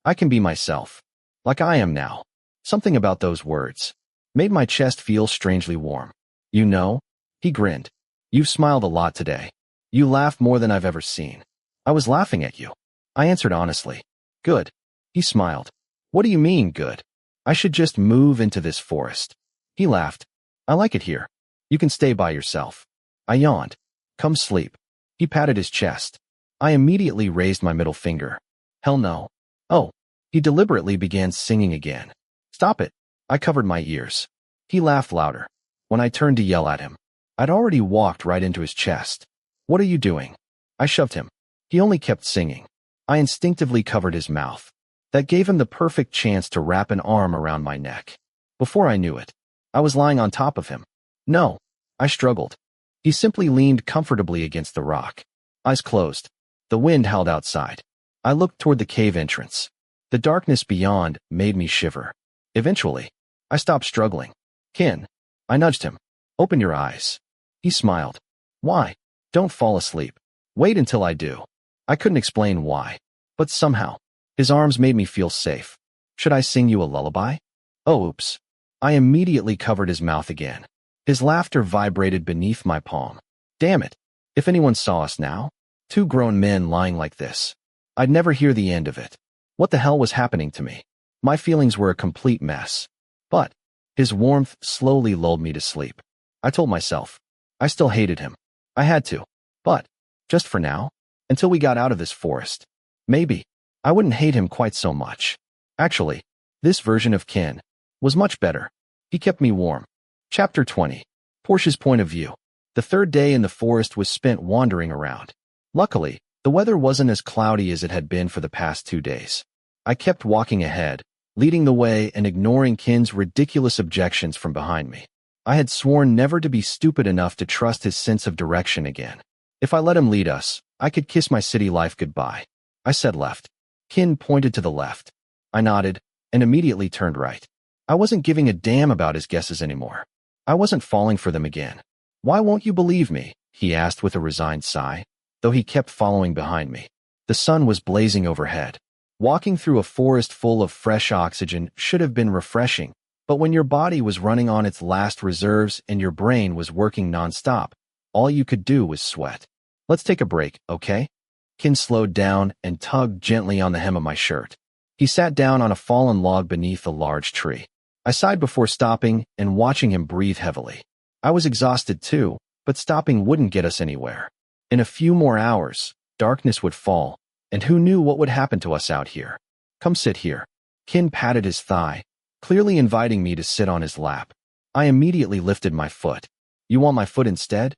[SPEAKER 1] I can be myself. Like I am now. Something about those words made my chest feel strangely warm. You know? He grinned. You've smiled a lot today. You laughed more than I've ever seen. I was laughing at you. I answered honestly. Good. He smiled. What do you mean, good? I should just move into this forest. He laughed. I like it here. You can stay by yourself. I yawned. Come sleep. He patted his chest. I immediately raised my middle finger. Hell no. Oh. He deliberately began singing again. Stop it. I covered my ears. He laughed louder. When I turned to yell at him, I'd already walked right into his chest. What are you doing? I shoved him. He only kept singing. I instinctively covered his mouth. That gave him the perfect chance to wrap an arm around my neck. Before I knew it, I was lying on top of him. No. I struggled. He simply leaned comfortably against the rock. Eyes closed. The wind howled outside. I looked toward the cave entrance. The darkness beyond made me shiver. Eventually, I stopped struggling. Kinn, I nudged him. Open your eyes. He smiled. Why? Don't fall asleep. Wait until I do. I couldn't explain why, but somehow, his arms made me feel safe. Should I sing you a lullaby? Oh, oops. I immediately covered his mouth again. His laughter vibrated beneath my palm. Damn it. If anyone saw us now, two grown men lying like this, I'd never hear the end of it. What the hell was happening to me? My feelings were a complete mess. But his warmth slowly lulled me to sleep. I told myself, I still hated him. I had to. But, just for now, until we got out of this forest, maybe I wouldn't hate him quite so much. Actually, this version of Kinn was much better. He kept me warm. Chapter 20. Porsche's point of view. The third day in the forest was spent wandering around. Luckily, the weather wasn't as cloudy as it had been for the past 2 days. I kept walking ahead, leading the way and ignoring Kinn's ridiculous objections from behind me. I had sworn never to be stupid enough to trust his sense of direction again. If I let him lead us, I could kiss my city life goodbye. I said left. Kinn pointed to the left. I nodded and immediately turned right. I wasn't giving a damn about his guesses anymore. I wasn't falling for them again. Why won't you believe me? He asked with a resigned sigh, though he kept following behind me. The sun was blazing overhead. Walking through a forest full of fresh oxygen should have been refreshing, but when your body was running on its last reserves and your brain was working nonstop, all you could do was sweat. Let's take a break, okay? Kinn slowed down and tugged gently on the hem of my shirt. He sat down on a fallen log beneath a large tree. I sighed before stopping and watching him breathe heavily. I was exhausted too, but stopping wouldn't get us anywhere. In a few more hours, darkness would fall, and who knew what would happen to us out here? Come sit here. Kinn patted his thigh, clearly inviting me to sit on his lap. I immediately lifted my foot. You want my foot instead?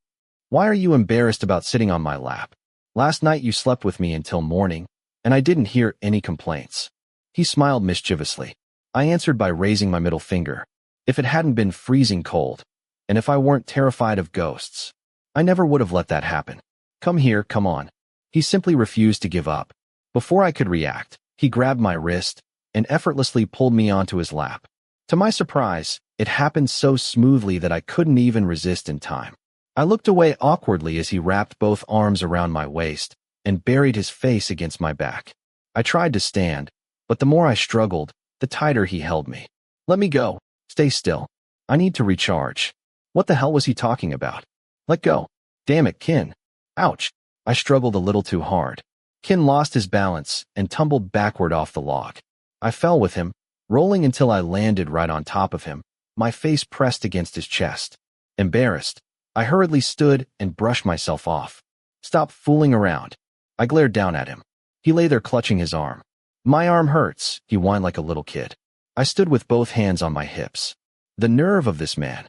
[SPEAKER 1] Why are you embarrassed about sitting on my lap? Last night you slept with me until morning, and I didn't hear any complaints. He smiled mischievously. I answered by raising my middle finger. If it hadn't been freezing cold, and if I weren't terrified of ghosts, I never would have let that happen. Come here, come on. He simply refused to give up. Before I could react, he grabbed my wrist and effortlessly pulled me onto his lap. To my surprise, it happened so smoothly that I couldn't even resist in time. I looked away awkwardly as he wrapped both arms around my waist and buried his face against my back. I tried to stand, but the more I struggled, the tighter he held me. Let me go. Stay still. I need to recharge. What the hell was he talking about? Let go. Damn it, Kinn. Ouch. I struggled a little too hard. Kinn lost his balance and tumbled backward off the log. I fell with him, rolling until I landed right on top of him, my face pressed against his chest. Embarrassed, I hurriedly stood and brushed myself off. Stop fooling around. I glared down at him. He lay there clutching his arm. My arm hurts, he whined like a little kid. I stood with both hands on my hips. The nerve of this man.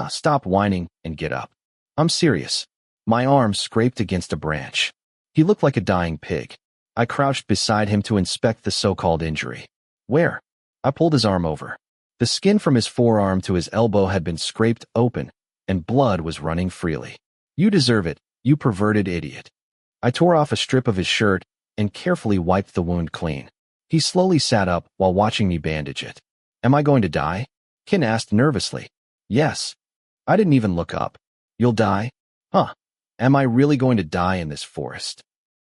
[SPEAKER 1] Stop whining and get up. I'm serious. My arm scraped against a branch. He looked like a dying pig. I crouched beside him to inspect the so-called injury. Where? I pulled his arm over. The skin from his forearm to his elbow had been scraped open, and blood was running freely. You deserve it, you perverted idiot. I tore off a strip of his shirt and carefully wiped the wound clean. He slowly sat up while watching me bandage it. Am I going to die? Kinn asked nervously. Yes. I didn't even look up. You'll die? Am I really going to die in this forest?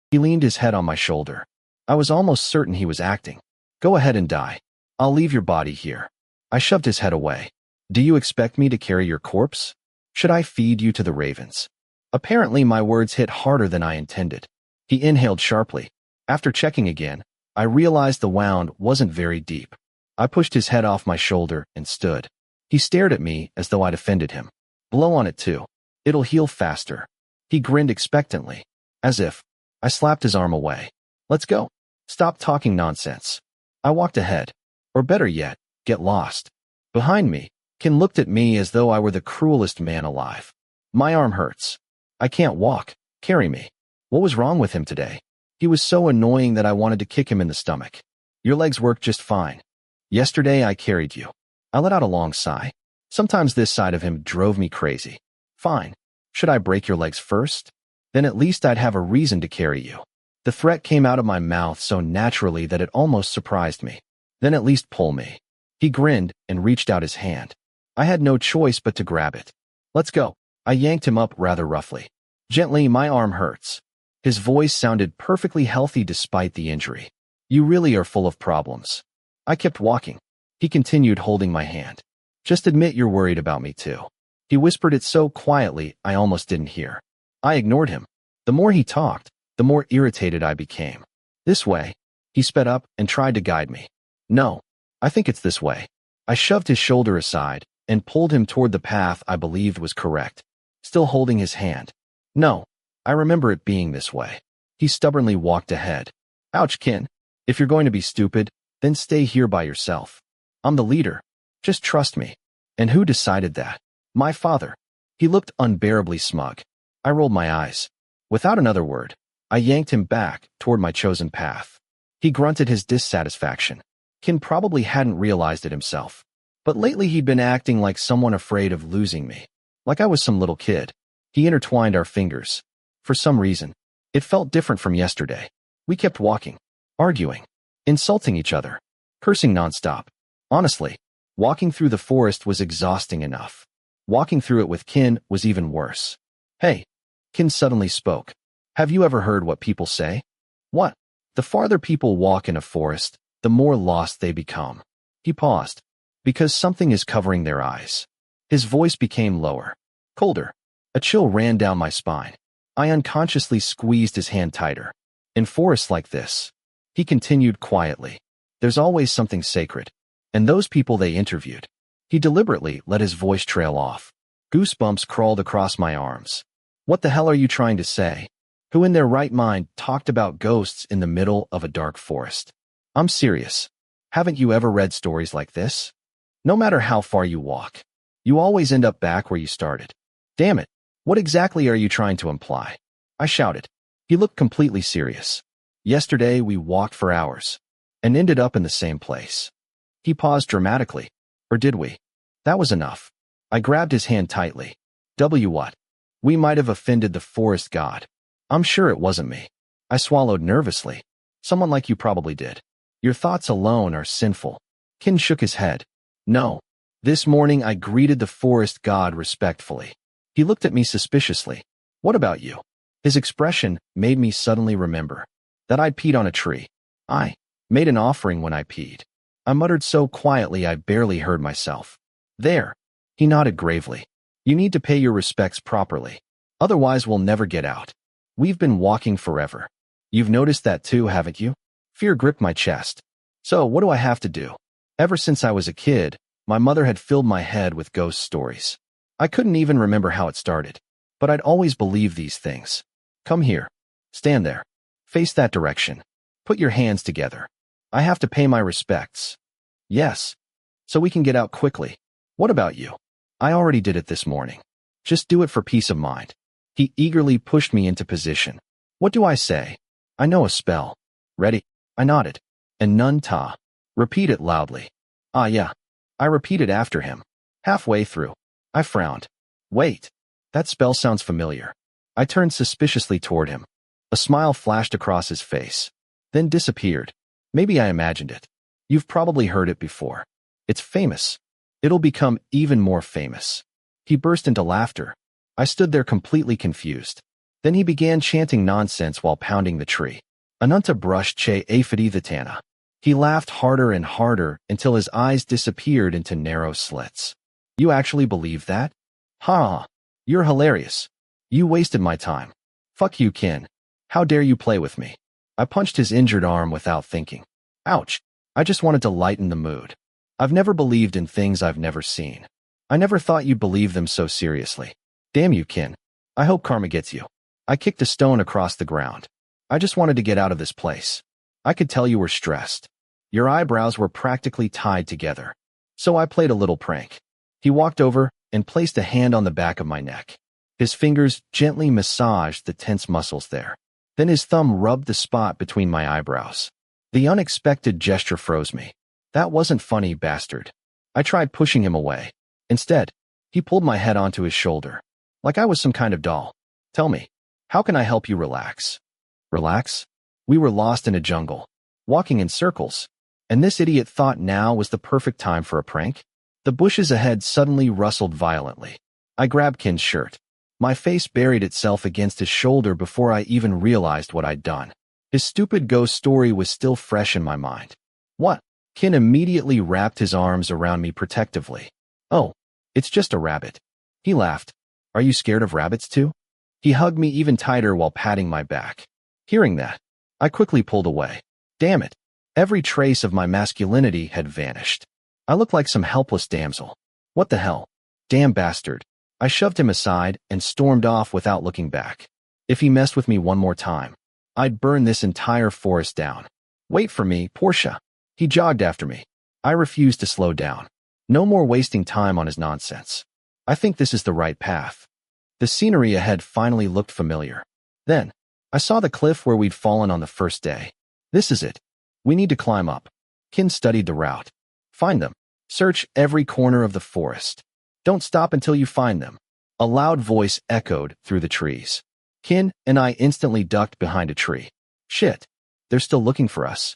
[SPEAKER 1] He leaned his head on my shoulder. I was almost certain he was acting. Go ahead and die. I'll leave your body here. I shoved his head away. Do you expect me to carry your corpse? Should I feed you to the ravens? Apparently my words hit harder than I intended. He inhaled sharply. After checking again, I realized the wound wasn't very deep. I pushed his head off my shoulder and stood. He stared at me as though I'd offended him. Blow on it too. It'll heal faster. He grinned expectantly, as if. I slapped his arm away. Let's go. Stop talking nonsense. I walked ahead. Or better yet, get lost. Behind me, Kinn looked at me as though I were the cruelest man alive. My arm hurts. I can't walk. Carry me. What was wrong with him today? He was so annoying that I wanted to kick him in the stomach. Your legs work just fine. Yesterday I carried you. I let out a long sigh. Sometimes this side of him drove me crazy. Fine. Should I break your legs first? Then at least I'd have a reason to carry you. The threat came out of my mouth so naturally that it almost surprised me. Then at least pull me. He grinned and reached out his hand. I had no choice but to grab it. Let's go. I yanked him up rather roughly. Gently, my arm hurts. His voice sounded perfectly healthy despite the injury. You really are full of problems. I kept walking. He continued holding my hand. Just admit you're worried about me too. He whispered it so quietly I almost didn't hear. I ignored him. The more he talked, the more irritated I became. This way. He sped up and tried to guide me. No, I think it's this way. I shoved his shoulder aside and pulled him toward the path I believed was correct, still holding his hand. No, I remember it being this way. He stubbornly walked ahead. Ouch, Kinn. If you're going to be stupid, then stay here by yourself. I'm the leader. Just trust me. And who decided that? My father. He looked unbearably smug. I rolled my eyes. Without another word, I yanked him back toward my chosen path. He grunted his dissatisfaction. Kinn probably hadn't realized it himself. But lately he'd been acting like someone afraid of losing me. Like I was some little kid. He intertwined our fingers. For some reason, it felt different from yesterday. We kept walking, arguing, insulting each other, cursing nonstop. Honestly, walking through the forest was exhausting enough. Walking through it with Kinn was even worse. Hey, Kinn suddenly spoke. Have you ever heard what people say? What? The farther people walk in a forest, the more lost they become. He paused. Because something is covering their eyes. His voice became lower, colder. A chill ran down my spine. I unconsciously squeezed his hand tighter. In forests like this, he continued quietly, there's always something sacred. And those people they interviewed. He deliberately let his voice trail off. Goosebumps crawled across my arms. What the hell are you trying to say? Who in their right mind talked about ghosts in the middle of a dark forest? I'm serious. Haven't you ever read stories like this? No matter how far you walk, you always end up back where you started. Damn it, what exactly are you trying to imply? I shouted. He looked completely serious. Yesterday we walked for hours and ended up in the same place. He paused dramatically. Or did we? That was enough. I grabbed his hand tightly. What? We might have offended the forest god. I'm sure it wasn't me. I swallowed nervously. Someone like you probably did. Your thoughts alone are sinful. Kinn shook his head. No. This morning I greeted the forest god respectfully. He looked at me suspiciously. What about you? His expression made me suddenly remember that I'd peed on a tree. I made an offering when I peed. I muttered so quietly I barely heard myself. There. He nodded gravely. You need to pay your respects properly. Otherwise we'll never get out. We've been walking forever. You've noticed that too, haven't you? Fear gripped my chest. So what do I have to do? Ever since I was a kid, my mother had filled my head with ghost stories. I couldn't even remember how it started, but I'd always believed these things. Come here. Stand there. Face that direction. Put your hands together. I have to pay my respects. Yes. So we can get out quickly. What about you? I already did it this morning. Just do it for peace of mind. He eagerly pushed me into position. What do I say? I know a spell. Ready? I nodded. And none ta. Repeat it loudly. Ah, yeah. I repeated after him. Halfway through, I frowned. Wait. That spell sounds familiar. I turned suspiciously toward him. A smile flashed across his face, then disappeared. Maybe I imagined it. You've probably heard it before. It's famous. It'll become even more famous. He burst into laughter. I stood there completely confused. Then he began chanting nonsense while pounding the tree. Ananta brushed che afidithatana. He laughed harder and harder until his eyes disappeared into narrow slits. You actually believe that? Ha! You're hilarious. You wasted my time. Fuck you, Kinn. How dare you play with me? I punched his injured arm without thinking. Ouch. I just wanted to lighten the mood. I've never believed in things I've never seen. I never thought you'd believe them so seriously. Damn you, Kinn. I hope karma gets you. I kicked a stone across the ground. I just wanted to get out of this place. I could tell you were stressed. Your eyebrows were practically tied together. So I played a little prank. He walked over and placed a hand on the back of my neck. His fingers gently massaged the tense muscles there. Then his thumb rubbed the spot between my eyebrows. The unexpected gesture froze me. That wasn't funny, bastard. I tried pushing him away. Instead, he pulled my head onto his shoulder, like I was some kind of doll. Tell me, how can I help you relax? Relax? We were lost in a jungle, walking in circles, and this idiot thought now was the perfect time for a prank. The bushes ahead suddenly rustled violently. I grabbed Kinn's shirt. My face buried itself against his shoulder before I even realized what I'd done. His stupid ghost story was still fresh in my mind. What? Kinn immediately wrapped his arms around me protectively. Oh, it's just a rabbit. He laughed. Are you scared of rabbits too? He hugged me even tighter while patting my back. Hearing that, I quickly pulled away. Damn it. Every trace of my masculinity had vanished. I looked like some helpless damsel. What the hell? Damn bastard. I shoved him aside and stormed off without looking back. If he messed with me one more time, I'd burn this entire forest down. Wait for me, Porsche. He jogged after me. I refused to slow down. No more wasting time on his nonsense. I think this is the right path. The scenery ahead finally looked familiar. Then, I saw the cliff where we'd fallen on the first day. This is it. We need to climb up. Kinn studied the route. Find them. Search every corner of the forest. Don't stop until you find them. A loud voice echoed through the trees. Kinn and I instantly ducked behind a tree. Shit. They're still looking for us.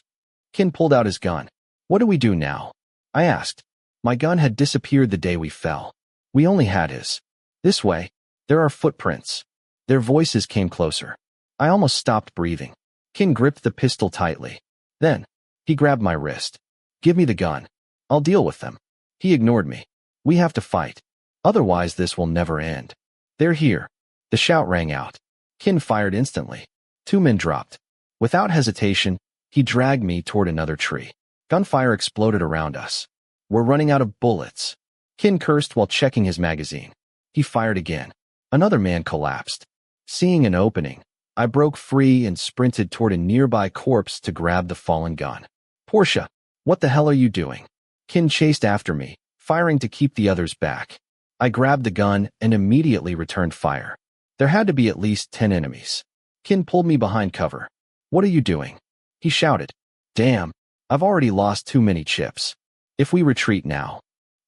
[SPEAKER 1] Kinn pulled out his gun. What do we do now? I asked. My gun had disappeared the day we fell. We only had his. This way. There are footprints. Their voices came closer. I almost stopped breathing. Kinn gripped the pistol tightly. Then, he grabbed my wrist. Give me the gun. I'll deal with them. He ignored me. We have to fight. Otherwise this will never end. They're here. The shout rang out. Kinn fired instantly. 2 men dropped. Without hesitation, he dragged me toward another tree. Gunfire exploded around us. We're running out of bullets. Kinn cursed while checking his magazine. He fired again. Another man collapsed. Seeing an opening, I broke free and sprinted toward a nearby corpse to grab the fallen gun. Porsche, what the hell are you doing? Kinn chased after me, firing to keep the others back. I grabbed the gun and immediately returned fire. There had to be at least 10 enemies. Kinn pulled me behind cover. What are you doing? He shouted. Damn, I've already lost too many chips. If we retreat now,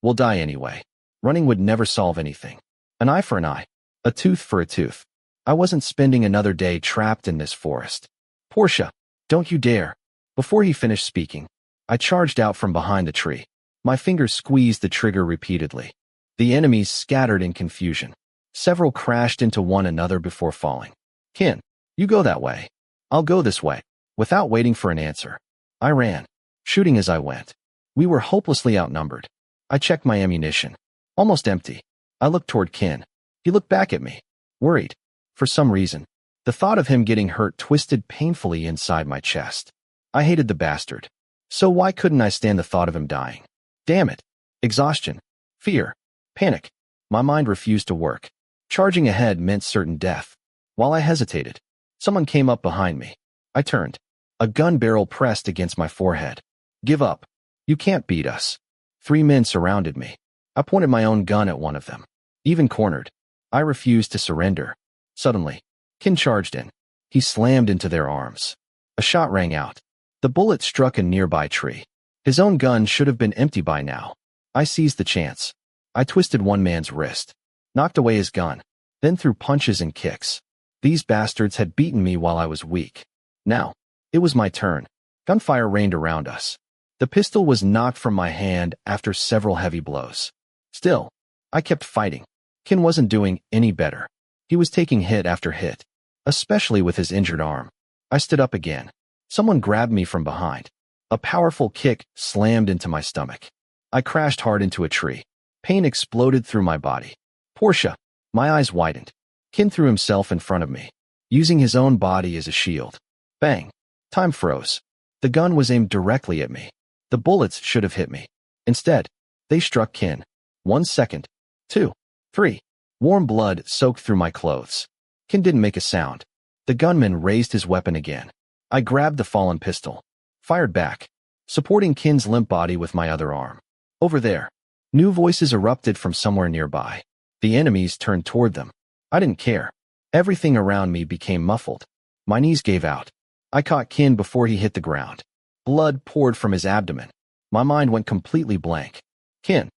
[SPEAKER 1] we'll die anyway. Running would never solve anything. An eye for an eye. A tooth for a tooth. I wasn't spending another day trapped in this forest. Porsche, don't you dare. Before he finished speaking, I charged out from behind the tree. My fingers squeezed the trigger repeatedly. The enemies scattered in confusion. Several crashed into one another before falling. Kinn, you go that way. I'll go this way. Without waiting for an answer, I ran, shooting as I went. We were hopelessly outnumbered. I checked my ammunition. Almost empty. I looked toward Kinn. He looked back at me, worried. For some reason, the thought of him getting hurt twisted painfully inside my chest. I hated the bastard. So why couldn't I stand the thought of him dying? Damn it. Exhaustion. Fear. Panic. My mind refused to work. Charging ahead meant certain death. While I hesitated, someone came up behind me. I turned. A gun barrel pressed against my forehead. Give up. You can't beat us. 3 men surrounded me. I pointed my own gun at one of them. Even cornered, I refused to surrender. Suddenly, Kinn charged in. He slammed into their arms. A shot rang out. The bullet struck a nearby tree. His own gun should have been empty by now. I seized the chance. I twisted one man's wrist, knocked away his gun, then threw punches and kicks. These bastards had beaten me while I was weak. Now, it was my turn. Gunfire rained around us. The pistol was knocked from my hand after several heavy blows. Still, I kept fighting. Kinn wasn't doing any better. He was taking hit after hit, especially with his injured arm. I stood up again. Someone grabbed me from behind. A powerful kick slammed into my stomach. I crashed hard into a tree. Pain exploded through my body. Porsche. My eyes widened. Kinn threw himself in front of me, using his own body as a shield. Bang. Time froze. The gun was aimed directly at me. The bullets should have hit me. Instead, they struck Kinn. 1 second. 2. 3. Warm blood soaked through my clothes. Kinn didn't make a sound. The gunman raised his weapon again. I grabbed the fallen pistol. Fired back, supporting Kinn's limp body with my other arm. Over there. New voices erupted from somewhere nearby. The enemies turned toward them. I didn't care. Everything around me became muffled. My knees gave out. I caught Kinn before he hit the ground. Blood poured from his abdomen. My mind went completely blank. Kinn.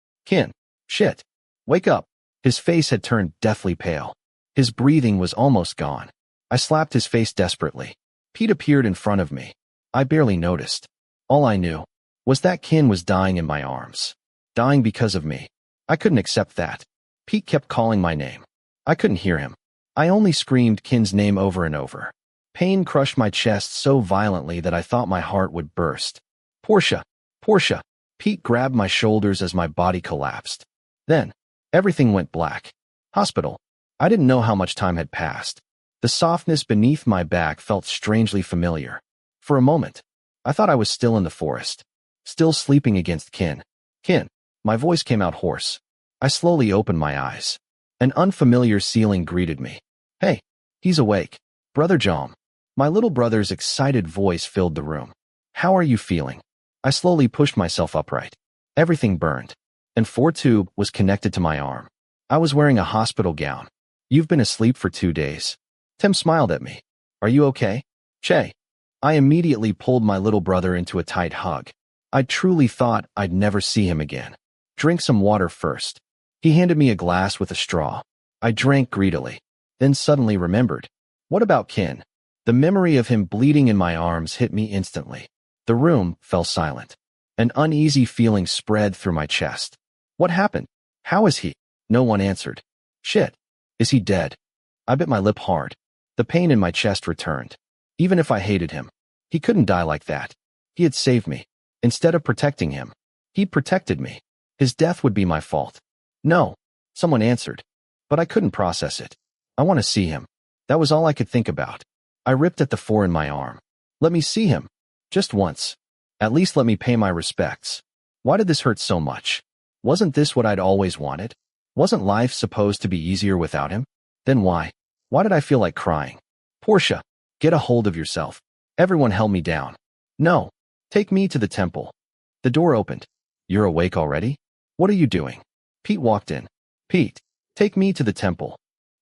[SPEAKER 1] Shit. Wake up. His face had turned deathly pale. His breathing was almost gone. I slapped his face desperately. Pete appeared in front of me. I barely noticed. All I knew was that Kinn was dying in my arms. Dying because of me. I couldn't accept that. Pete kept calling my name. I couldn't hear him. I only screamed Kinn's name over and over. Pain crushed my chest so violently that I thought my heart would burst. Porsche! Porsche! Pete grabbed my shoulders as my body collapsed. Then, everything went black. Hospital. I didn't know how much time had passed. The softness beneath my back felt strangely familiar. For a moment, I thought I was still in the forest. Still sleeping against Kinn. Kinn. My voice came out hoarse. I slowly opened my eyes. An unfamiliar ceiling greeted me. Hey, he's awake. Brother Jom. My little brother's excited voice filled the room. How are you feeling? I slowly pushed myself upright. Everything burned. And 4-tube was connected to my arm. I was wearing a hospital gown. You've been asleep for 2 days. Tim smiled at me. Are you okay? Che. I immediately pulled my little brother into a tight hug. I truly thought I'd never see him again. Drink some water first. He handed me a glass with a straw. I drank greedily, then suddenly remembered. What about Kinn? The memory of him bleeding in my arms hit me instantly. The room fell silent. An uneasy feeling spread through my chest. What happened? How is he? No one answered. Shit. Is he dead? I bit my lip hard. The pain in my chest returned. Even if I hated him, he couldn't die like that. He had saved me. Instead of protecting him, he'd protected me. His death would be my fault. No, someone answered. But I couldn't process it. I want to see him. That was all I could think about. I ripped at the 4 in my arm. Let me see him. Just once. At least let me pay my respects. Why did this hurt so much? Wasn't this what I'd always wanted? Wasn't life supposed to be easier without him? Then why? Why did I feel like crying? Porsche, get a hold of yourself. Everyone held me down. No. Take me to the temple. The door opened. You're awake already? What are you doing? Pete walked in. Pete, take me to the temple.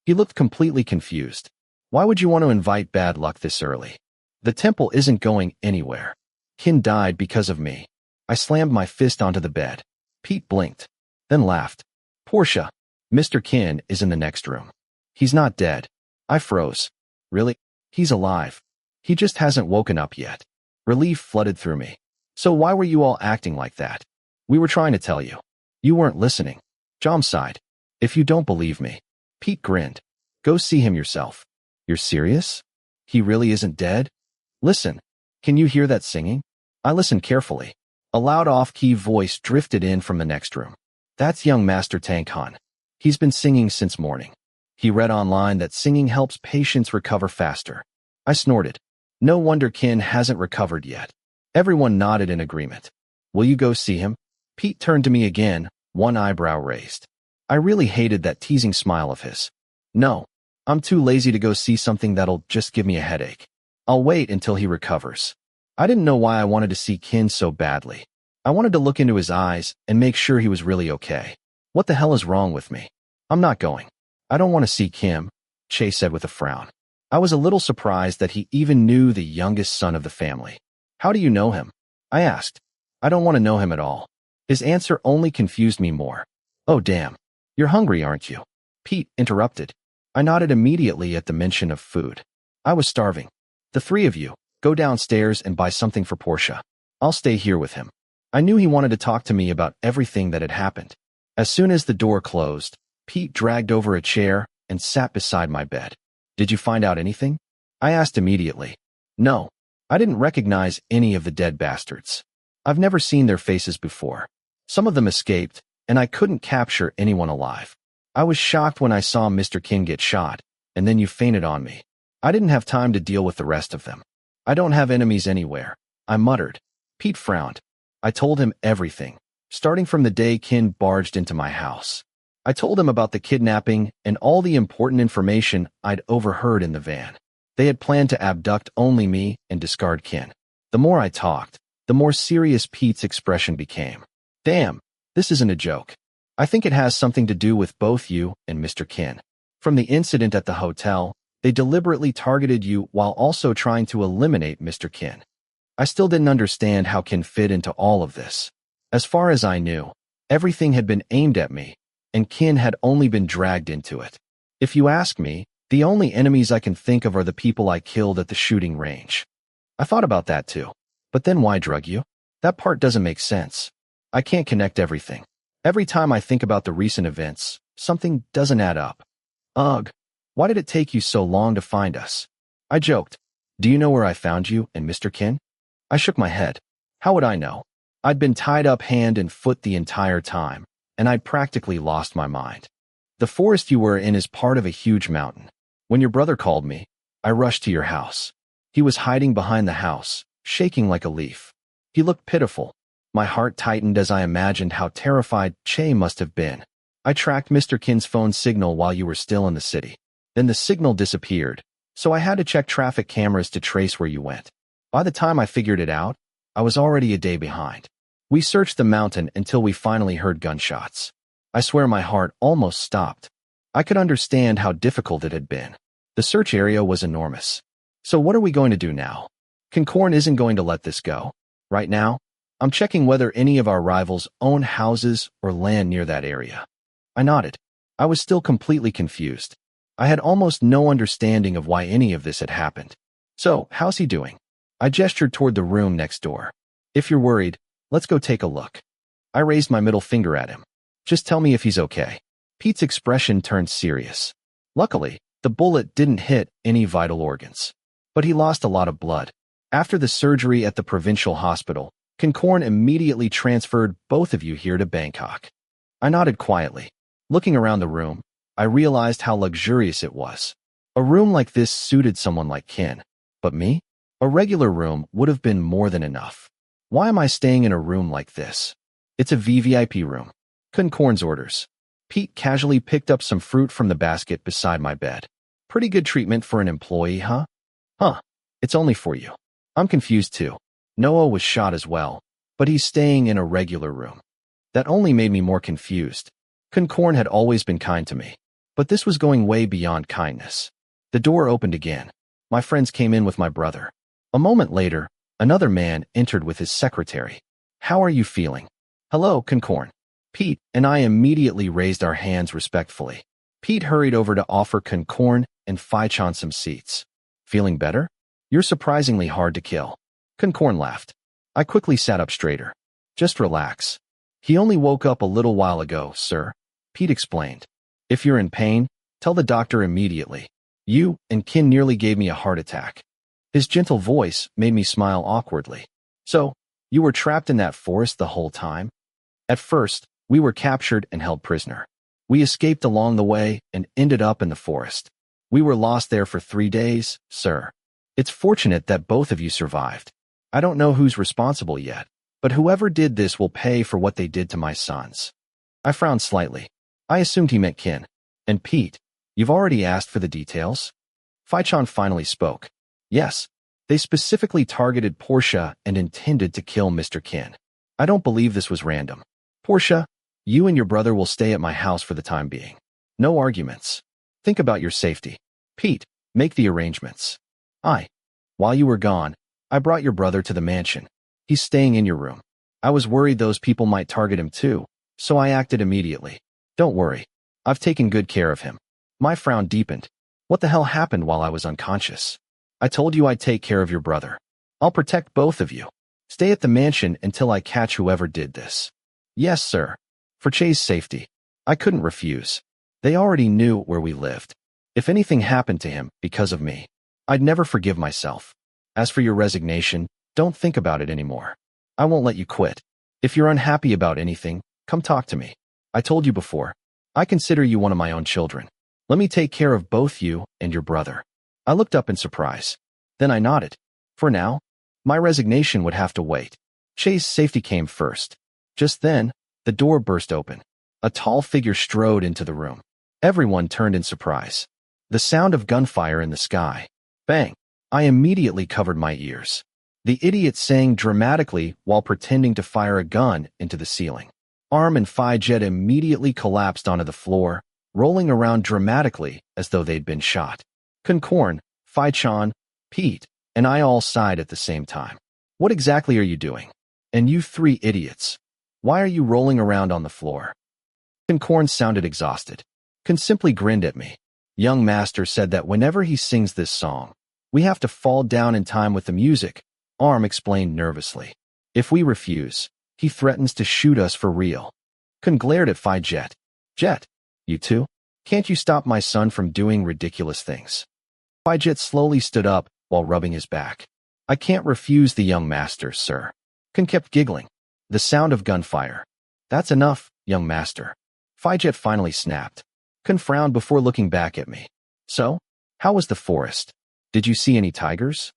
[SPEAKER 1] He looked completely confused. Why would you want to invite bad luck this early? The temple isn't going anywhere. Kinn died because of me. I slammed my fist onto the bed. Pete blinked, then laughed. Porsche, Mr. Kinn is in the next room. He's not dead. I froze. Really? He's alive. He just hasn't woken up yet. Relief flooded through me. So why were you all acting like that? We were trying to tell you. You weren't listening. Jom sighed. If you don't believe me. Pete grinned. Go see him yourself. You're serious? He really isn't dead? Listen. Can you hear that singing? I listened carefully. A loud off-key voice drifted in from the next room. That's young Master Tank Han. He's been singing since morning. He read online that singing helps patients recover faster. I snorted. No wonder Kinn hasn't recovered yet. Everyone nodded in agreement. Will you go see him? Pete turned to me again, one eyebrow raised. I really hated that teasing smile of his. No, I'm too lazy to go see something that'll just give me a headache. I'll wait until he recovers. I didn't know why I wanted to see Kinn so badly. I wanted to look into his eyes and make sure he was really okay. What the hell is wrong with me? I'm not going. I don't want to see Kinn, Che said with a frown. I was a little surprised that he even knew the youngest son of the family. How do you know him? I asked. I don't want to know him at all. His answer only confused me more. Oh damn. You're hungry, aren't you? Pete interrupted. I nodded immediately at the mention of food. I was starving. The 3 of you, go downstairs and buy something for Porsche. I'll stay here with him. I knew he wanted to talk to me about everything that had happened. As soon as the door closed, Pete dragged over a chair and sat beside my bed. Did you find out anything? I asked immediately. No. I didn't recognize any of the dead bastards. I've never seen their faces before. Some of them escaped, and I couldn't capture anyone alive. I was shocked when I saw Mr. Kinn get shot, and then you fainted on me. I didn't have time to deal with the rest of them. I don't have enemies anywhere, I muttered. Pete frowned. I told him everything, starting from the day Kinn barged into my house. I told him about the kidnapping and all the important information I'd overheard in the van. They had planned to abduct only me and discard Kinn. The more I talked, the more serious Pete's expression became. Damn, this isn't a joke. I think it has something to do with both you and Mr. Kinn. From the incident at the hotel, they deliberately targeted you while also trying to eliminate Mr. Kinn. I still didn't understand how Kinn fit into all of this. As far as I knew, everything had been aimed at me, and Kinn had only been dragged into it. If you ask me, The only enemies I can think of are the people I killed at the shooting range. I thought about that too. But then why drug you? That part doesn't make sense. I can't connect everything. Every time I think about the recent events, something doesn't add up. Ugh, why did it take you so long to find us? I joked. Do you know where I found you and Mr. Kinn? I shook my head. How would I know? I'd been tied up hand and foot the entire time, and I'd practically lost my mind. The forest you were in is part of a huge mountain. When your brother called me, I rushed to your house. He was hiding behind the house, shaking like a leaf. He looked pitiful. My heart tightened as I imagined how terrified Che must have been. I tracked Mr. Kinn's phone signal while you were still in the city. Then the signal disappeared, so I had to check traffic cameras to trace where you went. By the time I figured it out, I was already a day behind. We searched the mountain until we finally heard gunshots. I swear my heart almost stopped. I could understand how difficult it had been. The search area was enormous. So what are we going to do now? KinnPorsche isn't going to let this go. Right now, I'm checking whether any of our rivals own houses or land near that area. I nodded. I was still completely confused. I had almost no understanding of why any of this had happened. So, how's he doing? I gestured toward the room next door. If you're worried, let's go take a look. I raised my middle finger at him. Just tell me if he's okay. Pete's expression turned serious. Luckily, the bullet didn't hit any vital organs. But he lost a lot of blood. After the surgery at the provincial hospital, KinnPorsche immediately transferred both of you here to Bangkok. I nodded quietly. Looking around the room, I realized how luxurious it was. A room like this suited someone like Kinn. But me? A regular room would have been more than enough. Why am I staying in a room like this? It's a VVIP room. KinnPorsche's orders. Pete casually picked up some fruit from the basket beside my bed. Pretty good treatment for an employee, huh? Huh. It's only for you. I'm confused too. Noah was shot as well, but he's staying in a regular room. That only made me more confused. KinnPorsche had always been kind to me, but this was going way beyond kindness. The door opened again. My friends came in with my brother. A moment later, another man entered with his secretary. How are you feeling? Hello, KinnPorsche. Pete and I immediately raised our hands respectfully. Pete hurried over to offer KinnPorsche and Phai-chan some seats. Feeling better? You're surprisingly hard to kill. KinnPorsche laughed. I quickly sat up straighter. Just relax. He only woke up a little while ago, sir. Pete explained. If you're in pain, tell the doctor immediately. You and Kinn nearly gave me a heart attack. His gentle voice made me smile awkwardly. So, you were trapped in that forest the whole time? At first, we were captured and held prisoner. We escaped along the way and ended up in the forest. We were lost there for 3 days, sir. It's fortunate that both of you survived. I don't know who's responsible yet, but whoever did this will pay for what they did to my sons. I frowned slightly. I assumed he meant Kinn. And Pete, you've already asked for the details? Phai-chan finally spoke. Yes, they specifically targeted Porsche and intended to kill Mr. Kinn. I don't believe this was random. Porsche, you and your brother will stay at my house for the time being. No arguments. Think about your safety. Pete, make the arrangements. While you were gone, I brought your brother to the mansion. He's staying in your room. I was worried those people might target him too, so I acted immediately. Don't worry. I've taken good care of him. My frown deepened. What the hell happened while I was unconscious? I told you I'd take care of your brother. I'll protect both of you. Stay at the mansion until I catch whoever did this. Yes, sir. For Che's safety. I couldn't refuse. They already knew where we lived. If anything happened to him because of me, I'd never forgive myself. As for your resignation, don't think about it anymore. I won't let you quit. If you're unhappy about anything, come talk to me. I told you before, I consider you one of my own children. Let me take care of both you and your brother. I looked up in surprise. Then I nodded. For now, my resignation would have to wait. Che's safety came first. Just then, the door burst open. A tall figure strode into the room. Everyone turned in surprise. The sound of gunfire in the sky. Bang! I immediately covered my ears. The idiot sang dramatically while pretending to fire a gun into the ceiling. Arm and Phi Jet immediately collapsed onto the floor, rolling around dramatically as though they'd been shot. KinnPorsche, Phai-chan, Pete, and I all sighed at the same time. What exactly are you doing? And you 3 idiots. Why are you rolling around on the floor? KinnPorsche sounded exhausted. Kinn simply grinned at me. Young master said that whenever he sings this song, we have to fall down in time with the music, Arm explained nervously. If we refuse, he threatens to shoot us for real. Kinn glared at Phi Jet. Jet, you too? Can't you stop my son from doing ridiculous things? Phi Jet slowly stood up while rubbing his back. I can't refuse the young master, sir. Kinn kept giggling. The sound of gunfire. That's enough, young master. Phi Jet finally snapped. Kinn frowned before looking back at me. So, how was the forest? Did you see any tigers?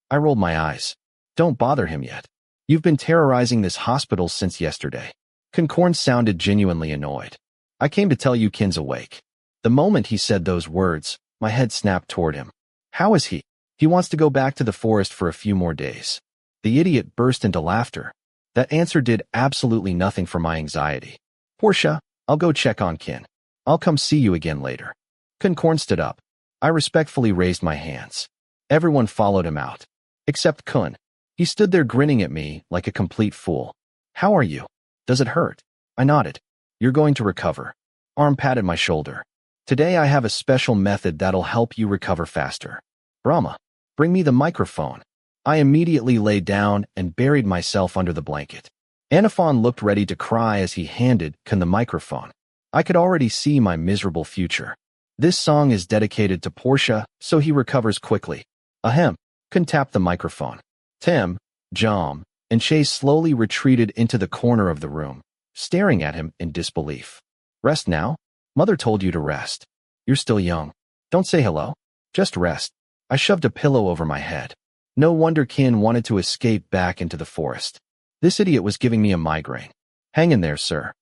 [SPEAKER 1] I rolled my eyes. Don't bother him yet. You've been terrorizing this hospital since yesterday. Kinn sounded genuinely annoyed. I came to tell you Kinn's awake. The moment he said those words, my head snapped toward him. How is he? He wants to go back to the forest for a few more days. The idiot burst into laughter. That answer did absolutely nothing for my anxiety. Porsche, I'll go check on Kinn. I'll come see you again later. Kinn stood up. I respectfully raised my hands. Everyone followed him out. Except Kinn. He stood there grinning at me like a complete fool. How are you? Does it hurt? I nodded. You're going to recover. Arm patted my shoulder. Today I have a special method that'll help you recover faster. Brahma, bring me the microphone. I immediately lay down and buried myself under the blanket. Anakinn looked ready to cry as he handed Kinn the microphone. I could already see my miserable future. This song is dedicated to Porsche, so he recovers quickly. Ahem. Kinn tapped the microphone. Tim, Jom, and Chase slowly retreated into the corner of the room, staring at him in disbelief. Rest now? Mother told you to rest. You're still young. Don't say hello. Just rest. I shoved a pillow over my head. No wonder Kinn wanted to escape back into the forest. This idiot was giving me a migraine. Hang in there, sir.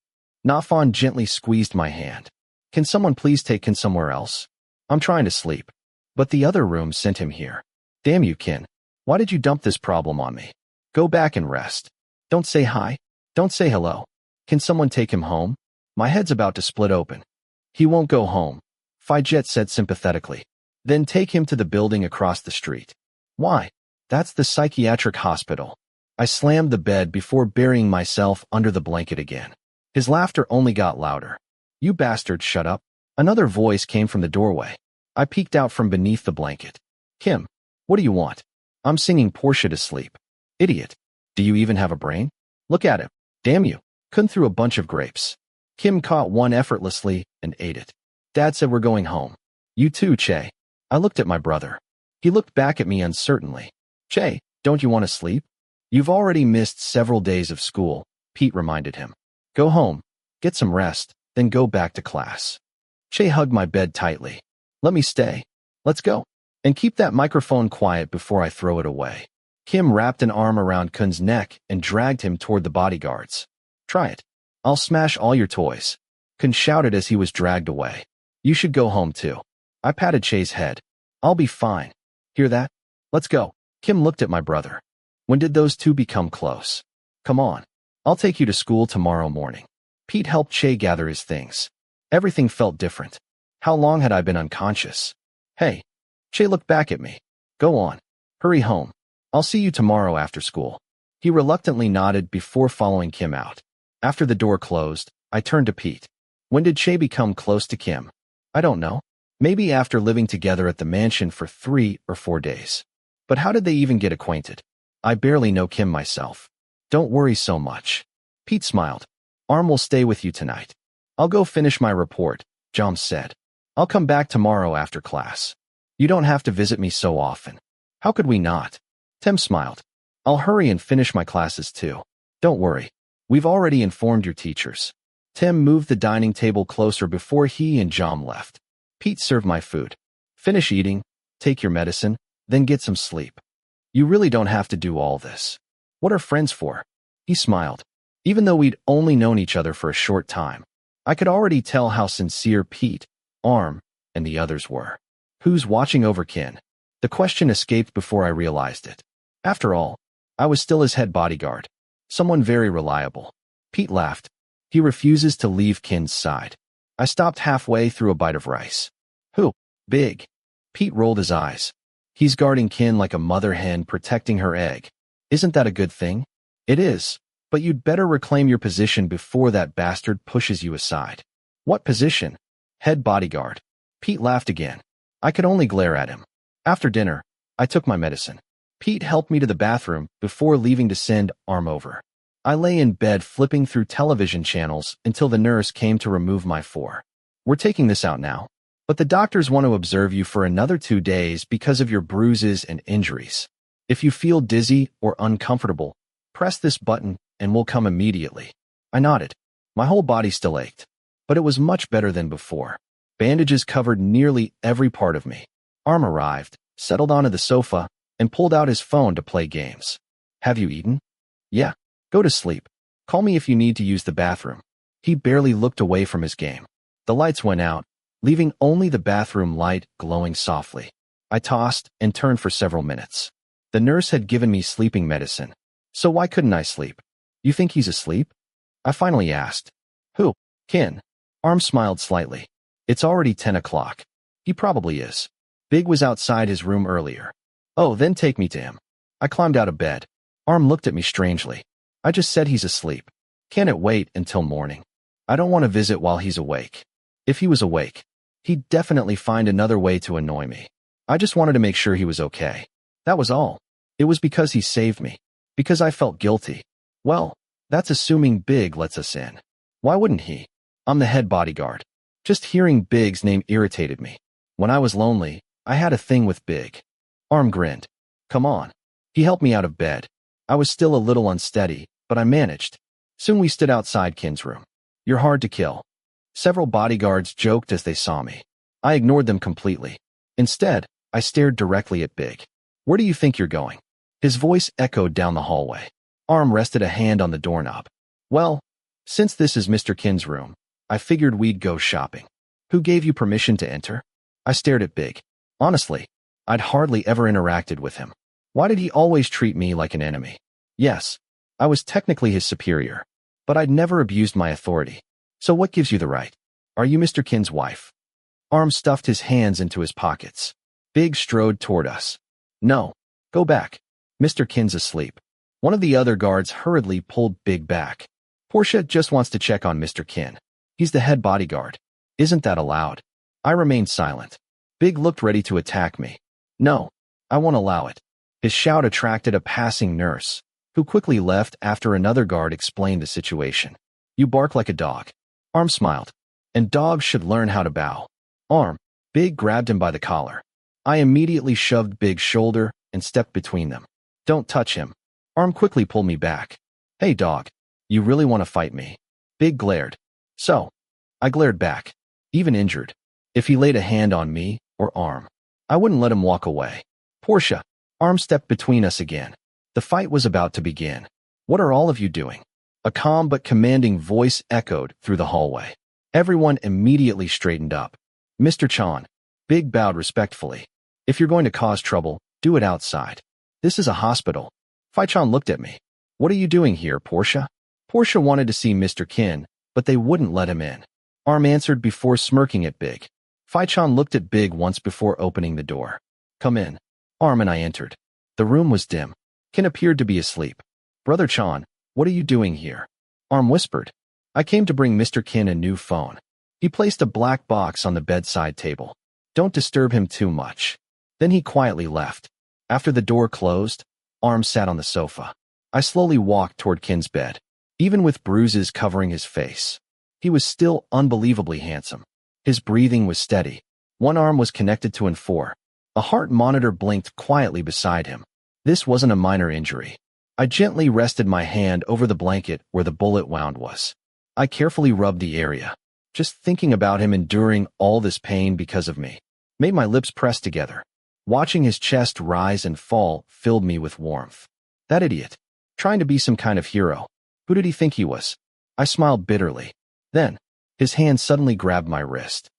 [SPEAKER 1] Anakinn gently squeezed my hand. Can someone please take Kinn somewhere else? I'm trying to sleep. But the other room sent him here. Damn you, Kinn. Why did you dump this problem on me? Go back and rest. Don't say hi. Don't say hello. Can someone take him home? My head's about to split open. He won't go home, Phi Jet said sympathetically. Then take him to the building across the street. Why? That's the psychiatric hospital. I slammed the bed before burying myself under the blanket again. His laughter only got louder. You bastard, shut up. Another voice came from the doorway. I peeked out from beneath the blanket. Kim, what do you want? I'm singing Porsche to sleep. Idiot. Do you even have a brain? Look at him. Damn you. Kinn threw a bunch of grapes. Kim caught one effortlessly and ate it. Dad said we're going home. You too, Che. I looked at my brother. He looked back at me uncertainly. Che, don't you want to sleep? You've already missed several days of school, Pete reminded him. Go home, get some rest, then go back to class. Che hugged my bed tightly. Let me stay. Let's go. And keep that microphone quiet before I throw it away. Kim wrapped an arm around Kinn's neck and dragged him toward the bodyguards. Try it. I'll smash all your toys. Kinn shouted as he was dragged away. You should go home too. I patted Che's head. I'll be fine. Hear that? Let's go. Kim looked at my brother. When did those two become close? Come on. I'll take you to school tomorrow morning. Pete helped Che gather his things. Everything felt different. How long had I been unconscious? Hey. Che looked back at me. Go on. Hurry home. I'll see you tomorrow after school. He reluctantly nodded before following Kim out. After the door closed, I turned to Pete. When did Che become close to Kim? I don't know. Maybe after living together at the mansion for 3 or 4 days. But how did they even get acquainted? I barely know Kim myself. Don't worry so much. Pete smiled. Arm will stay with you tonight. I'll go finish my report, Jom said. I'll come back tomorrow after class. You don't have to visit me so often. How could we not? Tim smiled. I'll hurry and finish my classes too. Don't worry. We've already informed your teachers. Tim moved the dining table closer before he and Jom left. Pete served my food. Finish eating, take your medicine, then get some sleep. You really don't have to do all this. What are friends for? He smiled. Even though we'd only known each other for a short time, I could already tell how sincere Pete, Arm, and the others were. Who's watching over Kinn? The question escaped before I realized it. After all, I was still his head bodyguard. Someone very reliable. Pete laughed. He refuses to leave Kinn's side. I stopped halfway through a bite of rice. Who? Big. Pete rolled his eyes. He's guarding Kinn like a mother hen protecting her egg. Isn't that a good thing? It is, but you'd better reclaim your position before that bastard pushes you aside. What position? Head bodyguard. Pete laughed again. I could only glare at him. After dinner, I took my medicine. Pete helped me to the bathroom before leaving to send Arm over. I lay in bed flipping through television channels until the nurse came to remove my four. We're taking this out now, but the doctors want to observe you for another 2 days because of your bruises and injuries. If you feel dizzy or uncomfortable, press this button and we'll come immediately. I nodded. My whole body still ached, but it was much better than before. Bandages covered nearly every part of me. Arm arrived, settled onto the sofa, and pulled out his phone to play games. Have you eaten? Yeah. Go to sleep. Call me if you need to use the bathroom. He barely looked away from his game. The lights went out, leaving only the bathroom light glowing softly. I tossed and turned for several minutes. The nurse had given me sleeping medicine, so why couldn't I sleep? You think he's asleep? I finally asked. Who? Kinn. Arm smiled slightly. It's already 10 o'clock. He probably is. Big was outside his room earlier. Oh, then take me to him. I climbed out of bed. Arm looked at me strangely. I just said he's asleep. Can't it wait until morning? I don't want to visit while he's awake. If he was awake, he'd definitely find another way to annoy me. I just wanted to make sure he was okay. That was all. It was because he saved me. Because I felt guilty. Well, that's assuming Big lets us in. Why wouldn't he? I'm the head bodyguard. Just hearing Big's name irritated me. When I was lonely, I had a thing with Big. Arm grinned. Come on. He helped me out of bed. I was still a little unsteady, but I managed. Soon we stood outside Kinn's room. You're hard to kill. Several bodyguards joked as they saw me. I ignored them completely. Instead, I stared directly at Big. Where do you think you're going? His voice echoed down the hallway. Arm rested a hand on the doorknob. Well, since this is Mr. Kinn's room, I figured we'd go shopping. Who gave you permission to enter? I stared at Big. Honestly, I'd hardly ever interacted with him. Why did he always treat me like an enemy? Yes, I was technically his superior, but I'd never abused my authority. So what gives you the right? Are you Mr. Kinn's wife? Arm stuffed his hands into his pockets. Big strode toward us. No, go back. Mr. Kinn's asleep. One of the other guards hurriedly pulled Big back. Porsche just wants to check on Mr. Kinn. He's the head bodyguard. Isn't that allowed? I remained silent. Big looked ready to attack me. No, I won't allow it. His shout attracted a passing nurse, who quickly left after another guard explained the situation. You bark like a dog. Arm smiled. And dogs should learn how to bow. Arm. Big grabbed him by the collar. I immediately shoved Big's shoulder and stepped between them. Don't touch him. Arm quickly pulled me back. Hey dog, you really want to fight me? Big glared. So, I glared back. Even injured. If he laid a hand on me or Arm, I wouldn't let him walk away. Porsche. Arm stepped between us again. The fight was about to begin. What are all of you doing? A calm but commanding voice echoed through the hallway. Everyone immediately straightened up. Mr. Chan. Big bowed respectfully. If you're going to cause trouble, do it outside. This is a hospital. Chan looked at me. What are you doing here, Porsche? Porsche wanted to see Mr. Kinn, but they wouldn't let him in. Arm answered before smirking at Big. Chan looked at Big once before opening the door. Come in. Arm and I entered. The room was dim. Kinn appeared to be asleep. Brother Chan, what are you doing here? Arm whispered. I came to bring Mr. Kinn a new phone. He placed a black box on the bedside table. Don't disturb him too much. Then he quietly left. After the door closed, Arm sat on the sofa. I slowly walked toward Kinn's bed. Even with bruises covering his face, he was still unbelievably handsome. His breathing was steady. One arm was connected to N4. A heart monitor blinked quietly beside him. This wasn't a minor injury. I gently rested my hand over the blanket where the bullet wound was. I carefully rubbed the area. Just thinking about him enduring all this pain because of me made my lips press together. Watching his chest rise and fall filled me with warmth. That idiot. Trying to be some kind of hero. Who did he think he was? I smiled bitterly. Then, his hand suddenly grabbed my wrist.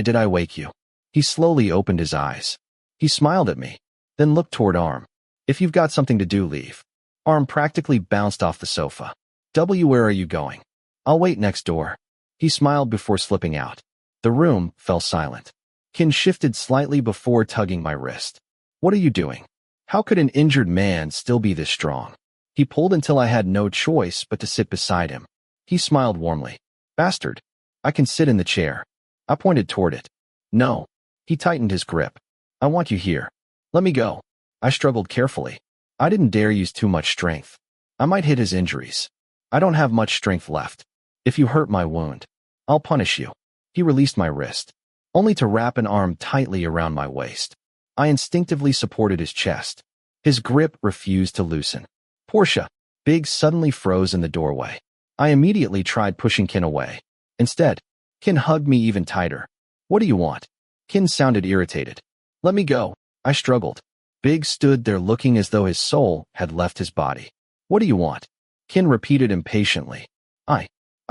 [SPEAKER 1] Did I wake you? He slowly opened his eyes. He smiled at me, then looked toward Arm. If you've got something to do, leave. Arm practically bounced off the sofa. Where are you going? I'll wait next door. He smiled before slipping out. The room fell silent. Kinn shifted slightly before tugging my wrist. What are you doing? How could an injured man still be this strong? He pulled until I had no choice but to sit beside him. He smiled warmly. Bastard. I can sit in the chair. I pointed toward it. No. He tightened his grip. I want you here. Let me go. I struggled carefully. I didn't dare use too much strength. I might hit his injuries. I don't have much strength left. If you hurt my wound, I'll punish you. He released my wrist, only to wrap an arm tightly around my waist. I instinctively supported his chest. His grip refused to loosen. Porsche. Big suddenly froze in the doorway. I immediately tried pushing Kinn away. Instead, Kinn hugged me even tighter. What do you want? Kinn sounded irritated. Let me go. I struggled. Big stood there looking as though his soul had left his body. What do you want? Kinn repeated impatiently.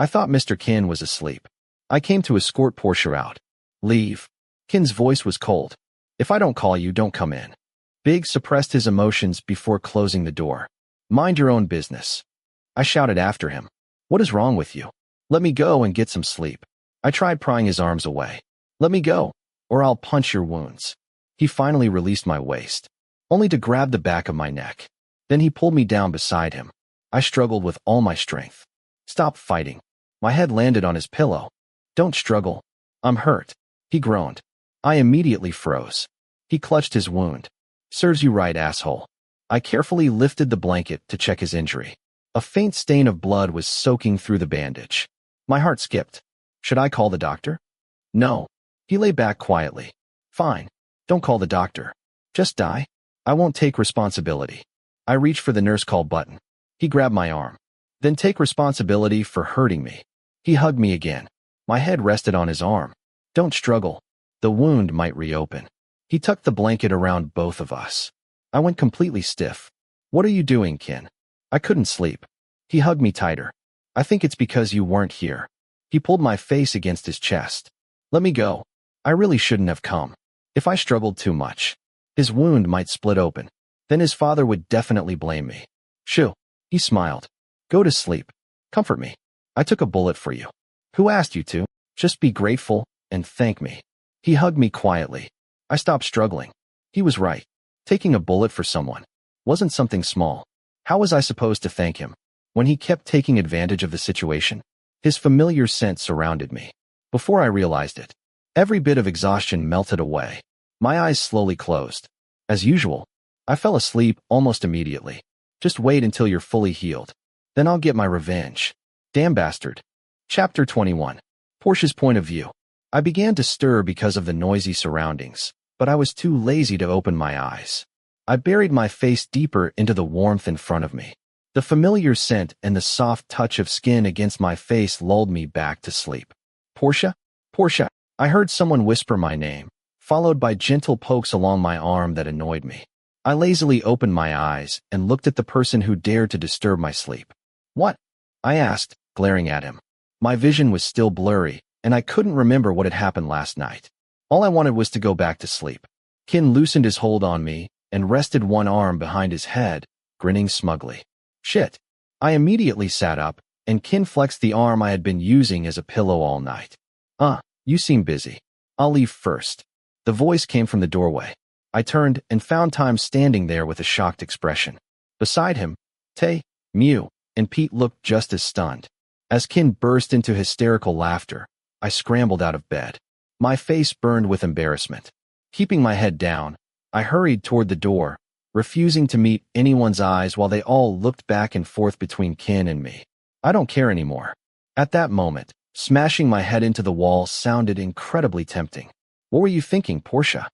[SPEAKER 1] I thought Mr. Kinn was asleep. I came to escort Porsche out. Leave. Kinn's voice was cold. If I don't call you, don't come in. Big suppressed his emotions before closing the door. Mind your own business. I shouted after him. What is wrong with you? Let me go and get some sleep. I tried prying his arms away. Let me go, or I'll punch your wounds. He finally released my waist, only to grab the back of my neck. Then he pulled me down beside him. I struggled with all my strength. Stop fighting. My head landed on his pillow. Don't struggle. I'm hurt. He groaned. I immediately froze. He clutched his wound. Serves you right, asshole. I carefully lifted the blanket to check his injury. A faint stain of blood was soaking through the bandage. My heart skipped. Should I call the doctor? No. He lay back quietly. Fine. Don't call the doctor. Just die. I won't take responsibility. I reached for the nurse call button. He grabbed my arm. Then take responsibility for hurting me. He hugged me again. My head rested on his arm. Don't struggle. The wound might reopen. He tucked the blanket around both of us. I went completely stiff. What are you doing, Kinn? I couldn't sleep. He hugged me tighter. I think it's because you weren't here. He pulled my face against his chest. Let me go. I really shouldn't have come. If I struggled too much, his wound might split open. Then his father would definitely blame me. Shoo. He smiled. Go to sleep. Comfort me. I took a bullet for you. Who asked you to? Just be grateful and thank me. He hugged me quietly. I stopped struggling. He was right. Taking a bullet for someone wasn't something small. How was I supposed to thank him when he kept taking advantage of the situation? His familiar scent surrounded me. Before I realized it, every bit of exhaustion melted away. My eyes slowly closed. As usual, I fell asleep almost immediately. Just wait until you're fully healed. Then I'll get my revenge. Damn bastard. Chapter 21. Porsche's point of view. I began to stir because of the noisy surroundings, but I was too lazy to open my eyes. I buried my face deeper into the warmth in front of me. The familiar scent and the soft touch of skin against my face lulled me back to sleep. Porsche? Porsche. I heard someone whisper my name, followed by gentle pokes along my arm that annoyed me. I lazily opened my eyes and looked at the person who dared to disturb my sleep. What? I asked, glaring at him. My vision was still blurry, and I couldn't remember what had happened last night. All I wanted was to go back to sleep. Kinn loosened his hold on me and rested one arm behind his head, grinning smugly. Shit. I immediately sat up, and Kinn flexed the arm I had been using as a pillow all night. You seem busy. I'll leave first. The voice came from the doorway. I turned and found Time standing there with a shocked expression. Beside him, Tay, Mew, and Pete looked just as stunned. As Kinn burst into hysterical laughter, I scrambled out of bed. My face burned with embarrassment. Keeping my head down, I hurried toward the door, refusing to meet anyone's eyes while they all looked back and forth between Kinn and me. I don't care anymore. At that moment, smashing my head into the wall sounded incredibly tempting. What were you thinking, Porsche?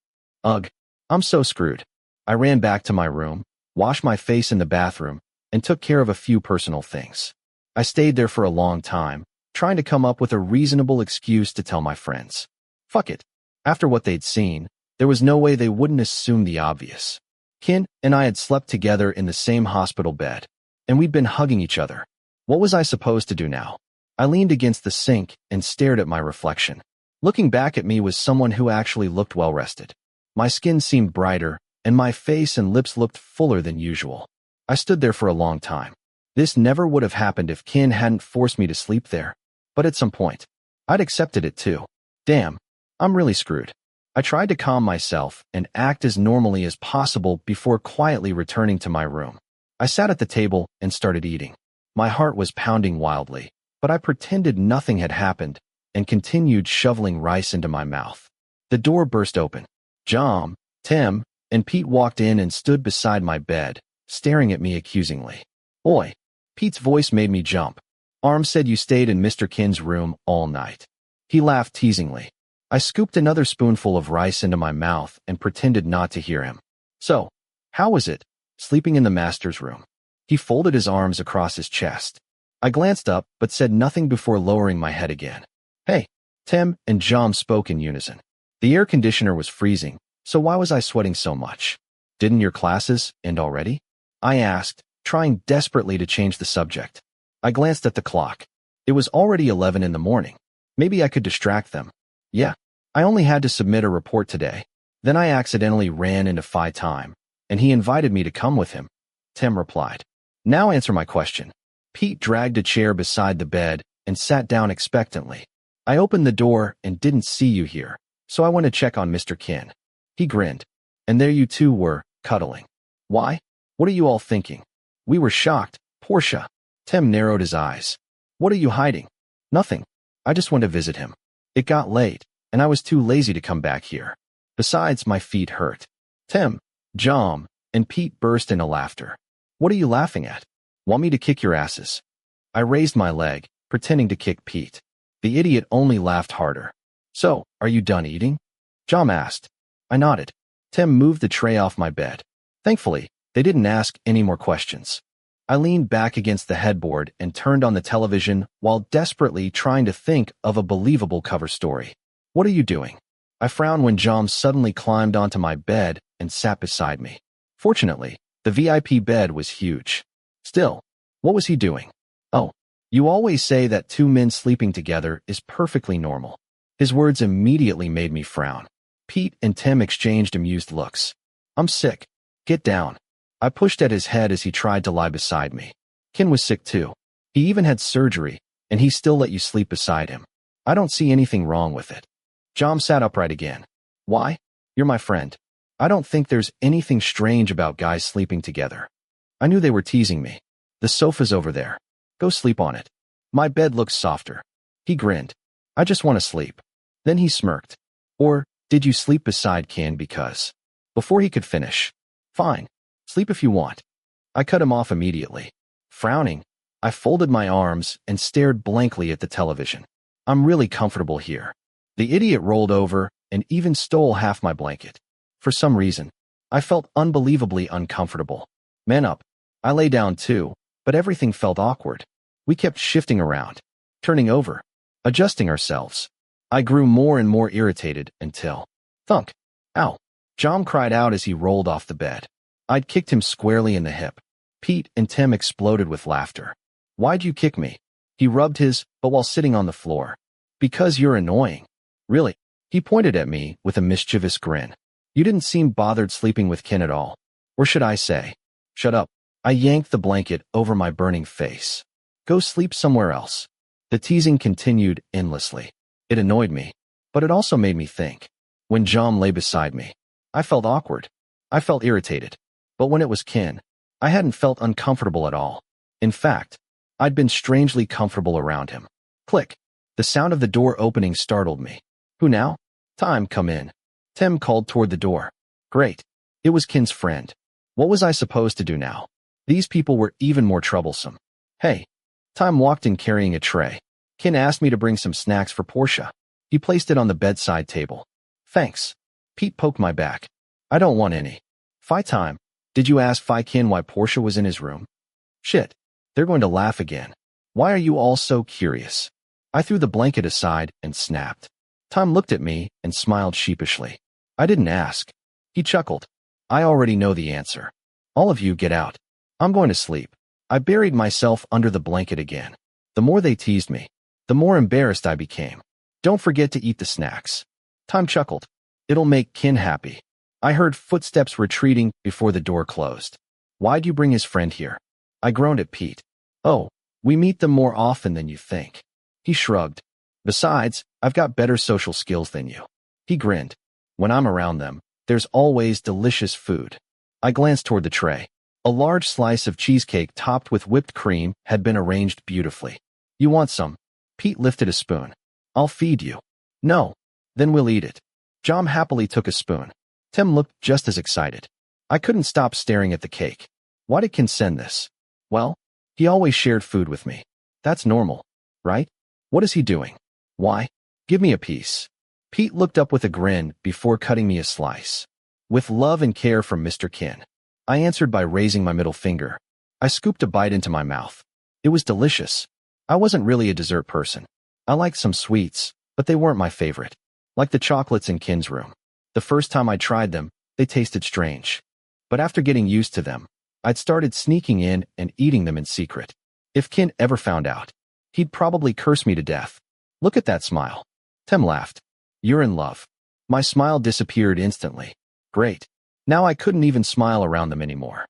[SPEAKER 1] Ugh, I'm so screwed. I ran back to my room, washed my face in the bathroom, and took care of a few personal things. I stayed there for a long time, trying to come up with a reasonable excuse to tell my friends. Fuck it. After what they'd seen, there was no way they wouldn't assume the obvious. Kinn and I had slept together in the same hospital bed, and we'd been hugging each other. What was I supposed to do now? I leaned against the sink and stared at my reflection. Looking back at me was someone who actually looked well-rested. My skin seemed brighter, and my face and lips looked fuller than usual. I stood there for a long time. This never would have happened if Kinn hadn't forced me to sleep there. But at some point, I'd accepted it too. Damn, I'm really screwed. I tried to calm myself and act as normally as possible before quietly returning to my room. I sat at the table and started eating. My heart was pounding wildly, but I pretended nothing had happened and continued shoveling rice into my mouth. The door burst open. Jom, Tim, and Pete walked in and stood beside my bed, staring at me accusingly. Oi! Pete's voice made me jump. Arm said you stayed in Mr. Kinn's room all night. He laughed teasingly. I scooped another spoonful of rice into my mouth and pretended not to hear him. So, how was it, sleeping in the master's room? He folded his arms across his chest. I glanced up but said nothing before lowering my head again. Hey, Tim and Jom spoke in unison. The air conditioner was freezing, so why was I sweating so much? Didn't your classes end already? I asked, trying desperately to change the subject. I glanced at the clock. It was already 11 in the morning. Maybe I could distract them. Yeah, I only had to submit a report today. Then I accidentally ran into Phi time, and he invited me to come with him. Tim replied. Now answer my question. Pete dragged a chair beside the bed and sat down expectantly. I opened the door and didn't see you here, so I went to check on Mr. Kinn. He grinned. And there you two were, cuddling. Why? What are you all thinking? We were shocked, Porsche. Tim narrowed his eyes. What are you hiding? Nothing. I just went to visit him. It got late, and I was too lazy to come back here. Besides, my feet hurt. Tim, Jom, and Pete burst into laughter. What are you laughing at? Want me to kick your asses? I raised my leg, pretending to kick Pete. The idiot only laughed harder. So, are you done eating? Jom asked. I nodded. Tim moved the tray off my bed. Thankfully, they didn't ask any more questions. I leaned back against the headboard and turned on the television while desperately trying to think of a believable cover story. What are you doing? I frowned when Jom suddenly climbed onto my bed and sat beside me. Fortunately, the VIP bed was huge. Still, what was he doing? Oh, you always say that two men sleeping together is perfectly normal. His words immediately made me frown. Pete and Tim exchanged amused looks. I'm sick. Get down. I pushed at his head as he tried to lie beside me. Kinn was sick too. He even had surgery, and he still let you sleep beside him. I don't see anything wrong with it. Jom sat upright again. Why? You're my friend. I don't think there's anything strange about guys sleeping together. I knew they were teasing me. The sofa's over there. Go sleep on it. My bed looks softer. He grinned. I just want to sleep. Then he smirked. Or, did you sleep beside Kinn because? Before he could finish. Fine. Sleep if you want. I cut him off immediately. Frowning, I folded my arms and stared blankly at the television. I'm really comfortable here. The idiot rolled over and even stole half my blanket. For some reason, I felt unbelievably uncomfortable. Man up. I lay down too, but everything felt awkward. We kept shifting around, turning over, adjusting ourselves. I grew more and more irritated until... Thunk. Ow. Jom cried out as he rolled off the bed. I'd kicked him squarely in the hip. Pete and Tim exploded with laughter. Why'd you kick me? He rubbed his, but while sitting on the floor. Because you're annoying. Really? He pointed at me with a mischievous grin. You didn't seem bothered sleeping with Kinn at all. Or should I say? Shut up. I yanked the blanket over my burning face. Go sleep somewhere else. The teasing continued endlessly. It annoyed me, but it also made me think. When Jom lay beside me, I felt awkward. I felt irritated. But when it was Kinn, I hadn't felt uncomfortable at all. In fact, I'd been strangely comfortable around him. Click. The sound of the door opening startled me. Who now? Time, come in. Tim called toward the door. Great. It was Kinn's friend. What was I supposed to do now? These people were even more troublesome. Hey. Time walked in carrying a tray. Kinn asked me to bring some snacks for Porsche. He placed it on the bedside table. Thanks. Pete poked my back. I don't want any. Phi time. Did you ask Phi Kinn why Porsche was in his room? Shit. They're going to laugh again. Why are you all so curious? I threw the blanket aside and snapped. Tom looked at me and smiled sheepishly. I didn't ask. He chuckled. I already know the answer. All of you get out. I'm going to sleep. I buried myself under the blanket again. The more they teased me, the more embarrassed I became. Don't forget to eat the snacks. Tom chuckled. It'll make Kinn happy. I heard footsteps retreating before the door closed. Why'd you bring his friend here? I groaned at Pete. Oh, we meet them more often than you think. He shrugged. Besides, I've got better social skills than you. He grinned. When I'm around them, there's always delicious food. I glanced toward the tray. A large slice of cheesecake topped with whipped cream had been arranged beautifully. You want some? Pete lifted a spoon. I'll feed you. No. Then we'll eat it. Jom happily took a spoon. Tim looked just as excited. I couldn't stop staring at the cake. Why did Kinn send this? Well, he always shared food with me. That's normal, right? What is he doing? Why? Give me a piece. Pete looked up with a grin before cutting me a slice. With love and care from Mr. Kinn. I answered by raising my middle finger. I scooped a bite into my mouth. It was delicious. I wasn't really a dessert person. I liked some sweets, but they weren't my favorite. Like the chocolates in Kinn's room. The first time I tried them, they tasted strange. But after getting used to them, I'd started sneaking in and eating them in secret. If Kinn ever found out, he'd probably curse me to death. Look at that smile. Tim laughed. You're in love. My smile disappeared instantly. Great. Now I couldn't even smile around them anymore.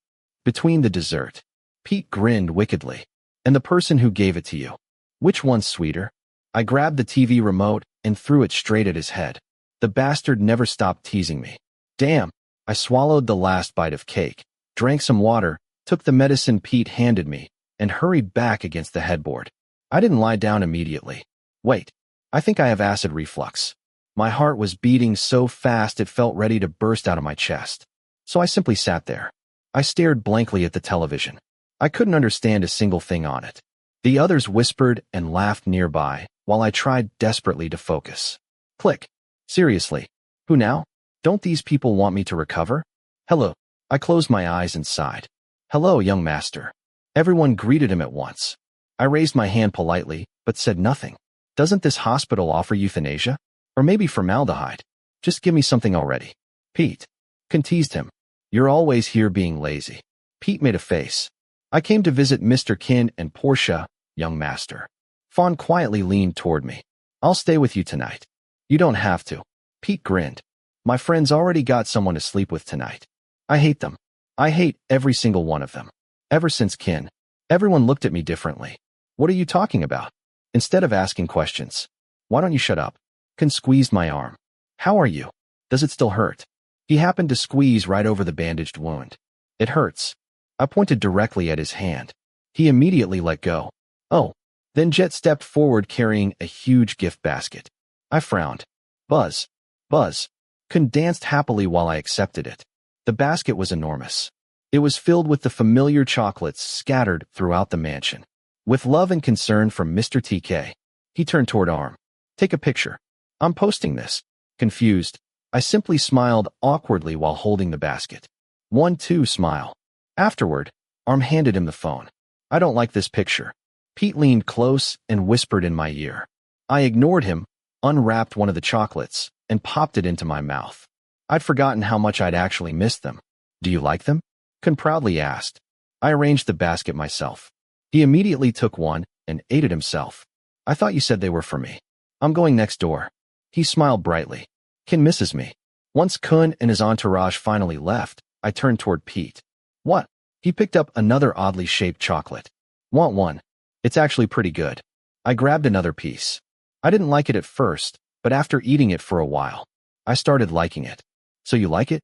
[SPEAKER 1] Between the dessert. Pete grinned wickedly. And the person who gave it to you. Which one's sweeter? I grabbed the TV remote and threw it straight at his head. The bastard never stopped teasing me. Damn. I swallowed the last bite of cake, drank some water, took the medicine Pete handed me, and hurried back against the headboard. I didn't lie down immediately. Wait. I think I have acid reflux. My heart was beating so fast it felt ready to burst out of my chest. So I simply sat there. I stared blankly at the television. I couldn't understand a single thing on it. The others whispered and laughed nearby, while I tried desperately to focus. Click. Seriously. Who now? Don't these people want me to recover? Hello. I closed my eyes and sighed. Hello, young master. Everyone greeted him at once. I raised my hand politely, but said nothing. Doesn't this hospital offer euthanasia? Or maybe formaldehyde? Just give me something already. Pete. Kinn teased him. You're always here being lazy. Pete made a face. I came to visit Mr. Kinn and Porsche, young master. Fawn quietly leaned toward me. I'll stay with you tonight. You don't have to. Pete grinned. My friends already got someone to sleep with tonight. I hate them. I hate every single one of them. Ever since Kinn. Everyone looked at me differently. What are you talking about? Instead of asking questions. Why don't you shut up? Kinn squeezed my arm. How are you? Does it still hurt? He happened to squeeze right over the bandaged wound. It hurts. I pointed directly at his hand. He immediately let go. Oh. Then Jet stepped forward carrying a huge gift basket. I frowned. Buzz. Buzz. Kinn danced happily while I accepted it. The basket was enormous. It was filled with the familiar chocolates scattered throughout the mansion. With love and concern from Mr. TK. He turned toward Arm. Take a picture. I'm posting this. Confused, I simply smiled awkwardly while holding the basket. 1-2 smile. Afterward, Arm handed him the phone. I don't like this picture. Pete leaned close and whispered in my ear. I ignored him, unwrapped one of the chocolates, and popped it into my mouth. I'd forgotten how much I'd actually missed them. Do you like them? Kinn proudly asked. I arranged the basket myself. He immediately took one and ate it himself. I thought you said they were for me. I'm going next door. He smiled brightly. Kinn misses me. Once Kinn and his entourage finally left, I turned toward Pete. What? He picked up another oddly shaped chocolate. Want one? It's actually pretty good. I grabbed another piece. I didn't like it at first, but after eating it for a while, I started liking it. So you like it?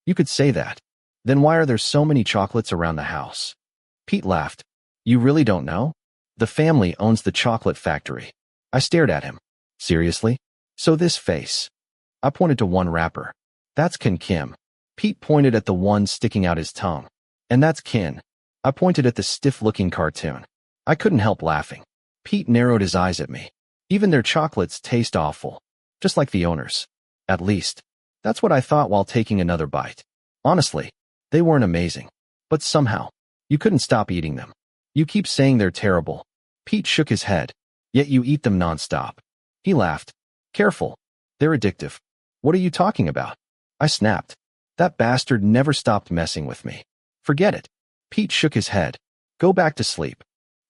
[SPEAKER 1] You could say that. Then why are there so many chocolates around the house? Pete laughed. You really don't know? The family owns the chocolate factory. I stared at him. Seriously? So this face. I pointed to one wrapper. That's Kinn. Pete pointed at the one sticking out his tongue. And that's Kinn. I pointed at the stiff-looking cartoon. I couldn't help laughing. Pete narrowed his eyes at me. Even their chocolates taste awful. Just like the owners. At least. That's what I thought while taking another bite. Honestly, they weren't amazing. But somehow, you couldn't stop eating them. You keep saying they're terrible. Pete shook his head. Yet you eat them nonstop. He laughed. Careful. They're addictive. What are you talking about? I snapped. That bastard never stopped messing with me. Forget it. Pete shook his head. Go back to sleep.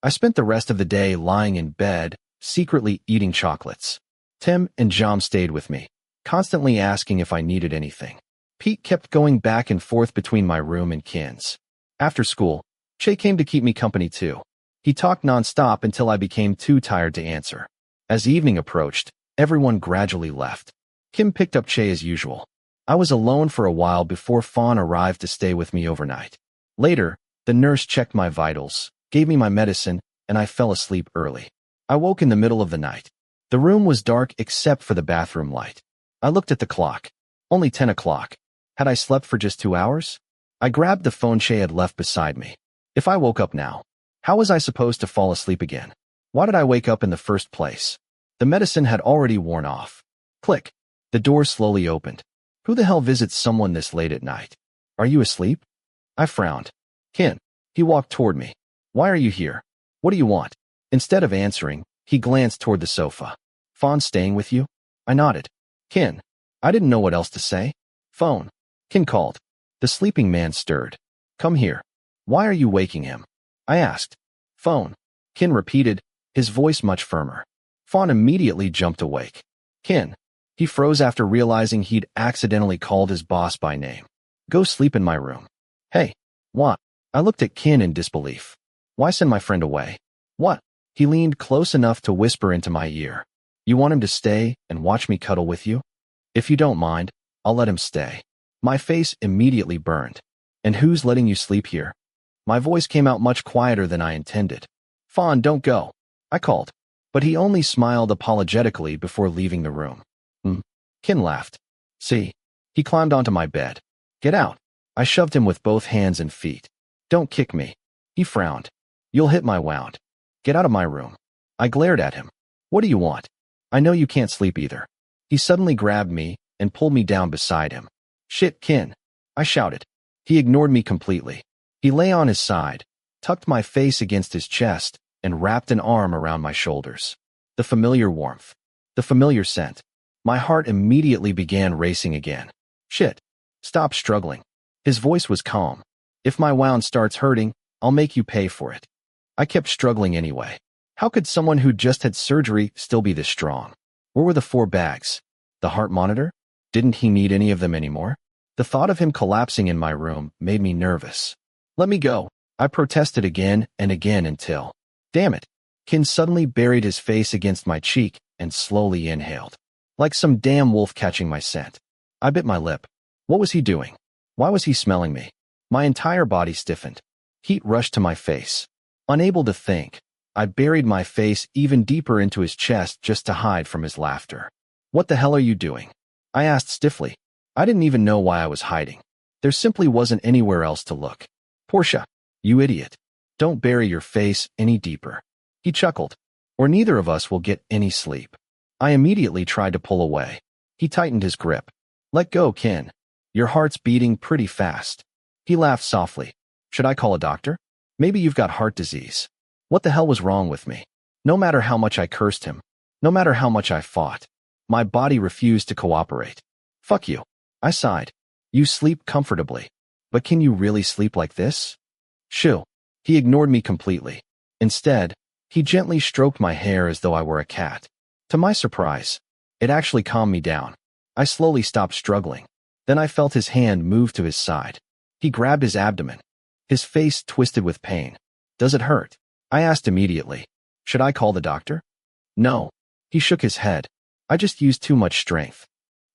[SPEAKER 1] I spent the rest of the day lying in bed, secretly eating chocolates. Tim and Jom stayed with me, constantly asking if I needed anything. Pete kept going back and forth between my room and Kinn's. After school, Che came to keep me company too. He talked nonstop until I became too tired to answer. As evening approached, everyone gradually left. Kinn picked up Che as usual. I was alone for a while before Fawn arrived to stay with me overnight. Later, the nurse checked my vitals, gave me my medicine, and I fell asleep early. I woke in the middle of the night. The room was dark except for the bathroom light. I looked at the clock. Only 10 o'clock. Had I slept for just 2 hours? I grabbed the phone Shay had left beside me. If I woke up now, how was I supposed to fall asleep again? Why did I wake up in the first place? The medicine had already worn off. Click. The door slowly opened. Who the hell visits someone this late at night? Are you asleep? I frowned. Kinn. He walked toward me. Why are you here? What do you want? Instead of answering, he glanced toward the sofa. Fawn staying with you? I nodded. Kinn. I didn't know what else to say. Phone. Kinn called. The sleeping man stirred. Come here. Why are you waking him? I asked. Phone. Kinn repeated, his voice much firmer. Fawn immediately jumped awake. Kinn. He froze after realizing he'd accidentally called his boss by name. Go sleep in my room. Hey. What? I looked at Kinn in disbelief. Why send my friend away? What? He leaned close enough to whisper into my ear. You want him to stay and watch me cuddle with you? If you don't mind, I'll let him stay. My face immediately burned. And who's letting you sleep here? My voice came out much quieter than I intended. Fawn, don't go. I called. But he only smiled apologetically before leaving the room. Kinn laughed. See? He climbed onto my bed. Get out. I shoved him with both hands and feet. Don't kick me. He frowned. You'll hit my wound. Get out of my room. I glared at him. What do you want? I know you can't sleep either. He suddenly grabbed me and pulled me down beside him. Shit, Kinn. I shouted. He ignored me completely. He lay on his side, tucked my face against his chest, and wrapped an arm around my shoulders. The familiar warmth. The familiar scent. My heart immediately began racing again. Shit. Stop struggling. His voice was calm. If my wound starts hurting, I'll make you pay for it. I kept struggling anyway. How could someone who just had surgery still be this strong? Where were the 4 bags? The heart monitor? Didn't he need any of them anymore? The thought of him collapsing in my room made me nervous. Let me go. I protested again and again until... Damn it. Kinn suddenly buried his face against my cheek and slowly inhaled. Like some damn wolf catching my scent. I bit my lip. What was he doing? Why was he smelling me? My entire body stiffened. Heat rushed to my face. Unable to think, I buried my face even deeper into his chest just to hide from his laughter. What the hell are you doing? I asked stiffly. I didn't even know why I was hiding. There simply wasn't anywhere else to look. Porsche, you idiot. Don't bury your face any deeper. He chuckled. Or neither of us will get any sleep. I immediately tried to pull away. He tightened his grip. Let go, Kinn. Your heart's beating pretty fast. He laughed softly. Should I call a doctor? Maybe you've got heart disease. What the hell was wrong with me? No matter how much I cursed him, no matter how much I fought, my body refused to cooperate. Fuck you. I sighed. You sleep comfortably. But can you really sleep like this? Shoo. He ignored me completely. Instead, he gently stroked my hair as though I were a cat. To my surprise, it actually calmed me down. I slowly stopped struggling. Then I felt his hand move to his side. He grabbed his abdomen. His face twisted with pain. Does it hurt? I asked immediately. Should I call the doctor? No. He shook his head. I just used too much strength.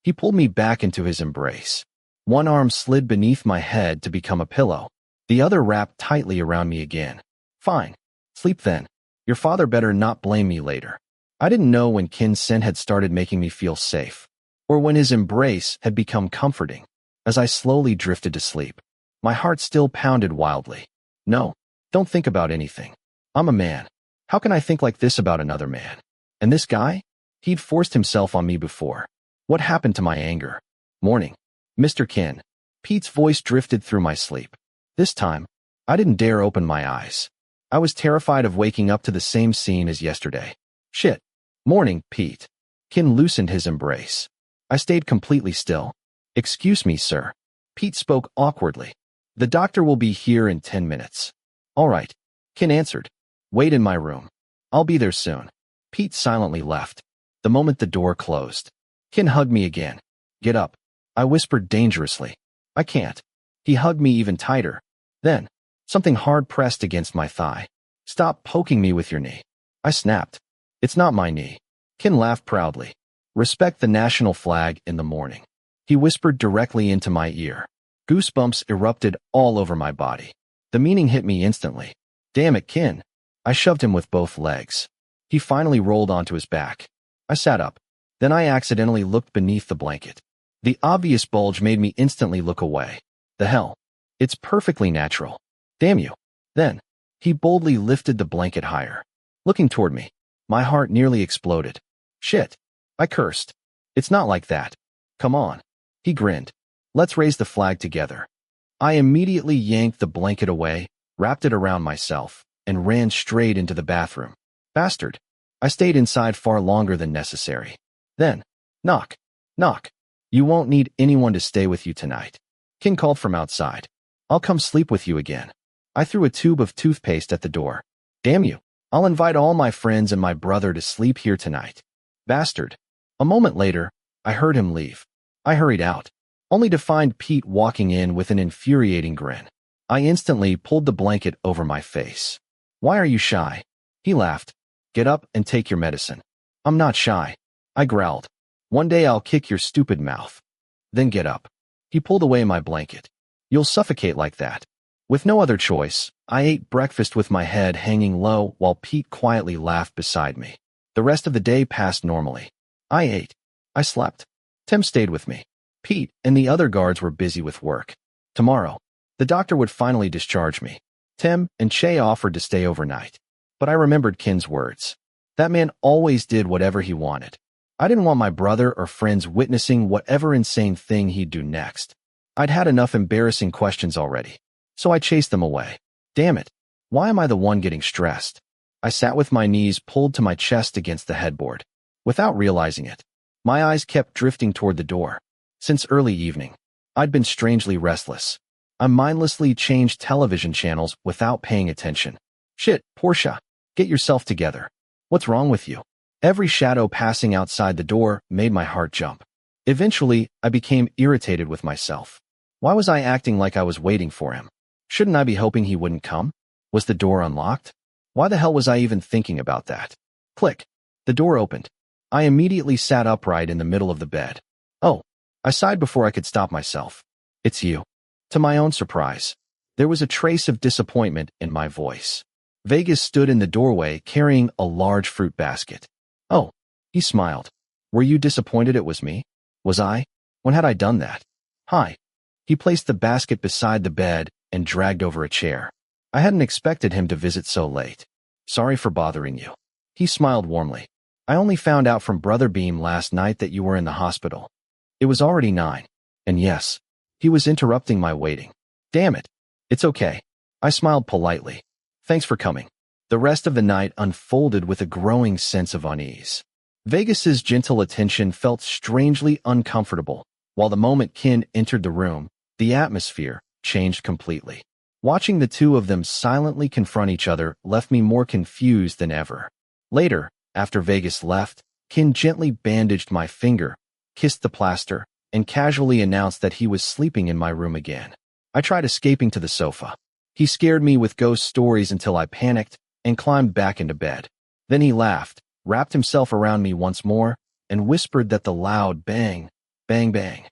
[SPEAKER 1] He pulled me back into his embrace. One arm slid beneath my head to become a pillow. The other wrapped tightly around me again. Fine. Sleep then. Your father better not blame me later. I didn't know when Kinn's scent had started making me feel safe, or when his embrace had become comforting. As I slowly drifted to sleep, my heart still pounded wildly. No, don't think about anything. I'm a man. How can I think like this about another man? And this guy? He'd forced himself on me before. What happened to my anger? Morning. Mr. Kinn. Pete's voice drifted through my sleep. This time, I didn't dare open my eyes. I was terrified of waking up to the same scene as yesterday. Shit. Morning, Pete. Kinn loosened his embrace. I stayed completely still. Excuse me, sir. Pete spoke awkwardly. The doctor will be here in 10 minutes. All right. Kinn answered. Wait in my room. I'll be there soon. Pete silently left. The moment the door closed, Kinn hugged me again. Get up. I whispered dangerously. I can't. He hugged me even tighter. Then, something hard pressed against my thigh. Stop poking me with your knee. I snapped. It's not my knee. Kinn laughed proudly. Respect the national flag in the morning. He whispered directly into my ear. Goosebumps erupted all over my body. The meaning hit me instantly. Damn it, Kinn. I shoved him with both legs. He finally rolled onto his back. I sat up. Then I accidentally looked beneath the blanket. The obvious bulge made me instantly look away. The hell? It's perfectly natural. Damn you. Then, he boldly lifted the blanket higher. Looking toward me, my heart nearly exploded. Shit. I cursed. It's not like that. Come on. He grinned. Let's raise the flag together. I immediately yanked the blanket away, wrapped it around myself, and ran straight into the bathroom. Bastard. I stayed inside far longer than necessary. Then, knock. Knock. You won't need anyone to stay with you tonight. Kinn called from outside. I'll come sleep with you again. I threw a tube of toothpaste at the door. Damn you. I'll invite all my friends and my brother to sleep here tonight. Bastard. A moment later, I heard him leave. I hurried out, only to find Pete walking in with an infuriating grin. I instantly pulled the blanket over my face. Why are you shy? He laughed. Get up and take your medicine. I'm not shy. I growled. One day I'll kick your stupid mouth. Then get up. He pulled away my blanket. You'll suffocate like that. With no other choice, I ate breakfast with my head hanging low while Pete quietly laughed beside me. The rest of the day passed normally. I ate. I slept. Tim stayed with me. Pete and the other guards were busy with work. Tomorrow, the doctor would finally discharge me. Tim and Che offered to stay overnight. But I remembered Kinn's words. That man always did whatever he wanted. I didn't want my brother or friends witnessing whatever insane thing he'd do next. I'd had enough embarrassing questions already, so I chased them away. Damn it. Why am I the one getting stressed? I sat with my knees pulled to my chest against the headboard. Without realizing it, my eyes kept drifting toward the door. Since early evening, I'd been strangely restless. I mindlessly changed television channels without paying attention. Shit, Porsche, get yourself together. What's wrong with you? Every shadow passing outside the door made my heart jump. Eventually, I became irritated with myself. Why was I acting like I was waiting for him? Shouldn't I be hoping he wouldn't come? Was the door unlocked? Why the hell was I even thinking about that? Click. The door opened. I immediately sat upright in the middle of the bed. Oh, I sighed before I could stop myself. It's you. To my own surprise, there was a trace of disappointment in my voice. Vegas stood in the doorway carrying a large fruit basket. Oh, he smiled. Were you disappointed it was me? Was I? When had I done that? Hi. He placed the basket beside the bed and dragged over a chair. I hadn't expected him to visit so late. Sorry for bothering you. He smiled warmly. I only found out from Brother Beam last night that you were in the hospital. It was already 9. And yes, he was interrupting my waiting. Damn it. It's okay. I smiled politely. Thanks for coming. The rest of the night unfolded with a growing sense of unease. Vegas's gentle attention felt strangely uncomfortable, while the moment Kinn entered the room, the atmosphere changed completely. Watching the two of them silently confront each other left me more confused than ever. Later, after Vegas left, Kinn gently bandaged my finger, kissed the plaster, and casually announced that he was sleeping in my room again. I tried escaping to the sofa. He scared me with ghost stories until I panicked and climbed back into bed. Then he laughed, wrapped himself around me once more, and whispered that the loud bang, bang, bang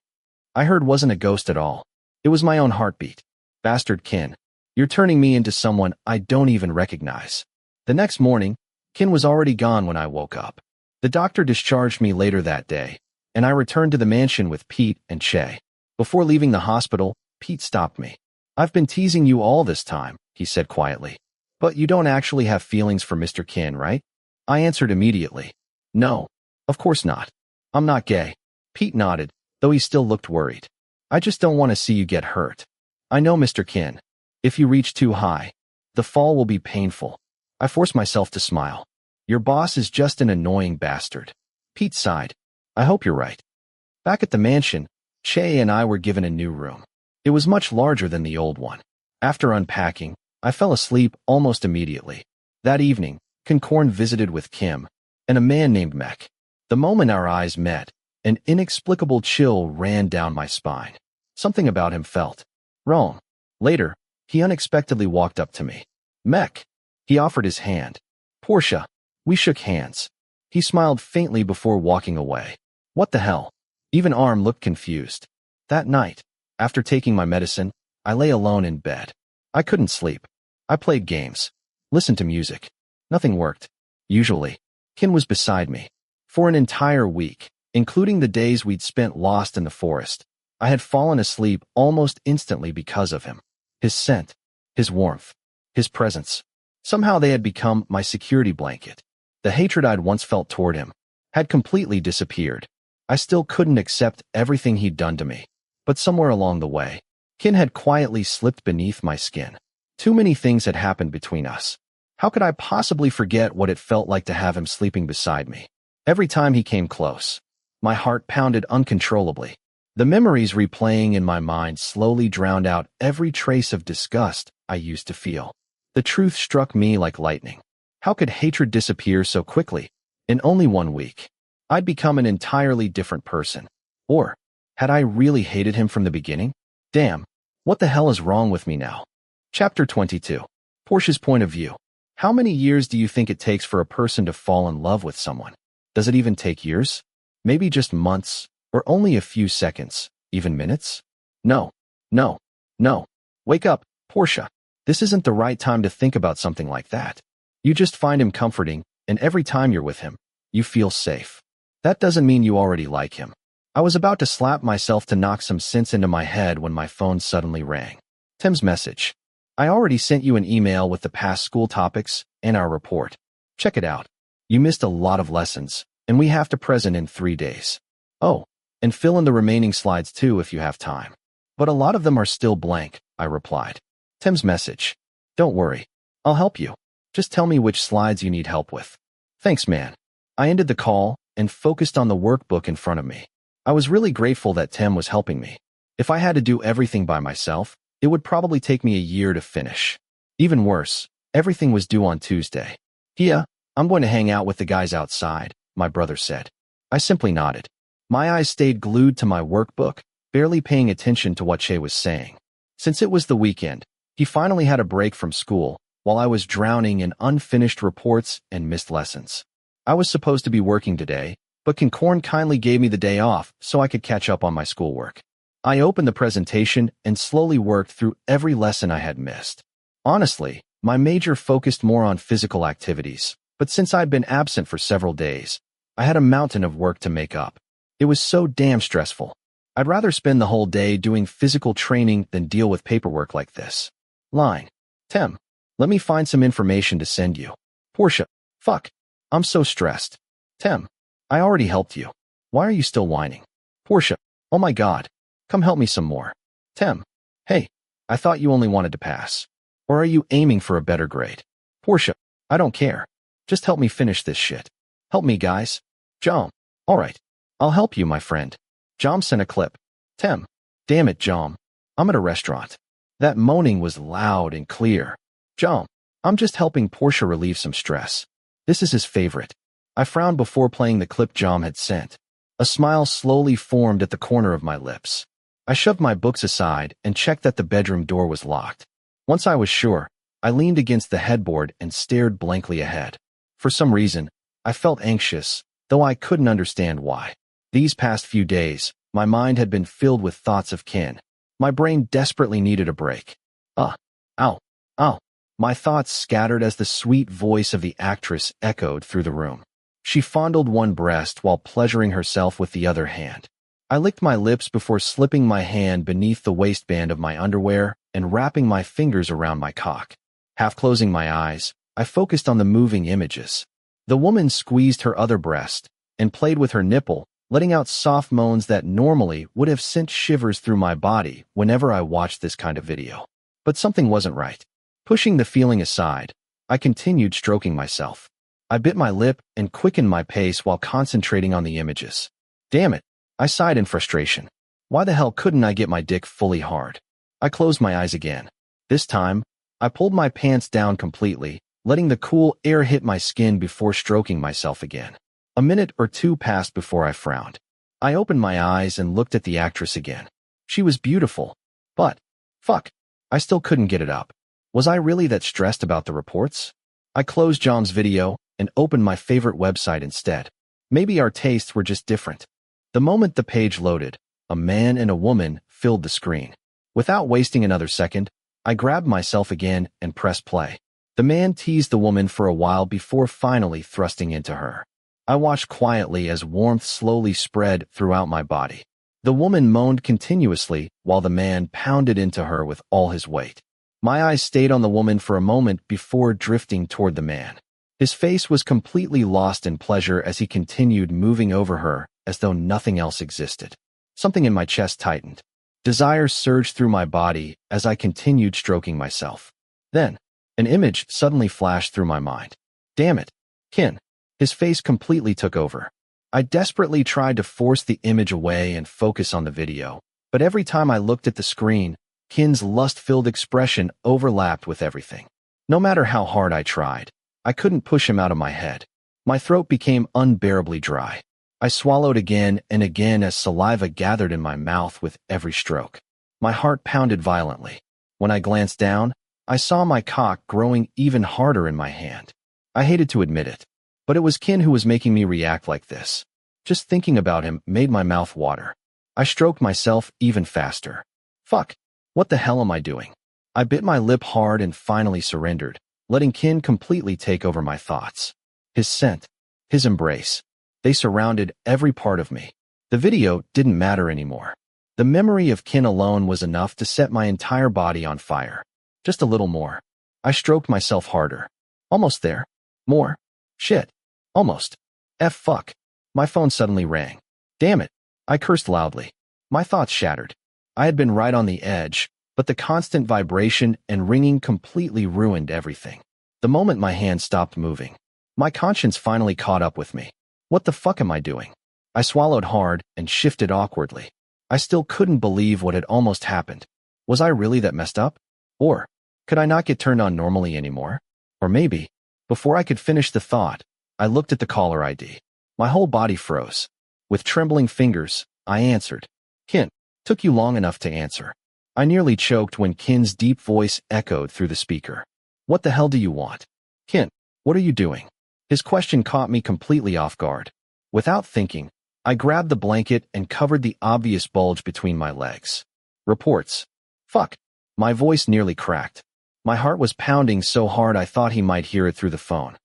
[SPEAKER 1] I heard wasn't a ghost at all. It was my own heartbeat. Bastard Kinn, you're turning me into someone I don't even recognize. The next morning, Kinn was already gone when I woke up. The doctor discharged me later that day, and I returned to the mansion with Pete and Che. Before leaving the hospital, Pete stopped me. I've been teasing you all this time, he said quietly. But you don't actually have feelings for Mr. Kinn, right? I answered immediately. No, of course not. I'm not gay. Pete nodded, though he still looked worried. I just don't want to see you get hurt. I know, Mr. Kinn. If you reach too high, the fall will be painful. I forced myself to smile. Your boss is just an annoying bastard. Pete sighed. I hope you're right. Back at the mansion, Che and I were given a new room. It was much larger than the old one. After unpacking, I fell asleep almost immediately. That evening, Kinn visited with Kim and a man named Mech. The moment our eyes met, an inexplicable chill ran down my spine. Something about him felt wrong. Later, he unexpectedly walked up to me. Mech. He offered his hand. Porsche. We shook hands. He smiled faintly before walking away. What the hell? Even Arm looked confused. That night, after taking my medicine, I lay alone in bed. I couldn't sleep. I played games, listened to music. Nothing worked. Usually, Kinn was beside me. For an entire week, including the days we'd spent lost in the forest. I had fallen asleep almost instantly because of him. His scent, his warmth, his presence. Somehow they had become my security blanket. The hatred I'd once felt toward him had completely disappeared. I still couldn't accept everything he'd done to me. But somewhere along the way, Kinn had quietly slipped beneath my skin. Too many things had happened between us. How could I possibly forget what it felt like to have him sleeping beside me? Every time he came close, my heart pounded uncontrollably. The memories replaying in my mind slowly drowned out every trace of disgust I used to feel. The truth struck me like lightning. How could hatred disappear so quickly? In only 1 week, I'd become an entirely different person. Or, had I really hated him from the beginning? Damn, what the hell is wrong with me now? Chapter 22. Porsche's point of view. How many years do you think it takes for a person to fall in love with someone? Does it even take years? Maybe just months, or only a few seconds, even minutes? No, no, no. Wake up, Porsche. This isn't the right time to think about something like that. You just find him comforting, and every time you're with him, you feel safe. That doesn't mean you already like him. I was about to slap myself to knock some sense into my head when my phone suddenly rang. Tim's message. I already sent you an email with the past school topics and our report. Check it out. You missed a lot of lessons, and we have to present in 3 days. Oh, and fill in the remaining slides too if you have time. But a lot of them are still blank, I replied. Tim's message. Don't worry. I'll help you. Just tell me which slides you need help with. Thanks, man. I ended the call and focused on the workbook in front of me. I was really grateful that Tim was helping me. If I had to do everything by myself, it would probably take me a year to finish. Even worse, everything was due on Tuesday. Yeah, I'm going to hang out with the guys outside, my brother said. I simply nodded. My eyes stayed glued to my workbook, barely paying attention to what Shay was saying. Since it was the weekend, he finally had a break from school, while I was drowning in unfinished reports and missed lessons. I was supposed to be working today, but KinnPorsche kindly gave me the day off so I could catch up on my schoolwork. I opened the presentation and slowly worked through every lesson I had missed. Honestly, my major focused more on physical activities, but since I'd been absent for several days, I had a mountain of work to make up. It was so damn stressful. I'd rather spend the whole day doing physical training than deal with paperwork like this. Line. Tim, let me find some information to send you. Porsche. Fuck. I'm so stressed. Tim, I already helped you. Why are you still whining? Porsche. Oh my god. Come help me some more. Tim. Hey, I thought you only wanted to pass. Or are you aiming for a better grade? Porsche. I don't care. Just help me finish this shit. Help me, guys. Jom. Alright. I'll help you, my friend. Jom sent a clip. Tim. Damn it, Jom. I'm at a restaurant. That moaning was loud and clear. Jom. I'm just helping Porsche relieve some stress. This is his favorite. I frowned before playing the clip Jom had sent. A smile slowly formed at the corner of my lips. I shoved my books aside and checked that the bedroom door was locked. Once I was sure, I leaned against the headboard and stared blankly ahead. For some reason, I felt anxious, though I couldn't understand why. These past few days, my mind had been filled with thoughts of Kinn. My brain desperately needed a break. Ow, ow. My thoughts scattered as the sweet voice of the actress echoed through the room. She fondled one breast while pleasuring herself with the other hand. I licked my lips before slipping my hand beneath the waistband of my underwear and wrapping my fingers around my cock. Half closing my eyes, I focused on the moving images. The woman squeezed her other breast and played with her nipple, letting out soft moans that normally would have sent shivers through my body whenever I watched this kind of video. But something wasn't right. Pushing the feeling aside, I continued stroking myself. I bit my lip and quickened my pace while concentrating on the images. Damn it, I sighed in frustration. Why the hell couldn't I get my dick fully hard? I closed my eyes again. This time, I pulled my pants down completely, letting the cool air hit my skin before stroking myself again. A minute or two passed before I frowned. I opened my eyes and looked at the actress again. She was beautiful. But, fuck, I still couldn't get it up. Was I really that stressed about the reports? I closed Jom's video and opened my favorite website instead. Maybe our tastes were just different. The moment the page loaded, a man and a woman filled the screen. Without wasting another second, I grabbed myself again and pressed play. The man teased the woman for a while before finally thrusting into her. I watched quietly as warmth slowly spread throughout my body. The woman moaned continuously while the man pounded into her with all his weight. My eyes stayed on the woman for a moment before drifting toward the man. His face was completely lost in pleasure as he continued moving over her as though nothing else existed. Something in my chest tightened. Desire surged through my body as I continued stroking myself. Then, an image suddenly flashed through my mind. Damn it, Kinn. His face completely took over. I desperately tried to force the image away and focus on the video, but every time I looked at the screen, Kinn's lust-filled expression overlapped with everything. No matter how hard I tried, I couldn't push him out of my head. My throat became unbearably dry. I swallowed again and again as saliva gathered in my mouth with every stroke. My heart pounded violently. When I glanced down, I saw my cock growing even harder in my hand. I hated to admit it, but it was Kinn who was making me react like this. Just thinking about him made my mouth water. I stroked myself even faster. Fuck. What the hell am I doing? I bit my lip hard and finally surrendered, letting Kinn completely take over my thoughts. His scent, his embrace, they surrounded every part of me. The video didn't matter anymore. The memory of Kinn alone was enough to set my entire body on fire. Just a little more. I stroked myself harder. Almost there. More. Shit. Almost. Fuck. My phone suddenly rang. Damn it. I cursed loudly. My thoughts shattered. I had been right on the edge, but the constant vibration and ringing completely ruined everything. The moment my hand stopped moving, my conscience finally caught up with me. What the fuck am I doing? I swallowed hard and shifted awkwardly. I still couldn't believe what had almost happened. Was I really that messed up? Or could I not get turned on normally anymore? Or maybe, before I could finish the thought, I looked at the caller ID. My whole body froze. With trembling fingers, I answered. Kinn, took you long enough to answer. I nearly choked when Kinn's deep voice echoed through the speaker. What the hell do you want? Kinn, what are you doing? His question caught me completely off guard. Without thinking, I grabbed the blanket and covered the obvious bulge between my legs. Reports. Fuck. My voice nearly cracked. My heart was pounding so hard I thought he might hear it through the phone.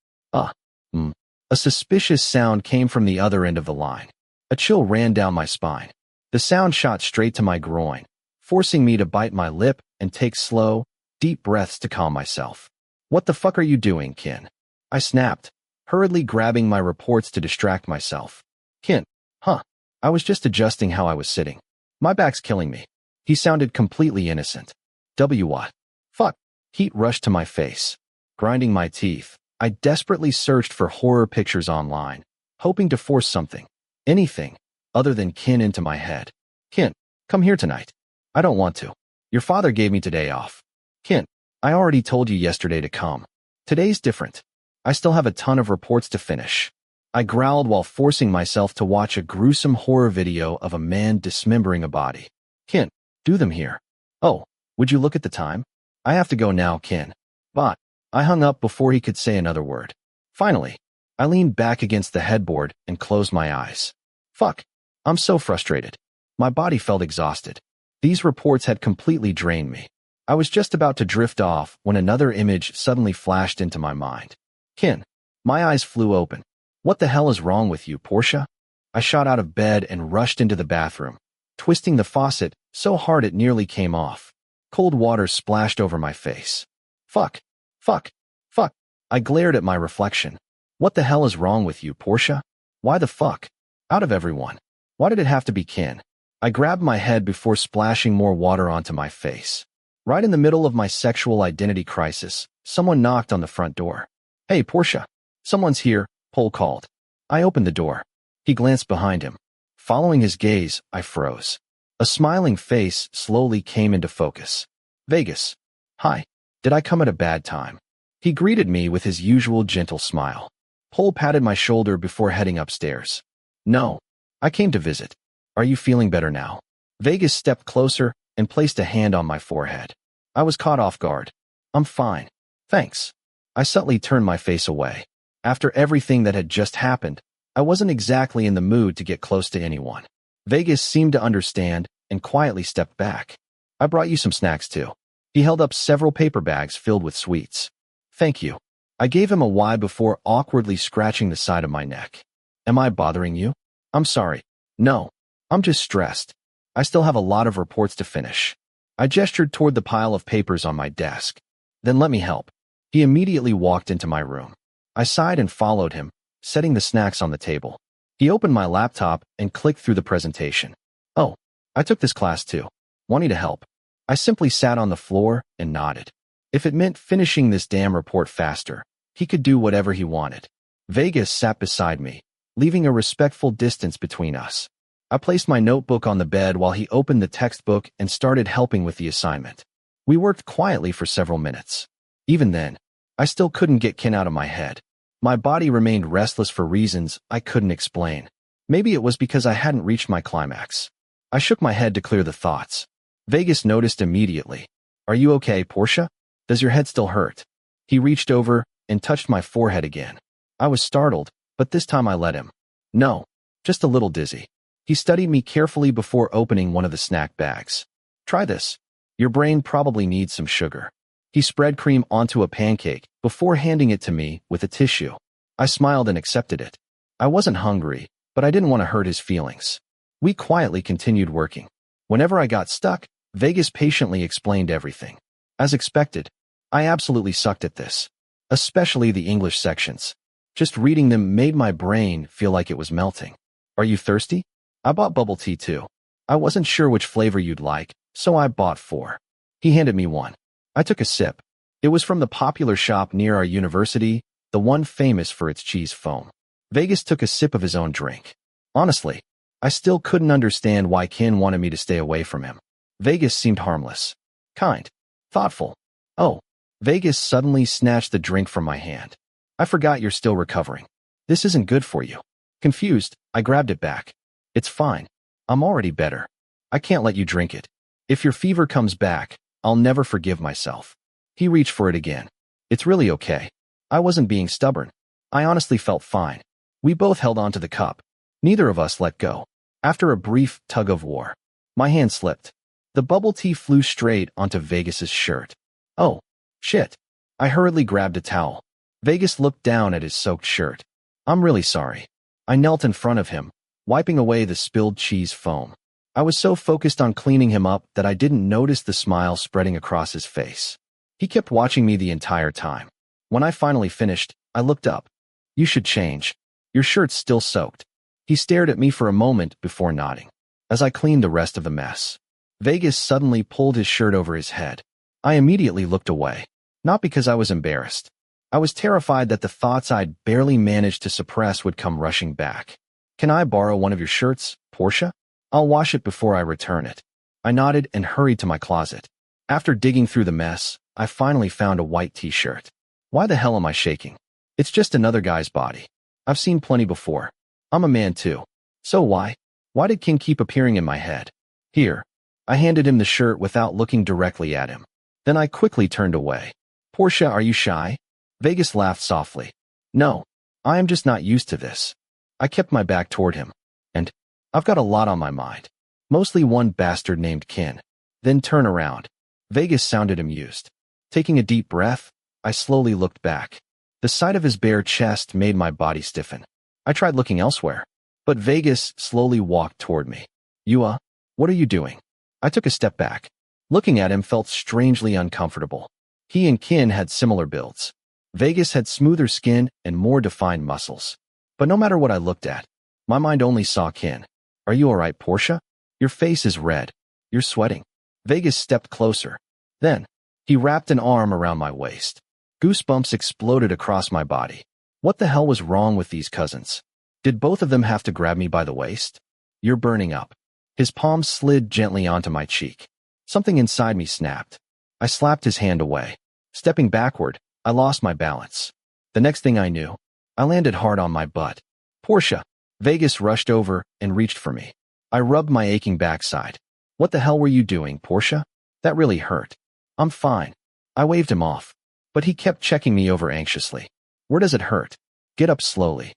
[SPEAKER 1] A suspicious sound came from the other end of the line. A chill ran down my spine. The sound shot straight to my groin, forcing me to bite my lip and take slow, deep breaths to calm myself. What the fuck are you doing, Kinn? I snapped, hurriedly grabbing my reports to distract myself. Kinn, huh? I was just adjusting how I was sitting. My back's killing me. He sounded completely innocent. What? Fuck. Heat rushed to my face. Grinding my teeth, I desperately searched for horror pictures online, hoping to force something, anything, other than Kinn into my head. Kinn, come here tonight. I don't want to. Your father gave me today off. Kinn, I already told you yesterday to come. Today's different. I still have a ton of reports to finish. I growled while forcing myself to watch a gruesome horror video of a man dismembering a body. Kinn, do them here. Oh, would you look at the time? I have to go now, Kinn. But I hung up before he could say another word. Finally, I leaned back against the headboard and closed my eyes. Fuck. I'm so frustrated. My body felt exhausted. These reports had completely drained me. I was just about to drift off when another image suddenly flashed into my mind. Kinn. My eyes flew open. What the hell is wrong with you, Porsche? I shot out of bed and rushed into the bathroom, twisting the faucet so hard it nearly came off. Cold water splashed over my face. Fuck. Fuck. Fuck. I glared at my reflection. What the hell is wrong with you, Porsche? Why the fuck? Out of everyone. Why did it have to be Kinn? I grabbed my head before splashing more water onto my face. Right in the middle of my sexual identity crisis, someone knocked on the front door. Hey, Porsche. Someone's here, Paul called. I opened the door. He glanced behind him. Following his gaze, I froze. A smiling face slowly came into focus. Vegas. Hi. Did I come at a bad time? He greeted me with his usual gentle smile. Paul patted my shoulder before heading upstairs. No. I came to visit. Are you feeling better now? Vegas stepped closer and placed a hand on my forehead. I was caught off guard. I'm fine. Thanks. I subtly turned my face away. After everything that had just happened, I wasn't exactly in the mood to get close to anyone. Vegas seemed to understand and quietly stepped back. I brought you some snacks too. He held up several paper bags filled with sweets. Thank you. I gave him a why before awkwardly scratching the side of my neck. Am I bothering you? I'm sorry. No. I'm just stressed. I still have a lot of reports to finish. I gestured toward the pile of papers on my desk. Then let me help. He immediately walked into my room. I sighed and followed him, setting the snacks on the table. He opened my laptop and clicked through the presentation. Oh, I took this class too. Wanting to help. I simply sat on the floor and nodded. If it meant finishing this damn report faster, he could do whatever he wanted. Vegas sat beside me, leaving a respectful distance between us. I placed my notebook on the bed while he opened the textbook and started helping with the assignment. We worked quietly for several minutes. Even then, I still couldn't get Kinn out of my head. My body remained restless for reasons I couldn't explain. Maybe it was because I hadn't reached my climax. I shook my head to clear the thoughts. Vegas noticed immediately. Are you okay, Porsche? Does your head still hurt? He reached over and touched my forehead again. I was startled, but this time I let him. No, just a little dizzy. He studied me carefully before opening one of the snack bags. Try this. Your brain probably needs some sugar. He spread cream onto a pancake before handing it to me with a tissue. I smiled and accepted it. I wasn't hungry, but I didn't want to hurt his feelings. We quietly continued working. Whenever I got stuck, Vegas patiently explained everything. As expected, I absolutely sucked at this, especially the English sections. Just reading them made my brain feel like it was melting. Are you thirsty? I bought bubble tea too. I wasn't sure which flavor you'd like, so I bought 4. He handed me one. I took a sip. It was from the popular shop near our university, the one famous for its cheese foam. Vegas took a sip of his own drink. Honestly, I still couldn't understand why Kinn wanted me to stay away from him. Vegas seemed harmless. Kind. Thoughtful. Oh. Vegas suddenly snatched the drink from my hand. I forgot you're still recovering. This isn't good for you. Confused, I grabbed it back. It's fine. I'm already better. I can't let you drink it. If your fever comes back, I'll never forgive myself. He reached for it again. It's really okay. I wasn't being stubborn. I honestly felt fine. We both held onto the cup. Neither of us let go. After a brief tug of war, my hand slipped. The bubble tea flew straight onto Vegas's shirt. Oh, shit. I hurriedly grabbed a towel. Vegas looked down at his soaked shirt. I'm really sorry. I knelt in front of him, wiping away the spilled cheese foam. I was so focused on cleaning him up that I didn't notice the smile spreading across his face. He kept watching me the entire time. When I finally finished, I looked up. You should change. Your shirt's still soaked. He stared at me for a moment before nodding. As I cleaned the rest of the mess, Vegas suddenly pulled his shirt over his head. I immediately looked away. Not because I was embarrassed. I was terrified that the thoughts I'd barely managed to suppress would come rushing back. Can I borrow one of your shirts, Porsche? I'll wash it before I return it. I nodded and hurried to my closet. After digging through the mess, I finally found a white t-shirt. Why the hell am I shaking? It's just another guy's body. I've seen plenty before. I'm a man too. So why? Why did Kinn keep appearing in my head? Here. I handed him the shirt without looking directly at him. Then I quickly turned away. Porsche, are you shy? Vegas laughed softly. No. I am just not used to this. I kept my back toward him. And I've got a lot on my mind. Mostly one bastard named Kinn. Then turn around. Vegas sounded amused. Taking a deep breath, I slowly looked back. The sight of his bare chest made my body stiffen. I tried looking elsewhere, but Vegas slowly walked toward me. What are you doing? I took a step back. Looking at him felt strangely uncomfortable. He and Kinn had similar builds. Vegas had smoother skin and more defined muscles. But no matter what I looked at, my mind only saw Kinn. Are you all right, Porsche? Your face is red. You're sweating. Vegas stepped closer. Then, he wrapped an arm around my waist. Goosebumps exploded across my body. What the hell was wrong with these cousins? Did both of them have to grab me by the waist? You're burning up. His palm slid gently onto my cheek. Something inside me snapped. I slapped his hand away. Stepping backward, I lost my balance. The next thing I knew, I landed hard on my butt. Porsche. Vegas rushed over and reached for me. I rubbed my aching backside. What the hell were you doing, Porsche? That really hurt. I'm fine. I waved him off, but he kept checking me over anxiously. Where does it hurt? Get up slowly.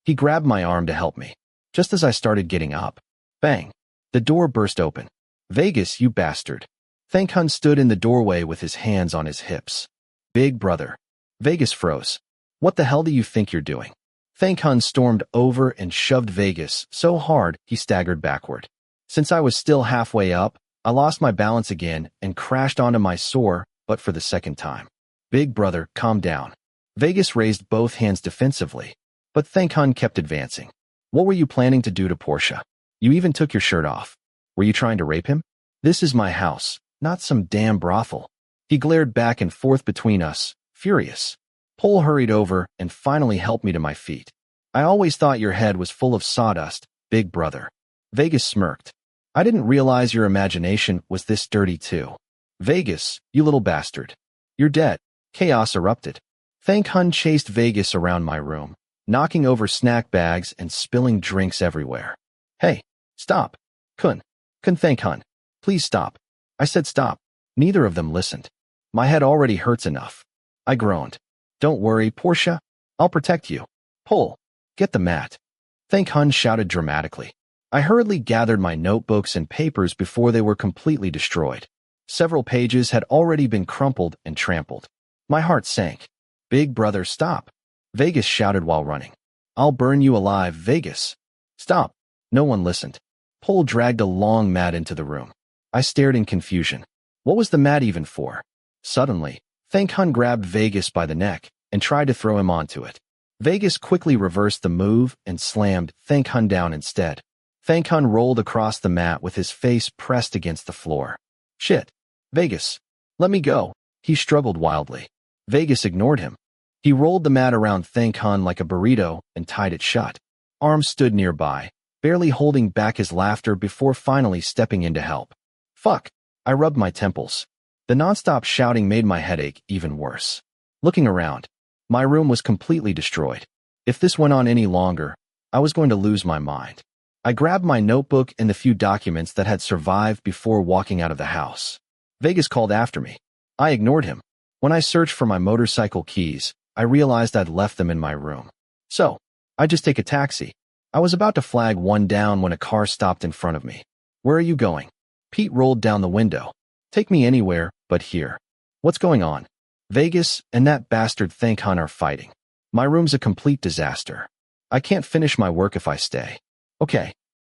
[SPEAKER 1] He grabbed my arm to help me. Just as I started getting up, bang, the door burst open. Vegas, you bastard. Thank Hun stood in the doorway with his hands on his hips. Big brother. Vegas froze. What the hell do you think you're doing? Thank Hun stormed over and shoved Vegas so hard he staggered backward. Since I was still halfway up, I lost my balance again and crashed onto my sore, but for the second time. Big brother, calm down. Vegas raised both hands defensively, but Thank Hun kept advancing. What were you planning to do to Porsche? You even took your shirt off. Were you trying to rape him? This is my house, not some damn brothel. He glared back and forth between us, furious. Pole hurried over and finally helped me to my feet. I always thought your head was full of sawdust, big brother. Vegas smirked. I didn't realize your imagination was this dirty too. Vegas, you little bastard. You're dead. Chaos erupted. Thank Hun chased Vegas around my room, knocking over snack bags and spilling drinks everywhere. Hey, stop. Kinn Thank Hun. Please stop. I said stop. Neither of them listened. My head already hurts enough. I groaned. Don't worry, Porsche. I'll protect you. Pole. Get the mat. Thank Hun shouted dramatically. I hurriedly gathered my notebooks and papers before they were completely destroyed. Several pages had already been crumpled and trampled. My heart sank. Big brother, stop. Vegas shouted while running. I'll burn you alive, Vegas. Stop. No one listened. Pole dragged a long mat into the room. I stared in confusion. What was the mat even for? Suddenly, Thank Hun grabbed Vegas by the neck and tried to throw him onto it. Vegas quickly reversed the move and slammed Thank Hun down instead. Thank Hun rolled across the mat with his face pressed against the floor. Shit. Vegas. Let me go. He struggled wildly. Vegas ignored him. He rolled the mat around Thank Hun like a burrito and tied it shut. Arms stood nearby, barely holding back his laughter before finally stepping in to help. Fuck. I rubbed my temples. The nonstop shouting made my headache even worse. Looking around, my room was completely destroyed. If this went on any longer, I was going to lose my mind. I grabbed my notebook and the few documents that had survived before walking out of the house. Vegas called after me. I ignored him. When I searched for my motorcycle keys, I realized I'd left them in my room. So, I just take a taxi. I was about to flag one down when a car stopped in front of me. Where are you going? Pete rolled down the window. Take me anywhere, but here. What's going on? Vegas and that bastard Thank Hun are fighting. My room's a complete disaster. I can't finish my work if I stay. Okay.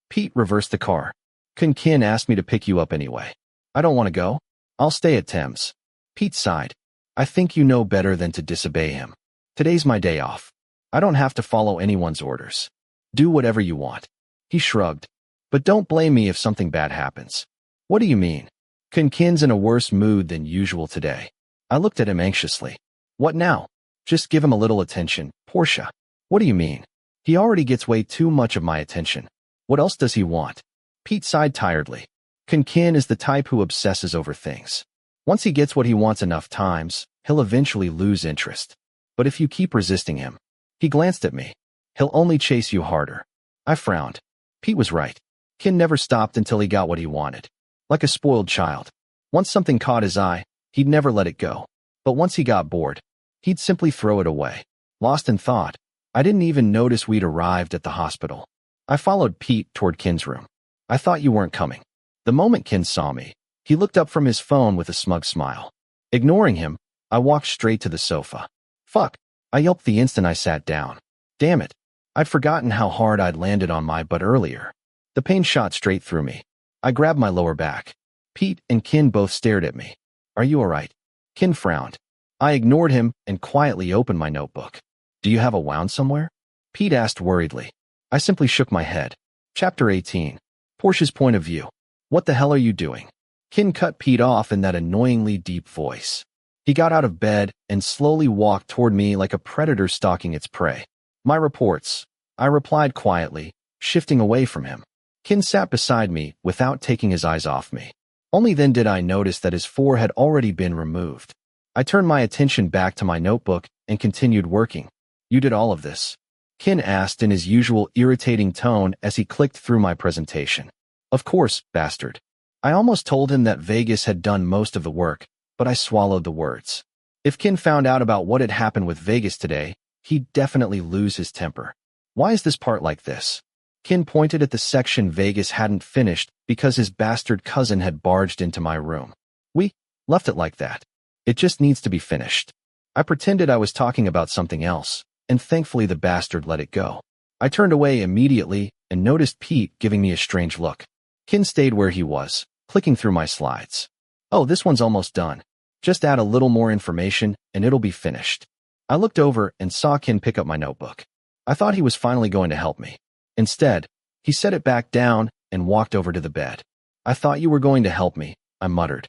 [SPEAKER 1] Pete reversed the car. Kinn asked me to pick you up anyway. I don't want to go. I'll stay at Thames. Pete sighed. I think you know better than to disobey him. Today's my day off. I don't have to follow anyone's orders. Do whatever you want. He shrugged. But don't blame me if something bad happens. What do you mean? Kinn's in a worse mood than usual today. I looked at him anxiously. What now? Just give him a little attention, Porsche. What do you mean? He already gets way too much of my attention. What else does he want? Pete sighed tiredly. Kinn is the type who obsesses over things. Once he gets what he wants enough times, he'll eventually lose interest. But if you keep resisting him, he glanced at me. He'll only chase you harder. I frowned. Pete was right. Kinn never stopped until he got what he wanted. Like a spoiled child. Once something caught his eye, he'd never let it go. But once he got bored, he'd simply throw it away. Lost in thought, I didn't even notice we'd arrived at the hospital. I followed Pete toward Kinn's room. I thought you weren't coming. The moment Kinn saw me, he looked up from his phone with a smug smile. Ignoring him, I walked straight to the sofa. Fuck, I yelped the instant I sat down. Damn it, I'd forgotten how hard I'd landed on my butt earlier. The pain shot straight through me. I grabbed my lower back. Pete and Kinn both stared at me. Are you alright? Kinn frowned. I ignored him and quietly opened my notebook. Do you have a wound somewhere? Pete asked worriedly. I simply shook my head. Chapter 18. Porsche's point of view. What the hell are you doing? Kinn cut Pete off in that annoyingly deep voice. He got out of bed and slowly walked toward me like a predator stalking its prey. My reports. I replied quietly, shifting away from him. Kinn sat beside me without taking his eyes off me. Only then did I notice that his four had already been removed. I turned my attention back to my notebook and continued working. You did all of this? Kinn asked in his usual irritating tone as he clicked through my presentation. Of course, bastard. I almost told him that Vegas had done most of the work, but I swallowed the words. If Kinn found out about what had happened with Vegas today, he'd definitely lose his temper. Why is this part like this? Kinn pointed at the section Vegas hadn't finished because his bastard cousin had barged into my room. We left it like that. It just needs to be finished. I pretended I was talking about something else, and thankfully the bastard let it go. I turned away immediately and noticed Pete giving me a strange look. Kinn stayed where he was, clicking through my slides. Oh, this one's almost done. Just add a little more information and it'll be finished. I looked over and saw Kinn pick up my notebook. I thought he was finally going to help me. Instead, he set it back down and walked over to the bed. I thought you were going to help me, I muttered.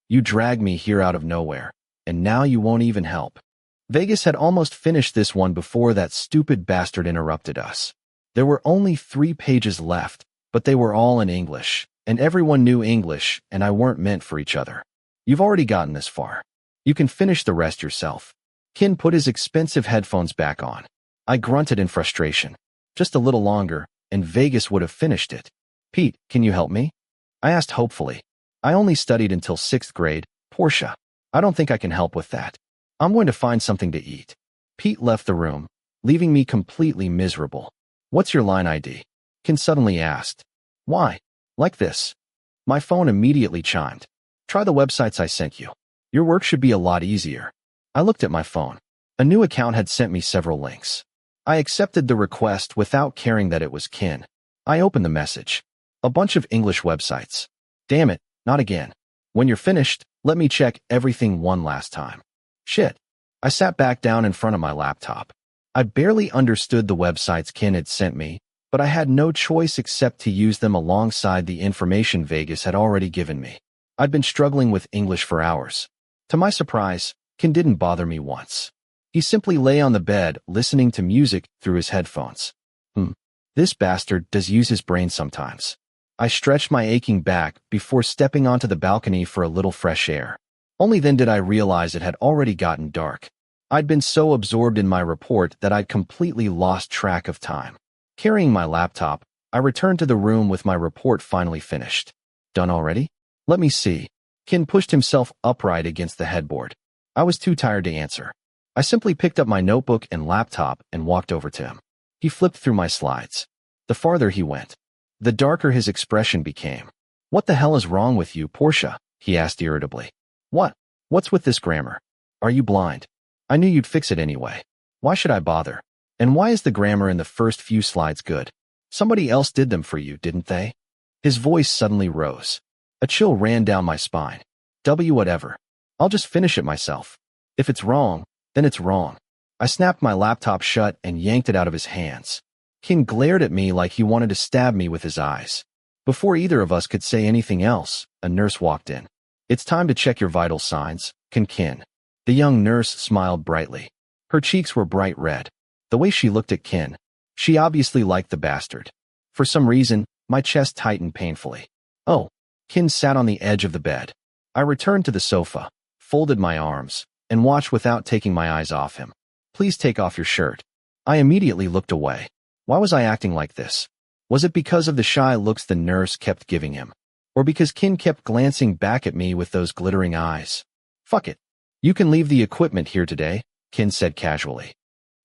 [SPEAKER 1] You dragged me here out of nowhere, and now you won't even help. Vegas had almost finished this one before that stupid bastard interrupted us. There were only 3 pages left, but they were all in English, and everyone knew English, and I weren't meant for each other. You've already gotten this far. You can finish the rest yourself. Kinn put his expensive headphones back on. I grunted in frustration. Just a little longer, and Vegas would have finished it. Pete, can you help me? I asked hopefully. I only studied until 6th grade, Porsche. I don't think I can help with that. I'm going to find something to eat. Pete left the room, leaving me completely miserable. What's your line ID? Kinn suddenly asked. Why? Like this. My phone immediately chimed. Try the websites I sent you. Your work should be a lot easier. I looked at my phone. A new account had sent me several links. I accepted the request without caring that it was Kinn. I opened the message. A bunch of English websites. Damn it, not again. When you're finished, let me check everything one last time. Shit. I sat back down in front of my laptop. I barely understood the websites Kinn had sent me, but I had no choice except to use them alongside the information Vegas had already given me. I'd been struggling with English for hours. To my surprise, Kinn didn't bother me once. He simply lay on the bed listening to music through his headphones. This bastard does use his brain sometimes. I stretched my aching back before stepping onto the balcony for a little fresh air. Only then did I realize it had already gotten dark. I'd been so absorbed in my report that I'd completely lost track of time. Carrying my laptop, I returned to the room with my report finally finished. Done already? Let me see. Kinn pushed himself upright against the headboard. I was too tired to answer. I simply picked up my notebook and laptop and walked over to him. He flipped through my slides. The farther he went, the darker his expression became. What the hell is wrong with you, Porsche? He asked irritably. What's with this grammar? Are you blind? I knew you'd fix it anyway. Why should I bother? And why is the grammar in the first few slides good? Somebody else did them for you, didn't they? His voice suddenly rose. A chill ran down my spine. Whatever. I'll just finish it myself. If it's wrong, then it's wrong. I snapped my laptop shut and yanked it out of his hands. Kinn glared at me like he wanted to stab me with his eyes. Before either of us could say anything else, a nurse walked in. It's time to check your vital signs, Kinn. The young nurse smiled brightly. Her cheeks were bright red. The way she looked at Kinn, she obviously liked the bastard. For some reason, my chest tightened painfully. Oh. Kinn sat on the edge of the bed. I returned to the sofa, folded my arms, and watched without taking my eyes off him. Please take off your shirt. I immediately looked away. Why was I acting like this? Was it because of the shy looks the nurse kept giving him? Or because Kinn kept glancing back at me with those glittering eyes? Fuck it. You can leave the equipment here today, Kinn said casually.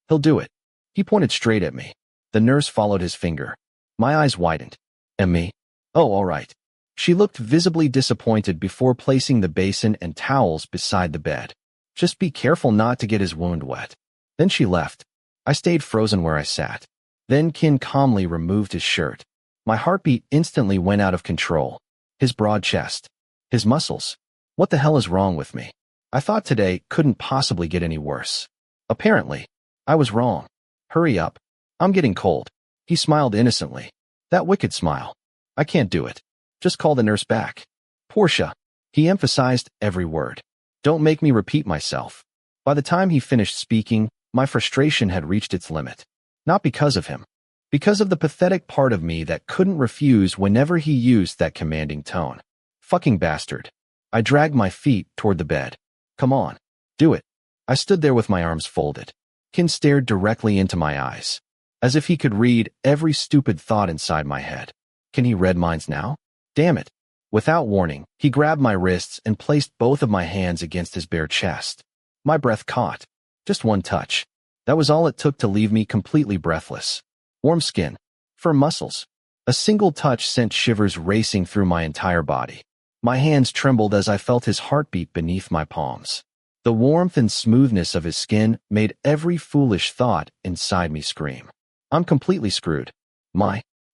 [SPEAKER 1] He'll do it. He pointed straight at me. The nurse followed his finger. My eyes widened. And me? Oh, all right. She looked visibly disappointed before placing the basin and towels beside the bed. Just be careful not to get his wound wet. Then she left. I stayed frozen where I sat. Then Kinn calmly removed his shirt. My heartbeat instantly went out of control. His broad chest. His muscles. What the hell is wrong with me? I thought today couldn't possibly get any worse. Apparently, I was wrong. Hurry up. I'm getting cold. He smiled innocently. That wicked smile. I can't do it. Just call the nurse back. Porsche. He emphasized every word. Don't make me repeat myself. By the time he finished speaking, my frustration had reached its limit. Not because of him. Because of the pathetic part of me that couldn't refuse whenever he used that commanding tone. Fucking bastard. I dragged my feet toward the bed. Come on. Do it. I stood there with my arms folded. Kinn stared directly into my eyes. As if he could read every stupid thought inside my head. Can he read minds now? Damn it. Without warning, he grabbed my wrists and placed both of my hands against his bare chest. My breath caught. Just one touch. That was all it took to leave me completely breathless. Warm skin. Firm muscles. A single touch sent shivers racing through my entire body. My hands trembled as I felt his heartbeat beneath my palms. The warmth and smoothness of his skin made every foolish thought inside me scream. I'm completely screwed.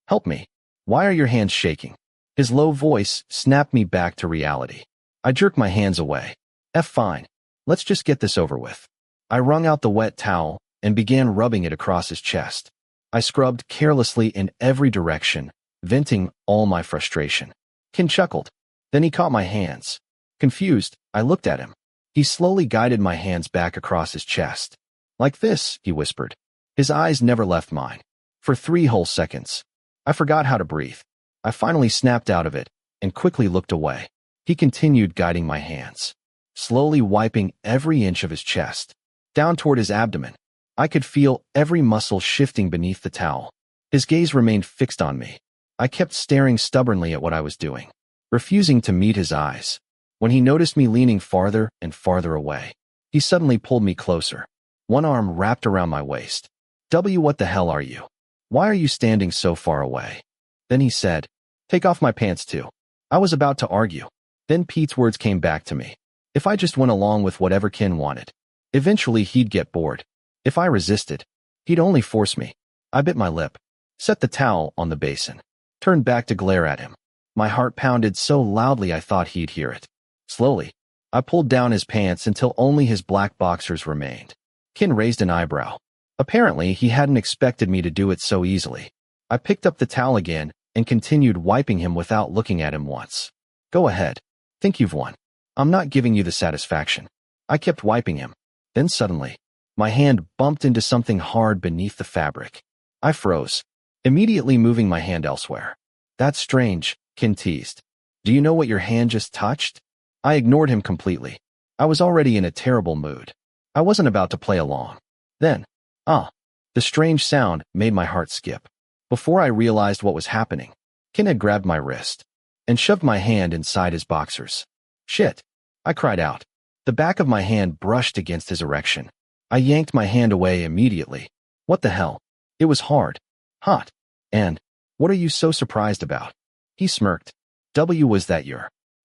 [SPEAKER 1] Help me. Why are your hands shaking? His low voice snapped me back to reality. I jerked my hands away. Fine. Let's just get this over with. I wrung out the wet towel and began rubbing it across his chest. I scrubbed carelessly in every direction, venting all my frustration. Kinn chuckled. Then he caught my hands. Confused, I looked at him. He slowly guided my hands back across his chest. Like this, he whispered. His eyes never left mine. For 3 whole seconds. I forgot how to breathe. I finally snapped out of it and quickly looked away. He continued guiding my hands, slowly wiping every inch of his chest, down toward his abdomen. I could feel every muscle shifting beneath the towel. His gaze remained fixed on me. I kept staring stubbornly at what I was doing, refusing to meet his eyes. When he noticed me leaning farther and farther away, he suddenly pulled me closer, one arm wrapped around my waist. What the hell are you? Why are you standing so far away? Then he said, take off my pants too. I was about to argue. Then Pete's words came back to me. If I just went along with whatever Kinn wanted, eventually he'd get bored. If I resisted, he'd only force me. I bit my lip, set the towel on the basin, turned back to glare at him. My heart pounded so loudly I thought he'd hear it. Slowly, I pulled down his pants until only his black boxers remained. Kinn raised an eyebrow. Apparently, he hadn't expected me to do it so easily. I picked up the towel again and continued wiping him without looking at him once. Go ahead. Think you've won. I'm not giving you the satisfaction. I kept wiping him. Then suddenly, my hand bumped into something hard beneath the fabric. I froze, immediately moving my hand elsewhere. That's strange, Kinn teased. Do you know what your hand just touched? I ignored him completely. I was already in a terrible mood. I wasn't about to play along. Then, the strange sound made my heart skip. Before I realized what was happening, Kinn had grabbed my wrist and shoved my hand inside his boxers. Shit, I cried out. The back of my hand brushed against his erection. I yanked my hand away immediately. What the hell? It was hard. Hot. And, what are you so surprised about? He smirked. Was that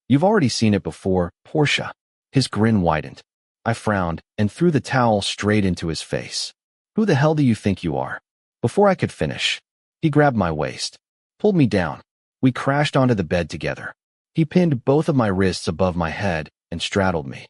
[SPEAKER 1] You've already seen it before, Porsche. His grin widened. I frowned and threw the towel straight into his face. Who the hell do you think you are? Before I could finish, he grabbed my waist, pulled me down. We crashed onto the bed together. He pinned both of my wrists above my head and straddled me.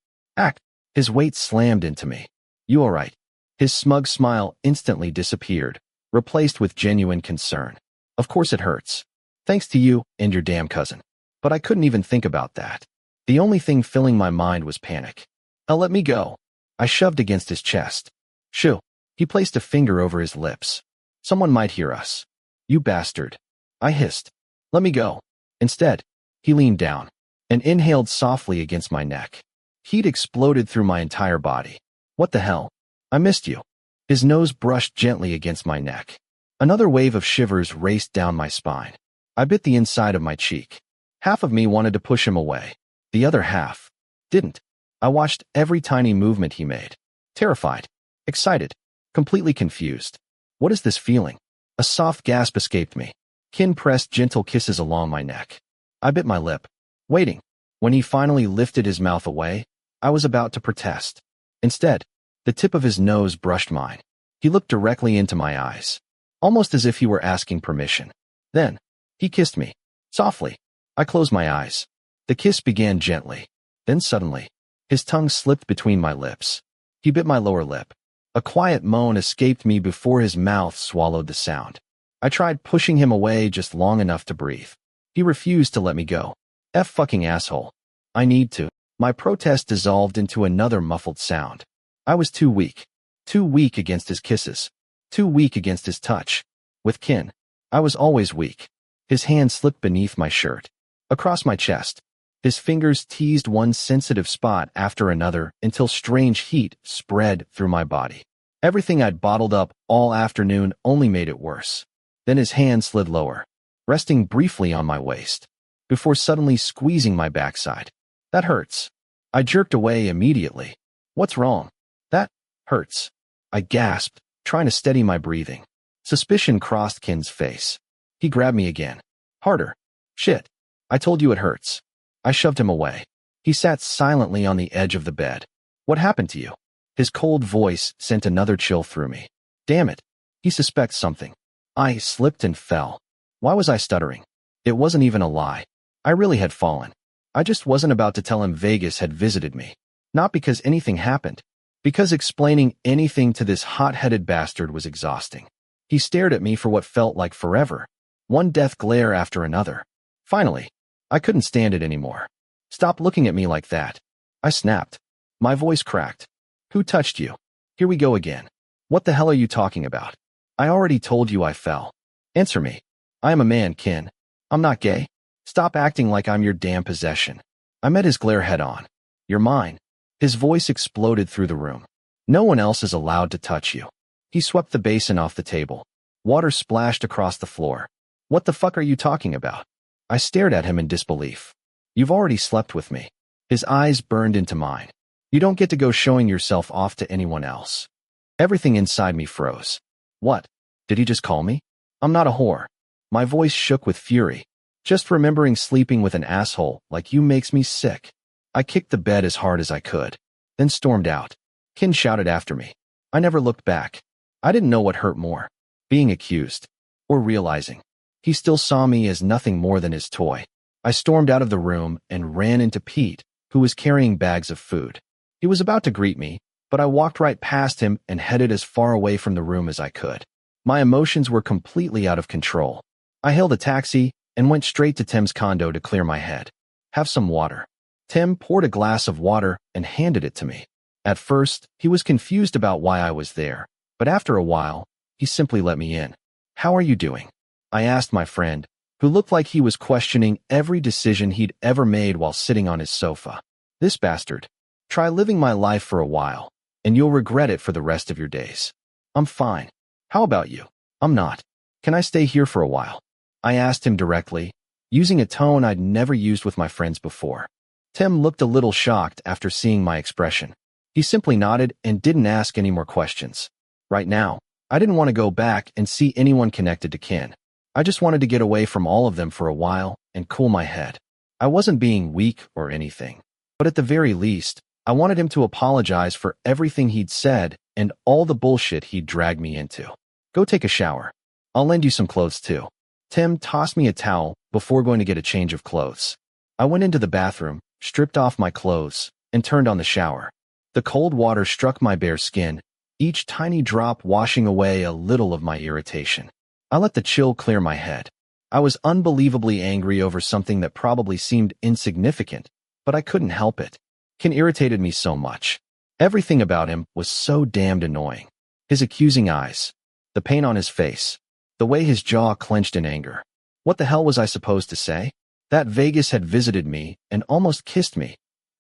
[SPEAKER 1] His weight slammed into me. You all right? His smug smile instantly disappeared, replaced with genuine concern. Of course it hurts. Thanks to you and your damn cousin. But I couldn't even think about that. The only thing filling my mind was panic. Let me go. I shoved against his chest. Shoo. He placed a finger over his lips. Someone might hear us. You bastard. I hissed. Let me go. Instead, he leaned down and inhaled softly against my neck. Heat exploded through my entire body. What the hell? I missed you. His nose brushed gently against my neck. Another wave of shivers raced down my spine. I bit the inside of my cheek. Half of me wanted to push him away. The other half didn't. I watched every tiny movement he made. Terrified. Excited. Completely confused. What is this feeling? A soft gasp escaped me. Kinn pressed gentle kisses along my neck. I bit my lip, waiting. When he finally lifted his mouth away, I was about to protest. Instead, the tip of his nose brushed mine. He looked directly into my eyes, almost as if he were asking permission. Then, he kissed me, softly. I closed my eyes. The kiss began gently. Then suddenly, his tongue slipped between my lips. He bit my lower lip. A quiet moan escaped me before his mouth swallowed the sound. I tried pushing him away just long enough to breathe. He refused to let me go. Fucking asshole. I need to. My protest dissolved into another muffled sound. I was too weak. Too weak against his kisses. Too weak against his touch. With Kinn, I was always weak. His hand slipped beneath my shirt, across my chest. His fingers teased one sensitive spot after another until strange heat spread through my body. Everything I'd bottled up all afternoon only made it worse. Then his hand slid lower, resting briefly on my waist, before suddenly squeezing my backside. That hurts. I jerked away immediately. What's wrong? That hurts. I gasped, trying to steady my breathing. Suspicion crossed Kinn's face. He grabbed me again. Harder. Shit. I told you it hurts. I shoved him away. He sat silently on the edge of the bed, What happened to you? His cold voice sent another chill through me. Damn it. He suspects something. I slipped and fell. Why was I stuttering? It wasn't even a lie. I really had fallen. I just wasn't about to tell him Vegas had visited me. Not because anything happened. Because explaining anything to this hot-headed bastard was exhausting. He stared at me for what felt like forever. One death glare after another. Finally, I couldn't stand it anymore. Stop looking at me like that. I snapped. My voice cracked. Who touched you? Here we go again. What the hell are you talking about? I already told you I fell. Answer me. I am a man, Kinn. I'm not gay. Stop acting like I'm your damn possession. I met his glare head on. You're mine. His voice exploded through the room. No one else is allowed to touch you. He swept the basin off the table. Water splashed across the floor. What the fuck are you talking about? I stared at him in disbelief. You've already slept with me. His eyes burned into mine. You don't get to go showing yourself off to anyone else. Everything inside me froze. What? Did he just call me? I'm not a whore. My voice shook with fury. Just remembering sleeping with an asshole like you makes me sick. I kicked the bed as hard as I could, then stormed out. Kinn shouted after me. I never looked back. I didn't know what hurt more, being accused, or realizing he still saw me as nothing more than his toy. I stormed out of the room and ran into Pete, who was carrying bags of food. He was about to greet me, but I walked right past him and headed as far away from the room as I could. My emotions were completely out of control. I hailed a taxi and went straight to Tim's condo to clear my head. Have some water. Tim poured a glass of water and handed it to me. At first, he was confused about why I was there, but after a while, he simply let me in. How are you doing? I asked my friend, who looked like he was questioning every decision he'd ever made while sitting on his sofa. This bastard. Try living my life for a while, and you'll regret it for the rest of your days. I'm fine. How about you? I'm not. Can I stay here for a while? I asked him directly, using a tone I'd never used with my friends before. Tim looked a little shocked after seeing my expression. He simply nodded and didn't ask any more questions. Right now, I didn't want to go back and see anyone connected to Kinn. I just wanted to get away from all of them for a while and cool my head. I wasn't being weak or anything, but at the very least, I wanted him to apologize for everything he'd said and all the bullshit he'd dragged me into. Go take a shower. I'll lend you some clothes too. Tim tossed me a towel before going to get a change of clothes. I went into the bathroom, stripped off my clothes, and turned on the shower. The cold water struck my bare skin, each tiny drop washing away a little of my irritation. I let the chill clear my head. I was unbelievably angry over something that probably seemed insignificant, but I couldn't help it. Kinn irritated me so much. Everything about him was so damned annoying. His accusing eyes, the pain on his face, the way his jaw clenched in anger. What the hell was I supposed to say? That Vegas had visited me and almost kissed me,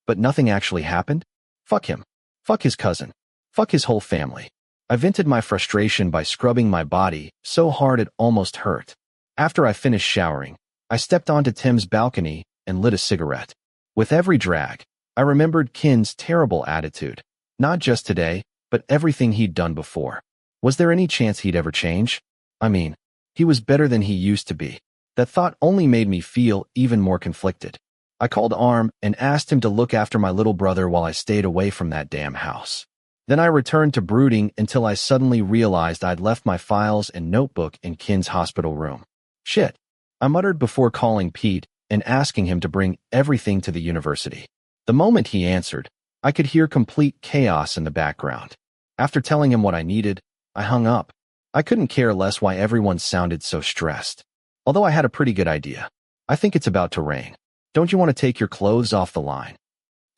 [SPEAKER 1] but nothing actually happened? Fuck him. Fuck his cousin. Fuck his whole family. I vented my frustration by scrubbing my body so hard it almost hurt. After I finished showering, I stepped onto Tim's balcony and lit a cigarette. With every drag, I remembered Kinn's terrible attitude, not just today, but everything he'd done before. Was there any chance he'd ever change? I mean, he was better than he used to be. That thought only made me feel even more conflicted. I called Arm and asked him to look after my little brother while I stayed away from that damn house. Then I returned to brooding until I suddenly realized I'd left my files and notebook in Kinn's hospital room. Shit, I muttered before calling Pete and asking him to bring everything to the university. The moment he answered, I could hear complete chaos in the background. After telling him what I needed, I hung up. I couldn't care less why everyone sounded so stressed. Although I had a pretty good idea. I think it's about to rain. Don't you want to take your clothes off the line?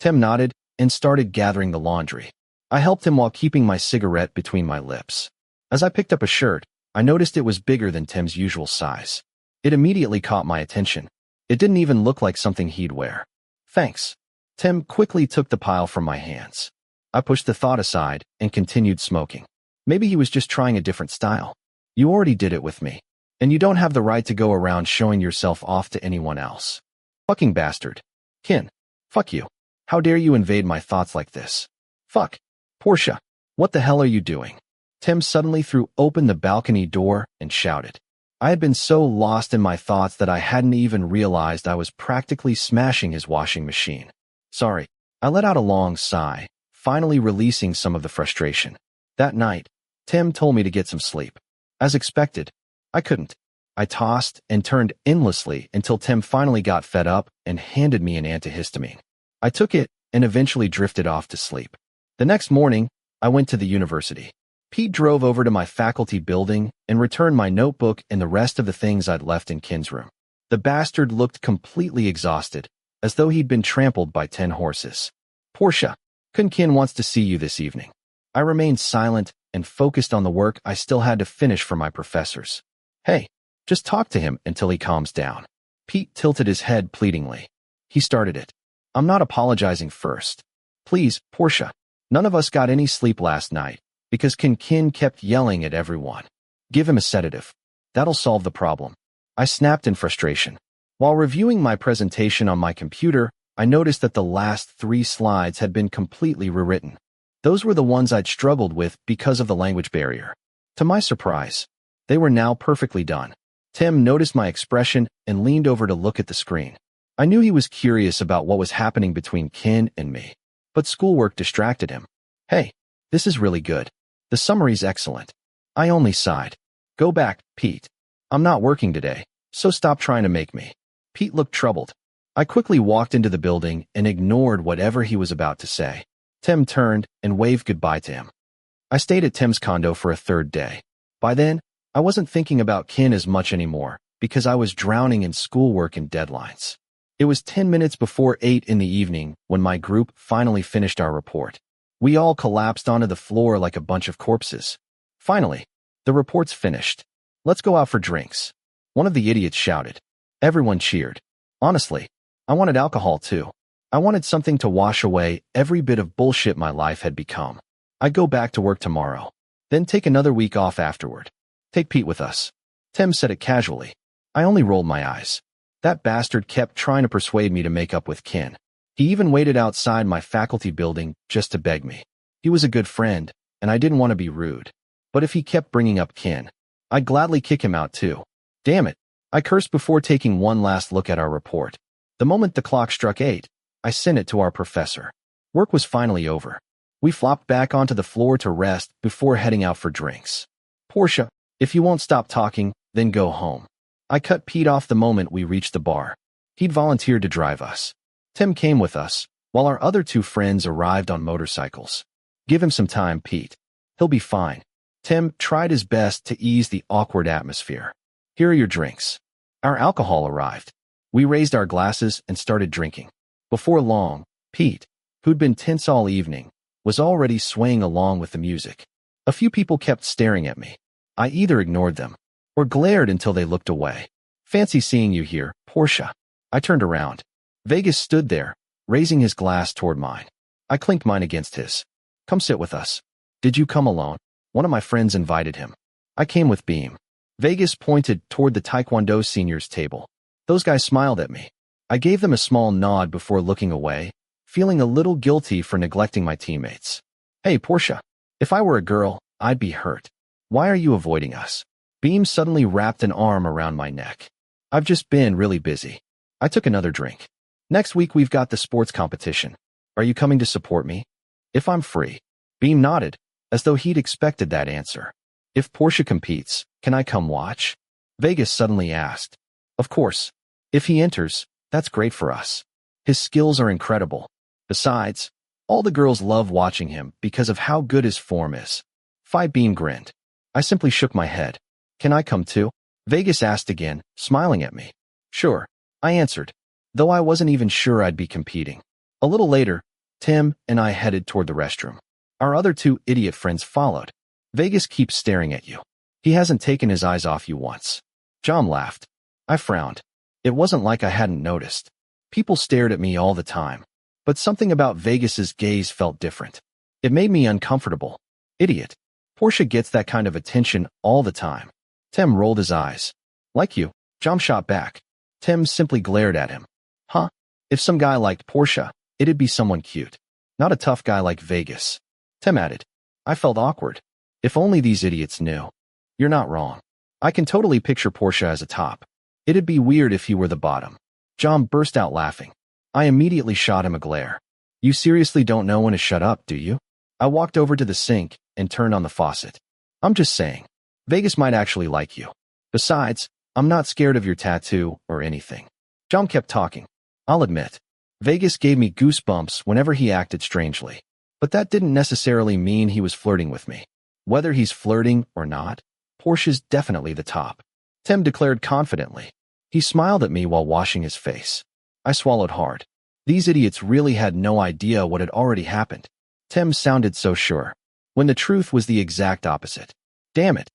[SPEAKER 1] Tim nodded and started gathering the laundry. I helped him while keeping my cigarette between my lips. As I picked up a shirt, I noticed it was bigger than Tim's usual size. It immediately caught my attention. It didn't even look like something he'd wear. Thanks. Tim quickly took the pile from my hands. I pushed the thought aside and continued smoking. Maybe he was just trying a different style. You already did it with me, and you don't have the right to go around showing yourself off to anyone else. Fucking bastard. Kinn, fuck you. How dare you invade my thoughts like this? Fuck. Porsche, what the hell are you doing? Tim suddenly threw open the balcony door and shouted. I had been so lost in my thoughts that I hadn't even realized I was practically smashing his washing machine. Sorry. I let out a long sigh, finally releasing some of the frustration. That night, Tim told me to get some sleep. As expected, I couldn't. I tossed and turned endlessly until Tim finally got fed up and handed me an antihistamine. I took it and eventually drifted off to sleep. The next morning, I went to the university. Pete drove over to my faculty building and returned my notebook and the rest of the things I'd left in Kinn's room. The bastard looked completely exhausted, as though he'd been trampled by 10 horses. Porsche, Kinn wants to see you this evening. I remained silent and focused on the work I still had to finish for my professors. Hey, just talk to him until he calms down. Pete tilted his head pleadingly. He started it. I'm not apologizing first. Please, Porsche. None of us got any sleep last night because Kinn kept yelling at everyone. Give him a sedative. That'll solve the problem. I snapped in frustration. While reviewing my presentation on my computer, I noticed that the last 3 slides had been completely rewritten. Those were the ones I'd struggled with because of the language barrier. To my surprise, they were now perfectly done. Tim noticed my expression and leaned over to look at the screen. I knew he was curious about what was happening between Kinn and me, but schoolwork distracted him. Hey, this is really good. The summary's excellent. I only sighed. Go back, Pete. I'm not working today, so stop trying to make me. Pete looked troubled. I quickly walked into the building and ignored whatever he was about to say. Tim turned and waved goodbye to him. I stayed at Tim's condo for a 3rd day. By then, I wasn't thinking about Kinn as much anymore because I was drowning in schoolwork and deadlines. It was 10 minutes before 8 in the evening when my group finally finished our report. We all collapsed onto the floor like a bunch of corpses. Finally, the report's finished. Let's go out for drinks. One of the idiots shouted. Everyone cheered. Honestly, I wanted alcohol too. I wanted something to wash away every bit of bullshit my life had become. I'd go back to work tomorrow, then take another week off afterward. Take Pete with us. Tim said it casually. I only rolled my eyes. That bastard kept trying to persuade me to make up with Kinn. He even waited outside my faculty building just to beg me. He was a good friend, and I didn't want to be rude. But if he kept bringing up Kinn, I'd gladly kick him out too. Damn it. I cursed before taking one last look at our report. The moment the clock struck 8, I sent it to our professor. Work was finally over. We flopped back onto the floor to rest before heading out for drinks. Porsche, if you won't stop talking, then go home. I cut Pete off the moment we reached the bar. He'd volunteered to drive us. Tim came with us, while our other 2 friends arrived on motorcycles. Give him some time, Pete. He'll be fine. Tim tried his best to ease the awkward atmosphere. Here are your drinks. Our alcohol arrived. We raised our glasses and started drinking. Before long, Pete, who'd been tense all evening, was already swaying along with the music. A few people kept staring at me. I either ignored them or glared until they looked away. Fancy seeing you here, Porsche. I turned around. Vegas stood there, raising his glass toward mine. I clinked mine against his. Come sit with us. Did you come alone? One of my friends invited him. I came with Beam. Vegas pointed toward the Taekwondo seniors table. Those guys smiled at me. I gave them a small nod before looking away, feeling a little guilty for neglecting my teammates. Hey, Porsche. If I were a girl, I'd be hurt. Why are you avoiding us? Beam suddenly wrapped an arm around my neck. I've just been really busy. I took another drink. Next week we've got the sports competition. Are you coming to support me? If I'm free. Beam nodded, as though he'd expected that answer. If Porsche competes, can I come watch? Vegas suddenly asked. Of course. If he enters, that's great for us. His skills are incredible. Besides, all the girls love watching him because of how good his form is. Beam grinned. I simply shook my head. Can I come too? Vegas asked again, smiling at me. Sure, I answered, though I wasn't even sure I'd be competing. A little later, Tim and I headed toward the restroom. Our other 2 idiot friends followed. Vegas keeps staring at you. He hasn't taken his eyes off you once. John laughed. I frowned. It wasn't like I hadn't noticed. People stared at me all the time. But something about Vegas's gaze felt different. It made me uncomfortable. Idiot. Porsche gets that kind of attention all the time. Tim rolled his eyes. Like you. John shot back. Tim simply glared at him. Huh? If some guy liked Porsche, it'd be someone cute. Not a tough guy like Vegas. Tim added. I felt awkward. If only these idiots knew. You're not wrong. I can totally picture Porsche as a top. It'd be weird if he were the bottom. John burst out laughing. I immediately shot him a glare. You seriously don't know when to shut up, do you? I walked over to the sink and turned on the faucet. I'm just saying. Vegas might actually like you. Besides, I'm not scared of your tattoo or anything. John kept talking. I'll admit, Vegas gave me goosebumps whenever he acted strangely. But that didn't necessarily mean he was flirting with me. Whether he's flirting or not, Porsche's definitely the top. Tim declared confidently. He smiled at me while washing his face. I swallowed hard. These idiots really had no idea what had already happened. Tim sounded so sure, when the truth was the exact opposite. Damn it.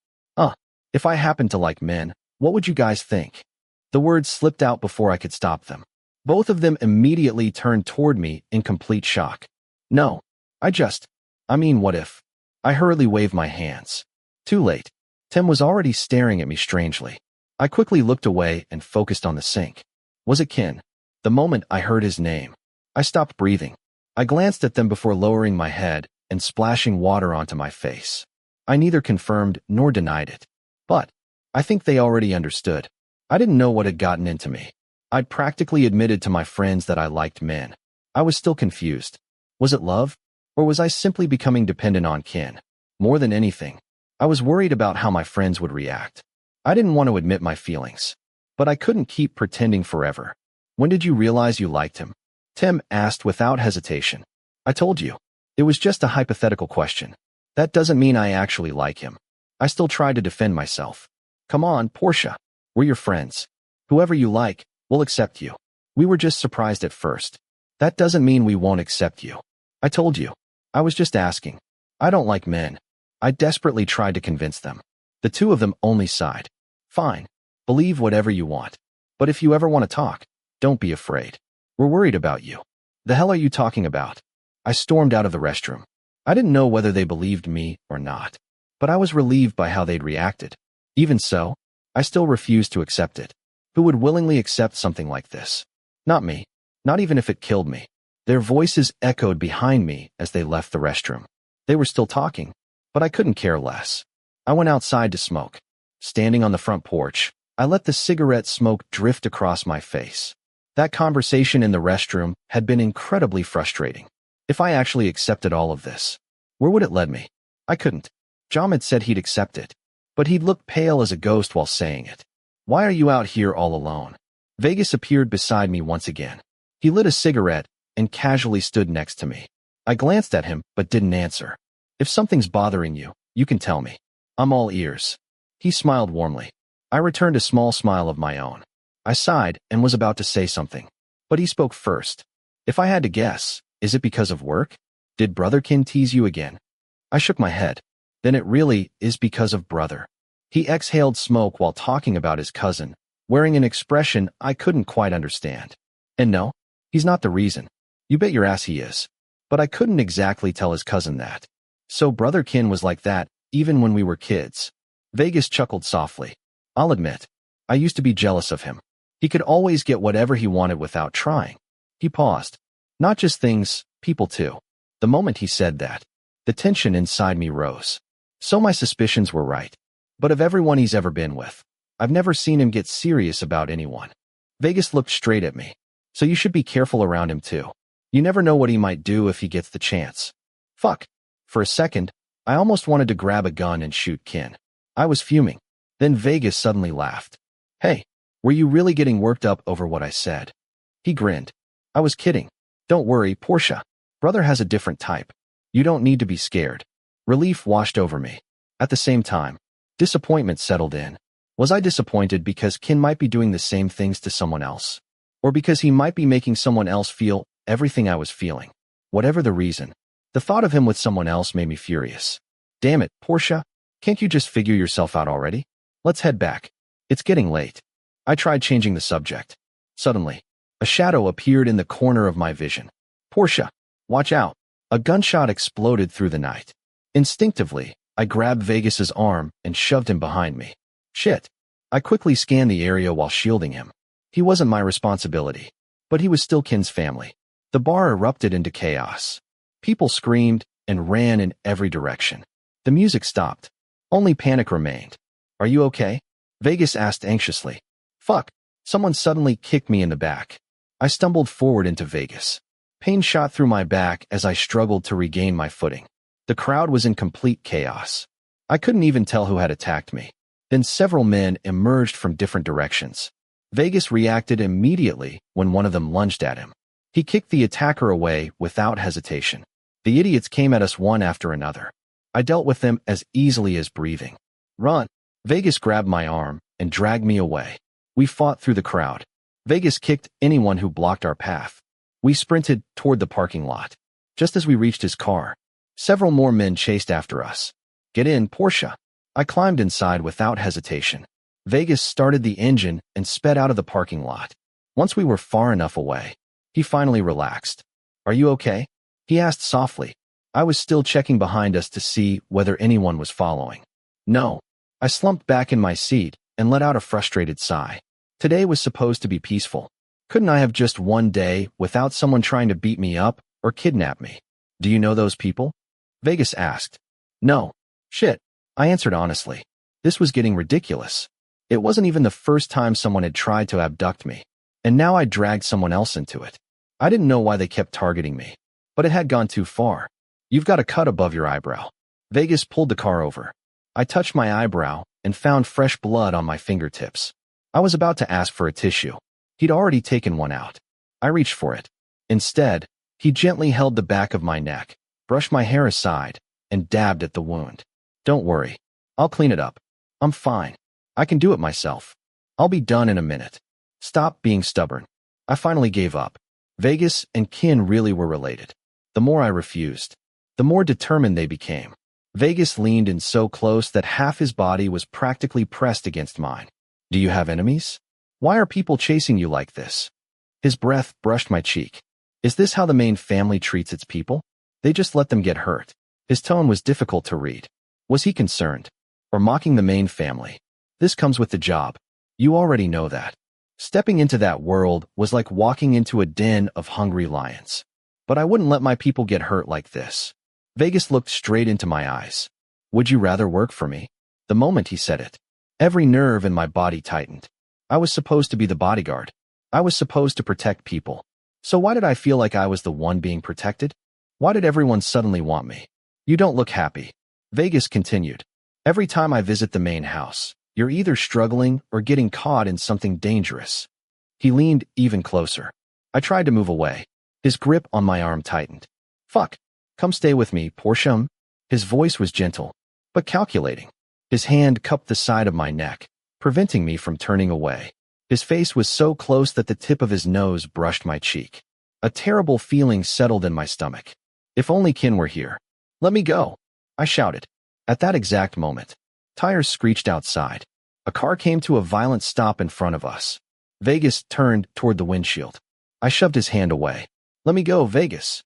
[SPEAKER 1] If I happened to like men, what would you guys think? The words slipped out before I could stop them. Both of them immediately turned toward me in complete shock. No, what if? I hurriedly waved my hands. Too late. Tim was already staring at me strangely. I quickly looked away and focused on the sink. Was it Kinn? The moment I heard his name, I stopped breathing. I glanced at them before lowering my head and splashing water onto my face. I neither confirmed nor denied it. But I think they already understood. I didn't know what had gotten into me. I'd practically admitted to my friends that I liked men. I was still confused. Was it love? Or was I simply becoming dependent on Kinn? More than anything, I was worried about how my friends would react. I didn't want to admit my feelings. But I couldn't keep pretending forever. When did you realize you liked him? Tim asked without hesitation. I told you. It was just a hypothetical question. That doesn't mean I actually like him. I still tried to defend myself. Come on, Porsche. We're your friends. Whoever you like, we'll accept you. We were just surprised at first. That doesn't mean we won't accept you. I told you. I was just asking. I don't like men. I desperately tried to convince them. The two of them only sighed. Fine. Believe whatever you want. But if you ever want to talk, don't be afraid. We're worried about you. The hell are you talking about? I stormed out of the restroom. I didn't know whether they believed me or not. But I was relieved by how they'd reacted. Even so, I still refused to accept it. Who would willingly accept something like this? Not me. Not even if it killed me. Their voices echoed behind me as they left the restroom. They were still talking, but I couldn't care less. I went outside to smoke. Standing on the front porch, I let the cigarette smoke drift across my face. That conversation in the restroom had been incredibly frustrating. If I actually accepted all of this, where would it lead me? I couldn't. John had said he'd accept it, but he'd look pale as a ghost while saying it. Why are you out here all alone? Vegas appeared beside me once again. He lit a cigarette and casually stood next to me. I glanced at him but didn't answer. If something's bothering you, you can tell me. I'm all ears. He smiled warmly. I returned a small smile of my own. I sighed and was about to say something, but he spoke first. If I had to guess, is it because of work? Did Brother Kinn tease you again? I shook my head. Then it really is because of brother. He exhaled smoke while talking about his cousin, wearing an expression I couldn't quite understand. And no, he's not the reason. You bet your ass he is. But I couldn't exactly tell his cousin that. So Brother Kinn was like that, even when we were kids. Vegas chuckled softly. I'll admit, I used to be jealous of him. He could always get whatever he wanted without trying. He paused. Not just things, people too. The moment he said that, the tension inside me rose. So my suspicions were right. But of everyone he's ever been with, I've never seen him get serious about anyone. Vegas looked straight at me. So you should be careful around him too. You never know what he might do if he gets the chance. Fuck. For a second, I almost wanted to grab a gun and shoot Kinn. I was fuming. Then Vegas suddenly laughed. Hey, were you really getting worked up over what I said? He grinned. I was kidding. Don't worry, Porsche. Brother has a different type. You don't need to be scared. Relief washed over me. At the same time, disappointment settled in. Was I disappointed because Kinn might be doing the same things to someone else? Or because he might be making someone else feel everything I was feeling? Whatever the reason, the thought of him with someone else made me furious. Damn it, Porsche. Can't you just figure yourself out already? Let's head back. It's getting late. I tried changing the subject. Suddenly, a shadow appeared in the corner of my vision. Porsche, watch out. A gunshot exploded through the night. Instinctively, I grabbed Vegas's arm and shoved him behind me. Shit. I quickly scanned the area while shielding him. He wasn't my responsibility, but he was still Kinn's family. The bar erupted into chaos. People screamed and ran in every direction. The music stopped. Only panic remained. Are you okay? Vegas asked anxiously. Fuck. Someone suddenly kicked me in the back. I stumbled forward into Vegas. Pain shot through my back as I struggled to regain my footing. The crowd was in complete chaos. I couldn't even tell who had attacked me. Then several men emerged from different directions. Vegas reacted immediately when one of them lunged at him. He kicked the attacker away without hesitation. The idiots came at us one after another. I dealt with them as easily as breathing. Run! Vegas grabbed my arm and dragged me away. We fought through the crowd. Vegas kicked anyone who blocked our path. We sprinted toward the parking lot. Just as we reached his car, several more men chased after us. Get in, Porsche. I climbed inside without hesitation. Vegas started the engine and sped out of the parking lot. Once we were far enough away, he finally relaxed. Are you okay? He asked softly. I was still checking behind us to see whether anyone was following. No. I slumped back in my seat and let out a frustrated sigh. Today was supposed to be peaceful. Couldn't I have just one day without someone trying to beat me up or kidnap me? Do you know those people? Vegas asked. No. Shit. I answered honestly. This was getting ridiculous. It wasn't even the first time someone had tried to abduct me, and now I dragged someone else into it. I didn't know why they kept targeting me, but it had gone too far. You've got a cut above your eyebrow. Vegas pulled the car over. I touched my eyebrow and found fresh blood on my fingertips. I was about to ask for a tissue. He'd already taken one out. I reached for it. Instead, he gently held the back of my neck, brushed my hair aside, and dabbed at the wound. Don't worry. I'll clean it up. I'm fine. I can do it myself. I'll be done in a minute. Stop being stubborn. I finally gave up. Vegas and Kinn really were related. The more I refused, the more determined they became. Vegas leaned in so close that half his body was practically pressed against mine. Do you have enemies? Why are people chasing you like this? His breath brushed my cheek. Is this how the main family treats its people? They just let them get hurt. His tone was difficult to read. Was he concerned? Or mocking the main family? This comes with the job. You already know that. Stepping into that world was like walking into a den of hungry lions. But I wouldn't let my people get hurt like this. Vegas looked straight into my eyes. Would you rather work for me? The moment he said it, every nerve in my body tightened. I was supposed to be the bodyguard. I was supposed to protect people. So why did I feel like I was the one being protected? Why did everyone suddenly want me? You don't look happy. Vegas continued. Every time I visit the main house, you're either struggling or getting caught in something dangerous. He leaned even closer. I tried to move away. His grip on my arm tightened. Fuck. Come stay with me, Porsche. His voice was gentle, but calculating. His hand cupped the side of my neck, preventing me from turning away. His face was so close that the tip of his nose brushed my cheek. A terrible feeling settled in my stomach. If only Kinn were here. Let me go, I shouted. At that exact moment, tires screeched outside. A car came to a violent stop in front of us. Vegas turned toward the windshield. I shoved his hand away. Let me go, Vegas,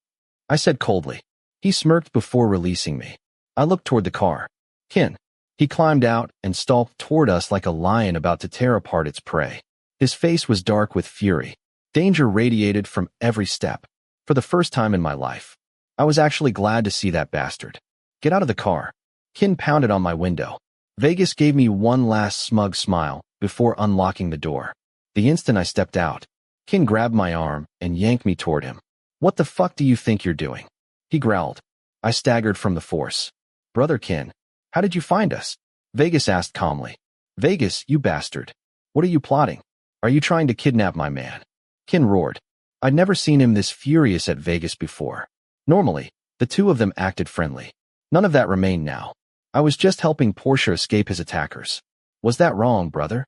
[SPEAKER 1] I said coldly. He smirked before releasing me. I looked toward the car. Kinn. He climbed out and stalked toward us like a lion about to tear apart its prey. His face was dark with fury. Danger radiated from every step. For the first time in my life, I was actually glad to see that bastard. Get out of the car. Kinn pounded on my window. Vegas gave me one last smug smile before unlocking the door. The instant I stepped out, Kinn grabbed my arm and yanked me toward him. What the fuck do you think you're doing? He growled. I staggered from the force. Brother Kinn, how did you find us? Vegas asked calmly. Vegas, you bastard. What are you plotting? Are you trying to kidnap my man? Kinn roared. I'd never seen him this furious at Vegas before. Normally, the two of them acted friendly. None of that remained now. I was just helping Porsche escape his attackers. Was that wrong, brother?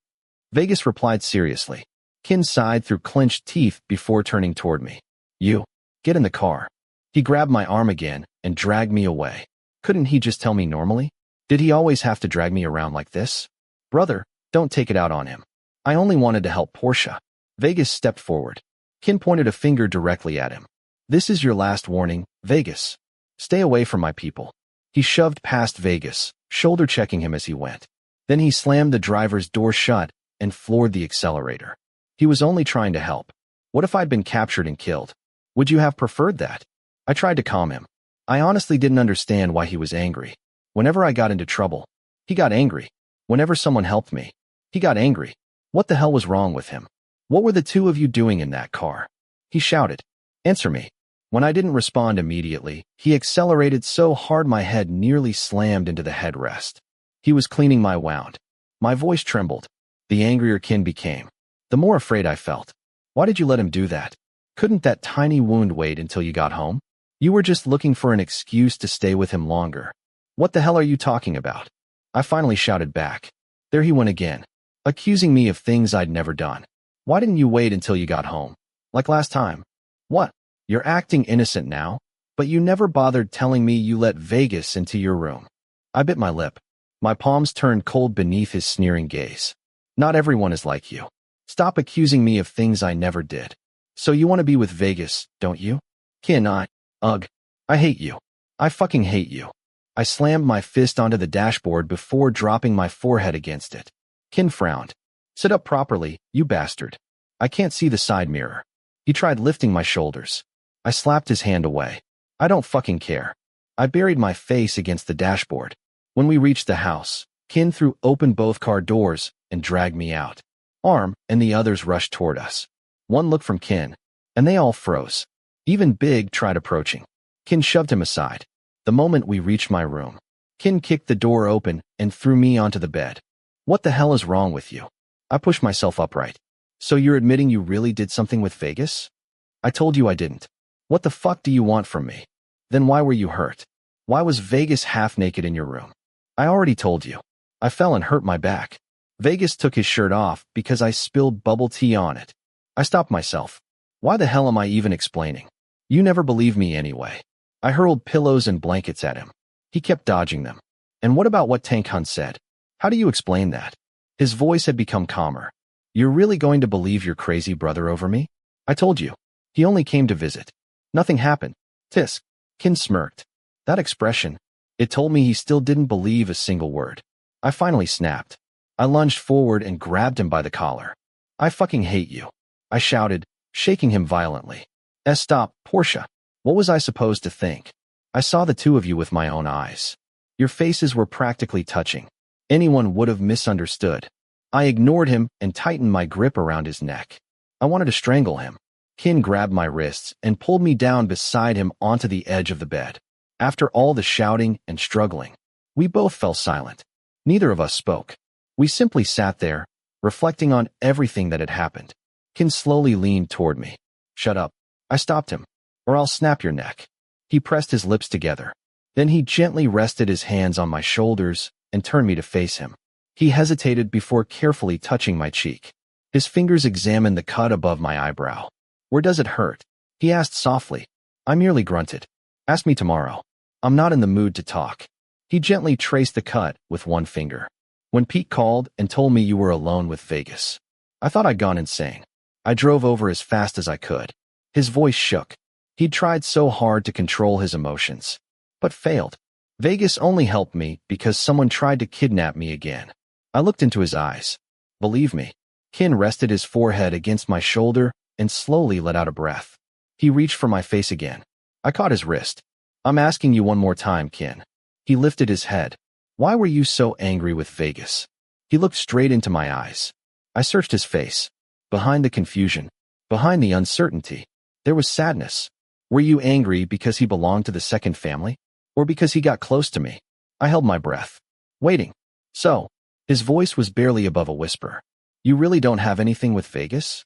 [SPEAKER 1] Vegas replied seriously. Kinn sighed through clenched teeth before turning toward me. You. Get in the car. He grabbed my arm again and dragged me away. Couldn't he just tell me normally? Did he always have to drag me around like this? Brother, don't take it out on him. I only wanted to help Porsche. Vegas stepped forward. Kinn pointed a finger directly at him. This is your last warning, Vegas. Stay away from my people. He shoved past Vegas, shoulder-checking him as he went. Then he slammed the driver's door shut and floored the accelerator. He was only trying to help. What if I'd been captured and killed? Would you have preferred that? I tried to calm him. I honestly didn't understand why he was angry. Whenever I got into trouble, he got angry. Whenever someone helped me, he got angry. What the hell was wrong with him? What were the two of you doing in that car? He shouted. Answer me. When I didn't respond immediately, he accelerated so hard my head nearly slammed into the headrest. He was cleaning my wound. My voice trembled. The angrier Kinn became, the more afraid I felt. Why did you let him do that? Couldn't that tiny wound wait until you got home? You were just looking for an excuse to stay with him longer. What the hell are you talking about? I finally shouted back. There he went again, accusing me of things I'd never done. Why didn't you wait until you got home? Like last time. What? You're acting innocent now? But you never bothered telling me you let Vegas into your room. I bit my lip. My palms turned cold beneath his sneering gaze. Not everyone is like you. Stop accusing me of things I never did. So you want to be with Vegas, don't you? Kinn, ugh. I hate you. I fucking hate you. I slammed my fist onto the dashboard before dropping my forehead against it. Kinn frowned. Sit up properly, you bastard. I can't see the side mirror. He tried lifting my shoulders. I slapped his hand away. I don't fucking care. I buried my face against the dashboard. When we reached the house, Kinn threw open both car doors and dragged me out. Arm and the others rushed toward us. One look from Kinn, and they all froze. Even Big tried approaching. Kinn shoved him aside. The moment we reached my room, Kinn kicked the door open and threw me onto the bed. What the hell is wrong with you? I pushed myself upright. So you're admitting you really did something with Vegas? I told you I didn't. What the fuck do you want from me? Then why were you hurt? Why was Vegas half naked in your room? I already told you. I fell and hurt my back. Vegas took his shirt off because I spilled bubble tea on it. I stopped myself. Why the hell am I even explaining? You never believe me anyway. I hurled pillows and blankets at him. He kept dodging them. And what about what Tank Hunt said? How do you explain that? His voice had become calmer. You're really going to believe your crazy brother over me? I told you. He only came to visit. Nothing happened. Tisk. Kinn smirked. That expression, it told me he still didn't believe a single word. I finally snapped. I lunged forward and grabbed him by the collar. I fucking hate you. I shouted, shaking him violently. Stop, Porsche. What was I supposed to think? I saw the two of you with my own eyes. Your faces were practically touching. Anyone would have misunderstood. I ignored him and tightened my grip around his neck. I wanted to strangle him. Kinn grabbed my wrists and pulled me down beside him onto the edge of the bed. After all the shouting and struggling, we both fell silent. Neither of us spoke. We simply sat there, reflecting on everything that had happened. Kinn slowly leaned toward me. Shut up. I stopped him. Or I'll snap your neck. He pressed his lips together. Then he gently rested his hands on my shoulders and turned me to face him. He hesitated before carefully touching my cheek. His fingers examined the cut above my eyebrow. Where does it hurt? He asked softly. I merely grunted. Ask me tomorrow. I'm not in the mood to talk. He gently traced the cut with one finger. When Pete called and told me you were alone with Vegas, I thought I'd gone insane. I drove over as fast as I could. His voice shook. He'd tried so hard to control his emotions, but failed. Vegas only helped me because someone tried to kidnap me again. I looked into his eyes. Believe me. Kinn rested his forehead against my shoulder and slowly let out a breath. He reached for my face again. I caught his wrist. I'm asking you one more time, Kinn. He lifted his head. Why were you so angry with Vegas? He looked straight into my eyes. I searched his face. Behind the confusion, behind the uncertainty, there was sadness. Were you angry because he belonged to the second family? Or because he got close to me? I held my breath, waiting. So, his voice was barely above a whisper. You really don't have anything with Vegas?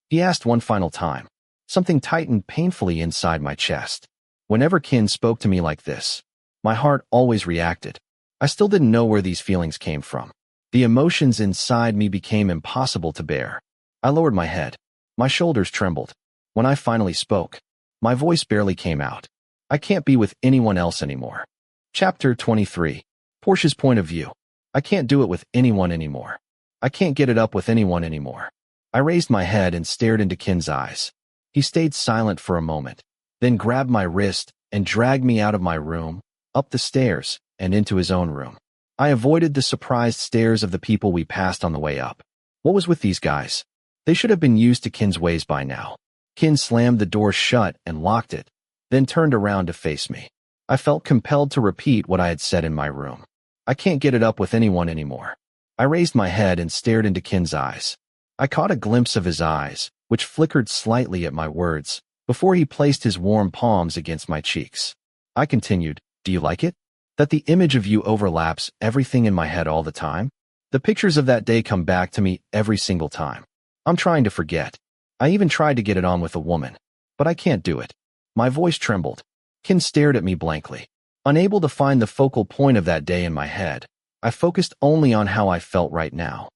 [SPEAKER 1] He asked one final time. Something tightened painfully inside my chest. Whenever Kinn spoke to me like this, my heart always reacted. I still didn't know where these feelings came from. The emotions inside me became impossible to bear. I lowered my head. My shoulders trembled. When I finally spoke, my voice barely came out. I can't be with anyone else anymore. Chapter 23. Porsche's point of view. I can't do it with anyone anymore. I can't get it up with anyone anymore. I raised my head and stared into Kinn's eyes. He stayed silent for a moment, then grabbed my wrist and dragged me out of my room, up the stairs, and into his own room. I avoided the surprised stares of the people we passed on the way up. What was with these guys? They should have been used to Kinn's ways by now. Kinn slammed the door shut and locked it, then turned around to face me. I felt compelled to repeat what I had said in my room. I can't get it up with anyone anymore. I raised my head and stared into Kinn's eyes. I caught a glimpse of his eyes, which flickered slightly at my words, before he placed his warm palms against my cheeks. I continued, "Do you like it? That the image of you overlaps everything in my head all the time? The pictures of that day come back to me every single time. I'm trying to forget. I even tried to get it on with a woman, but I can't do it." My voice trembled. Kinn stared at me blankly. Unable to find the focal point of that day in my head, I focused only on how I felt right now.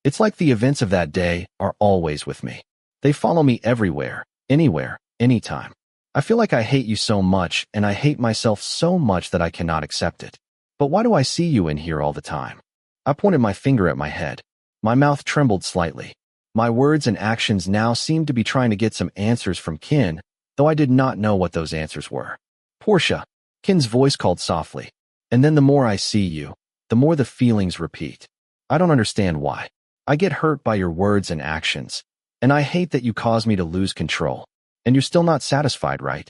[SPEAKER 1] It's like the events of that day are always with me. They follow me everywhere, anywhere, anytime. I feel like I hate you so much, and I hate myself so much that I cannot accept it. But why do I see you in here all the time? I pointed my finger at my head. My mouth trembled slightly. My words and actions now seemed to be trying to get some answers from Kinn, though I did not know what those answers were. "Porsche," Kinn's voice called softly. "And then the more I see you, the more the feelings repeat. I don't understand why. I get hurt by your words and actions, and I hate that you cause me to lose control. And you're still not satisfied, right?"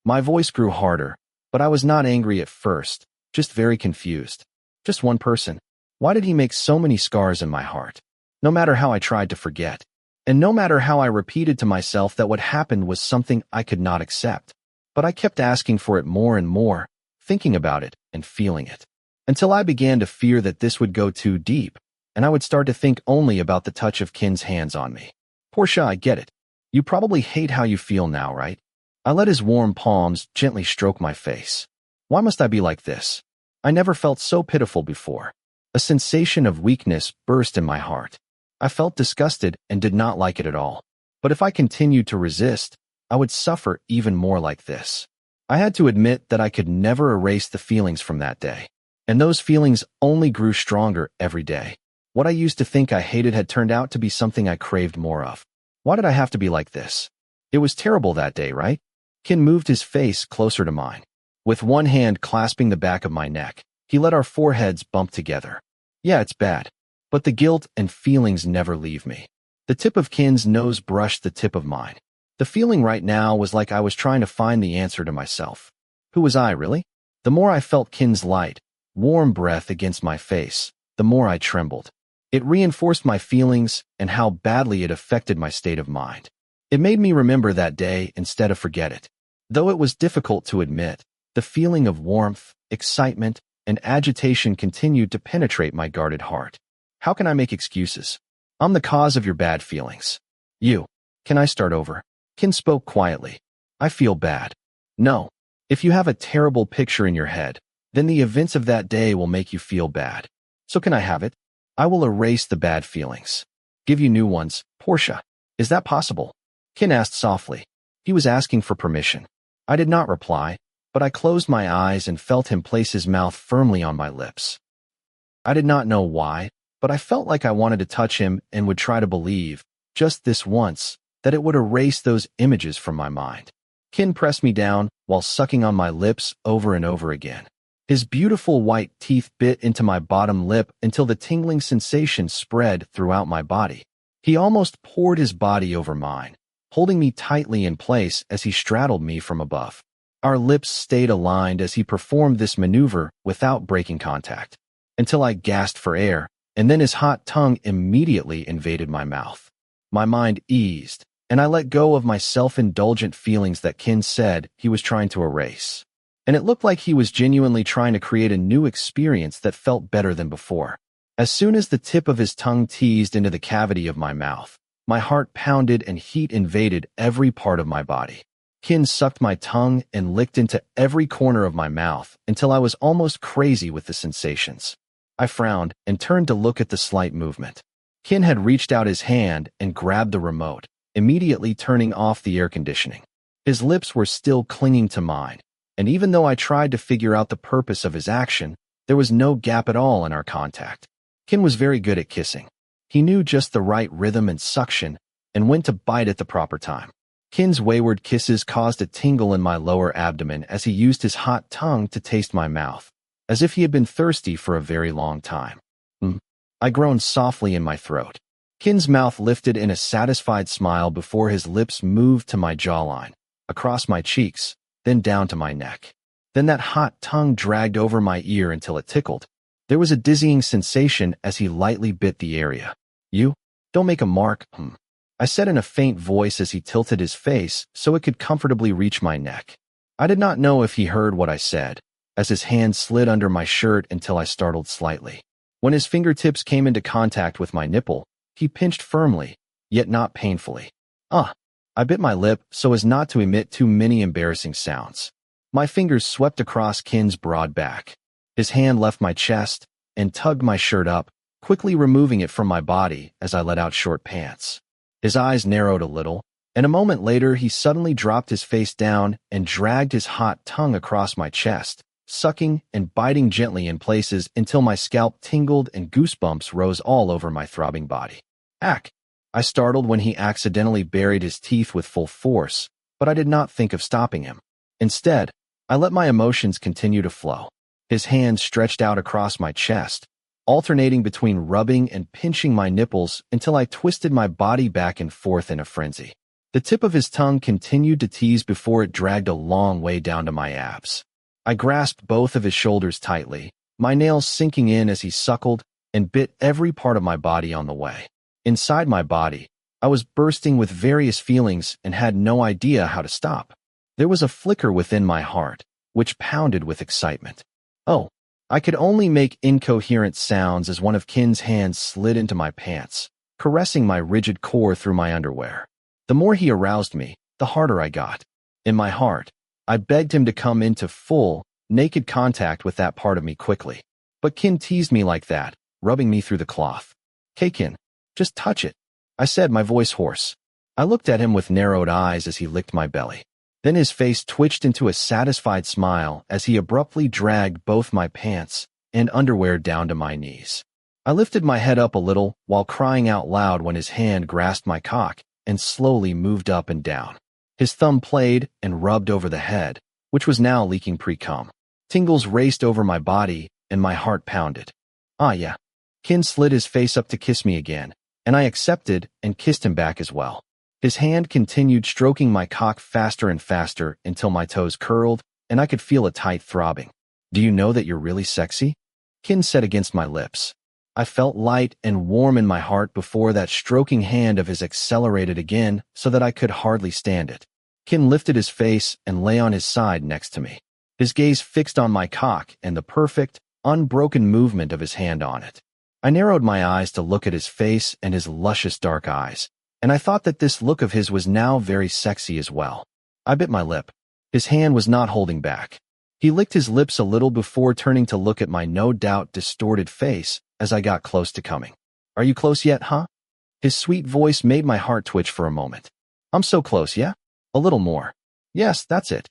[SPEAKER 1] My voice grew harder, but I was not angry at first, just very confused. Just one person. Why did he make so many scars in my heart? No matter how I tried to forget, and no matter how I repeated to myself that what happened was something I could not accept, but I kept asking for it more and more, thinking about it and feeling it, until I began to fear that this would go too deep, and I would start to think only about the touch of Kinn's hands on me. "Porsche, I get it. You probably hate how you feel now, right?" I let his warm palms gently stroke my face. Why must I be like this? I never felt so pitiful before. A sensation of weakness burst in my heart. I felt disgusted and did not like it at all. But if I continued to resist, I would suffer even more like this. I had to admit that I could never erase the feelings from that day. And those feelings only grew stronger every day. What I used to think I hated had turned out to be something I craved more of. Why did I have to be like this? It was terrible that day, right? Kinn moved his face closer to mine. With one hand clasping the back of my neck, he let our foreheads bump together. "Yeah, it's bad. But the guilt and feelings never leave me." The tip of Kinn's nose brushed the tip of mine. The feeling right now was like I was trying to find the answer to myself. Who was I, really? The more I felt Kinn's light, warm breath against my face, the more I trembled. It reinforced my feelings and how badly it affected my state of mind. It made me remember that day instead of forget it. Though it was difficult to admit, the feeling of warmth, excitement, and agitation continued to penetrate my guarded heart. How can I make excuses? I'm the cause of your bad feelings. You. Can I start over? Kinn spoke quietly. I feel bad. No. If you have a terrible picture in your head, then the events of that day will make you feel bad. So can I have it? I will erase the bad feelings. Give you new ones, Porsche. Is that possible? Kinn asked softly. He was asking for permission. I did not reply, but I closed my eyes and felt him place his mouth firmly on my lips. I did not know why, but I felt like I wanted to touch him and would try to believe, just this once, that it would erase those images from my mind. Kinn pressed me down while sucking on my lips over and over again. His beautiful white teeth bit into my bottom lip until the tingling sensation spread throughout my body. He almost poured his body over mine, holding me tightly in place as he straddled me from above. Our lips stayed aligned as he performed this maneuver without breaking contact, until I gasped for air, and then his hot tongue immediately invaded my mouth. My mind eased, and I let go of my self-indulgent feelings that Kinn said he was trying to erase. And it looked like he was genuinely trying to create a new experience that felt better than before. As soon as the tip of his tongue teased into the cavity of my mouth, my heart pounded and heat invaded every part of my body. Kinn sucked my tongue and licked into every corner of my mouth until I was almost crazy with the sensations. I frowned and turned to look at the slight movement. Kinn had reached out his hand and grabbed the remote, immediately turning off the air conditioning. His lips were still clinging to mine, and even though I tried to figure out the purpose of his action, there was no gap at all in our contact. Kinn was very good at kissing. He knew just the right rhythm and suction, and when to bite at the proper time. Kinn's wayward kisses caused a tingle in my lower abdomen as he used his hot tongue to taste my mouth, as if he had been thirsty for a very long time. I groaned softly in my throat. Kinn's mouth lifted in a satisfied smile before his lips moved to my jawline, across my cheeks, then down to my neck. Then that hot tongue dragged over my ear until it tickled. There was a dizzying sensation as he lightly bit the area. You? Don't make a mark, I I said in a faint voice as he tilted his face so it could comfortably reach my neck. I did not know if he heard what I said, as his hand slid under my shirt until I startled slightly. When his fingertips came into contact with my nipple, he pinched firmly, yet not painfully. I bit my lip so as not to emit too many embarrassing sounds. My fingers swept across Kinn's broad back. His hand left my chest and tugged my shirt up, quickly removing it from my body as I let out short pants. His eyes narrowed a little, and a moment later he suddenly dropped his face down and dragged his hot tongue across my chest, sucking and biting gently in places until my scalp tingled and goosebumps rose all over my throbbing body. Ack! I startled when he accidentally buried his teeth with full force, but I did not think of stopping him. Instead, I let my emotions continue to flow. His hands stretched out across my chest, alternating between rubbing and pinching my nipples until I twisted my body back and forth in a frenzy. The tip of his tongue continued to tease before it dragged a long way down to my abs. I grasped both of his shoulders tightly, my nails sinking in as he suckled and bit every part of my body on the way. Inside my body, I was bursting with various feelings and had no idea how to stop. There was a flicker within my heart, which pounded with excitement. I could only make incoherent sounds as one of Kinn's hands slid into my pants, caressing my rigid core through my underwear. The more he aroused me, the harder I got. In my heart, I begged him to come into full, naked contact with that part of me quickly. But Kinn teased me like that, rubbing me through the cloth. "Hey Kinn, just touch it," I said, my voice hoarse. I looked at him with narrowed eyes as he licked my belly. Then his face twitched into a satisfied smile as he abruptly dragged both my pants and underwear down to my knees. I lifted my head up a little while crying out loud when his hand grasped my cock and slowly moved up and down. His thumb played and rubbed over the head, which was now leaking pre-cum. Tingles raced over my body and my heart pounded. Yeah. Kinn slid his face up to kiss me again, and I accepted and kissed him back as well. His hand continued stroking my cock faster and faster until my toes curled and I could feel a tight throbbing. "Do you know that you're really sexy?" Kinn said against my lips. I felt light and warm in my heart before that stroking hand of his accelerated again so that I could hardly stand it. Kinn lifted his face and lay on his side next to me, his gaze fixed on my cock and the perfect, unbroken movement of his hand on it. I narrowed my eyes to look at his face and his luscious dark eyes, and I thought that this look of his was now very sexy as well. I bit my lip. His hand was not holding back. He licked his lips a little before turning to look at my no doubt distorted face as I got close to coming. "Are you close yet, huh?" His sweet voice made my heart twitch for a moment. "I'm so close, yeah? A little more." "Yes, that's it."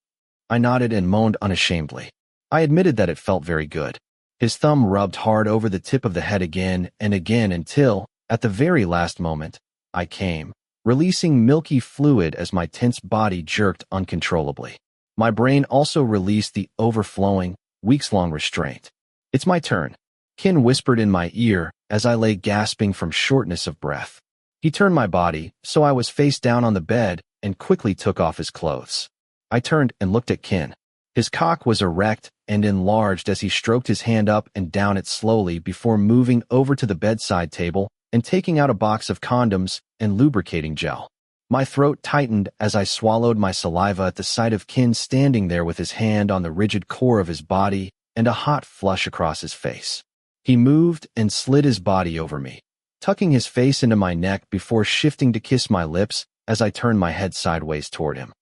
[SPEAKER 1] I nodded and moaned unashamedly. I admitted that it felt very good. His thumb rubbed hard over the tip of the head again and again until, at the very last moment, I came, releasing milky fluid as my tense body jerked uncontrollably. My brain also released the overflowing, weeks-long restraint. "It's my turn," Kinn whispered in my ear as I lay gasping from shortness of breath. He turned my body, so I was face down on the bed and quickly took off his clothes. I turned and looked at Kinn. His cock was erect and enlarged as he stroked his hand up and down it slowly before moving over to the bedside table and taking out a box of condoms and lubricating gel. My throat tightened as I swallowed my saliva at the sight of Kinn standing there with his hand on the rigid core of his body and a hot flush across his face. He moved and slid his body over me, tucking his face into my neck before shifting to kiss my lips as I turned my head sideways toward him.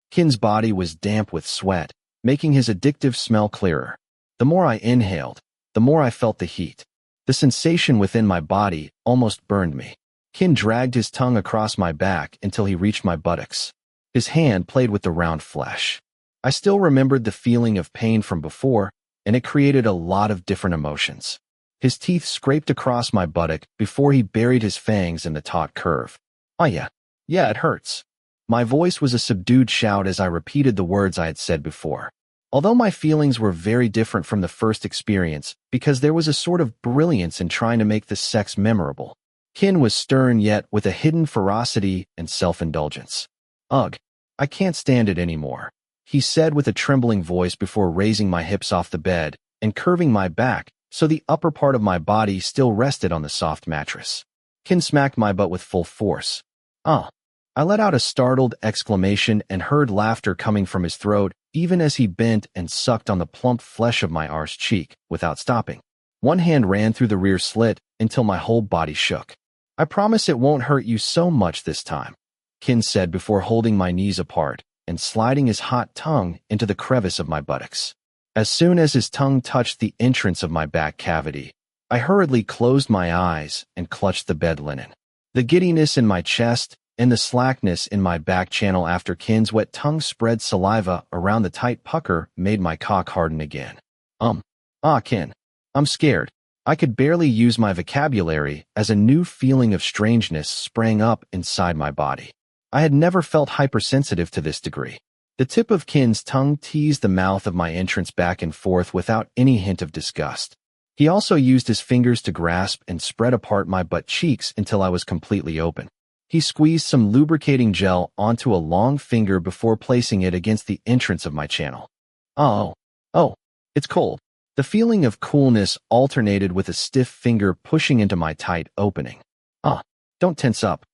[SPEAKER 1] Kinn's body was damp with sweat, making his addictive smell clearer. The more I inhaled, the more I felt the heat. The sensation within my body almost burned me. Kinn dragged his tongue across my back until he reached my buttocks. His hand played with the round flesh. I still remembered the feeling of pain from before, and it created a lot of different emotions. His teeth scraped across my buttock before he buried his fangs in the taut curve. Yeah, it hurts." My voice was a subdued shout as I repeated the words I had said before. Although my feelings were very different from the first experience because there was a sort of brilliance in trying to make the sex memorable, Kinn was stern yet with a hidden ferocity and self-indulgence. "Ugh, I can't stand it anymore," he said with a trembling voice before raising my hips off the bed and curving my back so the upper part of my body still rested on the soft mattress. Kinn smacked my butt with full force, Ah. I let out a startled exclamation and heard laughter coming from his throat, even as he bent and sucked on the plump flesh of my arse cheek, without stopping. One hand ran through the rear slit until my whole body shook. I promise it won't hurt you so much this time, Kinn said before holding my knees apart and sliding his hot tongue into the crevice of my buttocks. As soon as his tongue touched the entrance of my back cavity, I hurriedly closed my eyes and clutched the bed linen. The giddiness in my chest and the slackness in my back channel after Kinn's wet tongue spread saliva around the tight pucker made my cock harden again. Kinn. I'm scared. I could barely use my vocabulary as a new feeling of strangeness sprang up inside my body. I had never felt hypersensitive to this degree. The tip of Kinn's tongue teased the mouth of my entrance back and forth without any hint of disgust. He also used his fingers to grasp and spread apart my butt cheeks until I was completely open. He squeezed some lubricating gel onto a long finger before placing it against the entrance of my channel. Oh, it's cold. The feeling of coolness alternated with a stiff finger pushing into my tight opening. Don't tense up.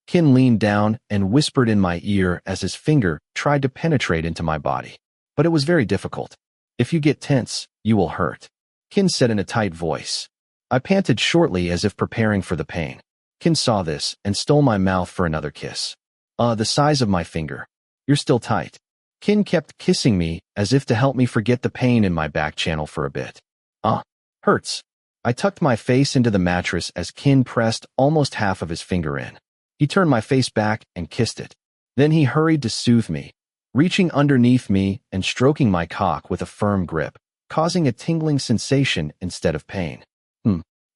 [SPEAKER 1] Kinn leaned down and whispered in my ear as his finger tried to penetrate into my body. But it was very difficult. If you get tense, you will hurt, Kinn said in a tight voice. I panted shortly as if preparing for the pain. Kinn saw this and stole my mouth for another kiss. The size of my finger. You're still tight. Kinn kept kissing me as if to help me forget the pain in my back channel for a bit. Hurts. I tucked my face into the mattress as Kinn pressed almost half of his finger in. He turned my face back and kissed it. Then he hurried to soothe me, reaching underneath me and stroking my cock with a firm grip, causing a tingling sensation instead of pain.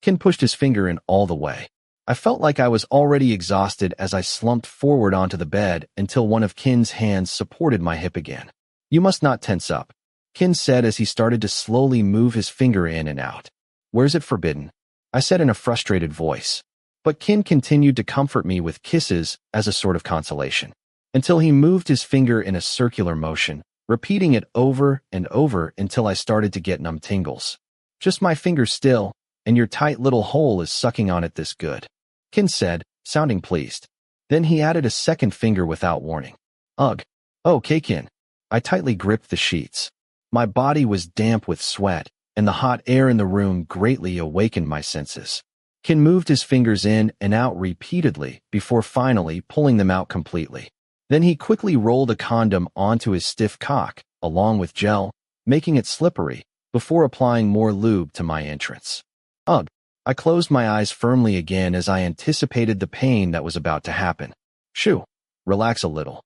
[SPEAKER 1] Kinn pushed his finger in all the way. I felt like I was already exhausted as I slumped forward onto the bed until one of Kinn's hands supported my hip again. You must not tense up, Kinn said as he started to slowly move his finger in and out. Where's it forbidden? I said in a frustrated voice. But Kinn continued to comfort me with kisses as a sort of consolation, until he moved his finger in a circular motion, repeating it over and over until I started to get numb tingles. Just my finger still, and your tight little hole is sucking on it this good, Kinn said, sounding pleased. Then he added a second finger without warning. Ugh. Okay, Kinn. I tightly gripped the sheets. My body was damp with sweat, and the hot air in the room greatly awakened my senses. Kinn moved his fingers in and out repeatedly before finally pulling them out completely. Then he quickly rolled a condom onto his stiff cock, along with gel, making it slippery, before applying more lube to my entrance. Ugh. I closed my eyes firmly again as I anticipated the pain that was about to happen. Shoo. Relax a little.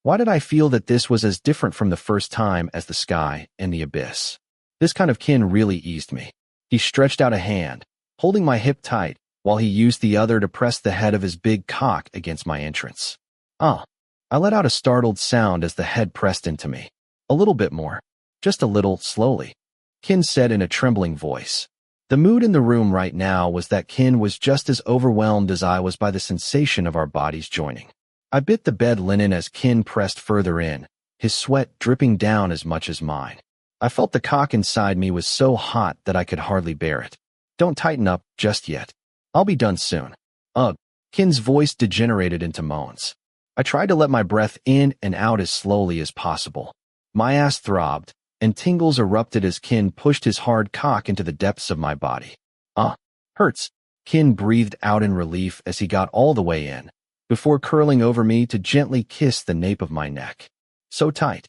[SPEAKER 1] Why did I feel that this was as different from the first time as the sky and the abyss? This kind of Kinn really eased me. He stretched out a hand, holding my hip tight, while he used the other to press the head of his big cock against my entrance. I let out a startled sound as the head pressed into me. A little bit more. Just a little, slowly, Kinn said in a trembling voice. The mood in the room right now was that Kinn was just as overwhelmed as I was by the sensation of our bodies joining. I bit the bed linen as Kinn pressed further in, his sweat dripping down as much as mine. I felt the cock inside me was so hot that I could hardly bear it. Don't tighten up just yet. I'll be done soon. Ugh. Kinn's voice degenerated into moans. I tried to let my breath in and out as slowly as possible. My ass throbbed, and tingles erupted as Kinn pushed his hard cock into the depths of my body. Hurts, Kinn breathed out in relief as he got all the way in, before curling over me to gently kiss the nape of my neck. So tight.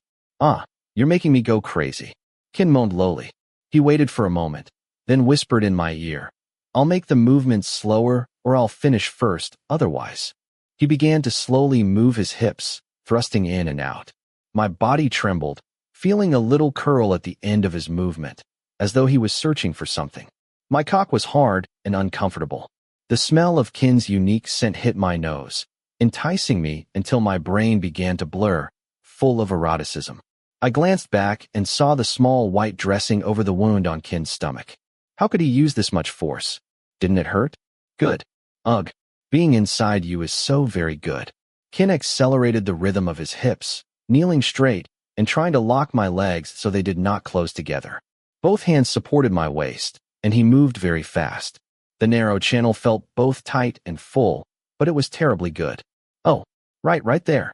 [SPEAKER 1] You're making me go crazy, Kinn moaned lowly. He waited for a moment, then whispered in my ear. I'll make the movements slower or I'll finish first, otherwise. He began to slowly move his hips, thrusting in and out. My body trembled, feeling a little curl at the end of his movement, as though he was searching for something. My cock was hard and uncomfortable. The smell of Kinn's unique scent hit my nose, enticing me until my brain began to blur, full of eroticism. I glanced back and saw the small white dressing over the wound on Kinn's stomach. How could he use this much force? Didn't it hurt? Good. Ugh. Being inside you is so very good. Kinn accelerated the rhythm of his hips, kneeling straight, and trying to lock my legs so they did not close together. Both hands supported my waist, and he moved very fast. The narrow channel felt both tight and full, but it was terribly good. Oh, right there.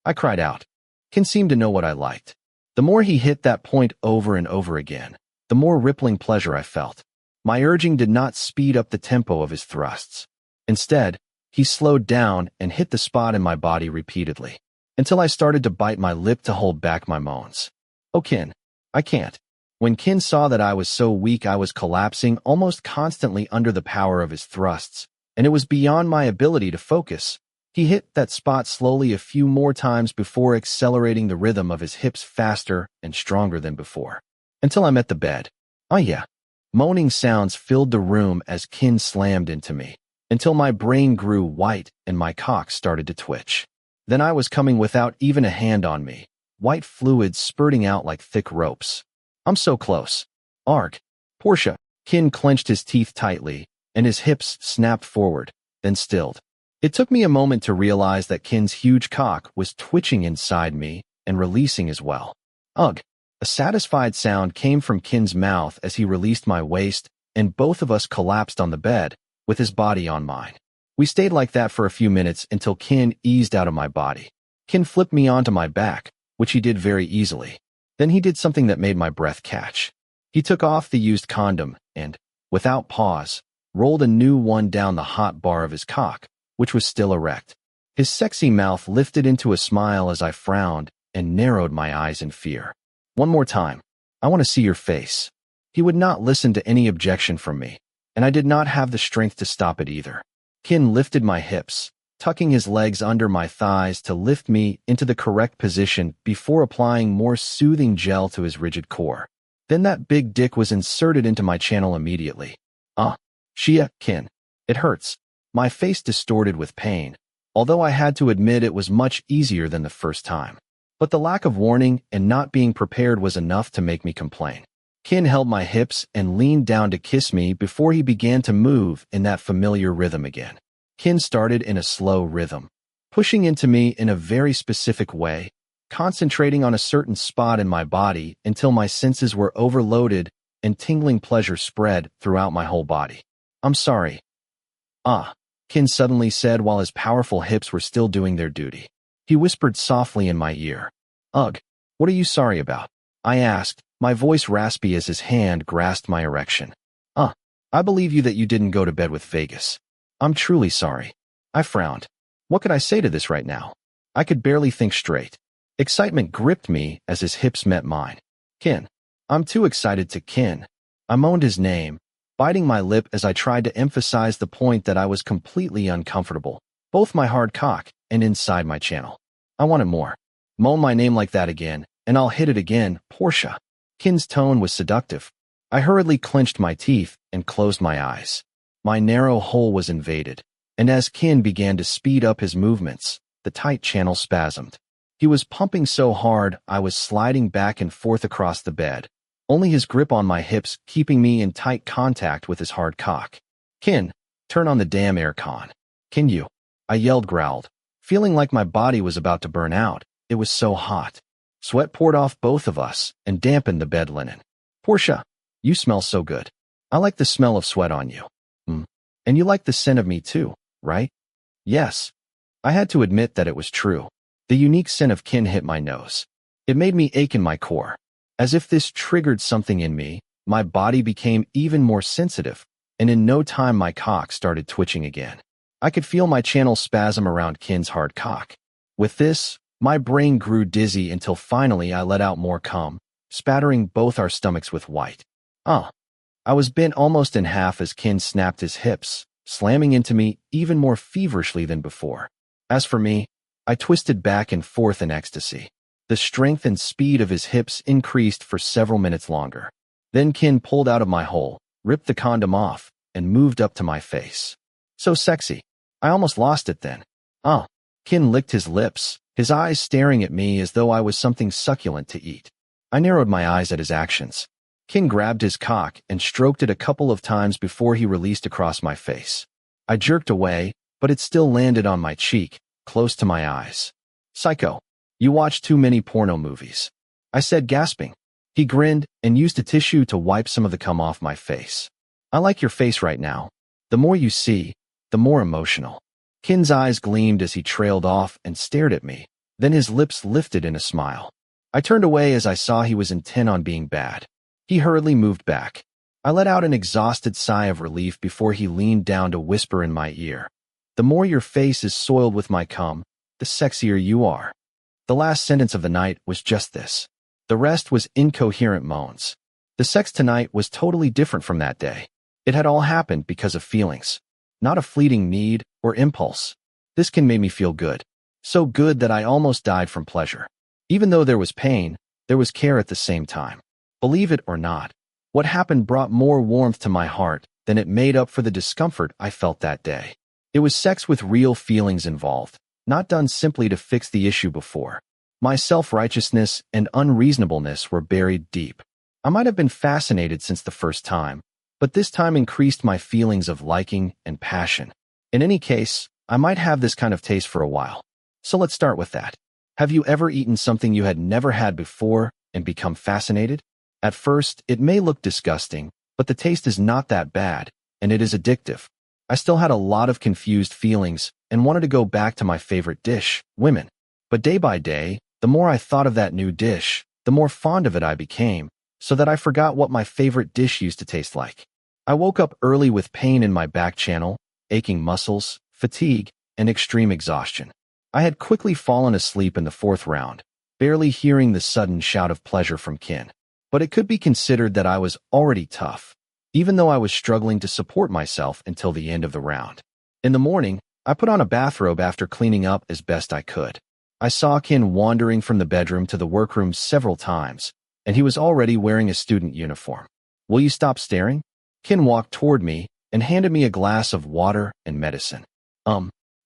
[SPEAKER 1] I cried out. Kinn seemed to know what I liked. The more he hit that point over and over again, the more rippling pleasure I felt. My urging did not speed up the tempo of his thrusts. Instead, he slowed down and hit the spot in my body repeatedly, until I started to bite my lip to hold back my moans. Oh, Kinn, I can't. When Kinn saw that I was so weak I was collapsing almost constantly under the power of his thrusts, and it was beyond my ability to focus, he hit that spot slowly a few more times before accelerating the rhythm of his hips faster and stronger than before. Until I met the bed. Oh yeah. Moaning sounds filled the room as Kinn slammed into me, until my brain grew white and my cock started to twitch. Then I was coming without even a hand on me, white fluids spurting out like thick ropes. I'm so close. Arg. Porsche. Kinn clenched his teeth tightly, and his hips snapped forward, then stilled. It took me a moment to realize that Kinn's huge cock was twitching inside me and releasing as well. Ugh. A satisfied sound came from Kinn's mouth as he released my waist, and both of us collapsed on the bed, with his body on mine. We stayed like that for a few minutes until Kinn eased out of my body. Kinn flipped me onto my back, which he did very easily. Then he did something that made my breath catch. He took off the used condom and, without pause, rolled a new one down the hot bar of his cock, which was still erect. His sexy mouth lifted into a smile as I frowned and narrowed my eyes in fear. One more time. I want to see your face. He would not listen to any objection from me, and I did not have the strength to stop it either. Kinn lifted my hips, tucking his legs under my thighs to lift me into the correct position before applying more soothing gel to his rigid core. Then that big dick was inserted into my channel immediately. Shia, Kinn. It hurts. My face distorted with pain, although I had to admit it was much easier than the first time. But the lack of warning and not being prepared was enough to make me complain. Kinn held my hips and leaned down to kiss me before he began to move in that familiar rhythm again. Kinn started in a slow rhythm, pushing into me in a very specific way, concentrating on a certain spot in my body until my senses were overloaded and tingling pleasure spread throughout my whole body. I'm sorry. Kinn suddenly said while his powerful hips were still doing their duty. He whispered softly in my ear. Ugh, what are you sorry about? I asked, my voice raspy as his hand grasped my erection. I believe you that you didn't go to bed with Vegas. I'm truly sorry. I frowned. What could I say to this right now? I could barely think straight. Excitement gripped me as his hips met mine. Kinn. I'm too excited to Kinn. I moaned his name, biting my lip as I tried to emphasize the point that I was completely uncomfortable, both my hard cock and inside my channel. I wanted more. Moan my name like that again, and I'll hit it again, Porsche. Kinn's tone was seductive. I hurriedly clenched my teeth and closed my eyes. My narrow hole was invaded, and as Kinn began to speed up his movements, the tight channel spasmed. He was pumping so hard I was sliding back and forth across the bed, only his grip on my hips keeping me in tight contact with his hard cock. Kinn, turn on the damn aircon. Can you? I growled, feeling like my body was about to burn out. It was so hot. Sweat poured off both of us and dampened the bed linen. Porsche, you smell so good. I like the smell of sweat on you. And you like the scent of me too, right? Yes. I had to admit that it was true. The unique scent of Kinn hit my nose. It made me ache in my core. As if this triggered something in me, my body became even more sensitive, and in no time my cock started twitching again. I could feel my channel spasm around Kinn's hard cock. With this, my brain grew dizzy until finally I let out more cum, spattering both our stomachs with white. I was bent almost in half as Kinn snapped his hips, slamming into me even more feverishly than before. As for me, I twisted back and forth in ecstasy. The strength and speed of his hips increased for several minutes longer. Then Kinn pulled out of my hole, ripped the condom off, and moved up to my face. So sexy. I almost lost it then. Kinn licked his lips, his eyes staring at me as though I was something succulent to eat. I narrowed my eyes at his actions. Kinn grabbed his cock and stroked it a couple of times before he released across my face. I jerked away, but it still landed on my cheek, close to my eyes. Psycho. You watch too many porno movies. I said, gasping. He grinned and used a tissue to wipe some of the cum off my face. I like your face right now. The more you see, the more emotional. Kinn's eyes gleamed as he trailed off and stared at me. Then his lips lifted in a smile. I turned away as I saw he was intent on being bad. He hurriedly moved back. I let out an exhausted sigh of relief before he leaned down to whisper in my ear. The more your face is soiled with my cum, the sexier you are. The last sentence of the night was just this. The rest was incoherent moans. The sex tonight was totally different from that day. It had all happened because of feelings, not a fleeting need or impulse. This can make me feel good. So good that I almost died from pleasure. Even though there was pain, there was care at the same time. Believe it or not, what happened brought more warmth to my heart than it made up for the discomfort I felt that day. It was sex with real feelings involved, not done simply to fix the issue before. My self-righteousness and unreasonableness were buried deep. I might have been fascinated since the first time, but this time increased my feelings of liking and passion. In any case, I might have this kind of taste for a while. So let's start with that. Have you ever eaten something you had never had before and become fascinated? At first, it may look disgusting, but the taste is not that bad, and it is addictive. I still had a lot of confused feelings and wanted to go back to my favorite dish, women. But day by day, the more I thought of that new dish, the more fond of it I became, so that I forgot what my favorite dish used to taste like. I woke up early with pain in my back channel, aching muscles, fatigue, and extreme exhaustion. I had quickly fallen asleep in the fourth round, barely hearing the sudden shout of pleasure from Kinn. But it could be considered that I was already tough, even though I was struggling to support myself until the end of the round. In the morning, I put on a bathrobe after cleaning up as best I could. I saw Kinn wandering from the bedroom to the workroom several times, and he was already wearing a student uniform. Will you stop staring? Kinn walked toward me and handed me a glass of water and medicine.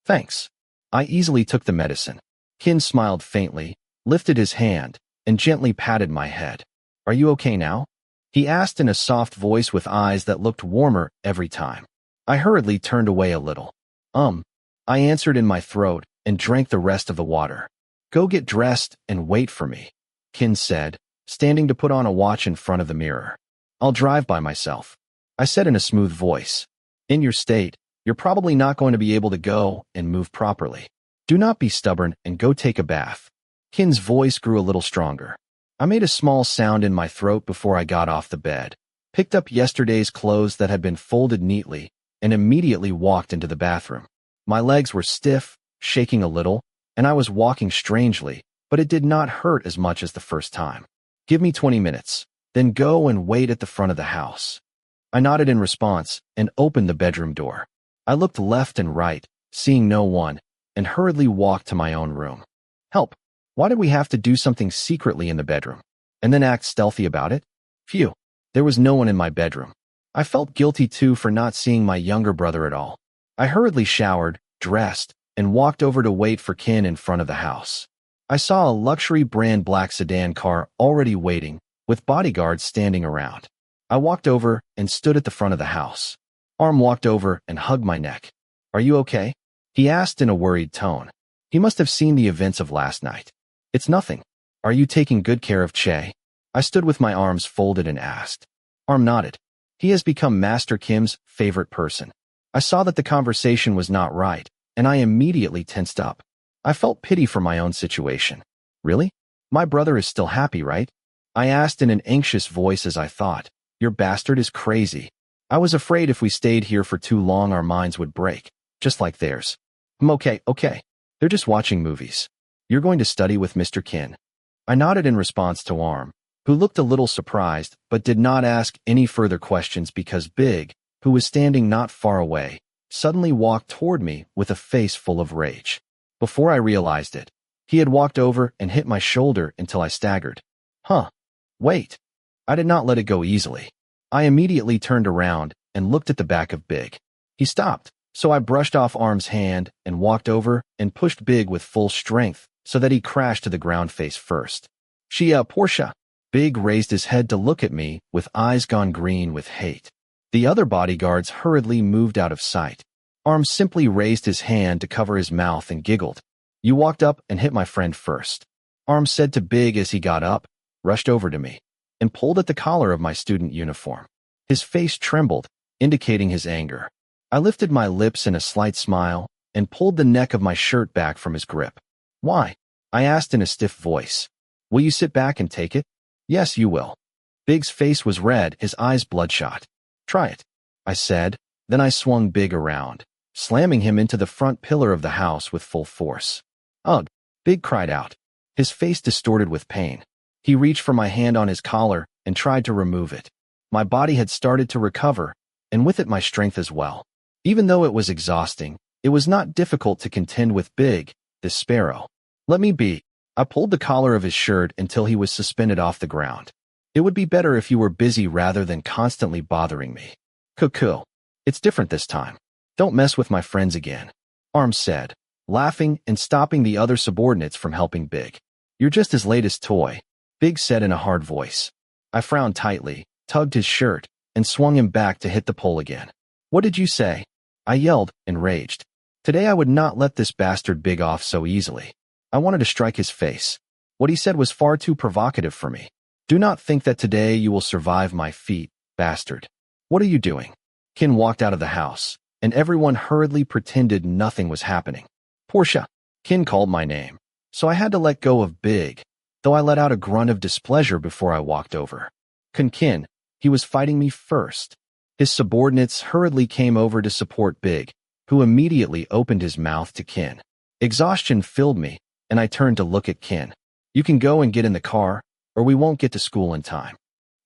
[SPEAKER 1] Thanks. I easily took the medicine. Kinn smiled faintly, lifted his hand, and gently patted my head. Are you okay now? He asked in a soft voice with eyes that looked warmer every time. I hurriedly turned away a little. I answered in my throat and drank the rest of the water. Go get dressed and wait for me, Kinn said, standing to put on a watch in front of the mirror. I'll drive by myself, I said in a smooth voice. In your state, you're probably not going to be able to go and move properly. Do not be stubborn and go take a bath. Kinn's voice grew a little stronger. I made a small sound in my throat before I got off the bed, picked up yesterday's clothes that had been folded neatly, and immediately walked into the bathroom. My legs were stiff, shaking a little, and I was walking strangely, but it did not hurt as much as the first time. Give me 20 minutes, then go and wait at the front of the house. I nodded in response and opened the bedroom door. I looked left and right, seeing no one, and hurriedly walked to my own room. Help! Why did we have to do something secretly in the bedroom, and then act stealthy about it? Phew, there was no one in my bedroom. I felt guilty too for not seeing my younger brother at all. I hurriedly showered, dressed, and walked over to wait for Kinn in front of the house. I saw a luxury brand black sedan car already waiting, with bodyguards standing around. I walked over and stood at the front of the house. Arm walked over and hugged my neck. Are you okay? He asked in a worried tone. He must have seen the events of last night. It's nothing. Are you taking good care of Che? I stood with my arms folded and asked. Arm nodded. He has become Master Kim's favorite person. I saw that the conversation was not right, and I immediately tensed up. I felt pity for my own situation. Really? My brother is still happy, right? I asked in an anxious voice as I thought. Your bastard is crazy. I was afraid if we stayed here for too long our minds would break, just like theirs. Okay. They're just watching movies. You're going to study with Mr. Kinn. I nodded in response to Arm, who looked a little surprised but did not ask any further questions because Big, who was standing not far away, suddenly walked toward me with a face full of rage. Before I realized it, he had walked over and hit my shoulder until I staggered. Wait. I did not let it go easily. I immediately turned around and looked at the back of Big. He stopped, so I brushed off Arm's hand and walked over and pushed Big with full strength so that he crashed to the ground face first. Porsche. Big raised his head to look at me with eyes gone green with hate. The other bodyguards hurriedly moved out of sight. Arm simply raised his hand to cover his mouth and giggled. You walked up and hit my friend first. Arm said to Big as he got up, rushed over to me, and pulled at the collar of my student uniform. His face trembled, indicating his anger. I lifted my lips in a slight smile and pulled the neck of my shirt back from his grip. Why? I asked in a stiff voice. Will you sit back and take it? Yes, you will. Big's face was red, his eyes bloodshot. Try it, I said. Then I swung Big around, slamming him into the front pillar of the house with full force. Ugh, Big cried out, his face distorted with pain. He reached for my hand on his collar and tried to remove it. My body had started to recover, and with it my strength as well. Even though it was exhausting, it was not difficult to contend with Big, this sparrow. Let me be. I pulled the collar of his shirt until he was suspended off the ground. It would be better if you were busy rather than constantly bothering me. Cuckoo. It's different this time. Don't mess with my friends again, Arms said, laughing and stopping the other subordinates from helping Big. You're just his latest toy, Big said in a hard voice. I frowned tightly, tugged his shirt, and swung him back to hit the pole again. What did you say? I yelled, enraged. Today I would not let this bastard Big off so easily. I wanted to strike his face. What he said was far too provocative for me. Do not think that today you will survive my feet, bastard. What are you doing? Kinn walked out of the house, and everyone hurriedly pretended nothing was happening. Porsche. Kinn called my name, so I had to let go of Big, though I let out a grunt of displeasure before I walked over. Kinn, he was fighting me first. His subordinates hurriedly came over to support Big, who immediately opened his mouth to Kinn. Exhaustion filled me, and I turned to look at Kinn. You can go and get in the car, or we won't get to school in time.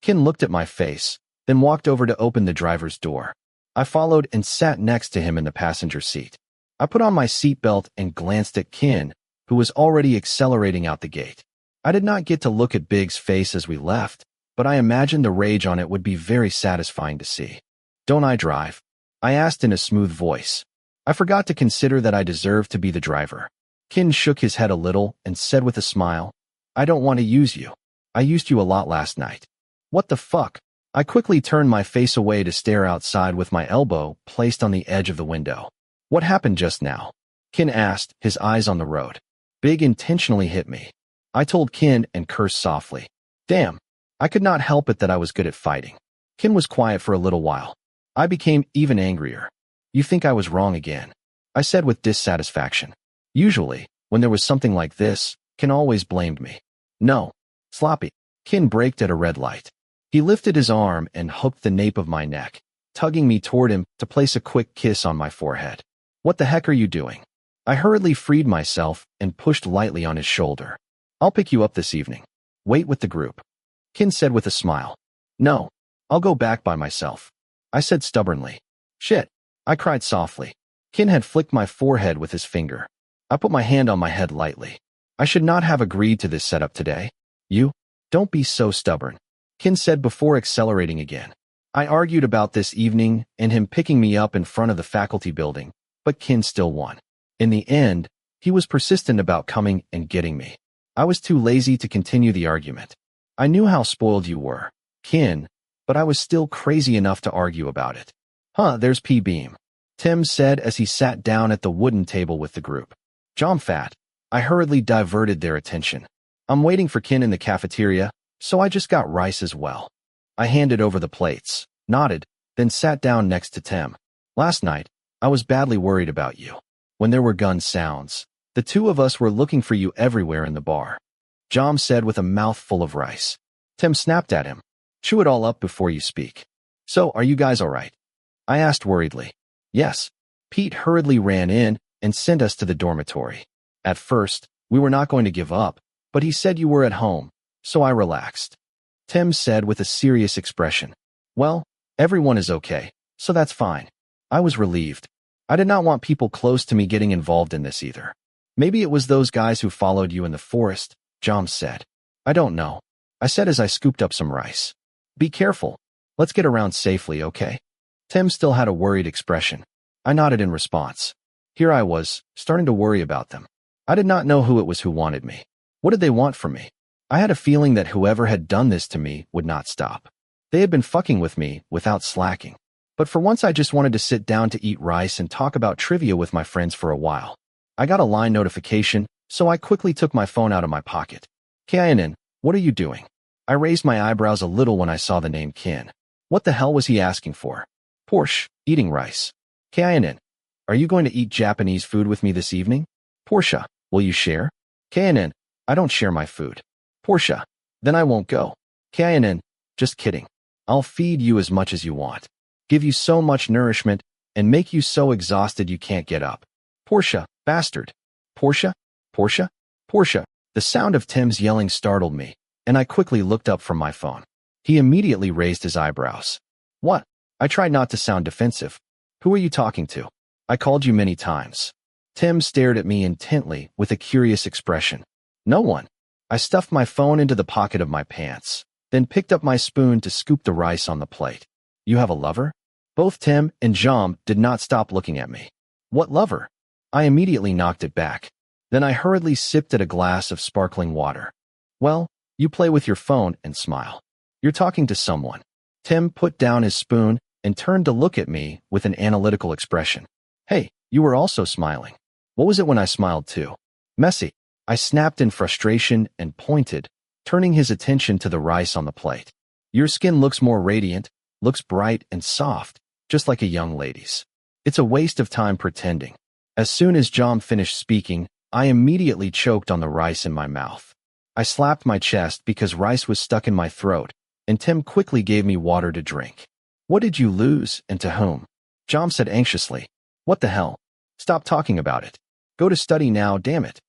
[SPEAKER 1] Kinn looked at my face, then walked over to open the driver's door. I followed and sat next to him in the passenger seat. I put on my seatbelt and glanced at Kinn, who was already accelerating out the gate. I did not get to look at Big's face as we left, but I imagined the rage on it would be very satisfying to see. Don't I drive? I asked in a smooth voice. I forgot to consider that I deserved to be the driver. Kinn shook his head a little and said with a smile, I don't want to use you. I used you a lot last night. What the fuck? I quickly turned my face away to stare outside with my elbow placed on the edge of the window. What happened just now? Kinn asked, his eyes on the road. Big intentionally hit me. I told Kinn and cursed softly. Damn. I could not help it that I was good at fighting. Kinn was quiet for a little while. I became even angrier. You think I was wrong again? I said with dissatisfaction. Usually, when there was something like this, Kinn always blamed me. No. Sloppy. Kinn braked at a red light. He lifted his arm and hooked the nape of my neck, tugging me toward him to place a quick kiss on my forehead. What the heck are you doing? I hurriedly freed myself and pushed lightly on his shoulder. I'll pick you up this evening. Wait with the group. Kinn said with a smile. No. I'll go back by myself. I said stubbornly. Shit. I cried softly. Kinn had flicked my forehead with his finger. I put my hand on my head lightly. I should not have agreed to this setup today. You? Don't be so stubborn, Kinn said before accelerating again. I argued about this evening and him picking me up in front of the faculty building, but Kinn still won. In the end, he was persistent about coming and getting me. I was too lazy to continue the argument. I knew how spoiled you were, Kinn, but I was still crazy enough to argue about it. There's P-Beam, Tim said as he sat down at the wooden table with the group. Jomfat. I hurriedly diverted their attention. I'm waiting for Kinn in the cafeteria, so I just got rice as well. I handed over the plates, nodded, then sat down next to Tim. Last night, I was badly worried about you. When there were gun sounds, the two of us were looking for you everywhere in the bar, Jom said with a mouthful of rice. Tim snapped at him. Chew it all up before you speak. So, are you guys all right? I asked worriedly. Yes. Pete hurriedly ran in and sent us to the dormitory. At first, we were not going to give up, but he said you were at home, so I relaxed. Tim said with a serious expression. Well, everyone is okay, so that's fine. I was relieved. I did not want people close to me getting involved in this either. Maybe it was those guys who followed you in the forest, Jom said. I don't know, I said as I scooped up some rice. Be careful. Let's get around safely, okay? Tim still had a worried expression. I nodded in response. Here I was, starting to worry about them. I did not know who it was who wanted me. What did they want from me? I had a feeling that whoever had done this to me would not stop. They had been fucking with me without slacking. But for once I just wanted to sit down to eat rice and talk about trivia with my friends for a while. I got a line notification, so I quickly took my phone out of my pocket. Kinn, what are you doing? I raised my eyebrows a little when I saw the name Kinn. What the hell was he asking for? Porsche, eating rice. Kinn, are you going to eat Japanese food with me this evening? Porsche, will you share? Kinn, I don't share my food. Porsche, then I won't go. Kinn, just kidding. I'll feed you as much as you want, give you so much nourishment, and make you so exhausted you can't get up. Porsche, bastard. Porsche? Porsche? Porsche. The sound of Tim's yelling startled me, and I quickly looked up from my phone. He immediately raised his eyebrows. What? I tried not to sound defensive. Who are you talking to? I called you many times. Tim stared at me intently with a curious expression. No one. I stuffed my phone into the pocket of my pants, then picked up my spoon to scoop the rice on the plate. You have a lover? Both Tim and Jom did not stop looking at me. What lover? I immediately knocked it back. Then I hurriedly sipped at a glass of sparkling water. Well, you play with your phone and smile. You're talking to someone. Tim put down his spoon and turned to look at me with an analytical expression. Hey, you were also smiling. What was it when I smiled too? Messy. I snapped in frustration and pointed, turning his attention to the rice on the plate. Your skin looks more radiant, looks bright and soft, just like a young lady's. It's a waste of time pretending. As soon as Jom finished speaking, I immediately choked on the rice in my mouth. I slapped my chest because rice was stuck in my throat, and Tim quickly gave me water to drink. What did you lose, and to whom? Jom said anxiously. What the hell? Stop talking about it. Go to study now, damn it.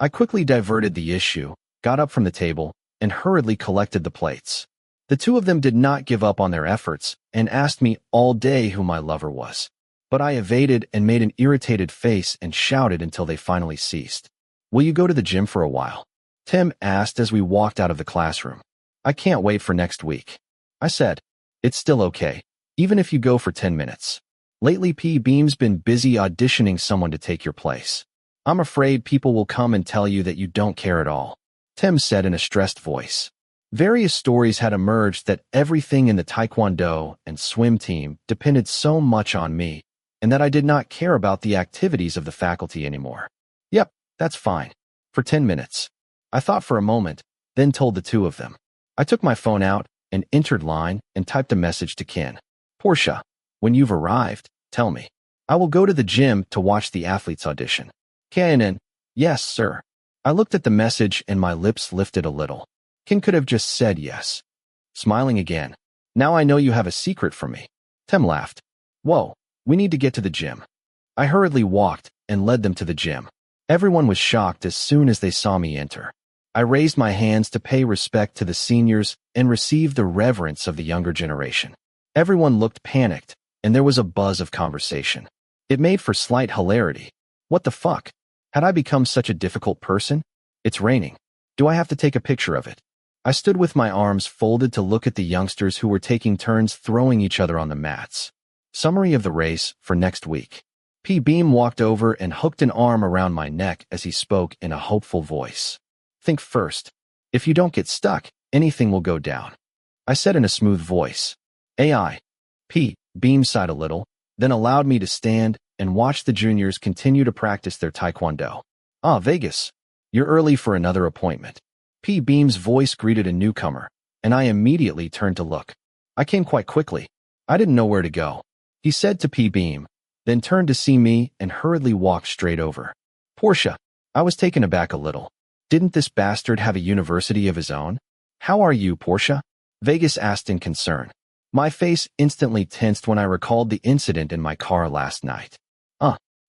[SPEAKER 1] I quickly diverted the issue, got up from the table, and hurriedly collected the plates. The two of them did not give up on their efforts and asked me all day who my lover was. But I evaded and made an irritated face and shouted until they finally ceased. Will you go to the gym for a while? Tim asked as we walked out of the classroom. I can't wait for next week. I said, it's still okay, even if you go for 10 minutes. Lately P-Beam's been busy auditioning someone to take your place. I'm afraid people will come and tell you that you don't care at all, Tim said in a stressed voice. Various stories had emerged that everything in the taekwondo and swim team depended so much on me, and that I did not care about the activities of the faculty anymore. Yep, that's fine. For 10 minutes. I thought for a moment, then told the two of them. I took my phone out and entered line and typed a message to Kinn. Porsche, when you've arrived, tell me. I will go to the gym to watch the athletes audition. Kinn, yes, sir. I looked at the message and my lips lifted a little. Kinn could have just said yes. Smiling again. Now I know you have a secret from me. Tim laughed. Whoa, we need to get to the gym. I hurriedly walked and led them to the gym. Everyone was shocked as soon as they saw me enter. I raised my hands to pay respect to the seniors and receive the reverence of the younger generation. Everyone looked panicked, and there was a buzz of conversation. It made for slight hilarity. What the fuck? Had I become such a difficult person? It's raining. Do I have to take a picture of it? I stood with my arms folded to look at the youngsters who were taking turns throwing each other on the mats. Summary of the race for next week. P-Beam walked over and hooked an arm around my neck as he spoke in a hopeful voice. Think first. If you don't get stuck, anything will go down. I said in a smooth voice. AI. P-Beam sighed a little, then allowed me to stand and watch the juniors continue to practice their taekwondo. Ah, Vegas. You're early for another appointment. P-Beam's voice greeted a newcomer, and I immediately turned to look. I came quite quickly. I didn't know where to go. He said to P-Beam, then turned to see me and hurriedly walked straight over. Porsche. I was taken aback a little. Didn't this bastard have a university of his own? How are you, Porsche? Vegas asked in concern. My face instantly tensed when I recalled the incident in my car last night.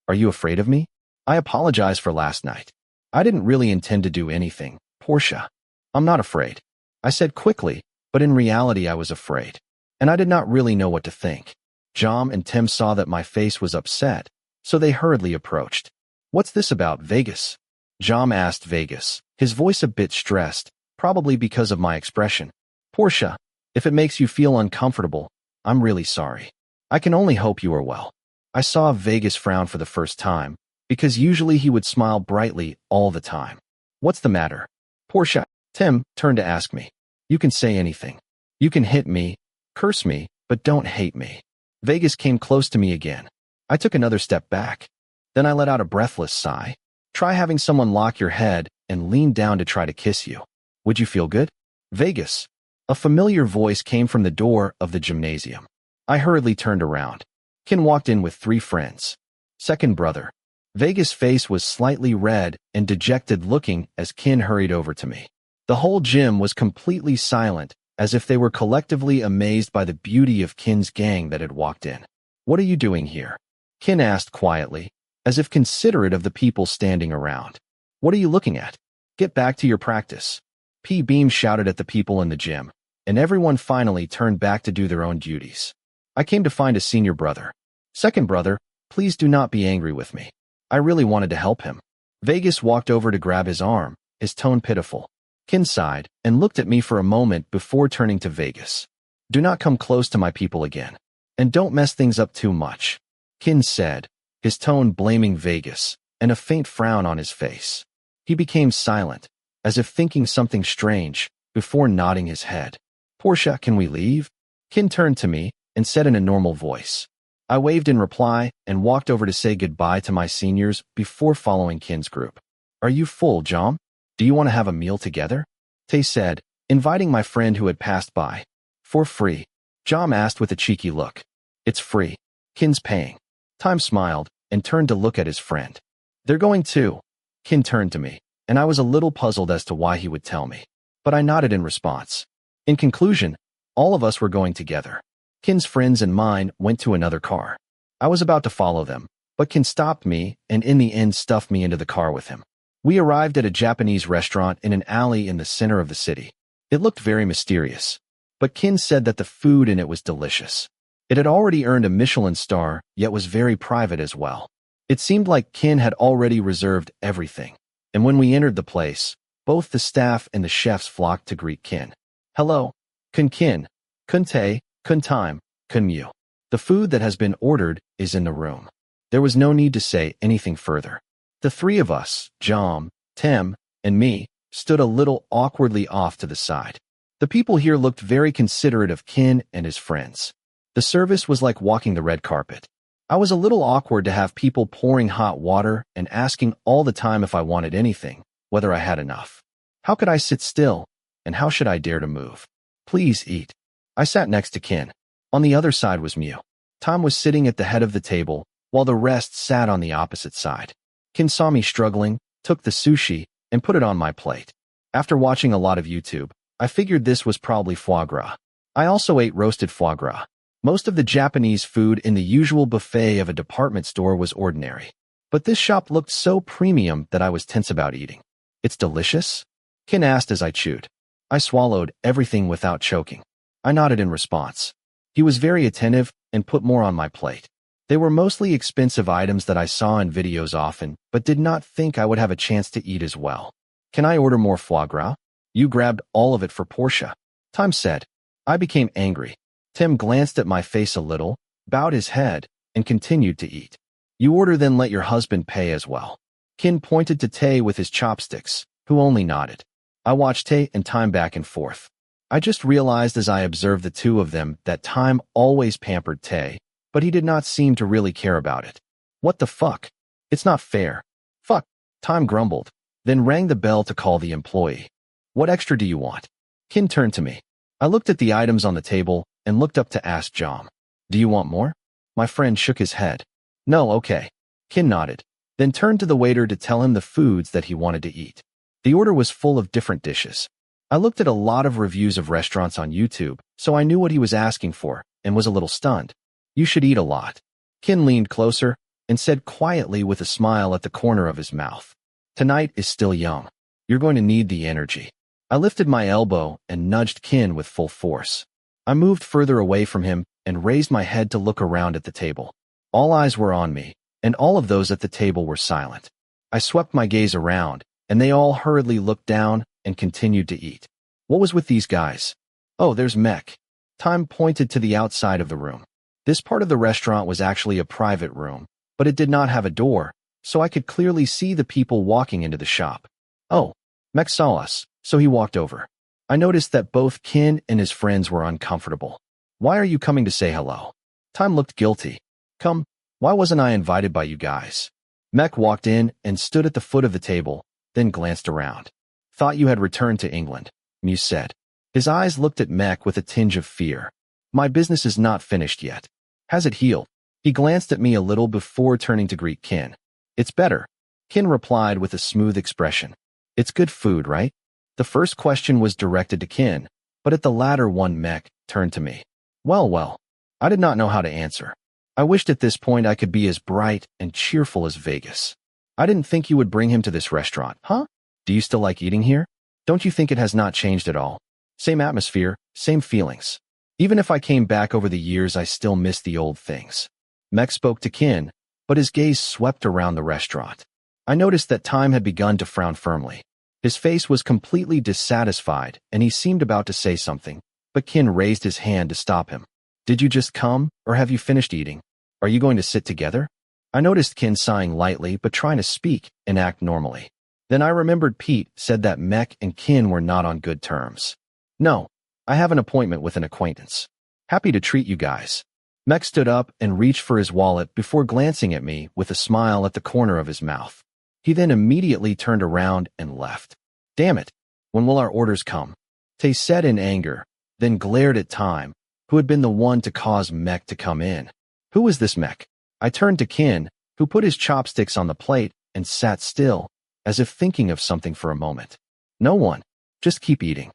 [SPEAKER 1] Are you afraid of me? I apologize for last night. I didn't really intend to do anything, Porsche. I'm not afraid. I said quickly, but in reality I was afraid. And I did not really know what to think. Jom and Tim saw that my face was upset, so they hurriedly approached. What's this about, Vegas? Jom asked Vegas, his voice a bit stressed, probably because of my expression. Porsche, if it makes you feel uncomfortable, I'm really sorry. I can only hope you are well. I saw Vegas frown for the first time, because usually he would smile brightly all the time. What's the matter? Porsche, Tim turned to ask me. You can say anything. You can hit me, curse me, but don't hate me. Vegas came close to me again. I took another step back. Then I let out a breathless sigh. Try having someone lock your head and lean down to try to kiss you. Would you feel good? Vegas. A familiar voice came from the door of the gymnasium. I hurriedly turned around. Kinn walked in with 3 friends. Second brother. Vegas' face was slightly red and dejected looking as Kinn hurried over to me. The whole gym was completely silent, as if they were collectively amazed by the beauty of Kinn's gang that had walked in. What are you doing here? Kinn asked quietly, as if considerate of the people standing around. What are you looking at? Get back to your practice. P. Beam shouted at the people in the gym, and everyone finally turned back to do their own duties. I came to find a senior brother. Second brother, please do not be angry with me. I really wanted to help him. Vegas walked over to grab his arm, his tone pitiful. Kinn sighed and looked at me for a moment before turning to Vegas. Do not come close to my people again. And don't mess things up too much. Kinn said, his tone blaming Vegas, and a faint frown on his face. He became silent, as if thinking something strange, before nodding his head. Porsche, can we leave? Kinn turned to me and said in a normal voice. I waved in reply and walked over to say goodbye to my seniors before following Kinn's group. Are you full, Jom? Do you want to have a meal together? Tay said, inviting my friend who had passed by. For free? Jom asked with a cheeky look. It's free. Kinn's paying. Time smiled and turned to look at his friend. They're going too. Kinn turned to me, and I was a little puzzled as to why he would tell me. But I nodded in response. In conclusion, all of us were going together. Kinn's friends and mine went to another car. I was about to follow them, but Kinn stopped me and in the end stuffed me into the car with him. We arrived at a Japanese restaurant in an alley in the center of the city. It looked very mysterious, but Kinn said that the food in it was delicious. It had already earned a Michelin star, yet was very private as well. It seemed like Kinn had already reserved everything, and when we entered the place, both the staff and the chefs flocked to greet Kinn. Hello, Kinn Kinn, Kun Tay, Kun Time, Kun Mu. The food that has been ordered is in the room. There was no need to say anything further. The three of us, Jom, Tem, and me, stood a little awkwardly off to the side. The people here looked very considerate of Kinn and his friends. The service was like walking the red carpet. I was a little awkward to have people pouring hot water and asking all the time if I wanted anything, whether I had enough. How could I sit still, and how should I dare to move? Please eat. I sat next to Kinn. On the other side was Mew. Tom was sitting at the head of the table, while the rest sat on the opposite side. Kinn saw me struggling, took the sushi, and put it on my plate. After watching a lot of YouTube, I figured this was probably foie gras. I also ate roasted foie gras. Most of the Japanese food in the usual buffet of a department store was ordinary. But this shop looked so premium that I was tense about eating. It's delicious? Kinn asked as I chewed. I swallowed everything without choking. I nodded in response. He was very attentive and put more on my plate. They were mostly expensive items that I saw in videos often, but did not think I would have a chance to eat as well. Can I order more foie gras? You grabbed all of it for Porsche. Time said. I became angry. Tim glanced at my face a little, bowed his head, and continued to eat. You order then let your husband pay as well. Kinn pointed to Tay with his chopsticks, who only nodded. I watched Tay and Time back and forth. I just realized as I observed the two of them that Time always pampered Tay, but he did not seem to really care about it. What the fuck? It's not fair. Fuck, Time grumbled, then rang the bell to call the employee. What extra do you want? Kinn turned to me. I looked at the items on the table and looked up to ask Jom. Do you want more? My friend shook his head. No, okay. Kinn nodded, then turned to the waiter to tell him the foods that he wanted to eat. The order was full of different dishes. I looked at a lot of reviews of restaurants on YouTube, so I knew what he was asking for and was a little stunned. You should eat a lot. Kinn leaned closer and said quietly with a smile at the corner of his mouth. Tonight is still young. You're going to need the energy. I lifted my elbow and nudged Kinn with full force. I moved further away from him and raised my head to look around at the table. All eyes were on me, and all of those at the table were silent. I swept my gaze around, and they all hurriedly looked down and continued to eat. What was with these guys? Oh, there's Mech. Time pointed to the outside of the room. This part of the restaurant was actually a private room, but it did not have a door, so I could clearly see the people walking into the shop. Oh, Mech saw us, so he walked over. I noticed that both Kinn and his friends were uncomfortable. Why are you coming to say hello? Time looked guilty. Come, why wasn't I invited by you guys? Mech walked in and stood at the foot of the table, then glanced around. Thought you had returned to England, Muse said. His eyes looked at Mech with a tinge of fear. My business is not finished yet. Has it healed? He glanced at me a little before turning to greet Kinn. It's better, Kinn replied with a smooth expression. It's good food, right? The first question was directed to Kinn, but at the latter one Mech turned to me. Well, I did not know how to answer. I wished at this point I could be as bright and cheerful as Vegas. I didn't think you would bring him to this restaurant, huh? Do you still like eating here? Don't you think it has not changed at all? Same atmosphere, same feelings. Even if I came back over the years, I still miss the old things. Mech spoke to Kinn, but his gaze swept around the restaurant. I noticed that Time had begun to frown firmly. His face was completely dissatisfied, and he seemed about to say something, but Kinn raised his hand to stop him. Did you just come, or have you finished eating? Are you going to sit together? I noticed Kinn sighing lightly but trying to speak and act normally. Then I remembered Pete said that Mech and Kinn were not on good terms. No, I have an appointment with an acquaintance. Happy to treat you guys. Mech stood up and reached for his wallet before glancing at me with a smile at the corner of his mouth. He then immediately turned around and left. Damn it, when will our orders come? Tay said in anger, then glared at Time, who had been the one to cause Mech to come in. Who was this Mech? I turned to Kinn, who put his chopsticks on the plate and sat still, as if thinking of something for a moment. No one. Just keep eating.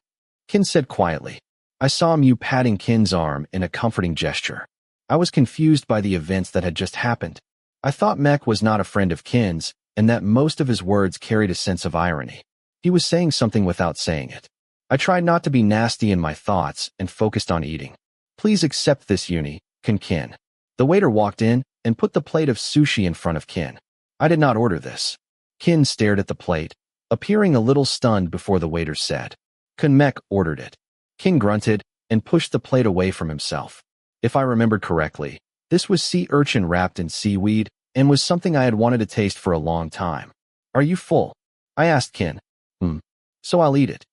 [SPEAKER 1] Kinn said quietly. I saw Mew patting Kinn's arm in a comforting gesture. I was confused by the events that had just happened. I thought Mech was not a friend of Kinn's, and that most of his words carried a sense of irony. He was saying something without saying it. I tried not to be nasty in my thoughts and focused on eating. Please accept this uni, Kinn. The waiter walked in and put the plate of sushi in front of Kinn. I did not order this. Kinn stared at the plate, appearing a little stunned before the waiter said. Mech ordered it. Kinn grunted and pushed the plate away from himself. If I remembered correctly, this was sea urchin wrapped in seaweed and was something I had wanted to taste for a long time. Are you full? I asked Kinn. So I'll eat it.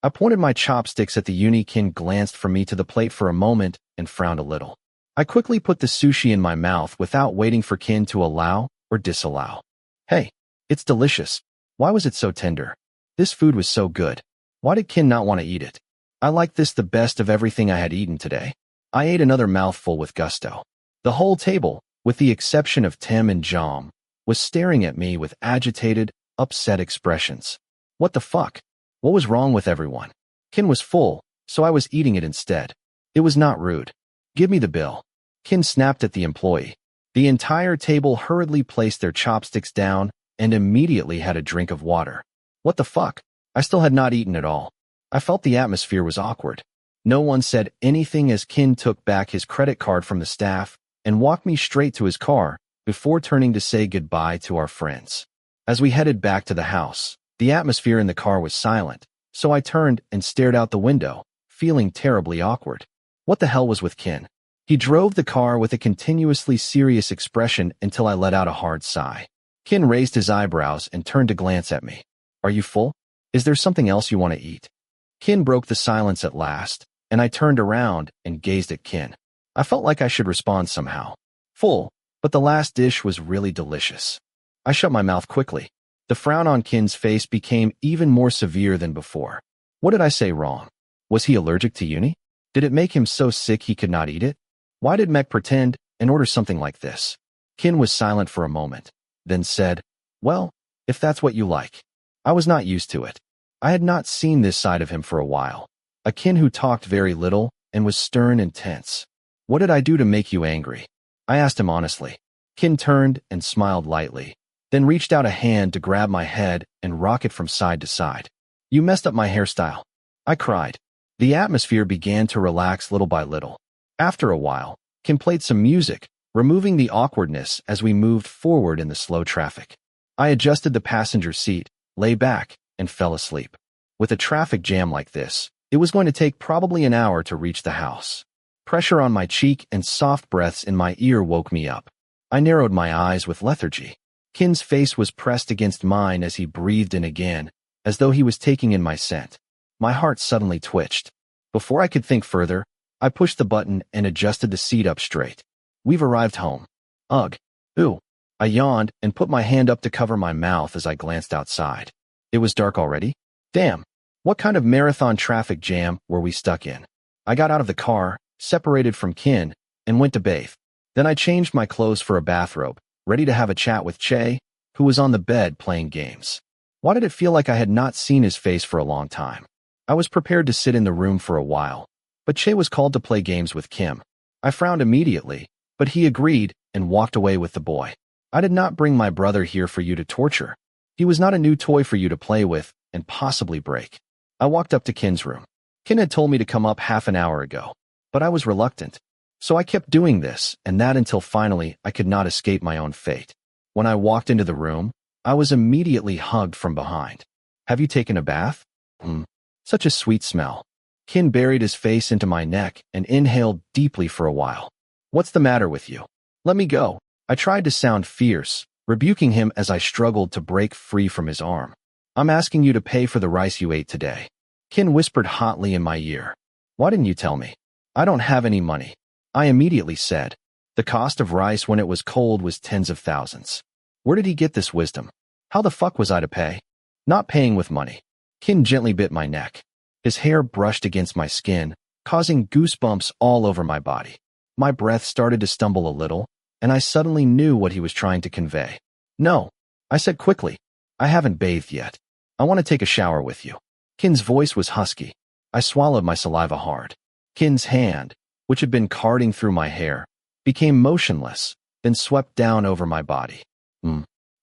[SPEAKER 1] I pointed my chopsticks at the uni. Kinn glanced from me to the plate for a moment and frowned a little. I quickly put the sushi in my mouth without waiting for Kinn to allow or disallow. Hey, it's delicious. Why was it so tender? This food was so good. Why did Kinn not want to eat it? I liked this the best of everything I had eaten today. I ate another mouthful with gusto. The whole table, with the exception of Tim and Jom, was staring at me with agitated, upset expressions. What the fuck? What was wrong with everyone? Kinn was full, so I was eating it instead. It was not rude. Give me the bill. Kinn snapped at the employee. The entire table hurriedly placed their chopsticks down and immediately had a drink of water. What the fuck? I still had not eaten at all. I felt the atmosphere was awkward. No one said anything as Kinn took back his credit card from the staff and walked me straight to his car before turning to say goodbye to our friends. As we headed back to the house, the atmosphere in the car was silent, so I turned and stared out the window, feeling terribly awkward. What the hell was with Kinn? He drove the car with a continuously serious expression until I let out a hard sigh. Kinn raised his eyebrows and turned to glance at me. Are you full? Is there something else you want to eat? Kinn broke the silence at last, and I turned around and gazed at Kinn. I felt like I should respond somehow. Full, but the last dish was really delicious. I shut my mouth quickly. The frown on Kinn's face became even more severe than before. What did I say wrong? Was he allergic to uni? Did it make him so sick he could not eat it? Why did Mech pretend and order something like this? Kinn was silent for a moment, then said, well, if that's what you like. I was not used to it. I had not seen this side of him for a while. A Kinn who talked very little and was stern and tense. What did I do to make you angry? I asked him honestly. Kinn turned and smiled lightly, then reached out a hand to grab my head and rock it from side to side. You messed up my hairstyle. I cried. The atmosphere began to relax little by little. After a while, Kinn played some music, removing the awkwardness as we moved forward in the slow traffic. I adjusted the passenger seat, lay back, and fell asleep. With a traffic jam like this, it was going to take probably an hour to reach the house. Pressure on my cheek and soft breaths in my ear woke me up. I narrowed my eyes with lethargy. Kinn's face was pressed against mine as he breathed in again, as though he was taking in my scent. My heart suddenly twitched. Before I could think further, I pushed the button and adjusted the seat up straight. We've arrived home. Ugh. Ooh. I yawned and put my hand up to cover my mouth as I glanced outside. It was dark already? Damn. What kind of marathon traffic jam were we stuck in? I got out of the car, separated from Kinn, and went to bathe. Then I changed my clothes for a bathrobe, ready to have a chat with Che, who was on the bed playing games. Why did it feel like I had not seen his face for a long time? I was prepared to sit in the room for a while, but Che was called to play games with Kim. I frowned immediately, but he agreed and walked away with the boy. I did not bring my brother here for you to torture. He was not a new toy for you to play with and possibly break. I walked up to Kinn's room. Kinn had told me to come up half an hour ago, but I was reluctant. So I kept doing this and that until finally I could not escape my own fate. When I walked into the room, I was immediately hugged from behind. Have you taken a bath? Such a sweet smell. Kinn buried his face into my neck and inhaled deeply for a while. What's the matter with you? Let me go. I tried to sound fierce, rebuking him as I struggled to break free from his arm. I'm asking you to pay for the rice you ate today. Kinn whispered hotly in my ear. Why didn't you tell me? I don't have any money. I immediately said. The cost of rice when it was cold was tens of thousands. Where did he get this wisdom? How the fuck was I to pay? Not paying with money. Kinn gently bit my neck. His hair brushed against my skin, causing goosebumps all over my body. My breath started to stumble a little, and I suddenly knew what he was trying to convey. No, I said quickly. I haven't bathed yet. I want to take a shower with you. Kinn's voice was husky. I swallowed my saliva hard. Kinn's hand, which had been carding through my hair, became motionless, then swept down over my body.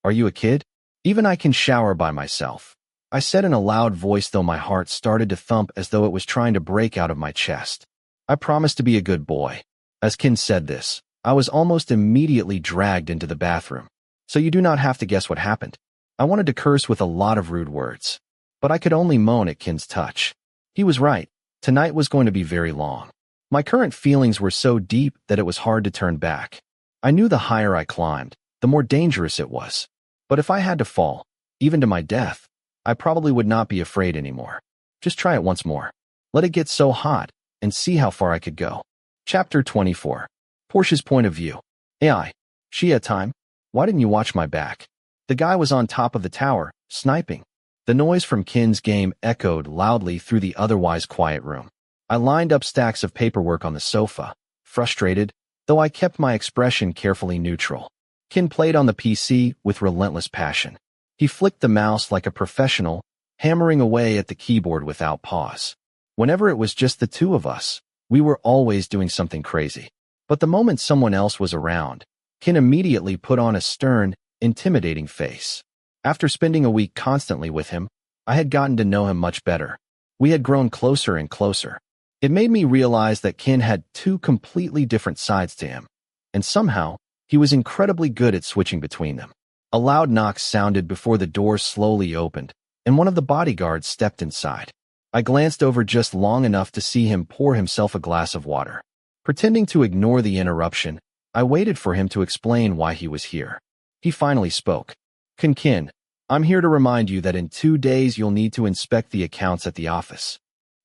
[SPEAKER 1] Are you a kid? Even I can shower by myself. I said in a loud voice, though my heart started to thump as though it was trying to break out of my chest. I promised to be a good boy. As Kinn said this, I was almost immediately dragged into the bathroom. So you do not have to guess what happened. I wanted to curse with a lot of rude words, but I could only moan at Kinn's touch. He was right. Tonight was going to be very long. My current feelings were so deep that it was hard to turn back. I knew the higher I climbed, the more dangerous it was. But if I had to fall, even to my death, I probably would not be afraid anymore. Just try it once more. Let it get so hot, and see how far I could go. Chapter 24. Porsche's point of view. AI. Shia time. Why didn't you watch my back? The guy was on top of the tower, sniping. The noise from Kinn's game echoed loudly through the otherwise quiet room. I lined up stacks of paperwork on the sofa, frustrated, though I kept my expression carefully neutral. Kinn played on the PC with relentless passion. He flicked the mouse like a professional, hammering away at the keyboard without pause. Whenever it was just the two of us, we were always doing something crazy. But the moment someone else was around, Kinn immediately put on a stern, intimidating face. After spending a week constantly with him, I had gotten to know him much better. We had grown closer and closer. It made me realize that Kinn had two completely different sides to him, and somehow, he was incredibly good at switching between them. A loud knock sounded before the door slowly opened, and one of the bodyguards stepped inside. I glanced over just long enough to see him pour himself a glass of water. Pretending to ignore the interruption, I waited for him to explain why he was here. He finally spoke. Kinn, I'm here to remind you that in 2 days you'll need to inspect the accounts at the office.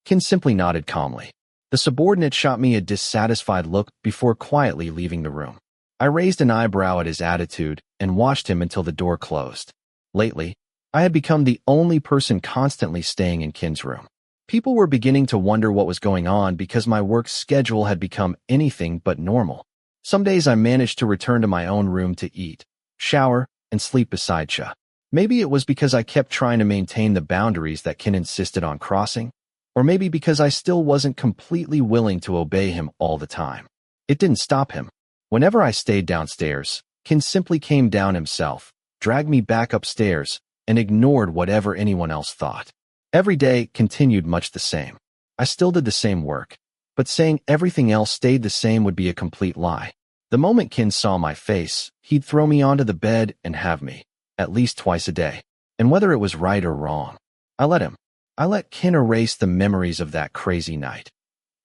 [SPEAKER 1] Kinn simply nodded calmly. The subordinate shot me a dissatisfied look before quietly leaving the room. I raised an eyebrow at his attitude and watched him until the door closed. Lately, I had become the only person constantly staying in Kinn's room. People were beginning to wonder what was going on because my work schedule had become anything but normal. Some days I managed to return to my own room to eat, shower, and sleep beside Cha. Maybe it was because I kept trying to maintain the boundaries that Kinn insisted on crossing, or maybe because I still wasn't completely willing to obey him all the time. It didn't stop him. Whenever I stayed downstairs, Kinn simply came down himself, dragged me back upstairs, and ignored whatever anyone else thought. Every day continued much the same. I still did the same work, but saying everything else stayed the same would be a complete lie. The moment Kinn saw my face, he'd throw me onto the bed and have me, at least twice a day. And whether it was right or wrong, I let him. I let Kinn erase the memories of that crazy night,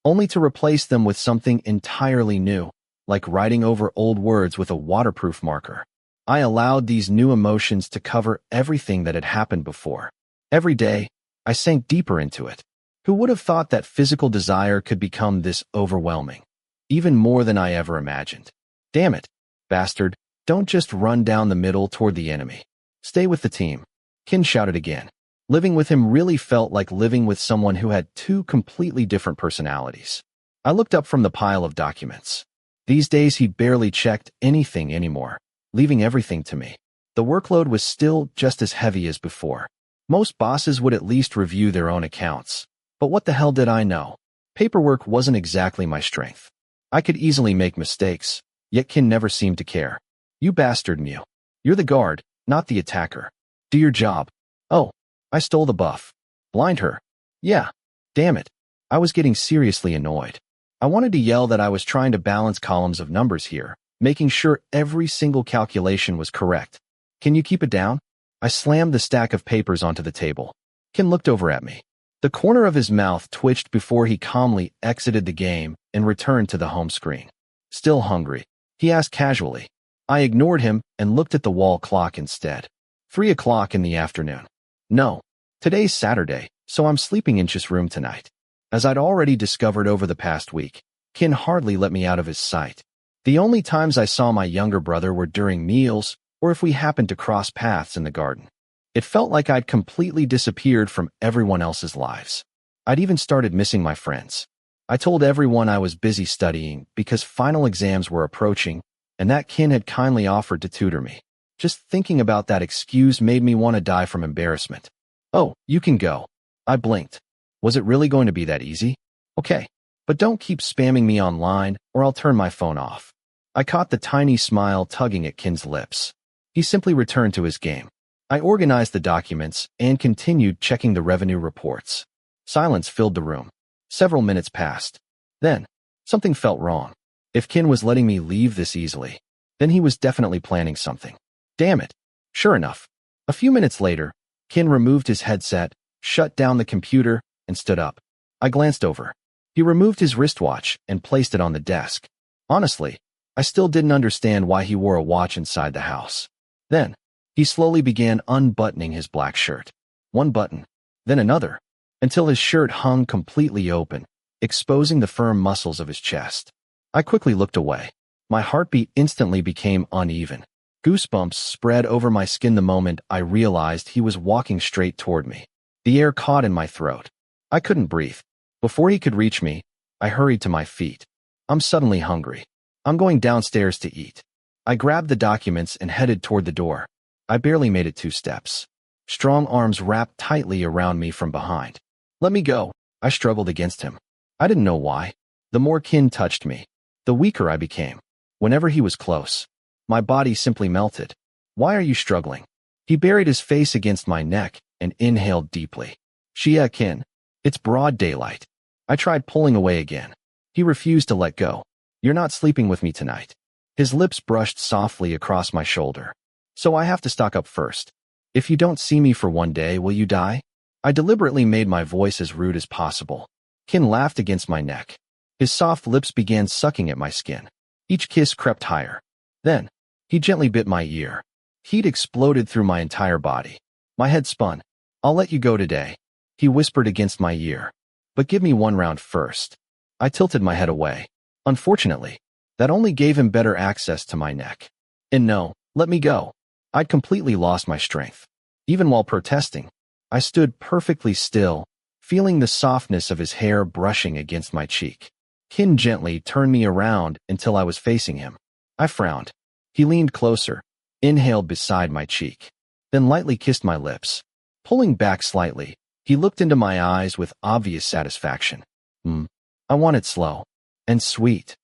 [SPEAKER 1] only to replace them with something entirely new, like writing over old words with a waterproof marker. I allowed these new emotions to cover everything that had happened before. Every day, I sank deeper into it. Who would have thought that physical desire could become this overwhelming? Even more than I ever imagined. Damn it, bastard, don't just run down the middle toward the enemy. Stay with the team. Kinn shouted again. Living with him really felt like living with someone who had two completely different personalities. I looked up from the pile of documents. These days he barely checked anything anymore, leaving everything to me. The workload was still just as heavy as before. Most bosses would at least review their own accounts. But what the hell did I know? Paperwork wasn't exactly my strength. I could easily make mistakes, yet Kinn never seemed to care. You bastard Mew. You're the guard, not the attacker. Do your job. Oh, I stole the buff. Blind her. Yeah. Damn it. I was getting seriously annoyed. I wanted to yell that I was trying to balance columns of numbers here, making sure every single calculation was correct. Can you keep it down? I slammed the stack of papers onto the table. Kinn looked over at me. The corner of his mouth twitched before he calmly exited the game and returned to the home screen. Still hungry? He asked casually. I ignored him and looked at the wall clock instead. 3 o'clock in the afternoon. No. Today's Saturday, so I'm sleeping in his room tonight. As I'd already discovered over the past week, Kinn hardly let me out of his sight. The only times I saw my younger brother were during meals or if we happened to cross paths in the garden. It felt like I'd completely disappeared from everyone else's lives. I'd even started missing my friends. I told everyone I was busy studying because final exams were approaching and that Kinn had kindly offered to tutor me. Just thinking about that excuse made me want to die from embarrassment. Oh, you can go. I blinked. Was it really going to be that easy? Okay, but don't keep spamming me online or I'll turn my phone off. I caught the tiny smile tugging at Kinn's lips. He simply returned to his game. I organized the documents and continued checking the revenue reports. Silence filled the room. Several minutes passed. Then, something felt wrong. If Kinn was letting me leave this easily, then he was definitely planning something. Damn it. Sure enough. A few minutes later, Kinn removed his headset, shut down the computer, and stood up. I glanced over. He removed his wristwatch and placed it on the desk. Honestly, I still didn't understand why he wore a watch inside the house. Then, he slowly began unbuttoning his black shirt. One button, then another, until his shirt hung completely open, exposing the firm muscles of his chest. I quickly looked away. My heartbeat instantly became uneven. Goosebumps spread over my skin the moment I realized he was walking straight toward me. The air caught in my throat. I couldn't breathe. Before he could reach me, I hurried to my feet. I'm suddenly hungry. I'm going downstairs to eat. I grabbed the documents and headed toward the door. I barely made it 2 steps. Strong arms wrapped tightly around me from behind. Let me go. I struggled against him. I didn't know why. The more Kinn touched me, the weaker I became. Whenever he was close, my body simply melted. Why are you struggling? He buried his face against my neck and inhaled deeply. Shia Kinn. It's broad daylight. I tried pulling away again. He refused to let go. You're not sleeping with me tonight. His lips brushed softly across my shoulder. So I have to stock up first. If you don't see me for one day, will you die? I deliberately made my voice as rude as possible. Kinn laughed against my neck. His soft lips began sucking at my skin. Each kiss crept higher. Then, he gently bit my ear. Heat exploded through my entire body. My head spun. I'll let you go today, he whispered against my ear. But give me 1 round first. I tilted my head away. Unfortunately, that only gave him better access to my neck. And no, let me go. I'd completely lost my strength. Even while protesting, I stood perfectly still, feeling the softness of his hair brushing against my cheek. Kinn gently turned me around until I was facing him. I frowned. He leaned closer, inhaled beside my cheek, then lightly kissed my lips. Pulling back slightly, he looked into my eyes with obvious satisfaction. I want it slow and sweet.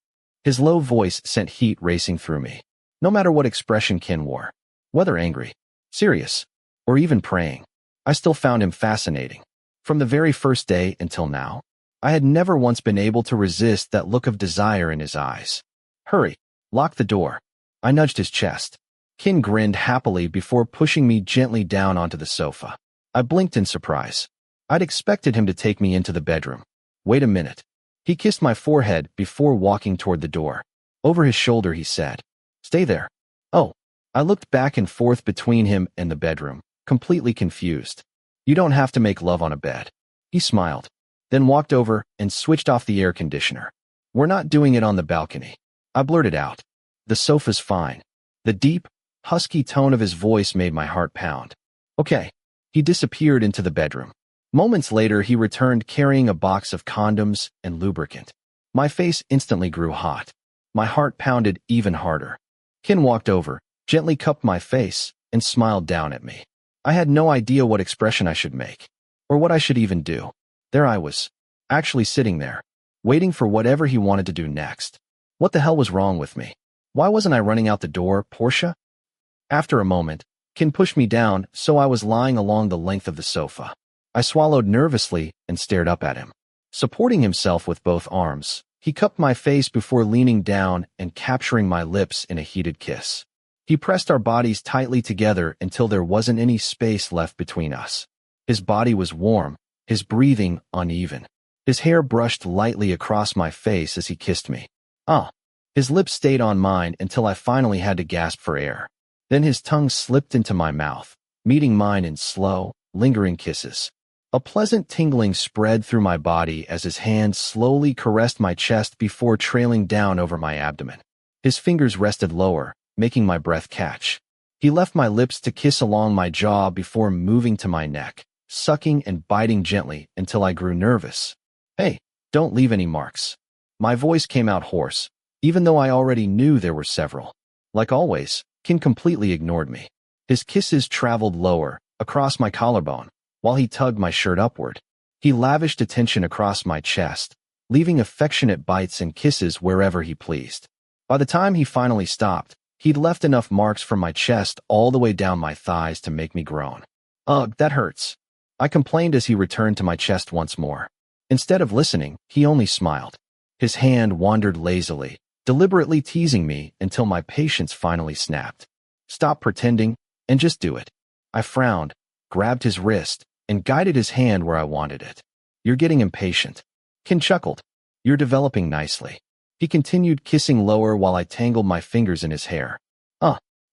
[SPEAKER 1] His low voice sent heat racing through me. No matter what expression Kinn wore, whether angry, serious, or even praying, I still found him fascinating. From the very first day until now, I had never once been able to resist that look of desire in his eyes. Hurry, lock the door. I nudged his chest. Kinn grinned happily before pushing me gently down onto the sofa. I blinked in surprise. I'd expected him to take me into the bedroom. Wait a minute. He kissed my forehead before walking toward the door. Over his shoulder he said, "Stay there." Oh. I looked back and forth between him and the bedroom, completely confused. You don't have to make love on a bed. He smiled, then walked over and switched off the air conditioner. We're not doing it on the balcony. I blurted out. The sofa's fine. The deep, husky tone of his voice made my heart pound. Okay. He disappeared into the bedroom. Moments later, he returned carrying a box of condoms and lubricant. My face instantly grew hot. My heart pounded even harder. Kinn walked over, gently cupped my face, and smiled down at me. I had no idea what expression I should make, or what I should even do. There I was, actually sitting there, waiting for whatever he wanted to do next. What the hell was wrong with me? Why wasn't I running out the door, Porsche? After a moment, Kinn pushed me down, so I was lying along the length of the sofa. I swallowed nervously and stared up at him. Supporting himself with both arms, he cupped my face before leaning down and capturing my lips in a heated kiss. He pressed our bodies tightly together until there wasn't any space left between us. His body was warm, his breathing uneven. His hair brushed lightly across my face as he kissed me. His lips stayed on mine until I finally had to gasp for air. Then his tongue slipped into my mouth, meeting mine in slow, lingering kisses. A pleasant tingling spread through my body as his hand slowly caressed my chest before trailing down over my abdomen. His fingers rested lower, making my breath catch. He left my lips to kiss along my jaw before moving to my neck, sucking and biting gently until I grew nervous. Hey, don't leave any marks. My voice came out hoarse, even though I already knew there were several. Like always, Kinn completely ignored me. His kisses traveled lower, across my collarbone, while he tugged my shirt upward. He lavished attention across my chest, leaving affectionate bites and kisses wherever he pleased. By the time he finally stopped, he'd left enough marks from my chest all the way down my thighs to make me groan. Ugh, that hurts. I complained as he returned to my chest once more. Instead of listening, he only smiled. His hand wandered lazily, deliberately teasing me until my patience finally snapped. Stop pretending, and just do it. I frowned, grabbed his wrist, and guided his hand where I wanted it. You're getting impatient. Kinn chuckled. You're developing nicely. He continued kissing lower while I tangled my fingers in his hair.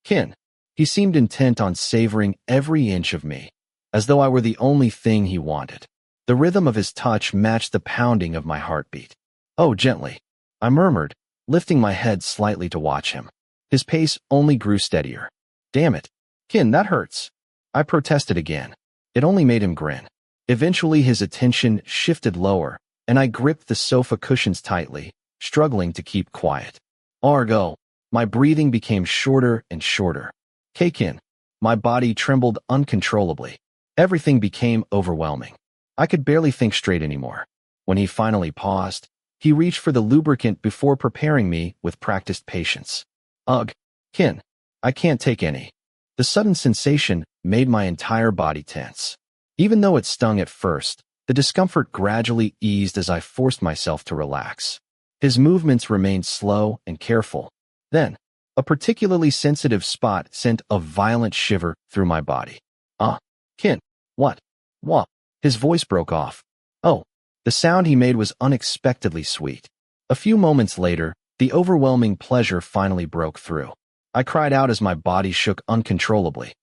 [SPEAKER 1] Kinn. He seemed intent on savoring every inch of me, as though I were the only thing he wanted. The rhythm of his touch matched the pounding of my heartbeat. Oh, gently, I murmured, lifting my head slightly to watch him. His pace only grew steadier. Damn it. Kinn, that hurts. I protested again. It only made him grin. Eventually his attention shifted lower, and I gripped the sofa cushions tightly, struggling to keep quiet. Argo. My breathing became shorter and shorter. Kinn. My body trembled uncontrollably. Everything became overwhelming. I could barely think straight anymore. When he finally paused, he reached for the lubricant before preparing me with practiced patience. Ugh. Kinn. I can't take any. The sudden sensation made my entire body tense. Even though it stung at first, the discomfort gradually eased as I forced myself to relax. His movements remained slow and careful. Then, a particularly sensitive spot sent a violent shiver through my body. Kinn. What? What? His voice broke off. Oh. The sound he made was unexpectedly sweet. A few moments later, the overwhelming pleasure finally broke through. I cried out as my body shook uncontrollably.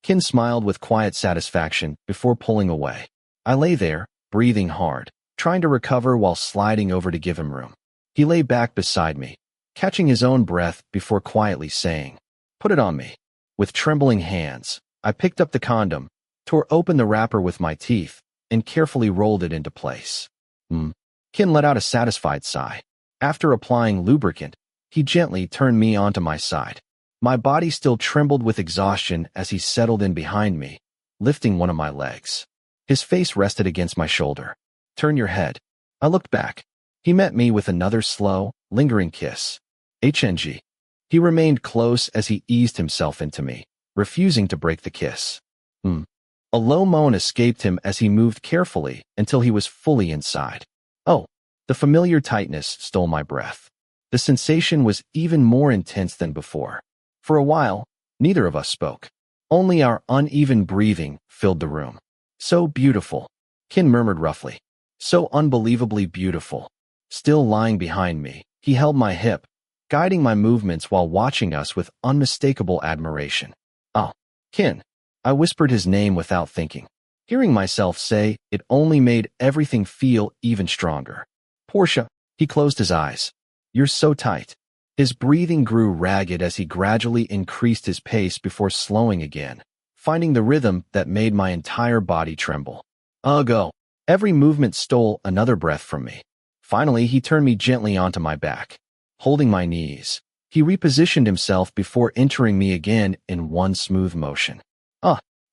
[SPEAKER 1] Kinn smiled with quiet satisfaction before pulling away. I lay there, breathing hard, trying to recover while sliding over to give him room. He lay back beside me, catching his own breath before quietly saying, "Put it on me." With trembling hands, I picked up the condom, tore open the wrapper with my teeth, and carefully rolled it into place. Kinn let out a satisfied sigh. After applying lubricant, he gently turned me onto my side. My body still trembled with exhaustion as he settled in behind me, lifting one of my legs. His face rested against my shoulder. "Turn your head." I looked back. He met me with another slow, lingering kiss. HNG. He remained close as he eased himself into me, refusing to break the kiss. A low moan escaped him as he moved carefully until he was fully inside. The familiar tightness stole my breath. The sensation was even more intense than before. For a while, neither of us spoke. Only our uneven breathing filled the room. "So beautiful," Kinn murmured roughly. "So unbelievably beautiful." Still lying behind me, he held my hip, guiding my movements while watching us with unmistakable admiration. Kinn. I whispered his name without thinking. Hearing myself say it only made everything feel even stronger. "Porsche." He closed his eyes. "You're so tight." His breathing grew ragged as he gradually increased his pace before slowing again, finding the rhythm that made my entire body tremble. Go. Every movement stole another breath from me. Finally, he turned me gently onto my back. holding my knees. He repositioned himself before entering me again in one smooth motion.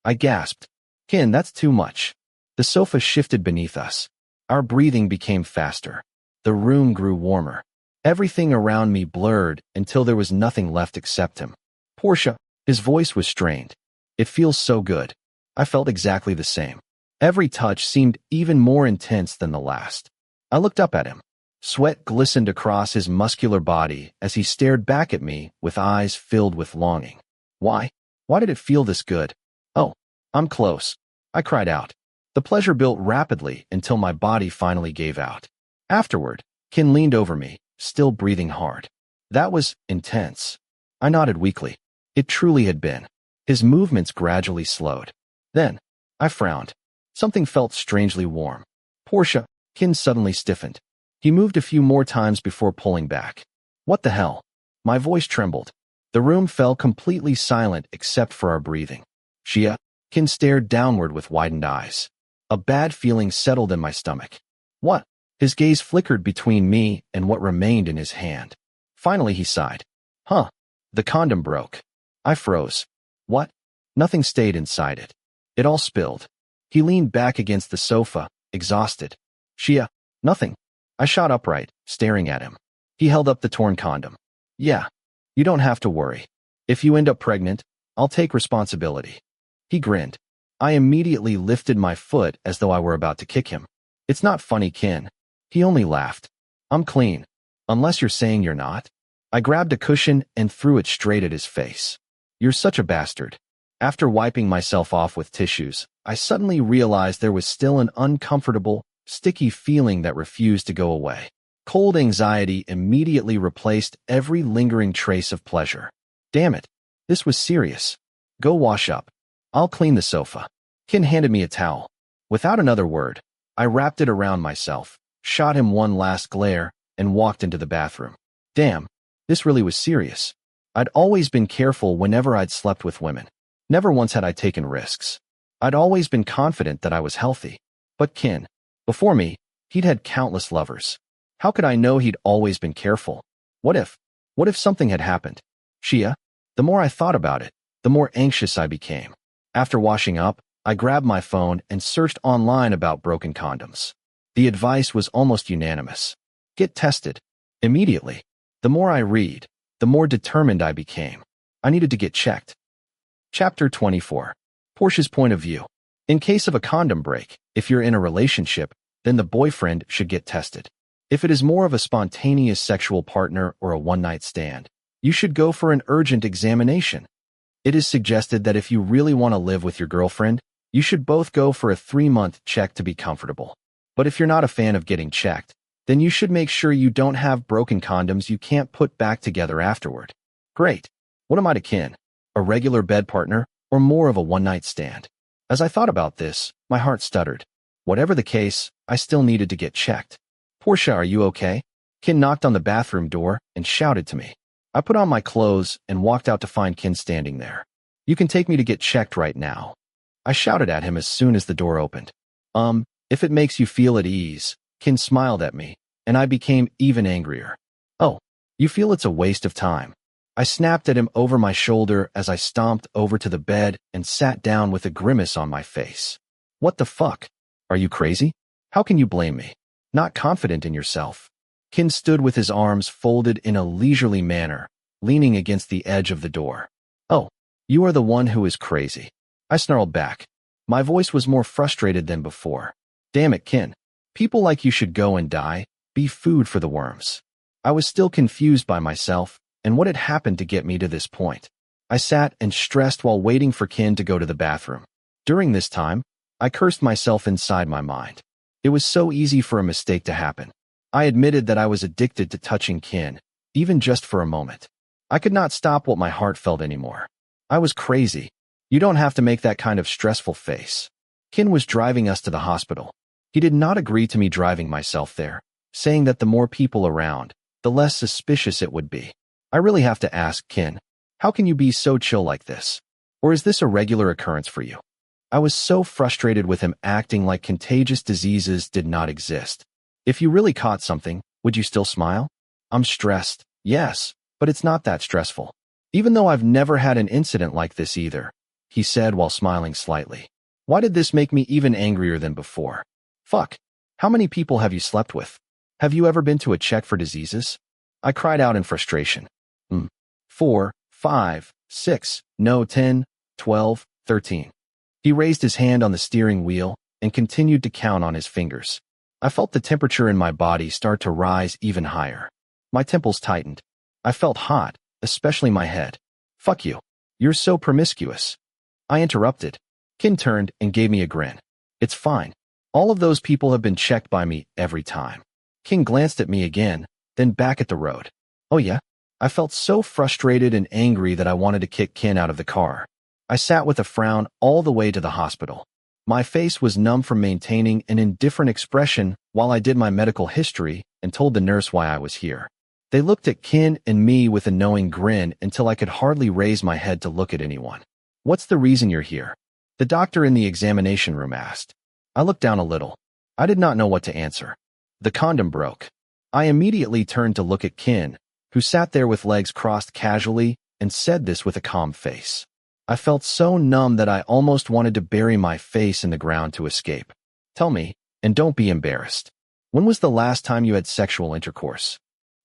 [SPEAKER 1] I gasped. Kinn, that's too much. The sofa shifted beneath us. Our breathing became faster. The room grew warmer. Everything around me blurred until there was nothing left except him. Porsche, his voice was strained. It feels so good. I felt exactly the same. Every touch seemed even more intense than the last. I looked up at him. Sweat glistened across his muscular body as he stared back at me with eyes filled with longing. Why? Why did it feel this good? Oh, I'm close, I cried out. The pleasure built rapidly until my body finally gave out. Afterward, Kinn leaned over me, still breathing hard. That was intense. I nodded weakly. It truly had been. His movements gradually slowed. Then, I frowned. Something felt strangely warm. Porsche, Kinn suddenly stiffened. He moved a few more times before pulling back. What the hell? My voice trembled. The room fell completely silent except for our breathing. Shia, Kinn stared downward with widened eyes. A bad feeling settled in my stomach. What? His gaze flickered between me and what remained in his hand. Finally he sighed. The condom broke. I froze. What? Nothing stayed inside it. It all spilled. He leaned back against the sofa, exhausted. Shia, nothing. I shot upright, staring at him. He held up the torn condom. Yeah, you don't have to worry. If you end up pregnant, I'll take responsibility. He grinned. I immediately lifted my foot as though I were about to kick him. It's not funny, Kinn. He only laughed. I'm clean. Unless you're saying you're not. I grabbed a cushion and threw it straight at his face. You're such a bastard. After wiping myself off with tissues, I suddenly realized there was still an uncomfortable, sticky feeling that refused to go away. Cold anxiety immediately replaced every lingering trace of pleasure. Damn it. This was serious. Go wash up. I'll clean the sofa. Kinn handed me a towel. Without another word, I wrapped it around myself, shot him one last glare, and walked into the bathroom. Damn, this really was serious. I'd always been careful whenever I'd slept with women. Never once had I taken risks. I'd always been confident that I was healthy. But Kinn, before me, he'd had countless lovers. How could I know he'd always been careful? What if something had happened? Shia, the more I thought about it, the more anxious I became. After washing up, I grabbed my phone and searched online about broken condoms. The advice was almost unanimous. Get tested. Immediately. The more I read, the more determined I became. I needed to get checked. Chapter 24. Porsche's point of view. In case of a condom break, if you're in a relationship, then the boyfriend should get tested. If it is more of a spontaneous sexual partner or a one-night stand, you should go for an urgent examination. It is suggested that if you really want to live with your girlfriend, you should both go for a 3-month check to be comfortable. But if you're not a fan of getting checked, then you should make sure you don't have broken condoms you can't put back together afterward. Great. What am I to Kinn? A regular bed partner, or more of a one-night stand? As I thought about this, my heart stuttered. Whatever the case, I still needed to get checked. Porsche, are you okay? Kinn knocked on the bathroom door and shouted to me. I put on my clothes and walked out to find Kinn standing there. You can take me to get checked right now. I shouted at him as soon as the door opened. If it makes you feel at ease, Kinn smiled at me, and I became even angrier. Oh, you feel it's a waste of time. I snapped at him over my shoulder as I stomped over to the bed and sat down with a grimace on my face. What the fuck? Are you crazy? How can you blame me? Not confident in yourself. Kinn stood with his arms folded in a leisurely manner, leaning against the edge of the door. Oh, you are the one who is crazy. I snarled back. My voice was more frustrated than before. Damn it, Kinn. People like you should go and die, be food for the worms. I was still confused by myself and what had happened to get me to this point. I sat and stressed while waiting for Kinn to go to the bathroom. During this time, I cursed myself inside my mind. It was so easy for a mistake to happen. I admitted that I was addicted to touching Kinn, even just for a moment. I could not stop what my heart felt anymore. I was crazy. You don't have to make that kind of stressful face. Kinn was driving us to the hospital. He did not agree to me driving myself there, saying that the more people around, the less suspicious it would be. I really have to ask, Kinn, how can you be so chill like this? Or is this a regular occurrence for you? I was so frustrated with him acting like contagious diseases did not exist. If you really caught something, would you still smile? I'm stressed. Yes, but it's not that stressful. Even though I've never had an incident like this either, he said while smiling slightly. Why did this make me even angrier than before? Fuck. How many people have you slept with? Have you ever been to a check for diseases? I cried out in frustration. 4, 5, 6, no 10, 12, 13. He raised his hand on the steering wheel and continued to count on his fingers. I felt the temperature in my body start to rise even higher. My temples tightened. I felt hot, especially my head. Fuck you. You're so promiscuous. I interrupted. Kinn turned and gave me a grin. It's fine. All of those people have been checked by me every time. Kinn glanced at me again, then back at the road. Oh yeah? I felt so frustrated and angry that I wanted to kick Kinn out of the car. I sat with a frown all the way to the hospital. My face was numb from maintaining an indifferent expression while I did my medical history and told the nurse why I was here. They looked at Kinn and me with a knowing grin until I could hardly raise my head to look at anyone. What's the reason you're here? The doctor in the examination room asked. I looked down a little. I did not know what to answer. The condom broke. I immediately turned to look at Kinn, who sat there with legs crossed casually, and said this with a calm face. I felt so numb that I almost wanted to bury my face in the ground to escape. Tell me, and don't be embarrassed. When was the last time you had sexual intercourse?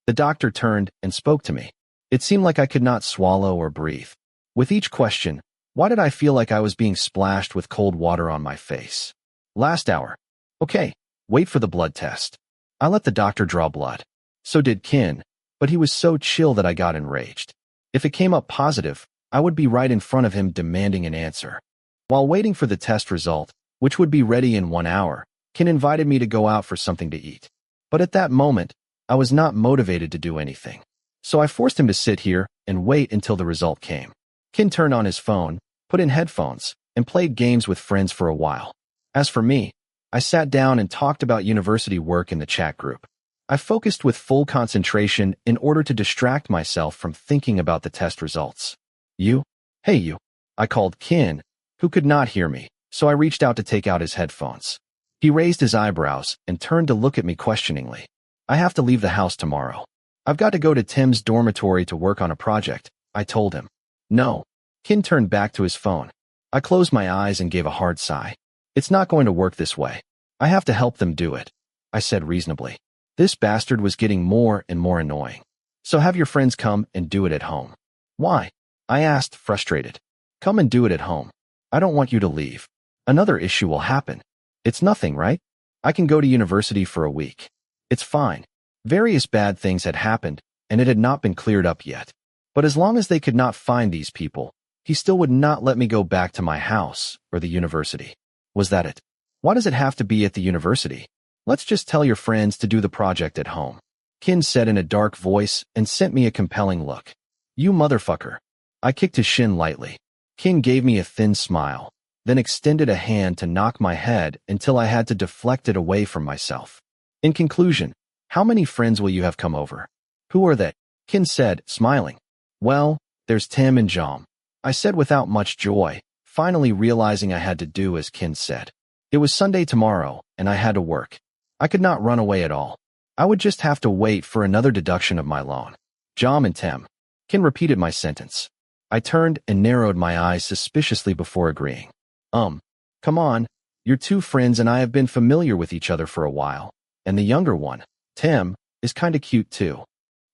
[SPEAKER 1] The doctor turned and spoke to me. It seemed like I could not swallow or breathe. With each question, why did I feel like I was being splashed with cold water on my face? Last hour. Okay, wait for the blood test. I let the doctor draw blood. So did Kinn, but he was so chill that I got enraged. If it came up positive, I would be right in front of him demanding an answer. While waiting for the test result, which would be ready in 1 hour, Kinn invited me to go out for something to eat. But at that moment, I was not motivated to do anything. So I forced him to sit here and wait until the result came. Kinn turned on his phone, put in headphones, and played games with friends for a while. As for me, I sat down and talked about university work in the chat group. I focused with full concentration in order to distract myself from thinking about the test results. You? Hey you. I called Kinn, who could not hear me, so I reached out to take out his headphones. He raised his eyebrows and turned to look at me questioningly. I have to leave the house tomorrow. I've got to go to Tim's dormitory to work on a project, I told him. No. Kinn turned back to his phone. I closed my eyes and gave a hard sigh. It's not going to work this way. I have to help them do it, I said reasonably. This bastard was getting more and more annoying. So have your friends come and do it at home. Why? I asked, frustrated. Come and do it at home. I don't want you to leave. Another issue will happen. It's nothing, right? I can go to university for a week. It's fine. Various bad things had happened, and it had not been cleared up yet. But as long as they could not find these people, he still would not let me go back to my house or the university. Was that it? Why does it have to be at the university? Let's just tell your friends to do the project at home. Kinn said in a dark voice and sent me a compelling look. You motherfucker. I kicked his shin lightly. Kinn gave me a thin smile, then extended a hand to knock my head until I had to deflect it away from myself. In conclusion, how many friends will you have come over? Who are they? Kinn said, smiling. Well, there's Tim and Jom. I said without much joy, finally realizing I had to do as Kinn said. It was Sunday tomorrow, and I had to work. I could not run away at all. I would just have to wait for another deduction of my loan. Jom and Tim. Kinn repeated my sentence. I turned and narrowed my eyes suspiciously before agreeing. Come on, your two friends and I have been familiar with each other for a while, and the younger one, Tim, is kinda cute too.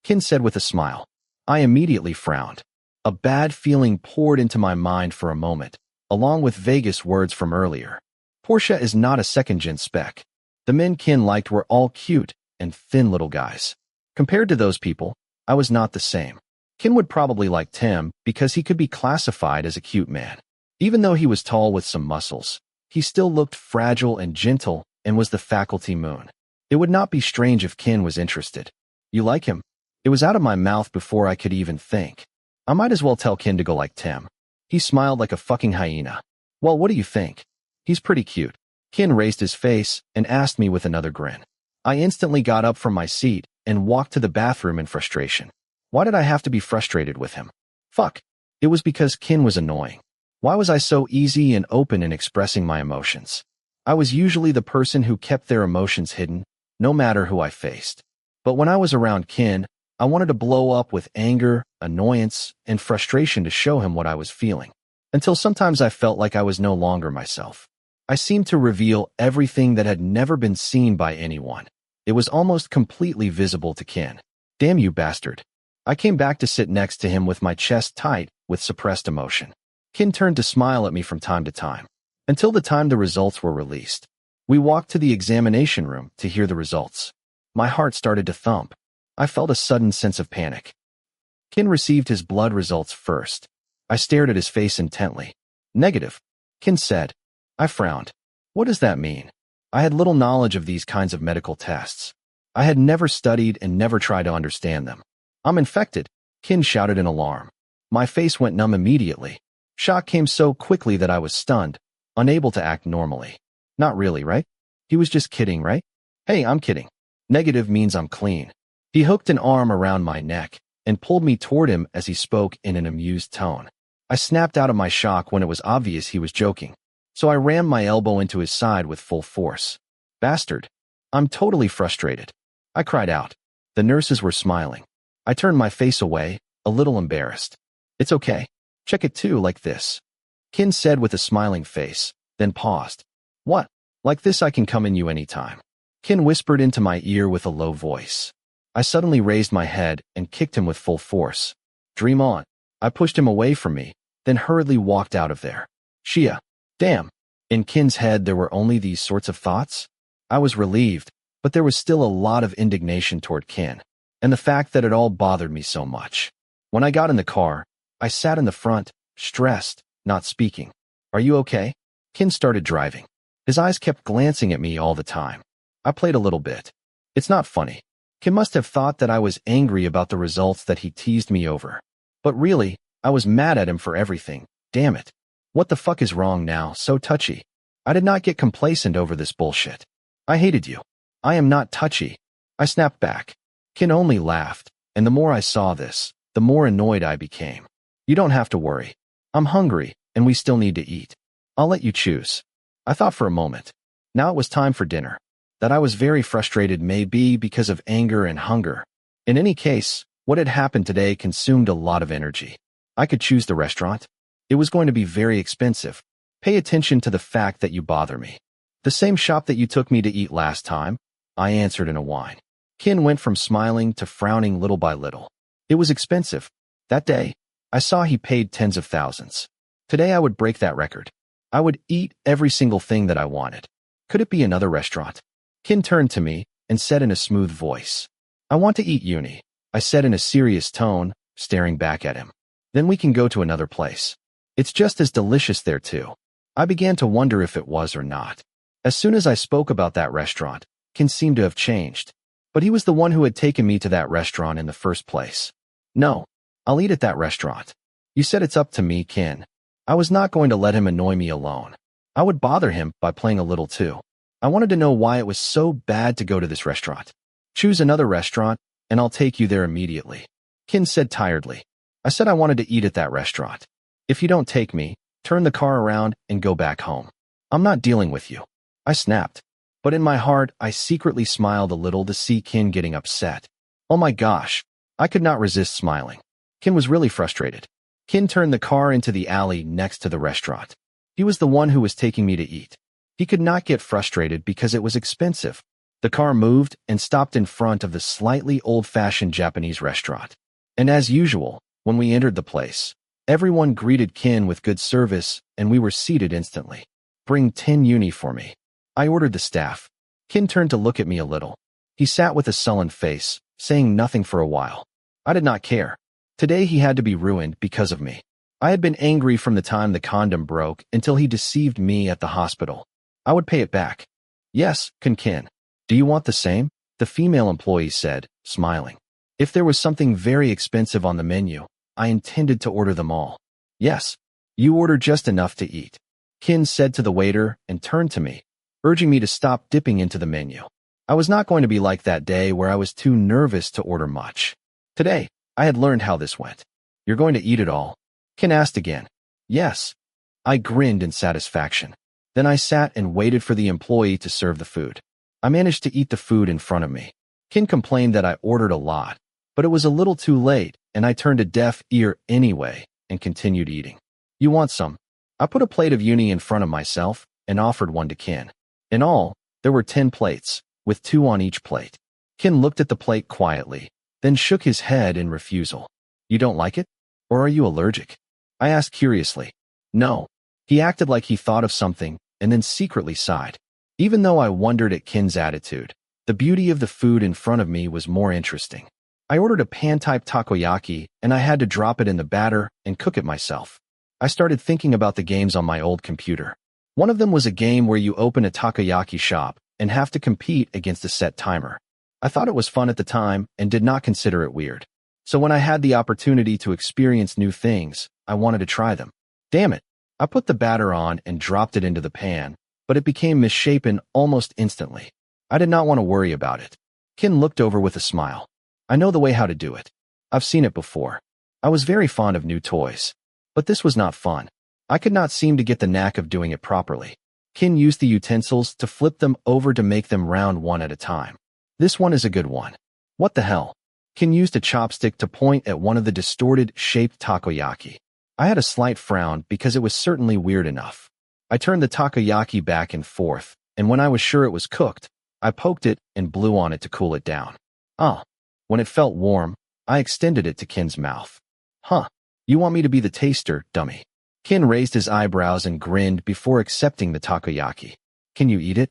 [SPEAKER 1] Kinn said with a smile. I immediately frowned. A bad feeling poured into my mind for a moment, along with Vegas words from earlier. Porsche is not a second-gen spec. The men Kinn liked were all cute and thin little guys. Compared to those people, I was not the same. Kinn would probably like Tim because he could be classified as a cute man. Even though he was tall with some muscles, he still looked fragile and gentle and was the faculty moon. It would not be strange if Kinn was interested. You like him? It was out of my mouth before I could even think. I might as well tell Kinn to go like Tim. He smiled like a fucking hyena. Well, what do you think? He's pretty cute. Kinn raised his face and asked me with another grin. I instantly got up from my seat and walked to the bathroom in frustration. Why did I have to be frustrated with him? Fuck. It was because Kinn was annoying. Why was I so easy and open in expressing my emotions? I was usually the person who kept their emotions hidden, no matter who I faced. But when I was around Kinn, I wanted to blow up with anger, annoyance, and frustration to show him what I was feeling. Until sometimes I felt like I was no longer myself. I seemed to reveal everything that had never been seen by anyone. It was almost completely visible to Kinn. Damn you, bastard. I came back to sit next to him with my chest tight with suppressed emotion. Kinn turned to smile at me from time to time, until the time the results were released. We walked to the examination room to hear the results. My heart started to thump. I felt a sudden sense of panic. Kinn received his blood results first. I stared at his face intently. Negative, Kinn said. I frowned. What does that mean? I had little knowledge of these kinds of medical tests. I had never studied and never tried to understand them. I'm infected, Kinn shouted in alarm. My face went numb immediately. Shock came so quickly that I was stunned, unable to act normally. Not really, right? He was just kidding, right? Hey, I'm kidding. Negative means I'm clean. He hooked an arm around my neck and pulled me toward him as he spoke in an amused tone. I snapped out of my shock when it was obvious he was joking, so I rammed my elbow into his side with full force. Bastard. I'm totally frustrated. I cried out. The nurses were smiling. I turned my face away, a little embarrassed. It's okay. Check it too, like this. Kinn said with a smiling face, then paused. What? Like this I can come in you anytime. Kinn whispered into my ear with a low voice. I suddenly raised my head and kicked him with full force. Dream on. I pushed him away from me, then hurriedly walked out of there. Shia. Damn. In Kinn's head there were only these sorts of thoughts? I was relieved, but there was still a lot of indignation toward Kinn, and the fact that it all bothered me so much. When I got in the car, I sat in the front, stressed, not speaking. Are you okay? Kinn started driving. His eyes kept glancing at me all the time. I played a little bit. It's not funny. Kinn must have thought that I was angry about the results that he teased me over. But really, I was mad at him for everything. Damn it. What the fuck is wrong now? So touchy. I did not get complacent over this bullshit. I hated you. I am not touchy. I snapped back. Kinn only laughed, and the more I saw this, the more annoyed I became. You don't have to worry. I'm hungry, and we still need to eat. I'll let you choose. I thought for a moment. Now it was time for dinner. That I was very frustrated may be because of anger and hunger. In any case, what had happened today consumed a lot of energy. I could choose the restaurant. It was going to be very expensive. Pay attention to the fact that you bother me. The same shop that you took me to eat last time, I answered in a whine. Kinn went from smiling to frowning little by little. It was expensive. That day, I saw he paid tens of thousands. Today I would break that record. I would eat every single thing that I wanted. Could it be another restaurant? Kinn turned to me and said in a smooth voice, I want to eat uni. I said in a serious tone, staring back at him. Then we can go to another place. It's just as delicious there too. I began to wonder if it was or not. As soon as I spoke about that restaurant, Kinn seemed to have changed. But he was the one who had taken me to that restaurant in the first place. No, I'll eat at that restaurant. You said it's up to me, Kinn. I was not going to let him annoy me alone. I would bother him by playing a little too. I wanted to know why it was so bad to go to this restaurant. Choose another restaurant, and I'll take you there immediately. Kinn said tiredly. I said I wanted to eat at that restaurant. If you don't take me, turn the car around and go back home. I'm not dealing with you. I snapped. But in my heart, I secretly smiled a little to see Kinn getting upset. Oh my gosh. I could not resist smiling. Kinn was really frustrated. Kinn turned the car into the alley next to the restaurant. He was the one who was taking me to eat. He could not get frustrated because it was expensive. The car moved and stopped in front of the slightly old-fashioned Japanese restaurant. And as usual, when we entered the place, everyone greeted Kinn with good service and we were seated instantly. Bring 10 uni for me. I ordered the staff. Kinn turned to look at me a little. He sat with a sullen face, saying nothing for a while. I did not care. Today he had to be ruined because of me. I had been angry from the time the condom broke until he deceived me at the hospital. I would pay it back. Yes, Kinn. Do you want the same? The female employee said, smiling. If there was something very expensive on the menu, I intended to order them all. Yes. You order just enough to eat. Kinn said to the waiter and turned to me, urging me to stop dipping into the menu. I was not going to be like that day where I was too nervous to order much. Today, I had learned how this went. You're going to eat it all? Kinn asked again. Yes. I grinned in satisfaction. Then I sat and waited for the employee to serve the food. I managed to eat the food in front of me. Kinn complained that I ordered a lot, But it was a little too late, and I turned a deaf ear anyway and continued eating. You want some? I put a plate of uni in front of myself and offered one to Kinn. In all, there were 10 plates, with 2 on each plate. Kinn looked at the plate quietly, then shook his head in refusal. You don't like it? Or are you allergic? I asked curiously. No. He acted like he thought of something and then secretly sighed. Even though I wondered at Kinn's attitude, the beauty of the food in front of me was more interesting. I ordered a pan-type takoyaki, and I had to drop it in the batter and cook it myself. I started thinking about the games on my old computer. One of them was a game where you open a takoyaki shop and have to compete against a set timer. I thought it was fun at the time and did not consider it weird. So when I had the opportunity to experience new things, I wanted to try them. Damn it. I put the batter on and dropped it into the pan, but it became misshapen almost instantly. I did not want to worry about it. Kinn looked over with a smile. I know the way how to do it. I've seen it before. I was very fond of new toys. But this was not fun. I could not seem to get the knack of doing it properly. Kinn used the utensils to flip them over to make them round one at a time. This one is a good one. What the hell? Kinn used a chopstick to point at one of the distorted, shaped takoyaki. I had a slight frown because it was certainly weird enough. I turned the takoyaki back and forth, and when I was sure it was cooked, I poked it and blew on it to cool it down. When it felt warm, I extended it to Kinn's mouth. Huh. You want me to be the taster, dummy? Kinn raised his eyebrows and grinned before accepting the takoyaki. Can you eat it?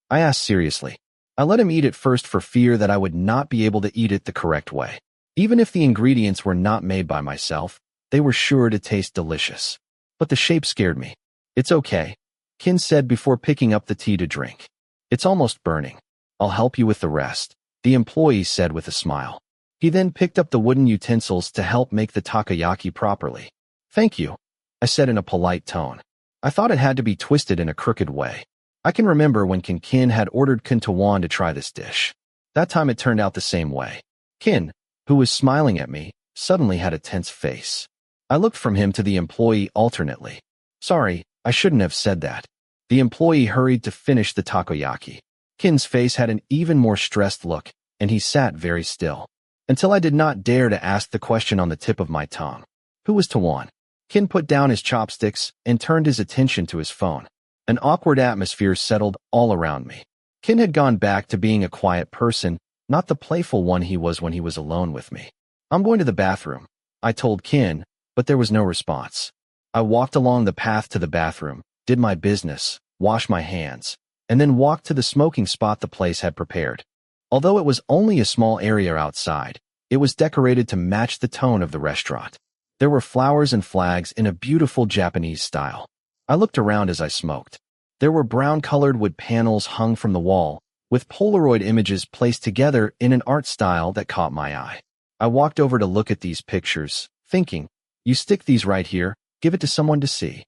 [SPEAKER 1] I asked seriously. I let him eat it first for fear that I would not be able to eat it the correct way. Even if the ingredients were not made by myself, they were sure to taste delicious. But the shape scared me. It's okay, Kinn said before picking up the tea to drink. It's almost burning. I'll help you with the rest, the employee said with a smile. He then picked up the wooden utensils to help make the takoyaki properly. Thank you, I said in a polite tone. I thought it had to be twisted in a crooked way. I can remember when Kinn had ordered Kinn to try this dish. That time it turned out the same way. Kinn, who was smiling at me, suddenly had a tense face. I looked from him to the employee alternately. Sorry, I shouldn't have said that. The employee hurried to finish the takoyaki. Kinn's face had an even more stressed look, and he sat very still. Until I did not dare to ask the question on the tip of my tongue. Who was Tawan? Kinn put down his chopsticks and turned his attention to his phone. An awkward atmosphere settled all around me. Kinn had gone back to being a quiet person, not the playful one he was when he was alone with me. I'm going to the bathroom, I told Kinn, but there was no response. I walked along the path to the bathroom, did my business, washed my hands, and then walked to the smoking spot the place had prepared. Although it was only a small area outside, it was decorated to match the tone of the restaurant. There were flowers and flags in a beautiful Japanese style. I looked around as I smoked. There were brown-colored wood panels hung from the wall, with Polaroid images placed together in an art style that caught my eye. I walked over to look at these pictures, thinking, you stick these right here, give it to someone to see.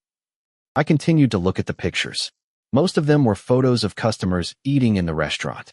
[SPEAKER 1] I continued to look at the pictures. Most of them were photos of customers eating in the restaurant.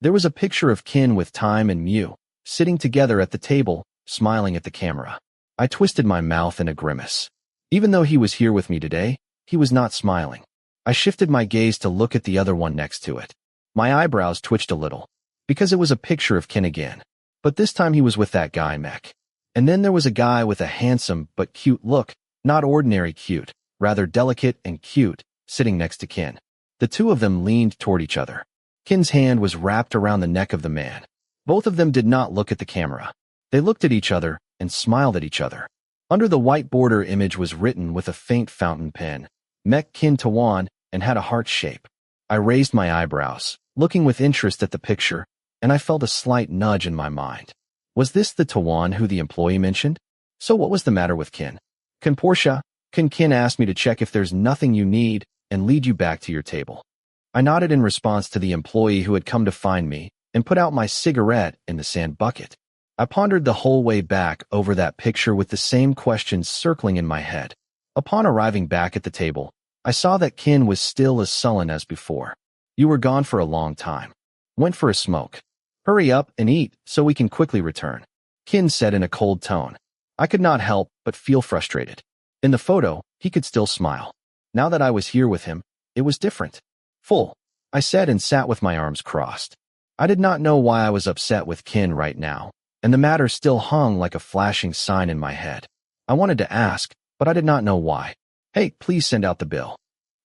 [SPEAKER 1] There was a picture of Kinn with Time and Mew, sitting together at the table, smiling at the camera. I twisted my mouth in a grimace. Even though he was here with me today, he was not smiling. I shifted my gaze to look at the other one next to it. My eyebrows twitched a little, because it was a picture of Kinn again. But this time he was with that guy mech. And then there was a guy with a handsome but cute look, not ordinary cute, rather delicate and cute, sitting next to Kinn. The two of them leaned toward each other. Kinn's hand was wrapped around the neck of the man. Both of them did not look at the camera. They looked at each other and smiled at each other. Under the white border image was written with a faint fountain pen, Mech Kinn Tawan, and had a heart shape. I raised my eyebrows, looking with interest at the picture, and I felt a slight nudge in my mind. Was this the Tawan who the employee mentioned? So what was the matter with Kinn? KinnPorsche, Kinn asked me to check if there's nothing you need and lead you back to your table. I nodded in response to the employee who had come to find me and put out my cigarette in the sand bucket. I pondered the whole way back over that picture with the same questions circling in my head. Upon arriving back at the table, I saw that Kinn was still as sullen as before. You were gone for a long time. Went for a smoke. Hurry up and eat so we can quickly return, Kinn said in a cold tone. I could not help but feel frustrated. In the photo, he could still smile. Now that I was here with him, it was different. Full, I said and sat with my arms crossed. I did not know why I was upset with Kinn right now, and the matter still hung like a flashing sign in my head. I wanted to ask, but I did not know why. Hey, please send out the bill.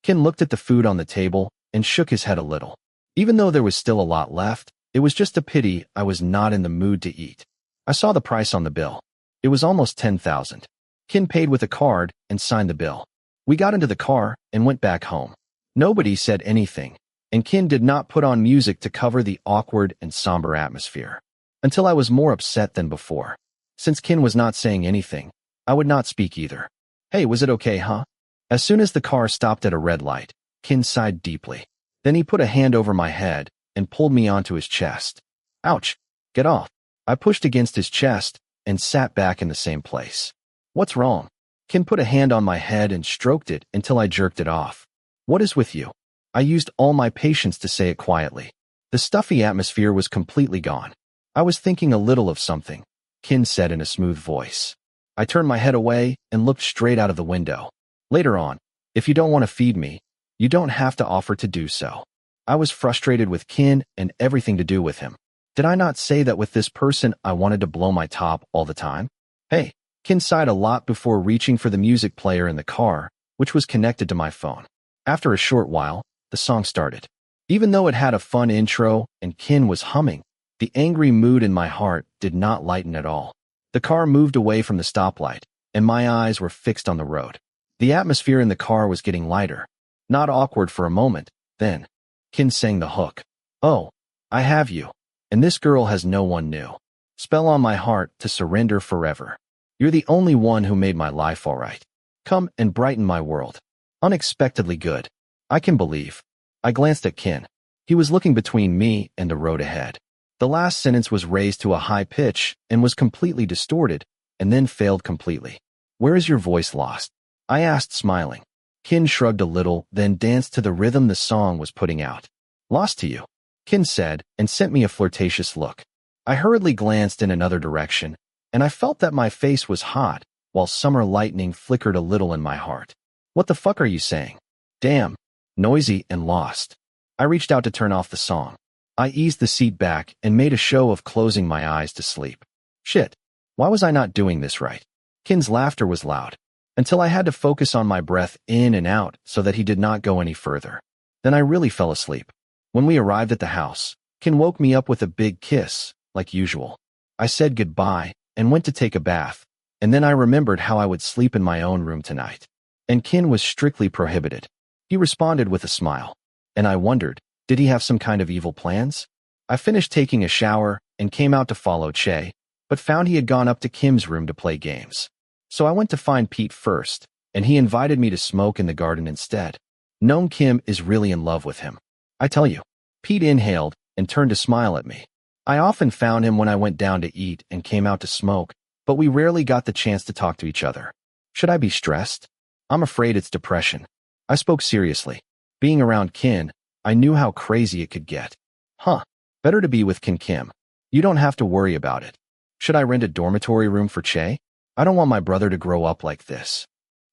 [SPEAKER 1] Kinn looked at the food on the table and shook his head a little. Even though there was still a lot left, it was just a pity I was not in the mood to eat. I saw the price on the bill. It was almost 10,000. Kinn paid with a card and signed the bill. We got into the car and went back home. Nobody said anything, and Kinn did not put on music to cover the awkward and somber atmosphere. Until I was more upset than before. Since Kinn was not saying anything, I would not speak either. Hey, was it okay, huh? As soon as the car stopped at a red light, Kinn sighed deeply. Then he put a hand over my head and pulled me onto his chest. Ouch! Get off. I pushed against his chest and sat back in the same place. What's wrong? Kinn put a hand on my head and stroked it until I jerked it off. What is with you? I used all my patience to say it quietly. The stuffy atmosphere was completely gone. I was thinking a little of something, Kinn said in a smooth voice. I turned my head away and looked straight out of the window. Later on, if you don't want to feed me, you don't have to offer to do so. I was frustrated with Kinn and everything to do with him. Did I not say that with this person I wanted to blow my top all the time? Hey, Kinn sighed a lot before reaching for the music player in the car, which was connected to my phone. After a short while, the song started. Even though it had a fun intro and Kinn was humming, the angry mood in my heart did not lighten at all. The car moved away from the stoplight, and my eyes were fixed on the road. The atmosphere in the car was getting lighter. Not awkward for a moment, then Kinn sang the hook. Oh, I have you, and this girl has no one new. Spell on my heart to surrender forever. You're the only one who made my life all right. Come and brighten my world. Unexpectedly good. I can believe. I glanced at Kinn. He was looking between me and the road ahead. The last sentence was raised to a high pitch and was completely distorted, and then failed completely. Where is your voice lost? I asked, smiling. Kinn shrugged a little, then danced to the rhythm the song was putting out. Lost to you, Kinn said, and sent me a flirtatious look. I hurriedly glanced in another direction, and I felt that my face was hot, while summer lightning flickered a little in my heart. What the fuck are you saying? Damn. Noisy and lost. I reached out to turn off the song. I eased the seat back and made a show of closing my eyes to sleep. Shit. Why was I not doing this right? Kinn's laughter was loud, until I had to focus on my breath in and out so that he did not go any further. Then I really fell asleep. When we arrived at the house, Kinn woke me up with a big kiss, like usual. I said goodbye and went to take a bath, and then I remembered how I would sleep in my own room tonight. And Kinn was strictly prohibited. He responded with a smile, and I wondered, did he have some kind of evil plans? I finished taking a shower and came out to follow Che, but found he had gone up to Kim's room to play games. So I went to find Pete first, and he invited me to smoke in the garden instead. Known Kim is really in love with him. I tell you. Pete inhaled and turned to smile at me. I often found him when I went down to eat and came out to smoke, but we rarely got the chance to talk to each other. Should I be stressed? I'm afraid it's depression. I spoke seriously. Being around Kinn, I knew how crazy it could get. Huh. Better to be with Kim. You don't have to worry about it. Should I rent a dormitory room for Che? I don't want my brother to grow up like this.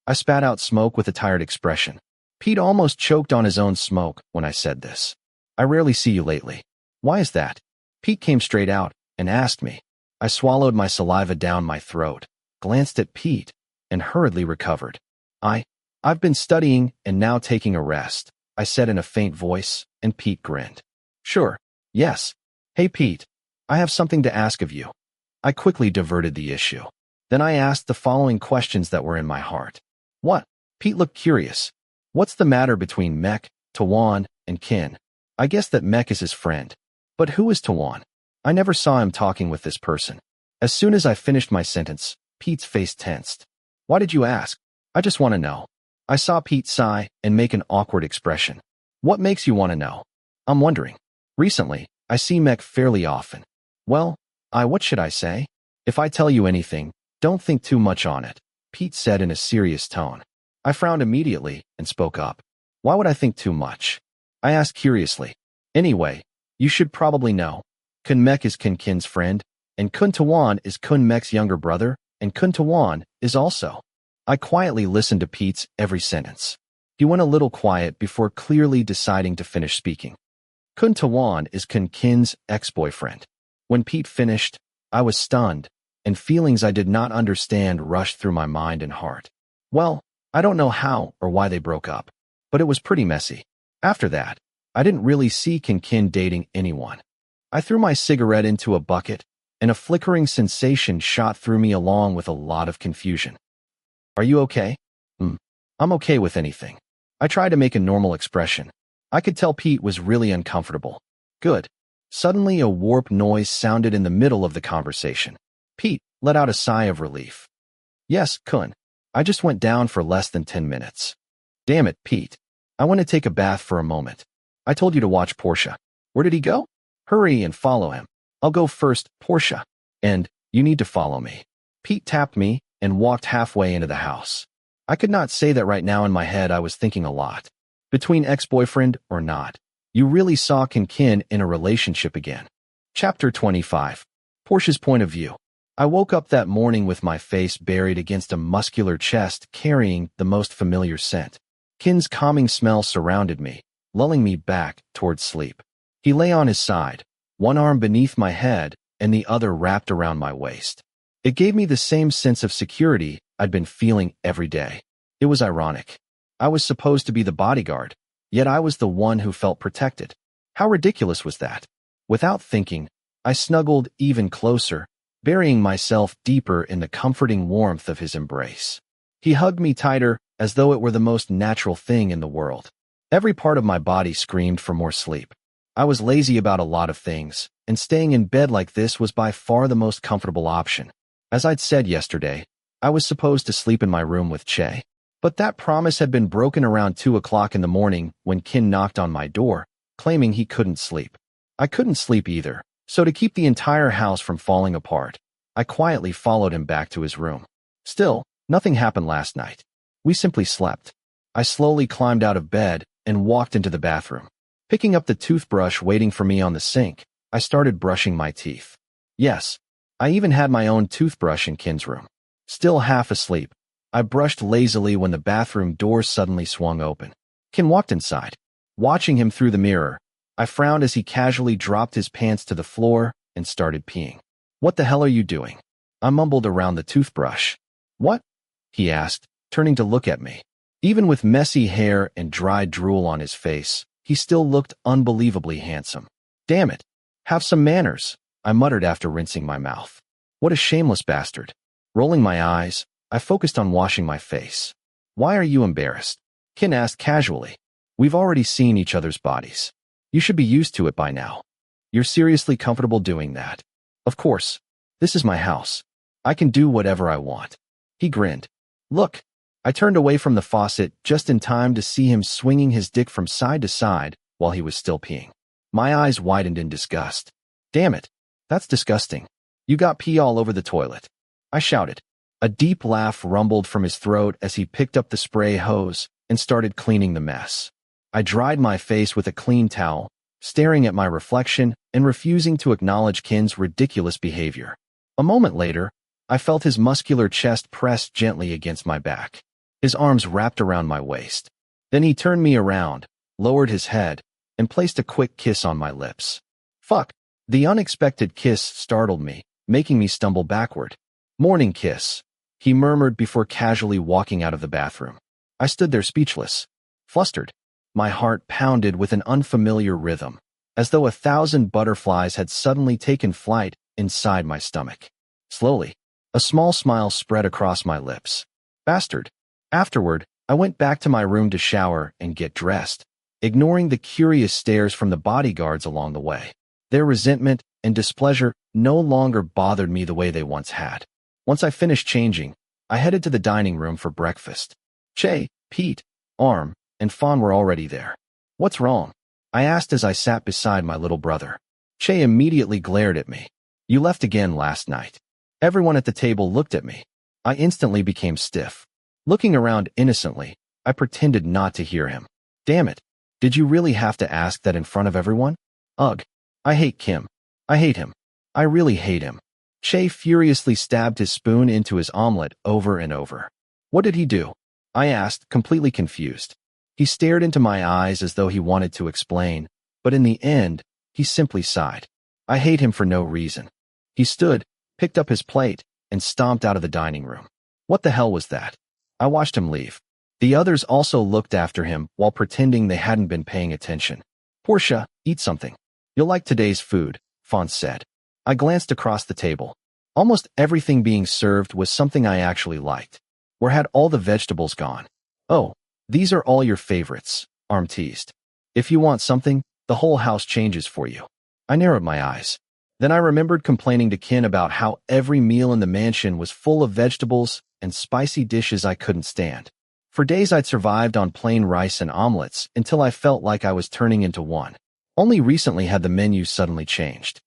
[SPEAKER 1] I spat out smoke with a tired expression. Pete almost choked on his own smoke when I said this. I rarely see you lately. Why is that? Pete came straight out and asked me. I swallowed my saliva down my throat, glanced at Pete, and hurriedly recovered. I've been studying and now taking a rest, I said in a faint voice, and Pete grinned. Sure. Yes. Hey Pete, I have something to ask of you. I quickly diverted the issue. Then I asked the following questions that were in my heart. What? Pete looked curious. What's the matter between Mek, Tawan, and Kinn? I guess that Mek is his friend. But who is Tawan? I never saw him talking with this person. As soon as I finished my sentence, Pete's face tensed. Why did you ask? I just want to know. I saw Pete sigh and make an awkward expression. What makes you want to know? I'm wondering. Recently, I see Mek fairly often. Well, what should I say? If I tell you anything, don't think too much on it, Pete said in a serious tone. I frowned immediately and spoke up. Why would I think too much? I asked curiously. Anyway, you should probably know. Kun Mek is Kun Kinn's friend, and Kun Tawan is Kun Mek's younger brother, and Kun Tawan is also. I quietly listened to Pete's every sentence. He went a little quiet before clearly deciding to finish speaking. Kun Tawan is Kun Kinn's ex-boyfriend. When Pete finished, I was stunned, and feelings I did not understand rushed through my mind and heart. Well, I don't know how or why they broke up, but it was pretty messy. After that, I didn't really see Kinn dating anyone. I threw my cigarette into a bucket, and a flickering sensation shot through me along with a lot of confusion. Are you okay? I'm okay with anything. I tried to make a normal expression. I could tell Pete was really uncomfortable. Good. Suddenly a warped noise sounded in the middle of the conversation. Pete let out a sigh of relief. Yes, Kinn. I just went down for less than 10 minutes. Damn it, Pete. I want to take a bath for a moment. I told you to watch Porsche. Where did he go? Hurry and follow him. I'll go first, Porsche. And you need to follow me. Pete tapped me and walked halfway into the house. I could not say that right now in my head I was thinking a lot. Between ex-boyfriend or not, you really saw Kinn in a relationship again. Chapter 25. Porsche's point of view. I woke up that morning with my face buried against a muscular chest carrying the most familiar scent. Kinn's calming smell surrounded me, lulling me back towards sleep. He lay on his side, one arm beneath my head and the other wrapped around my waist. It gave me the same sense of security I'd been feeling every day. It was ironic. I was supposed to be the bodyguard, yet I was the one who felt protected. How ridiculous was that? Without thinking, I snuggled even closer, burying myself deeper in the comforting warmth of his embrace. He hugged me tighter, as though it were the most natural thing in the world. Every part of my body screamed for more sleep. I was lazy about a lot of things, and staying in bed like this was by far the most comfortable option. As I'd said yesterday, I was supposed to sleep in my room with Che. But that promise had been broken around 2 o'clock in the morning when Kinn knocked on my door, claiming he couldn't sleep. I couldn't sleep either, so to keep the entire house from falling apart, I quietly followed him back to his room. Still, nothing happened last night. We simply slept. I slowly climbed out of bed and walked into the bathroom. Picking up the toothbrush waiting for me on the sink, I started brushing my teeth. Yes, I even had my own toothbrush in Kinn's room. Still half asleep, I brushed lazily when the bathroom door suddenly swung open. Kinn walked inside. Watching him through the mirror, I frowned as he casually dropped his pants to the floor and started peeing. What the hell are you doing? I mumbled around the toothbrush. What? He asked, turning to look at me. Even with messy hair and dried drool on his face, he still looked unbelievably handsome. Damn it. Have some manners, I muttered after rinsing my mouth. What a shameless bastard. Rolling my eyes, I focused on washing my face. Why are you embarrassed? Kinn asked casually. We've already seen each other's bodies. You should be used to it by now. You're seriously comfortable doing that? Of course. This is my house. I can do whatever I want. He grinned. Look. I turned away from the faucet just in time to see him swinging his dick from side to side while he was still peeing. My eyes widened in disgust. Damn it. That's disgusting. You got pee all over the toilet. I shouted. A deep laugh rumbled from his throat as he picked up the spray hose and started cleaning the mess. I dried my face with a clean towel, staring at my reflection and refusing to acknowledge Kinn's ridiculous behavior. A moment later, I felt his muscular chest pressed gently against my back. His arms wrapped around my waist. Then he turned me around, lowered his head, and placed a quick kiss on my lips. Fuck. The unexpected kiss startled me, making me stumble backward. Morning kiss, he murmured before casually walking out of the bathroom. I stood there speechless, flustered. My heart pounded with an unfamiliar rhythm, as though 1,000 butterflies had suddenly taken flight inside my stomach. Slowly, a small smile spread across my lips. Bastard. Afterward, I went back to my room to shower and get dressed, ignoring the curious stares from the bodyguards along the way. Their resentment and displeasure no longer bothered me the way they once had. Once I finished changing, I headed to the dining room for breakfast. Che, Pete, Arm, and Fawn were already there. What's wrong? I asked as I sat beside my little brother. Che immediately glared at me. You left again last night. Everyone at the table looked at me. I instantly became stiff. Looking around innocently, I pretended not to hear him. Damn it. Did you really have to ask that in front of everyone? Ugh. I hate Kim. I hate him. I really hate him. Che furiously stabbed his spoon into his omelet over and over. What did he do? I asked, completely confused. He stared into my eyes as though he wanted to explain, but in the end, he simply sighed. I hate him for no reason. He stood, picked up his plate, and stomped out of the dining room. What the hell was that? I watched him leave. The others also looked after him while pretending they hadn't been paying attention. Porsche, eat something. You'll like today's food, Fawn said. I glanced across the table. Almost everything being served was something I actually liked. Where had all the vegetables gone? Oh, these are all your favorites, Arm teased. If you want something, the whole house changes for you. I narrowed my eyes. Then I remembered complaining to Kinn about how every meal in the mansion was full of vegetables and spicy dishes I couldn't stand. For days I'd survived on plain rice and omelets until I felt like I was turning into one. Only recently had the menu suddenly changed.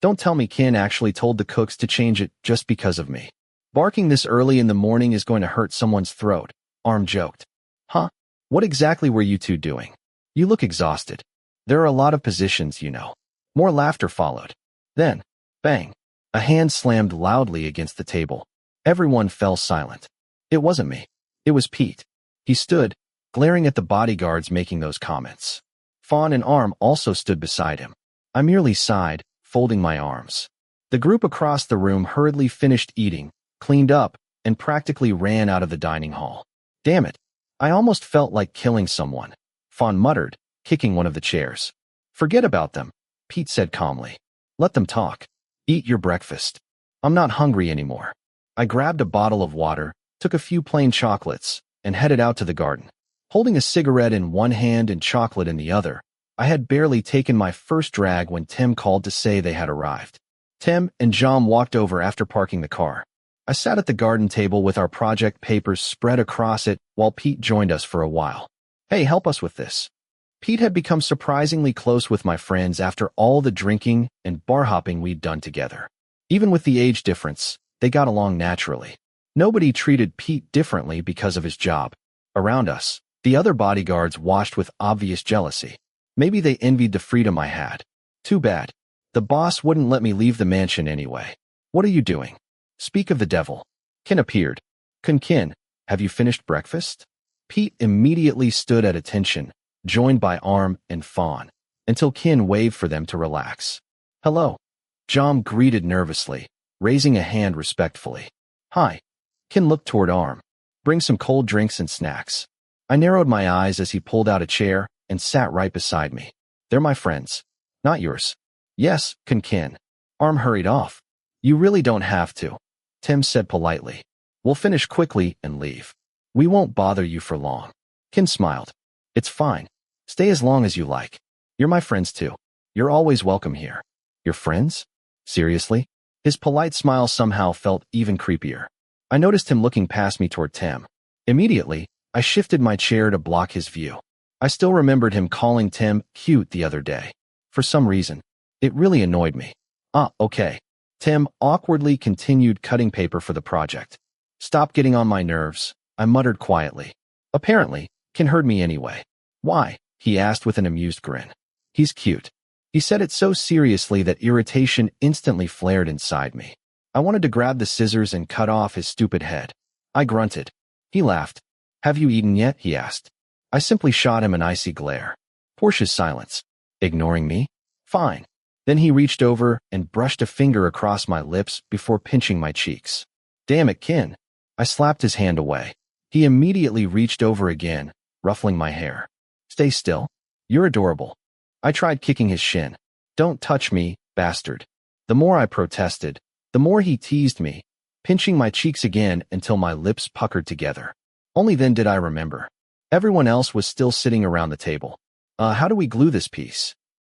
[SPEAKER 1] Don't tell me Kinn actually told the cooks to change it just because of me. Barking this early in the morning is going to hurt someone's throat, Arm joked. Huh? What exactly were you two doing? You look exhausted. There are a lot of positions, you know. More laughter followed. Then, bang, a hand slammed loudly against the table. Everyone fell silent. It wasn't me. It was Pete. He stood, glaring at the bodyguards making those comments. Fawn and Arm also stood beside him. I merely sighed, folding my arms. The group across the room hurriedly finished eating, cleaned up, and practically ran out of the dining hall. Damn it. I almost felt like killing someone, Fawn muttered, kicking one of the chairs. Forget about them, Pete said calmly. Let them talk. Eat your breakfast. I'm not hungry anymore. I grabbed a bottle of water, took a few plain chocolates, and headed out to the garden. Holding a cigarette in one hand and chocolate in the other, I had barely taken my first drag when Tim called to say they had arrived. Tim and John walked over after parking the car. I sat at the garden table with our project papers spread across it while Pete joined us for a while. Hey, help us with this. Pete had become surprisingly close with my friends after all the drinking and bar hopping we'd done together. Even with the age difference, they got along naturally. Nobody treated Pete differently because of his job. Around us, the other bodyguards watched with obvious jealousy. Maybe they envied the freedom I had. Too bad. The boss wouldn't let me leave the mansion anyway. What are you doing? Speak of the devil. Kinn appeared. Kinn, have you finished breakfast? Pete immediately stood at attention, joined by Arm and Fawn, until Kinn waved for them to relax. Hello. John greeted nervously, raising a hand respectfully. Hi. Kinn looked toward Arm. Bring some cold drinks and snacks. I narrowed my eyes as he pulled out a chair and sat right beside me. They're my friends. Not yours. Yes, Kinn. Arm hurried off. You really don't have to, Tim said politely. We'll finish quickly and leave. We won't bother you for long. Kinn smiled. It's fine. Stay as long as you like. You're my friends too. You're always welcome here. Your friends? Seriously? His polite smile somehow felt even creepier. I noticed him looking past me toward Tim. Immediately, I shifted my chair to block his view. I still remembered him calling Tim cute the other day. For some reason, it really annoyed me. Okay. Tim awkwardly continued cutting paper for the project. Stop getting on my nerves, I muttered quietly. Apparently, Kinn heard me anyway. Why? He asked with an amused grin. He's cute. He said it so seriously that irritation instantly flared inside me. I wanted to grab the scissors and cut off his stupid head. I grunted. He laughed. Have you eaten yet? He asked. I simply shot him an icy glare. Porsche's silence. Ignoring me? Fine. Then he reached over and brushed a finger across my lips before pinching my cheeks. Damn it, Kinn. I slapped his hand away. He immediately reached over again, ruffling my hair. Stay still. You're adorable. I tried kicking his shin. Don't touch me, bastard. The more I protested, the more he teased me, pinching my cheeks again until my lips puckered together. Only then did I remember. Everyone else was still sitting around the table. How do we glue this piece?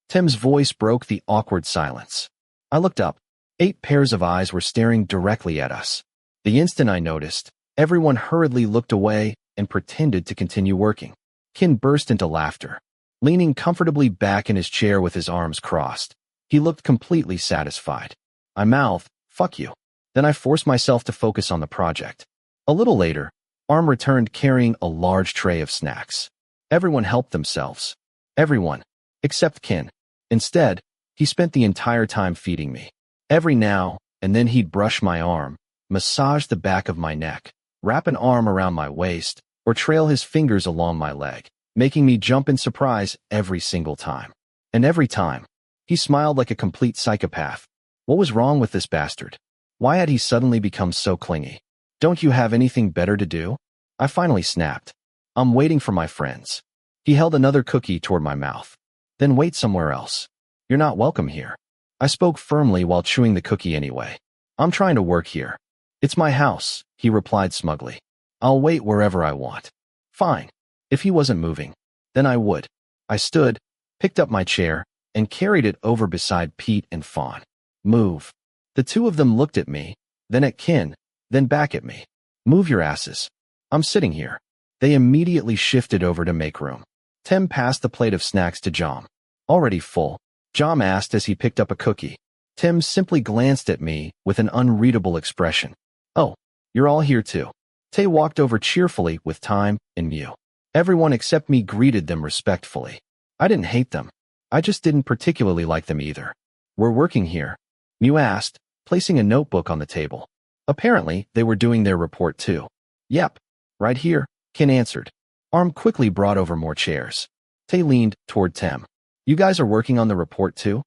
[SPEAKER 1] Tim's voice broke the awkward silence. I looked up. 8 pairs of eyes were staring directly at us. The instant I noticed, everyone hurriedly looked away and pretended to continue working. Kinn burst into laughter. Leaning comfortably back in his chair with his arms crossed, he looked completely satisfied. I mouthed, fuck you. Then I forced myself to focus on the project. A little later, Arm returned carrying a large tray of snacks. Everyone helped themselves. Everyone, except Kinn. Instead, he spent the entire time feeding me. Every now and then he'd brush my arm, massage the back of my neck, wrap an arm around my waist, or trail his fingers along my leg, making me jump in surprise every single time. And every time, he smiled like a complete psychopath. What was wrong with this bastard? Why had he suddenly become so clingy? Don't you have anything better to do? I finally snapped. I'm waiting for my friends. He held another cookie toward my mouth. Then wait somewhere else. You're not welcome here. I spoke firmly while chewing the cookie anyway. I'm trying to work here. It's my house, he replied smugly. I'll wait wherever I want. Fine. If he wasn't moving, then I would. I stood, picked up my chair, and carried it over beside Pete and Fawn. Move. The two of them looked at me, then at Kinn, then back at me. Move your asses. I'm sitting here. They immediately shifted over to make room. Tim passed the plate of snacks to Jom. Already full, Jom asked as he picked up a cookie. Tim simply glanced at me with an unreadable expression. Oh, you're all here too. Tay walked over cheerfully with Time and Mew. Everyone except me greeted them respectfully. I didn't hate them. I just didn't particularly like them either. We're working here? Mew asked, placing a notebook on the table. Apparently, they were doing their report too. Yep. Right here, Kinn answered. Arm quickly brought over more chairs. Tay leaned toward Tem. You guys are working on the report too?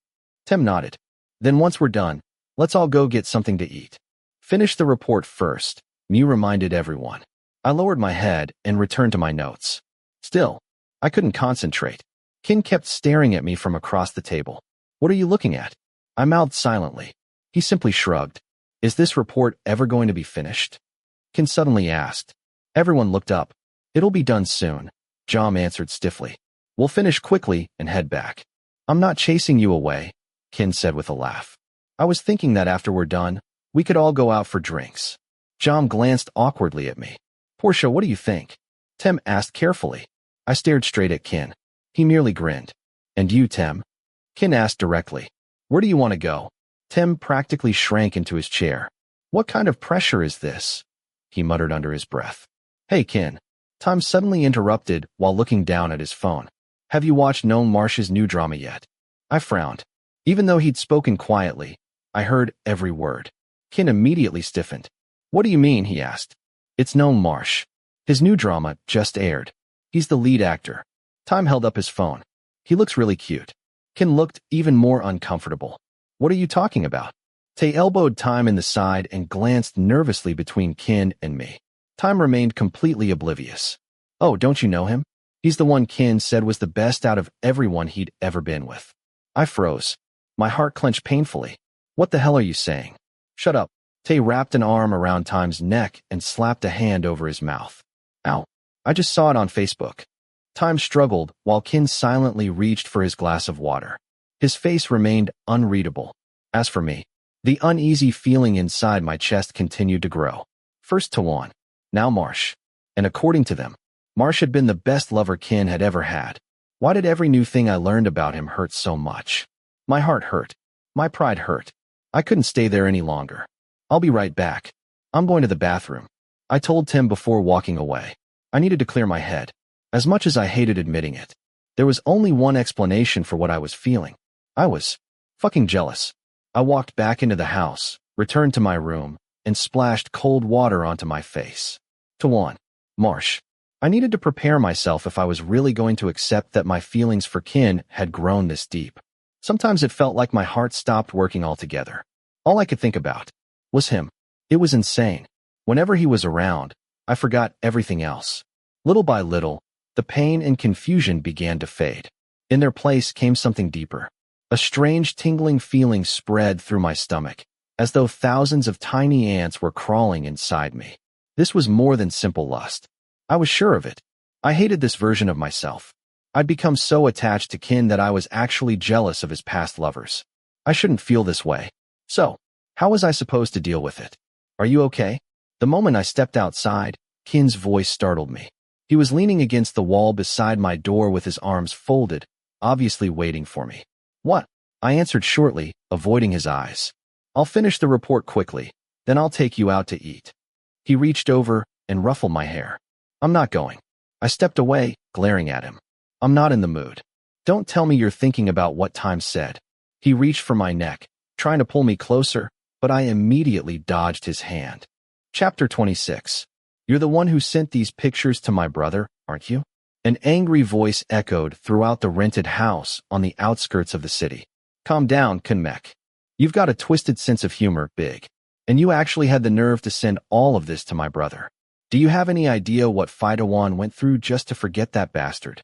[SPEAKER 1] Tem nodded. Then once we're done, let's all go get something to eat. Finish the report first, Mew reminded everyone. I lowered my head and returned to my notes. Still, I couldn't concentrate. Kinn kept staring at me from across the table. What are you looking at? I mouthed silently. He simply shrugged. Is this report ever going to be finished? Kinn suddenly asked. Everyone looked up. It'll be done soon, Jom answered stiffly. We'll finish quickly and head back. I'm not chasing you away, Kinn said with a laugh. I was thinking that after we're done, we could all go out for drinks. Jom glanced awkwardly at me. Porsche, what do you think? Tem asked carefully. I stared straight at Kinn. He merely grinned. And you, Tem? Kinn asked directly. Where do you want to go? Tem practically shrank into his chair. What kind of pressure is this? He muttered under his breath. Hey, Kinn. Tom suddenly interrupted while looking down at his phone. Have you watched Noam Marsh's new drama yet? I frowned. Even though he'd spoken quietly, I heard every word. Kinn immediately stiffened. What do you mean? He asked. It's Noam Marsh. His new drama just aired. He's the lead actor. Tom held up his phone. He looks really cute. Kinn looked even more uncomfortable. What are you talking about? Tay elbowed Time in the side and glanced nervously between Kinn and me. Time remained completely oblivious. Oh, don't you know him? He's the one Kinn said was the best out of everyone he'd ever been with. I froze. My heart clenched painfully. What the hell are you saying? Shut up. Tay wrapped an arm around Time's neck and slapped a hand over his mouth. Ow. I just saw it on Facebook. Time struggled while Kinn silently reached for his glass of water. His face remained unreadable. As for me, the uneasy feeling inside my chest continued to grow. First Tawan, now Marsh. And according to them, Marsh had been the best lover Kinn had ever had. Why did every new thing I learned about him hurt so much? My heart hurt. My pride hurt. I couldn't stay there any longer. I'll be right back. I'm going to the bathroom. I told Tim before walking away. I needed to clear my head. As much as I hated admitting it, there was only one explanation for what I was feeling. I was fucking jealous. I walked back into the house, returned to my room, and splashed cold water onto my face. Tawan, Marsh. I needed to prepare myself if I was really going to accept that my feelings for Kinn had grown this deep. Sometimes it felt like my heart stopped working altogether. All I could think about was him. It was insane. Whenever he was around, I forgot everything else. Little by little, the pain and confusion began to fade. In their place came something deeper. A strange tingling feeling spread through my stomach, as though thousands of tiny ants were crawling inside me. This was more than simple lust. I was sure of it. I hated this version of myself. I'd become so attached to Kinn that I was actually jealous of his past lovers. I shouldn't feel this way. So, how was I supposed to deal with it? Are you okay? The moment I stepped outside, Kinn's voice startled me. He was leaning against the wall beside my door with his arms folded, obviously waiting for me. What? I answered shortly, avoiding his eyes. I'll finish the report quickly, then I'll take you out to eat. He reached over and ruffled my hair. I'm not going. I stepped away, glaring at him. I'm not in the mood. Don't tell me you're thinking about what Time said. He reached for my neck, trying to pull me closer, but I immediately dodged his hand. Chapter 26. You're the one who sent these pictures to my brother, aren't you? An angry voice echoed throughout the rented house on the outskirts of the city. Calm down, Kunmek. You've got a twisted sense of humor, Big. And you actually had the nerve to send all of this to my brother. Do you have any idea what Tawan went through just to forget that bastard?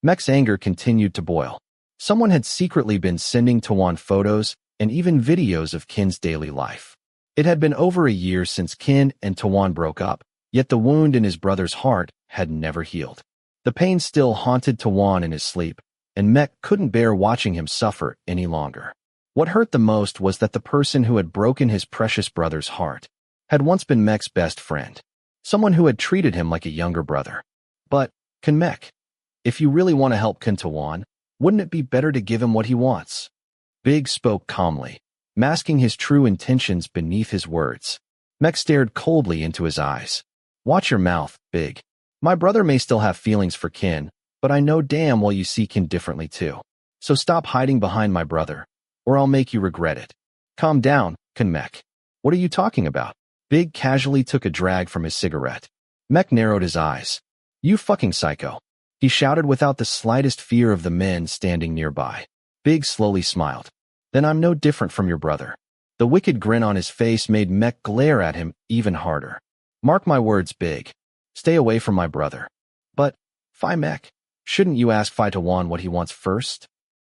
[SPEAKER 1] Mech's anger continued to boil. Someone had secretly been sending Tawan photos and even videos of Kinn's daily life. It had been over a year since Kinn and Tawan broke up, yet the wound in his brother's heart had never healed. The pain still haunted Tawan in his sleep, and Mech couldn't bear watching him suffer any longer. What hurt the most was that the person who had broken his precious brother's heart had once been Mech's best friend, someone who had treated him like a younger brother. But, Mech, if you really want to help Tawan, wouldn't it be better to give him what he wants? Big spoke calmly, masking his true intentions beneath his words. Mech stared coldly into his eyes. Watch your mouth, Big. My brother may still have feelings for Kinn, but I know damn well you see Kinn differently too. So stop hiding behind my brother, or I'll make you regret it. Calm down, Mech. What are you talking about? Big casually took a drag from his cigarette. Mech narrowed his eyes. You fucking psycho. He shouted without the slightest fear of the men standing nearby. Big slowly smiled. Then I'm no different from your brother. The wicked grin on his face made Mech glare at him even harder. Mark my words, Big. Stay away from my brother. But, Mech, shouldn't you ask Tawan what he wants first?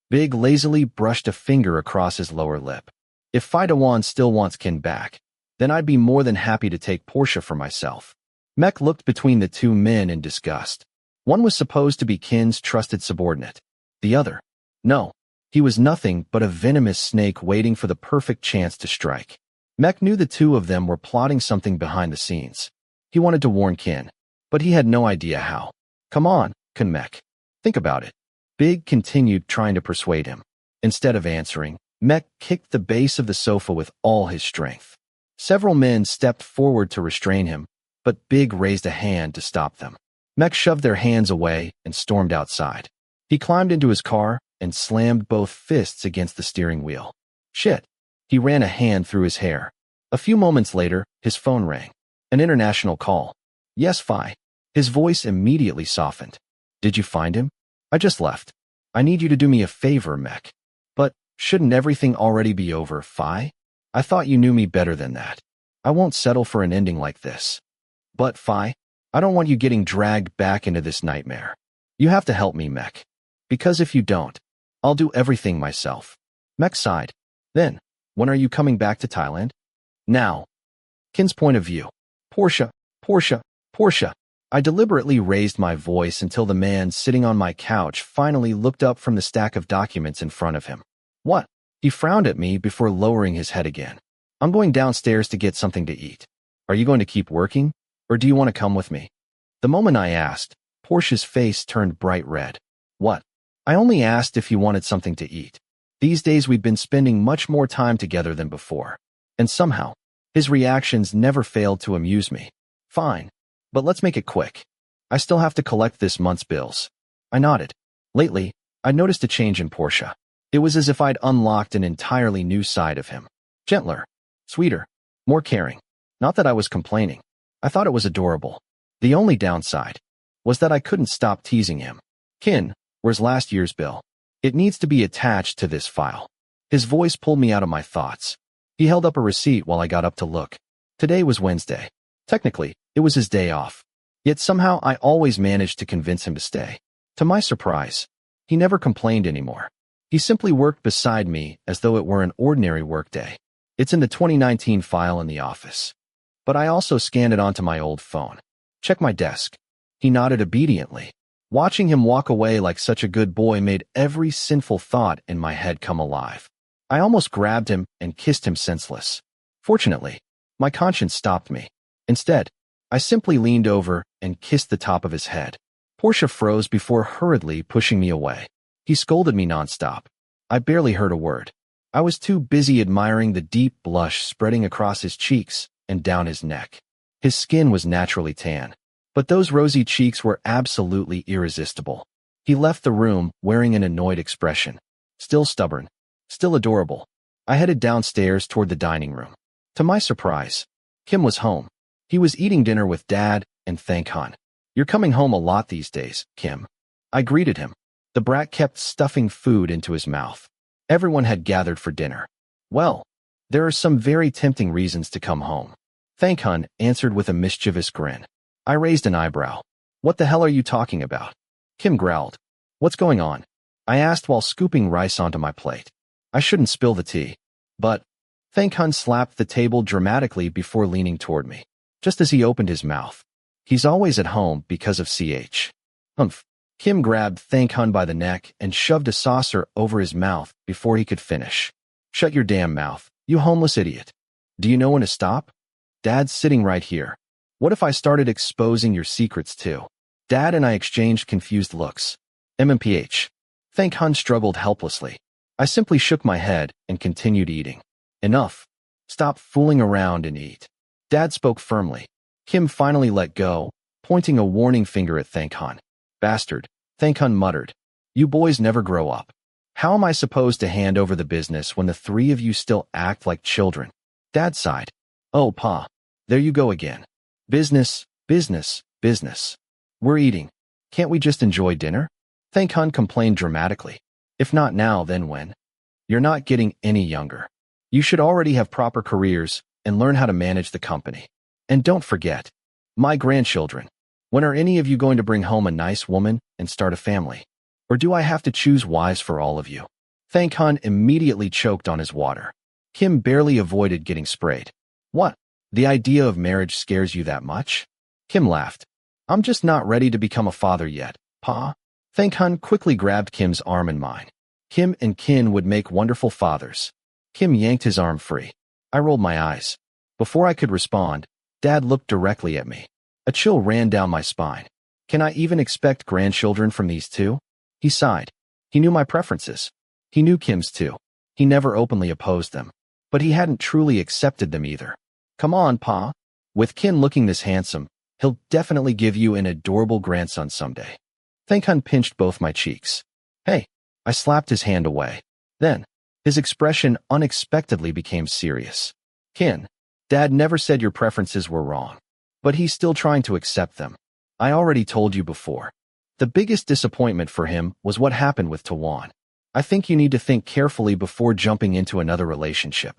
[SPEAKER 1] Big lazily brushed a finger across his lower lip. If Tawan still wants Kinn back, then I'd be more than happy to take Porsche for myself. Mech looked between the two men in disgust. One was supposed to be Kinn's trusted subordinate. The other, no, he was nothing but a venomous snake waiting for the perfect chance to strike. Mech knew the two of them were plotting something behind the scenes. He wanted to warn Kinn, but he had no idea how. Come on, Mech. Think about it. Big continued trying to persuade him. Instead of answering, Mech kicked the base of the sofa with all his strength. Several men stepped forward to restrain him, but Big raised a hand to stop them. Mech shoved their hands away and stormed outside. He climbed into his car and slammed both fists against the steering wheel. Shit. He ran a hand through his hair. A few moments later, his phone rang. An international call. Yes, His voice immediately softened. Did you find him? I just left. I need you to do me a favor, Mech. But shouldn't everything already be over, I thought you knew me better than that. I won't settle for an ending like this. But, I don't want you getting dragged back into this nightmare. You have to help me, Mech. Because if you don't, I'll do everything myself. Mech sighed. Then, when are you coming back to Thailand? Now. Kinn's point of view. Porsche. I deliberately raised my voice until the man sitting on my couch finally looked up from the stack of documents in front of him. What? He frowned at me before lowering his head again. I'm going downstairs to get something to eat. Are you going to keep working, or do you want to come with me? The moment I asked, Porsche's face turned bright red. What? I only asked if he wanted something to eat. These days we'd been spending much more time together than before. And somehow, his reactions never failed to amuse me. Fine. But let's make it quick. I still have to collect this month's bills. I nodded. Lately, I noticed a change in Porsche. It was as if I'd unlocked an entirely new side of him. Gentler, sweeter, more caring. Not that I was complaining. I thought it was adorable. The only downside was that I couldn't stop teasing him. Kinn, where's last year's bill? It needs to be attached to this file. His voice pulled me out of my thoughts. He held up a receipt while I got up to look. Today was Wednesday. Technically, it was his day off. Yet somehow I always managed to convince him to stay. To my surprise, he never complained anymore. He simply worked beside me as though it were an ordinary workday. It's in the 2019 file in the office. But I also scanned it onto my old phone. Check my desk. He nodded obediently. Watching him walk away like such a good boy made every sinful thought in my head come alive. I almost grabbed him and kissed him senseless. Fortunately, my conscience stopped me. Instead, I simply leaned over and kissed the top of his head. Porsche froze before hurriedly pushing me away. He scolded me nonstop. I barely heard a word. I was too busy admiring the deep blush spreading across his cheeks and down his neck. His skin was naturally tan, but those rosy cheeks were absolutely irresistible. He left the room wearing an annoyed expression. Still stubborn, still adorable. I headed downstairs toward the dining room. To my surprise, Kim was home. He was eating dinner with Dad and Thankhan. You're coming home a lot these days, Kim. I greeted him. The brat kept stuffing food into his mouth. Everyone had gathered for dinner. Well, there are some very tempting reasons to come home. Thank Hun answered with a mischievous grin. I raised an eyebrow. What the hell are you talking about? Kim growled. What's going on? I asked while scooping rice onto my plate. I shouldn't spill the tea. But Thank Hun slapped the table dramatically before leaning toward me, just as he opened his mouth. He's always at home because of CH. Humph. Kim grabbed Thank Hun by the neck and shoved a saucer over his mouth before he could finish. Shut your damn mouth, you homeless idiot. Do you know when to stop? Dad's sitting right here. What if I started exposing your secrets too? Dad and I exchanged confused looks. MMPH. Thank Hun struggled helplessly. I simply shook my head and continued eating. Enough. Stop fooling around and eat. Dad spoke firmly. Kim finally let go, pointing a warning finger at Thank Hun. Bastard, Thank Hun muttered. You boys never grow up. How am I supposed to hand over the business when the three of you still act like children? Dad sighed. Oh, Pa. There you go again. Business, business, business. We're eating. Can't we just enjoy dinner? Thank Hun complained dramatically. If not now, then when? You're not getting any younger. You should already have proper careers and learn how to manage the company. And don't forget, my grandchildren. When are any of you going to bring home a nice woman and start a family? Or do I have to choose wives for all of you? Thank Hun immediately choked on his water. Kim barely avoided getting sprayed. What? The idea of marriage scares you that much? Kim laughed. I'm just not ready to become a father yet, Pa. Thank Hun quickly grabbed Kim's arm in mine. Kim and Kinn would make wonderful fathers. Kim yanked his arm free. I rolled my eyes. Before I could respond, Dad looked directly at me. A chill ran down my spine. Can I even expect grandchildren from these two? He sighed. He knew my preferences. He knew Kim's too. He never openly opposed them. But he hadn't truly accepted them either. Come on, Pa. With Kinn looking this handsome, he'll definitely give you an adorable grandson someday. Thank Hun pinched both my cheeks. Hey. I slapped his hand away. Then, his expression unexpectedly became serious. Kinn, Dad never said your preferences were wrong. But he's still trying to accept them. I already told you before. The biggest disappointment for him was what happened with Tawan. I think you need to think carefully before jumping into another relationship.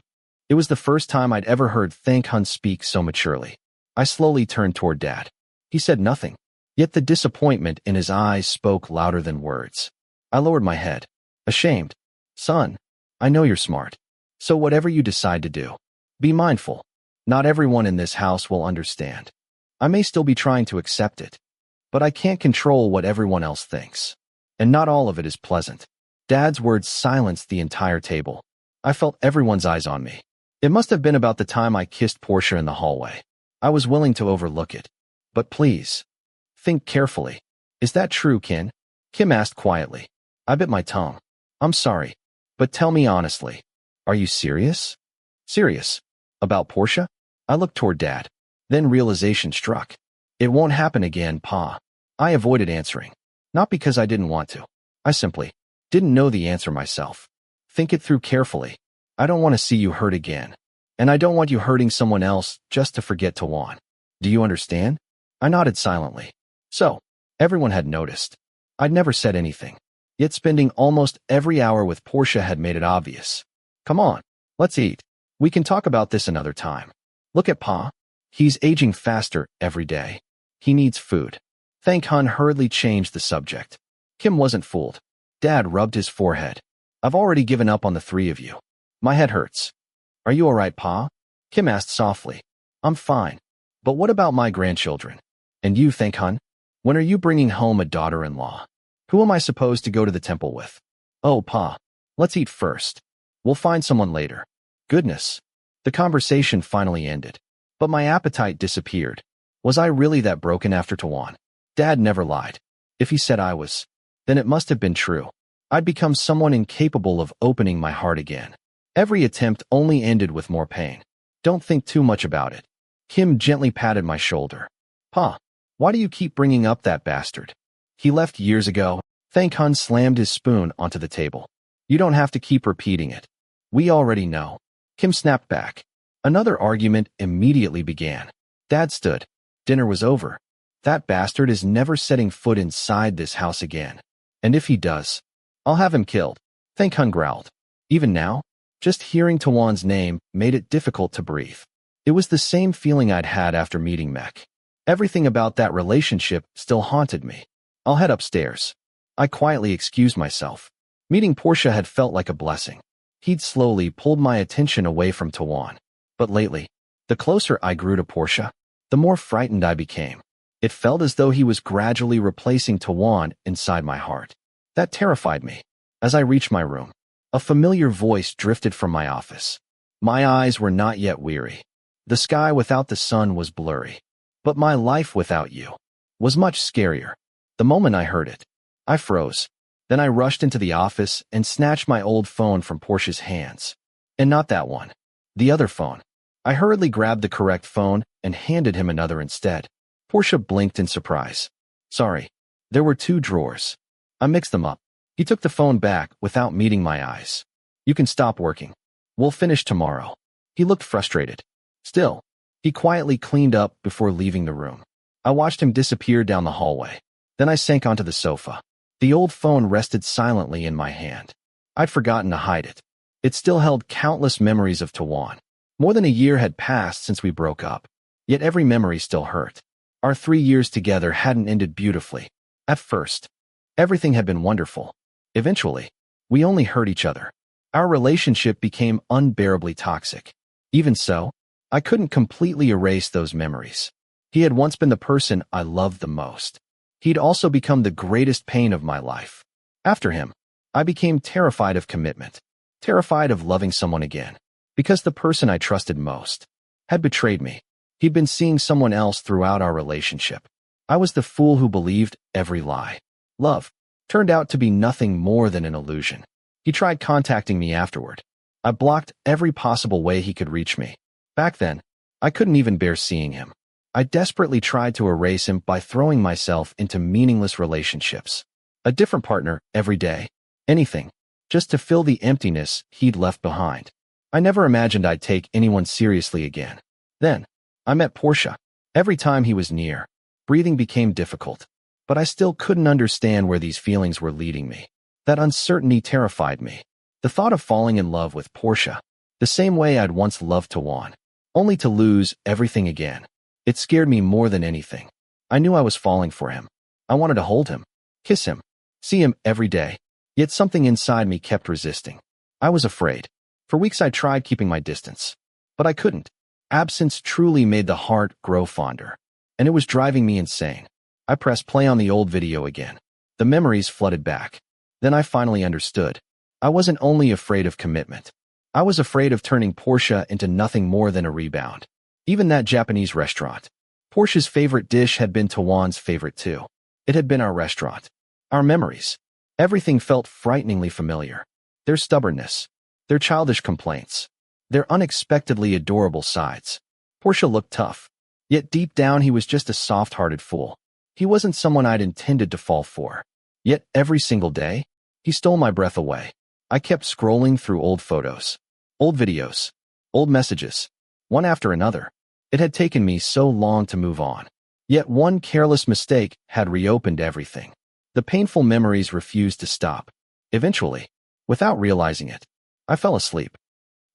[SPEAKER 1] It was the first time I'd ever heard Thank Hun speak so maturely. I slowly turned toward Dad. He said nothing. Yet the disappointment in his eyes spoke louder than words. I lowered my head. Ashamed. Son, I know you're smart. So whatever you decide to do, be mindful. Not everyone in this house will understand. I may still be trying to accept it. But I can't control what everyone else thinks. And not all of it is pleasant. Dad's words silenced the entire table. I felt everyone's eyes on me. It must have been about the time I kissed Porsche in the hallway. I was willing to overlook it. But please, think carefully. Is that true, Kinn? Kim asked quietly. I bit my tongue. I'm sorry. But tell me honestly. Are you serious? Serious? About Porsche? I looked toward Dad. Then realization struck. It won't happen again, Pa. I avoided answering. Not because I didn't want to. I simply didn't know the answer myself. Think it through carefully. I don't want to see you hurt again. And I don't want you hurting someone else just to forget Tawan. Do you understand? I nodded silently. So, everyone had noticed. I'd never said anything. Yet spending almost every hour with Porsche had made it obvious. Come on, let's eat. We can talk about this another time. Look at Pa. He's aging faster every day. He needs food. Thank Hun hurriedly changed the subject. Kim wasn't fooled. Dad rubbed his forehead. I've already given up on the three of you. My head hurts. Are you all right, Pa? Kim asked softly. I'm fine. But what about my grandchildren? And you, Thank Hun? When are you bringing home a daughter-in-law? Who am I supposed to go to the temple with? Oh, Pa. Let's eat first. We'll find someone later. Goodness. The conversation finally ended. But my appetite disappeared. Was I really that broken after Tawan? Dad never lied. If he said I was, then it must have been true. I'd become someone incapable of opening my heart again. Every attempt only ended with more pain. Don't think too much about it. Kim gently patted my shoulder. Pa, why do you keep bringing up that bastard? He left years ago. Thank Hun slammed his spoon onto the table. You don't have to keep repeating it. We already know. Kim snapped back. Another argument immediately began. Dad stood. Dinner was over. That bastard is never setting foot inside this house again. And if he does, I'll have him killed. Thank Hun growled. Even now? Just hearing Tawan's name made it difficult to breathe. It was the same feeling I'd had after meeting Mek. Everything about that relationship still haunted me. I'll head upstairs. I quietly excused myself. Meeting Porsche had felt like a blessing. He'd slowly pulled my attention away from Tawan. But lately, the closer I grew to Porsche, the more frightened I became. It felt as though he was gradually replacing Tawan inside my heart. That terrified me. As I reached my room, a familiar voice drifted from my office. My eyes were not yet weary. The sky without the sun was blurry. But my life without you was much scarier. The moment I heard it, I froze. Then I rushed into the office and snatched my old phone from Porsche's hands. And not that one. The other phone. I hurriedly grabbed the correct phone and handed him another instead. Porsche blinked in surprise. Sorry. There were 2 drawers. I mixed them up. He took the phone back without meeting my eyes. You can stop working. We'll finish tomorrow. He looked frustrated. Still, he quietly cleaned up before leaving the room. I watched him disappear down the hallway. Then I sank onto the sofa. The old phone rested silently in my hand. I'd forgotten to hide it. It still held countless memories of Tawan. More than a year had passed since we broke up. Yet every memory still hurt. Our 3 years together hadn't ended beautifully. At first, everything had been wonderful. Eventually, we only hurt each other. Our relationship became unbearably toxic. Even so, I couldn't completely erase those memories. He had once been the person I loved the most. He'd also become the greatest pain of my life. After him, I became terrified of commitment, terrified of loving someone again, because the person I trusted most had betrayed me. He'd been seeing someone else throughout our relationship. I was the fool who believed every lie. Love turned out to be nothing more than an illusion. He tried contacting me afterward. I blocked every possible way he could reach me. Back then, I couldn't even bear seeing him. I desperately tried to erase him by throwing myself into meaningless relationships. A different partner every day. Anything. Just to fill the emptiness he'd left behind. I never imagined I'd take anyone seriously again. Then, I met Porsche. Every time he was near, breathing became difficult. But I still couldn't understand where these feelings were leading me. That uncertainty terrified me. The thought of falling in love with Porsche, the same way I'd once loved Tawan, only to lose everything again. It scared me more than anything. I knew I was falling for him. I wanted to hold him, kiss him, see him every day. Yet something inside me kept resisting. I was afraid. For weeks I tried keeping my distance. But I couldn't. Absence truly made the heart grow fonder. And it was driving me insane. I pressed play on the old video again. The memories flooded back. Then I finally understood. I wasn't only afraid of commitment. I was afraid of turning Porsche into nothing more than a rebound. Even that Japanese restaurant. Porsche's favorite dish had been Tawan's favorite too. It had been our restaurant. Our memories. Everything felt frighteningly familiar. Their stubbornness. Their childish complaints. Their unexpectedly adorable sides. Porsche looked tough. Yet deep down he was just a soft-hearted fool. He wasn't someone I'd intended to fall for. Yet every single day, he stole my breath away. I kept scrolling through old photos, old videos, old messages, one after another. It had taken me so long to move on. Yet one careless mistake had reopened everything. The painful memories refused to stop. Eventually, without realizing it, I fell asleep.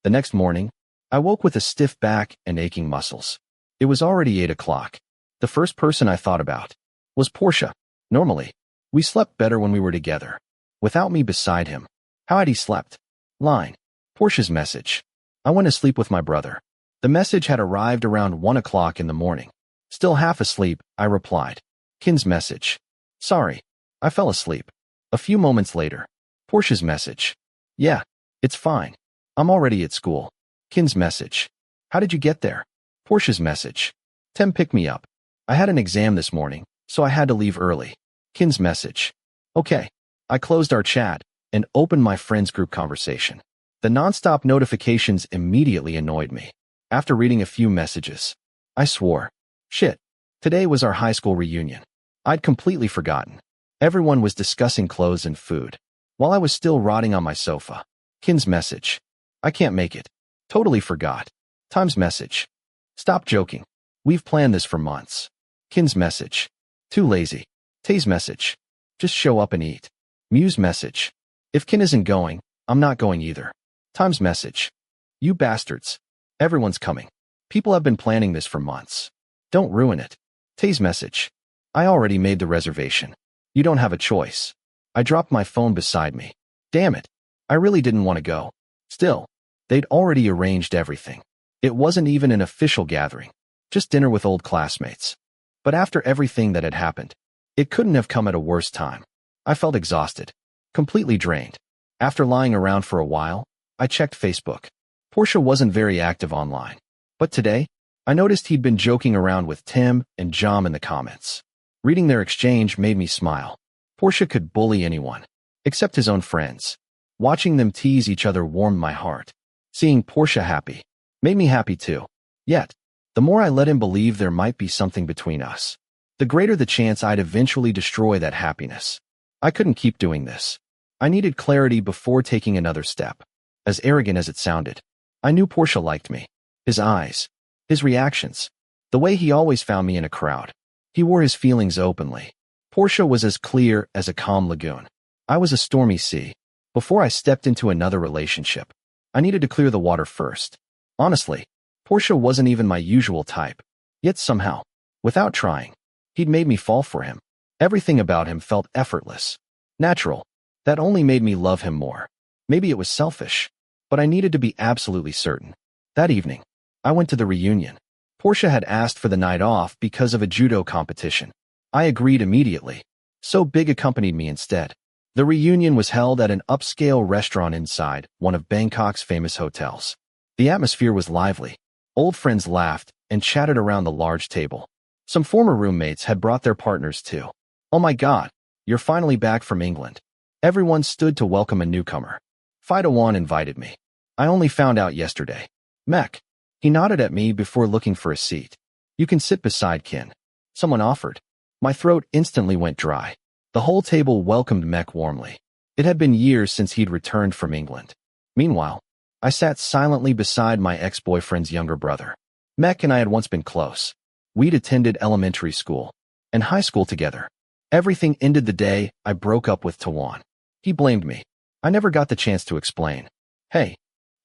[SPEAKER 1] The next morning, I woke with a stiff back and aching muscles. It was already 8 o'clock. The first person I thought about was Porsche. Normally, we slept better when we were together. Without me beside him, how had he slept? Line. Porsche's message. I went to sleep with my brother. The message had arrived around 1 o'clock in the morning. Still half asleep, I replied. Kinn's message. Sorry, I fell asleep. A few moments later, Porsche's message. Yeah, it's fine. I'm already at school. Kinn's message. How did you get there? Porsche's message. Tem picked me up. I had an exam this morning, so I had to leave early. Kinn's message. Okay. I closed our chat and opened my friends group conversation. The nonstop notifications immediately annoyed me. After reading a few messages, I swore. Shit. Today was our high school reunion. I'd completely forgotten. Everyone was discussing clothes and food, while I was still rotting on my sofa. Kinn's message. I can't make it. Totally forgot. Time's message. Stop joking. We've planned this for months. Kinn's message. Too lazy. Tay's message. Just show up and eat. Mew's message. If Kinn isn't going, I'm not going either. Time's message. You bastards. Everyone's coming. People have been planning this for months. Don't ruin it. Tay's message. I already made the reservation. You don't have a choice. I dropped my phone beside me. Damn it. I really didn't want to go. Still, they'd already arranged everything. It wasn't even an official gathering. Just dinner with old classmates. But after everything that had happened, it couldn't have come at a worse time. I felt exhausted. Completely drained. After lying around for a while, I checked Facebook. Porsche wasn't very active online. But today, I noticed he'd been joking around with Tim and Jom in the comments. Reading their exchange made me smile. Porsche could bully anyone, except his own friends. Watching them tease each other warmed my heart. Seeing Porsche happy made me happy too. Yet, the more I let him believe there might be something between us, the greater the chance I'd eventually destroy that happiness. I couldn't keep doing this. I needed clarity before taking another step. As arrogant as it sounded, I knew Porsche liked me. His eyes, his reactions, the way he always found me in a crowd. He wore his feelings openly. Porsche was as clear as a calm lagoon. I was a stormy sea. Before I stepped into another relationship, I needed to clear the water first. Honestly, Porsche wasn't even my usual type. Yet somehow, without trying, he'd made me fall for him. Everything about him felt effortless, natural. That only made me love him more. Maybe it was selfish, but I needed to be absolutely certain. That evening, I went to the reunion. Porsche had asked for the night off because of a judo competition. I agreed immediately, so Big accompanied me instead. The reunion was held at an upscale restaurant inside one of Bangkok's famous hotels. The atmosphere was lively. Old friends laughed and chatted around the large table. Some former roommates had brought their partners too. Oh my God, you're finally back from England. Everyone stood to welcome a newcomer. Fidawan invited me. I only found out yesterday. Mech. He nodded at me before looking for a seat. You can sit beside Kinn. Someone offered. My throat instantly went dry. The whole table welcomed Mech warmly. It had been years since he'd returned from England. Meanwhile, I sat silently beside my ex-boyfriend's younger brother. Mech and I had once been close. We'd attended elementary school and high school together. Everything ended the day I broke up with Tawan. He blamed me. I never got the chance to explain. Hey,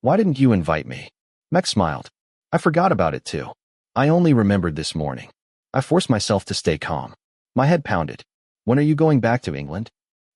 [SPEAKER 1] why didn't you invite me? Mech smiled. I forgot about it too. I only remembered this morning. I forced myself to stay calm. My head pounded. When are you going back to England?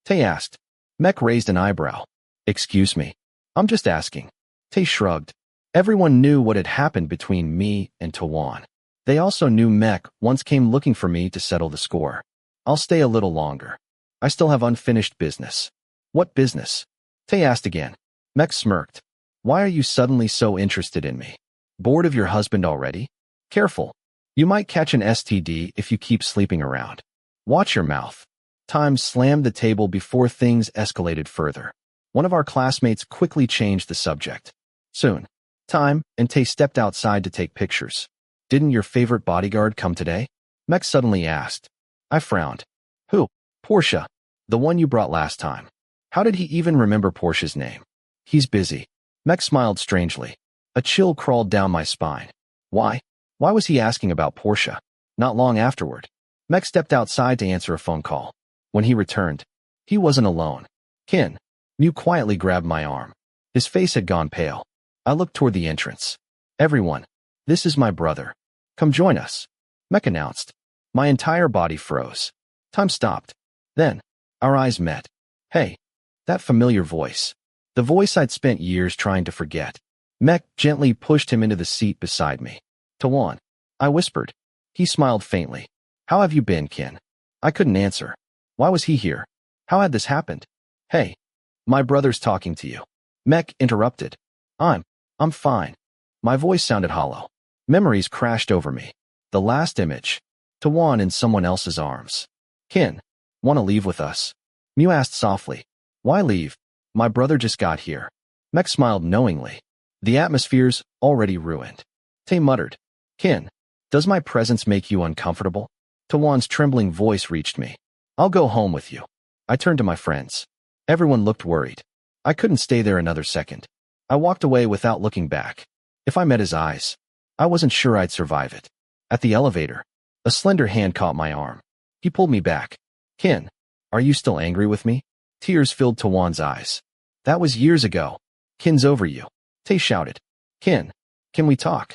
[SPEAKER 1] Tay asked. Mech raised an eyebrow. Excuse me. I'm just asking. Tay shrugged. Everyone knew what had happened between me and Tawan. They also knew Mech once came looking for me to settle the score. I'll stay a little longer. I still have unfinished business. What business? Tay asked again. Mech smirked. Why are you suddenly so interested in me? Bored of your husband already? Careful. You might catch an STD if you keep sleeping around. Watch your mouth. Time slammed the table before things escalated further. One of our classmates quickly changed the subject. Soon, Time and Tay stepped outside to take pictures. Didn't your favorite bodyguard come today? Mech suddenly asked. I frowned. Who? Porsche. The one you brought last time. How did he even remember Porsche's name? He's busy. Mech smiled strangely. A chill crawled down my spine. Why? Why was he asking about Porsche? Not long afterward, Mech stepped outside to answer a phone call. When he returned, he wasn't alone. Kinn. Mew quietly grabbed my arm. His face had gone pale. I looked toward the entrance. Everyone, this is my brother. Come join us. Mech announced. My entire body froze. Time stopped. Then, our eyes met. Hey, that familiar voice. The voice I'd spent years trying to forget. Mech gently pushed him into the seat beside me. Tawan. I whispered. He smiled faintly. How have you been, Kinn? I couldn't answer. Why was he here? How had this happened? Hey, my brother's talking to you. Mech interrupted. I'm fine. My voice sounded hollow. Memories crashed over me. The last image. Tawan in someone else's arms. Kinn, wanna leave with us? Mew asked softly. Why leave? My brother just got here. Mech smiled knowingly. The atmosphere's already ruined. Tay muttered. Kinn, does my presence make you uncomfortable? Tawan's trembling voice reached me. I'll go home with you. I turned to my friends. Everyone looked worried. I couldn't stay there another second. I walked away without looking back. If I met his eyes, I wasn't sure I'd survive it. At the elevator, a slender hand caught my arm. He pulled me back. Kinn, are you still angry with me? Tears filled Tawan's eyes. That was years ago. Kinn's over you. Tay shouted. Kinn, can we talk?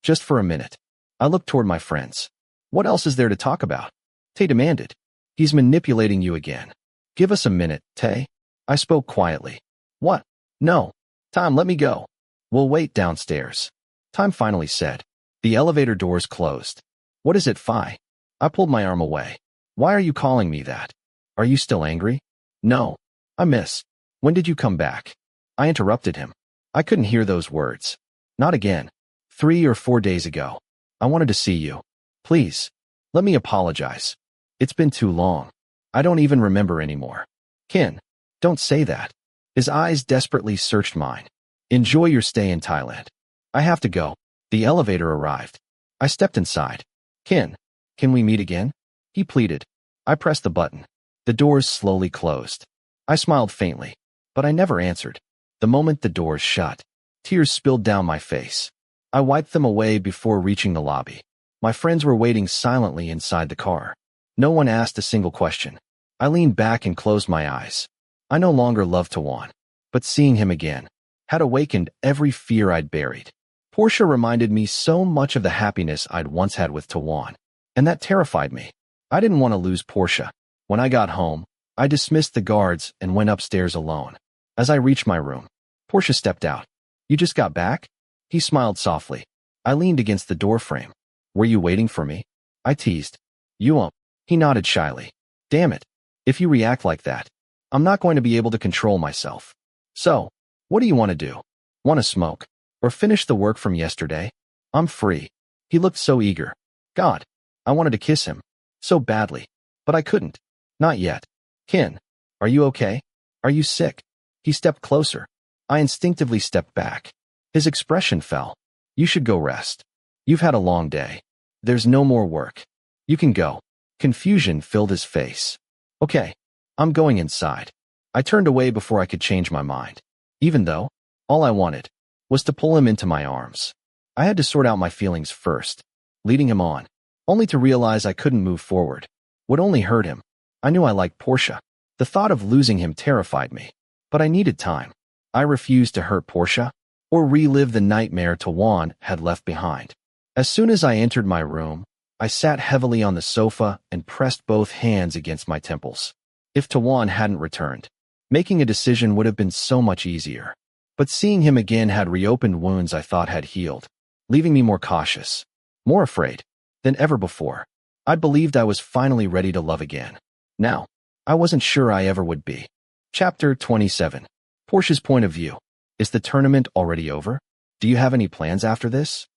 [SPEAKER 1] Just for a minute. I looked toward my friends. What else is there to talk about? Tay demanded. He's manipulating you again. Give us a minute, Tay. I spoke quietly. What? No. Tom, let me go. We'll wait downstairs. Tom finally said. The elevator doors closed. What is it, Phi? I pulled my arm away. Why are you calling me that? Are you still angry? No. I miss. When did you come back? I interrupted him. I couldn't hear those words. Not again. 3 or 4 days ago. I wanted to see you. Please. Let me apologize. It's been too long. I don't even remember anymore. Kinn, don't say that. His eyes desperately searched mine. Enjoy your stay in Thailand. I have to go. The elevator arrived. I stepped inside. Kinn, can we meet again? He pleaded. I pressed the button. The doors slowly closed. I smiled faintly, but I never answered. The moment the doors shut, tears spilled down my face. I wiped them away before reaching the lobby. My friends were waiting silently inside the car. No one asked a single question. I leaned back and closed my eyes. I no longer loved Tawan, but seeing him again had awakened every fear I'd buried. Porsche reminded me so much of the happiness I'd once had with Tawan, and that terrified me. I didn't want to lose Porsche. When I got home, I dismissed the guards and went upstairs alone. As I reached my room, Porsche stepped out. You just got back? He smiled softly. I leaned against the doorframe. Were you waiting for me? I teased. You won't. He nodded shyly. Damn it. If you react like that, I'm not going to be able to control myself. So, what do you want to do? Want to smoke? Or finish the work from yesterday? I'm free. He looked so eager. God, I wanted to kiss him. So badly. But I couldn't. Not yet. Kinn, are you okay? Are you sick? He stepped closer. I instinctively stepped back. His expression fell. You should go rest. You've had a long day. There's no more work. You can go. Confusion filled his face. Okay. I'm going inside. I turned away before I could change my mind. Even though all I wanted was to pull him into my arms. I had to sort out my feelings first, leading him on, only to realize I couldn't move forward. Would only hurt him. I knew I liked Porsche. The thought of losing him terrified me, but I needed time. I refused to hurt Porsche or relive the nightmare Tawan had left behind. As soon as I entered my room, I sat heavily on the sofa and pressed both hands against my temples. If Tawan hadn't returned, making a decision would have been so much easier. But seeing him again had reopened wounds I thought had healed, leaving me more cautious, more afraid than ever before. I believed I was finally ready to love again. Now, I wasn't sure I ever would be. Chapter 27. Porsche's point of view. Is the tournament already over? Do you have any plans after this?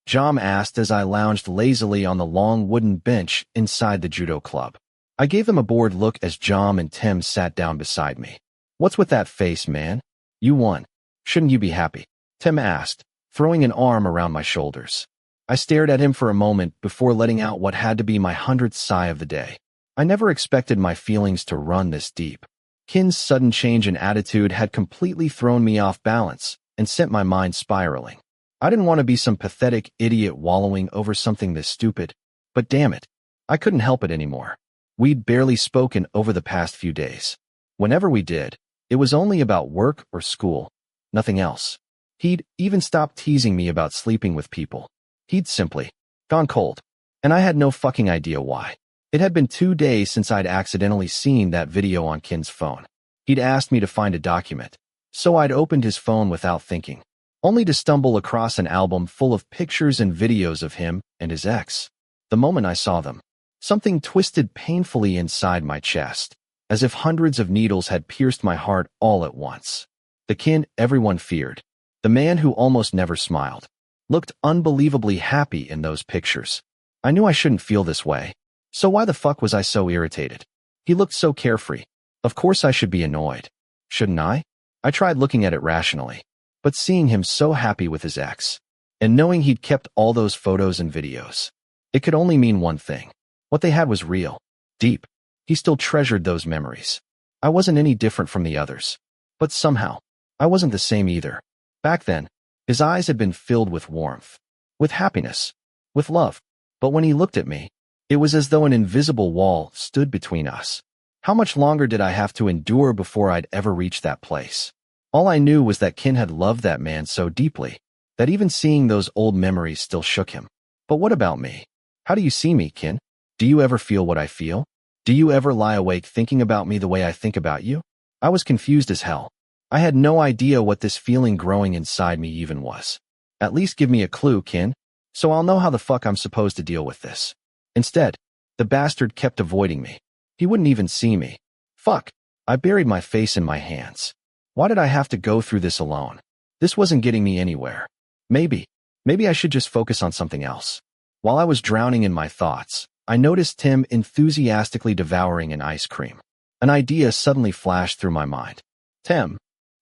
[SPEAKER 1] Jom asked as I lounged lazily on the long wooden bench inside the judo club. I gave them a bored look as Jom and Tim sat down beside me. What's with that face, man? You won. Shouldn't you be happy? Tim asked, throwing an arm around my shoulders. I stared at him for a moment before letting out what had to be my 100th sigh of the day. I never expected my feelings to run this deep. Kinn's sudden change in attitude had completely thrown me off balance and sent my mind spiraling. I didn't want to be some pathetic idiot wallowing over something this stupid, but damn it, I couldn't help it anymore. We'd barely spoken over the past few days. Whenever we did, it was only about work or school, nothing else. He'd even stopped teasing me about sleeping with people. He'd simply gone cold, and I had no fucking idea why. It had been 2 days since I'd accidentally seen that video on Kinn's phone. He'd asked me to find a document, so I'd opened his phone without thinking, only to stumble across an album full of pictures and videos of him and his ex. The moment I saw them, something twisted painfully inside my chest, as if hundreds of needles had pierced my heart all at once. The Kinn everyone feared, the man who almost never smiled, looked unbelievably happy in those pictures. I knew I shouldn't feel this way, so why the fuck was I so irritated? He looked so carefree. Of course I should be annoyed. Shouldn't I? I tried looking at it rationally, but seeing him so happy with his ex, and knowing he'd kept all those photos and videos, it could only mean one thing. What they had was real, deep. He still treasured those memories. I wasn't any different from the others, but somehow, I wasn't the same either. Back then, his eyes had been filled with warmth, with happiness, with love. But when he looked at me, it was as though an invisible wall stood between us. How much longer did I have to endure before I'd ever reach that place? All I knew was that Kinn had loved that man so deeply that even seeing those old memories still shook him. But what about me? How do you see me, Kinn? Do you ever feel what I feel? Do you ever lie awake thinking about me the way I think about you? I was confused as hell. I had no idea what this feeling growing inside me even was. At least give me a clue, Kinn, so I'll know how the fuck I'm supposed to deal with this. Instead, the bastard kept avoiding me. He wouldn't even see me. Fuck. I buried my face in my hands. Why did I have to go through this alone? This wasn't getting me anywhere. Maybe I should just focus on something else. While I was drowning in my thoughts, I noticed Tim enthusiastically devouring an ice cream. An idea suddenly flashed through my mind. Tim.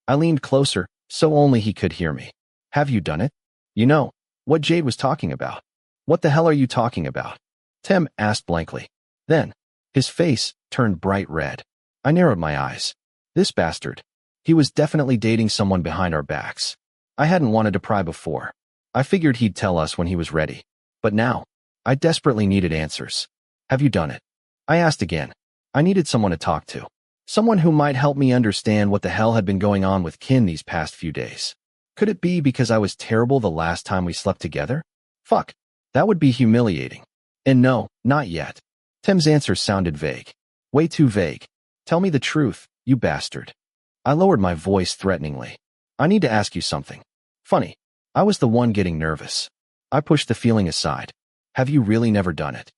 [SPEAKER 1] I leaned closer, so only he could hear me. Have you done it? You know, what Jade was talking about. What the hell are you talking about? Tim asked blankly. Then, his face turned bright red. I narrowed my eyes. This bastard. He was definitely dating someone behind our backs. I hadn't wanted to pry before. I figured he'd tell us when he was ready. But now, I desperately needed answers. Have you done it? I asked again. I needed someone to talk to. Someone who might help me understand what the hell had been going on with Kinn these past few days. Could it be because I was terrible the last time we slept together? Fuck. That would be humiliating. And no, not yet. Tim's answer sounded vague. Way too vague. Tell me the truth, you bastard. I lowered my voice threateningly. I need to ask you something. Funny. I was the one getting nervous. I pushed the feeling aside. Have you really never done it?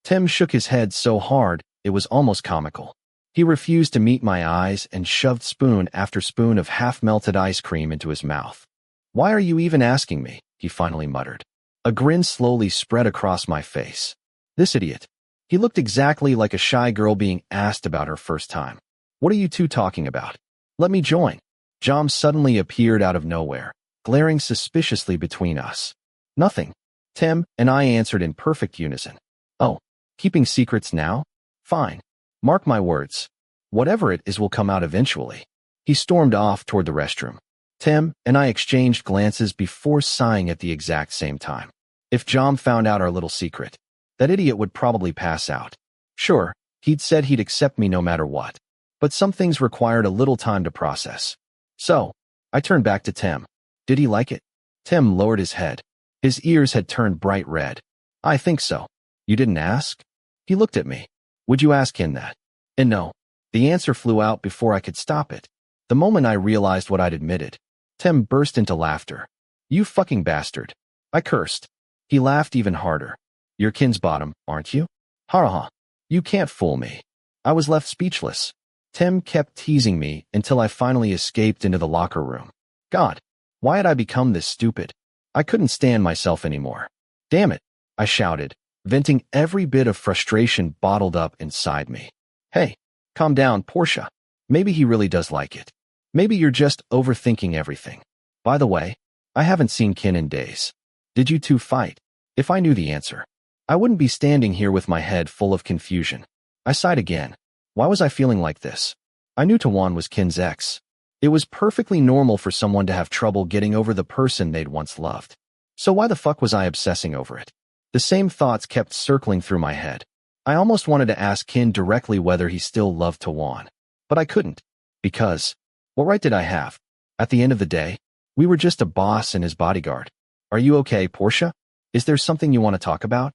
[SPEAKER 1] Tim shook his head so hard, it was almost comical. He refused to meet my eyes and shoved spoon after spoon of half-melted ice cream into his mouth. Why are you even asking me? He finally muttered. A grin slowly spread across my face. This idiot. He looked exactly like a shy girl being asked about her first time. What are you two talking about? Let me join. Jom suddenly appeared out of nowhere, glaring suspiciously between us. Nothing. Tim and I answered in perfect unison. Oh, keeping secrets now? Fine. Mark my words. Whatever it is will come out eventually. He stormed off toward the restroom. Tim and I exchanged glances before sighing at the exact same time. If Jom found out our little secret, that idiot would probably pass out. Sure, he'd said he'd accept me no matter what. But some things required a little time to process. So, I turned back to Tim. Did he like it? Tim lowered his head. His ears had turned bright red. I think so. You didn't ask? He looked at me. Would you ask him that? And no. The answer flew out before I could stop it. The moment I realized what I'd admitted, Tim burst into laughter. You fucking bastard. I cursed. He laughed even harder. You're Kinn's bottom, aren't you? Ha ha. You can't fool me. I was left speechless. Tim kept teasing me until I finally escaped into the locker room. God, why had I become this stupid? I couldn't stand myself anymore. Damn it, I shouted, venting every bit of frustration bottled up inside me. Hey, calm down, Porsche. Maybe he really does like it. Maybe you're just overthinking everything. By the way, I haven't seen Kinn in days. Did you two fight? If I knew the answer, I wouldn't be standing here with my head full of confusion. I sighed again. Why was I feeling like this? I knew Tawan was Kinn's ex. It was perfectly normal for someone to have trouble getting over the person they'd once loved. So why the fuck was I obsessing over it? The same thoughts kept circling through my head. I almost wanted to ask Kinn directly whether he still loved Tawan. But I couldn't. Because, what right did I have? At the end of the day, we were just a boss and his bodyguard. Are you okay, Porsche? Is there something you want to talk about?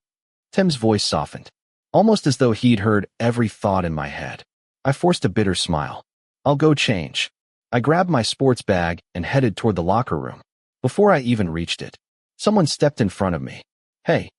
[SPEAKER 1] Tim's voice softened, almost as though he'd heard every thought in my head. I forced a bitter smile. I'll go change. I grabbed my sports bag and headed toward the locker room. Before I even reached it, someone stepped in front of me. Hey.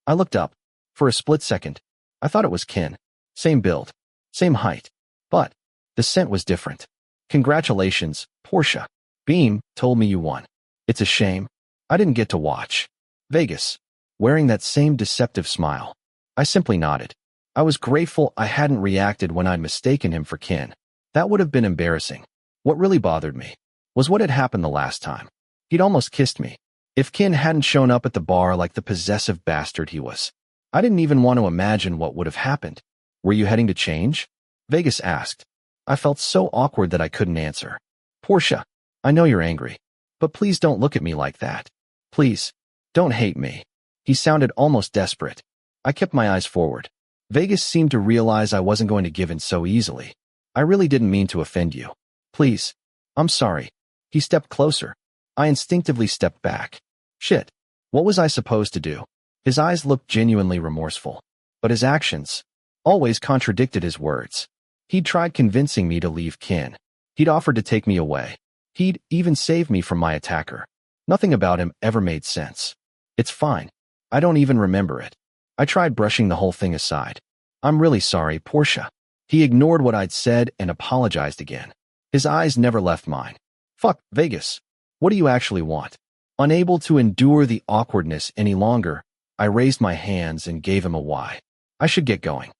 [SPEAKER 1] I looked up. For a split second, I thought it was Kinn. Same build, same height. But the scent was different. Congratulations, Porsche. Beam told me you won. It's a shame I didn't get to watch. Vegas. Wearing that same deceptive smile. I simply nodded. I was grateful I hadn't reacted when I'd mistaken him for Kinn. That would have been embarrassing. What really bothered me was what had happened the last time. He'd almost kissed me. If Kinn hadn't shown up at the bar like the possessive bastard he was, I didn't even want to imagine what would have happened. Were you heading to change? Vegas asked. I felt so awkward that I couldn't answer. Porsche, I know you're angry, but please don't look at me like that. Please, don't hate me. He sounded almost desperate. I kept my eyes forward. Vegas seemed to realize I wasn't going to give in so easily. I really didn't mean to offend you. Please. I'm sorry. He stepped closer. I instinctively stepped back. Shit. What was I supposed to do? His eyes looked genuinely remorseful, but his actions always contradicted his words. He'd tried convincing me to leave Kinn. He'd offered to take me away. He'd even saved me from my attacker. Nothing about him ever made sense. It's fine. I don't even remember it. I tried brushing the whole thing aside. I'm really sorry, Porsche. He ignored what I'd said and apologized again. His eyes never left mine. Fuck, Vegas. What do you actually want? Unable to endure the awkwardness any longer, I raised my hands and gave him a why. I should get going.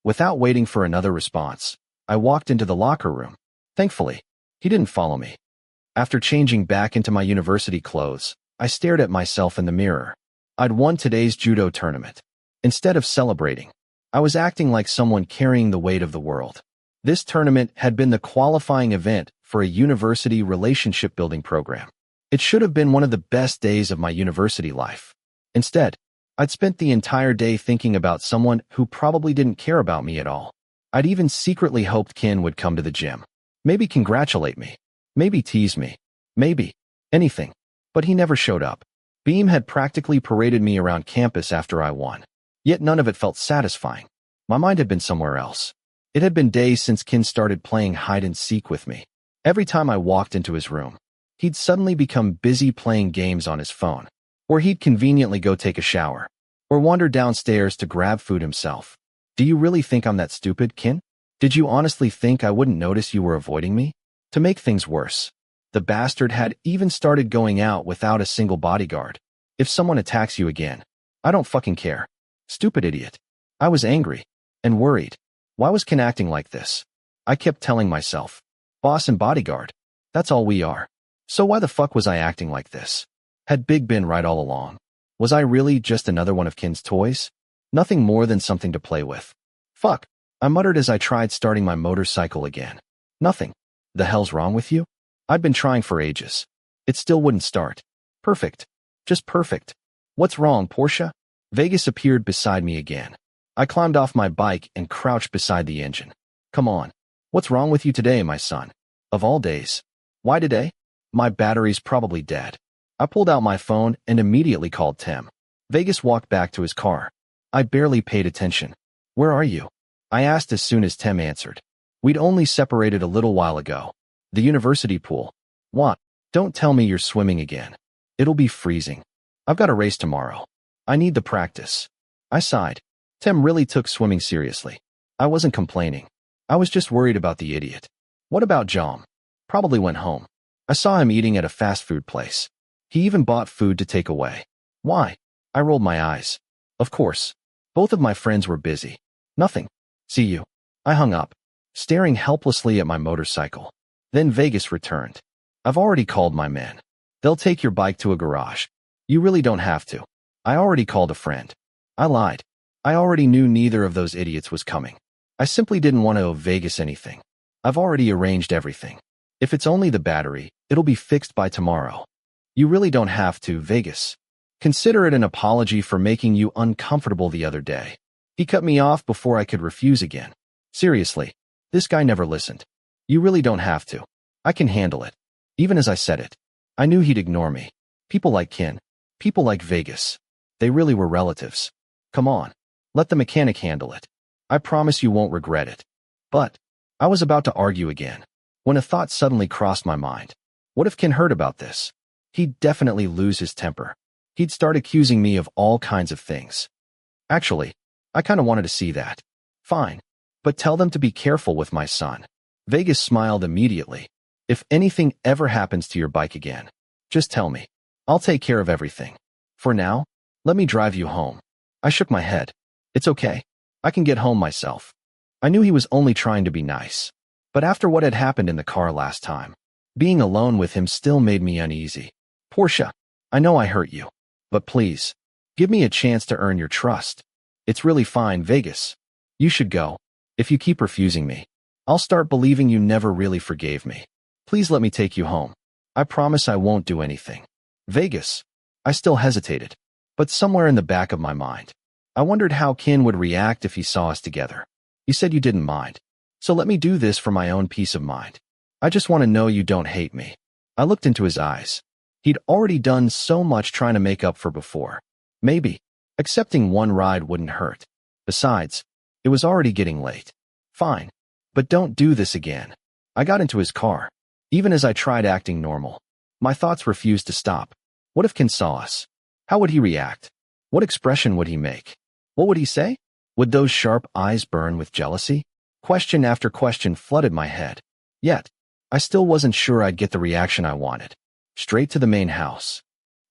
[SPEAKER 1] Without waiting for another response, I walked into the locker room. Thankfully, he didn't follow me. After changing back into my university clothes, I stared at myself in the mirror. I'd won today's judo tournament. Instead of celebrating, I was acting like someone carrying the weight of the world. This tournament had been the qualifying event for a university relationship building program. It should have been one of the best days of my university life. Instead, I'd spent the entire day thinking about someone who probably didn't care about me at all. I'd even secretly hoped Kinn would come to the gym. Maybe congratulate me. Maybe tease me. Maybe anything. But he never showed up. Beam had practically paraded me around campus after I won. Yet none of it felt satisfying. My mind had been somewhere else. It had been days since Kinn started playing hide-and-seek with me. Every time I walked into his room, he'd suddenly become busy playing games on his phone. Or he'd conveniently go take a shower. Or wander downstairs to grab food himself. Do you really think I'm that stupid, Kinn? Did you honestly think I wouldn't notice you were avoiding me? To make things worse, the bastard had even started going out without a single bodyguard. If someone attacks you again, I don't fucking care. Stupid idiot. I was angry and worried. Why was Kinn acting like this? I kept telling myself, boss and bodyguard, that's all we are. So why the fuck was I acting like this? Had Big been right all along? Was I really just another one of Kinn's toys? Nothing more than something to play with. Fuck, I muttered as I tried starting my motorcycle again. Nothing. The hell's wrong with you? I'd been trying for ages. It still wouldn't start. Perfect. Just perfect. What's wrong, Porsche? Vegas appeared beside me again. I climbed off my bike and crouched beside the engine. Come on. What's wrong with you today, my son? Of all days. Why today? My battery's probably dead. I pulled out my phone and immediately called Tim. Vegas walked back to his car. I barely paid attention. Where are you? I asked as soon as Tim answered. We'd only separated a little while ago. The university pool. What? Don't tell me you're swimming again. It'll be freezing. I've got a race tomorrow. I need the practice. I sighed. Tim really took swimming seriously. I wasn't complaining. I was just worried about the idiot. What about Jom? Probably went home. I saw him eating at a fast food place. He even bought food to take away. Why? I rolled my eyes. Of course. Both of my friends were busy. Nothing. See you. I hung up, staring helplessly at my motorcycle. Then Vegas returned. I've already called my men. They'll take your bike to a garage. You really don't have to. I already called a friend. I lied. I already knew neither of those idiots was coming. I simply didn't want to owe Vegas anything. I've already arranged everything. If it's only the battery, it'll be fixed by tomorrow. You really don't have to, Vegas. Consider it an apology for making you uncomfortable the other day. He cut me off before I could refuse again. Seriously, this guy never listened. You really don't have to. I can handle it. Even as I said it, I knew he'd ignore me. People like Kinn. People like Vegas. They really were relatives. Come on. Let the mechanic handle it. I promise you won't regret it. But I was about to argue again when a thought suddenly crossed my mind. What if Kinn heard about this? He'd definitely lose his temper. He'd start accusing me of all kinds of things. Actually, I kind of wanted to see that. Fine. But tell them to be careful with my son. Vegas smiled immediately. If anything ever happens to your bike again, just tell me. I'll take care of everything. For now, let me drive you home. I shook my head. It's okay. I can get home myself. I knew he was only trying to be nice. But after what had happened in the car last time, being alone with him still made me uneasy. Porsche, I know I hurt you. But please, give me a chance to earn your trust. It's really fine, Vegas. You should go. If you keep refusing me, I'll start believing you never really forgave me. Please let me take you home. I promise I won't do anything. Vegas. I still hesitated. But somewhere in the back of my mind, I wondered how Kinn would react if he saw us together. You said you didn't mind. So let me do this for my own peace of mind. I just want to know you don't hate me. I looked into his eyes. He'd already done so much trying to make up for before. Maybe accepting one ride wouldn't hurt. Besides, it was already getting late. Fine. But don't do this again. I got into his car. Even as I tried acting normal, my thoughts refused to stop. What if Kinn saw us? How would he react? What expression would he make? What would he say? Would those sharp eyes burn with jealousy? Question after question flooded my head. Yet, I still wasn't sure I'd get the reaction I wanted. Straight to the main house.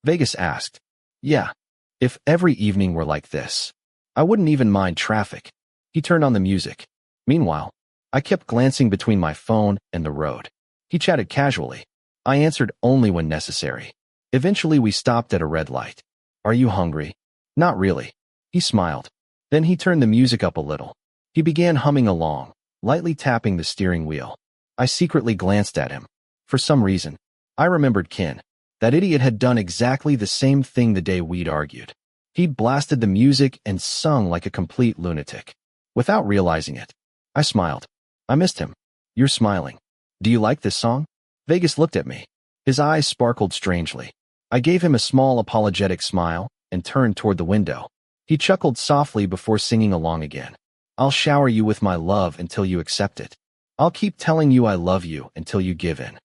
[SPEAKER 1] Vegas asked. Yeah. If every evening were like this, I wouldn't even mind traffic. He turned on the music. Meanwhile, I kept glancing between my phone and the road. He chatted casually. I answered only when necessary. Eventually we stopped at a red light. Are you hungry? Not really. He smiled. Then he turned the music up a little. He began humming along, lightly tapping the steering wheel. I secretly glanced at him. For some reason, I remembered Kinn. That idiot had done exactly the same thing the day we'd argued. He'd blasted the music and sung like a complete lunatic. Without realizing it, I smiled. I missed him. You're smiling. Do you like this song? Vegas looked at me. His eyes sparkled strangely. I gave him a small apologetic smile and turned toward the window. He chuckled softly before singing along again. I'll shower you with my love until you accept it. I'll keep telling you I love you until you give in.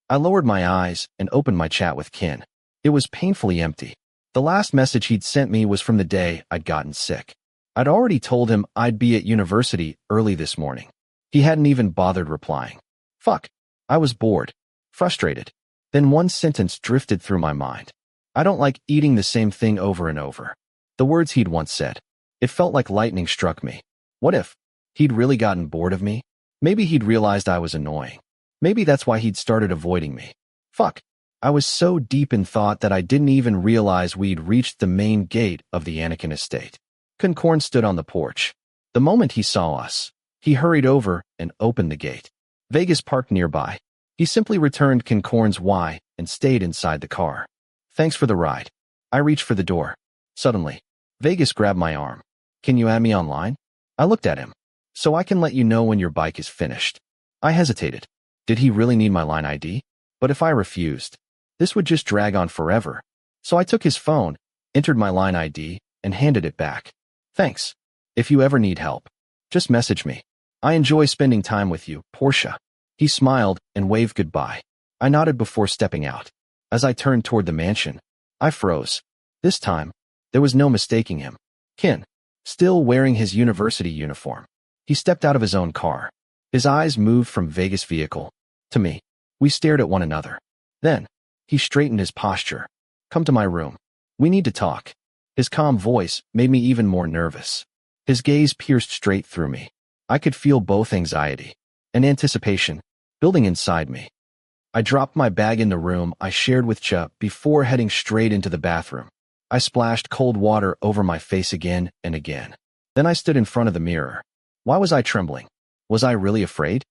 [SPEAKER 1] I lowered my eyes and opened my chat with Kinn. It was painfully empty. The last message he'd sent me was from the day I'd gotten sick. I'd already told him I'd be at university early this morning. He hadn't even bothered replying. Fuck. I was bored. Frustrated. Then one sentence drifted through my mind. I don't like eating the same thing over and over. The words he'd once said. It felt like lightning struck me. What if he'd really gotten bored of me? Maybe he'd realized I was annoying. Maybe that's why he'd started avoiding me. Fuck. I was so deep in thought that I didn't even realize we'd reached the main gate of the Anakinn estate. KinnPorsche stood on the porch. The moment he saw us, he hurried over and opened the gate. Vegas parked nearby. He simply returned KinnPorsche's why and stayed inside the car. Thanks for the ride. I reached for the door. Suddenly, Vegas grabbed my arm. Can you add me online? I looked at him. So I can let you know when your bike is finished. I hesitated. Did he really need my line ID? But if I refused, this would just drag on forever. So I took his phone, entered my line ID, and handed it back. Thanks. If you ever need help, just message me. I enjoy spending time with you, Porsche. He smiled and waved goodbye. I nodded before stepping out. As I turned toward the mansion, I froze. This time, there was no mistaking him. Kinn, still wearing his university uniform. He stepped out of his own car. His eyes moved from Vegas' vehicle to me. We stared at one another. Then, he straightened his posture. Come to my room. We need to talk. His calm voice made me even more nervous. His gaze pierced straight through me. I could feel both anxiety and anticipation building inside me. I dropped my bag in the room I shared with Cha before heading straight into the bathroom. I splashed cold water over my face again and again. Then I stood in front of the mirror. Why was I trembling? Was I really afraid?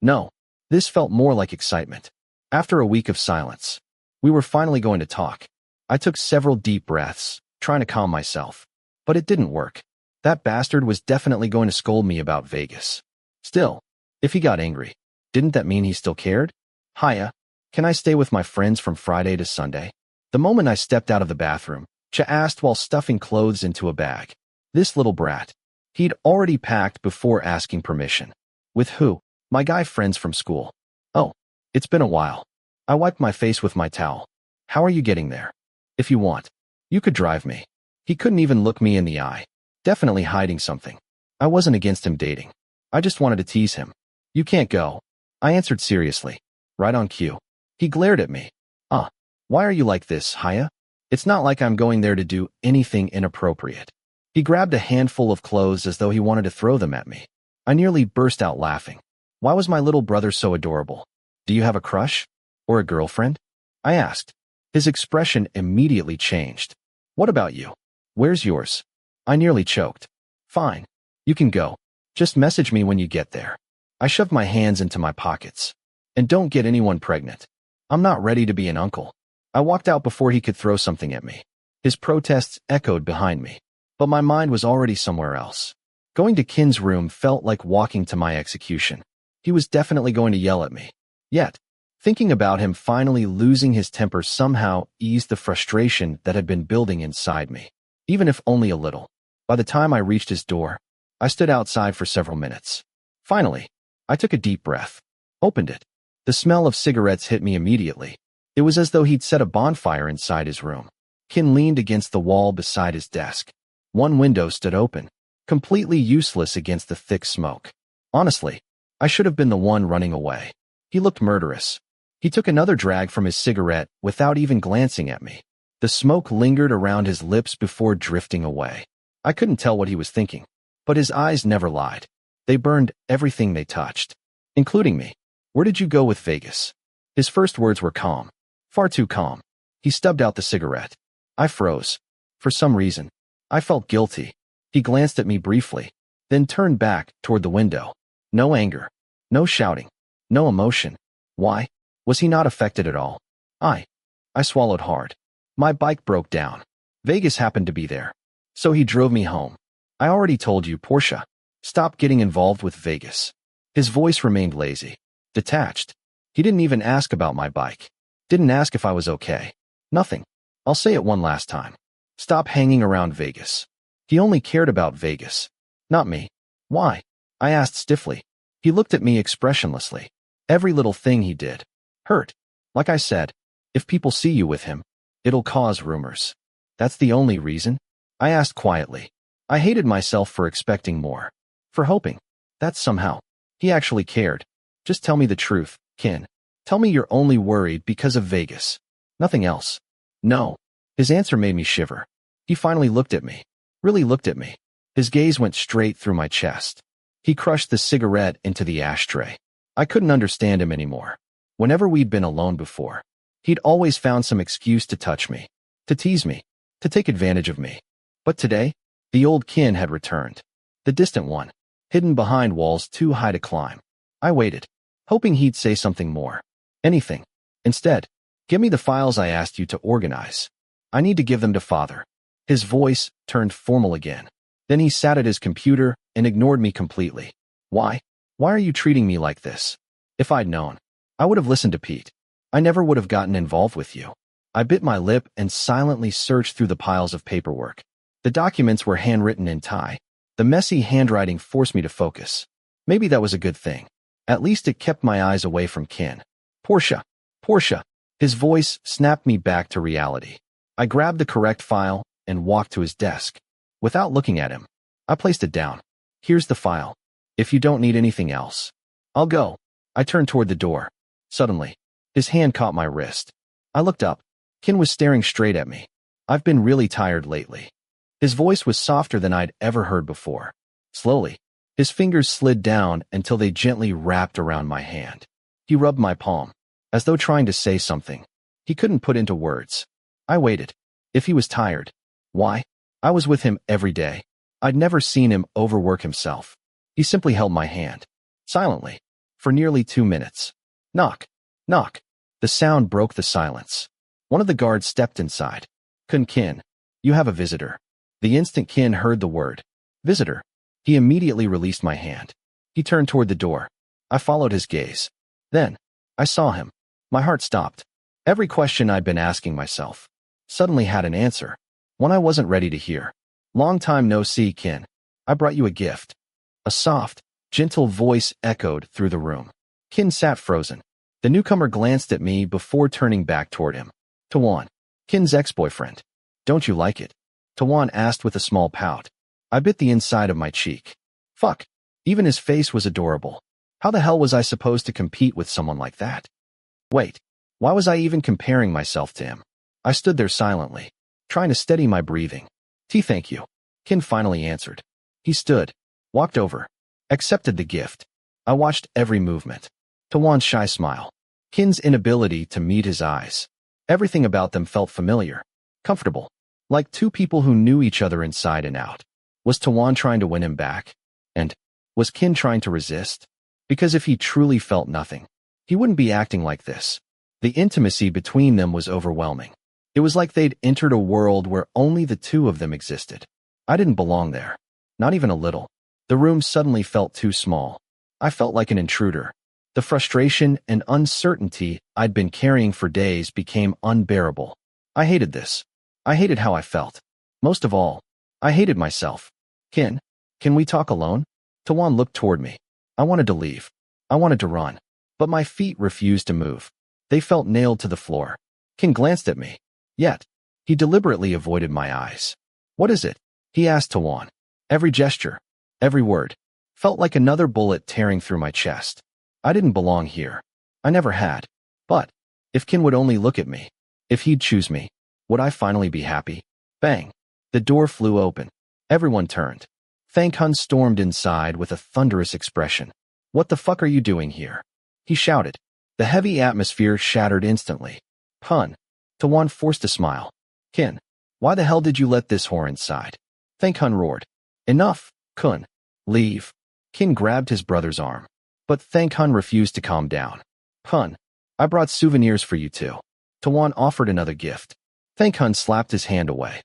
[SPEAKER 1] No. This felt more like excitement. After a week of silence, we were finally going to talk. I took several deep breaths, trying to calm myself. But it didn't work. That bastard was definitely going to scold me about Vegas. Still, if he got angry, didn't that mean he still cared? Hiya, can I stay with my friends from Friday to Sunday? The moment I stepped out of the bathroom, Cha asked while stuffing clothes into a bag. This little brat. He'd already packed before asking permission. With who? My guy friends from school. Oh, it's been a while. I wiped my face with my towel. How are you getting there? If you want, you could drive me. He couldn't even look me in the eye. Definitely hiding something. I wasn't against him dating. I just wanted to tease him. You can't go. I answered seriously. Right on cue. He glared at me. Why are you like this, Hiya? It's not like I'm going there to do anything inappropriate. He grabbed a handful of clothes as though he wanted to throw them at me. I nearly burst out laughing. Why was my little brother so adorable? Do you have a crush? Or a girlfriend? I asked. His expression immediately changed. What about you? Where's yours? I nearly choked. Fine. You can go. Just message me when you get there. I shoved my hands into my pockets. And don't get anyone pregnant. I'm not ready to be an uncle. I walked out before he could throw something at me. His protests echoed behind me. But my mind was already somewhere else. Going to Kinn's room felt like walking to my execution. He was definitely going to yell at me. Yet, Thinking about him finally losing his temper somehow eased the frustration that had been building inside me, even if only a little. By the time I reached his door, I stood outside for several minutes. Finally, I took a deep breath, opened it. The smell of cigarettes hit me immediately. It was as though he'd set a bonfire inside his room. Kinn leaned against the wall beside his desk. One window stood open, completely useless against the thick smoke. Honestly, I should have been the one running away. He looked murderous. He took another drag from his cigarette without even glancing at me. The smoke lingered around his lips before drifting away. I couldn't tell what he was thinking, but his eyes never lied. They burned everything they touched, including me. Where did you go with Vegas? His first words were calm, far too calm. He stubbed out the cigarette. I froze. For some reason, I felt guilty. He glanced at me briefly, then turned back toward the window. No anger, no shouting, no emotion. Why? Was he not affected at all? I swallowed hard. My bike broke down. Vegas happened to be there, so he drove me home. I already told you, Porsche. Stop getting involved with Vegas. His voice remained lazy, detached. He didn't even ask about my bike. Didn't ask if I was okay. Nothing. I'll say it one last time. Stop hanging around Vegas. He only cared about Vegas, not me. Why? I asked stiffly. He looked at me expressionlessly. Every little thing he did hurt. Like I said, if people see you with him, it'll cause rumors. That's the only reason? I asked quietly. I hated myself for expecting more, for hoping that somehow he actually cared. Just tell me the truth, Kinn. Tell me you're only worried because of Vegas. Nothing else. No. His answer made me shiver. He finally looked at me. Really looked at me. His gaze went straight through my chest. He crushed the cigarette into the ashtray. I couldn't understand him anymore. Whenever we'd been alone before, he'd always found some excuse to touch me, to tease me, to take advantage of me. But today, the old Kinn had returned. The distant one, hidden behind walls too high to climb. I waited, hoping he'd say something more. Anything. Instead, give me the files I asked you to organize. I need to give them to Father. His voice turned formal again. Then he sat at his computer and ignored me completely. Why? Why are you treating me like this? If I'd known, I would have listened to Pete. I never would have gotten involved with you. I bit my lip and silently searched through the piles of paperwork. The documents were handwritten in Thai. The messy handwriting forced me to focus. Maybe that was a good thing. At least it kept my eyes away from Kinn. Porsche. Porsche. His voice snapped me back to reality. I grabbed the correct file and walked to his desk. Without looking at him, I placed it down. Here's the file. If you don't need anything else, I'll go. I turned toward the door. Suddenly, his hand caught my wrist. I looked up. Kinn was staring straight at me. I've been really tired lately. His voice was softer than I'd ever heard before. Slowly, his fingers slid down until they gently wrapped around my hand. He rubbed my palm, as though trying to say something he couldn't put into words. I waited. If he was tired, why? I was with him every day. I'd never seen him overwork himself. He simply held my hand, silently, for nearly 2 minutes. Knock. Knock. The sound broke the silence. One of the guards stepped inside. Kinn, you have a visitor. The instant Kinn heard the word, visitor, he immediately released my hand. He turned toward the door. I followed his gaze. Then, I saw him. My heart stopped. Every question I'd been asking myself suddenly had an answer. One I wasn't ready to hear. Long time no see, Kinn. I brought you a gift. A soft, gentle voice echoed through the room. Kinn sat frozen. The newcomer glanced at me before turning back toward him. Tawan, Kinn's ex-boyfriend. Don't you like it? Tawan asked with a small pout. I bit the inside of my cheek. Fuck. Even his face was adorable. How the hell was I supposed to compete with someone like that? Wait. Why was I even comparing myself to him? I stood there silently, trying to steady my breathing. Thank you. Kinn finally answered. He stood, walked over, accepted the gift. I watched every movement. Tawan's shy smile. Kinn's inability to meet his eyes. Everything about them felt familiar, comfortable, like two people who knew each other inside and out. Was Tawan trying to win him back? And was Kinn trying to resist? Because if he truly felt nothing, he wouldn't be acting like this. The intimacy between them was overwhelming. It was like they'd entered a world where only the two of them existed. I didn't belong there. Not even a little. The room suddenly felt too small. I felt like an intruder. The frustration and uncertainty I'd been carrying for days became unbearable. I hated this. I hated how I felt. Most of all, I hated myself. Kinn, can we talk alone? Tawan looked toward me. I wanted to leave. I wanted to run. But my feet refused to move. They felt nailed to the floor. Kinn glanced at me. Yet, he deliberately avoided my eyes. What is it? He asked Tawan. Every gesture, every word, felt like another bullet tearing through my chest. I didn't belong here. I never had. But, if Kinn would only look at me, if he'd choose me, would I finally be happy? Bang! The door flew open. Everyone turned. Kinn stormed inside with a thunderous expression. What the fuck are you doing here? He shouted. The heavy atmosphere shattered instantly. Hun. Tawan forced a smile. Kinn, why the hell did you let this whore inside? Kinn roared. Enough, Kun. Leave. Kinn grabbed his brother's arm. But Kinn refused to calm down. Hun, I brought souvenirs for you too. Tawan offered another gift. Kinn slapped his hand away.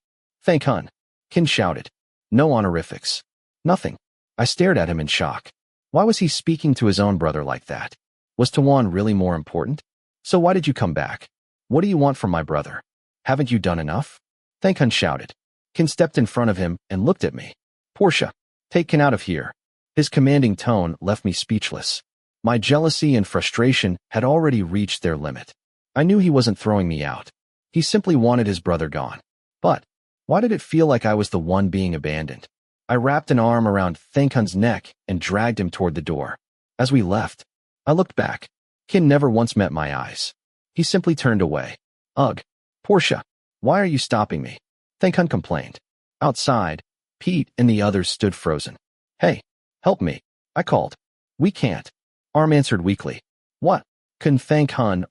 [SPEAKER 1] Hun. Kinn shouted. No honorifics. Nothing. I stared at him in shock. Why was he speaking to his own brother like that? Was Tawan really more important? So why did you come back? What do you want from my brother? Haven't you done enough? Kinn shouted. Kinn stepped in front of him and looked at me. Porsche, take Kinn out of here. His commanding tone left me speechless. My jealousy and frustration had already reached their limit. I knew he wasn't throwing me out. He simply wanted his brother gone. But, why did it feel like I was the one being abandoned? I wrapped an arm around Kinn's neck and dragged him toward the door. As we left, I looked back. Kinn never once met my eyes. He simply turned away. Ugh. Porsche, why are you stopping me? Kinn complained. Outside, Pete and the others stood frozen. Hey, help me, I called. We can't. Arm answered weakly. What? Kinn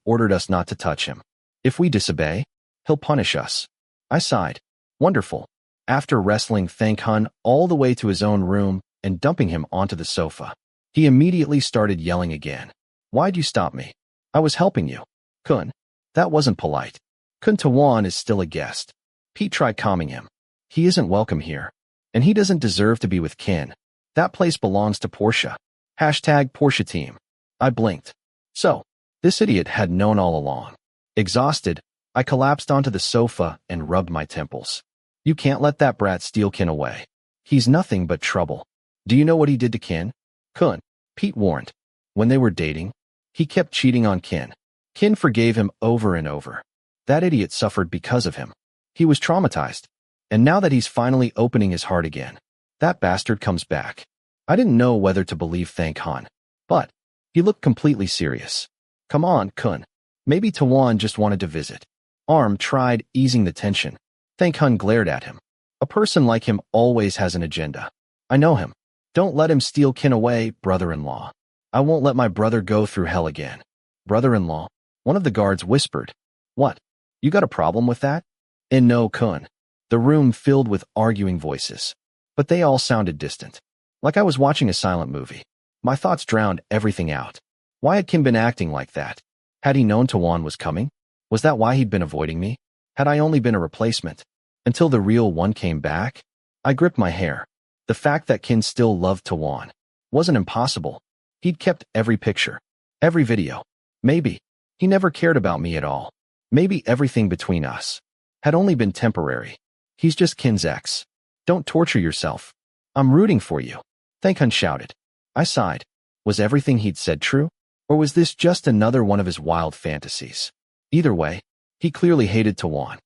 [SPEAKER 1] ordered us not to touch him. If we disobey, he'll punish us. I sighed. Wonderful. After wrestling Kinn all the way to his own room and dumping him onto the sofa, he immediately started yelling again. Why'd you stop me? I was helping you. Kinn, that wasn't polite. Tawan is still a guest. Pete tried calming him. He isn't welcome here. And he doesn't deserve to be with Kinn. That place belongs to Porsche. Hashtag Porsche team. I blinked. So, this idiot had known all along. Exhausted, I collapsed onto the sofa and rubbed my temples. You can't let that brat steal Kinn away. He's nothing but trouble. Do you know what he did to Kinn? Kinn, Pete warned. When they were dating, he kept cheating on Kinn. Kinn forgave him over and over. That idiot suffered because of him. He was traumatized. And now that he's finally opening his heart again, that bastard comes back. I didn't know whether to believe Kinn. But he looked completely serious. Come on, Kinn. Maybe Tawan just wanted to visit. Arm tried easing the tension. Kinn glared at him. A person like him always has an agenda. I know him. Don't let him steal Kinn away, brother-in-law. I won't let my brother go through hell again. Brother-in-law, one of the guards whispered. What? You got a problem with that? And no, Kinn. The room filled with arguing voices. But they all sounded distant. Like I was watching a silent movie. My thoughts drowned everything out. Why had Kinn been acting like that? Had he known Tawan was coming? Was that why he'd been avoiding me? Had I only been a replacement? Until the real one came back? I gripped my hair. The fact that Kinn still loved Tawan wasn't impossible. He'd kept every picture, every video. Maybe he never cared about me at all. Maybe everything between us had only been temporary. He's just Kinn's ex. Don't torture yourself. I'm rooting for you. Kinn shouted. I sighed. Was everything he'd said true? Or was this just another one of his wild fantasies? Either way, he clearly hated Tawan.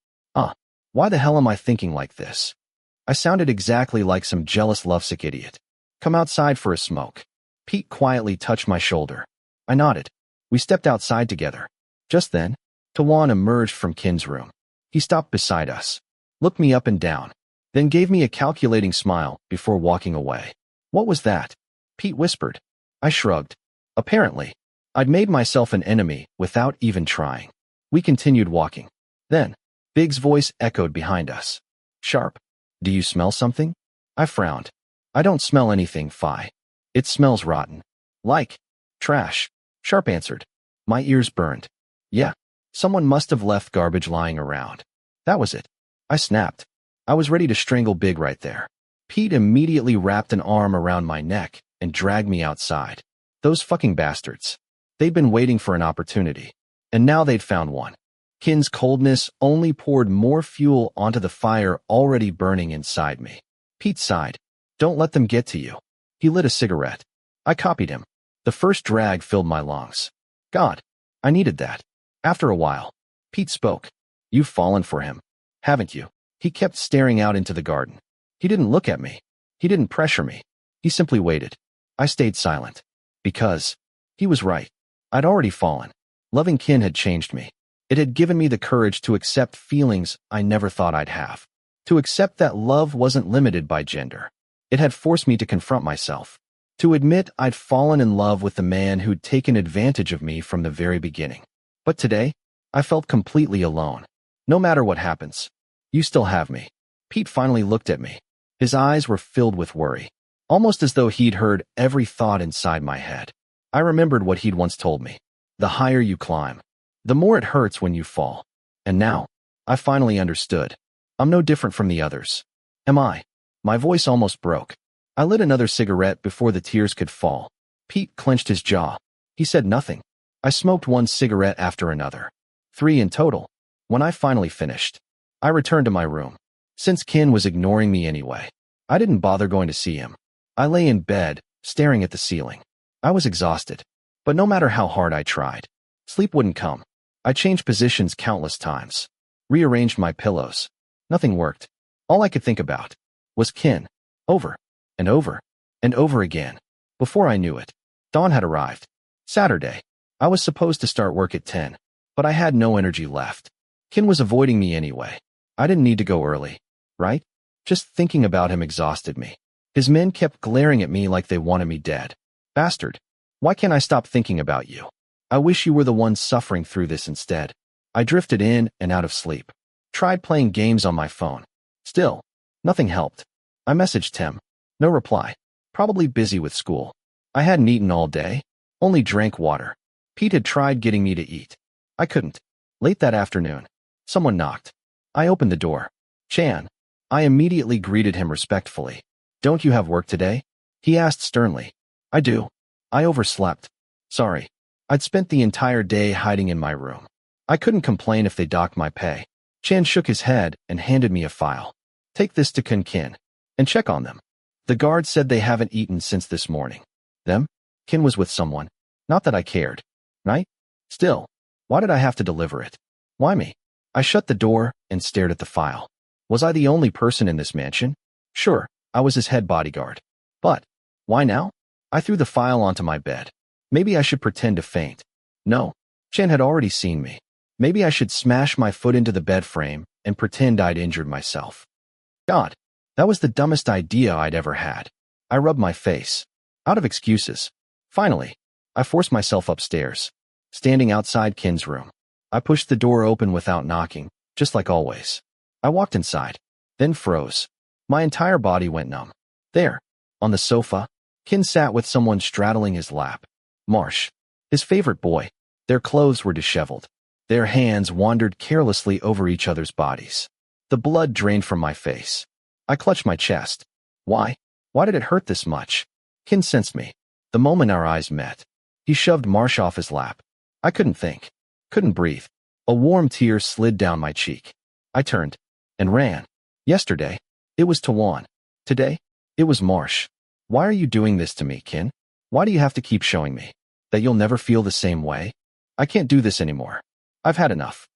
[SPEAKER 1] Why the hell am I thinking like this? I sounded exactly like some jealous lovesick idiot. Come outside for a smoke. Pete quietly touched my shoulder. I nodded. We stepped outside together. Just then, Tawan emerged from Kinn's room. He stopped beside us, looked me up and down, then gave me a calculating smile before walking away. What was that? Pete whispered. I shrugged. Apparently, I'd made myself an enemy without even trying. We continued walking. Then, Big's voice echoed behind us. Sharp. Do you smell something? I frowned. I don't smell anything, Phi. It smells rotten. Like trash. Sharp answered. My ears burned. Yeah, someone must have left garbage lying around. That was it. I snapped. I was ready to strangle Big right there. Pete immediately wrapped an arm around my neck and dragged me outside. Those fucking bastards. They'd been waiting for an opportunity, and now they'd found one. Kinn's coldness only poured more fuel onto the fire already burning inside me. Pete sighed. Don't let them get to you. He lit a cigarette. I copied him. The first drag filled my lungs. God, I needed that. After a while, Pete spoke. You've fallen for him, haven't you? He kept staring out into the garden. He didn't look at me. He didn't pressure me. He simply waited. I stayed silent. Because he was right. I'd already fallen. Loving Kinn had changed me. It had given me the courage to accept feelings I never thought I'd have. To accept that love wasn't limited by gender. It had forced me to confront myself. To admit I'd fallen in love with the man who'd taken advantage of me from the very beginning. But today, I felt completely alone. No matter what happens, you still have me. Pete finally looked at me. His eyes were filled with worry, almost as though he'd heard every thought inside my head. I remembered what he'd once told me. The higher you climb, the more it hurts when you fall. And now, I finally understood. I'm no different from the others. Am I? My voice almost broke. I lit another cigarette before the tears could fall. Pete clenched his jaw. He said nothing. I smoked one cigarette after another. 3 in total. When I finally finished, I returned to my room. Since Kinn was ignoring me anyway, I didn't bother going to see him. I lay in bed, staring at the ceiling. I was exhausted. But no matter how hard I tried, sleep wouldn't come. I changed positions countless times. Rearranged my pillows. Nothing worked. All I could think about was Kinn. Over and over and over again. Before I knew it, dawn had arrived. Saturday. I was supposed to start work at 10, but I had no energy left. Kinn was avoiding me anyway. I didn't need to go early, right? Just thinking about him exhausted me. His men kept glaring at me like they wanted me dead. Bastard. Why can't I stop thinking about you? I wish you were the one suffering through this instead. I drifted in and out of sleep. Tried playing games on my phone. Still, nothing helped. I messaged Tim. No reply. Probably busy with school. I hadn't eaten all day. Only drank water. Pete had tried getting me to eat. I couldn't. Late that afternoon, someone knocked. I opened the door. Chan. I immediately greeted him respectfully. Don't you have work today? He asked sternly. I do. I overslept. Sorry. I'd spent the entire day hiding in my room. I couldn't complain if they docked my pay. Chan shook his head and handed me a file. Take this to Kinn and check on them. The guard said they haven't eaten since this morning. Them? Kinn was with someone. Not that I cared. Right? Still, why did I have to deliver it? Why me? I shut the door and stared at the file. Was I the only person in this mansion? Sure, I was his head bodyguard. But why now? I threw the file onto my bed. Maybe I should pretend to faint. No, Chen had already seen me. Maybe I should smash my foot into the bed frame and pretend I'd injured myself. God, that was the dumbest idea I'd ever had. I rubbed my face. Out of excuses. Finally, I forced myself upstairs. Standing outside Kinn's room, I pushed the door open without knocking, just like always. I walked inside, then froze. My entire body went numb. There, on the sofa, Kinn sat with someone straddling his lap. Marsh, his favorite boy. Their clothes were disheveled. Their hands wandered carelessly over each other's bodies. The blood drained from my face. I clutched my chest. Why? Why did it hurt this much? Kinn sensed me. The moment our eyes met, he shoved Marsh off his lap. I couldn't think. Couldn't breathe. A warm tear slid down my cheek. I turned and ran. Yesterday, it was Tawan. Today, it was Marsh. Why are you doing this to me, Kinn? Why do you have to keep showing me that you'll never feel the same way? I can't do this anymore. I've had enough.